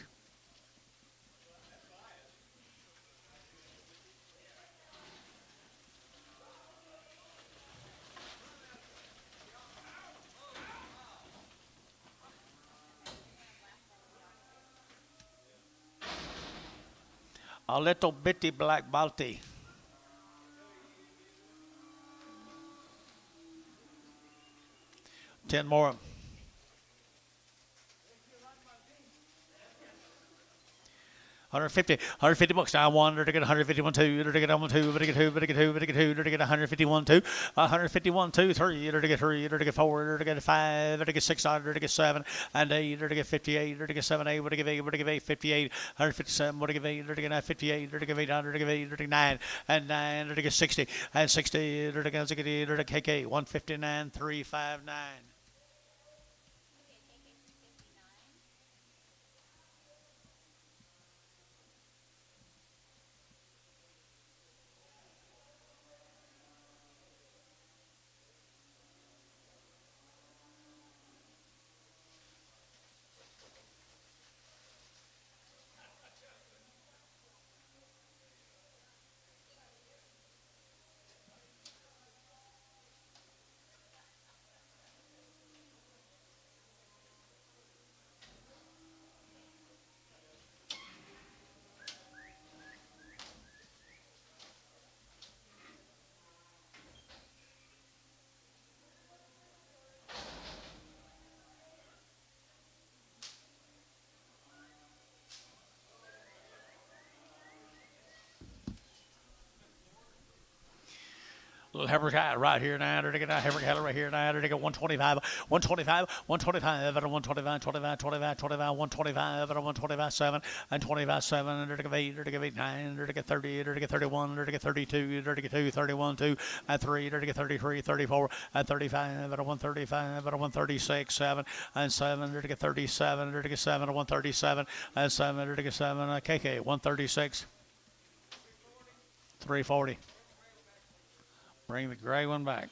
A little bitty black balti. Ten more. 150 bucks. Now 1, to get 151 2, to get 1 2, to get 2, to get 2, to get 2, to get 151 2, 151 2 3, to get 3, to get 4, to get 5, to get 6, to get 7 and 8, to get 58, to get 7 8, to get 8, to get 8 58, 157, to get 8, to get 58, to get 800, to get 8, to get 9 and 9, to get 60 and 60, to get KK 159 359. Little heifer cat right here now. They're getting a heifer cattle right here now. They're getting 125, 125, 125, and 125, 25, 25, 25, 125, and 125, 7, and 25, 7. They're getting 8, they're getting 9, they're getting 30, they're getting 31, they're getting 32, they're getting 2, 31, 2, and 3, they're getting 33, 34, and 35, and 135, and 136, 7, and 7, they're getting 37, they're getting 7, and 137, and 7, they're getting 7, KK, 136, 340. Bring the gray one back.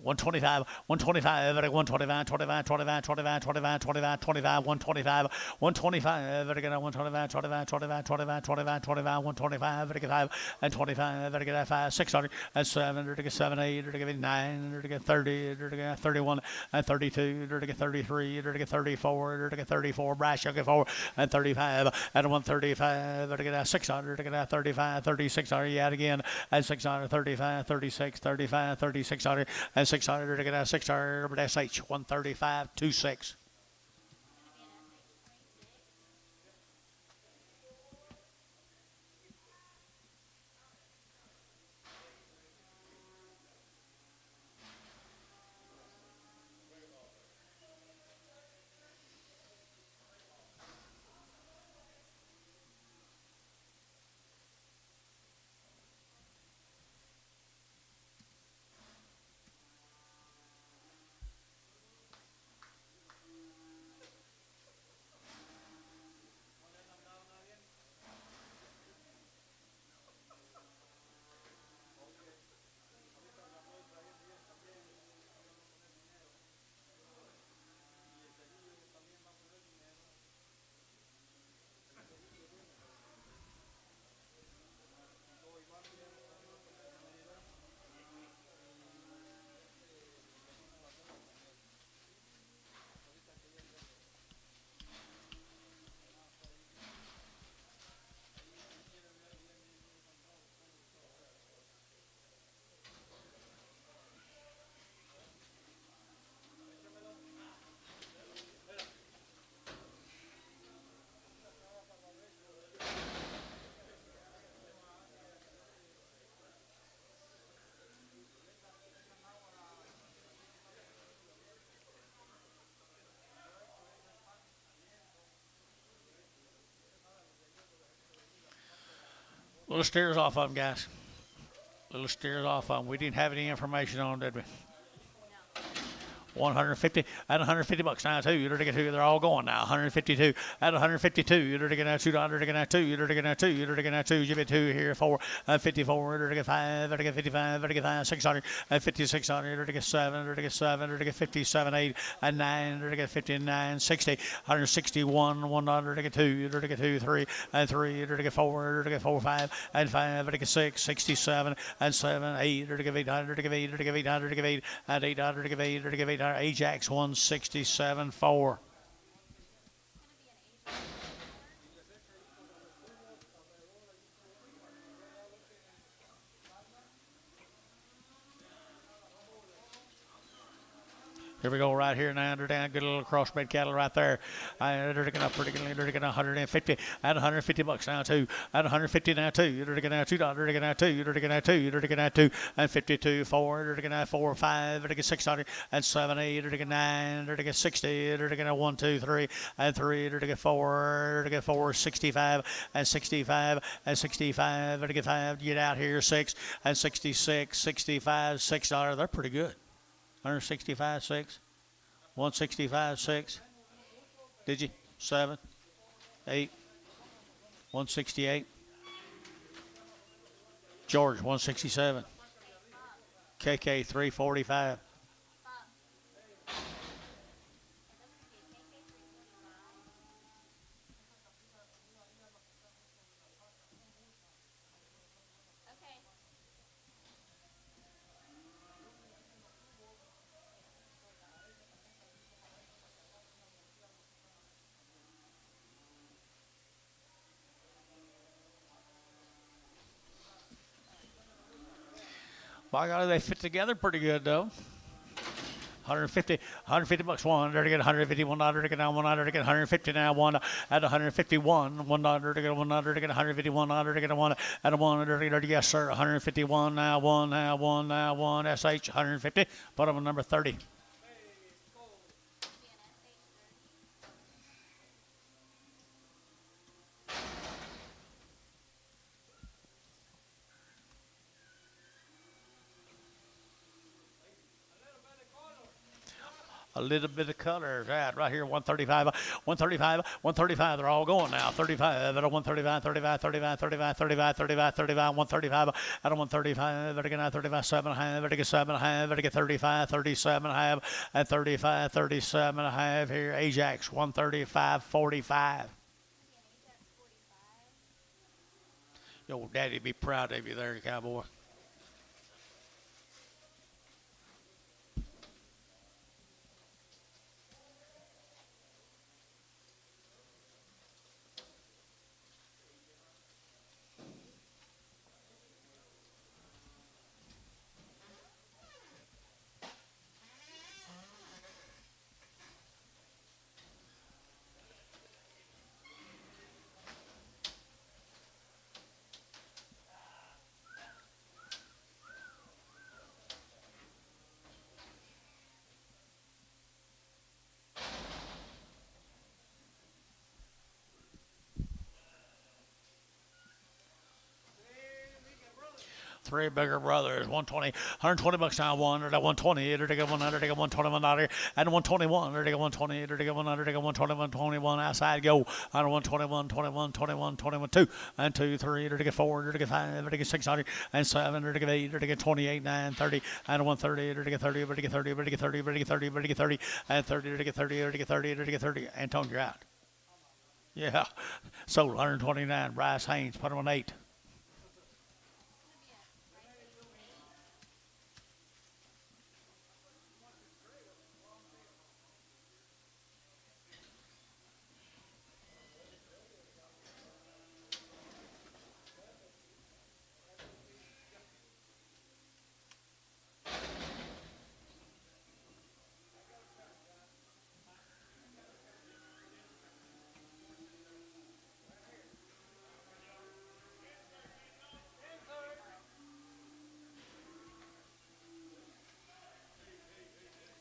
One 125, 125, 25, 25, 25, 25, 25, 25, 125, 125, 125, 25, 25, 25, 25, 25, 125, 5, and 25, 5, 600, and 7, 7, 8, 9, 30, 31, and 32, 33, 34, 34, brash, 4, and 35, and 135, 600, 35, 3600, yet again, and 600, 35, 36, 35, 3600, and 600 to get a 600, but SH 135, 26. Little steers off of them, guys. Little steers off of them. We didn't have any information on them, did we? 150 at 150 bucks now too. You're to get two. They're all going now. 152 at 152. You're to get now $2. To get now 2. You're to get now 2. You're to get now 2. Give it 2 here. 4 at 54. You're to get 5. You're to get 55. You're to get 5. 600 at 5600. You're to get 7. You're to get 7. You're to get 57. 8 and 9. You're to get 59. 60. 161. $1 to get 2. You're to get 2. 3 and 3. You're to get 4. You're to get 4. 5 and 5. You're to get 6. 67 and 7. 8. You're to get 800. To get 8. To get 800. To get 8 and 800. To get 8. To get 8. Ajax 167.4. Here we go right here now. They're down. Good little crossbred cattle right there. They're getting up pretty good. They're getting 150 at 150 bucks now too. At 150 now too. They're getting now $2. They're getting now 2. They're getting now 2. They're getting now 2 and 52. 4. They're getting now 4. 5. They're getting 600 and 7. 8. They're getting 9. They're getting 60. They're getting 1, 2, 3 and 3. They're getting 4. They're getting 4. 65 and 65 and 65. They're getting 5. Get out here 6 and 66. 65. $6. They're pretty good. 165, 6, 165, 6. Did you? 7, 8, 168. George, 167. KK, 345. By golly, they fit together pretty good though. 150 bucks one. There to get 150, $1 to get now, $1 to get 150 now, one at 151, $1 to get $1 to get 151, $1 to get a one at a one to get yes sir, 151 now, one SH 150. Put them on number 30. A little bit of color, that right here, 135, 135, 135. They're all going now. 35 at a 135, 35, 35, 35, 35, 35, 35, 135 at a 135. Better get now 35, 7.5. Better get 7.5. Better get 35, 37.5, and 35, 37.5 here. Ajax 135, 45. Yo, Daddy, be proud of you there, cowboy. Three bigger brothers, 120, 120 bucks now, one, or 120, or to get 100, to get 121, and 121, or to get 120, or to get 100, to get 120, 121, outside go, on 121, 21, 21, 21, 2, and 2, 3, or to get 4, or to get 5, or to get 600, and 7, or to get 8, or to get 28, 9, 30, and 130, or to get 30, or to get 30, or to get 30, or to get 30, or to get 30, and 30, or to get 30, or to get 30, or to get 30, Anton, you're out. Yeah, sold 129, Bryce Haynes, put him on 8.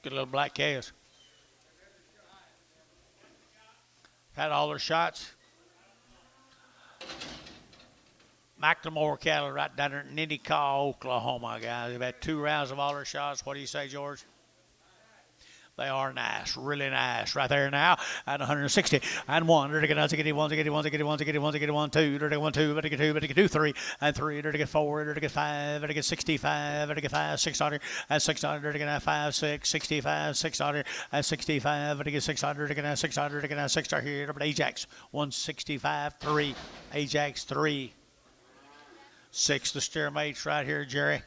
Good little black calves. Had all their shots. McLemore cattle right down there in Nidicaw, Oklahoma, guys. They've had 2 rounds of all their shots. What do you say, George? They are nice, really nice. Right there now at 160 and 1. They're to get 1, to get 1, to get 1, to get 1, to get 1, to get 1, 2. They're to get 1, 2, but to get 2, but to get 2, 3, and 3. They're to get 4. They're to get 5. They're to get 65. They're to get 5, 600, and 600. They're to get 5, 6, 65, 600, and 65. They're to get 600. They're to get 600. They're to get 600 here. But Ajax 165, 3. Ajax 3. 6 the steer mates right here, Jerry.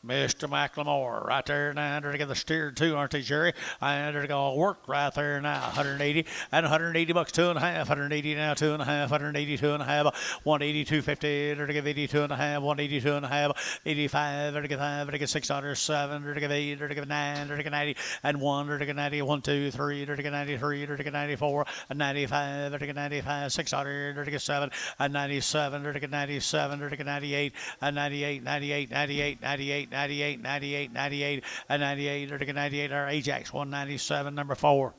Mr. McLemore right there now. They're to get the steer too, aren't they, Jerry? And they're going to work right there now. 180 and 180 bucks, 2.5. 180 now, 2.5. 180, 2.5. 180, 250. They're to give 82 and a half. 182 and a half. 85. They're to get 5. They're to get 600. 7. They're to give 8. They're to give 9. They're to get 90 and 1. They're to get 90. 1, 2, 3. They're to get 93. They're to get 94 and 95. They're to get 95. 600. They're to get 7 and 97. They're to get 97. They're to get 98 and 98. 98, 98, 98. 98, 98, 98, and 98. They're to get 98. Our Ajax 197, number 4.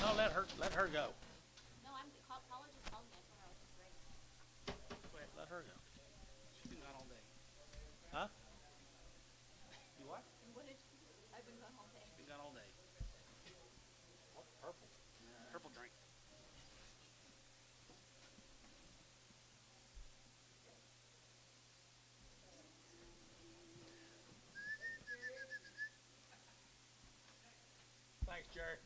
No, let her go. No, college is calling me. I told her I was just ready. Go ahead, let her go. She's been gone all day. Huh? You what? What did you? I've been gone all day. She's been gone all day. What? Purple. Purple drink. Thanks, Jerry.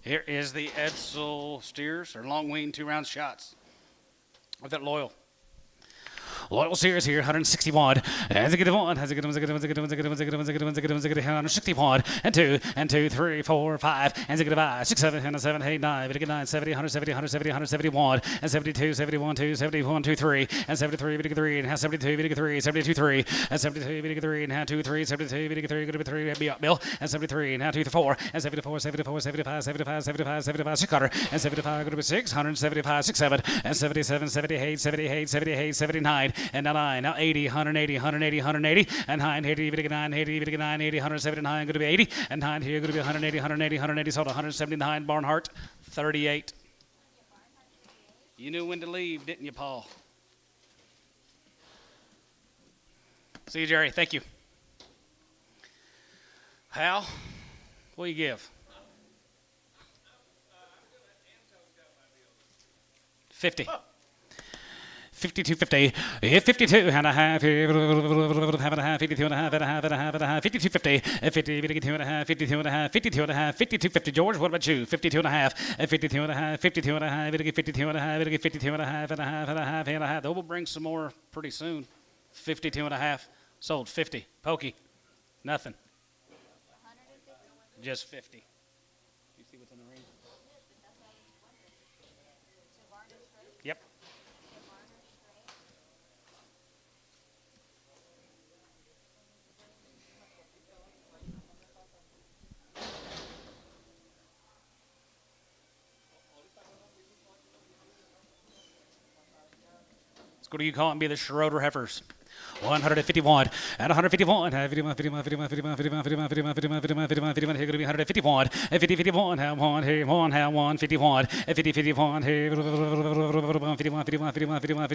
Here is the Edsel steers, or long wing 2-round shots of that Loyal. Loyal Series here, 160 watt. Has a good one. Has a good one. Has a good one. Has a good one. Has a good one. Has a good one. Has a good one. Has a good one. Has a good one. 160 watt. And 2, 3, 4, 5. And a good 5, 6, 7, 7, 8, 9. Very good 9, 70, 170, 170, 170 watt. And 72, 71, 2, 71, 2, 3. And 73, very good 3. And 72, very good 3. 72, 3. And 72, very good 3. And 2, 3. 72, very good 3. Good 3. Be up, Bill. And 73. And 2, 4. And 74, 74, 75, 75, 75, 75, 600. And 75, good 6. 175, 6, 7. And 77, 78, 78, 78, 79. And now 9, now 80, 180, 180, 180, and 980, 980, 980, 179, going to be 80, and 9 here, going to be 180, 180, 180, sold 179, Barnhart, 38. You knew when to leave, didn't you, Paul? See you, Jerry. Thank you. Hal, what do you give? 50. 52.50, 52 and a half, half and a half, 52 and a half, and a half, and a half, and a half, 52.50, 50, 52 and a half, 52 and a half, 52 and a half, 52.50. George, what about you? 52 and a half, 52 and a half, 52 and a half, 52 and a half, 52 and a half, and a half, and a half, and a half. Those will bring some more pretty soon. 52 and a half, sold 50. Pokey, nothing. Just 50. You see what's in the ring? Yep. What do you call it? Be the Schroeder Heifers. 151 and 151. 51, 51, 51, 51, 51, 51, 51, 51, 51, 51, 51. Here going to be 151. 50, 51. Have one. Here, one. Have one. 51. 50, 51. Here. 51, 51, 51, 51, 51,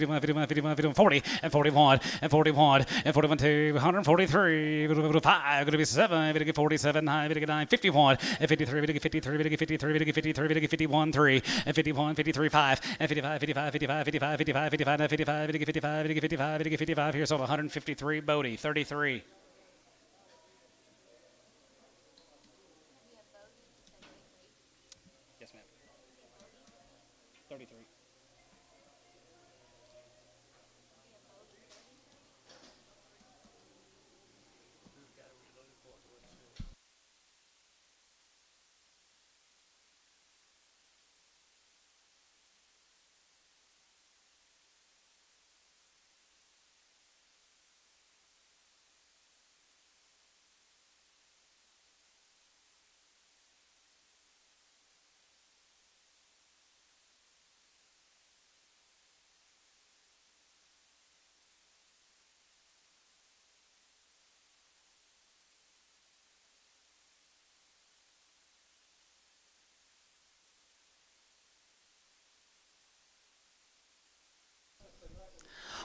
51, 51, 40 and 41 and 41 and 41 to 143. 5. Going to be 7. Going to get 47. 9. Going to get 9. 51 and 53. Going to get 53. Going to get 53. Going to get 53. Going to get 51. 3 and 51. 53. 5 and 55. 55. 55. 55. 55. 55. 55. Going to get 55. Going to get 55. Going to get 55. Here, sold 153. Bodie, 33. Yes, ma'am. 33.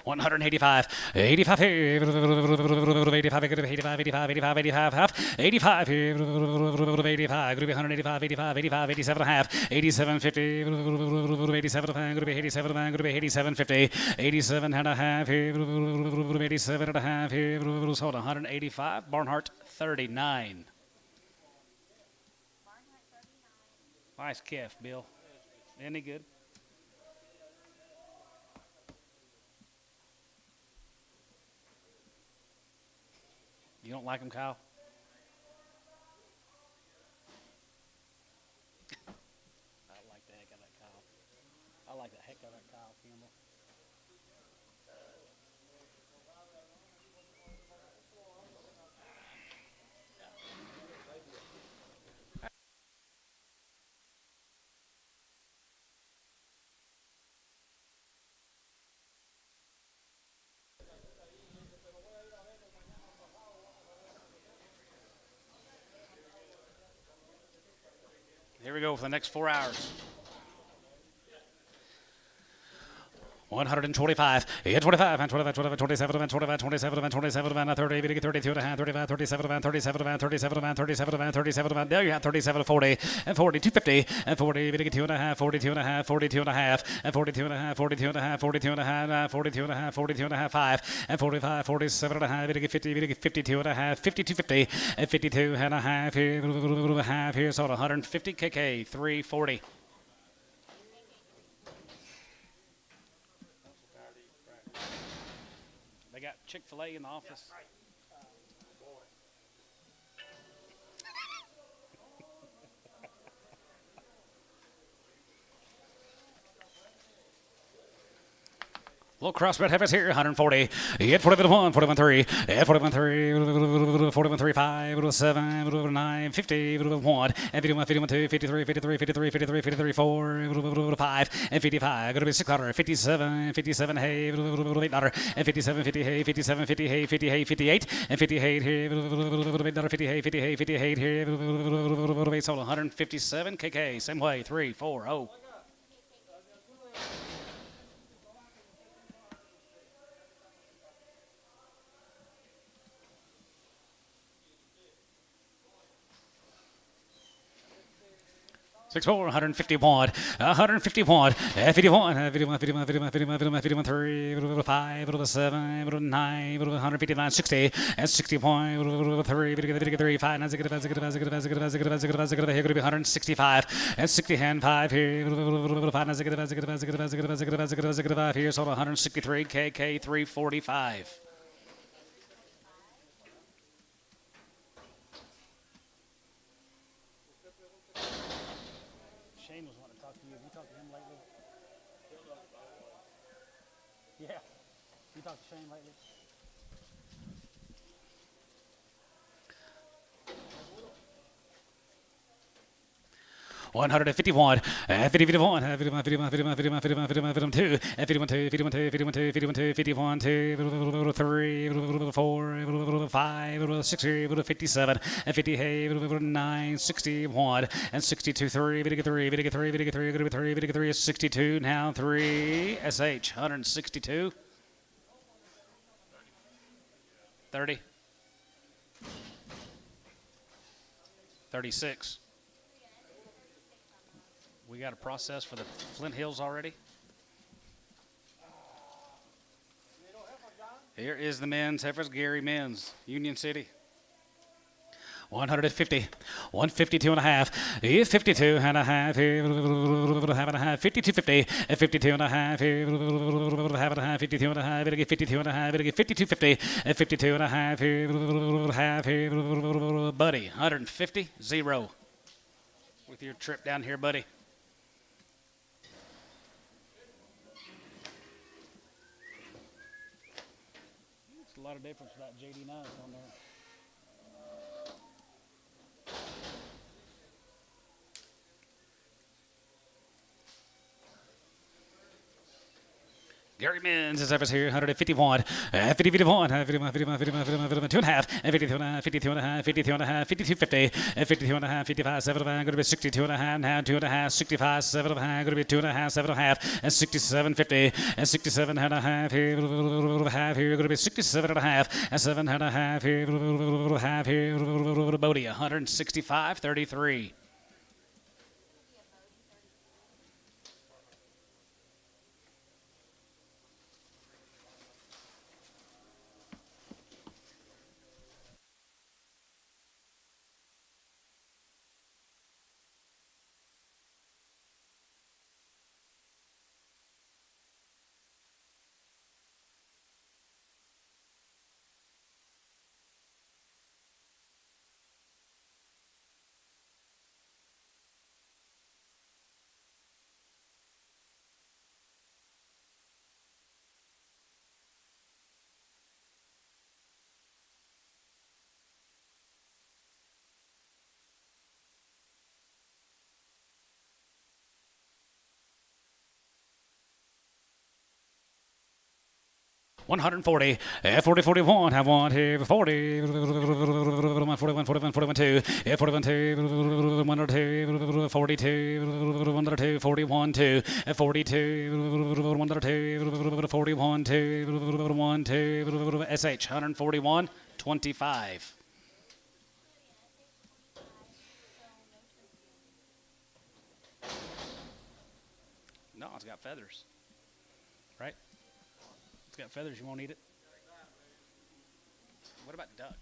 $185, 85, 85, 85, 85, 85, half, 85, 85, group 185, 85, 85, 87 and a half, 87, 50, 87 group 87, group 87, 50, 87 and a half, 87 and a half, sold 185, Barnhart 39. Nice kiff, Bill. Any good? You don't like him, Kyle? I like the heck of that Kyle. I like the heck of that Kyle Campbell. Here we go for the next 4 hours. 125, 25, and 25, 25, 27, and 25, 27, and 27, and 30, 32 and a half, 35, 37, and 37, and 37, and 37, and 37, and there you have 37, 40, and 42, 50, and 40, 42 and a half, 42 and a half, 42 and a half, and 42 and a half, 42 and a half, 42 and a half, 42 and a half, 42 and a half, 5, and 45, 47 and a half, 50, 52 and a half, 52, 50, and 52 and a half, here, so 150 kk, 340. They got Chick-fil-A in the office. Little crossbred heifers here, 140. At 41, 41, 3. At 41, 3. 41, 3, 5. 7. 9. 50. 1. And 51, 51, 2. 53, 53, 53, 53, 53, 4. 5. And 55. Going to be 600. 57. 57, hey. 8 dollar. And 57, 50, hey. 57, 50, hey. 50, hey. 58. And 58 here. 8 dollar. 50, hey. 50, hey. 58 here. Sold 157 kk. Same way. 3, 4, 0. 6'4", 151, 151, 51, 51, 51, 51, 51, 51, 3, 5, 7, 9, 159, 60, and 60 point, 3, 3, 5, 9, here going to be 165, and 60 hand 5 here, 5, 9, here, so 163, KK 345. Shane was wanting to talk to you. Have you talked to him lately? Yeah. You talked to Shane lately? 151, 51, 51, 51, 51, 51, 51, 51, 2, 51, 2, 51, 2, 51, 2, 51, 2, 51, 2, 3, 4, 5, 6, 57, 50, 9, 61, and 62, 3, 3, 62, now 3, SH, 162, 30, 36. We got a process for the Flint Hills already. Here is the men's heifers, Gary Men's, Union City. 150, 152 and a half, 52 and a half, half and a half, 52, 50, 52 and a half, half and a half, 52 and a half, 52 and a half, 52, 50, 52 and a half, half, buddy, 150, 0. With your trip down here, buddy. It's a lot of difference with that JD9 on there. Gary Men's is ever here, 151, 50, 51, 51, 51, 51, 51, 2 and a half, 52 and a half, 52 and a half, 52 and a half, 52, 50, 52 and a half, 55, 7 and a half, going to be 62 and a half, now 2 and a half, 65, 7 and a half, going to be 2 and a half, 7 and a half, and 67, 50, and 67 and a half, here, going to be 67 and a half, and 7 and a half, here, Bodie, 165, 33. 140, 40, 41, have one here, 40, 41, 41, 41, 2, 41, 2, 1 or 2, 42, 1 or 2, 41, 2, 42, 1 or 2, 41, 2, 1, 2, SH, 141, 25. No, it's got feathers. Right? It's got feathers. You won't eat it? What about duck?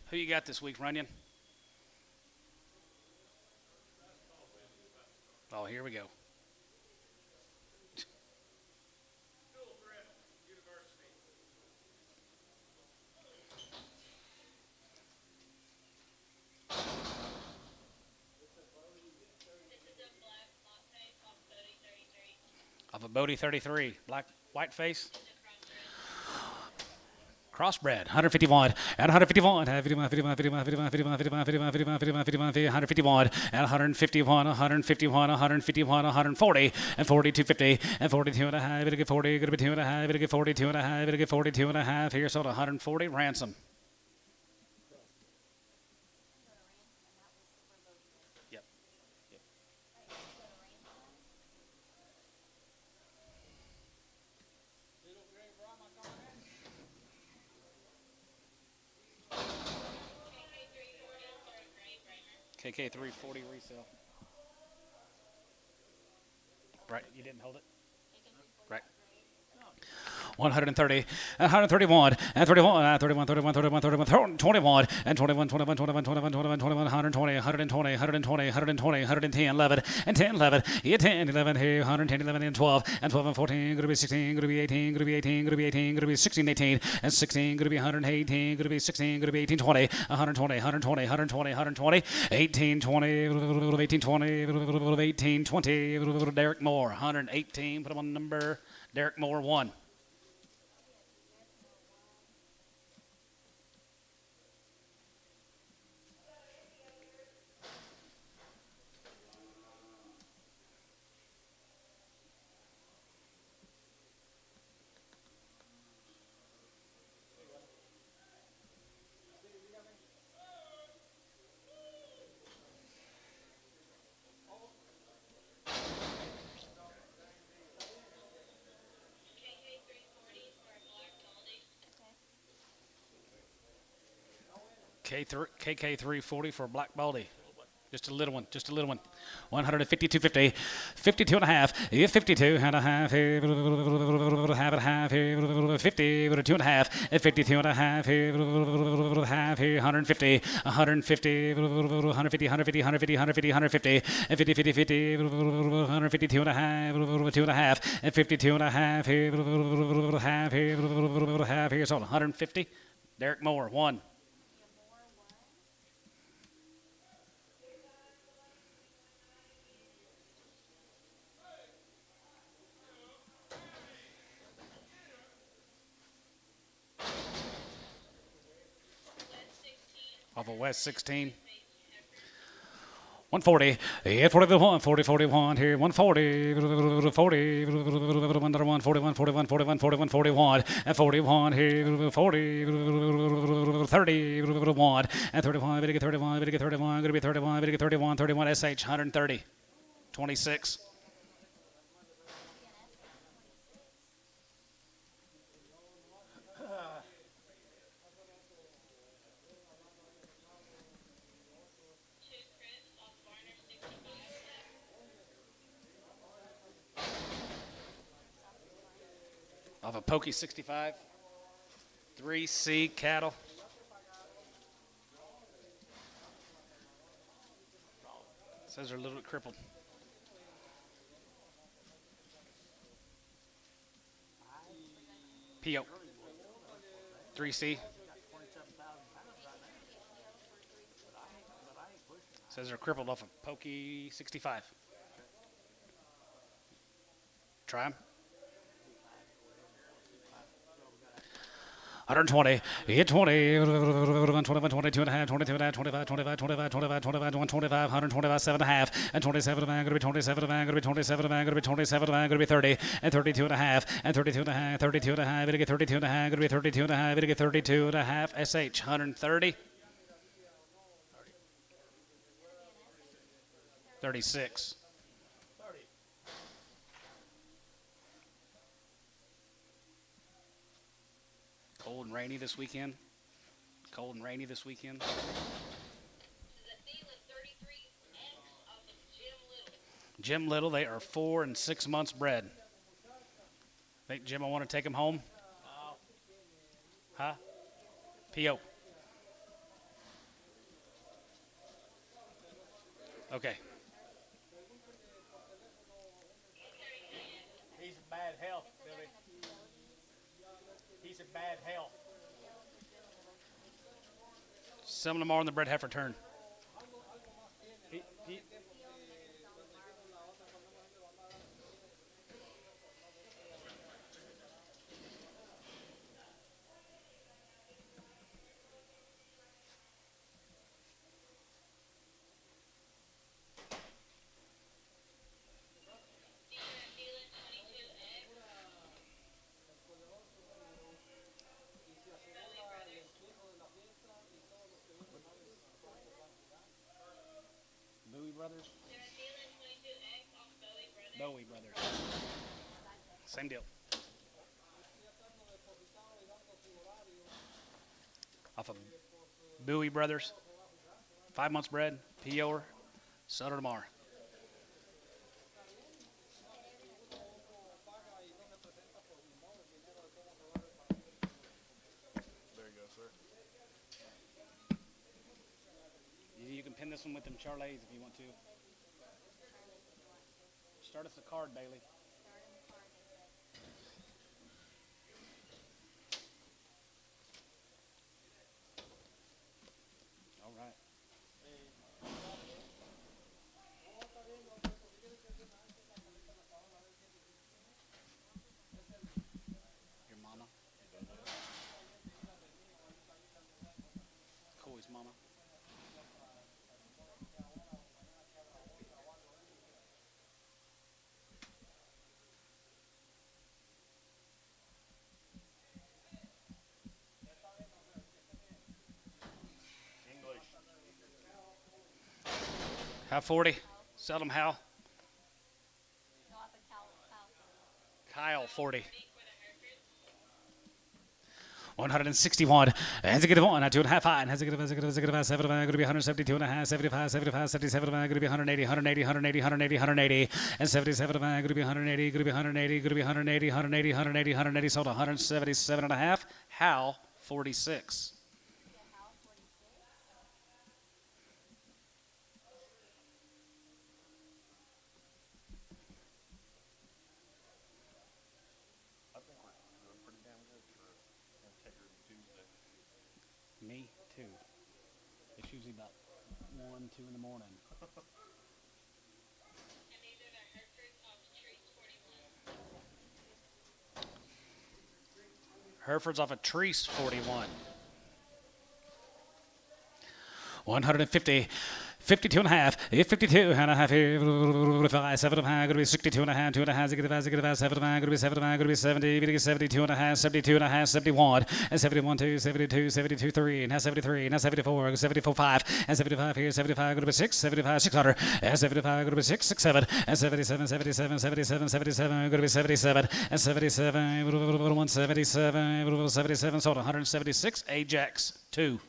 Who you got this week, Runyon? Oh, here we go. Of a Bodie 33, black, white face. Crossbred, 151, and 151, 151, 151, 140, and 42.50, and 42 and a half, it'll get 40, gonna be 2 and a half, it'll get 42 and a half, it'll get 42 and a half, here, sold 140, ransom. Yep. KK 340 resale. Right, you didn't hold it? Right. 130, 131, and 31, 31, 31, 31, 31, 21, and 21, 21, 21, 21, 21, 21, 120, 120, 120, 120, 110, 11, and 10, 11, yeah, 10, 11, here, 110, 11, and 12, and 12, and 14, going to be 16, going to be 18, going to be 18, going to be 18, going to be 16, 18, and 16, going to be 118, going to be 16, going to be 18, 20, 120, 120, 120, 120, 18, 20, 18, 20, 18, 20, Derek Moore, 118, put him on number, Derek Moore, 1. KK 340 for Black Baldy. Just a little one, just a little one. 152.50, 52 and a half, 52 and a half, half and a half, 50, 2 and a half, 52 and a half, half, 150, 150, 150, 150, 150, 150, 150, 50, 50, 50, 152 and a half, 2 and a half, 52 and a half, half, here's all 150. Derek Moore, 1. Off of West 16. 140, yeah, 41, 40, 41 here, 140, 40, 41, 41, 41, 41, 41, 41, and 41 here, 40, 30, 1, and 31, big 31, big 31, going to be 31, big 31, 31, SH, 130, 26. Off of Pokey 65. 3C cattle. Says they're a little bit crippled. PO. 3C. Says they're crippled off of Pokey 65. Try them. 120, hit 20, 21, 22 and a half, 22 and a half, 25, 25, 25, 25, 25, 125, 125, 7 and a half, and 27 and a half, going to be 27 and a half, going to be 27 and a half, going to be 27 and a half, going to be 30, and 32 and a half, and 32 and a half, 32 and a half, going to get 32 and a half, going to be 32 and a half, going to get 32 and a half, SH, 130. 36. Cold and rainy this weekend. Cold and rainy this weekend. Jim Little, they are 4 and 6 months bred. Think Jim, I want to take him home? Huh? P.O. Okay. He's in bad health, Billy. He's in bad health. Some of them are on the bred heifer turn. Brothers? Bowie Brothers. Same deal. Off of Bowie Brothers. 5 months bred. PO'er. Sutter tomorrow. There you go, sir. You can pin this one with them Charlies if you want to. Start us a card, Bailey. All right. Your mama. Coy's mama. How 40? Seldom Hal. Kyle 40. 161. Has a good one. 2.5 high. Has a good 7. Going to be 172 and a half. 75, 75, 77. Going to be 180, 180, 180, 180, 180. And 77. Going to be 180. Going to be 180. Going to be 180, 180, 180, 180. Sold 177 and a half. Hal 46. Me too. It's usually about 1, 2 in the morning. Herefords off a Treese 41. 150. 52 and a half, 52 and a half, 5, 7 and a half, going to be 62 and a half, 2 and a half, 7 and a half, 7 and a half, going to be 7 and a half, going to be 70, 72 and a half, 72 and a half, 71, and 71, 2, 72, 72, 3, and 73, and 74, 74, 5, and 75 here, 75, going to be 6, 75, 600, and 75, going to be 6, 6, 7, and 77, 77, 77, 77, going to be 77, and 77, 177, 77, sold 176, Ajax 2.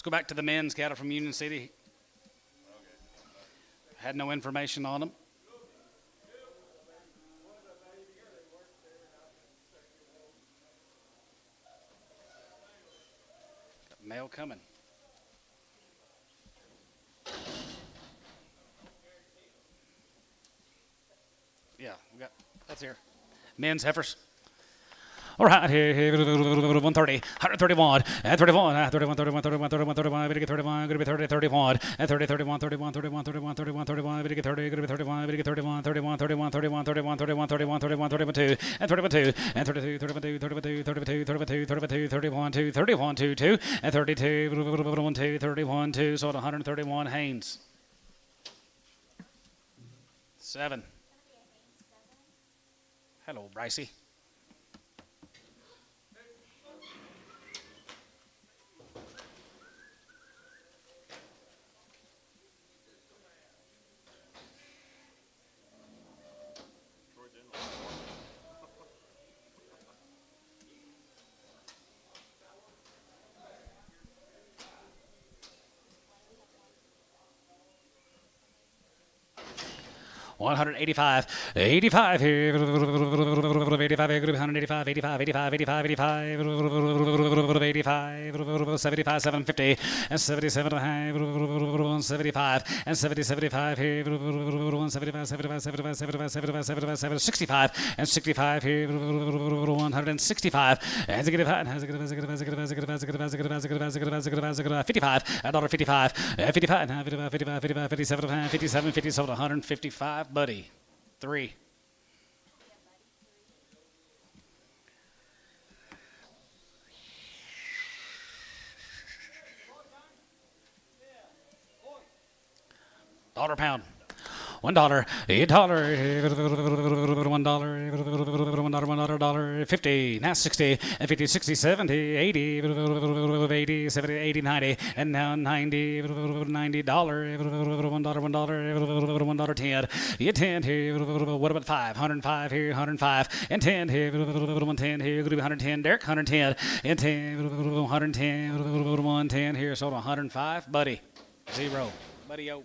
Let's go back to the men's cattle from Union City. Had no information on them. Got mail coming. Yeah, that's here. Men's heifers. All right, here, 130, 131, and 31, 31, 31, 31, 31, 31, going to get 31, going to be 30, 31, and 30, 31, 31, 31, 31, 31, 31, going to get 30, going to be 31, going to get 31, 31, 31, 31, 31, 31, 31, 31, 31, 2, and 31, 2, and 32, 32, 32, 32, 32, 32, 31, 2, 31, 2, 2, and 32, 1, 2, 31, 2, sold 131 Haynes. 7. Hello, Brycey. $185, 85 here, 85 here, 185, 85, 85, 85, 85, 85, 75, 750, and 77, 75, and 70, 75 here, 175, 75, 75, 75, 75, 75, 65, and 65 here, 165, and 55, 55, $1.55, 55, 55, 57, 57, 50, sold 155. Buddy, 3. Dollar pound. $1, $8, $1, 50, now 60, and 50, 60, 70, 80, 80, 70, 80, 90, and now 90, $90, $1, 10, you 10 here, what about 5, 105 here, 105, and 10 here, 110 here, going to be 110, Derek, 110, and 10, 110, 110 here, sold 105, buddy, 0, buddy, yo.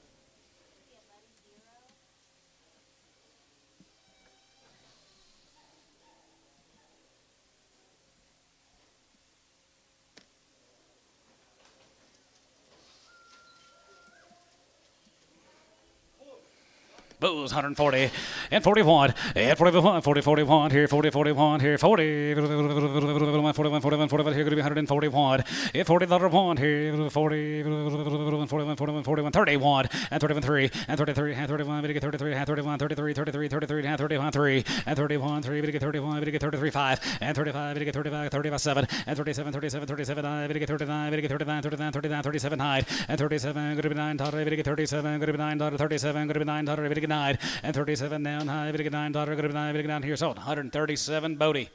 Bulls 140 and 41 and 41 40 41 here 40 41 here 40 41 41 41 here going to be 141 and 40 1 here 40 41 41 41 31 and 31 3 and 33 and 31 we get 33 and 31 33 33 33 and 31 3 and 31 3 we get 31 we get 33 5 and 35 we get 35 35 7 and 37 37 37 9 we get 39 we get 39 39 39 37 9 and 37 going to be 9 we get 37 going to be 9 37 going to be 9 we get 9 and 37 down high, we get 9 going to be 9 we get down here, sold 137 Bodie,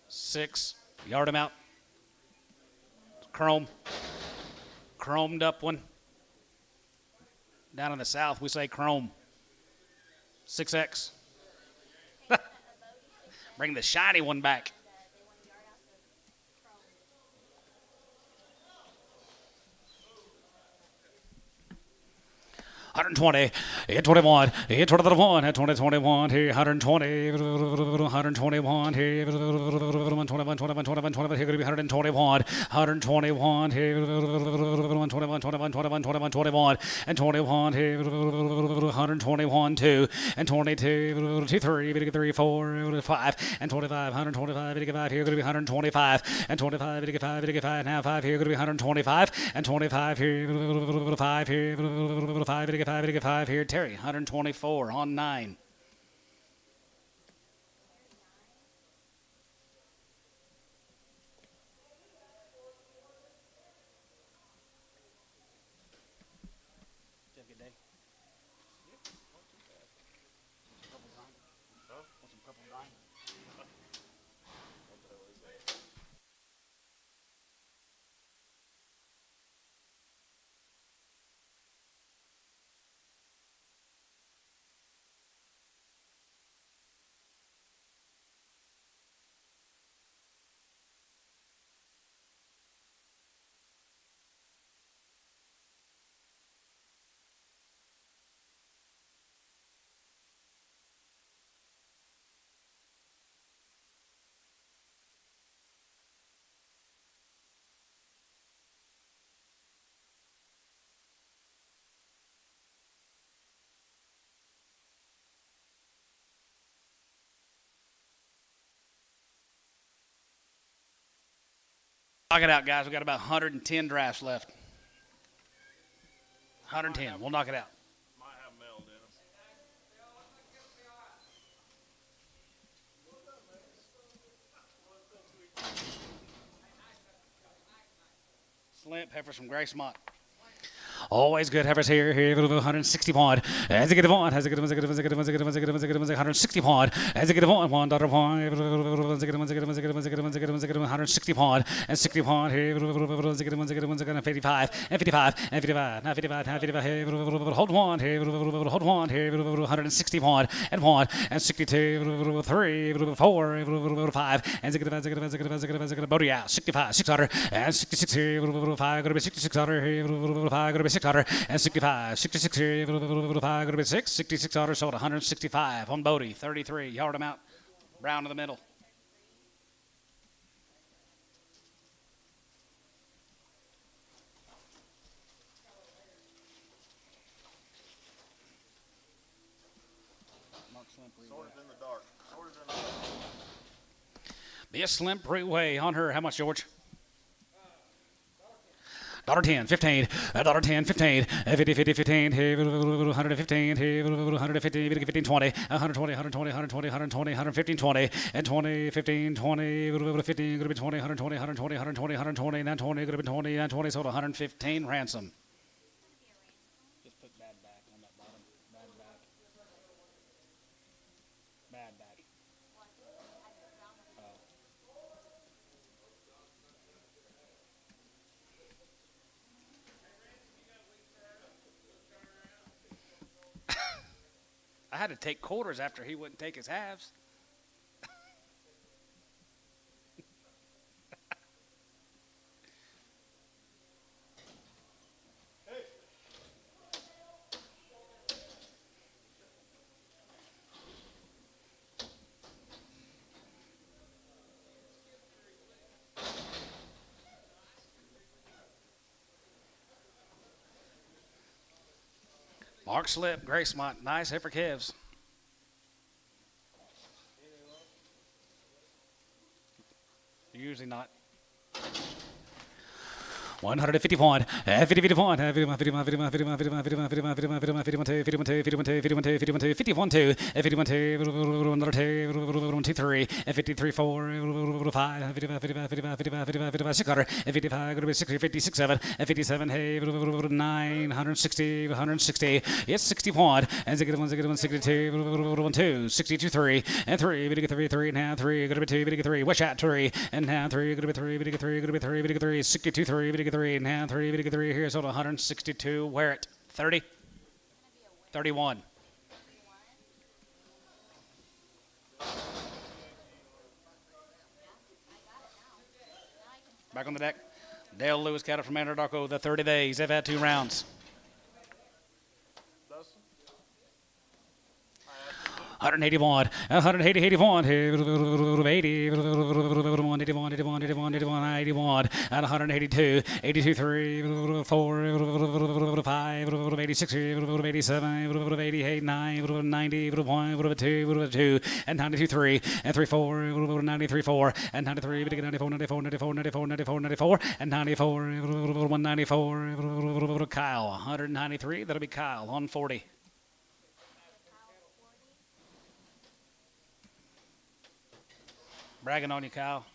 6 yard him out, chromed up one. Down in the south we say chrome, 6X. Bring the shiny one back. 120, 21, 21, 2021, here, 120, 121, here, 121, 21, 21, 21, here, going to be 121, 121, here, 21, 21, 21, 21, 21, and 21, here, 121, 2, and 22, 3, 3, 4, 5, and 25, 125, 5, here, going to be 125, and 25, 5, now 5, here, going to be 125, and 25, here, 5, here, 5, 5 here. Terry, 124 on 9. Have a good day. Want some purple dime? Knock it out, guys. We got about 110 drafts left. 110. We'll knock it out. Might have meld in them. Slimp heifers from Gracemont. Always good heifers here. 160 pound. As a good one, has a good one, 160 pound. As a good one, $1 pound. 160 pound and 60 pound here. 55 and 55 and 55. Now 55, now 55. Hold one here. Hold one here. 160 pound and 1 and 62, 3, 4, 5 and Bodie out. 65, 600 and 66 here. 5 going to be 6600 here. 5 going to be 600 and 65, 66 here, 5, going to be 6, 6600 sold 165 on Bodie, 33, yard him out, Brown in the middle. Sorted in the dark. Sorted in the dark. Be a slim pre-way on her. How much, George? $10, 15, $10, 15, 50, 50, 15, 115, 150, 15, 20, 120, 120, 120, 120, 115, 20, and 20, 15, 20, 15, going to be 20, 120, 120, 120, 120, and then 20, going to be 20, and 20, sold 115 ransom. Just put bad back on that bottom. Bad back. Bad back. I had to take quarters after he wouldn't take his halves. Mark Slip, Gracemont, nice hit for Kevs. Usually not. 150 point, 50 point, 51 2, 51 2, 51 2, another 2, 3, 53 4, 5, 55 600, 55 60, 56 7, 57 9, 160, 160, yes 60 point, and 62, 2, 62 3, and 3, 3, now 3, going to be 2, 3, wish out 3, and now 3, going to be 3, 3, 62 3, 3, now 3, 3 here, sold 162. Wear it. 30? 31. Back on the deck. Dale Lewis cattle from Anadarko, the 30 days. They've had 2 rounds. 181, 180, 81, 80, 181, 81, 81, 81, 81, and 182, 82, 3, 4, 5, 86, 87, 88, 9, 90, 1, 2, and 92, 3, and 3, 4, 93, 4, and 93, 94, 94, 94, 94, 94, 94, and 94, 194, Kyle, 193, that'll be Kyle, on 40. Bragging on you, Kyle.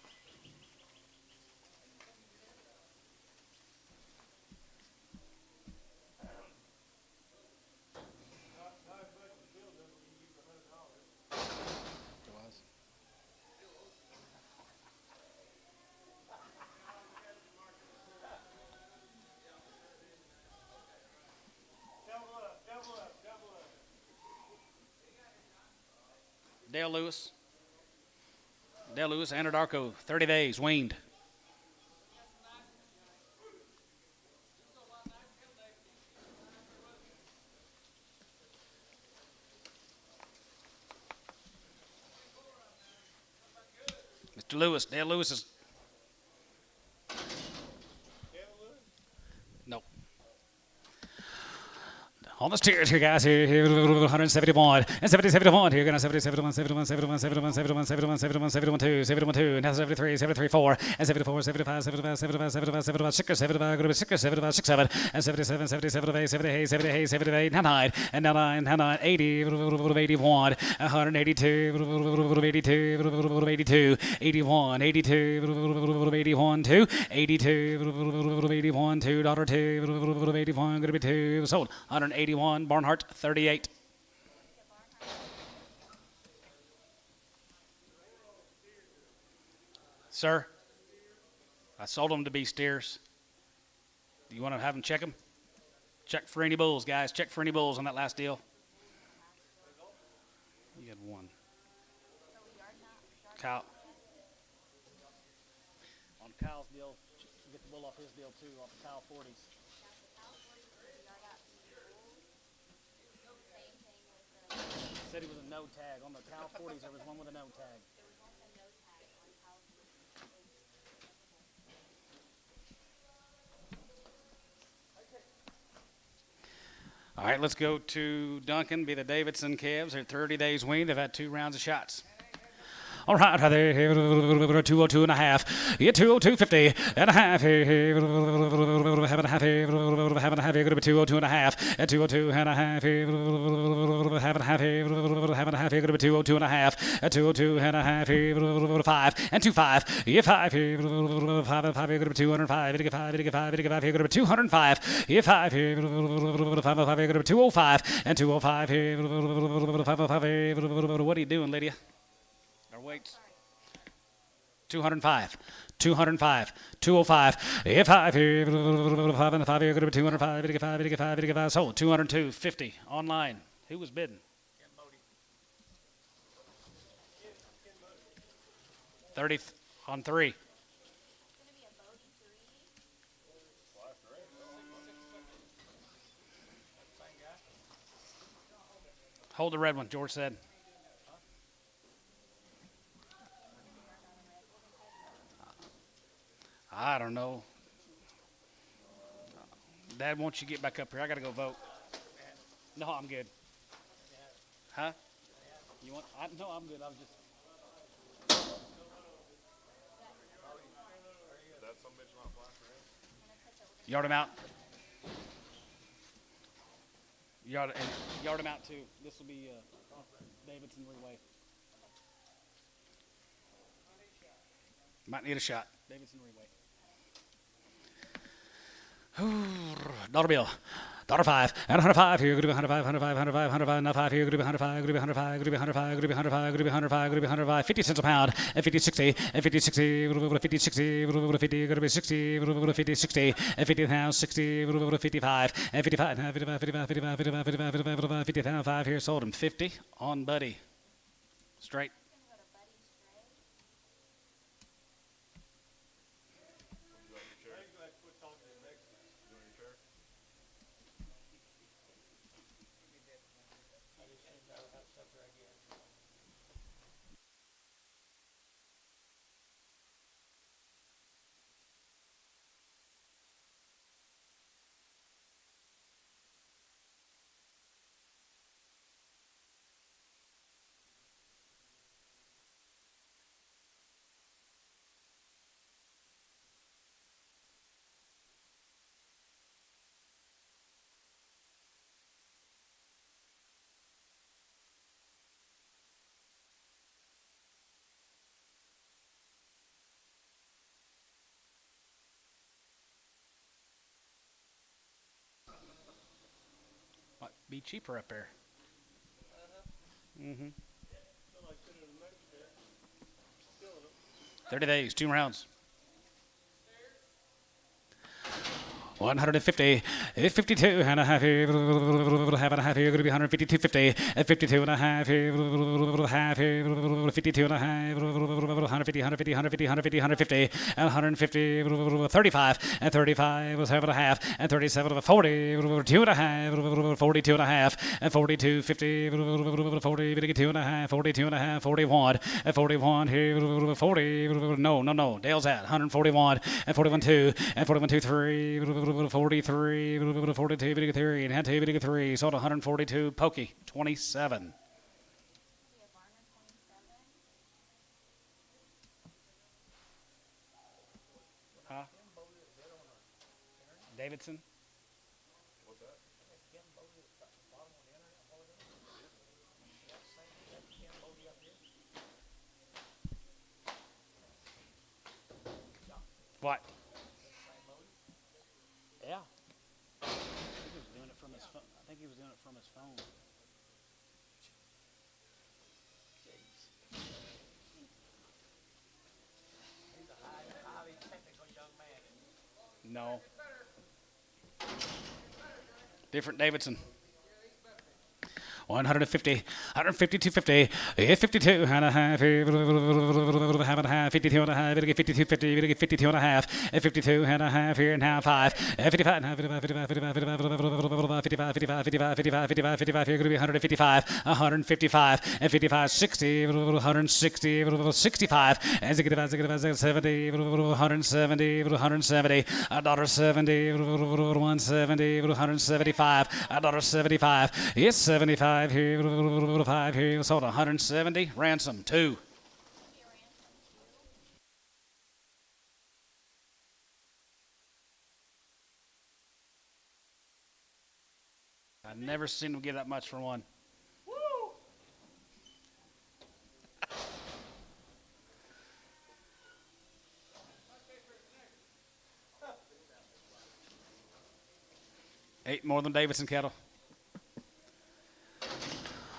Dale Lewis. Dale Lewis, Anadarko, 30 days, weaned. Mr. Lewis, Dale Lewis is. Nope. On the stairs here, guys. Here, 171 and 70, 71. Here, gonna 70, 71, 71, 71, 71, 71, 71, 71, 71, 2, 71, 2. Now 73, 73, 4, and 74, 75, 75, 75, 75, 75, 6, 75, go to 6, 75, 6, 7, and 77, 77, 8, 78, 78, 78, 9, and now 9, now 9, 80, 81, 182, 82, 82, 81, 82, 81, 2, 82, 81, 2, daughter 2, 81, gonna be 2, sold, 181, Barnhart, 38. Sir, I sold them to be steers. Do you want to have them check them? Check for any bulls, guys. Check for any bulls on that last deal. You had one. Kyle. On Kyle's deal, get the bull off his deal too, off the Kyle 40s. Said he was a no tag. On the Kyle 40s, there was one with a no tag. All right, let's go to Duncan, be the Davidson Cavs. They're 30 days weaned. They've had 2 rounds of shots. All right, there, 202 and a half. Yeah, 202.50 and a half. Have a half. Have a half. Going to be 202 and a half. And 202 and a half. Have a half. Have a half. Going to be 202 and a half. And 202 and a half. 5 and 25. Yeah, 5. 5. Going to be 205. 85. 85. 85. Going to be 205. Yeah, 5. 5. Going to be 205 and 205. 505. What are you doing, Lydia? Weights 205, 205, 205, if 5 here, 5 and 5 here, going to be 205, 85, 85, 85, sold 202, 50 online. Who was bidding? 30 on 3. Hold the red one, George said. I don't know. Dad, won't you get back up here? I got to go vote. No, I'm good. Huh? You want? No, I'm good. I was just. Yard him out. Yard him out too. This will be Davidson Relay. Might need a shot. Davidson Relay. Dollar bill. Dollar 5 and 105 here. Going to be 105, 105, 105, 105, now 5 here. Going to be 105, going to be 105, going to be 105, going to be 105, going to be 105, going to be 105, 50 cents a pound, and 50, 60, and 50, 60, 50, 60, 50, going to be 60, 50, 60, and 50 now 60, 55, and 55, 55, 55, 55, 55, 55, 55, 50 now 5 here. Sold him 50 on Buddy. Straight. Might be cheaper up there. Mm-hmm. 30 days, 2 rounds. 150, 52 and a half here, half and a half here, going to be 152.50, 52 and a half here, half here, 52 and a half, 150, 150, 150, 150, 150, and 150, 35, and 35 was half and a half, and 37 of 40, 2 and a half, 42 and a half, and 42, 50, 40, 2 and a half, 42 and a half, 41, and 41 here, 40, no, Dale's at 141, and 41 2, and 41 2, 3, 43, 42, 53, and had 2, 3, sold 142, pokey, 27. Huh? Davidson? What? Yeah. I think he was doing it from his phone. I think he was doing it from his phone. Highly technical young man. No. Different Davidson. 150, 150, 250, 52 and a half, 52 and a half, 52, 50, 52 and a half, 52 and a half here and now 5, 55 and a half, 55, 55, 55, 55, 55, 55, 55, 55, here going to be 155, 155, and 55, 60, 160, 65, and 70, 170, 170, $170, 170, 175, $175, it's 75. Here, 5 here, sold 170. Ransom 2. I've never seen them give that much for one. Woo! Eight more than Davidson cattle.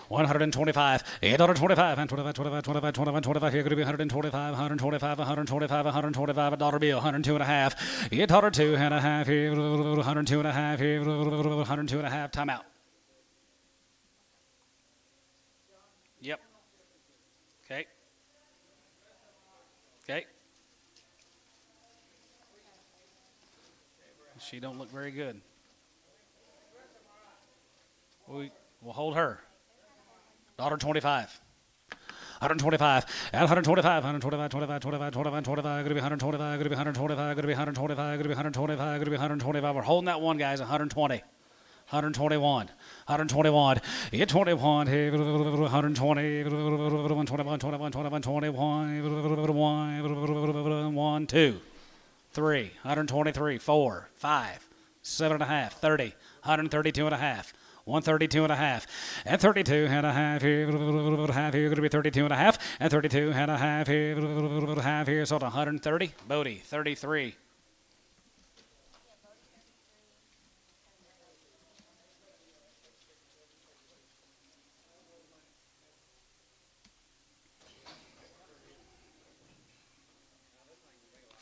125, $8.25, and 25, 25, 25, 21, 25. Here could be 125, 125, 125, 125, $1 bill, 102 and a half, $802 and a half, here, 102 and a half, here, 102 and a half. Timeout. Yep. Okay. Okay. She don't look very good. We'll hold her. $125. 125, and 125, 125, 25, 25, 25, 25, going to be 125, going to be 125, going to be 125, going to be 125, going to be 125. We're holding that one, guys, 120. 121, 121, yeah, 21, hey, 120, 121, 21, 21, 21, 1, 2, 3, 123, 4, 5, 7.5, 30, 132 and a half. 132 and a half, and 32 and a half here, half here, going to be 32 and a half, and 32 and a half here, half here, sold 130, Bodie, 33.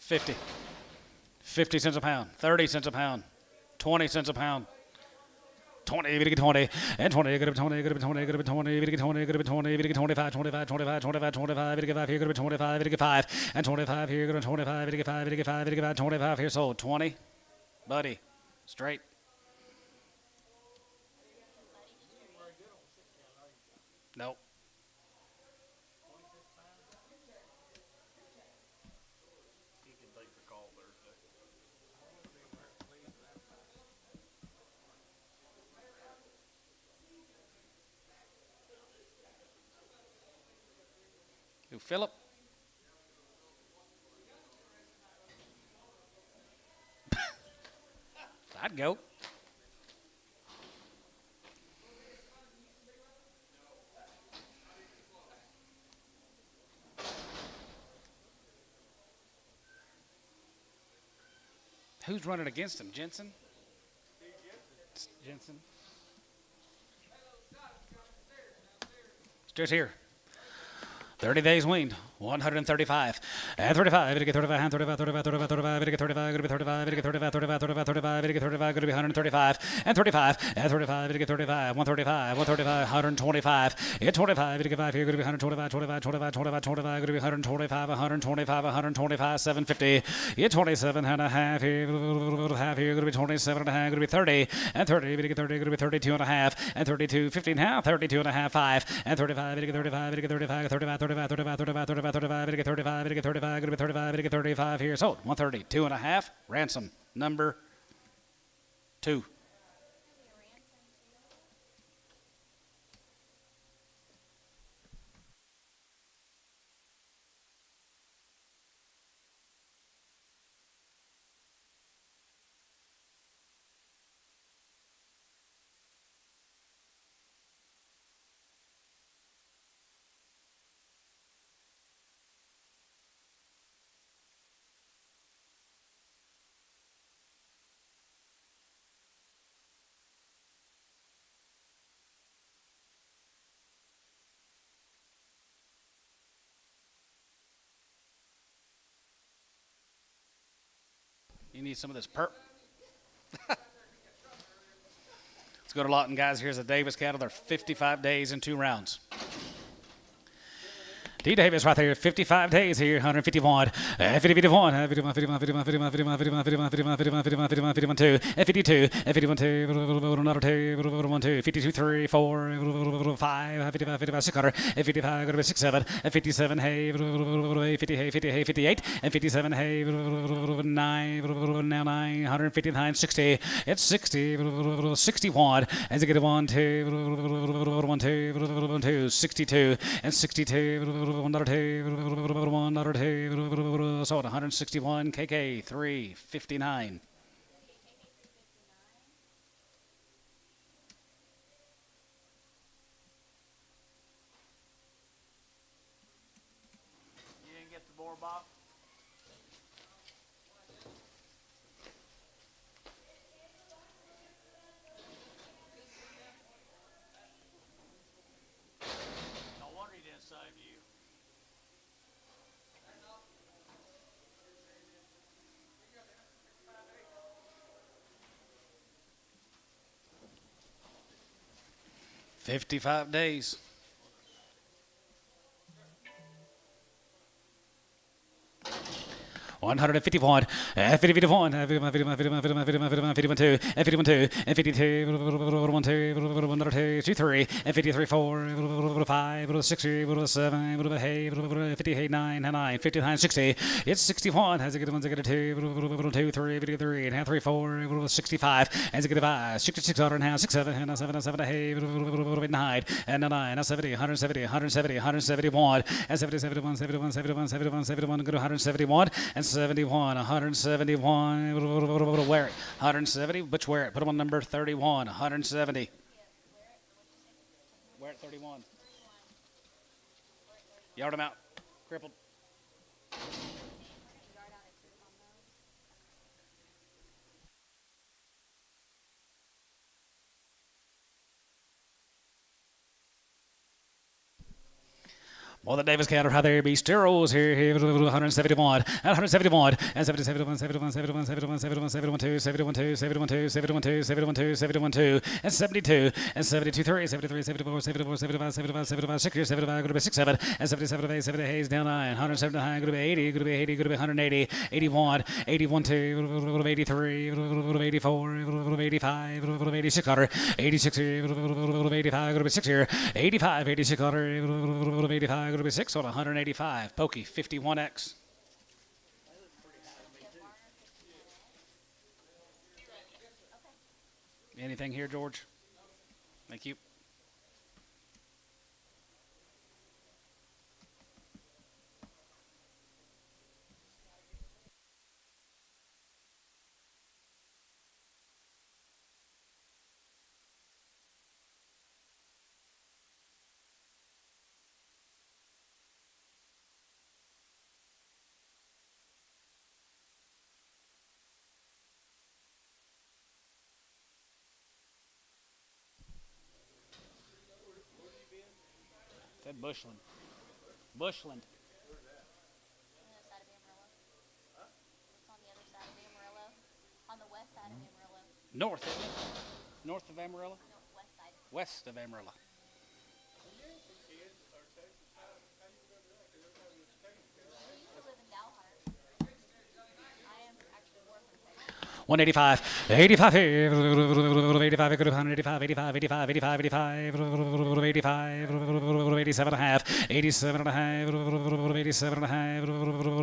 $50 cents a pound, 30 cents a pound, 20 cents a pound. 20, 20, and 20, good 20, good 20, good 20, good 20, good 20, good 25, 25, 25, 25, 25, good 5 here, good 25, good 5, and 25 here, good 25, good 5, good 5, good 5, 25 here, sold 20, Buddy, straight. Nope. Who, Philip? I'd go. Who's running against him? Jensen? Jensen. Just here. 30 days weaned, 135, and 35, 35, and 35, 35, 35, 35, 35, going to be 35, 35, 35, 35, 35, 35, going to be 135, and 35, and 35, 35, 135, 135, 125, and 25, 5 here, going to be 125, 25, 25, 25, 25, going to be 125, 125, 125, 750, and 27 and a half here, half here, going to be 27 and a half, going to be 30, and 30, 30, going to be 32 and a half, and 32, 15 half, 32 and a half, 5, and 35, 35, 35, 35, 35, 35, 35, 35, 35, 35, 35, 35, 35, 35 here. Sold 130, 2 and a half. Ransom number 2. You need some of this perp. Let's go to Lawton, guys. Here's the Davis cattle. They're 55 days and 2 rounds. D. Davis right there, 55 days here, 151, 51, 51, 51, 51, 51, 51, 51, 51, 51, 51, 51, 51, 2, 52, 51, 2, another 2, 1, 2, 52, 3, 4, 5, 55, 55, 600, 55, go to 6, 7, 57, hey, 50, hey, 50, hey, 58, and 57, hey, 9, now 9, 159, 60, it's 60, 61, as you get a 1, 2, 1, 2, 62, and 62, another 2, so 161, KK 359. You didn't get the board, Bob? No wonder he didn't save you. $55 days. $151, 51, 51, 51, 51, 51, 51, 2, 51, 2, 52, 1, 2, another 2, 2, 3, 53, 4, 5, 6, 7, 8, 58, 9, 9, 59, 60. It's 61. Has it get a 1, get a 2, 2, 3, 53, and half 3, 4, 65. Has it get a 5, 66, 6, 7, 7, 7, 8, 9, and 9, 70, 170, 170, 171, and 70, 71, 71, 71, 71, 71, go to 171, and 71, 171, wear it, 170, Butch wear it, put them on number 31, 170. Wear it 31. Yard them out, crippled. Well, the Davis cattle, how there be sterols here, 171, 171, and 71, 71, 71, 71, 71, 71, 2, 71, 2, 71, 2, 71, 2, 71, 2, 71, 2, and 72, and 72, 3, 73, 74, 74, 75, 75, 75, 60, 75, go to be 6, 7, and 77, 8, 70, Hayes down 9, 179, go to be 80, go to be 80, go to be 180, 81, 81, 2, 83, 84, 85, 86, 86, 85, go to be 6 here, 85, 86, 85, go to be 6 on 185. Pokey, 51X. Anything here, George? Thank you. Said Bushland. Bushland. On the other side of Amarillo. It's on the other side of Amarillo. On the west side of Amarillo. North, isn't it? North of Amarillo? No, west side. West of Amarillo. We used to live in Dalhart. I am actually born from Texas. 185, 85, 85, 185, 85, 85, 85, 85, 87 and a half, 87 and a half, 87 and a half,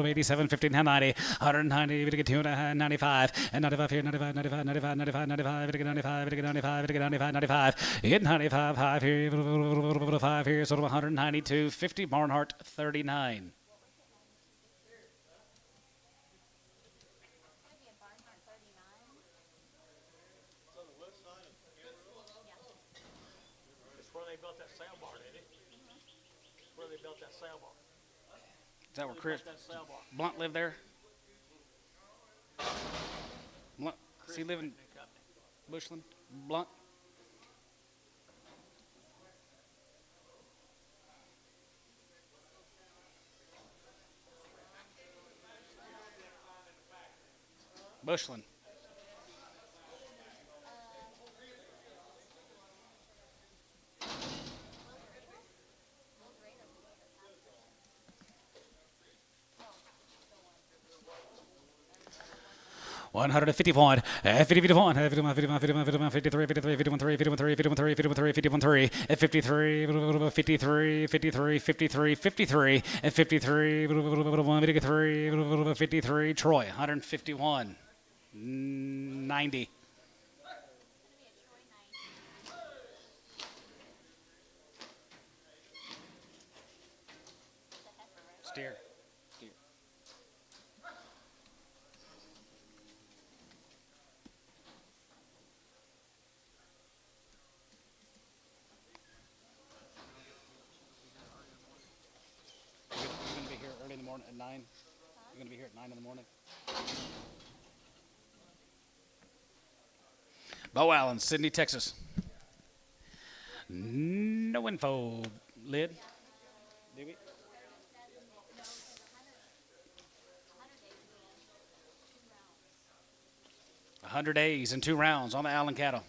87, 15, 90, 190, 2 and a half, 95, and 95 here, 95, 95, 95, 95, 95, 95, 95, 95, 95, hit 95, 5 here, 5 here, sort of 192, 50, Barnhart, 39. It's where they built that sail barn, ain't it? Where they built that sail barn. Is that where Chris That sail barn. Blunt lived there? Blunt, does he live in Bushland? Blunt? Bushland. One hundred and 50 point, 50, 51, 51, 51, 51, 53, 53, 51, 3, 51, 3, 51, 3, 51, 3, 51, 3, 53, 53, 53, 53, 53, and 53, 53, 53, Troy, 151, 90. Steer. You're going to be here early in the morning at 9? You're going to be here at 9 in the morning? Bo Allen, Sydney, Texas. No info. Lid? Do we? 100 days and 2 rounds on the Allen cattle.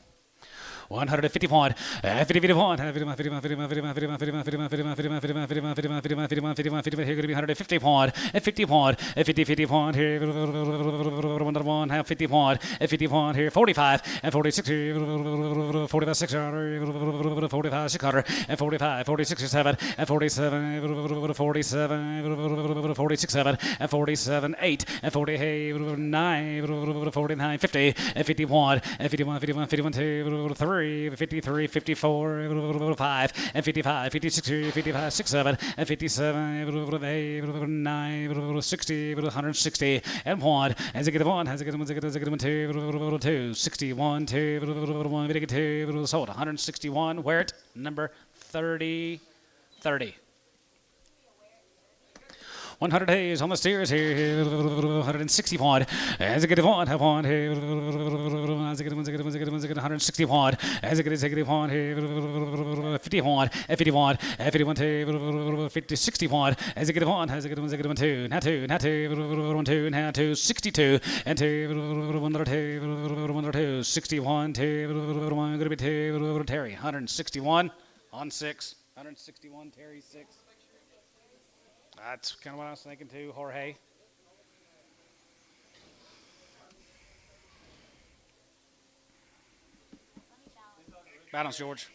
150 point, 50, 51, 51, 51, 51, 51, 51, 51, 51, 51, 51, 51, 51, 51, 51, 51, 51, here going to be 150 point, 50 point, 50, 50 point, here, 1, half 50 point, 50 point, here, 45, and 46, 45, 600, 45, 600, and 45, 46, 7, and 47, 47, 46, 7, and 47, 8, and 48, 9, 49, 50, and 51, and 51, 51, 51, 2, 3, 53, 54, 5, and 55, 56, 55, 6, 7, and 57, 8, 9, 60, 160, and 1, and 1, has a good 1, 2, 2, 61, 2, 1, 2, sold 161, where it? Number 30, 30. 100 days on the steers here, 160 point, as a good one, have one here, as a good 160 point, as a good executive point here, 50 point, 51, 51 to 50, 60 point, as a good one, has a good 1, 2, now 2, now 2, 1, 2, now 2, 62, and 2, 1, 2, 2, 61, 2, 1, going to be 2, Terry, 161 on 6, 161, Terry 6. That's kind of what I was thinking too, Jorge. Balance, George.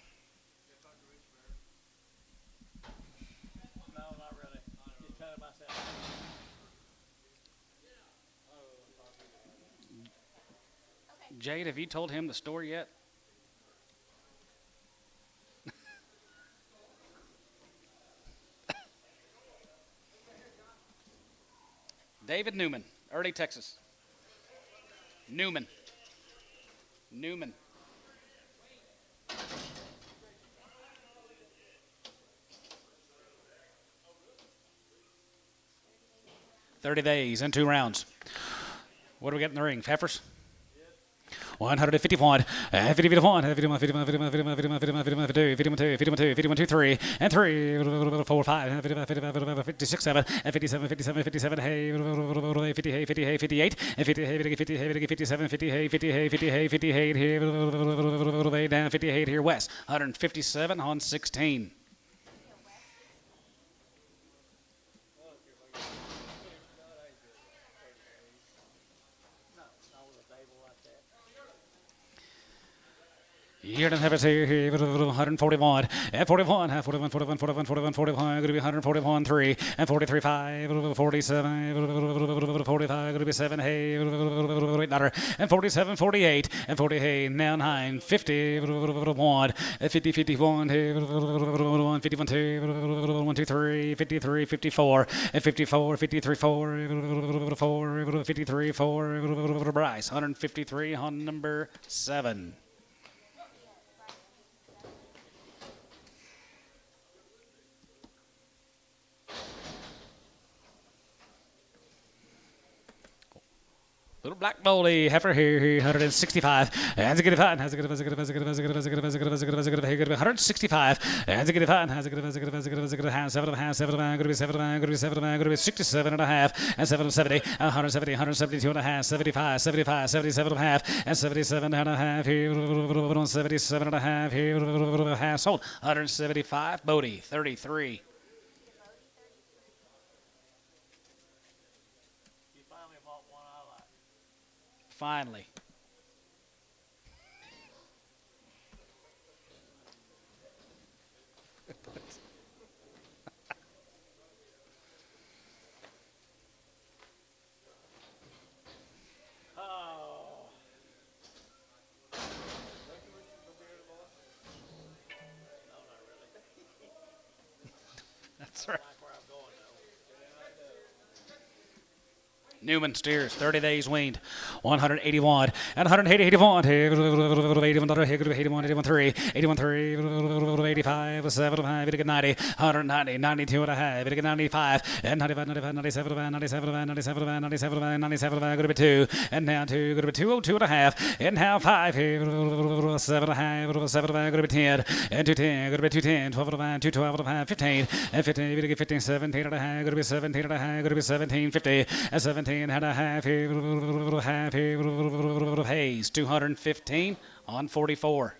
No, not really. Just trying to myself. Jade, have you told him the story yet? David Newman, early Texas. Newman. 30 days and 2 rounds. What do we get in the ring? Heifers? 150 point, 51, 51, 51, 51, 51, 51, 51, 52, 51, 52, 51, 2, 3, and 3, 4, 5, 55, 56, 7, and 57, 57, 57, hey, 50, hey, 50, hey, 58, and 50, hey, 50, hey, 57, 50, hey, 50, hey, 50, hey, 58 here, down 58 here, West, 157 on 16. Here and have it here, 141, and 41, 41, 41, 41, 41, 41, going to be 141, 3, and 43, 5, 47, 45, going to be 7, hey, 8, and 47, 48, and 48, now 9, 50, 1, 50, 51, hey, 1, 51, 2, 1, 2, 3, 53, 54, and 54, 53, 4, 4, 53, 4, Bryce, 153 on number 7. Little black bowly heifer here, 165. Has a good fun. Has a good 165. Has a good fun. Has a good hand. 7 and a half. 7 and a half. Going to be 7 and a half. Going to be 7 and a half. Going to be 67 and a half. And 7 and 70. 170. 172 and a half. 75. 75. 77 and a half. And 77 and a half. Here, 77 and a half. Here, half. Sold. 175. Bodie, 33. You finally bought one I like. Finally. That's right. Newman steers, 30 days weaned, 181, and 180, 81, 81, 81, 3, 81, 3, 85, 75, 90, 190, 92 and a half, 95, and 95, 95, 97, 97, 97, 97, 97, going to be 2, and now 2, going to be 202 and a half, and now 5, 7 and a half, 7 going to be 10, and 210, going to be 210, 12 and a half, 212 and a half, 15, and 15, going to be 15, 17 and a half, going to be 17 and a half, going to be 17, 50, and 17 and a half, Hayes, 215 on 44.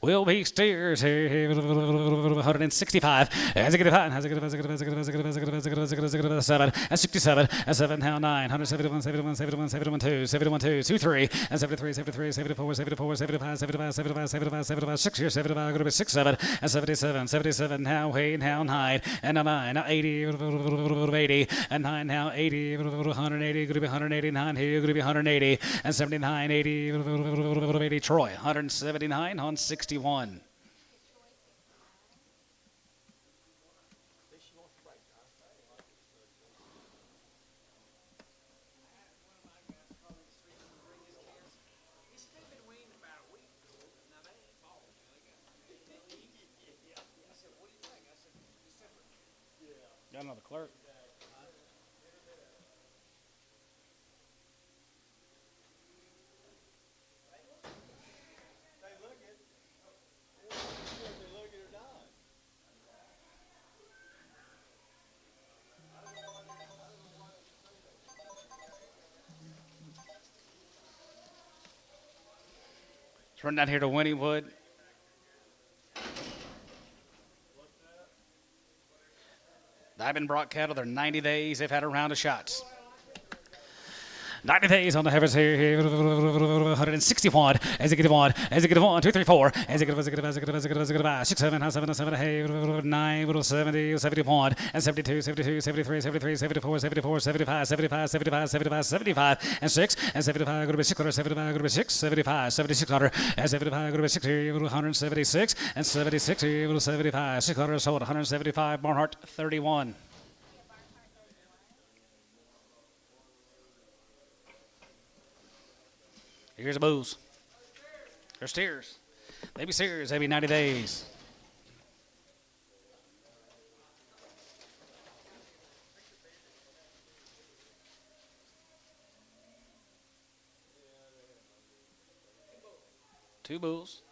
Will be steers here, 165. As a good fine, as a good 7, and 67, and 7 now 9, 171, 71, 71, 71, 2, 71, 2, 2, 3, and 73, 73, 74, 74, 75, 75, 75, 75, 75, 6 here, 75, going to be 6, 7, and 77, 77, now 8, now 9, and now 9, now 80, 80, and 9 now 80, 180, going to be 189 here, going to be 180, and 79, 80, 80, Troy, 179 on 61. Got another clerk. Let's run down here to Winniewood. Diamond brought cattle. They're 90 days. They've had a round of shots. 90 days on the heavens here, 161, as a good 1, as a good 1, 2, 3, 4, as a good 6, 7, 7, 7, 8, 9, 70, 71, and 72, 72, 73, 73, 74, 74, 75, 75, 75, 75, 75, and 6, and 75, going to be 600, 75, going to be 6, 75, 7600, and 75, going to be 6 here, 176, and 76 here, 75, 600 sold, 175, Barnhart 31. Here's a booze. There's steers. They be steers. They be 90 days. Two bulls.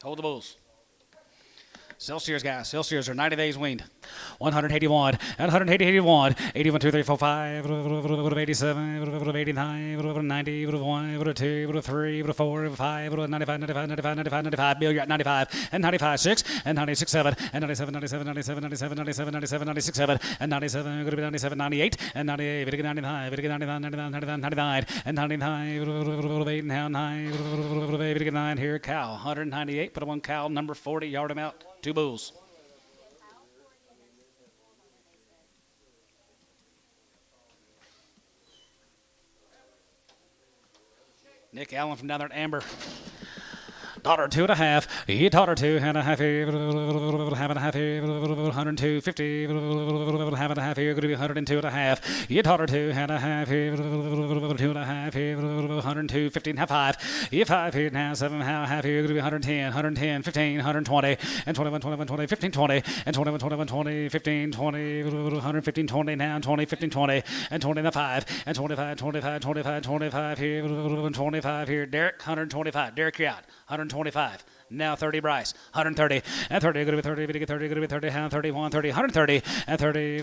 Hold the bulls. Celsius, guys. Celsius are 90 days weaned. 181, and 181, 81, 2, 3, 4, 5, 87, 89, 90, 1, 2, 3, 4, 5, 95, 95, 95, 95, 95, Bill, you're at 95, and 95, 6, and 96, 7, and 97, 97, 97, 97, 97, 97, 96, 7, and 97, going to be 97, 98, and 98, 99, 99, 99, 99, 99, and 99, 8, and 9, 9, here, Cal, 198, put him on Cal, number 40, yard him out, 2 bulls. Nick Allen from down there at Amber. Taught her 2.5. He taught her 2.5. Half and a half here. 102, 50. Half and a half here. Going to be 102.5. He taught her 2.5 here. 2.5 here. 102, 50 and half 5. He 5 here now. 7.5 here. Going to be 110, 110, 15, 120, and 21, 21, 20, 15, 20, and 21, 21, 20, 15, 20, 115, 20 now. 20, 15, 20, and 20 and 5, and 25, 25, 25, 25 here. 25 here. Derek, 125. Derek, you're out. 125. Now 30 Bryce. 130. And 30. Going to be 30. Going to be 30. Going to be 30. 31. 30. 130. And 30.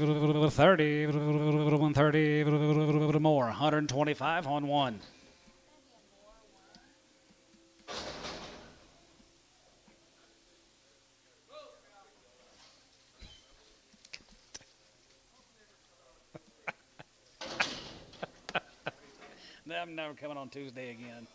30. 130. More. 125 on 1. I'm never coming on Tuesday again.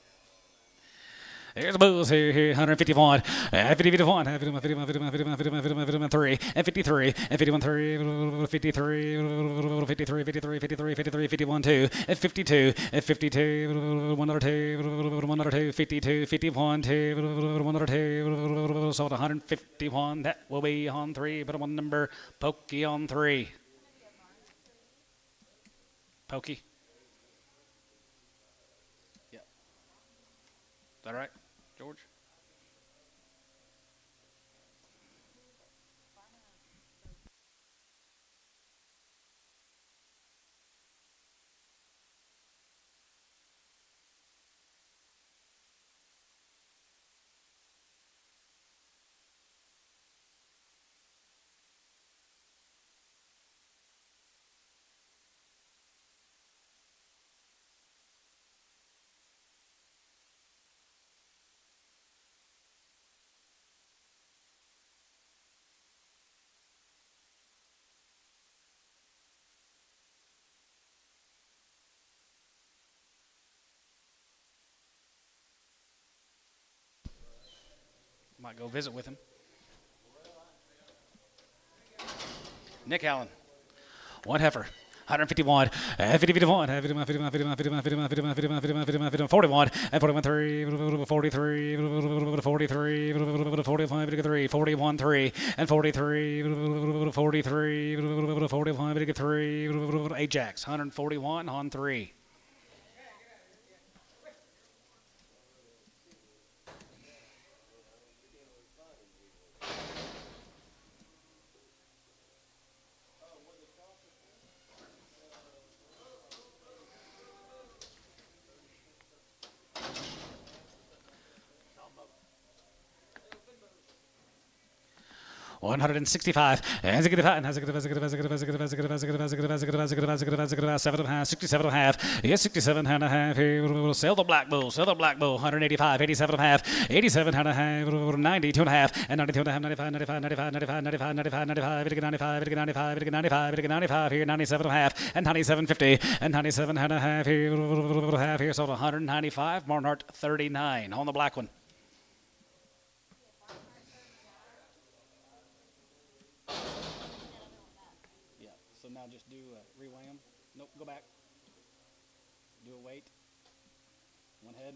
Here's the Bulls here, 151, 51, 51, 51, 51, 51, 51, 53, and 53, and 51, 3, 53, 53, 53, 53, 53, 51, 2, and 52, and 52, 102, 102, 52, 51, 2, 102, so 151, that will be on 3, but on number Pokey on 3. Pokey. Yeah. Is that right, George? Might go visit with him. Nick Allen, one heifer. 151, 51, 51, 51, 51, 51, 51, 51, 51, 51, 41, and 41, 3, 43, 43, 45, 3, 41, 3, and 43, 43, 45, 3, Ajax, 141 on 3. $165, 67.5, yes, 67.5 here, sell the Black Bull, 185, 87.5, 87.5, 92.5, and 92.5, 95, 95, 95, 95, 95, 95, 95, 95, 95, 95, 95 here, 97.5, and 97.50, and 97.5 here, sold 195, Barnhart 39 on the black one. So now just do reweigh them. Nope, go back. Do a weight. One head.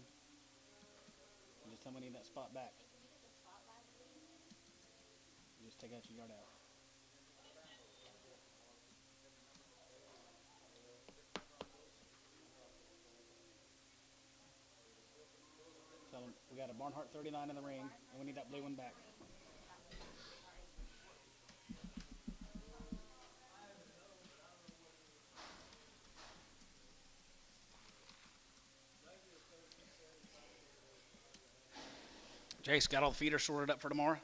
And just tell me we need that spot back. Just take out your yard out. Tell them we got a Barnhart 39 in the ring, and we need that blue one back. Jace got all the feeders sorted up for tomorrow.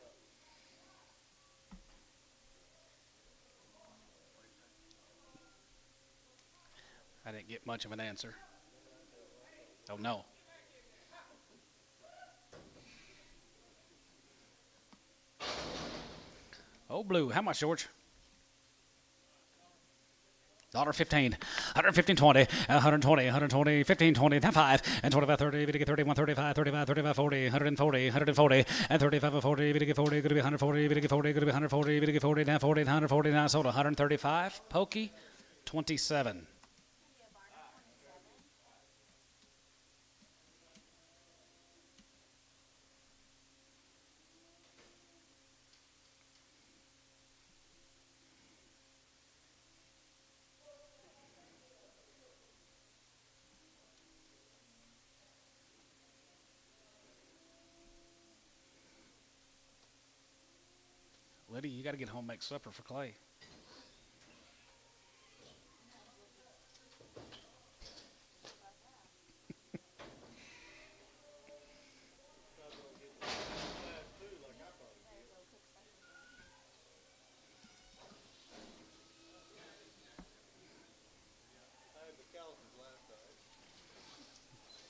get much of an answer. Oh, no. Oh, blue. How much, George? $1.15, 115, 20, 120, 120, 15, 20, 5, and 25, 30, 31, 35, 35, 35, 40, 140, 140, and 35, 40, 40, could be 140, 40, could be 140, 40, now 40, 140, now sold 135. Pokey, 27. Liddy, you got to get home and make supper for Clay.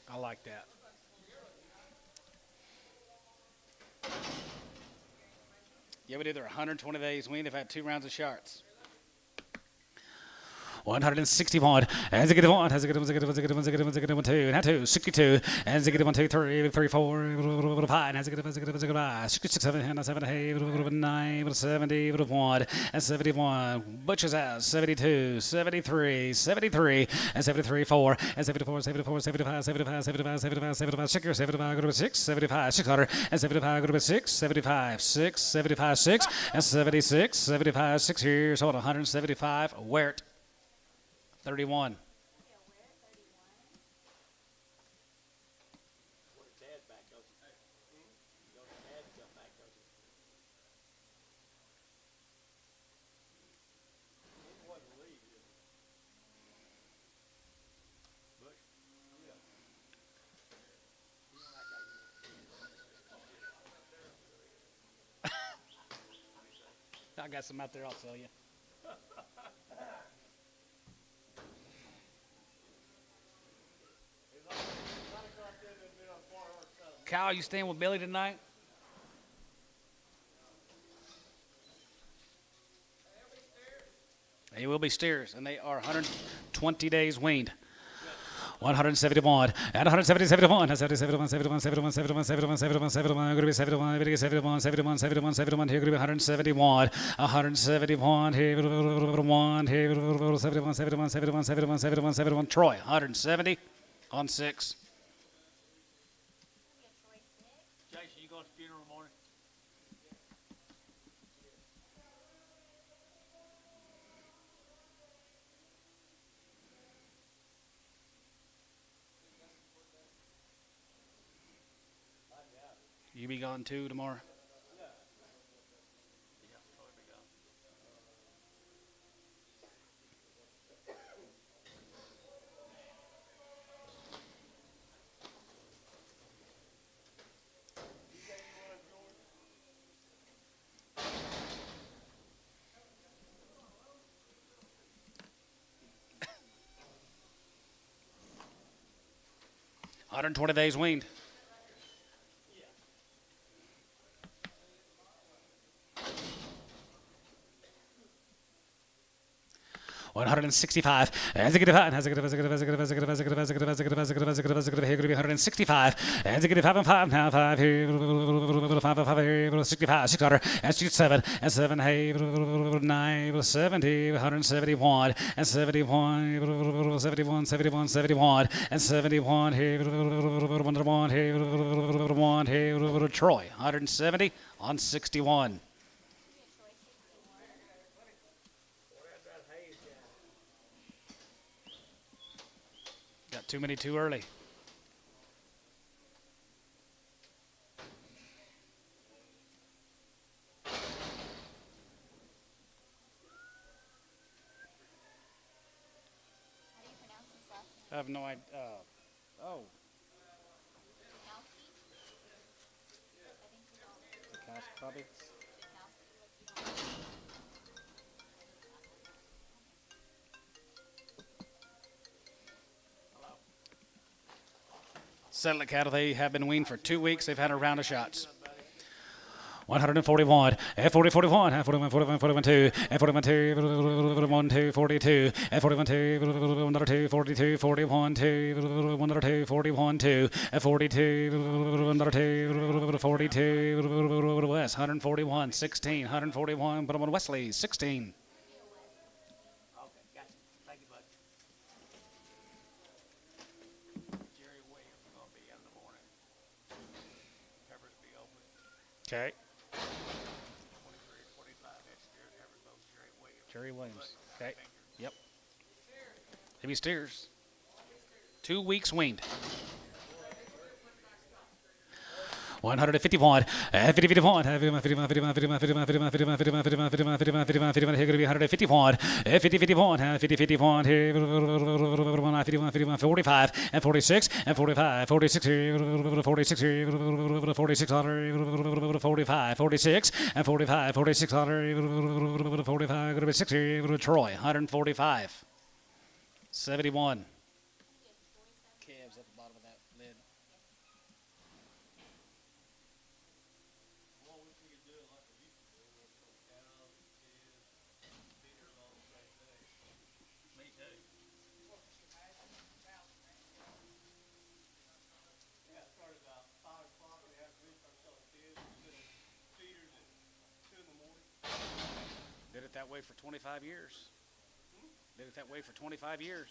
I like that. Yeah, we did their 120 days win. They've had 2 rounds of shots. 161, and Ziggy one, has a good one, Ziggy one, Ziggy one, Ziggy one, Ziggy one, 2, and 2, 62, and Ziggy 1, 2, 3, 3, 4, 5, and has a good one, Ziggy 5, 66, 7, and 7, 8, 9, 70, 1, and 71, Butcher's House, 72, 73, 73, and 73, 4, and 74, 74, 75, 75, 75, 75, 75, 6, 75, go to 6, 75, 600, and 75, go to 6, 75, 6, 75, 6, and 76, 75, 6 here, so 175, Wert. 31. I got some out there I'll sell you. Kyle, you staying with Billy tonight? They will be steers, and they are 120 days weaned. 171, and 170, 71, 71, 71, 71, 71, 71, 71, 71, going to be 71, 71, 71, 71, 71, here going to be 171, 171, here, 1, here, 71, 71, 71, 71, 71, 71, Troy, 170 on 6. Jason, you going to the funeral morning? You be gone too tomorrow? Yeah. 120 days weaned. 165. As a good as a good as a good as a good as a good as a good as a good as a good as a good as a good as a good here 165. As a good 5 and 5 now 5 here 5 and 5 here 65 600 and 67 and 7 hey 9 70 171 and 71 71 71 71 and 71 here 1 here 1 here Troy 170 on 61. Got too many too early. How do you pronounce this last name? I have no idea. Oh, Bukowski? I think you don't. Cows probably. Bukowski, like you don't. Settle cattle, they have been weaned for 2 weeks. They've had a round of shots. 141, F40, 41, F41, 41, 41, 2, F41, 2, 1, 2, 42, F41, 2, 1, 2, 42, 41, 2, 1, 2, 41, 2, F42, 1, 2, 42, West, 141, 16, 141, but I'm on Wesley, 16. Okay, gotcha. Thank you, bud. Jerry Williams is gonna be in the morning. Covers be open. Okay. 23, 25 next year. Covers both Jerry Williams. Jerry Williams. Okay. Yep. Heavy steers. 2 weeks weaned. 151, 51, 51, 51, 51, 51, 51, 51, 51, 51, 51, 51, 51, 51, here going to be 151, 50, 51, 50, 51, 51, 51, 45, and 46, and 45, 46, 46, 46, 45, 46, and 45, 46, 45, going to be 60, Troy, 145, 71. Calves at the bottom of that lid. Yeah, it started about 5 o'clock in the afternoon. Started selling kids, feeders at 2 in the morning. Did it that way for 25 years. Did it that way for 25 years.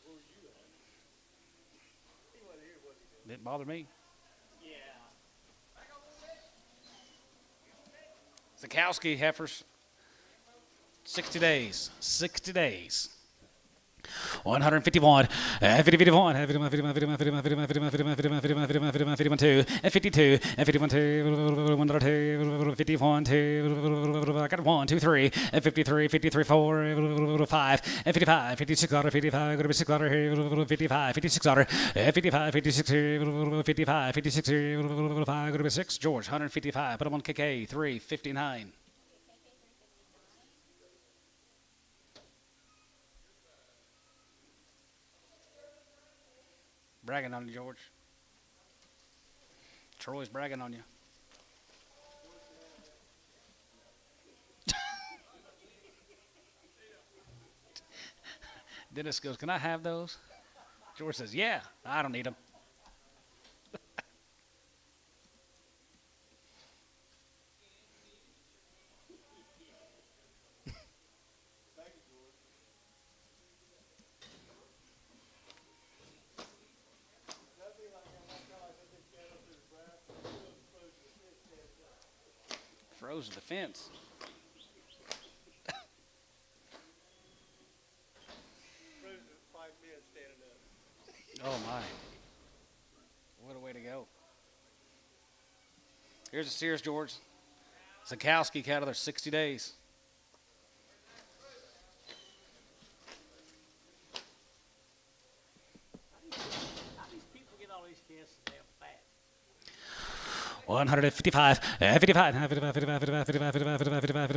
Where were you at? He wasn't here, was he? Didn't bother me. Yeah. Zakowski heifers. 60 days. 60 days. 151, 51, 51, 51, 51, 51, 51, 51, 51, 51, 51, 52, and 52, and 51, 2, 1, 2, 51, 2, I got 1, 2, 3, and 53, 53, 4, 5, and 55, 56, 55, going to be 6, 55, 56, 55, 56, 55, 56, 5, going to be 6, George, 155, put him on KK, 359. Bragging on you, George. Troy's bragging on you. Dennis goes, "Can I have those?" George says, "Yeah, I don't need them." Froze to the fence. Frozen 5 minutes standing up. Oh, my. What a way to go. Here's the steers, George. Zakowski cattle, they're 60 days. How these people get all these kids so damn fat? 155, 55, 55, 55, 55, 55, 55, 55, 55,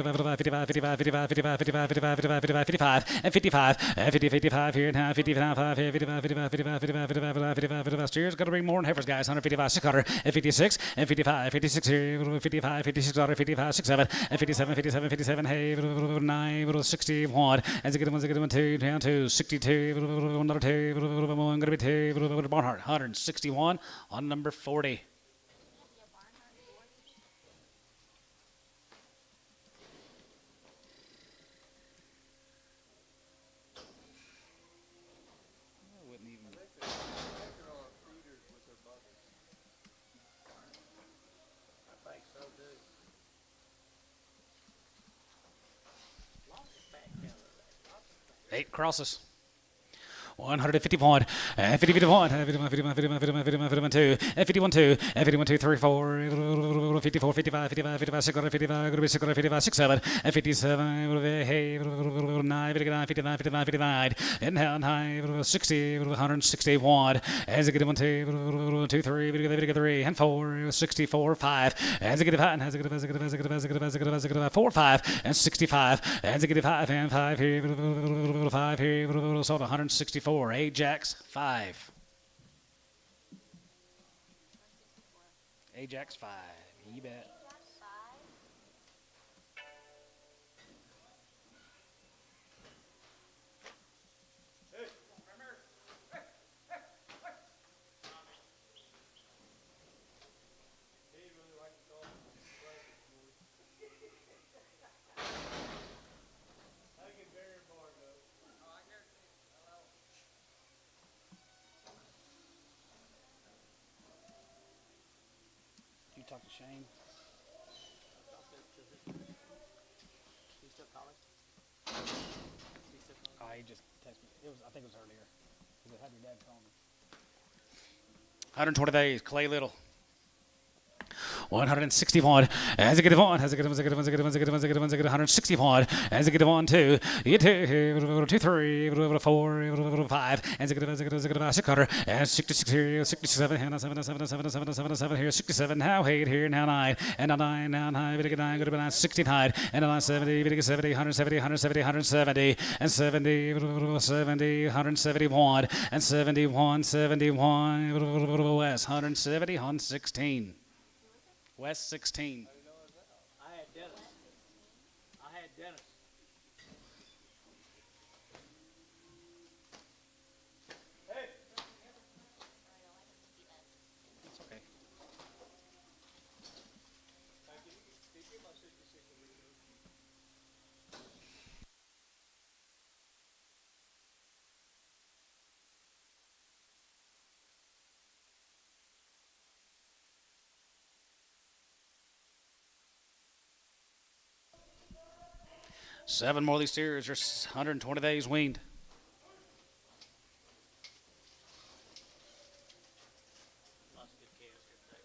55, 55, and 55, and 50, 55 here now, 55, 55, 55, 55, 55, 55, 55, steers, got to bring more than heifers, guys, 155, 600, and 56, and 55, 56 here, 55, 56, 55, 67, and 57, 57, 57, hey, 9, 61, and they get one, 2, down to 62, another 2, going to be 2, Barnhart, 161 on number 40. I think so, too. Lots of fat cattle there. Lots of fat. 8 crosses. 151, 51, 51, 51, 51, 51, 51, 2, 51, 2, 51, 2, 3, 4, 54, 55, 55, 55, 6, 55, 6, 55, 6, 7, 57, hey, 9, 59, 59, 59, 59, and down high, 60, 161, as a good 1, 2, 2, 3, 3, and 4, 64, 5, as a good 5, as a good, as a good, as a good, as a good, as a good, as a good, 4, 5, and 65, as a good 5, and 5 here, 5 here, so 164. Ajax 5. Ajax 5. You bet. Five. Did you talk to Shane? He just texted me. I think it was earlier. Because I had your dad call me. 120 days, Clay Little. 161 as it get on, as it get on, as it get on, as it get on, as it get on, as it get on, as it get on, 161 as it get on 2, 2, 2, 3, 4, 5, as it get on, as it get on, as it get on, 600, and 66 here, 67, and 7, 7, 7, 7, 7 7 here, 67, now 8 here, now 9, and now 9, now 9, bit of 9, good about 69, and now 70, bit of 70, 170, 170, 170, and 70, 70, 171, and 71, 71, West, 170, 116. West 16. I had Dennis. I had Dennis. It's okay. Seven more of these steers are 120 days weaned.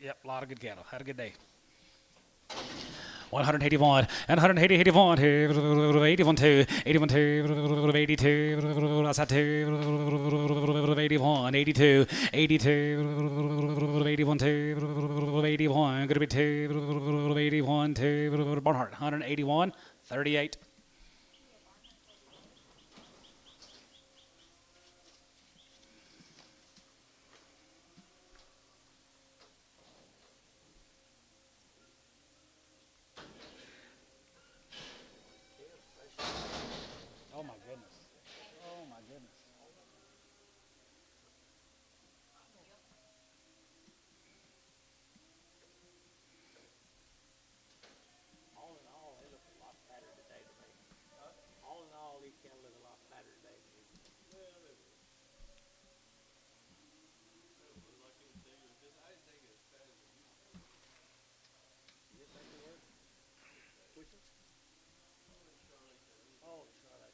Yep, a lot of good cattle. Had a good day. 181 and 180, 81, 81, 2, 81, 2, 82, outside 2, 81, 82, 82, 81, 2, 81, going to be 2, 81, 2, Barnhart, 181, 38. Oh my goodness. Oh my goodness. All in all, they look a lot fatter today to me. All in all, these cattle look a lot fatter today to me. You think they were? Which one? Oh, Charlotte.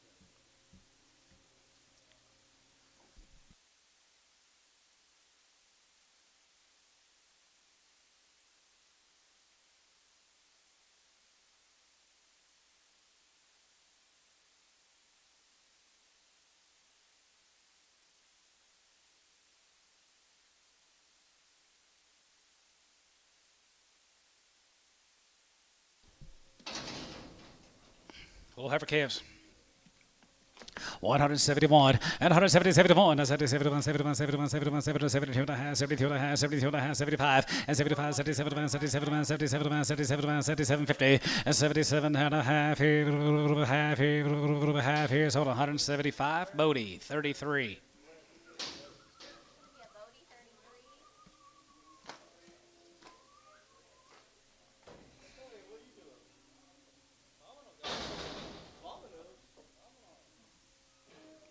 Little heifer calves. 171 and 170, 71, 71, 71, 71, 71, 72 and a half, 72 and a half, 72 and a half, 75, and 75, 77, 77, 77, 77, 77, 50, and 77 and a half here, half here, so 175, Bodie, 33. Yeah, Bodie 33.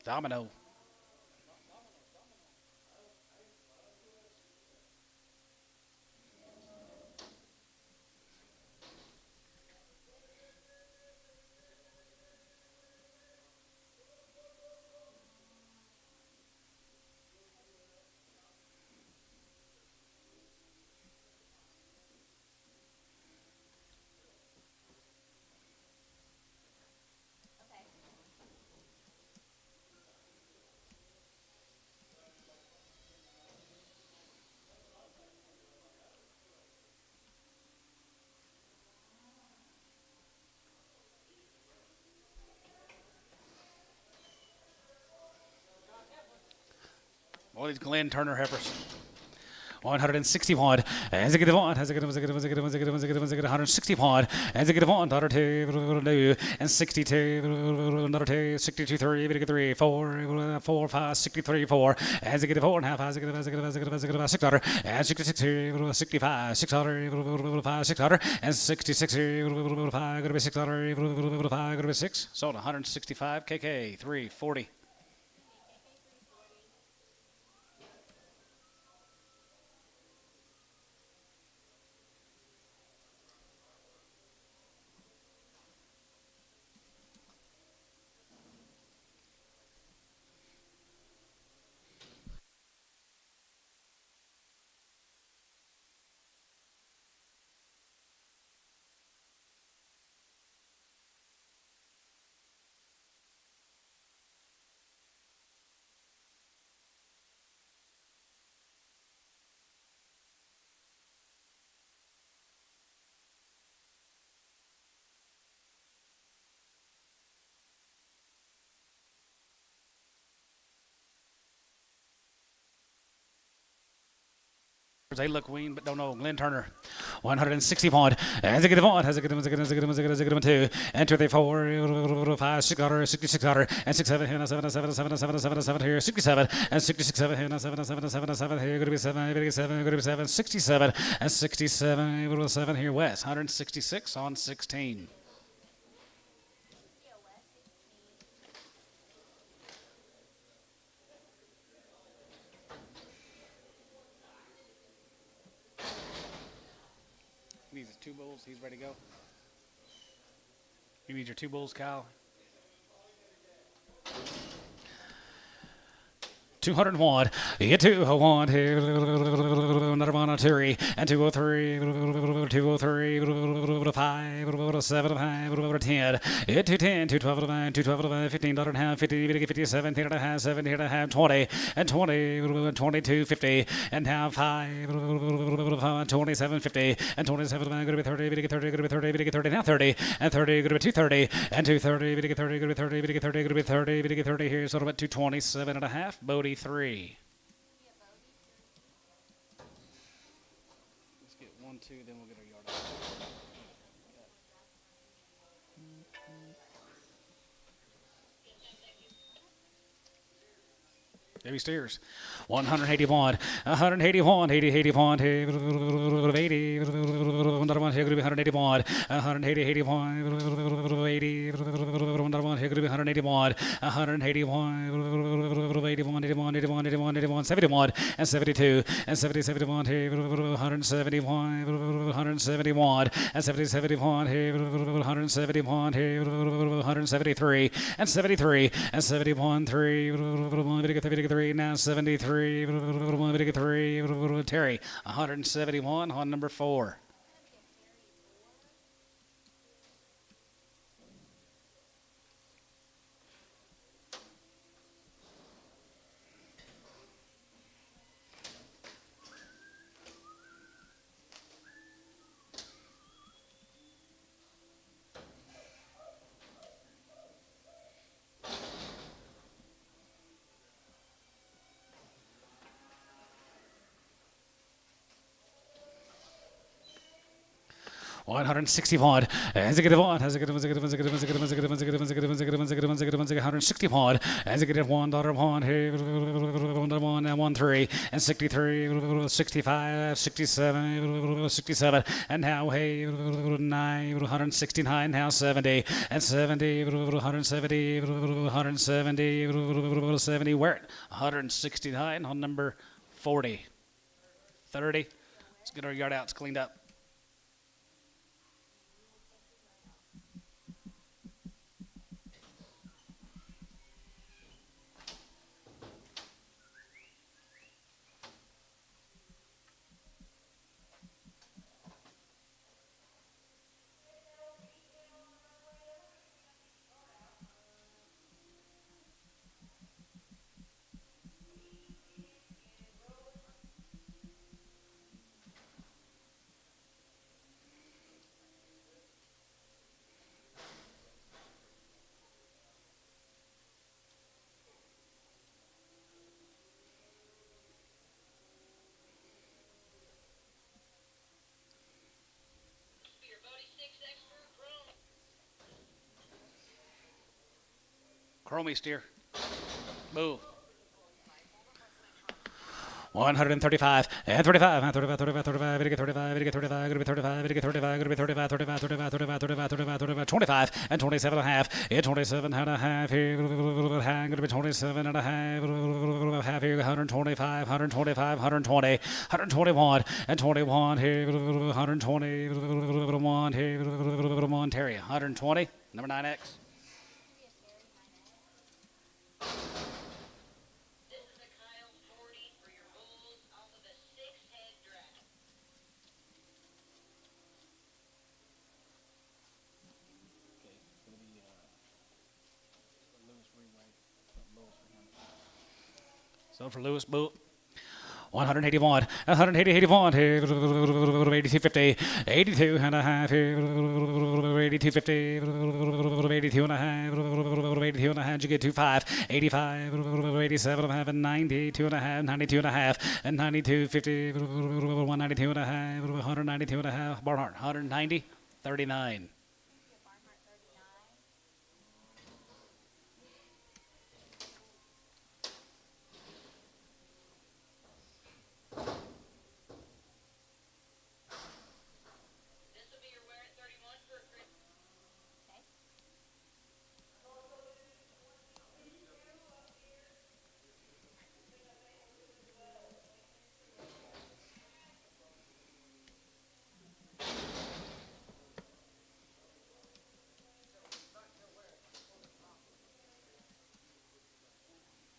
Domino. Okay. All these Glenn Turner heifers. 160 pound. As a good one, as a good one, as a good one, as a good one, as a good one, as a good one, as a good 160 pound. As a good one, another two, and 62, another two, 62, three, big three, four, 5, 63, 4. As a good 4.5, as a good, as a good, as a good, as a good, 600, and 66, 65, 600, 5, 600, and 66, 5, going to be 600, 5, going to be 6. Sold 165, KK 340. They look wean, but don't know. Glenn Turner, 160 pound. As a good one, as a good one, as a good one, as a good one, as a good one, as a good one, 2. And 2, 3, 4, 5, 600, 6600, and 67 here, 7, 7, 7, 7, 7, 7 here, 67, and 66 7 here, 7, 7, 7, 7 here, going to be 7, going to be 7, going to be 7, 67, and 67, 7 here, West, 166 on 16. He needs his 2 bulls. He's ready to go. You need your 2 bulls, Kyle. 201, you 201, another one, 2, and 203, 203, 5, 7, 5, 10, 210, 212, 212, 15, $1.5, 50, 57, 10.5, 70, 20, and 20, 22, 50, and now 5, 27, 50, and 27, going to be 30, 30, going to be 30, 30, now 30, and 30, going to be 230, and 230, 30, going to be 30, 30, going to be 30, 30 here, sort of at 227.5, Bodie 3. Let's get 1, 2, then we'll get our yard out. Debbie Steers, 181, 181, 80, 81, 80, another one here going to be 181, 180, 81, 80, another one here going to be 181, 181, 81, 81, 81, 81, 81, 71, and 72, and 70, 71 here, 171, 171, and 70, 71 here, 171 here, 173, and 73, and 71, 3, 3, now 73, 3, Terry, 171 on number 4. $160 as a good one, as a good one, as a good one, as a good one, as a good one, as a good one, as a good one, as a good one, as a good one, as a good one, as a good one, as a good one, $160 as a good $1 hey, $1 and 1 3 and 63, 65, 67, 67, and now hey 9, 169, now 70 and 70, 170, 170, 70. We're at 169 on number 40, 30. Let's get our yard outs cleaned up. Chromie steer. Move. 135 and 35 and 35 35 35 35 35 35 35 35 35 35 35 35 35 35 25 and 27 and a half 27 and a half here going to be 27 and a half here 125 125 120 121 and 21 here 120 1 here 1 Terry 120 number 9X. So for Lewis Boot, 181, 180, 81, 8250, 82 and a half, 8250, 82 and a half, 82 and a half, you get 25, 85, 87 and a half, and 92 and a half, 92 and a half, and 9250, 192 and a half, 192 and a half, Barnhart, 190, 39.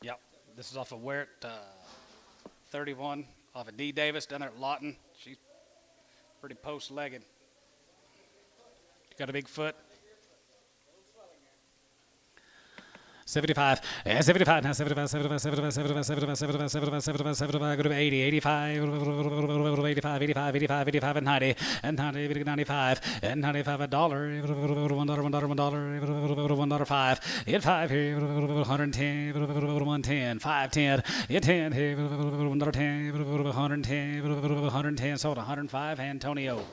Yep, this is off of Ware at 31, off of D. Davis down there at Lawton. She's pretty post-legged. Got a big foot. 75, 75, now 75, 75, 75, 75, 75, 75, 75, 75, 75, go to 80, 85, 85, 85, 85, 85, and 90, and 90, 95, and 95, $1, $1, $5, hit 5 here, 110, 110, 510, hit 10 here, $110, 110, 110, sold 105, Antonio.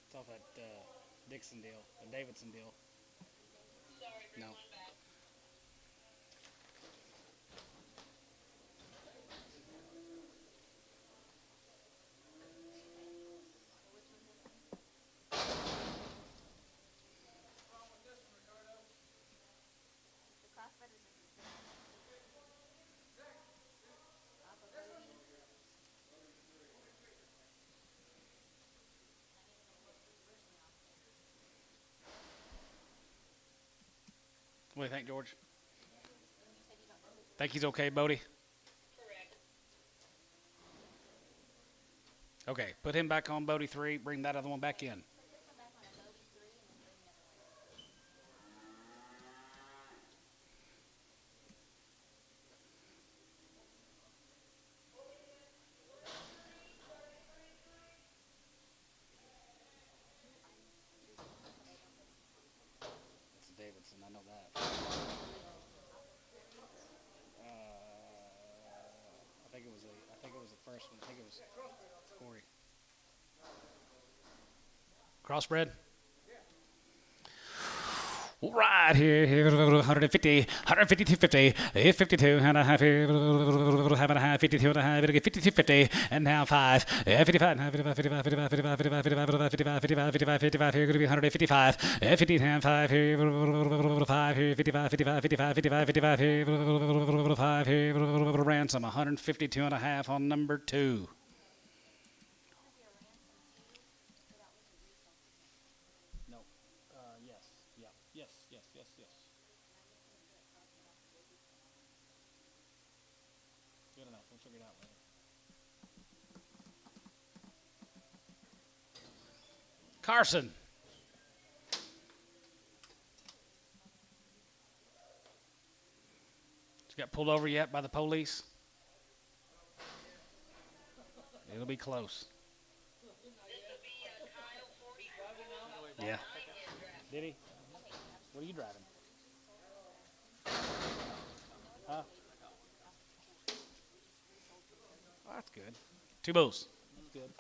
It's off that Dixon deal, the Davidson deal. No. What do you think, George? Think he's okay, Bodie? Okay, put him back on Bodie 3, bring that other one back in. That's Davidson, I know that. I think it was the first one. I think it was Corey. Crossbred? Right here, 150, 150, 250, 52 and a half, half and a half, 52 and a half, 52, 50, and now 5, 55, 55, 55, 55, 55, 55, 55, 55, 55, 55, here, going to be 155, 50 and 5 here, 5 here, 55, 55, 55, 55, 55 here, 5 here, ransom, 152 and a half on number 2. Yes. Good enough. We'll figure it out later. Carson. Got pulled over yet by the police? It'll be close. Yeah. Did he? What are you driving? Huh? Oh, that's good. Two bulls. That's good.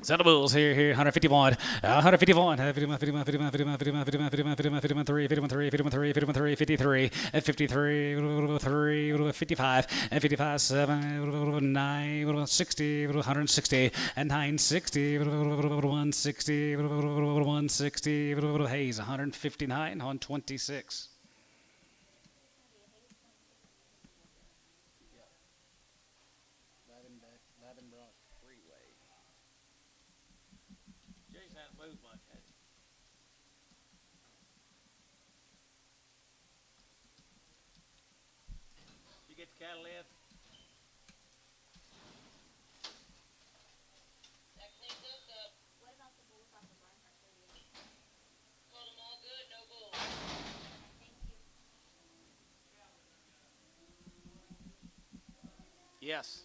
Set the bulls here, 151, 151, 51, 51, 51, 51, 51, 51, 51, 51, 53, 53, 53, 53, 53, and 53, 3, 55, and 55, 7, 9, 60, 160, and 960, 160, 160, Hayes, 159 on 26. Jay's not moved much, has he? You get the cattle in? What about the bulls off the barn for 38? Call them all good, no bull. Thank you. Yes.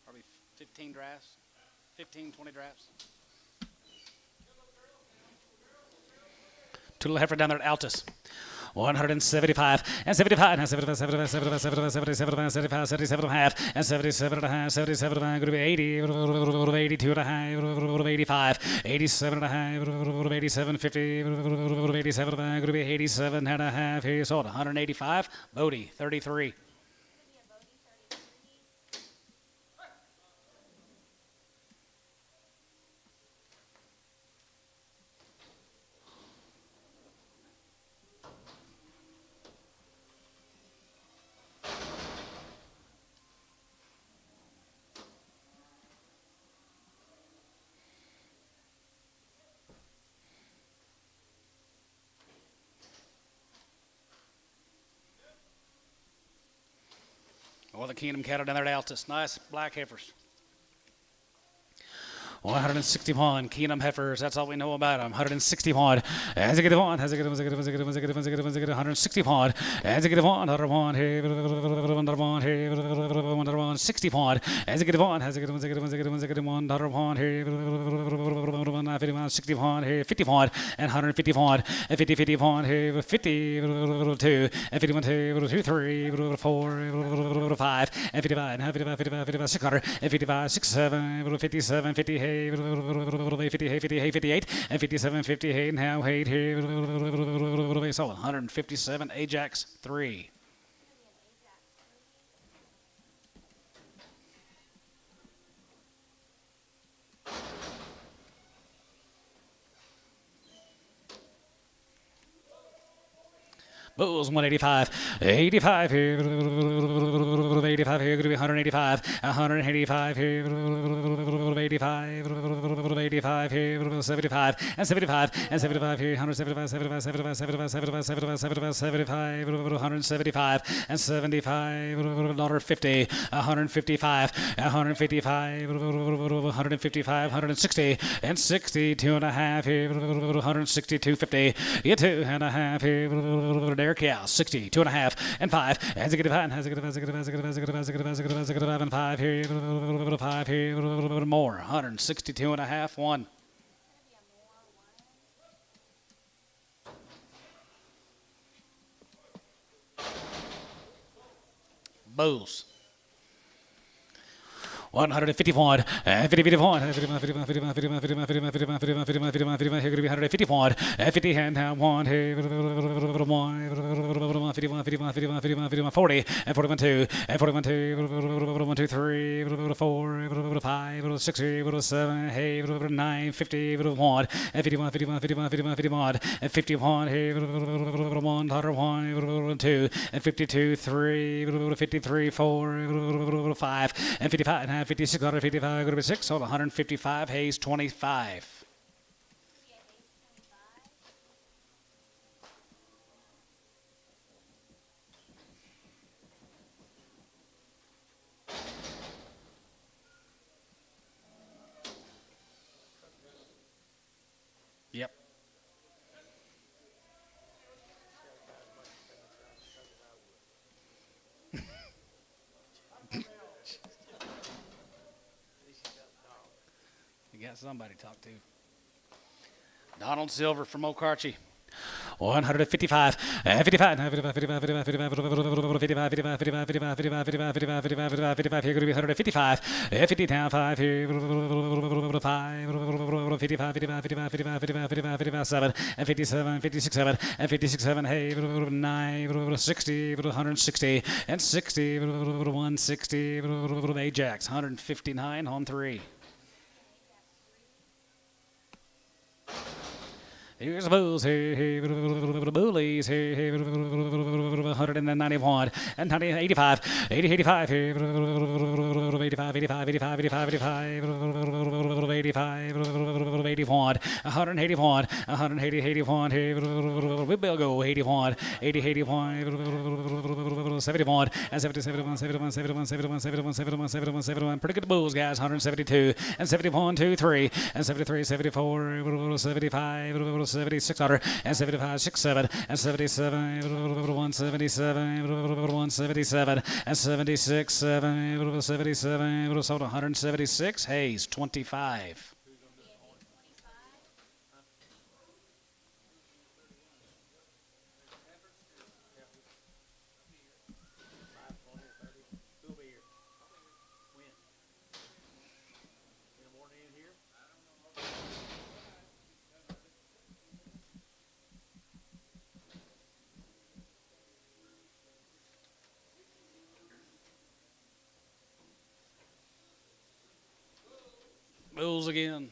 Probably 15 drafts, 15, 20 drafts. Two little heifer down there at Altus. 175 and 75 and 75, 75, 75, 75, 77, 75, 77 and a half and 77 and a half, 77 and a half, going to be 80, 82 and a half, 85, 87 and a half, 87, 50, 87 and a half, going to be 87 and a half. He sold 185. Bodie, 33. All the Kingdom cattle down there at Altus. Nice black heifers. 161 Kingdom heifers. That's all we know about them. 161. As a good one. As a good one. As a good one. As a good one. As a good one. As a good one. As a good one. 161. As a good one. Another one. Hey. Another one. Hey. Another one. 61. As a good one. As a good one. As a good one. As a good one. As a good one. Another one. Hey. 51. 61. Hey. 51. And 151. And 50. 51. Hey. 52. And 51. Hey. 2. 3. 4. 5. And 55. And 55. 55. 55. 600. And 55. 67. 57. 50. Hey. 50, 58, and 57, 58, and now 8 here. So 157, Ajax 3. Bulls 185, 85 here, 85 here, going to be 185, 185 here, 85, 85 here, 75, and 75, and 75 here, 175, 75, 75, 75, 75, 75, 75, 75, 175, and 75, $50, 155, 155, 155, 160, and 60, 2.5 here, 162.50, you 2.5 here, Derek Cow, 60, 2.5, and 5, as a good and has a good and 5 here, 5 here, more, 162.5, 1. Bulls. 151, 51, 51, 51, 51, 51, 51, 51, 51, 51, 51, 51, 51, here going to be 151, 50, and now 1, here, 1, 51, 51, 51, 51, 51, 40, and 41, 2, and 41, 2, 1, 2, 3, 4, 5, 6, 7, hey, 9, 50, 1, and 51, 51, 51, 51, 51, and 51, here, 1, 1, 2, and 52, 3, 53, 4, 5, and 55, and 56, 155, go to 6, hold 155, Hayes 25. Yep. got somebody to talk to. Donald Silver from Okarche. 155, 55, 55, 55, 55, 55, 55, 55, 55, 55, 55, 55, 55, here going to be 155, 50 down 5 here, 5, 55, 55, 55, 55, 55, 55, 55, 7, and 57, 56, 7, and 56, 7, hey, 9, 60, 160, and 60, 160, Ajax, 159 on 3. Here's the Bulls, hey, Bullies, hey, 191, and 85, 80, 85, hey, 85, 85, 85, 85, 85, 81, 181, 180, 81, hey, we will go 81, 80, 81, 71, and 70, 71, 71, 71, 71, 71, 71, 71, 71, pretty good Bulls, guys, 172, and 71, 2, 3, and 73, 74, 75, 76 under and 75 6 7 and 77 177 177 and 76 7 77 sold 176 Hayes 25. Bulls again.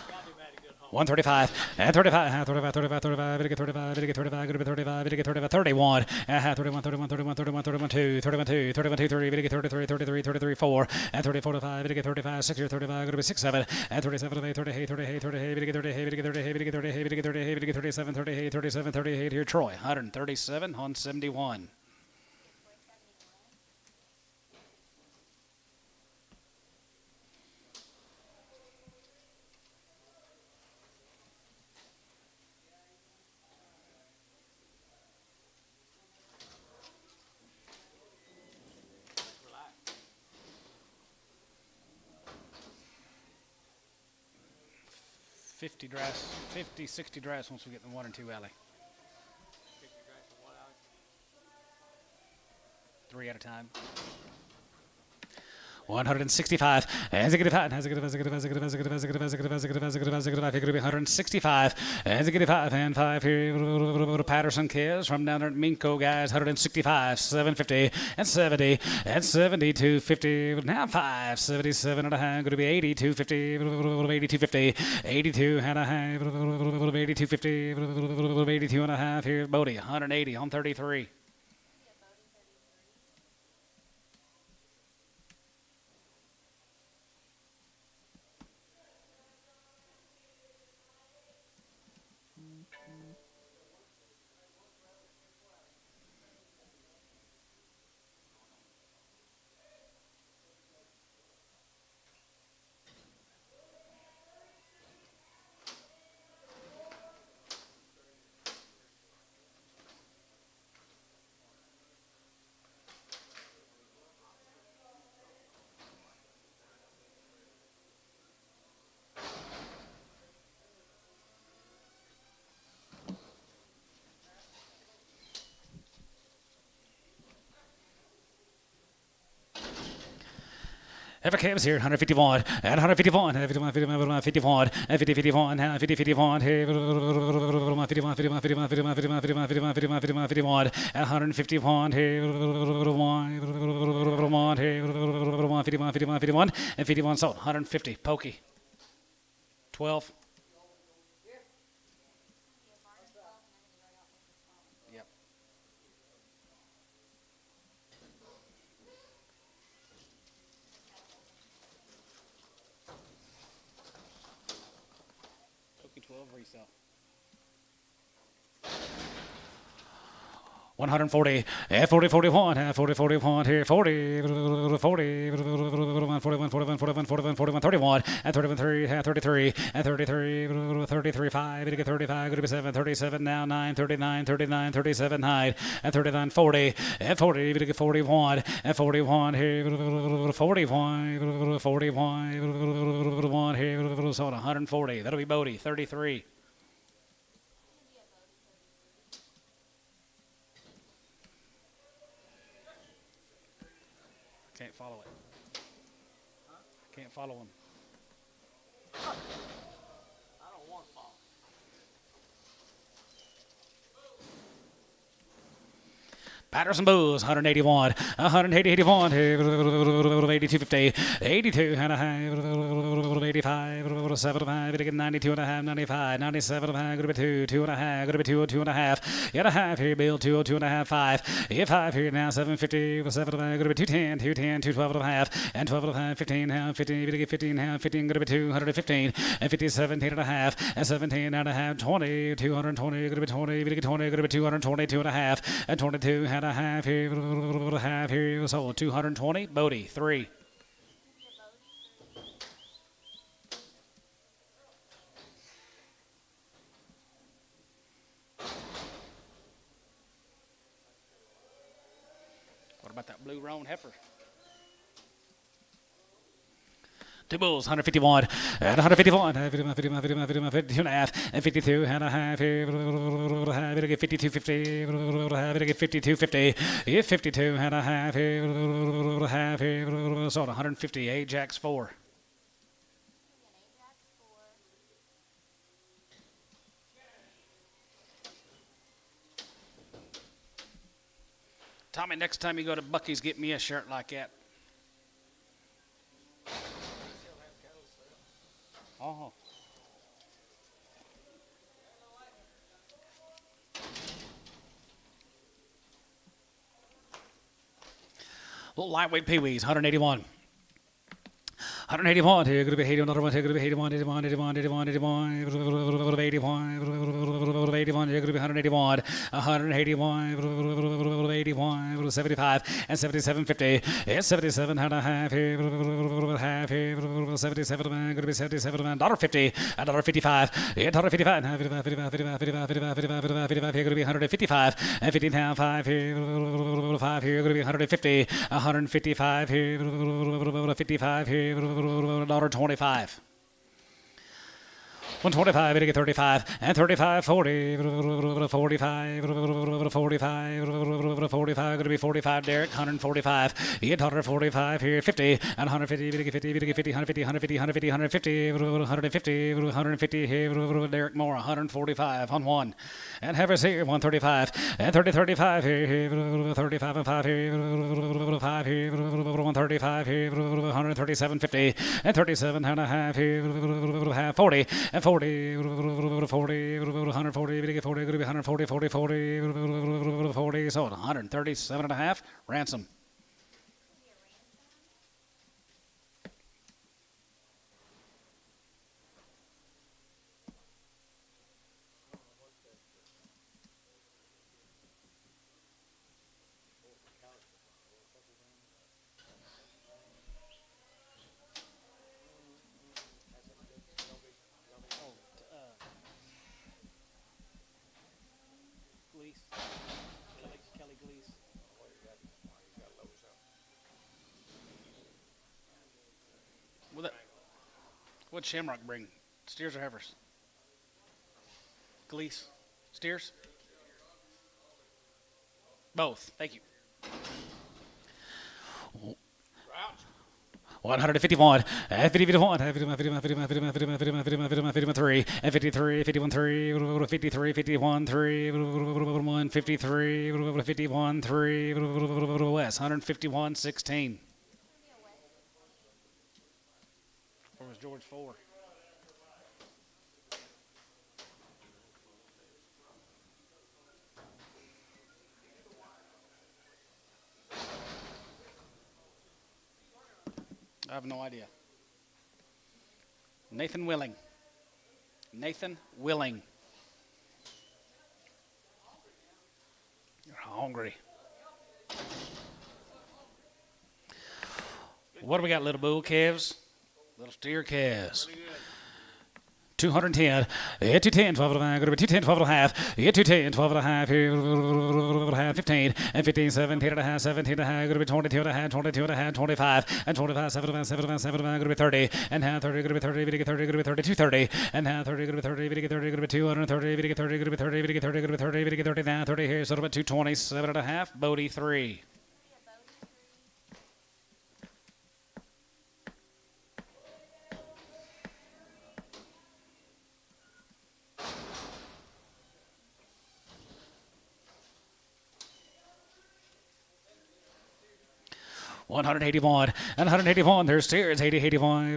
Got him at a good home. 135 and 35, 35, 35, 35, 35, 35, 35, 35, 31, 31, 31, 31, 31, 31, 2, 31, 2, 31, 2, 3, 33, 33, 33, 4, and 34, 5, 35, 6, 35, 6, 7, and 37, 38, 38, 38, 38, 38, 38, 38, 38, 37, 38, 37, 38 here, Troy, 137 on 71. $50 dress, 50, 60 dress once we get in the 1 and 2 alley. 3 at a time. 165, and 165, and 5 here, Patterson kids from down there at Minko, guys, 165, 750, and 70, and 70, 250, now 5, 77 and a half, going to be 80, 250, 80, 250, 82 and a half, 80, 250, 82 and a half here, Bodie, 180 on 33. Ever Cavs here, 151, and 151, and 51, 51, 51, and 50, 51, and 50, 51, here, 51, 51, 51, 51, 51, 51, 51, 51, 51, and 151, here, 1, here, 51, 51, 51, and 51 sold, 150, Pokey, 12. Yep. Pokey 12 resale. 140, 40, 41, 40, 41, here, 40, 40, 41, 41, 41, 41, 41, 31, and 31, 3, 33, and 33, 33, 5, 35, going to be 7, 37, now 9, 39, 39, 37, 9, and 39, 40, and 40, 41, and 41, here, 41, 41, here, so 140, that'll be Bodie, 33. Can't follow it. Can't follow him. Patterson Bulls, 181, 180, 81, 82, 50, 82 and a half, 85, 75, 92 and a half, 95, 97 and a half, going to be 2, 2 and a half, going to be 2, 2 and a half, and a half here, Bill, 2, 2 and a half, 5, 5 here now, 750, 7 and a half, going to be 210, 210, 212 and a half, and 12 and a half, 15 and a half, 15, 15 and a half, 15, going to be 215, and 50, 17 and a half, and 17 and a half, 20, 220, going to be 20, 20, going to be 222 and a half, and 22 and a half here, so 220, Bodie, 3. What about that blue roan heifer? Two Bulls, 151, and 151, 52 and a half, and 52 and a half, 52, 50, 52, 50, 52 and a half, so 150, Ajax 4. Tommy, next time you go to Bucky's, get me a shirt like that. Oh. Little lightweight peewees, 181. 181 here, going to be 81, another one here, going to be 81, 81, 81, 81, 81, 81, 81, here, going to be 181, 181, 81, 75, and 77, 50, and 77 and a half here, half here, 77, going to be 77, $1.50, $1.55, $1.55, 55, 55, 55, 55, 55, 55, here, going to be 155, and 15 pound, 5 here, 5 here, going to be 150, 155 here, 55 here, $1.25. 125, we get 35, and 35, 40, 45, 45, 45, going to be 45, Derek, 145, you get 145 here, 50, and 150, we get 50, we get 50, 150, 150, 150, 150, 150, 150 here, Derek Moore, 145 on 1, and Havers here, 135, and 30, 35 here, 35 and 5 here, 5 here, 135 here, 137, 50, and 37 and a half here, 40, and 40, 140, 140, we get 40, going to be 140, 40, 40, 40, so 137 and a half, Ransom. Kelly Gleese. What'd Shamrock bring? Steers or heifers? Gleese. Steers? Both. Thank you. 151, 51, 53, 53, 51, 3, 53, 51, 3, 153, 51, 3, West, 151, 16. Or was George 4? I have no idea. Nathan Willing. Nathan Willing. You're hot. hungry. What do we got, little bull calves? Little steer calves. 210. Hit 210, 12 and a half. Go to 210, 12 and a half. Hit 210, 12 and a half. Here, 15 and 15, 17 and a half, 17 and a half. Go to 22 and a half, 22 and a half, 25 and 25, 7 and a half, 7 and a half, 7 and a half. Go to 30 and half, 30. Go to 30, video 30. Go to 30, 230 and half, 30. Go to 30, video 30. Go to 230, video 30. Go to 30, video 30. Go to 30, video 30. Now 30 here. So about 227 and a half. Bodie 3. 181 and 181. There's steers. 80, 81,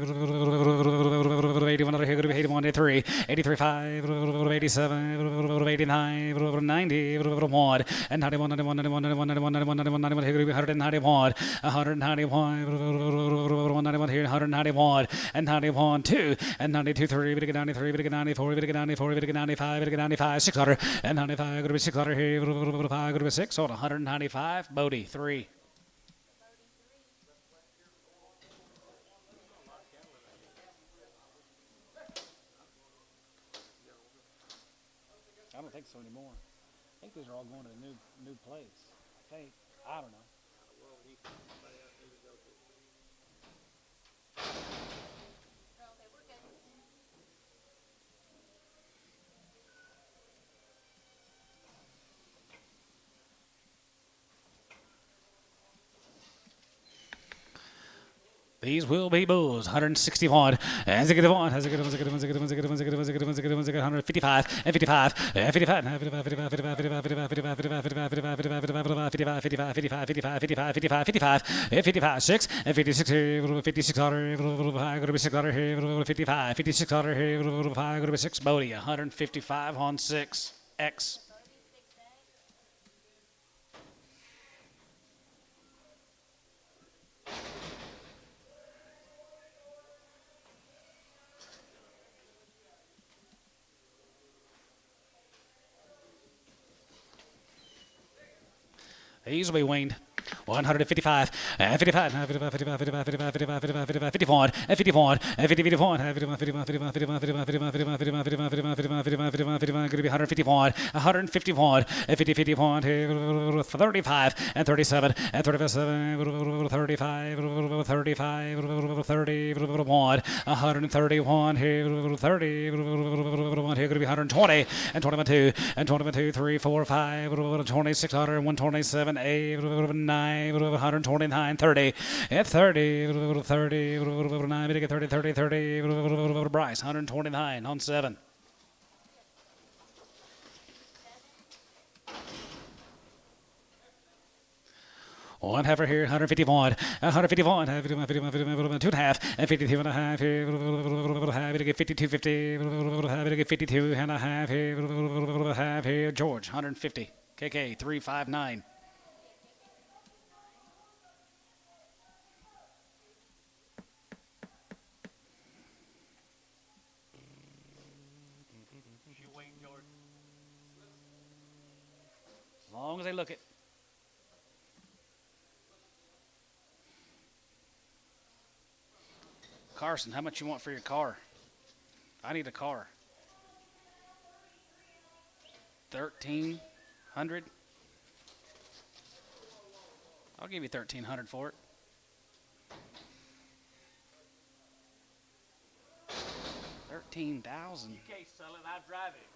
81. Here go to 81, 83, 83, 5, 87, 89, 90, 1 and 91, 91, 91, 91, 91, 91, 91, 91. Here go to 191, 191, 191 here, 191 and 91, 2 and 92, 3, 93, 94, 94, 95, 95, 600 and 95. Go to 600 here, 5, go to 6, so 195. Bodie 3. I don't think so anymore. I think these are all going to the new place. I think. I don't know. Okay, we're good. These will be bulls. 161. As a good one. As a good one. As a good one. As a good one. As a good one. As a good one. As a good one. As a good one. As a good one. 155 and 55 and 55 and 55 55 55 55 55 55 55 55 55 6 and 56 here 56 order going to be 6 order here 55 56 order here going to be 6 Bodie 155 on 6 X. Easily weaned. 155 and 55 and 55 55 55 55 55 55 51 and 51 and 50 51 and 51 51 51 51 51 51 51 51 51 51 51 51 51 going to be 151 151 and 50 51 35 and 37 and 37 35 35 31 131 here 30 1 here going to be 120 and 21 2 and 21 2 3 4 5 26 127 8 9 129 30 and 30 30 9 30 30 30 Bryce 129 on 7. One heifer here, 151, 151, 2 and a half, and 52 and a half here, 52, 50, 52 and a half here, George, 150, KK, 359. As long as they look it. Carson, how much you want for your car? I need a car. 1,300. I'll give you 1,300 for it. 13,000. You can't sell it, I drive it.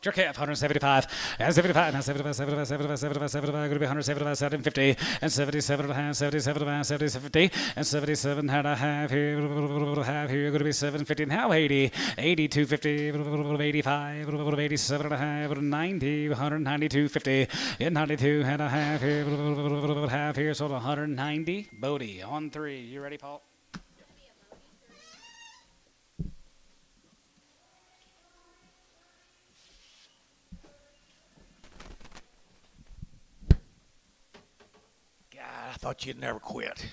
Jerk half, 175, and 75, and 75, 75, 75, 75, 75, going to be 175, 750, and 77 and a half, 77 and a half, 750, and 77 and a half here, going to be 750, and how 80, 80, 250, 85, 87 and a half, 90, 192, 50, and 92 and a half here, so 190, Bodie on 3. You ready, Paul? I thought you'd never quit.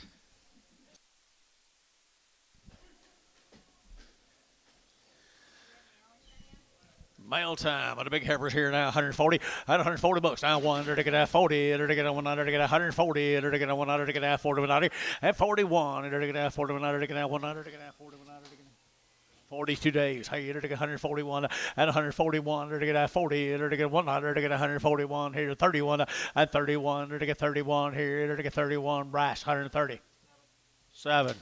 Mail time. The big heifers here now, 140. At 140 bucks. Now one, to get 40, to get 100, to get 140, to get 100, to get 40, at 41, to get 41, to get 100, to get 41, 42 days. Hey, to get 141 at 141, to get 40, to get 100, to get 141 here, 31 at 31, to get 31 here, to get 31. Brass 130. 7.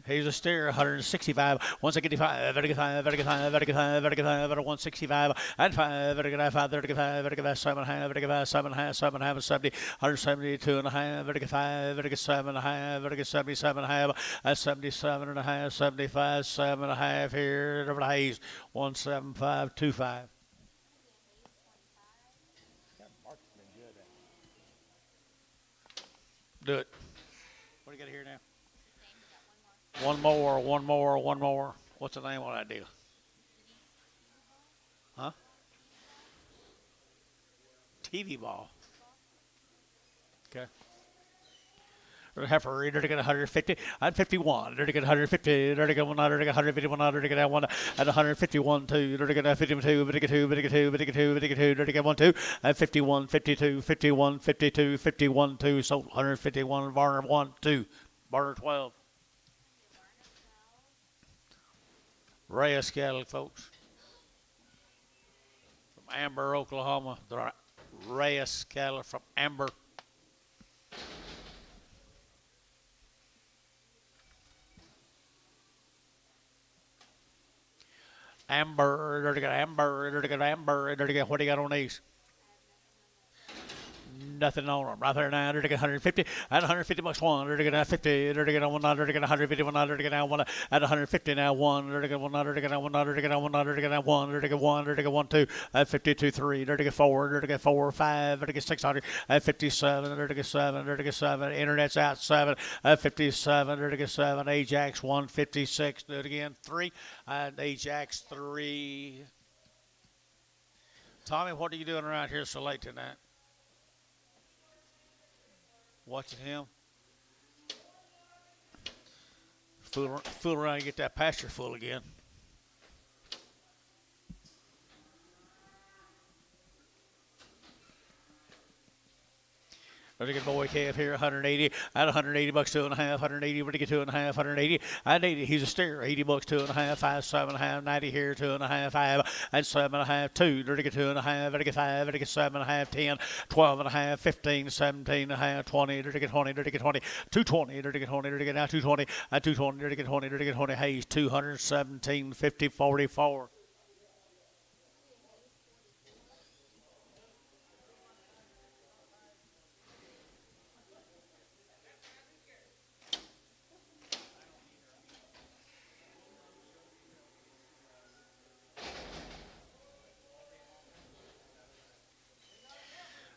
He's a steer, 165, 165, 165, and 5, 7 half, 7 half, 7 half, 70, 172 and a half, 7 and a half, 77 half, 77 and a half, 75, 7 and a half here, over the Hayes, 17525. Do it. What do you got here now? One more. What's the name of that deal? Huh? TV ball. Okay. Heifer, to get 150, at 51, to get 150, to get 100, to get 151, to get 1 at 151, 2, to get 52, to get 2, to get 2, to get 2, to get 2, to get 1, 2, at 51, 52, 51, 52, 51, 2, so 151, Varner 1, 2, Varner 12. Reyes cattle, folks. From Amber, Oklahoma. The Reyes cattle from Amber. Amber, what do you got on these? Nothing on them. Right there now, to get 150. At 150 bucks one, to get 50, to get 100, to get 150, 100, to get now 1 at 150 now 1, to get 100, to get 100, to get 100, to get 1, to get 1, to get 1, 2 at 52, 3, to get 4, to get 4, 5, to get 600 at 57, to get 7, to get 7. Internet's out 7 at 57, to get 7. Ajax 156. Do it again 3 and Ajax 3. Tommy, what are you doing around here so late tonight? Watching him fool around and get that pasture full again. There's a good boy calf here, 180 at 180 bucks, 2.5, 180, where to get 2.5, 180 at 80. He's a steer, 80 bucks, 2.5, 5, 7.5, 90 here, 2.5, 5 and 7.5, 2. There to get 2.5, to get 5, to get 7.5, 10, 12.5, 15, 17.5, 20. There to get 20, there to get 20, 220, there to get 20, there to get now 220 at 220, there to get 20, there to get 20. Hayes 217, 50, 44.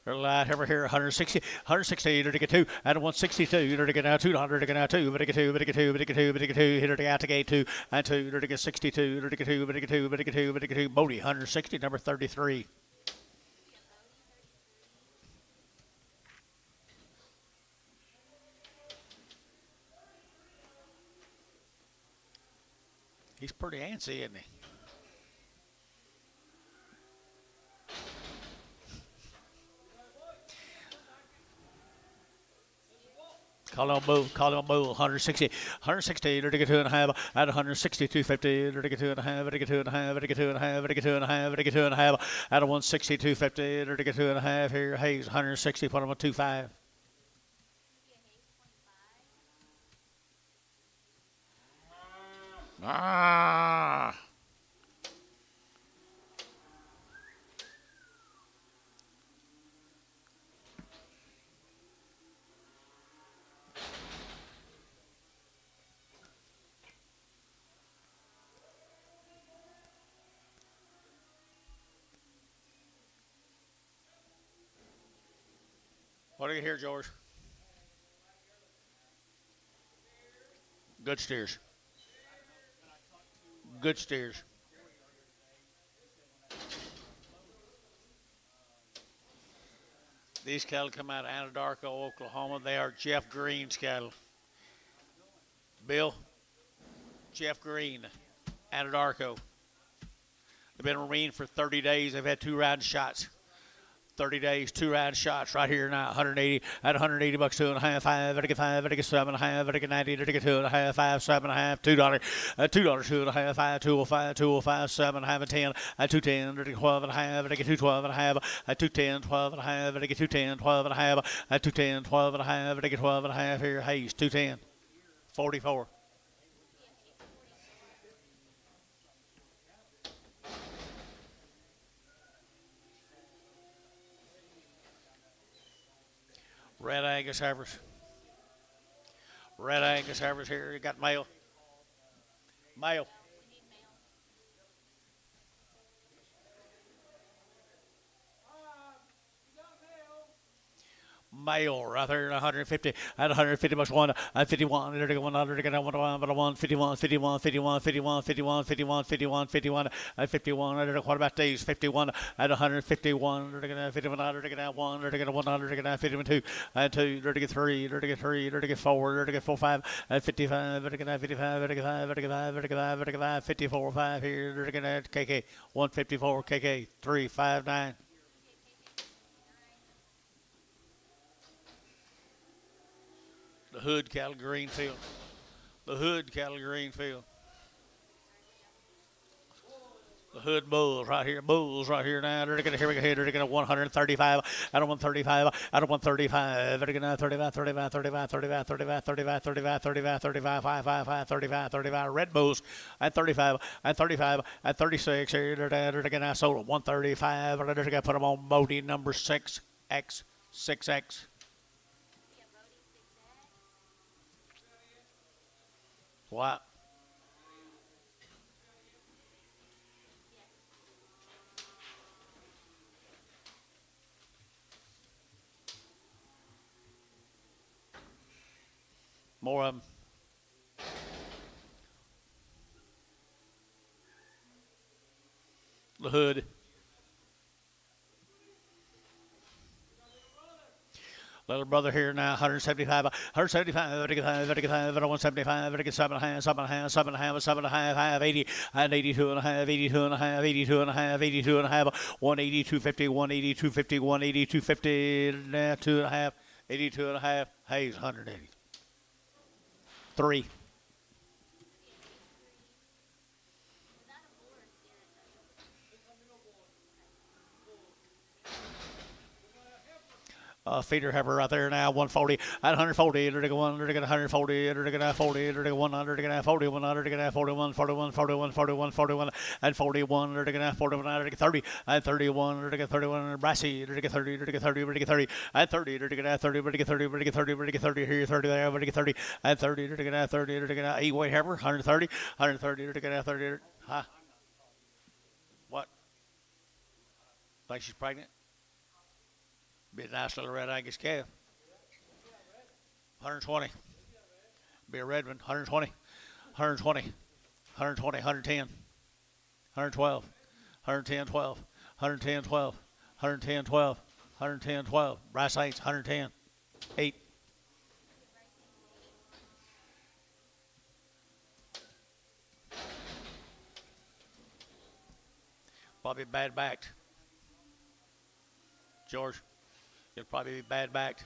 Light over here, 160, 160, to get 2, and 162, to get now 200, to get now 2, to get 2, to get 2, to get 2, to get 2, here to get out to gate 2, and 2, to get 62, to get 2, to get 2, to get 2, to get 2, Bodie, 160, number 33. He's pretty antsy, isn't he? Call him a bull, 160, 160, to get 2.5, at 160, 250, to get 2.5, to get 2.5, to get 2.5, to get 2.5, to get 2.5, at 160, 250, to get 2.5 here, Hayes, 160, put him a 2.5. Ah! What do you hear, George? Good steers. Good steers. These cattle come out of Anadarko, Oklahoma. They are Jeff Green's cattle. Bill, Jeff Green, Anadarko. They've been weaned for 30 days. They've had 2 round shots. 30 days, 2 round shots right here now. 180 at 180 bucks, 2.5, 5, at 5, at 7.5, at 90, at 2.5, 5, 7.5, $2, $2, 2.5, 5, 205, 205, 7.5, and 10, at 210, at 12.5, at 212.5, at 210, 12.5, at 210, 12.5, at 210, 12.5, at 12.5 here. Hayes, 210, 44. Red Angus heifers. Red Angus heifers here. You got male. Male. Male right there, 150 at 150 bucks one at 51, 100, 51, 51, 51, 51, 51, 51, 51, 51 at 51. What about these? 51 at 151, 51, 100, 52 at 2, 3, 3, 4, 4, 5 at 55, 55, 55, 55, 55, 54, 5 here, KK 154, KK 359. The Hood cattle Greenfield. The Hood cattle Greenfield. The Hood bulls right here. Bulls right here now. They're going to here we go. They're going to 135. Out of 135. Out of 135. They're going to 35, 35, 35, 35, 35, 35, 35, 35, 35, 5, 5, 5, 35, 35. Red bulls at 35. At 35. At 36. Here they're going to sold at 135. They're going to put them on Modi number 6X. 6X. What? More of them. The Hood. Little brother here now, 175, 175, 175, 7.5, 7.5, 80, and 82.5, 82.5, 82.5, 82.5, 180, 250, 180, 250, 180, 250, 2.5, 82.5, Hayes, 180. 3. Feeder heifer right there now, 140 at 140, 140, 140, 140, 41, 41, 41, 41, 41, and 41, 41, 30, and 31, 31, Brassy, 30, 30, 30, and 30, 30, 30 here, 30 there, 30, and 30, 30, 8 weight heifer, 130, 30, huh? What? Think she's pregnant? Be a nice little red Angus calf. 120. Be a red one. 120. 120. 120. 110. 112. 110. 12. 110. 12. 110. 12. 110. 12. Bryce Saints. 110. 8. Probably bad backed. George. It'll probably be bad backed.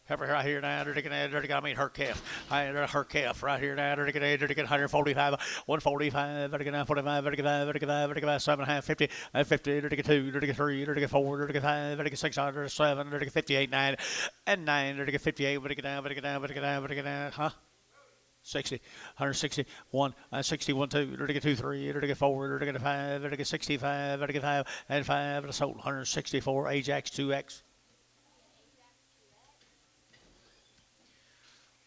Heifer right here now, I mean her calf. Her calf right here now, 145, 145, 45, 45, 7.5, 50, 50, 2, 3, 4, 5, 6, 7, 58, 9, and 9, 58, huh? 60, 160, 1, 61, 2, 2, 3, 4, 5, 65, 5, and 5, and sold 164, Ajax 2X.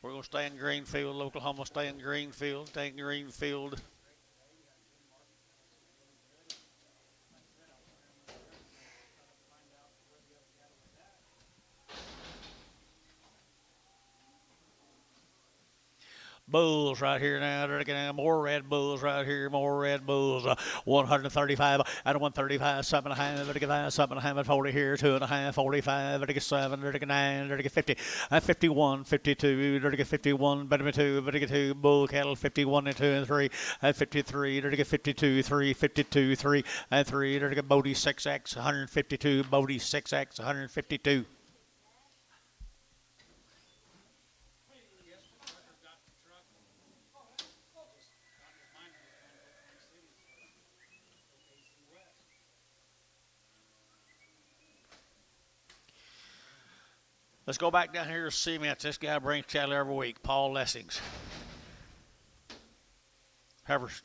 We're going to stay in Greenfield, Oklahoma, stay in Greenfield, stay in Greenfield. Bulls right here now. They're looking at more Red Bulls right here. More Red Bulls. 135 out of 135. 7.5. They're looking at 7.5 at 40 here. 2.5. 45. They're looking 7. They're looking 9. They're looking 50. 51. 52. They're looking 51. Better 2. Better 2. Bull cattle 51 and 2 and 3. At 53. They're looking 52. 3. 52. 3 and 3. They're looking Bodie 6X. 152. Bodie 6X. 152. Let's go back down here to Cements. This guy brings cattle every week. Paul Lessings. Heifers.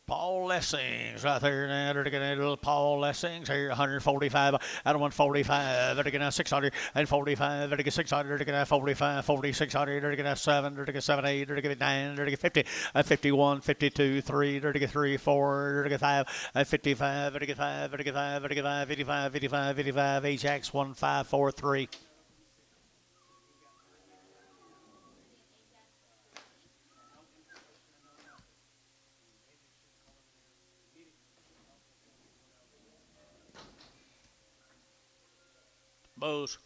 Paul Lessings right there now. They're going to little Paul Lessings here. 145 out of 145. They're going to 645. They're going to 600. They're going to 45, 4600. They're going to 7. They're going to 7, 8. They're going to 9. They're going to 50. 51, 52, 3. They're going to 3, 4. They're going to 5. 55. They're going to 5. They're going to 5. They're going to 5. 55, 55, 55. Ajax 1543. Bose.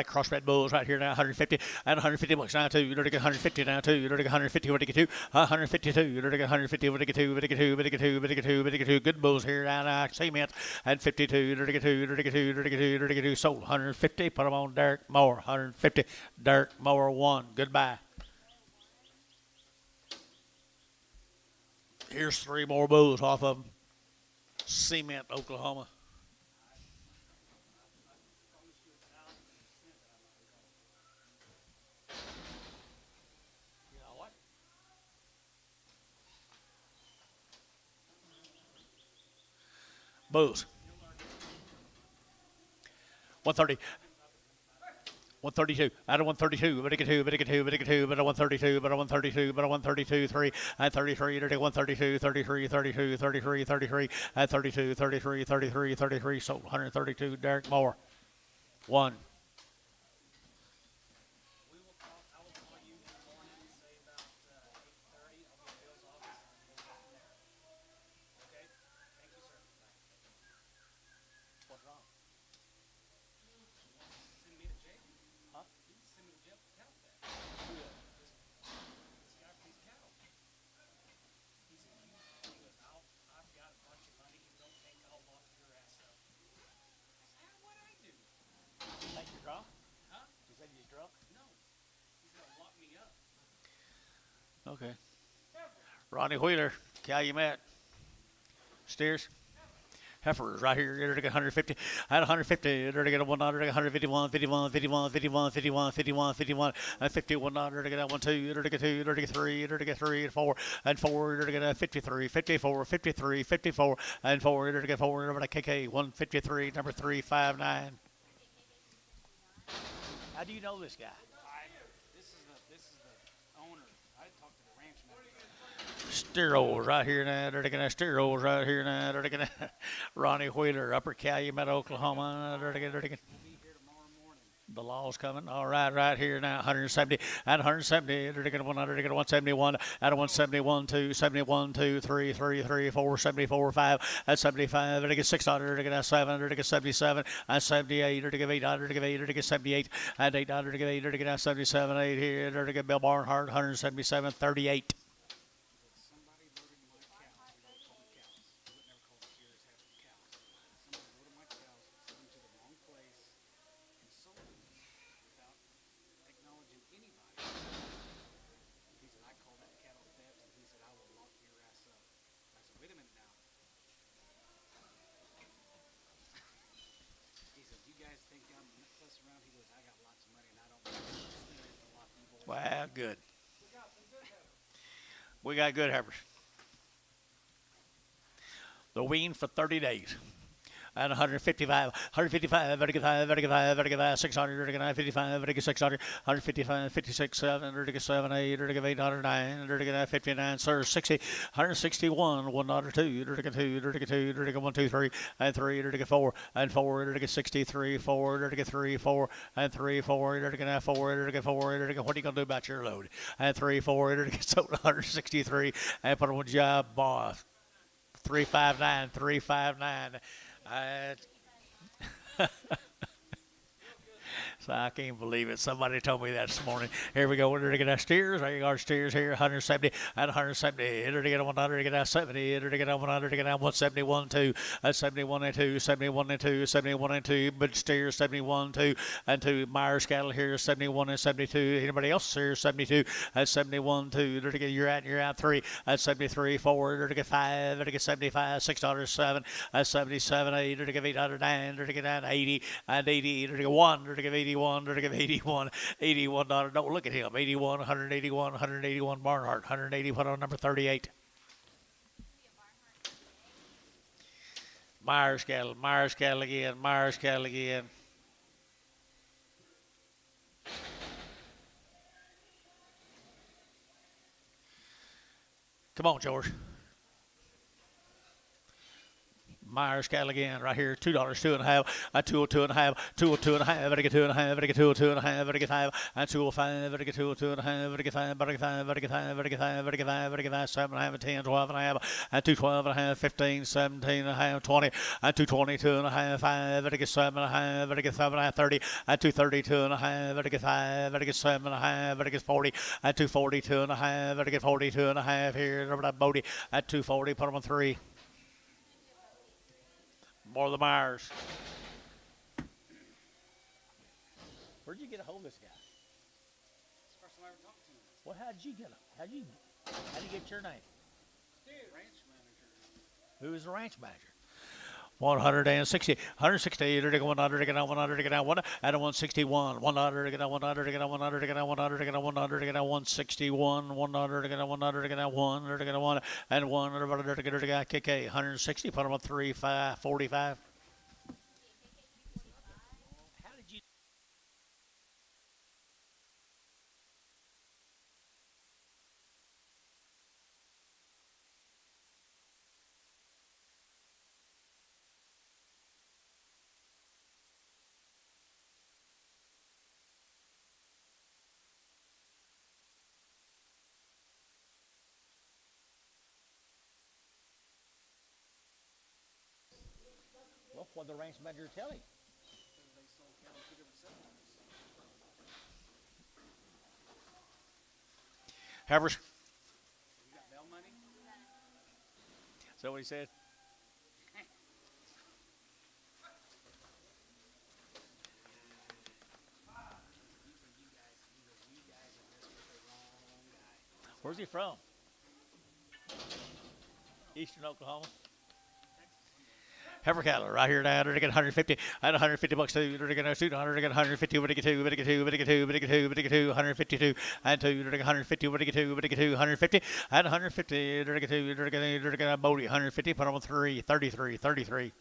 Crossbred bulls right here now, 150 and 150 bucks now too. You're going to get 150 now too. You're going to get 150. What do you get 152. You're going to get 150. What do you get 2? What do you get 2? What do you get 2? What do you get 2? What do you get 2? Good bulls here now. Cement and 52. You're going to get 2. You're going to get 2. You're going to get 2. You're going to get 2. Sold 150. Put them on Derek Moore. 150. Derek Moore 1. Goodbye. Here's 3 more bulls off of them. Cement, Oklahoma. Bulls. 130. 132. Out of 132. But 2. But 2. But 2. But 132. But 132. But 132. 3. At 33. 132. 33. 32. 33. 33. At 32. 33. 33. 33. Sold 132. Derek Moore. 1. Okay. Ronnie Wheeler, Calumet, Steers, Heifers right here. They're to get 150. At 150, they're to get 100, 151, 51, 51, 51, 51, 51, 51, and 51. They're to get 1, 2, they're to get 2, they're to get 3, they're to get 3, and 4, and 4, they're to get 53, 54, 53, 54, and 4, they're to get 4, they're to KK 153, number 359. How do you know this guy? This is the owner. I talked to the ranch manager. Steeros right here now. They're taking Steeros right here now. They're taking Ronnie Wheeler, Upper Calumet, Oklahoma. They're taking. The law's coming. All right here now. 170 at 170. They're taking 100. They're taking 171 at 171, 2, 71, 2, 3, 3, 3, 4, 74, 5 at 75. They're taking 600. They're taking 7. They're taking 77 at 78. They're taking 800. They're taking 8. They're taking 78 at 800. They're taking 8. They're taking 77, 8 here. They're taking Bill Barnhart 177, 38. Wow, good. We got good heifers. The wean for 30 days. and 155, 155, very good, very good, very good, 600, very good, 55, very good, 600, 155, 56, 7, very good, 7, 8, very good, 809, very good, 59, sir, 60, 161, 102, very good, 2, very good, 2, very good, 1, 2, 3, and 3, very good, 4, and 4, very good, 63, 4, very good, 3, 4, and 3, 4, very good, 4, very good, 4, very good, what are you going to do about your load? And 3, 4, very good, so 163, and put on job, boss. 359, 359. So I can't believe it. Somebody told me that this morning. Here we go. We're going to get our steers. There you go. Our steers here, 170 and 170. Enter to get 100, get out 70. Enter to get 100, get out 171, 2. 71 and 2, 71 and 2, 71 and 2. But steers 71, 2 and 2. Myers cattle here, 71 and 72. Anybody else here, 72 and 71, 2. Enter to get you're out 3 and 73, 4. Enter to get 5. Enter to get 75, $6, 7 and 77, 8. Enter to get 809. Enter to get 80 and 80. Enter to get 1. Enter to get 81. Enter to get 81, $81. Don't look at him. 81, 181, 181 Barnhart, 180. Put on number 38. Myers cattle again. Myers cattle again. Come on, George. Myers cattle again right here, $2, 2.5, 202.5, 202.5, better get 2.5, better get 202.5, better get 5, and 205, better get 202.5, better get 5, better get 5, better get 5, better get 5, better get 5, better get 5, 7.5, 10, 12.5, and 212.5, 15, 17.5, 20, and 222.5, 5, better get 7.5, better get 7.5, 30, and 232.5, better get 5, better get 7.5, better get 40, and 242.5, better get 42.5 here, over that Bodie, at 240, put them on 3. More of the Myers. Where'd you get a hold of this guy? It's the first time I ever talked to him. Well, how'd you get him? How'd you get your name? Ranch manager. Who is the ranch manager? 160, 160, 100, 100, and 161, 100, 100, 100, 100, 100, 161, 100, 100, and 1, KK, 160, put them on 3, 5, 45. How did you? Well, what the ranch manager tell him? Havers. You got bail money? Is that what he said? Where's he from? Eastern Oklahoma. Heifer cattle right here now. They're getting 150. I had 150 bucks too. They're getting 200. They're getting 150. Better get 2. Better get 2. Better get 2. Better get 2. Better get 2. 152 and 2. They're getting 150. Better get 2. Better get 2. 150 and 150. They're getting 2. They're getting a Bodie. 150. Put them on 3. 33. 33.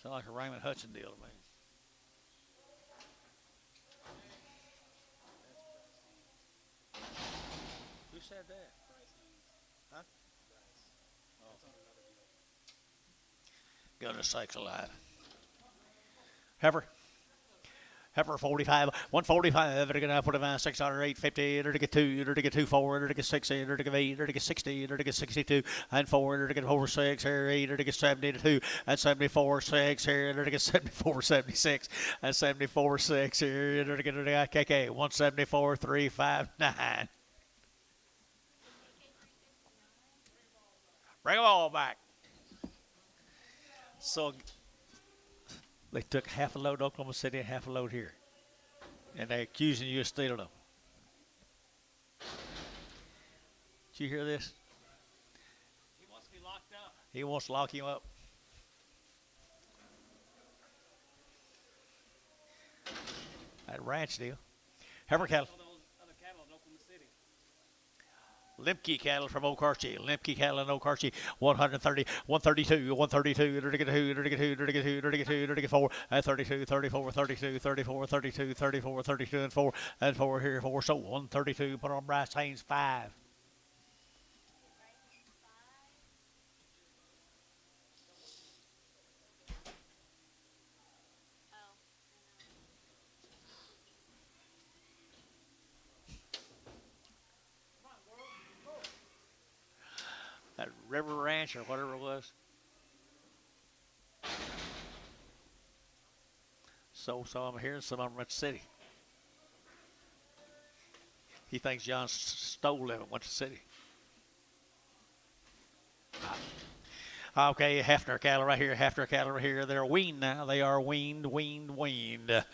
Sound like a Raymond Hudson deal to me. Who said that? Huh? Goodness sakes alive. Heifer. Heifer 45, 145, they're going to put a 600, 850, they're to get 2, they're to get 2, 4, they're to get 6, they're to get 8, they're to get 60, they're to get 62, and 4, they're to get 4, 6, here, 8, they're to get 72, and 74, 6, here, they're to get 74, 76, and 74, 6, here, they're to get KK, 174, 3, 5, 9. Bring them all back. So they took half a load to Oklahoma City and half a load here. And they're accusing you of stealing them. Did you hear this? He wants to be locked up. He wants to lock him up. That ranch deal. Heifer cattle. Limke cattle from OKC. Limke cattle in OKC. 130, 132, 132, 32, 32, 32, 32, 34, and 32, 34, 32, 34, 32, 34, 32, and 4 here, 4. So 132. Put on Bryce Haynes 5. That River Ranch or whatever it was. So I'm hearing some of them at the city. He thinks John stole them and went to the city. Okay, Hefner cattle right here, Hefner cattle right here. They're weaned now. They are weaned. They're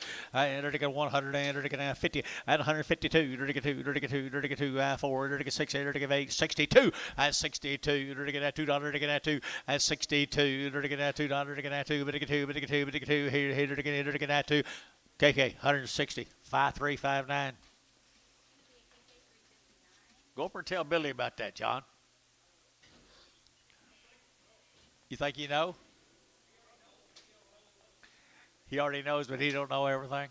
to get 100, they're to get 50, at 152, they're to get 2, they're to get 2, they're to get 2, 4, they're to get 6, they're to get 8, 62, at 62, they're to get $2, they're to get 2, at 62, they're to get $2, they're to get 2, but to get 2, but to get 2, but to get 2, here, they're to get 2, KK, 160, 5359. Go over and tell Billy about that, John. You think you know? He already knows, but he don't know everything.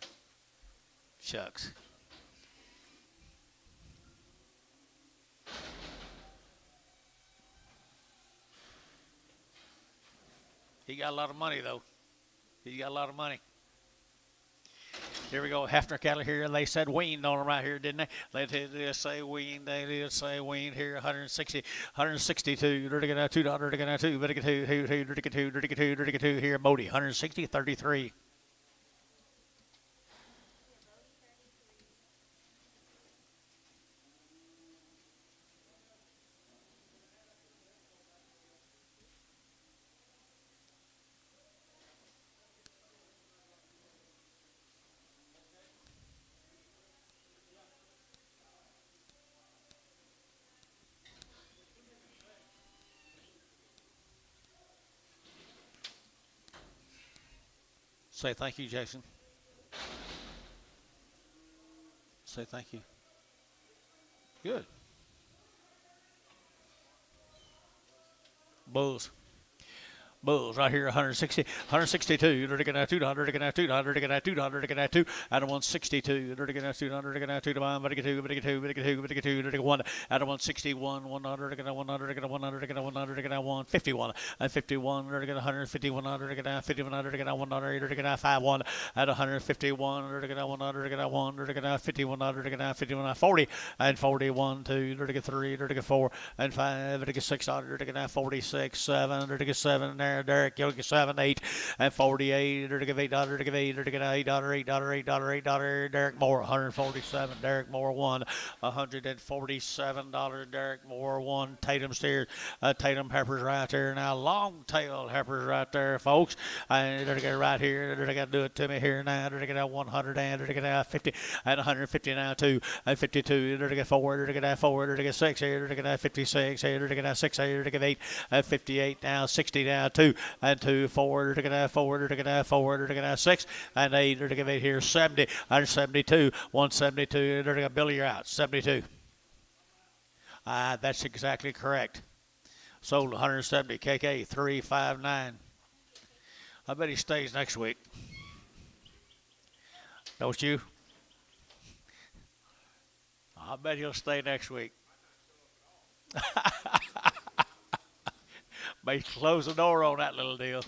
Shucks. He got a lot of money, though. He got a lot of money. Here we go, Hefner cattle here. They said weaned on them right here, didn't they? They did say weaned. They did say weaned here. 160, 162. They're to get $2. They're to get 2. They're to get 2. They're to get 2. They're to get 2. They're to get 2 here. Modi, 160, 33. Say thank you, Jason. Say thank you. Good. Bulls. Bulls right here, 160, 162. They're to get $2. They're to get $2. They're to get $2. They're to get 2. Out of 162. They're to get $2. They're to get 2 to mine. But to get 2. But to get 2. But to get 2. But to get 2. They're to get 1. Out of 161. 100. To get 100. To get 100. To get 100. To get 151. And 51. They're to get 151. To get 51. To get 100. To get 51. At 151. They're to get 100. To get 1. They're to get 51. To get 51. 40. And 41. 2. They're to get 3. They're to get 4. And 5. They're to get 6. They're to get 46. 7. They're to get 7 there. Derek, you'll get 7, 8, and 48. They're to give $8, to give 8, to get $8, $8. Derek Moore, 147. Derek Moore, 1, $147. Derek Moore, 1. Tatum steers. Tatum heifers right there now. Long tail heifers right there, folks. And they're to get right here. They're to get do it to me here now. They're to get 100 and they're to get 50 and 150 now 2 and 52. They're to get 4. They're to get 4. They're to get 6 here. They're to get 56 here. They're to get 6 here. They're to get 8 and 58 now 60 now 2 and 2 4. They're to get 4. They're to get 4. They're to get 6 and 8. They're to get 8 here 70 and 72 172. They're to get Billy, you're out 72. That's exactly correct. Sold 170. KK 359. I bet he stays next week. Don't you? I bet he'll stay next week. May close the door on that little deal.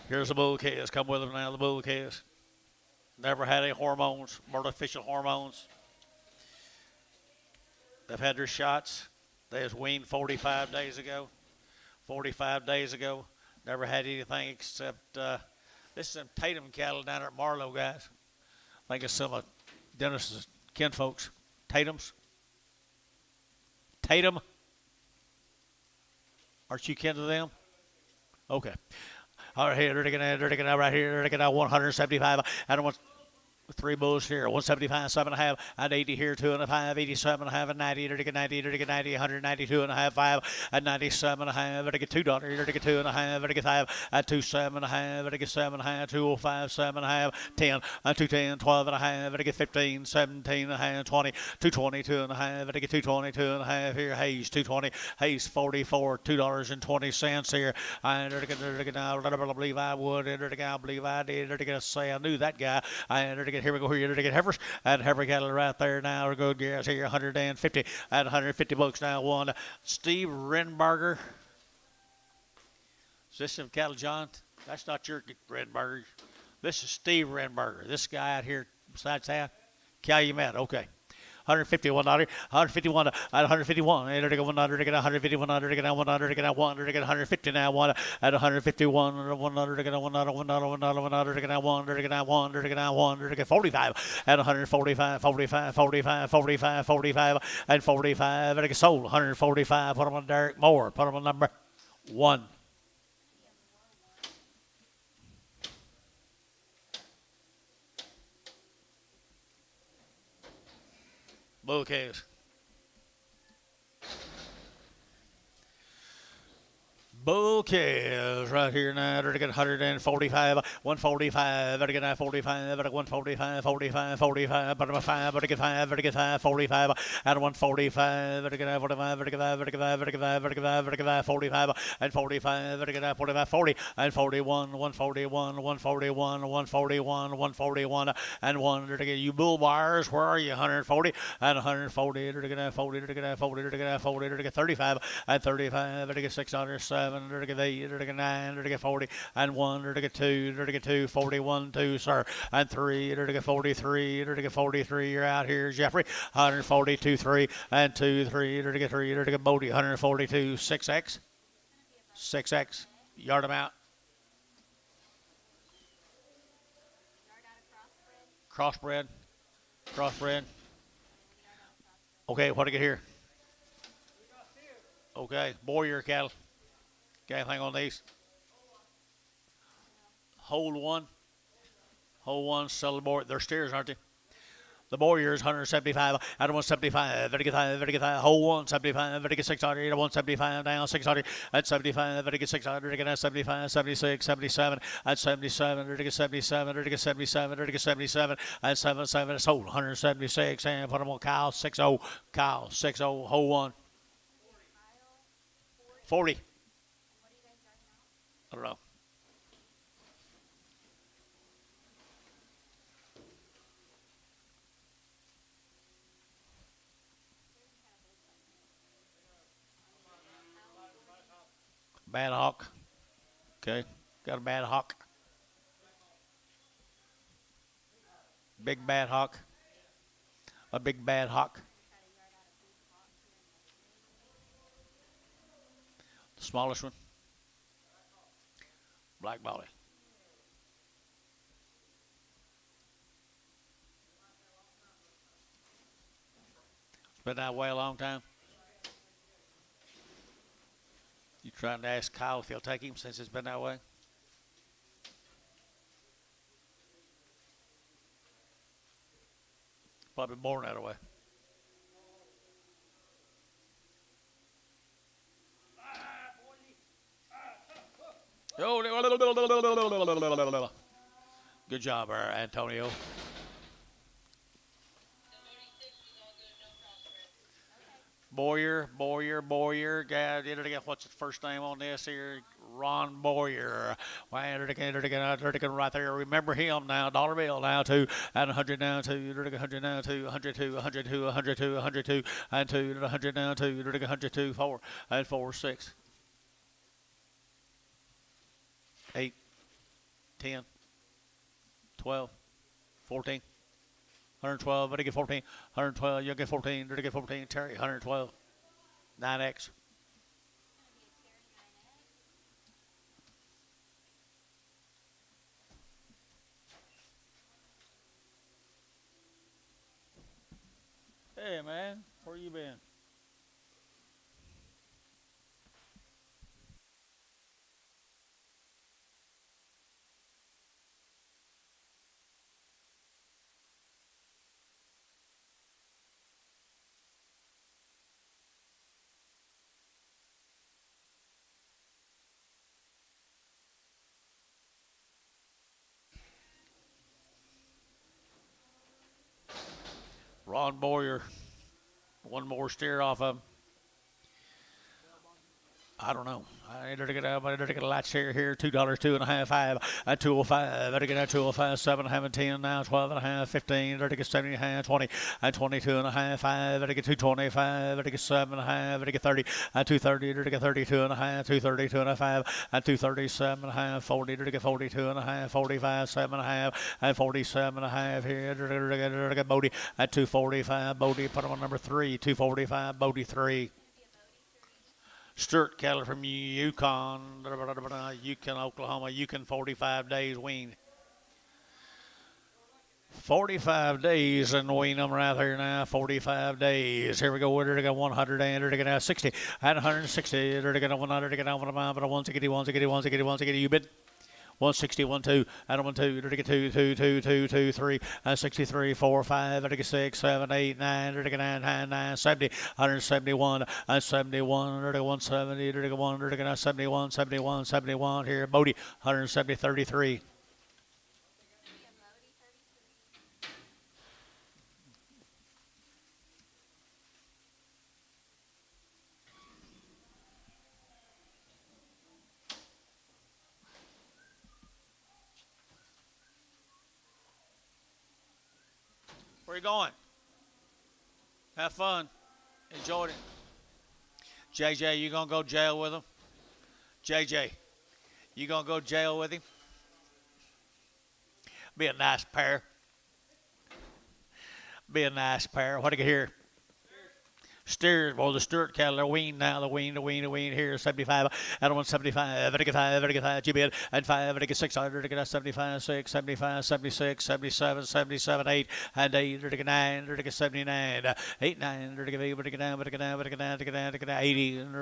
Here's the bull calves. Come with them now, the bull calves. Never had any hormones, artificial hormones. They've had their shots. They was weaned 45 days ago. 45 days ago. Never had anything except, this is some Tatum cattle down at Marlow, guys. I think it's some of Dennis's kinfolks. Tatum's. Tatum. Aren't you kin to them? Okay. All right, here, they're going right here. They're going 175. I don't want. Three bulls here, 175, 7.5, and 80 here, 2.5, 87.5, and 90, to get 90, to get 90, 192.5, 5, and 97.5, to get $2, to get 2.5, to get 5, and 27.5, to get 7.5, 205, 7.5, 10, and 210, 12.5, to get 15, 17.5, 20, 220, 2.5, to get 220, 2.5 here, Hayes, 220, Hayes 44, $2.20 here, and I believe I would, I believe I did, I say I knew that guy, and here we go here to get heifers, and heifer cattle right there now are good gas here, 150 at 150 bucks now. One Steve Renberger. Is this some cattle, John? That's not your Renberger. This is Steve Renberger. This guy out here besides that, Calumet. Okay. $151, 151 at 151, to get 100, to get 151, to get 100, to get 100, to get 150 now, 1 at 151, 100, to get 100, 100, to get 100, to get 100, to get 100, to get 45 at 145, 45, 45, 45, 45, and 45, and it gets sold 145. Put them on Derek Moore. Put them on number 1. Bouquets. Bouquets right here now. To get 145, 145, to get 45, to 145, 45, 45, but 5, to get 5, to get 5, 45, at 145, to get 45, to get 5, to get 5, to get 5, to get 5, to get 5, 45, and 45, to get 45, 40, and 41, 141, 141, 141, 141, and 1 to get you bull bars. Where are you? 140, and 140, to get 40, to get 40, to get 40, to get 35, and 35, to get 607. To get 8, to get 9, to get 40, and 1, to get 2, to get 2, 41, 2, sir, and 3, to get 43, to get 43, you're out here, Jeffrey, 142, 3, and 2, 3, to get 3, to get Bodie, 142, 6X, 6X, yard them out. Crossbred. Okay, what do I get here? Okay, Boyer cattle. Got anything on these? Hold one, sell the board. They're steers, aren't they? The Warriors 175 out of 175. Very good. Hold 175. Very good 600. 175 down 600 at 75. Very good 600. Again at 75, 76, 77 at 77. Very good 77. Very good 77. Very good 77 at 77. It's sold 176 and put them on Kyle 60. Kyle 60. Hold 1. 40. I don't know. Bad hawk. Okay. Got a bad hawk. Big bad hawk. A big bad hawk. The smallest one. Black Molly. It's been that way a long time. You trying to ask Kyle if he'll take him since it's been that way? Probably born that way. Good job, Antonio. Boyer. What's the first name on this here? Ron Boyer. Right there. Remember him now. Dollar bill now, 2 and 100 now, 2. 100 now, 2. 102, 102, 102, 102, and 2. 100 now, 2. 102, 4 and 4, 6. 8, 10, 12, 14, 112, better get 14, 112, you'll get 14, better get 14, Terry, 112, 9X. Hey, man, where you been? Ron Boyer. One more steer off of him. I don't know. I better get a latch here. $2, 2.5, 5, at 205. Better get at 205, 7.5, and 10 now, 12.5, 15. Better get 70.5, 20, at 22.5, 5. Better get 225. Better get 7.5. Better get 30, at 230. Better get 32.5, 230, 2.5, at 237.5, 40. Better get 42.5, 45, 7.5, at 47.5 here. Better get Bodie at 245. Bodie, put him on number 3, 245. Bodie 3. Sturt cattle from Yukon, Oklahoma. Yukon 45 days weaned. 45 days and wean them right here now. 45 days. Here we go. They're going 100 and they're going 60 and 160. They're going 100. They're going 160. You bid. 160, 1, 2, and 1, 2, 2, 3, 63, 4, 5, 6, 7, 8, 9, 9, 70, 171, 71, 170, 71, 71, 71, here, Bodie, 170, 33. Where you going? Have fun. Enjoyed it. JJ, you gonna go jail with him? JJ, you gonna go jail with him? Be a nice pair. Be a nice pair. What do you hear? Steers, well, the Sturt cattle are weaned now. The wean here, 75, and 175, and 5, you bid, and 5, and 6, and 75, 6, 75, 76, 77, 77, 8, and 8, and 9, and 79, 8, 9, and 8, 80, and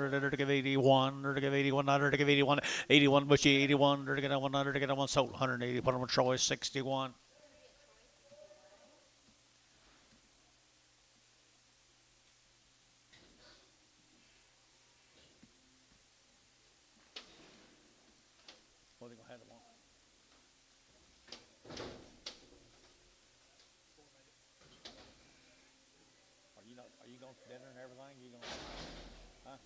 81, and 81, and 81, 81, Bushy, 81, and 100, sold, 180, put them on Troy, 61. Dinner and everything, you gonna, huh?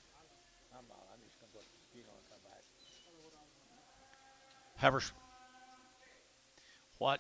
I'm not. I'm just gonna go. You gonna come back? Heifers. What?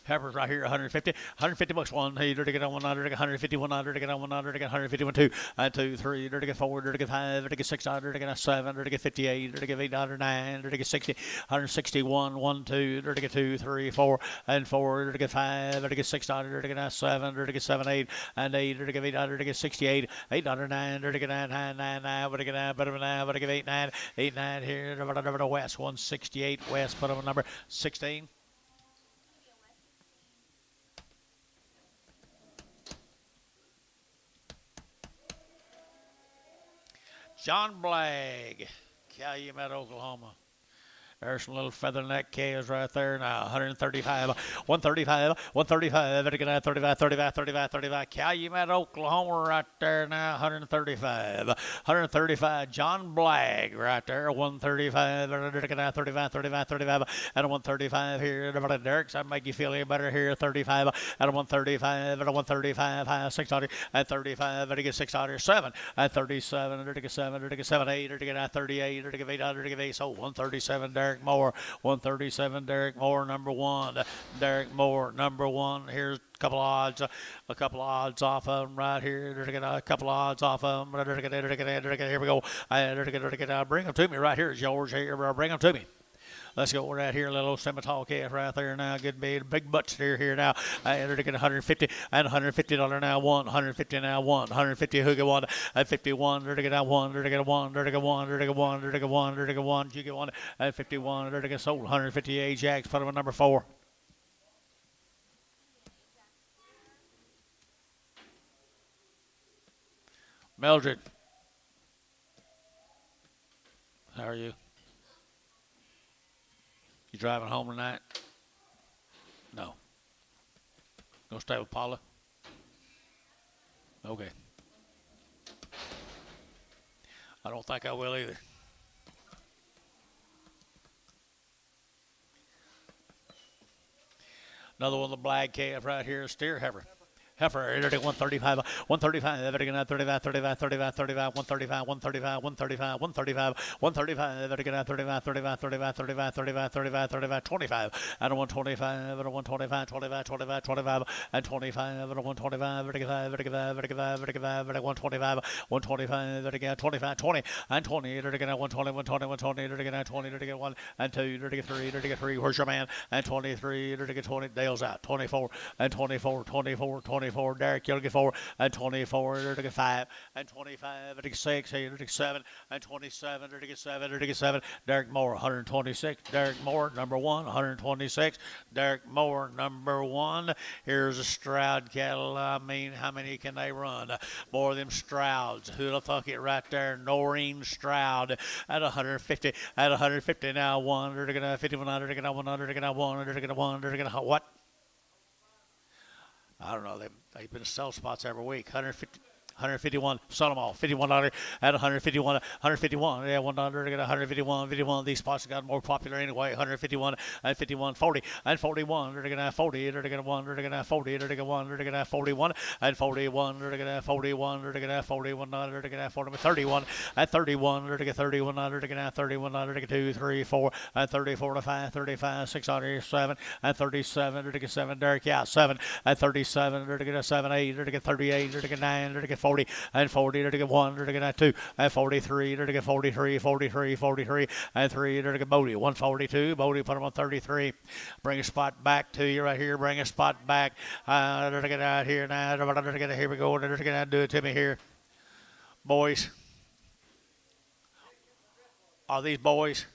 Heifers right here, 150. 150 bucks. 1, hey, to get on 100, 150, 100, to get on 100, 151, 2, 2, 3, to get 4, to get 5, to get 6, to get 7, to get 58, to get 8, 9, to get 60, 161, 1, 2, to get 2, 3, 4, and 4, to get 5, to get 6, to get 7, to get 7, 8, and 8, to get 8, to get 68, 8, 9, to get 9, 9, 9, 9, to get 9, but 9, to get 8, 9, 8, 9 here, to West, 168 West, put on number 16. John Blagg, Calumet, Oklahoma. There's some little feather neck calves right there now. 135, 135, 135, 35, 35, 35, 35. Calumet, Oklahoma right there now. 135, 135. John Blagg right there. 135, 35, 35, 35, and 135 here. Derek's, that make you feel any better here. 35, and 135, and 135, high 600, and 35, and 600, 7, and 37, and 7, 8, and 38, and 800, so 137 there. Derek Moore, 137. Derek Moore, number 1. Derek Moore, number 1. Here's a couple odds off of them right here. A couple odds off of them. Here we go. Bring them to me right here, George. Here, bring them to me. Let's go right here, little Simmental calf right there now. Good big butt steer here now. I entered to get 150 and $150 now. 150 now. 150 who get 1 at 51. To get 1. To get 1. To get 1. To get 1. To get 1. To get 1. You get 1 at 51. To get sold 150 Ajax. Put him on number 4. Mildred, how are you? You driving home tonight? No. Gonna stay with Paula? Okay. I don't think I will either. Another one of the black calf right here, steer heifer. Heifer, 135, 135, 35, 35, 35, 35, 135, 135, 135, 135, 135, 35, 35, 35, 35, 35, 35, 35, 25, and 125, and 125, 25, 25, 25, and 25, and 125, 35, 35, 35, 35, 125, 125, 25, 20, and 20, 120, 120, 120, 20, 1, and 2, 33, where's your man? And 23, 20, Dale's out, 24, and 24, 24, 24, Derek, you'll get 4, and 24, 5, and 25, 6, 7, and 27, 7, Derek Moore, 126, Derek Moore, number 1, 126, Derek Moore, number 1. Here's a Stroud cattle. I mean, how many can they run? More of them Strouds. Who the fuck it right there? Noreen Stroud at 150. At 150 now. 150, 100, 100, what? I don't know. They've been sell spots every week. 150. 151, sell them all. $51 at 151, 151, yeah, $1 at 151, 51. These spots got more popular anyway. 151 and 51, 40 and 41. They're gonna 40. They're gonna 1. They're gonna 40. They're gonna 1. They're gonna 41 and 41. They're gonna 41. They're gonna 41. They're gonna 40. 31 at 31. They're gonna 31. They're gonna 31. They're gonna 2, 3, 4 and 34 to 5, 35, 600, 7 and 37. They're gonna 7. Derek, yeah, 7 and 37. They're gonna 7, 8. They're gonna 38. They're gonna 9. They're gonna 40 and 40, they're to get 1, they're to get 2, and 43, they're to get 43, 43, 43, and 3, they're to get Bodie, 142, Bodie put him on 33, bring a spot back to you right here, bring a spot back, they're to get out here now, they're to get, here we go, they're to get out, do it to me here, boys, are these boys?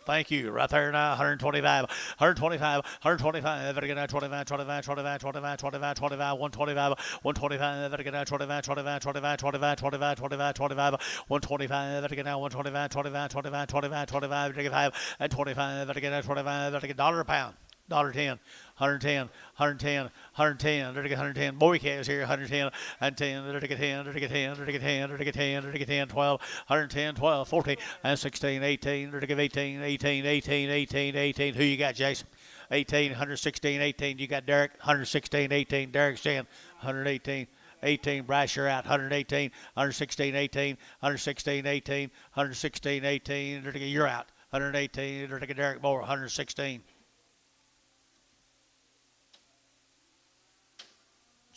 Thank you. Right there now, 125, 125, 125. Better get out 25, 25, 25, 25, 25, 25, 125, 125. Better get out 25, 25, 25, 25, 25, 25, 25, 125. Better get out 125, 25, 25, 25, 25, 25, and 25. Better get out 25. Better get $1 a pound. $1.10, 110, 110, 110, they're to get 110. Boy calves here, 110 and 10, they're to get 10, they're to get 10, they're to get 10, they're to get 10, they're to get 10, 12, 110, 12, 14, and 16, 18, they're to give 18, 18, 18, 18, 18. Who you got, Jason? 18, 116, 18. You got Derek, 116, 18. Derek's 10, 118. 18, Bryce, you're out. 118, 116, 18, 116, 18, 116, 18. You're out. 118, they're to get Derek Moore, 116.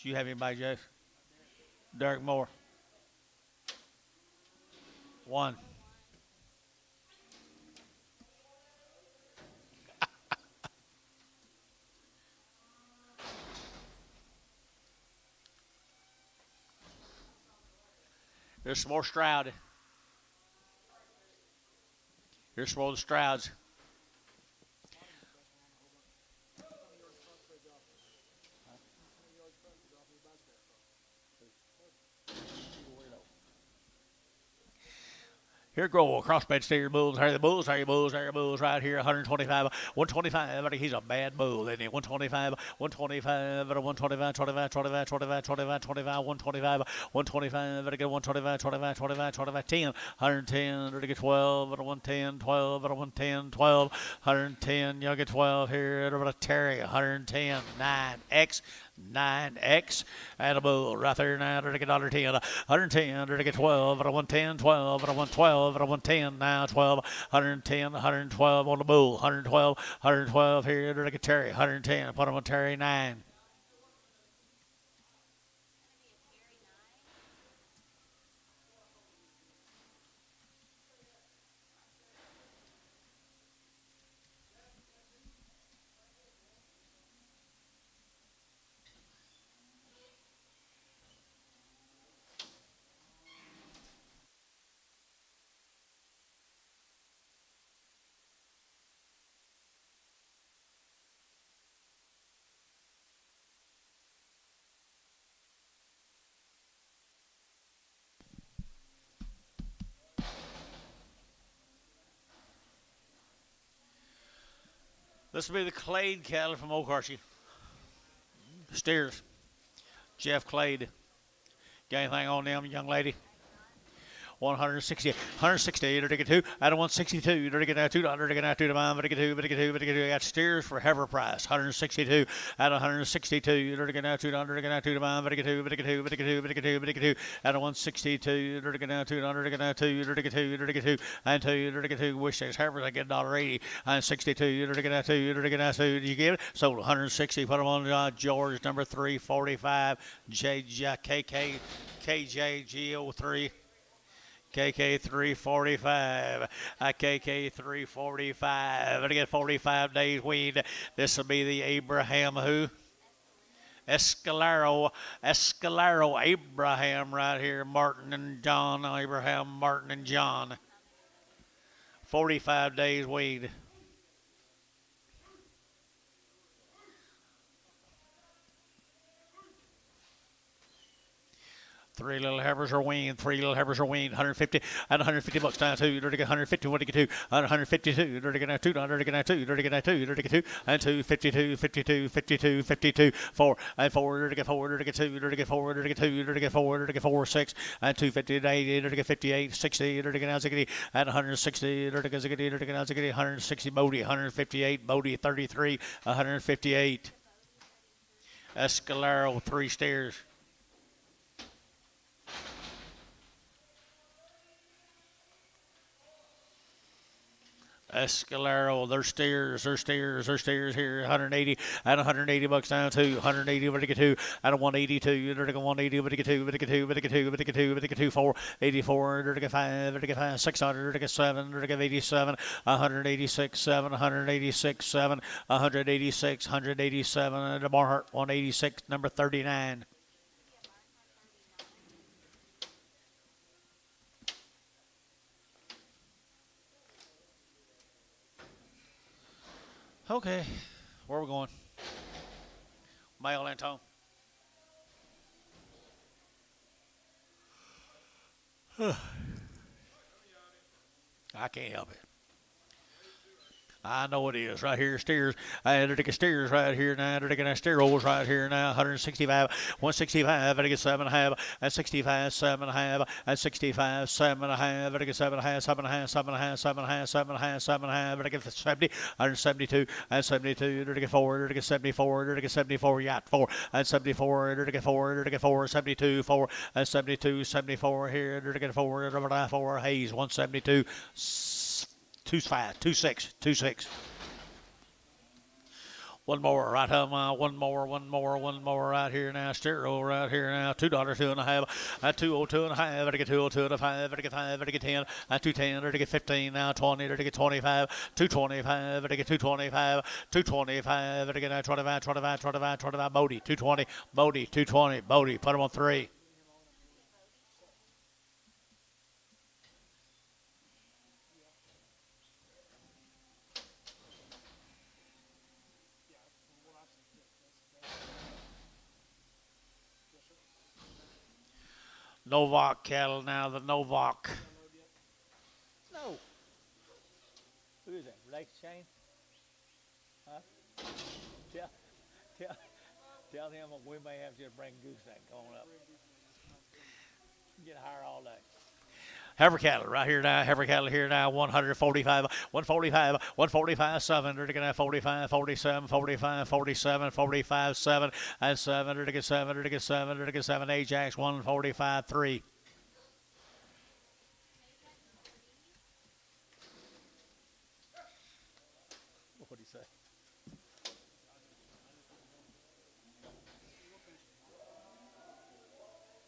Do you have anybody, Jeff? Derek Moore. 1. There's some more Stroud. Here's some more of the Strouds. Here go crossbred steer bulls. Here the bulls. Here your bulls. Here your bulls right here. 125, 125. I think he's a bad bull, isn't he? 125, 125, 125, 25, 25, 25, 25, 25, 125, 125. Better get 125, 25, 25, 25, 10, 110. Better get 12, 110, 12, 110, 12, 110. You'll get 12 here. Better Terry, 110, 9X. 9X and a bull right there now. They're to get $110, 110. They're to get 12, 110, 12, 112, 110 now 12, 110, 112 on the bull, 112, 112 here. They're to get Terry, 110. Put him on Terry 9. This will be the Clade cattle from OKC. Steers. Jeff Clade. Got anything on them, young lady? 160, 160, to get 2, out of 162, to get 2, to get 2 to mine, to get 2, to get 2, to get 2, got steers for Hever price, 162, out of 162, to get 2, to get 2 to mine, to get 2, to get 2, to get 2, to get 2, to get 2, out of 162, to get 2, to get 2, to get 2, to get 2, and 2, to get 2, wish there's Hever, I get $1.80, and 62, to get 2, to get 2, did you get it? Sold 160, put them on George, number 345, KJGO3. KK 345, KK 345. To get 45 days weed. This will be the Abraham who? Escalero Abraham right here. Martin and John. Abraham, Martin and John. 45 days weed. Three little Heavers are weaned. 150 and 150 bucks down two. Dirty get 150. What to get 152. Dirty get 2. Dirty get 2. Dirty get 2. Dirty get 2 and 2. 52. 52. 52. 52. 4 and 4. Dirty get 4. Dirty get 2. Dirty get 4. Dirty get 2. Dirty get 4. Dirty get 4. 6 and 250 to 80. Dirty get 58. 60. Dirty get 60 and 160. Dirty get 60. Dirty get 60. 160. Bodie 158. Bodie 33. 158. Escalero 3 stairs. Escalero, their steers here, 180, and 180 bucks down to 180, but to get 2, and 182, to get 180, but to get 2, but to get 2, but to get 2, but to get 2, but to get 2, 4, 84, to get 5, to get 5, 600, to get 7, to get 87, 186, 7, 186, 7, 186, 187, and the Barhart 186, number 39. Okay, where are we going? Male and Tom. I can't help it. I know it is. Right here, steers. I to get steers right here now. To get steer rolls right here now. 165, 165. I get 7.5, and 65, 7.5, and 65, 7.5. I get 7.5, 7.5, 7.5, 7.5, 7.5, 7.5. I get 70, 172, and 72. To get 4, to get 74, to get 74. Yacht 4, and 74. To get 4, to get 4, 72, 4, and 72, 74 here. To get 4, to 4. Hayes 172. 2.5, 2.6, 2.6. One more right on one more right here now. Stereo right here now. $2, 2.5, at 202.5, to get 202.5, to get 5, to get 10, at 210, to get 15, now 20, to get 25, 225, to get 225, 225, to get 25, 25, 25, 25, Bodie, 220, Bodie, 220, Bodie, put him on 3. Novak cattle now, the Novak. No. Who is that? Lake Shane? Huh? Tell him we may have to bring gooseneck going up. Get higher all day. Heifer cattle right here now. Heifer cattle here now. 145, 145, 145, 7. To get 45, 47, 45, 47, 45, 7, and 7. To get 7, to get 7, to get 7. Ajax 145, 3. What'd he say?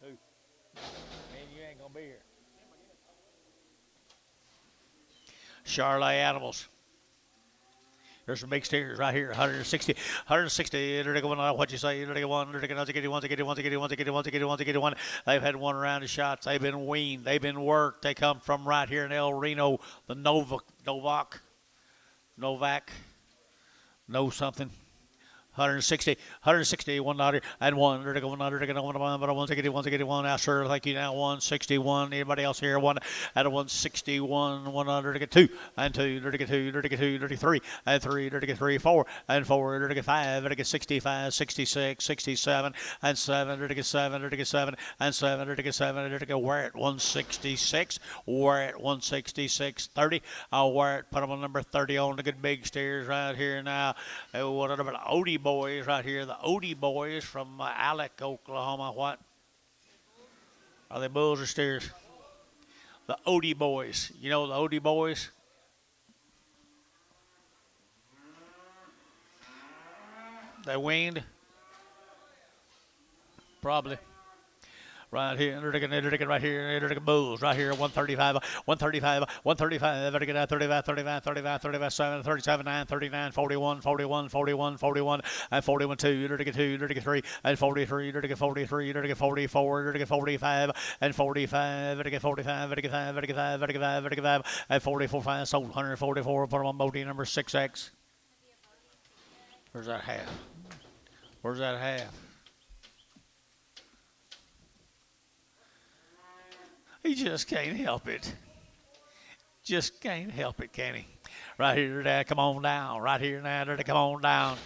Who? Man, you ain't gonna be here. Charlotte animals. There's some big steers right here. 160, 160. What you say? One. They've had one round of shots. They've been weaned. They've been worked. They come from right here in El Reno. The Novak. Know something. 160, 161 dollar and one. There to go, one, there to go, one, but 161 now, sir. Thank you. Now 161. Anybody else here? One at a 161. 100 to get two and two. There to get two. There to get two. There to get three and three. There to get three, four and four. There to get five. There to get 65, 66, 67 and seven. There to get seven. There to get seven and seven. There to get seven. There to get wear at 166. Wear at 166. 30. I'll wear it. Put them on number 30 on the good big stairs right here now. What about the Odie boys right here? The Odie boys from Alec, Oklahoma. What? Are they bulls or steers? The Odie boys. You know the Odie boys? They weaned? Probably. Right here, right here, bulls, right here, 135, 135, 135, 35, 35, 35, 37, 37, 9, 39, 41, 41, 41, 41, and 41, 2, 2, 3, and 43, 43, 44, 45, and 45, 45, 45, 45, 45, 45, and 44, 5, sold 144, put them on boating number 6X. Where's that half? Where's that half? He just can't help it. Just can't help it, can he? Right here, there, come on down. Right here, now, there, come on down.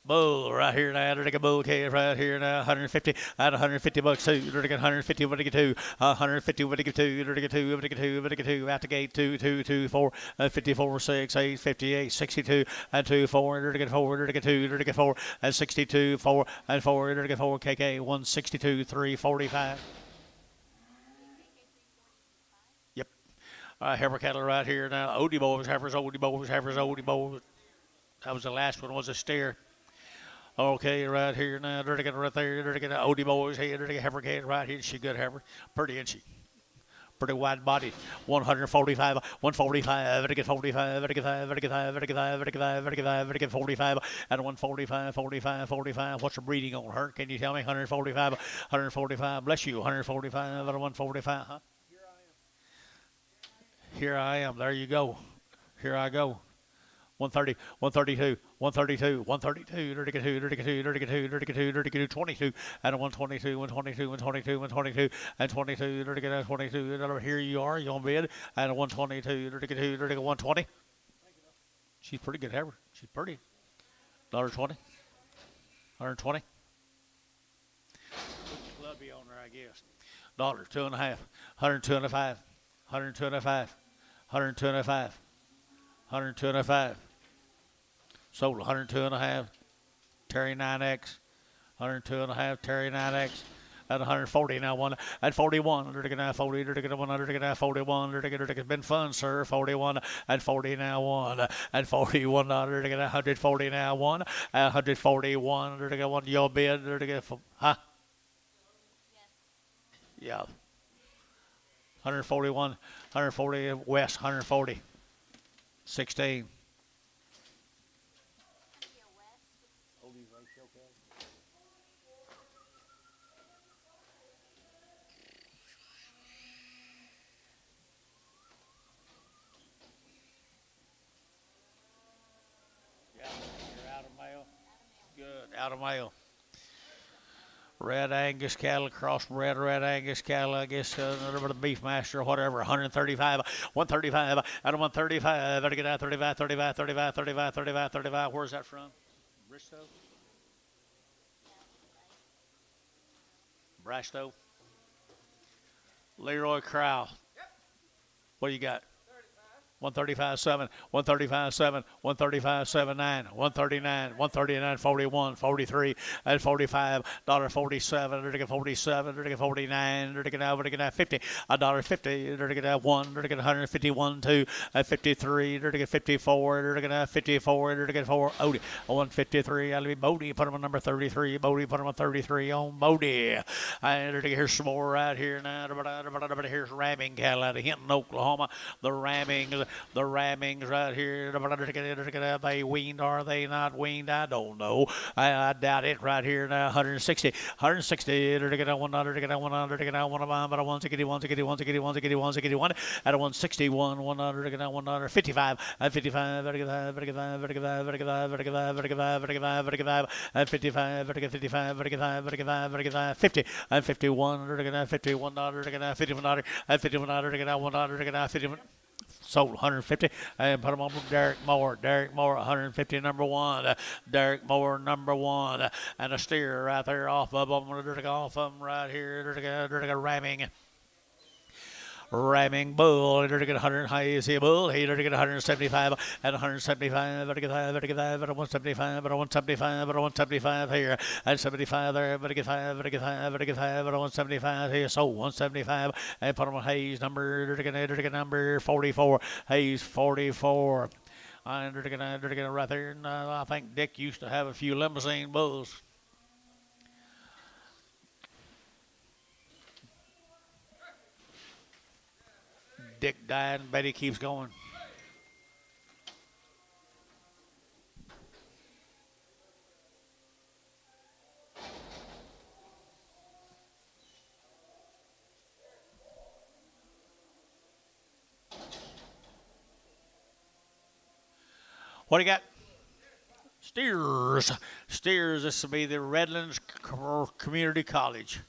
Bull, right here, now, there, bull cave, right here, now, 150, at 150 bucks, two, there, 150, what to get two, 150, what to get two, there, get two, what to get two, what to get two, out the gate, 2, 2, 2, 4, 54, 6, 8, 58, 62, and 2, 4, there, get 4, there, get 2, there, get 4, and 62, 4, and 4, there, get 4, KK, 162, 3, 45. Yep. Heifer cattle right here now. Odie boys, heifers, Odie boys, heifers, Odie boys. That was the last one, was a steer. Okay, right here now, dirty get right there, dirty get Odie boys here, dirty heifer cat right here. She good heifer, pretty isn't she? Pretty wide body. 145, 145, dirty get 45, dirty get 5, dirty get 5, dirty get 5, dirty get 5, dirty get 5, dirty get 45, and 145, 45, 45. What's the breeding on her? Can you tell me? 145, 145. Bless you, 145, 145, huh? Here I am. There you go. Here I go. 130, 132, 132, 132, 32, 32, 32, 32, 32, 22, and a 122, 122, 122, 122, and 22, 32, 22. Here you are, you on bid, and a 122, 32, 32, 120. She's pretty good, ever. She's pretty. $20, 120. Club be on there, I guess. $2.50, 125, 125, 125, 125. Sold 102.5, Terry 9X, 102.5, Terry 9X, at 140 now, one at 41, under to get 40, under to get 100 to get 41, under to get it's been fun, sir. 41 and 40 now, one and 41, under to get 140 now, one, 141, under to get one, your bid, under to get, huh? Yeah. 141, 140 West, 140, 16. Out of mail. Red Angus cattle, crossbred Red Angus cattle, I guess, another bit of Beefmaster or whatever, 135, 135, out of 135, better get out 35, 35, 35, 35, 35, 35. Where's that from? Bristow? Bristow? Leroy Crowell. What do you got? 135.7, 135.7, 135.79, 139, 139, 41, 43, and 45, $47, they're to get 47, they're to get 49, they're to get now, they're to get 50, $1.50, they're to get 1, they're to get 151, 2, 53, they're to get 54, they're to get 54, they're to get 4, Odie, 153, that'll be Bodie, put him on number 33, Bodie, put him on 33 on Bodie, and they're to get here's some more right here now, but here's ramming cattle out of Hinton, Oklahoma, the ramming. The Rammings right here. They weaned, are they not weaned? I don't know. I doubt it right here now. 160. 160. At a 161, 155, at 55, at 55, at 55, 50, at 51, 51, at 51, at 51, sold 150 and put them on Derek Moore. Derek Moore, 150, number one. Derek Moore, number one. And a steer right there off of them. Off of them right here. Ramming. Ramming bull, to get 100, hazy bull, to get 175, at 175, at 175, at 175, at 175 here, at 75 there, at 175, at 175 here, so 175, and put on Hayes number 44, Hayes 44. Right there, and I think Dick used to have a few limousine bulls. Dick died and Betty keeps going. What do you got? Steers. Steers, this will be the Redlands Community College.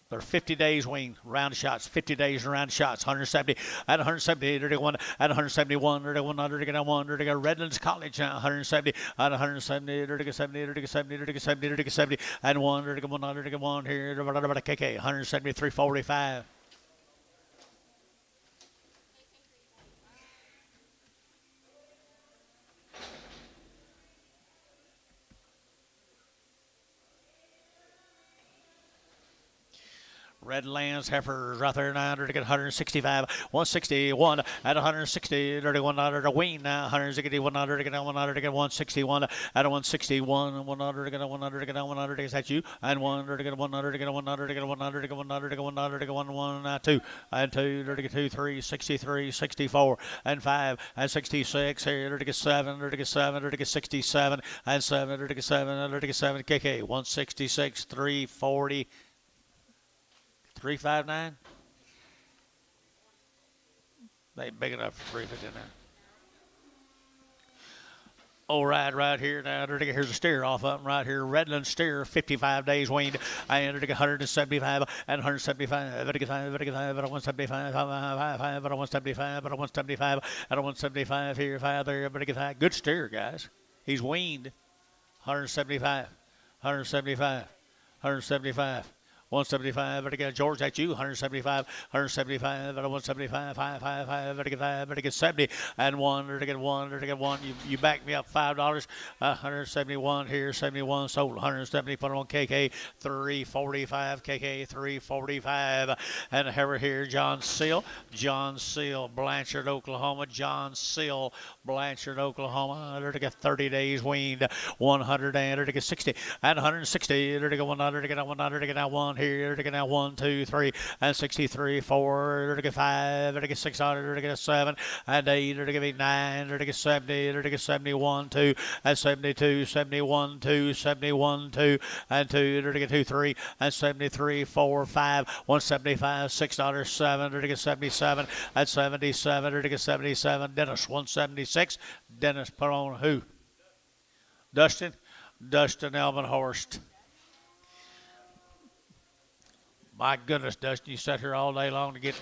They're 50 days wean, round shots, 50 days round shots, 170, at 170, 31, at 171, 31, 101, Redlands College, 170, at 170, 70, 70, 70, 70, and 1, here, KK, 170, 345. Redlands heifers right there now, to get 165, 161 at 160, 31 to wean now, 161 to get 161 at 161, 100 to get 100 to get 100, is that you? And 100 to get 100 to get 100 to get 100 to get 100 to get 100 to get 1, 2, and 2 to get 2, 3, 63, 64, and 5, and 66, here to get 7, to get 7, to get 67, and 7, to get 7, to get 7, KK, 166, 340. 359? They ain't big enough for 350 now. All right here now. Here's a steer off of them right here. Redland steer, 55 days weaned. I entered 175 and 175. At 175, at 175, at 175, at 175 here, 5 there. Good steer, guys. He's weaned. 175, 175, 175. 175, better get George, that's you, 175, 175, 175, 5, better get 70, and 1, better get 1, better get 1, you back me up $5, 171 here, 71, sold, 170, put on KK, 345, KK, 345, and Harry here, John Seal, Blanchard, Oklahoma, John Seal, Blanchard, Oklahoma, better get 30 days weaned, 100, and better get 60, and 160, better get 100, get 100, get 1, here to get now 1, 2, 3, and 63, 4, to get 5, to get 6, to get 7, and 8, to get 9, to get 70, to get 71, 2, and 72, 71, 2, 71, 2, and 2, to get 2, 3, and 73, 4, 5, 175, 6, 7, to get 77, and 77, to get 77, Dennis, 176, Dennis put on who? Dustin Elbenhorst. My goodness, Dustin, you sat here all day long to get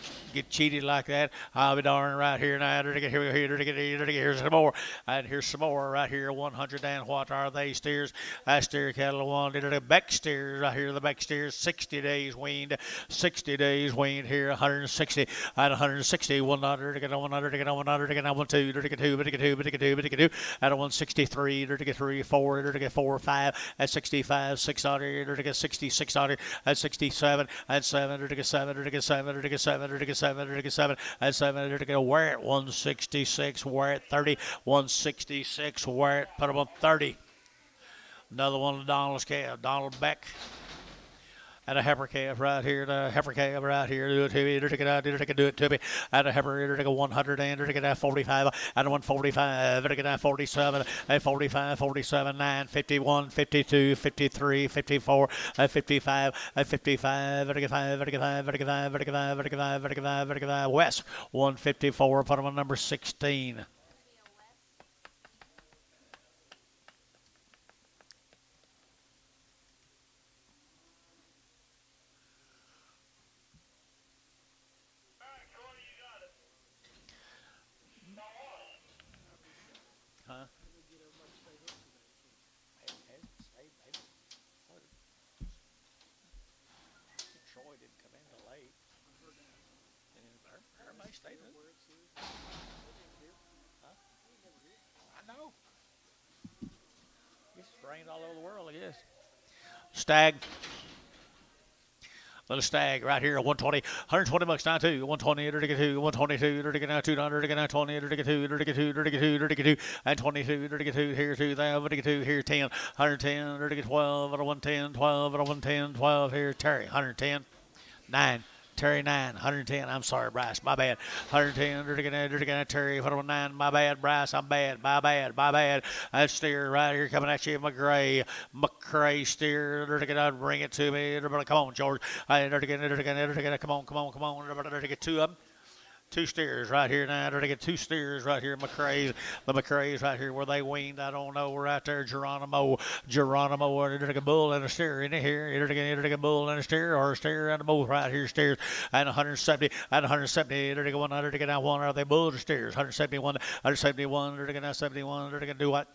cheated like that. I'll be darn right here now. Here's some more. And here's some more right here. 100, and what are they steers? I steer cattle one. The Beck steers right here. The Beck steers, 60 days weaned. 60 days weaned here. 160. At 160, 100 to get 100 to get 100 to get 1, 2 to get 2, to get 2, to get 2, to get 2. At 163 to get 3, 4 to get 4, 5. At 65, 600 to get 60, 600. At 67. And 7 to get 7 to get 7 to get 7 to get 7 to get 7 and 7 to get where at 166, where at 30, 166, where at put them on 30. Another one of Donald's calf, Donald Beck. And a heifer calf right here, and a heifer calf right here. Do it to me, do it to me. And a heifer, 100 and 45, and 145, 47, 45, 47, 9, 51, 52, 53, 54, 55, 55, 55, West, 154, put him on number 16. Huh? Troy didn't come in till late. Everybody stayed in. Huh? I know. It's rained all over the world, I guess. Stag. Little stag right here, 120, 120 bucks now too. 120, 122, 122, now 200, now 20, 32, and 22, 32, here 2, there, 32, here 10, 110, 12, 110, 12, 110, 12, here Terry, 110, 9. Terry 9, 110. I'm sorry, Bryce. My bad. 110. Terry 9. My bad, Bryce. I'm bad. My bad. That steer right here coming at you, McCray steer. Bring it to me. Come on, George. Come on. Get two of them. Two steers right here now. They're to get two steers right here. The McCrays right here where they weaned. I don't know. Right there, Geronimo. They're to get a bull and a steer in here. They're to get a bull and a steer or a steer and a bull right here. Steers and 170 and 170. They're to get 100 to get out one. Are they bulls or steers? 171. They're to get out 71. They're to do what?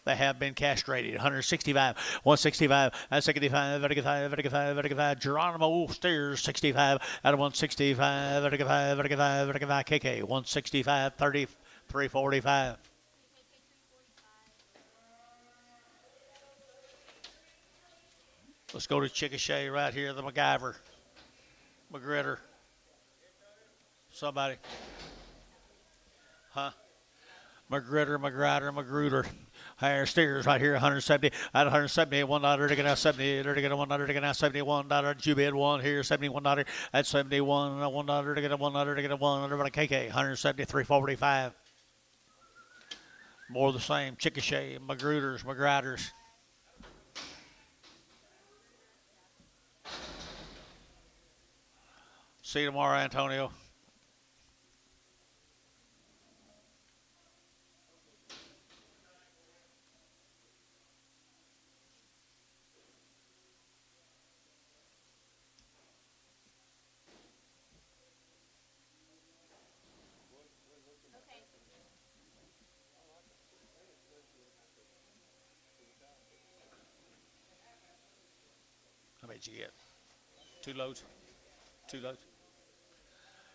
They have been castrated. 165, 165, and 65, 55, Geronimo steers 65 out of 165, 55, KK 165, 33, 45. Let's go to Chickasha right here, the MacGyver, McGritter. Somebody. Huh? Magruder. Higher steers right here, 170, at 170, $1 to get out 70, to get $1 to get out $71, Jubid one here, $71, at 71, $1 to get a $1 to get a $1, KK, 173.45. More of the same, Chickasha, Magriders. See you tomorrow, Antonio. How many did you get? Two loads?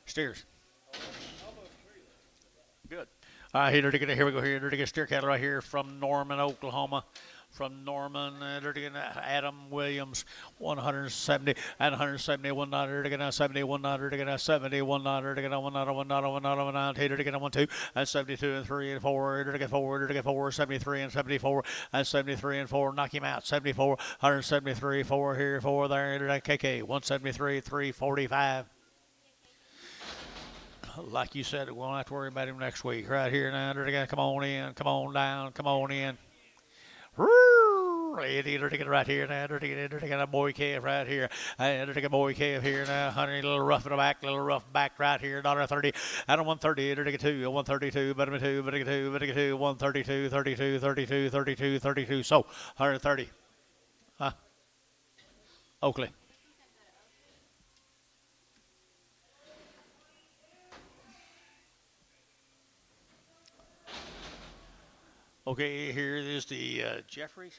Steers. Good. All right, here we go. Here to get steer cattle right here from Norman, Oklahoma. From Norman, they're getting Adam Williams, 170 and 170, $1 to get out 70, $1 to get out 70, $1 to get out $1, Tater to get out 1, 2, and 72 and 3 and 4, to get 4, 73 and 74, and 73 and 4, knock him out, 74, 173, 4 here, 4 there, to KK, 173, 345. Like you said, we won't have to worry about him next week. Right here now, come on in, come on down, come on in. Eddie, to get right here now. To get a boy calf right here. To get a boy calf here now. Honey, a little rough in the back, little rough back right here. $1.30. And a 130. To get 2. 132. Better 2. Better 2. 132. 32. So 130. Huh? Oakley. Okay, here is the Jeffries.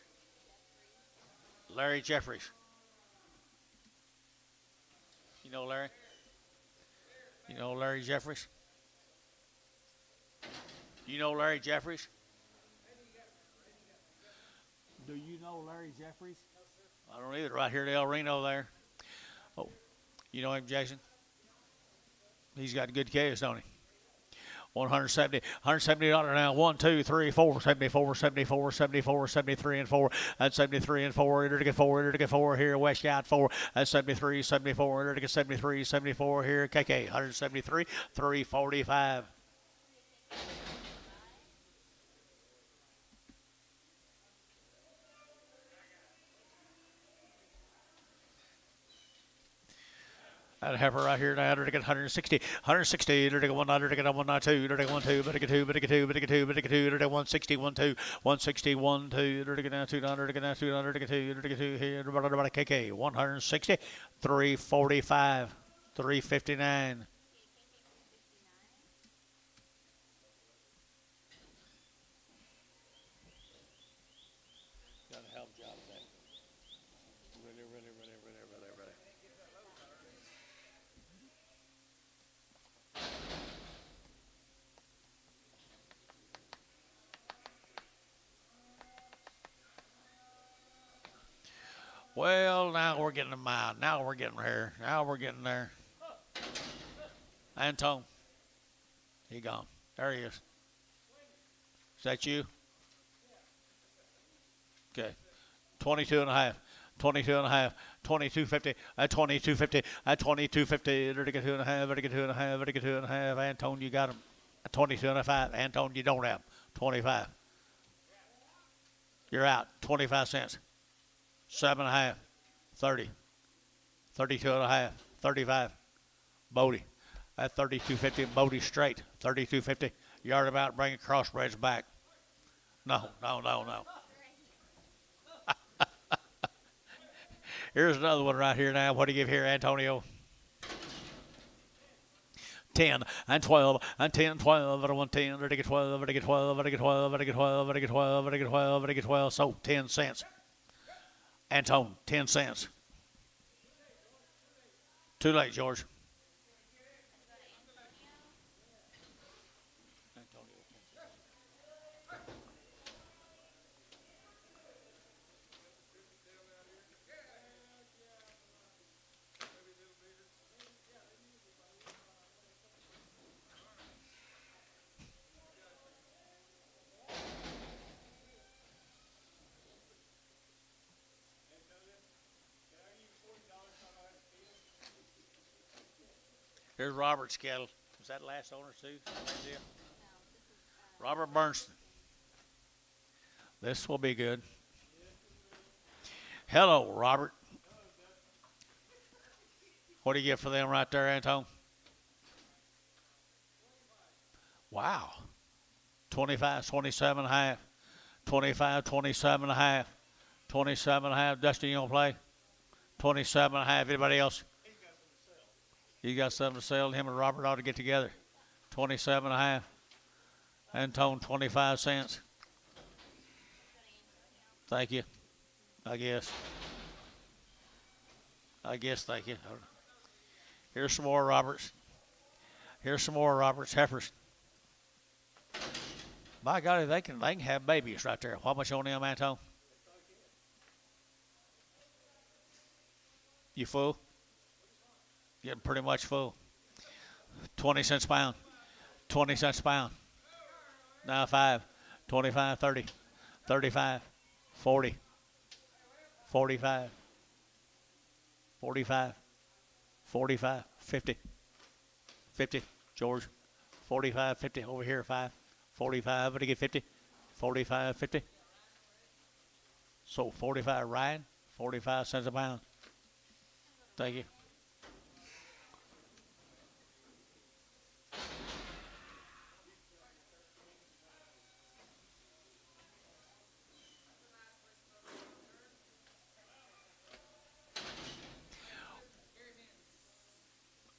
Larry Jeffries. You know Larry? You know Larry Jeffries? You know Larry Jeffries? Do you know Larry Jeffries? No, sir. I don't either. Right here at El Reno there. Oh, you know him, Jason? He's got good calves, don't he? 170, $170 now. 1, 2, 3, 4, 74, 74, 74, 73 and 4. That's 73 and 4. Enter to get 4. Enter to get 4 here. West out 4. That's 73, 74. Enter to get 73, 74 here. KK 173, 345. That heifer right here now, to get 160, 160, to get 1, to get 1, 2, to get 1, 2, but to get 2, but to get 2, but to get 2, but to get 2, to get 160, 1, 2, 160, 1, 2, to get now 200, to get now 200, to get 2, to get 2 here, about KK, 160, 345, 359. Got a hell of a job today. Really, really, really, really, really, really. Well, now we're getting a mile. Now we're getting there. Now we're getting there. Antone. He gone. There he is. Is that you? Okay. 22 and a half. 22 and a half. 22.50. At 22.50. At 22.50. There to get 2 and a half. There to get 2 and a half. There to get 2 and a half. Antone, you got him. At 22 and a half. Antone, you don't have him. 25. You're out. 25 cents. 7 and a half. 30. 32 and a half. 35. Bodie. At 32.50. Bodie straight. 32.50. Yard about. Bring it crossbreds back. No, no, no, no. Here's another one right here now. What do you give here, Antonio? 10 and 12 and 10, 12, and 110, or to get 12, or to get 12, or to get 12, or to get 12, or to get 12, or to get 12, or to get 12. So 10 cents. Antone, 10 cents. Too late, George. Here's Robert's cattle. Was that last owner too? Robert Bernston. This will be good. Hello, Robert. What do you get for them right there, Antone? Wow. 25, 27 and a half. 25, 27 and a half. 27 and a half. Dustin, you gonna play? 27 and a half. Anybody else? You got something to sell. Him and Robert ought to get together. 27 and a half. Antone, 25 cents. Thank you. I guess, thank you. Here's some more Roberts. Here's some more Roberts heifers. My God, they can have babies right there. How much on them, Antone? You full? Getting pretty much full. 20 cents a pound. 20 cents a pound. Now 5. 25, 30, 35, 40, 45, 45, 45, 50, 50, George, 45, 50, over here, 5, 45, but to get 50, 45, 50. So 45, Ryan, 45 cents a pound. Thank you.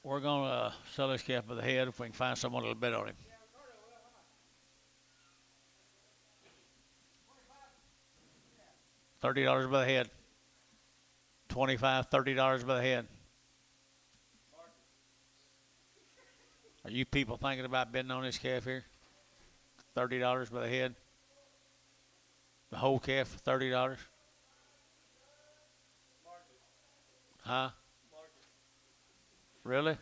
We're going to sell this calf by the head if we can find someone that'll bid on him. $30 by the head. $25, $30 by the head. Are you people thinking about bidding on this calf here? $30 by the head. The whole calf, $30. Huh? Really?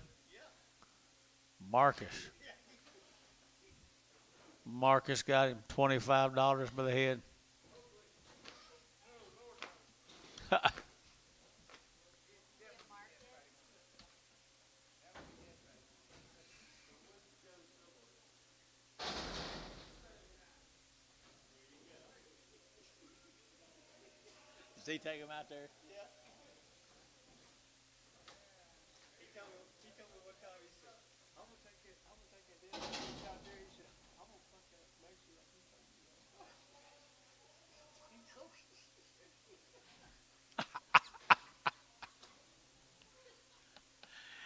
Marcus. Marcus got him $25 by the head. Does he take him out there?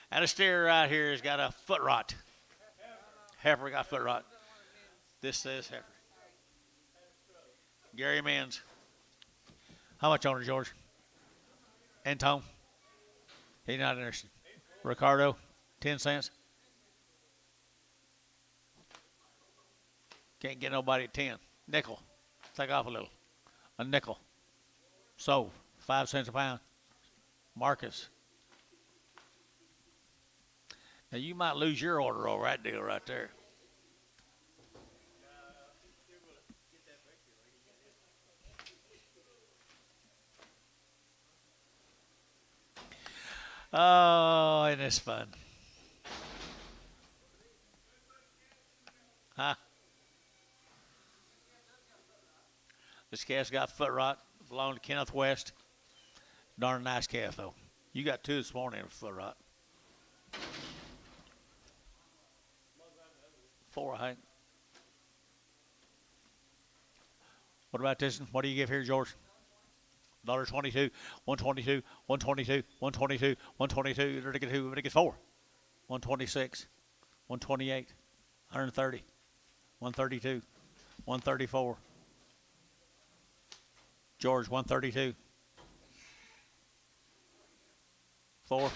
And a steer right here has got a foot rot. Heifer got foot rot. This says heifer. Gary Mans. How much on it, George? And Tom? He's not interested. Ricardo, 10 cents. Can't get nobody at 10. Nickel. Take off a little. A nickel. So, 5 cents a pound. Marcus. Now, you might lose your order over that deal right there. Oh, and it's fun. Huh? This calf's got foot rot. Belonged to Kenneth West. Darn nice calf, though. You got 2 this morning with foot rot. 4, I think. What about this one? What do you give here, George? $1.22, 122, 122, 122, 122, you're to get 2, but it gets 4. 126, 128, 130, 132, 134. George, 132. 4.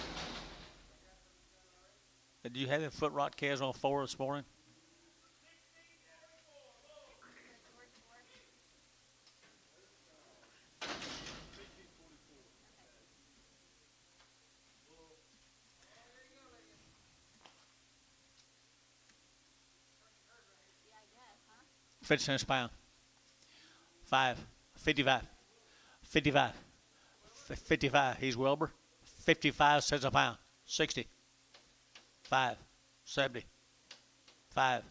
Did you have the foot rot calves on 4 this morning? Yeah, I guess, huh? 50 cents a pound. 5. 55. 55. 55. He's Wilbur. 55 cents a pound. 60. 5. 70. 5.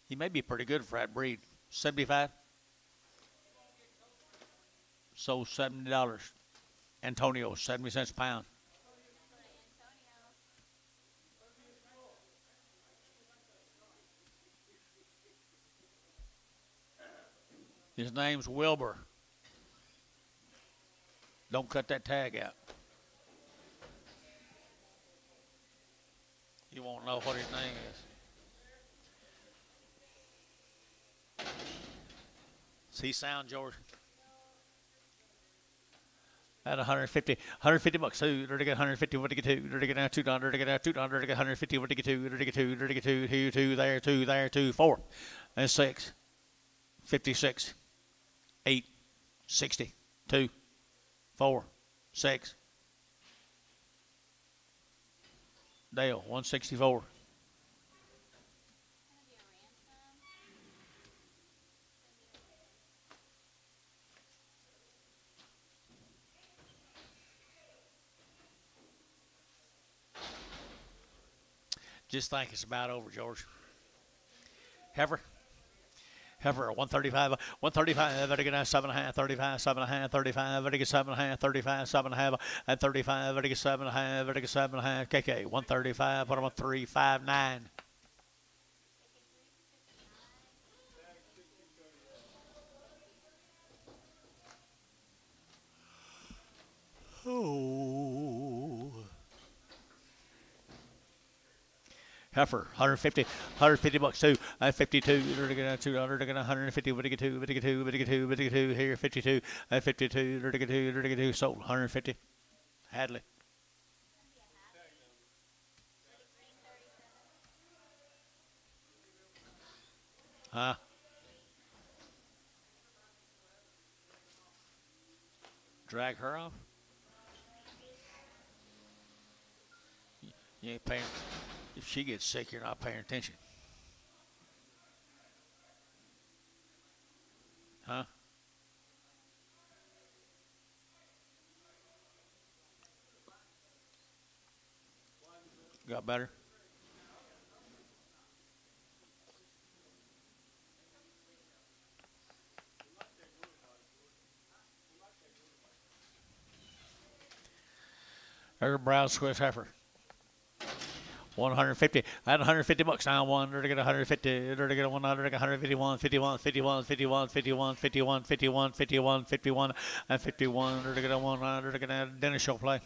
He may be pretty good for that breed. 75. So $70. Antonio, 70 cents a pound. His name's Wilbur. Don't cut that tag out. You won't know what his name is. Does he sound, George? At 150 bucks. So they're to get 150. What to get 2? They're to get now $2. They're to get now $2. They're to get 150. What to get 2? They're to get 2. They're to get 2. 2 there. 2 there. 2 4 and 6. 56. 8. 60. 2. 4. 6. Dale, 164. Just think it's about over, George. Heifer, 135, 135, better get 7.5, 35, 7.5, 35, better get 7.5, 35, 7.5, and 35, better get 7.5, better get 7.5, KK, 135, put them on 359. Oh. Heifer, 150 bucks too. 52, you're to get 200, to get 150, but to get 2, but to get 2, but to get 2, but to get 2, here, 52, 52, you're to get 2, you're to get 2, sold, 150. Hadley. Huh? Drag her off? You ain't paying. If she gets sick, you're not paying attention. Got better. There's a brown Swiss heifer. 150. I had 150 bucks now. One. They're to get 150. They're to get 100. 151. 51. 51. 51. 51. 51. 51. 51. 51. And 51. They're to get 100. They're to get a dinner show play.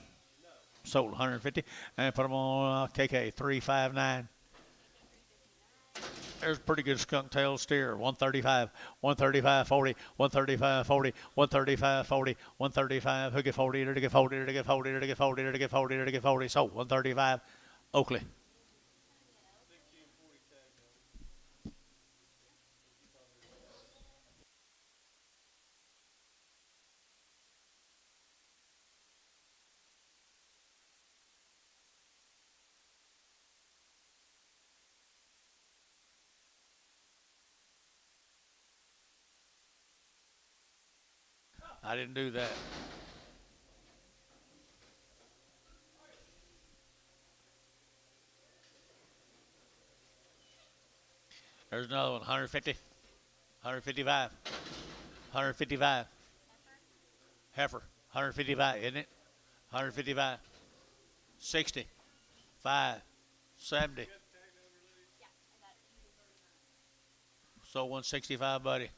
Sold 150. And put them on KK 359. There's a pretty good skunk tail steer. 135, 135, 40, 135, 40, 135, 40, 135, who get 40, to get 40, to get 40, to get 40, to get 40, to get 40. So 135, Oakley. I didn't do that. There's another one, 150, 155, 155. Heifer, 155, isn't it? 155, 60, 5, 70. So 165, buddy.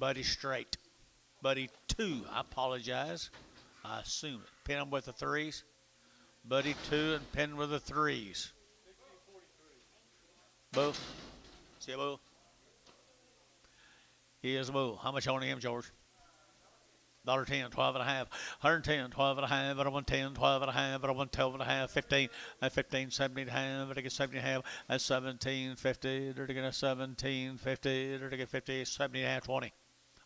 Buddy straight. Buddy 2, I apologize. I assume it. Pin them with the 3s. Buddy 2 and pin with the 3s. Boo. See a boo? He is a bull. How much on him, George? $10, 12 and a half, 110, 12 and a half, at a 110, 12 and a half, at a 112 and a half, 15, at 15, 70 and a half, at a 70 and a half, at 17, 50, they're to get a 17, 50, they're to get 50, 70 and a half, 20,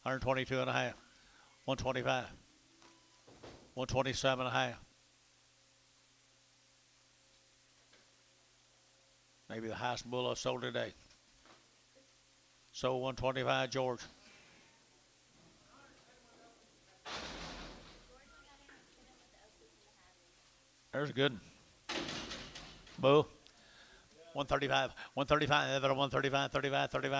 122 and a half, 125, 127 and a half. Maybe the highest bull I've sold today. Sold 125, George. There's a good one. Boo. 135, 135, 135, 35, 35.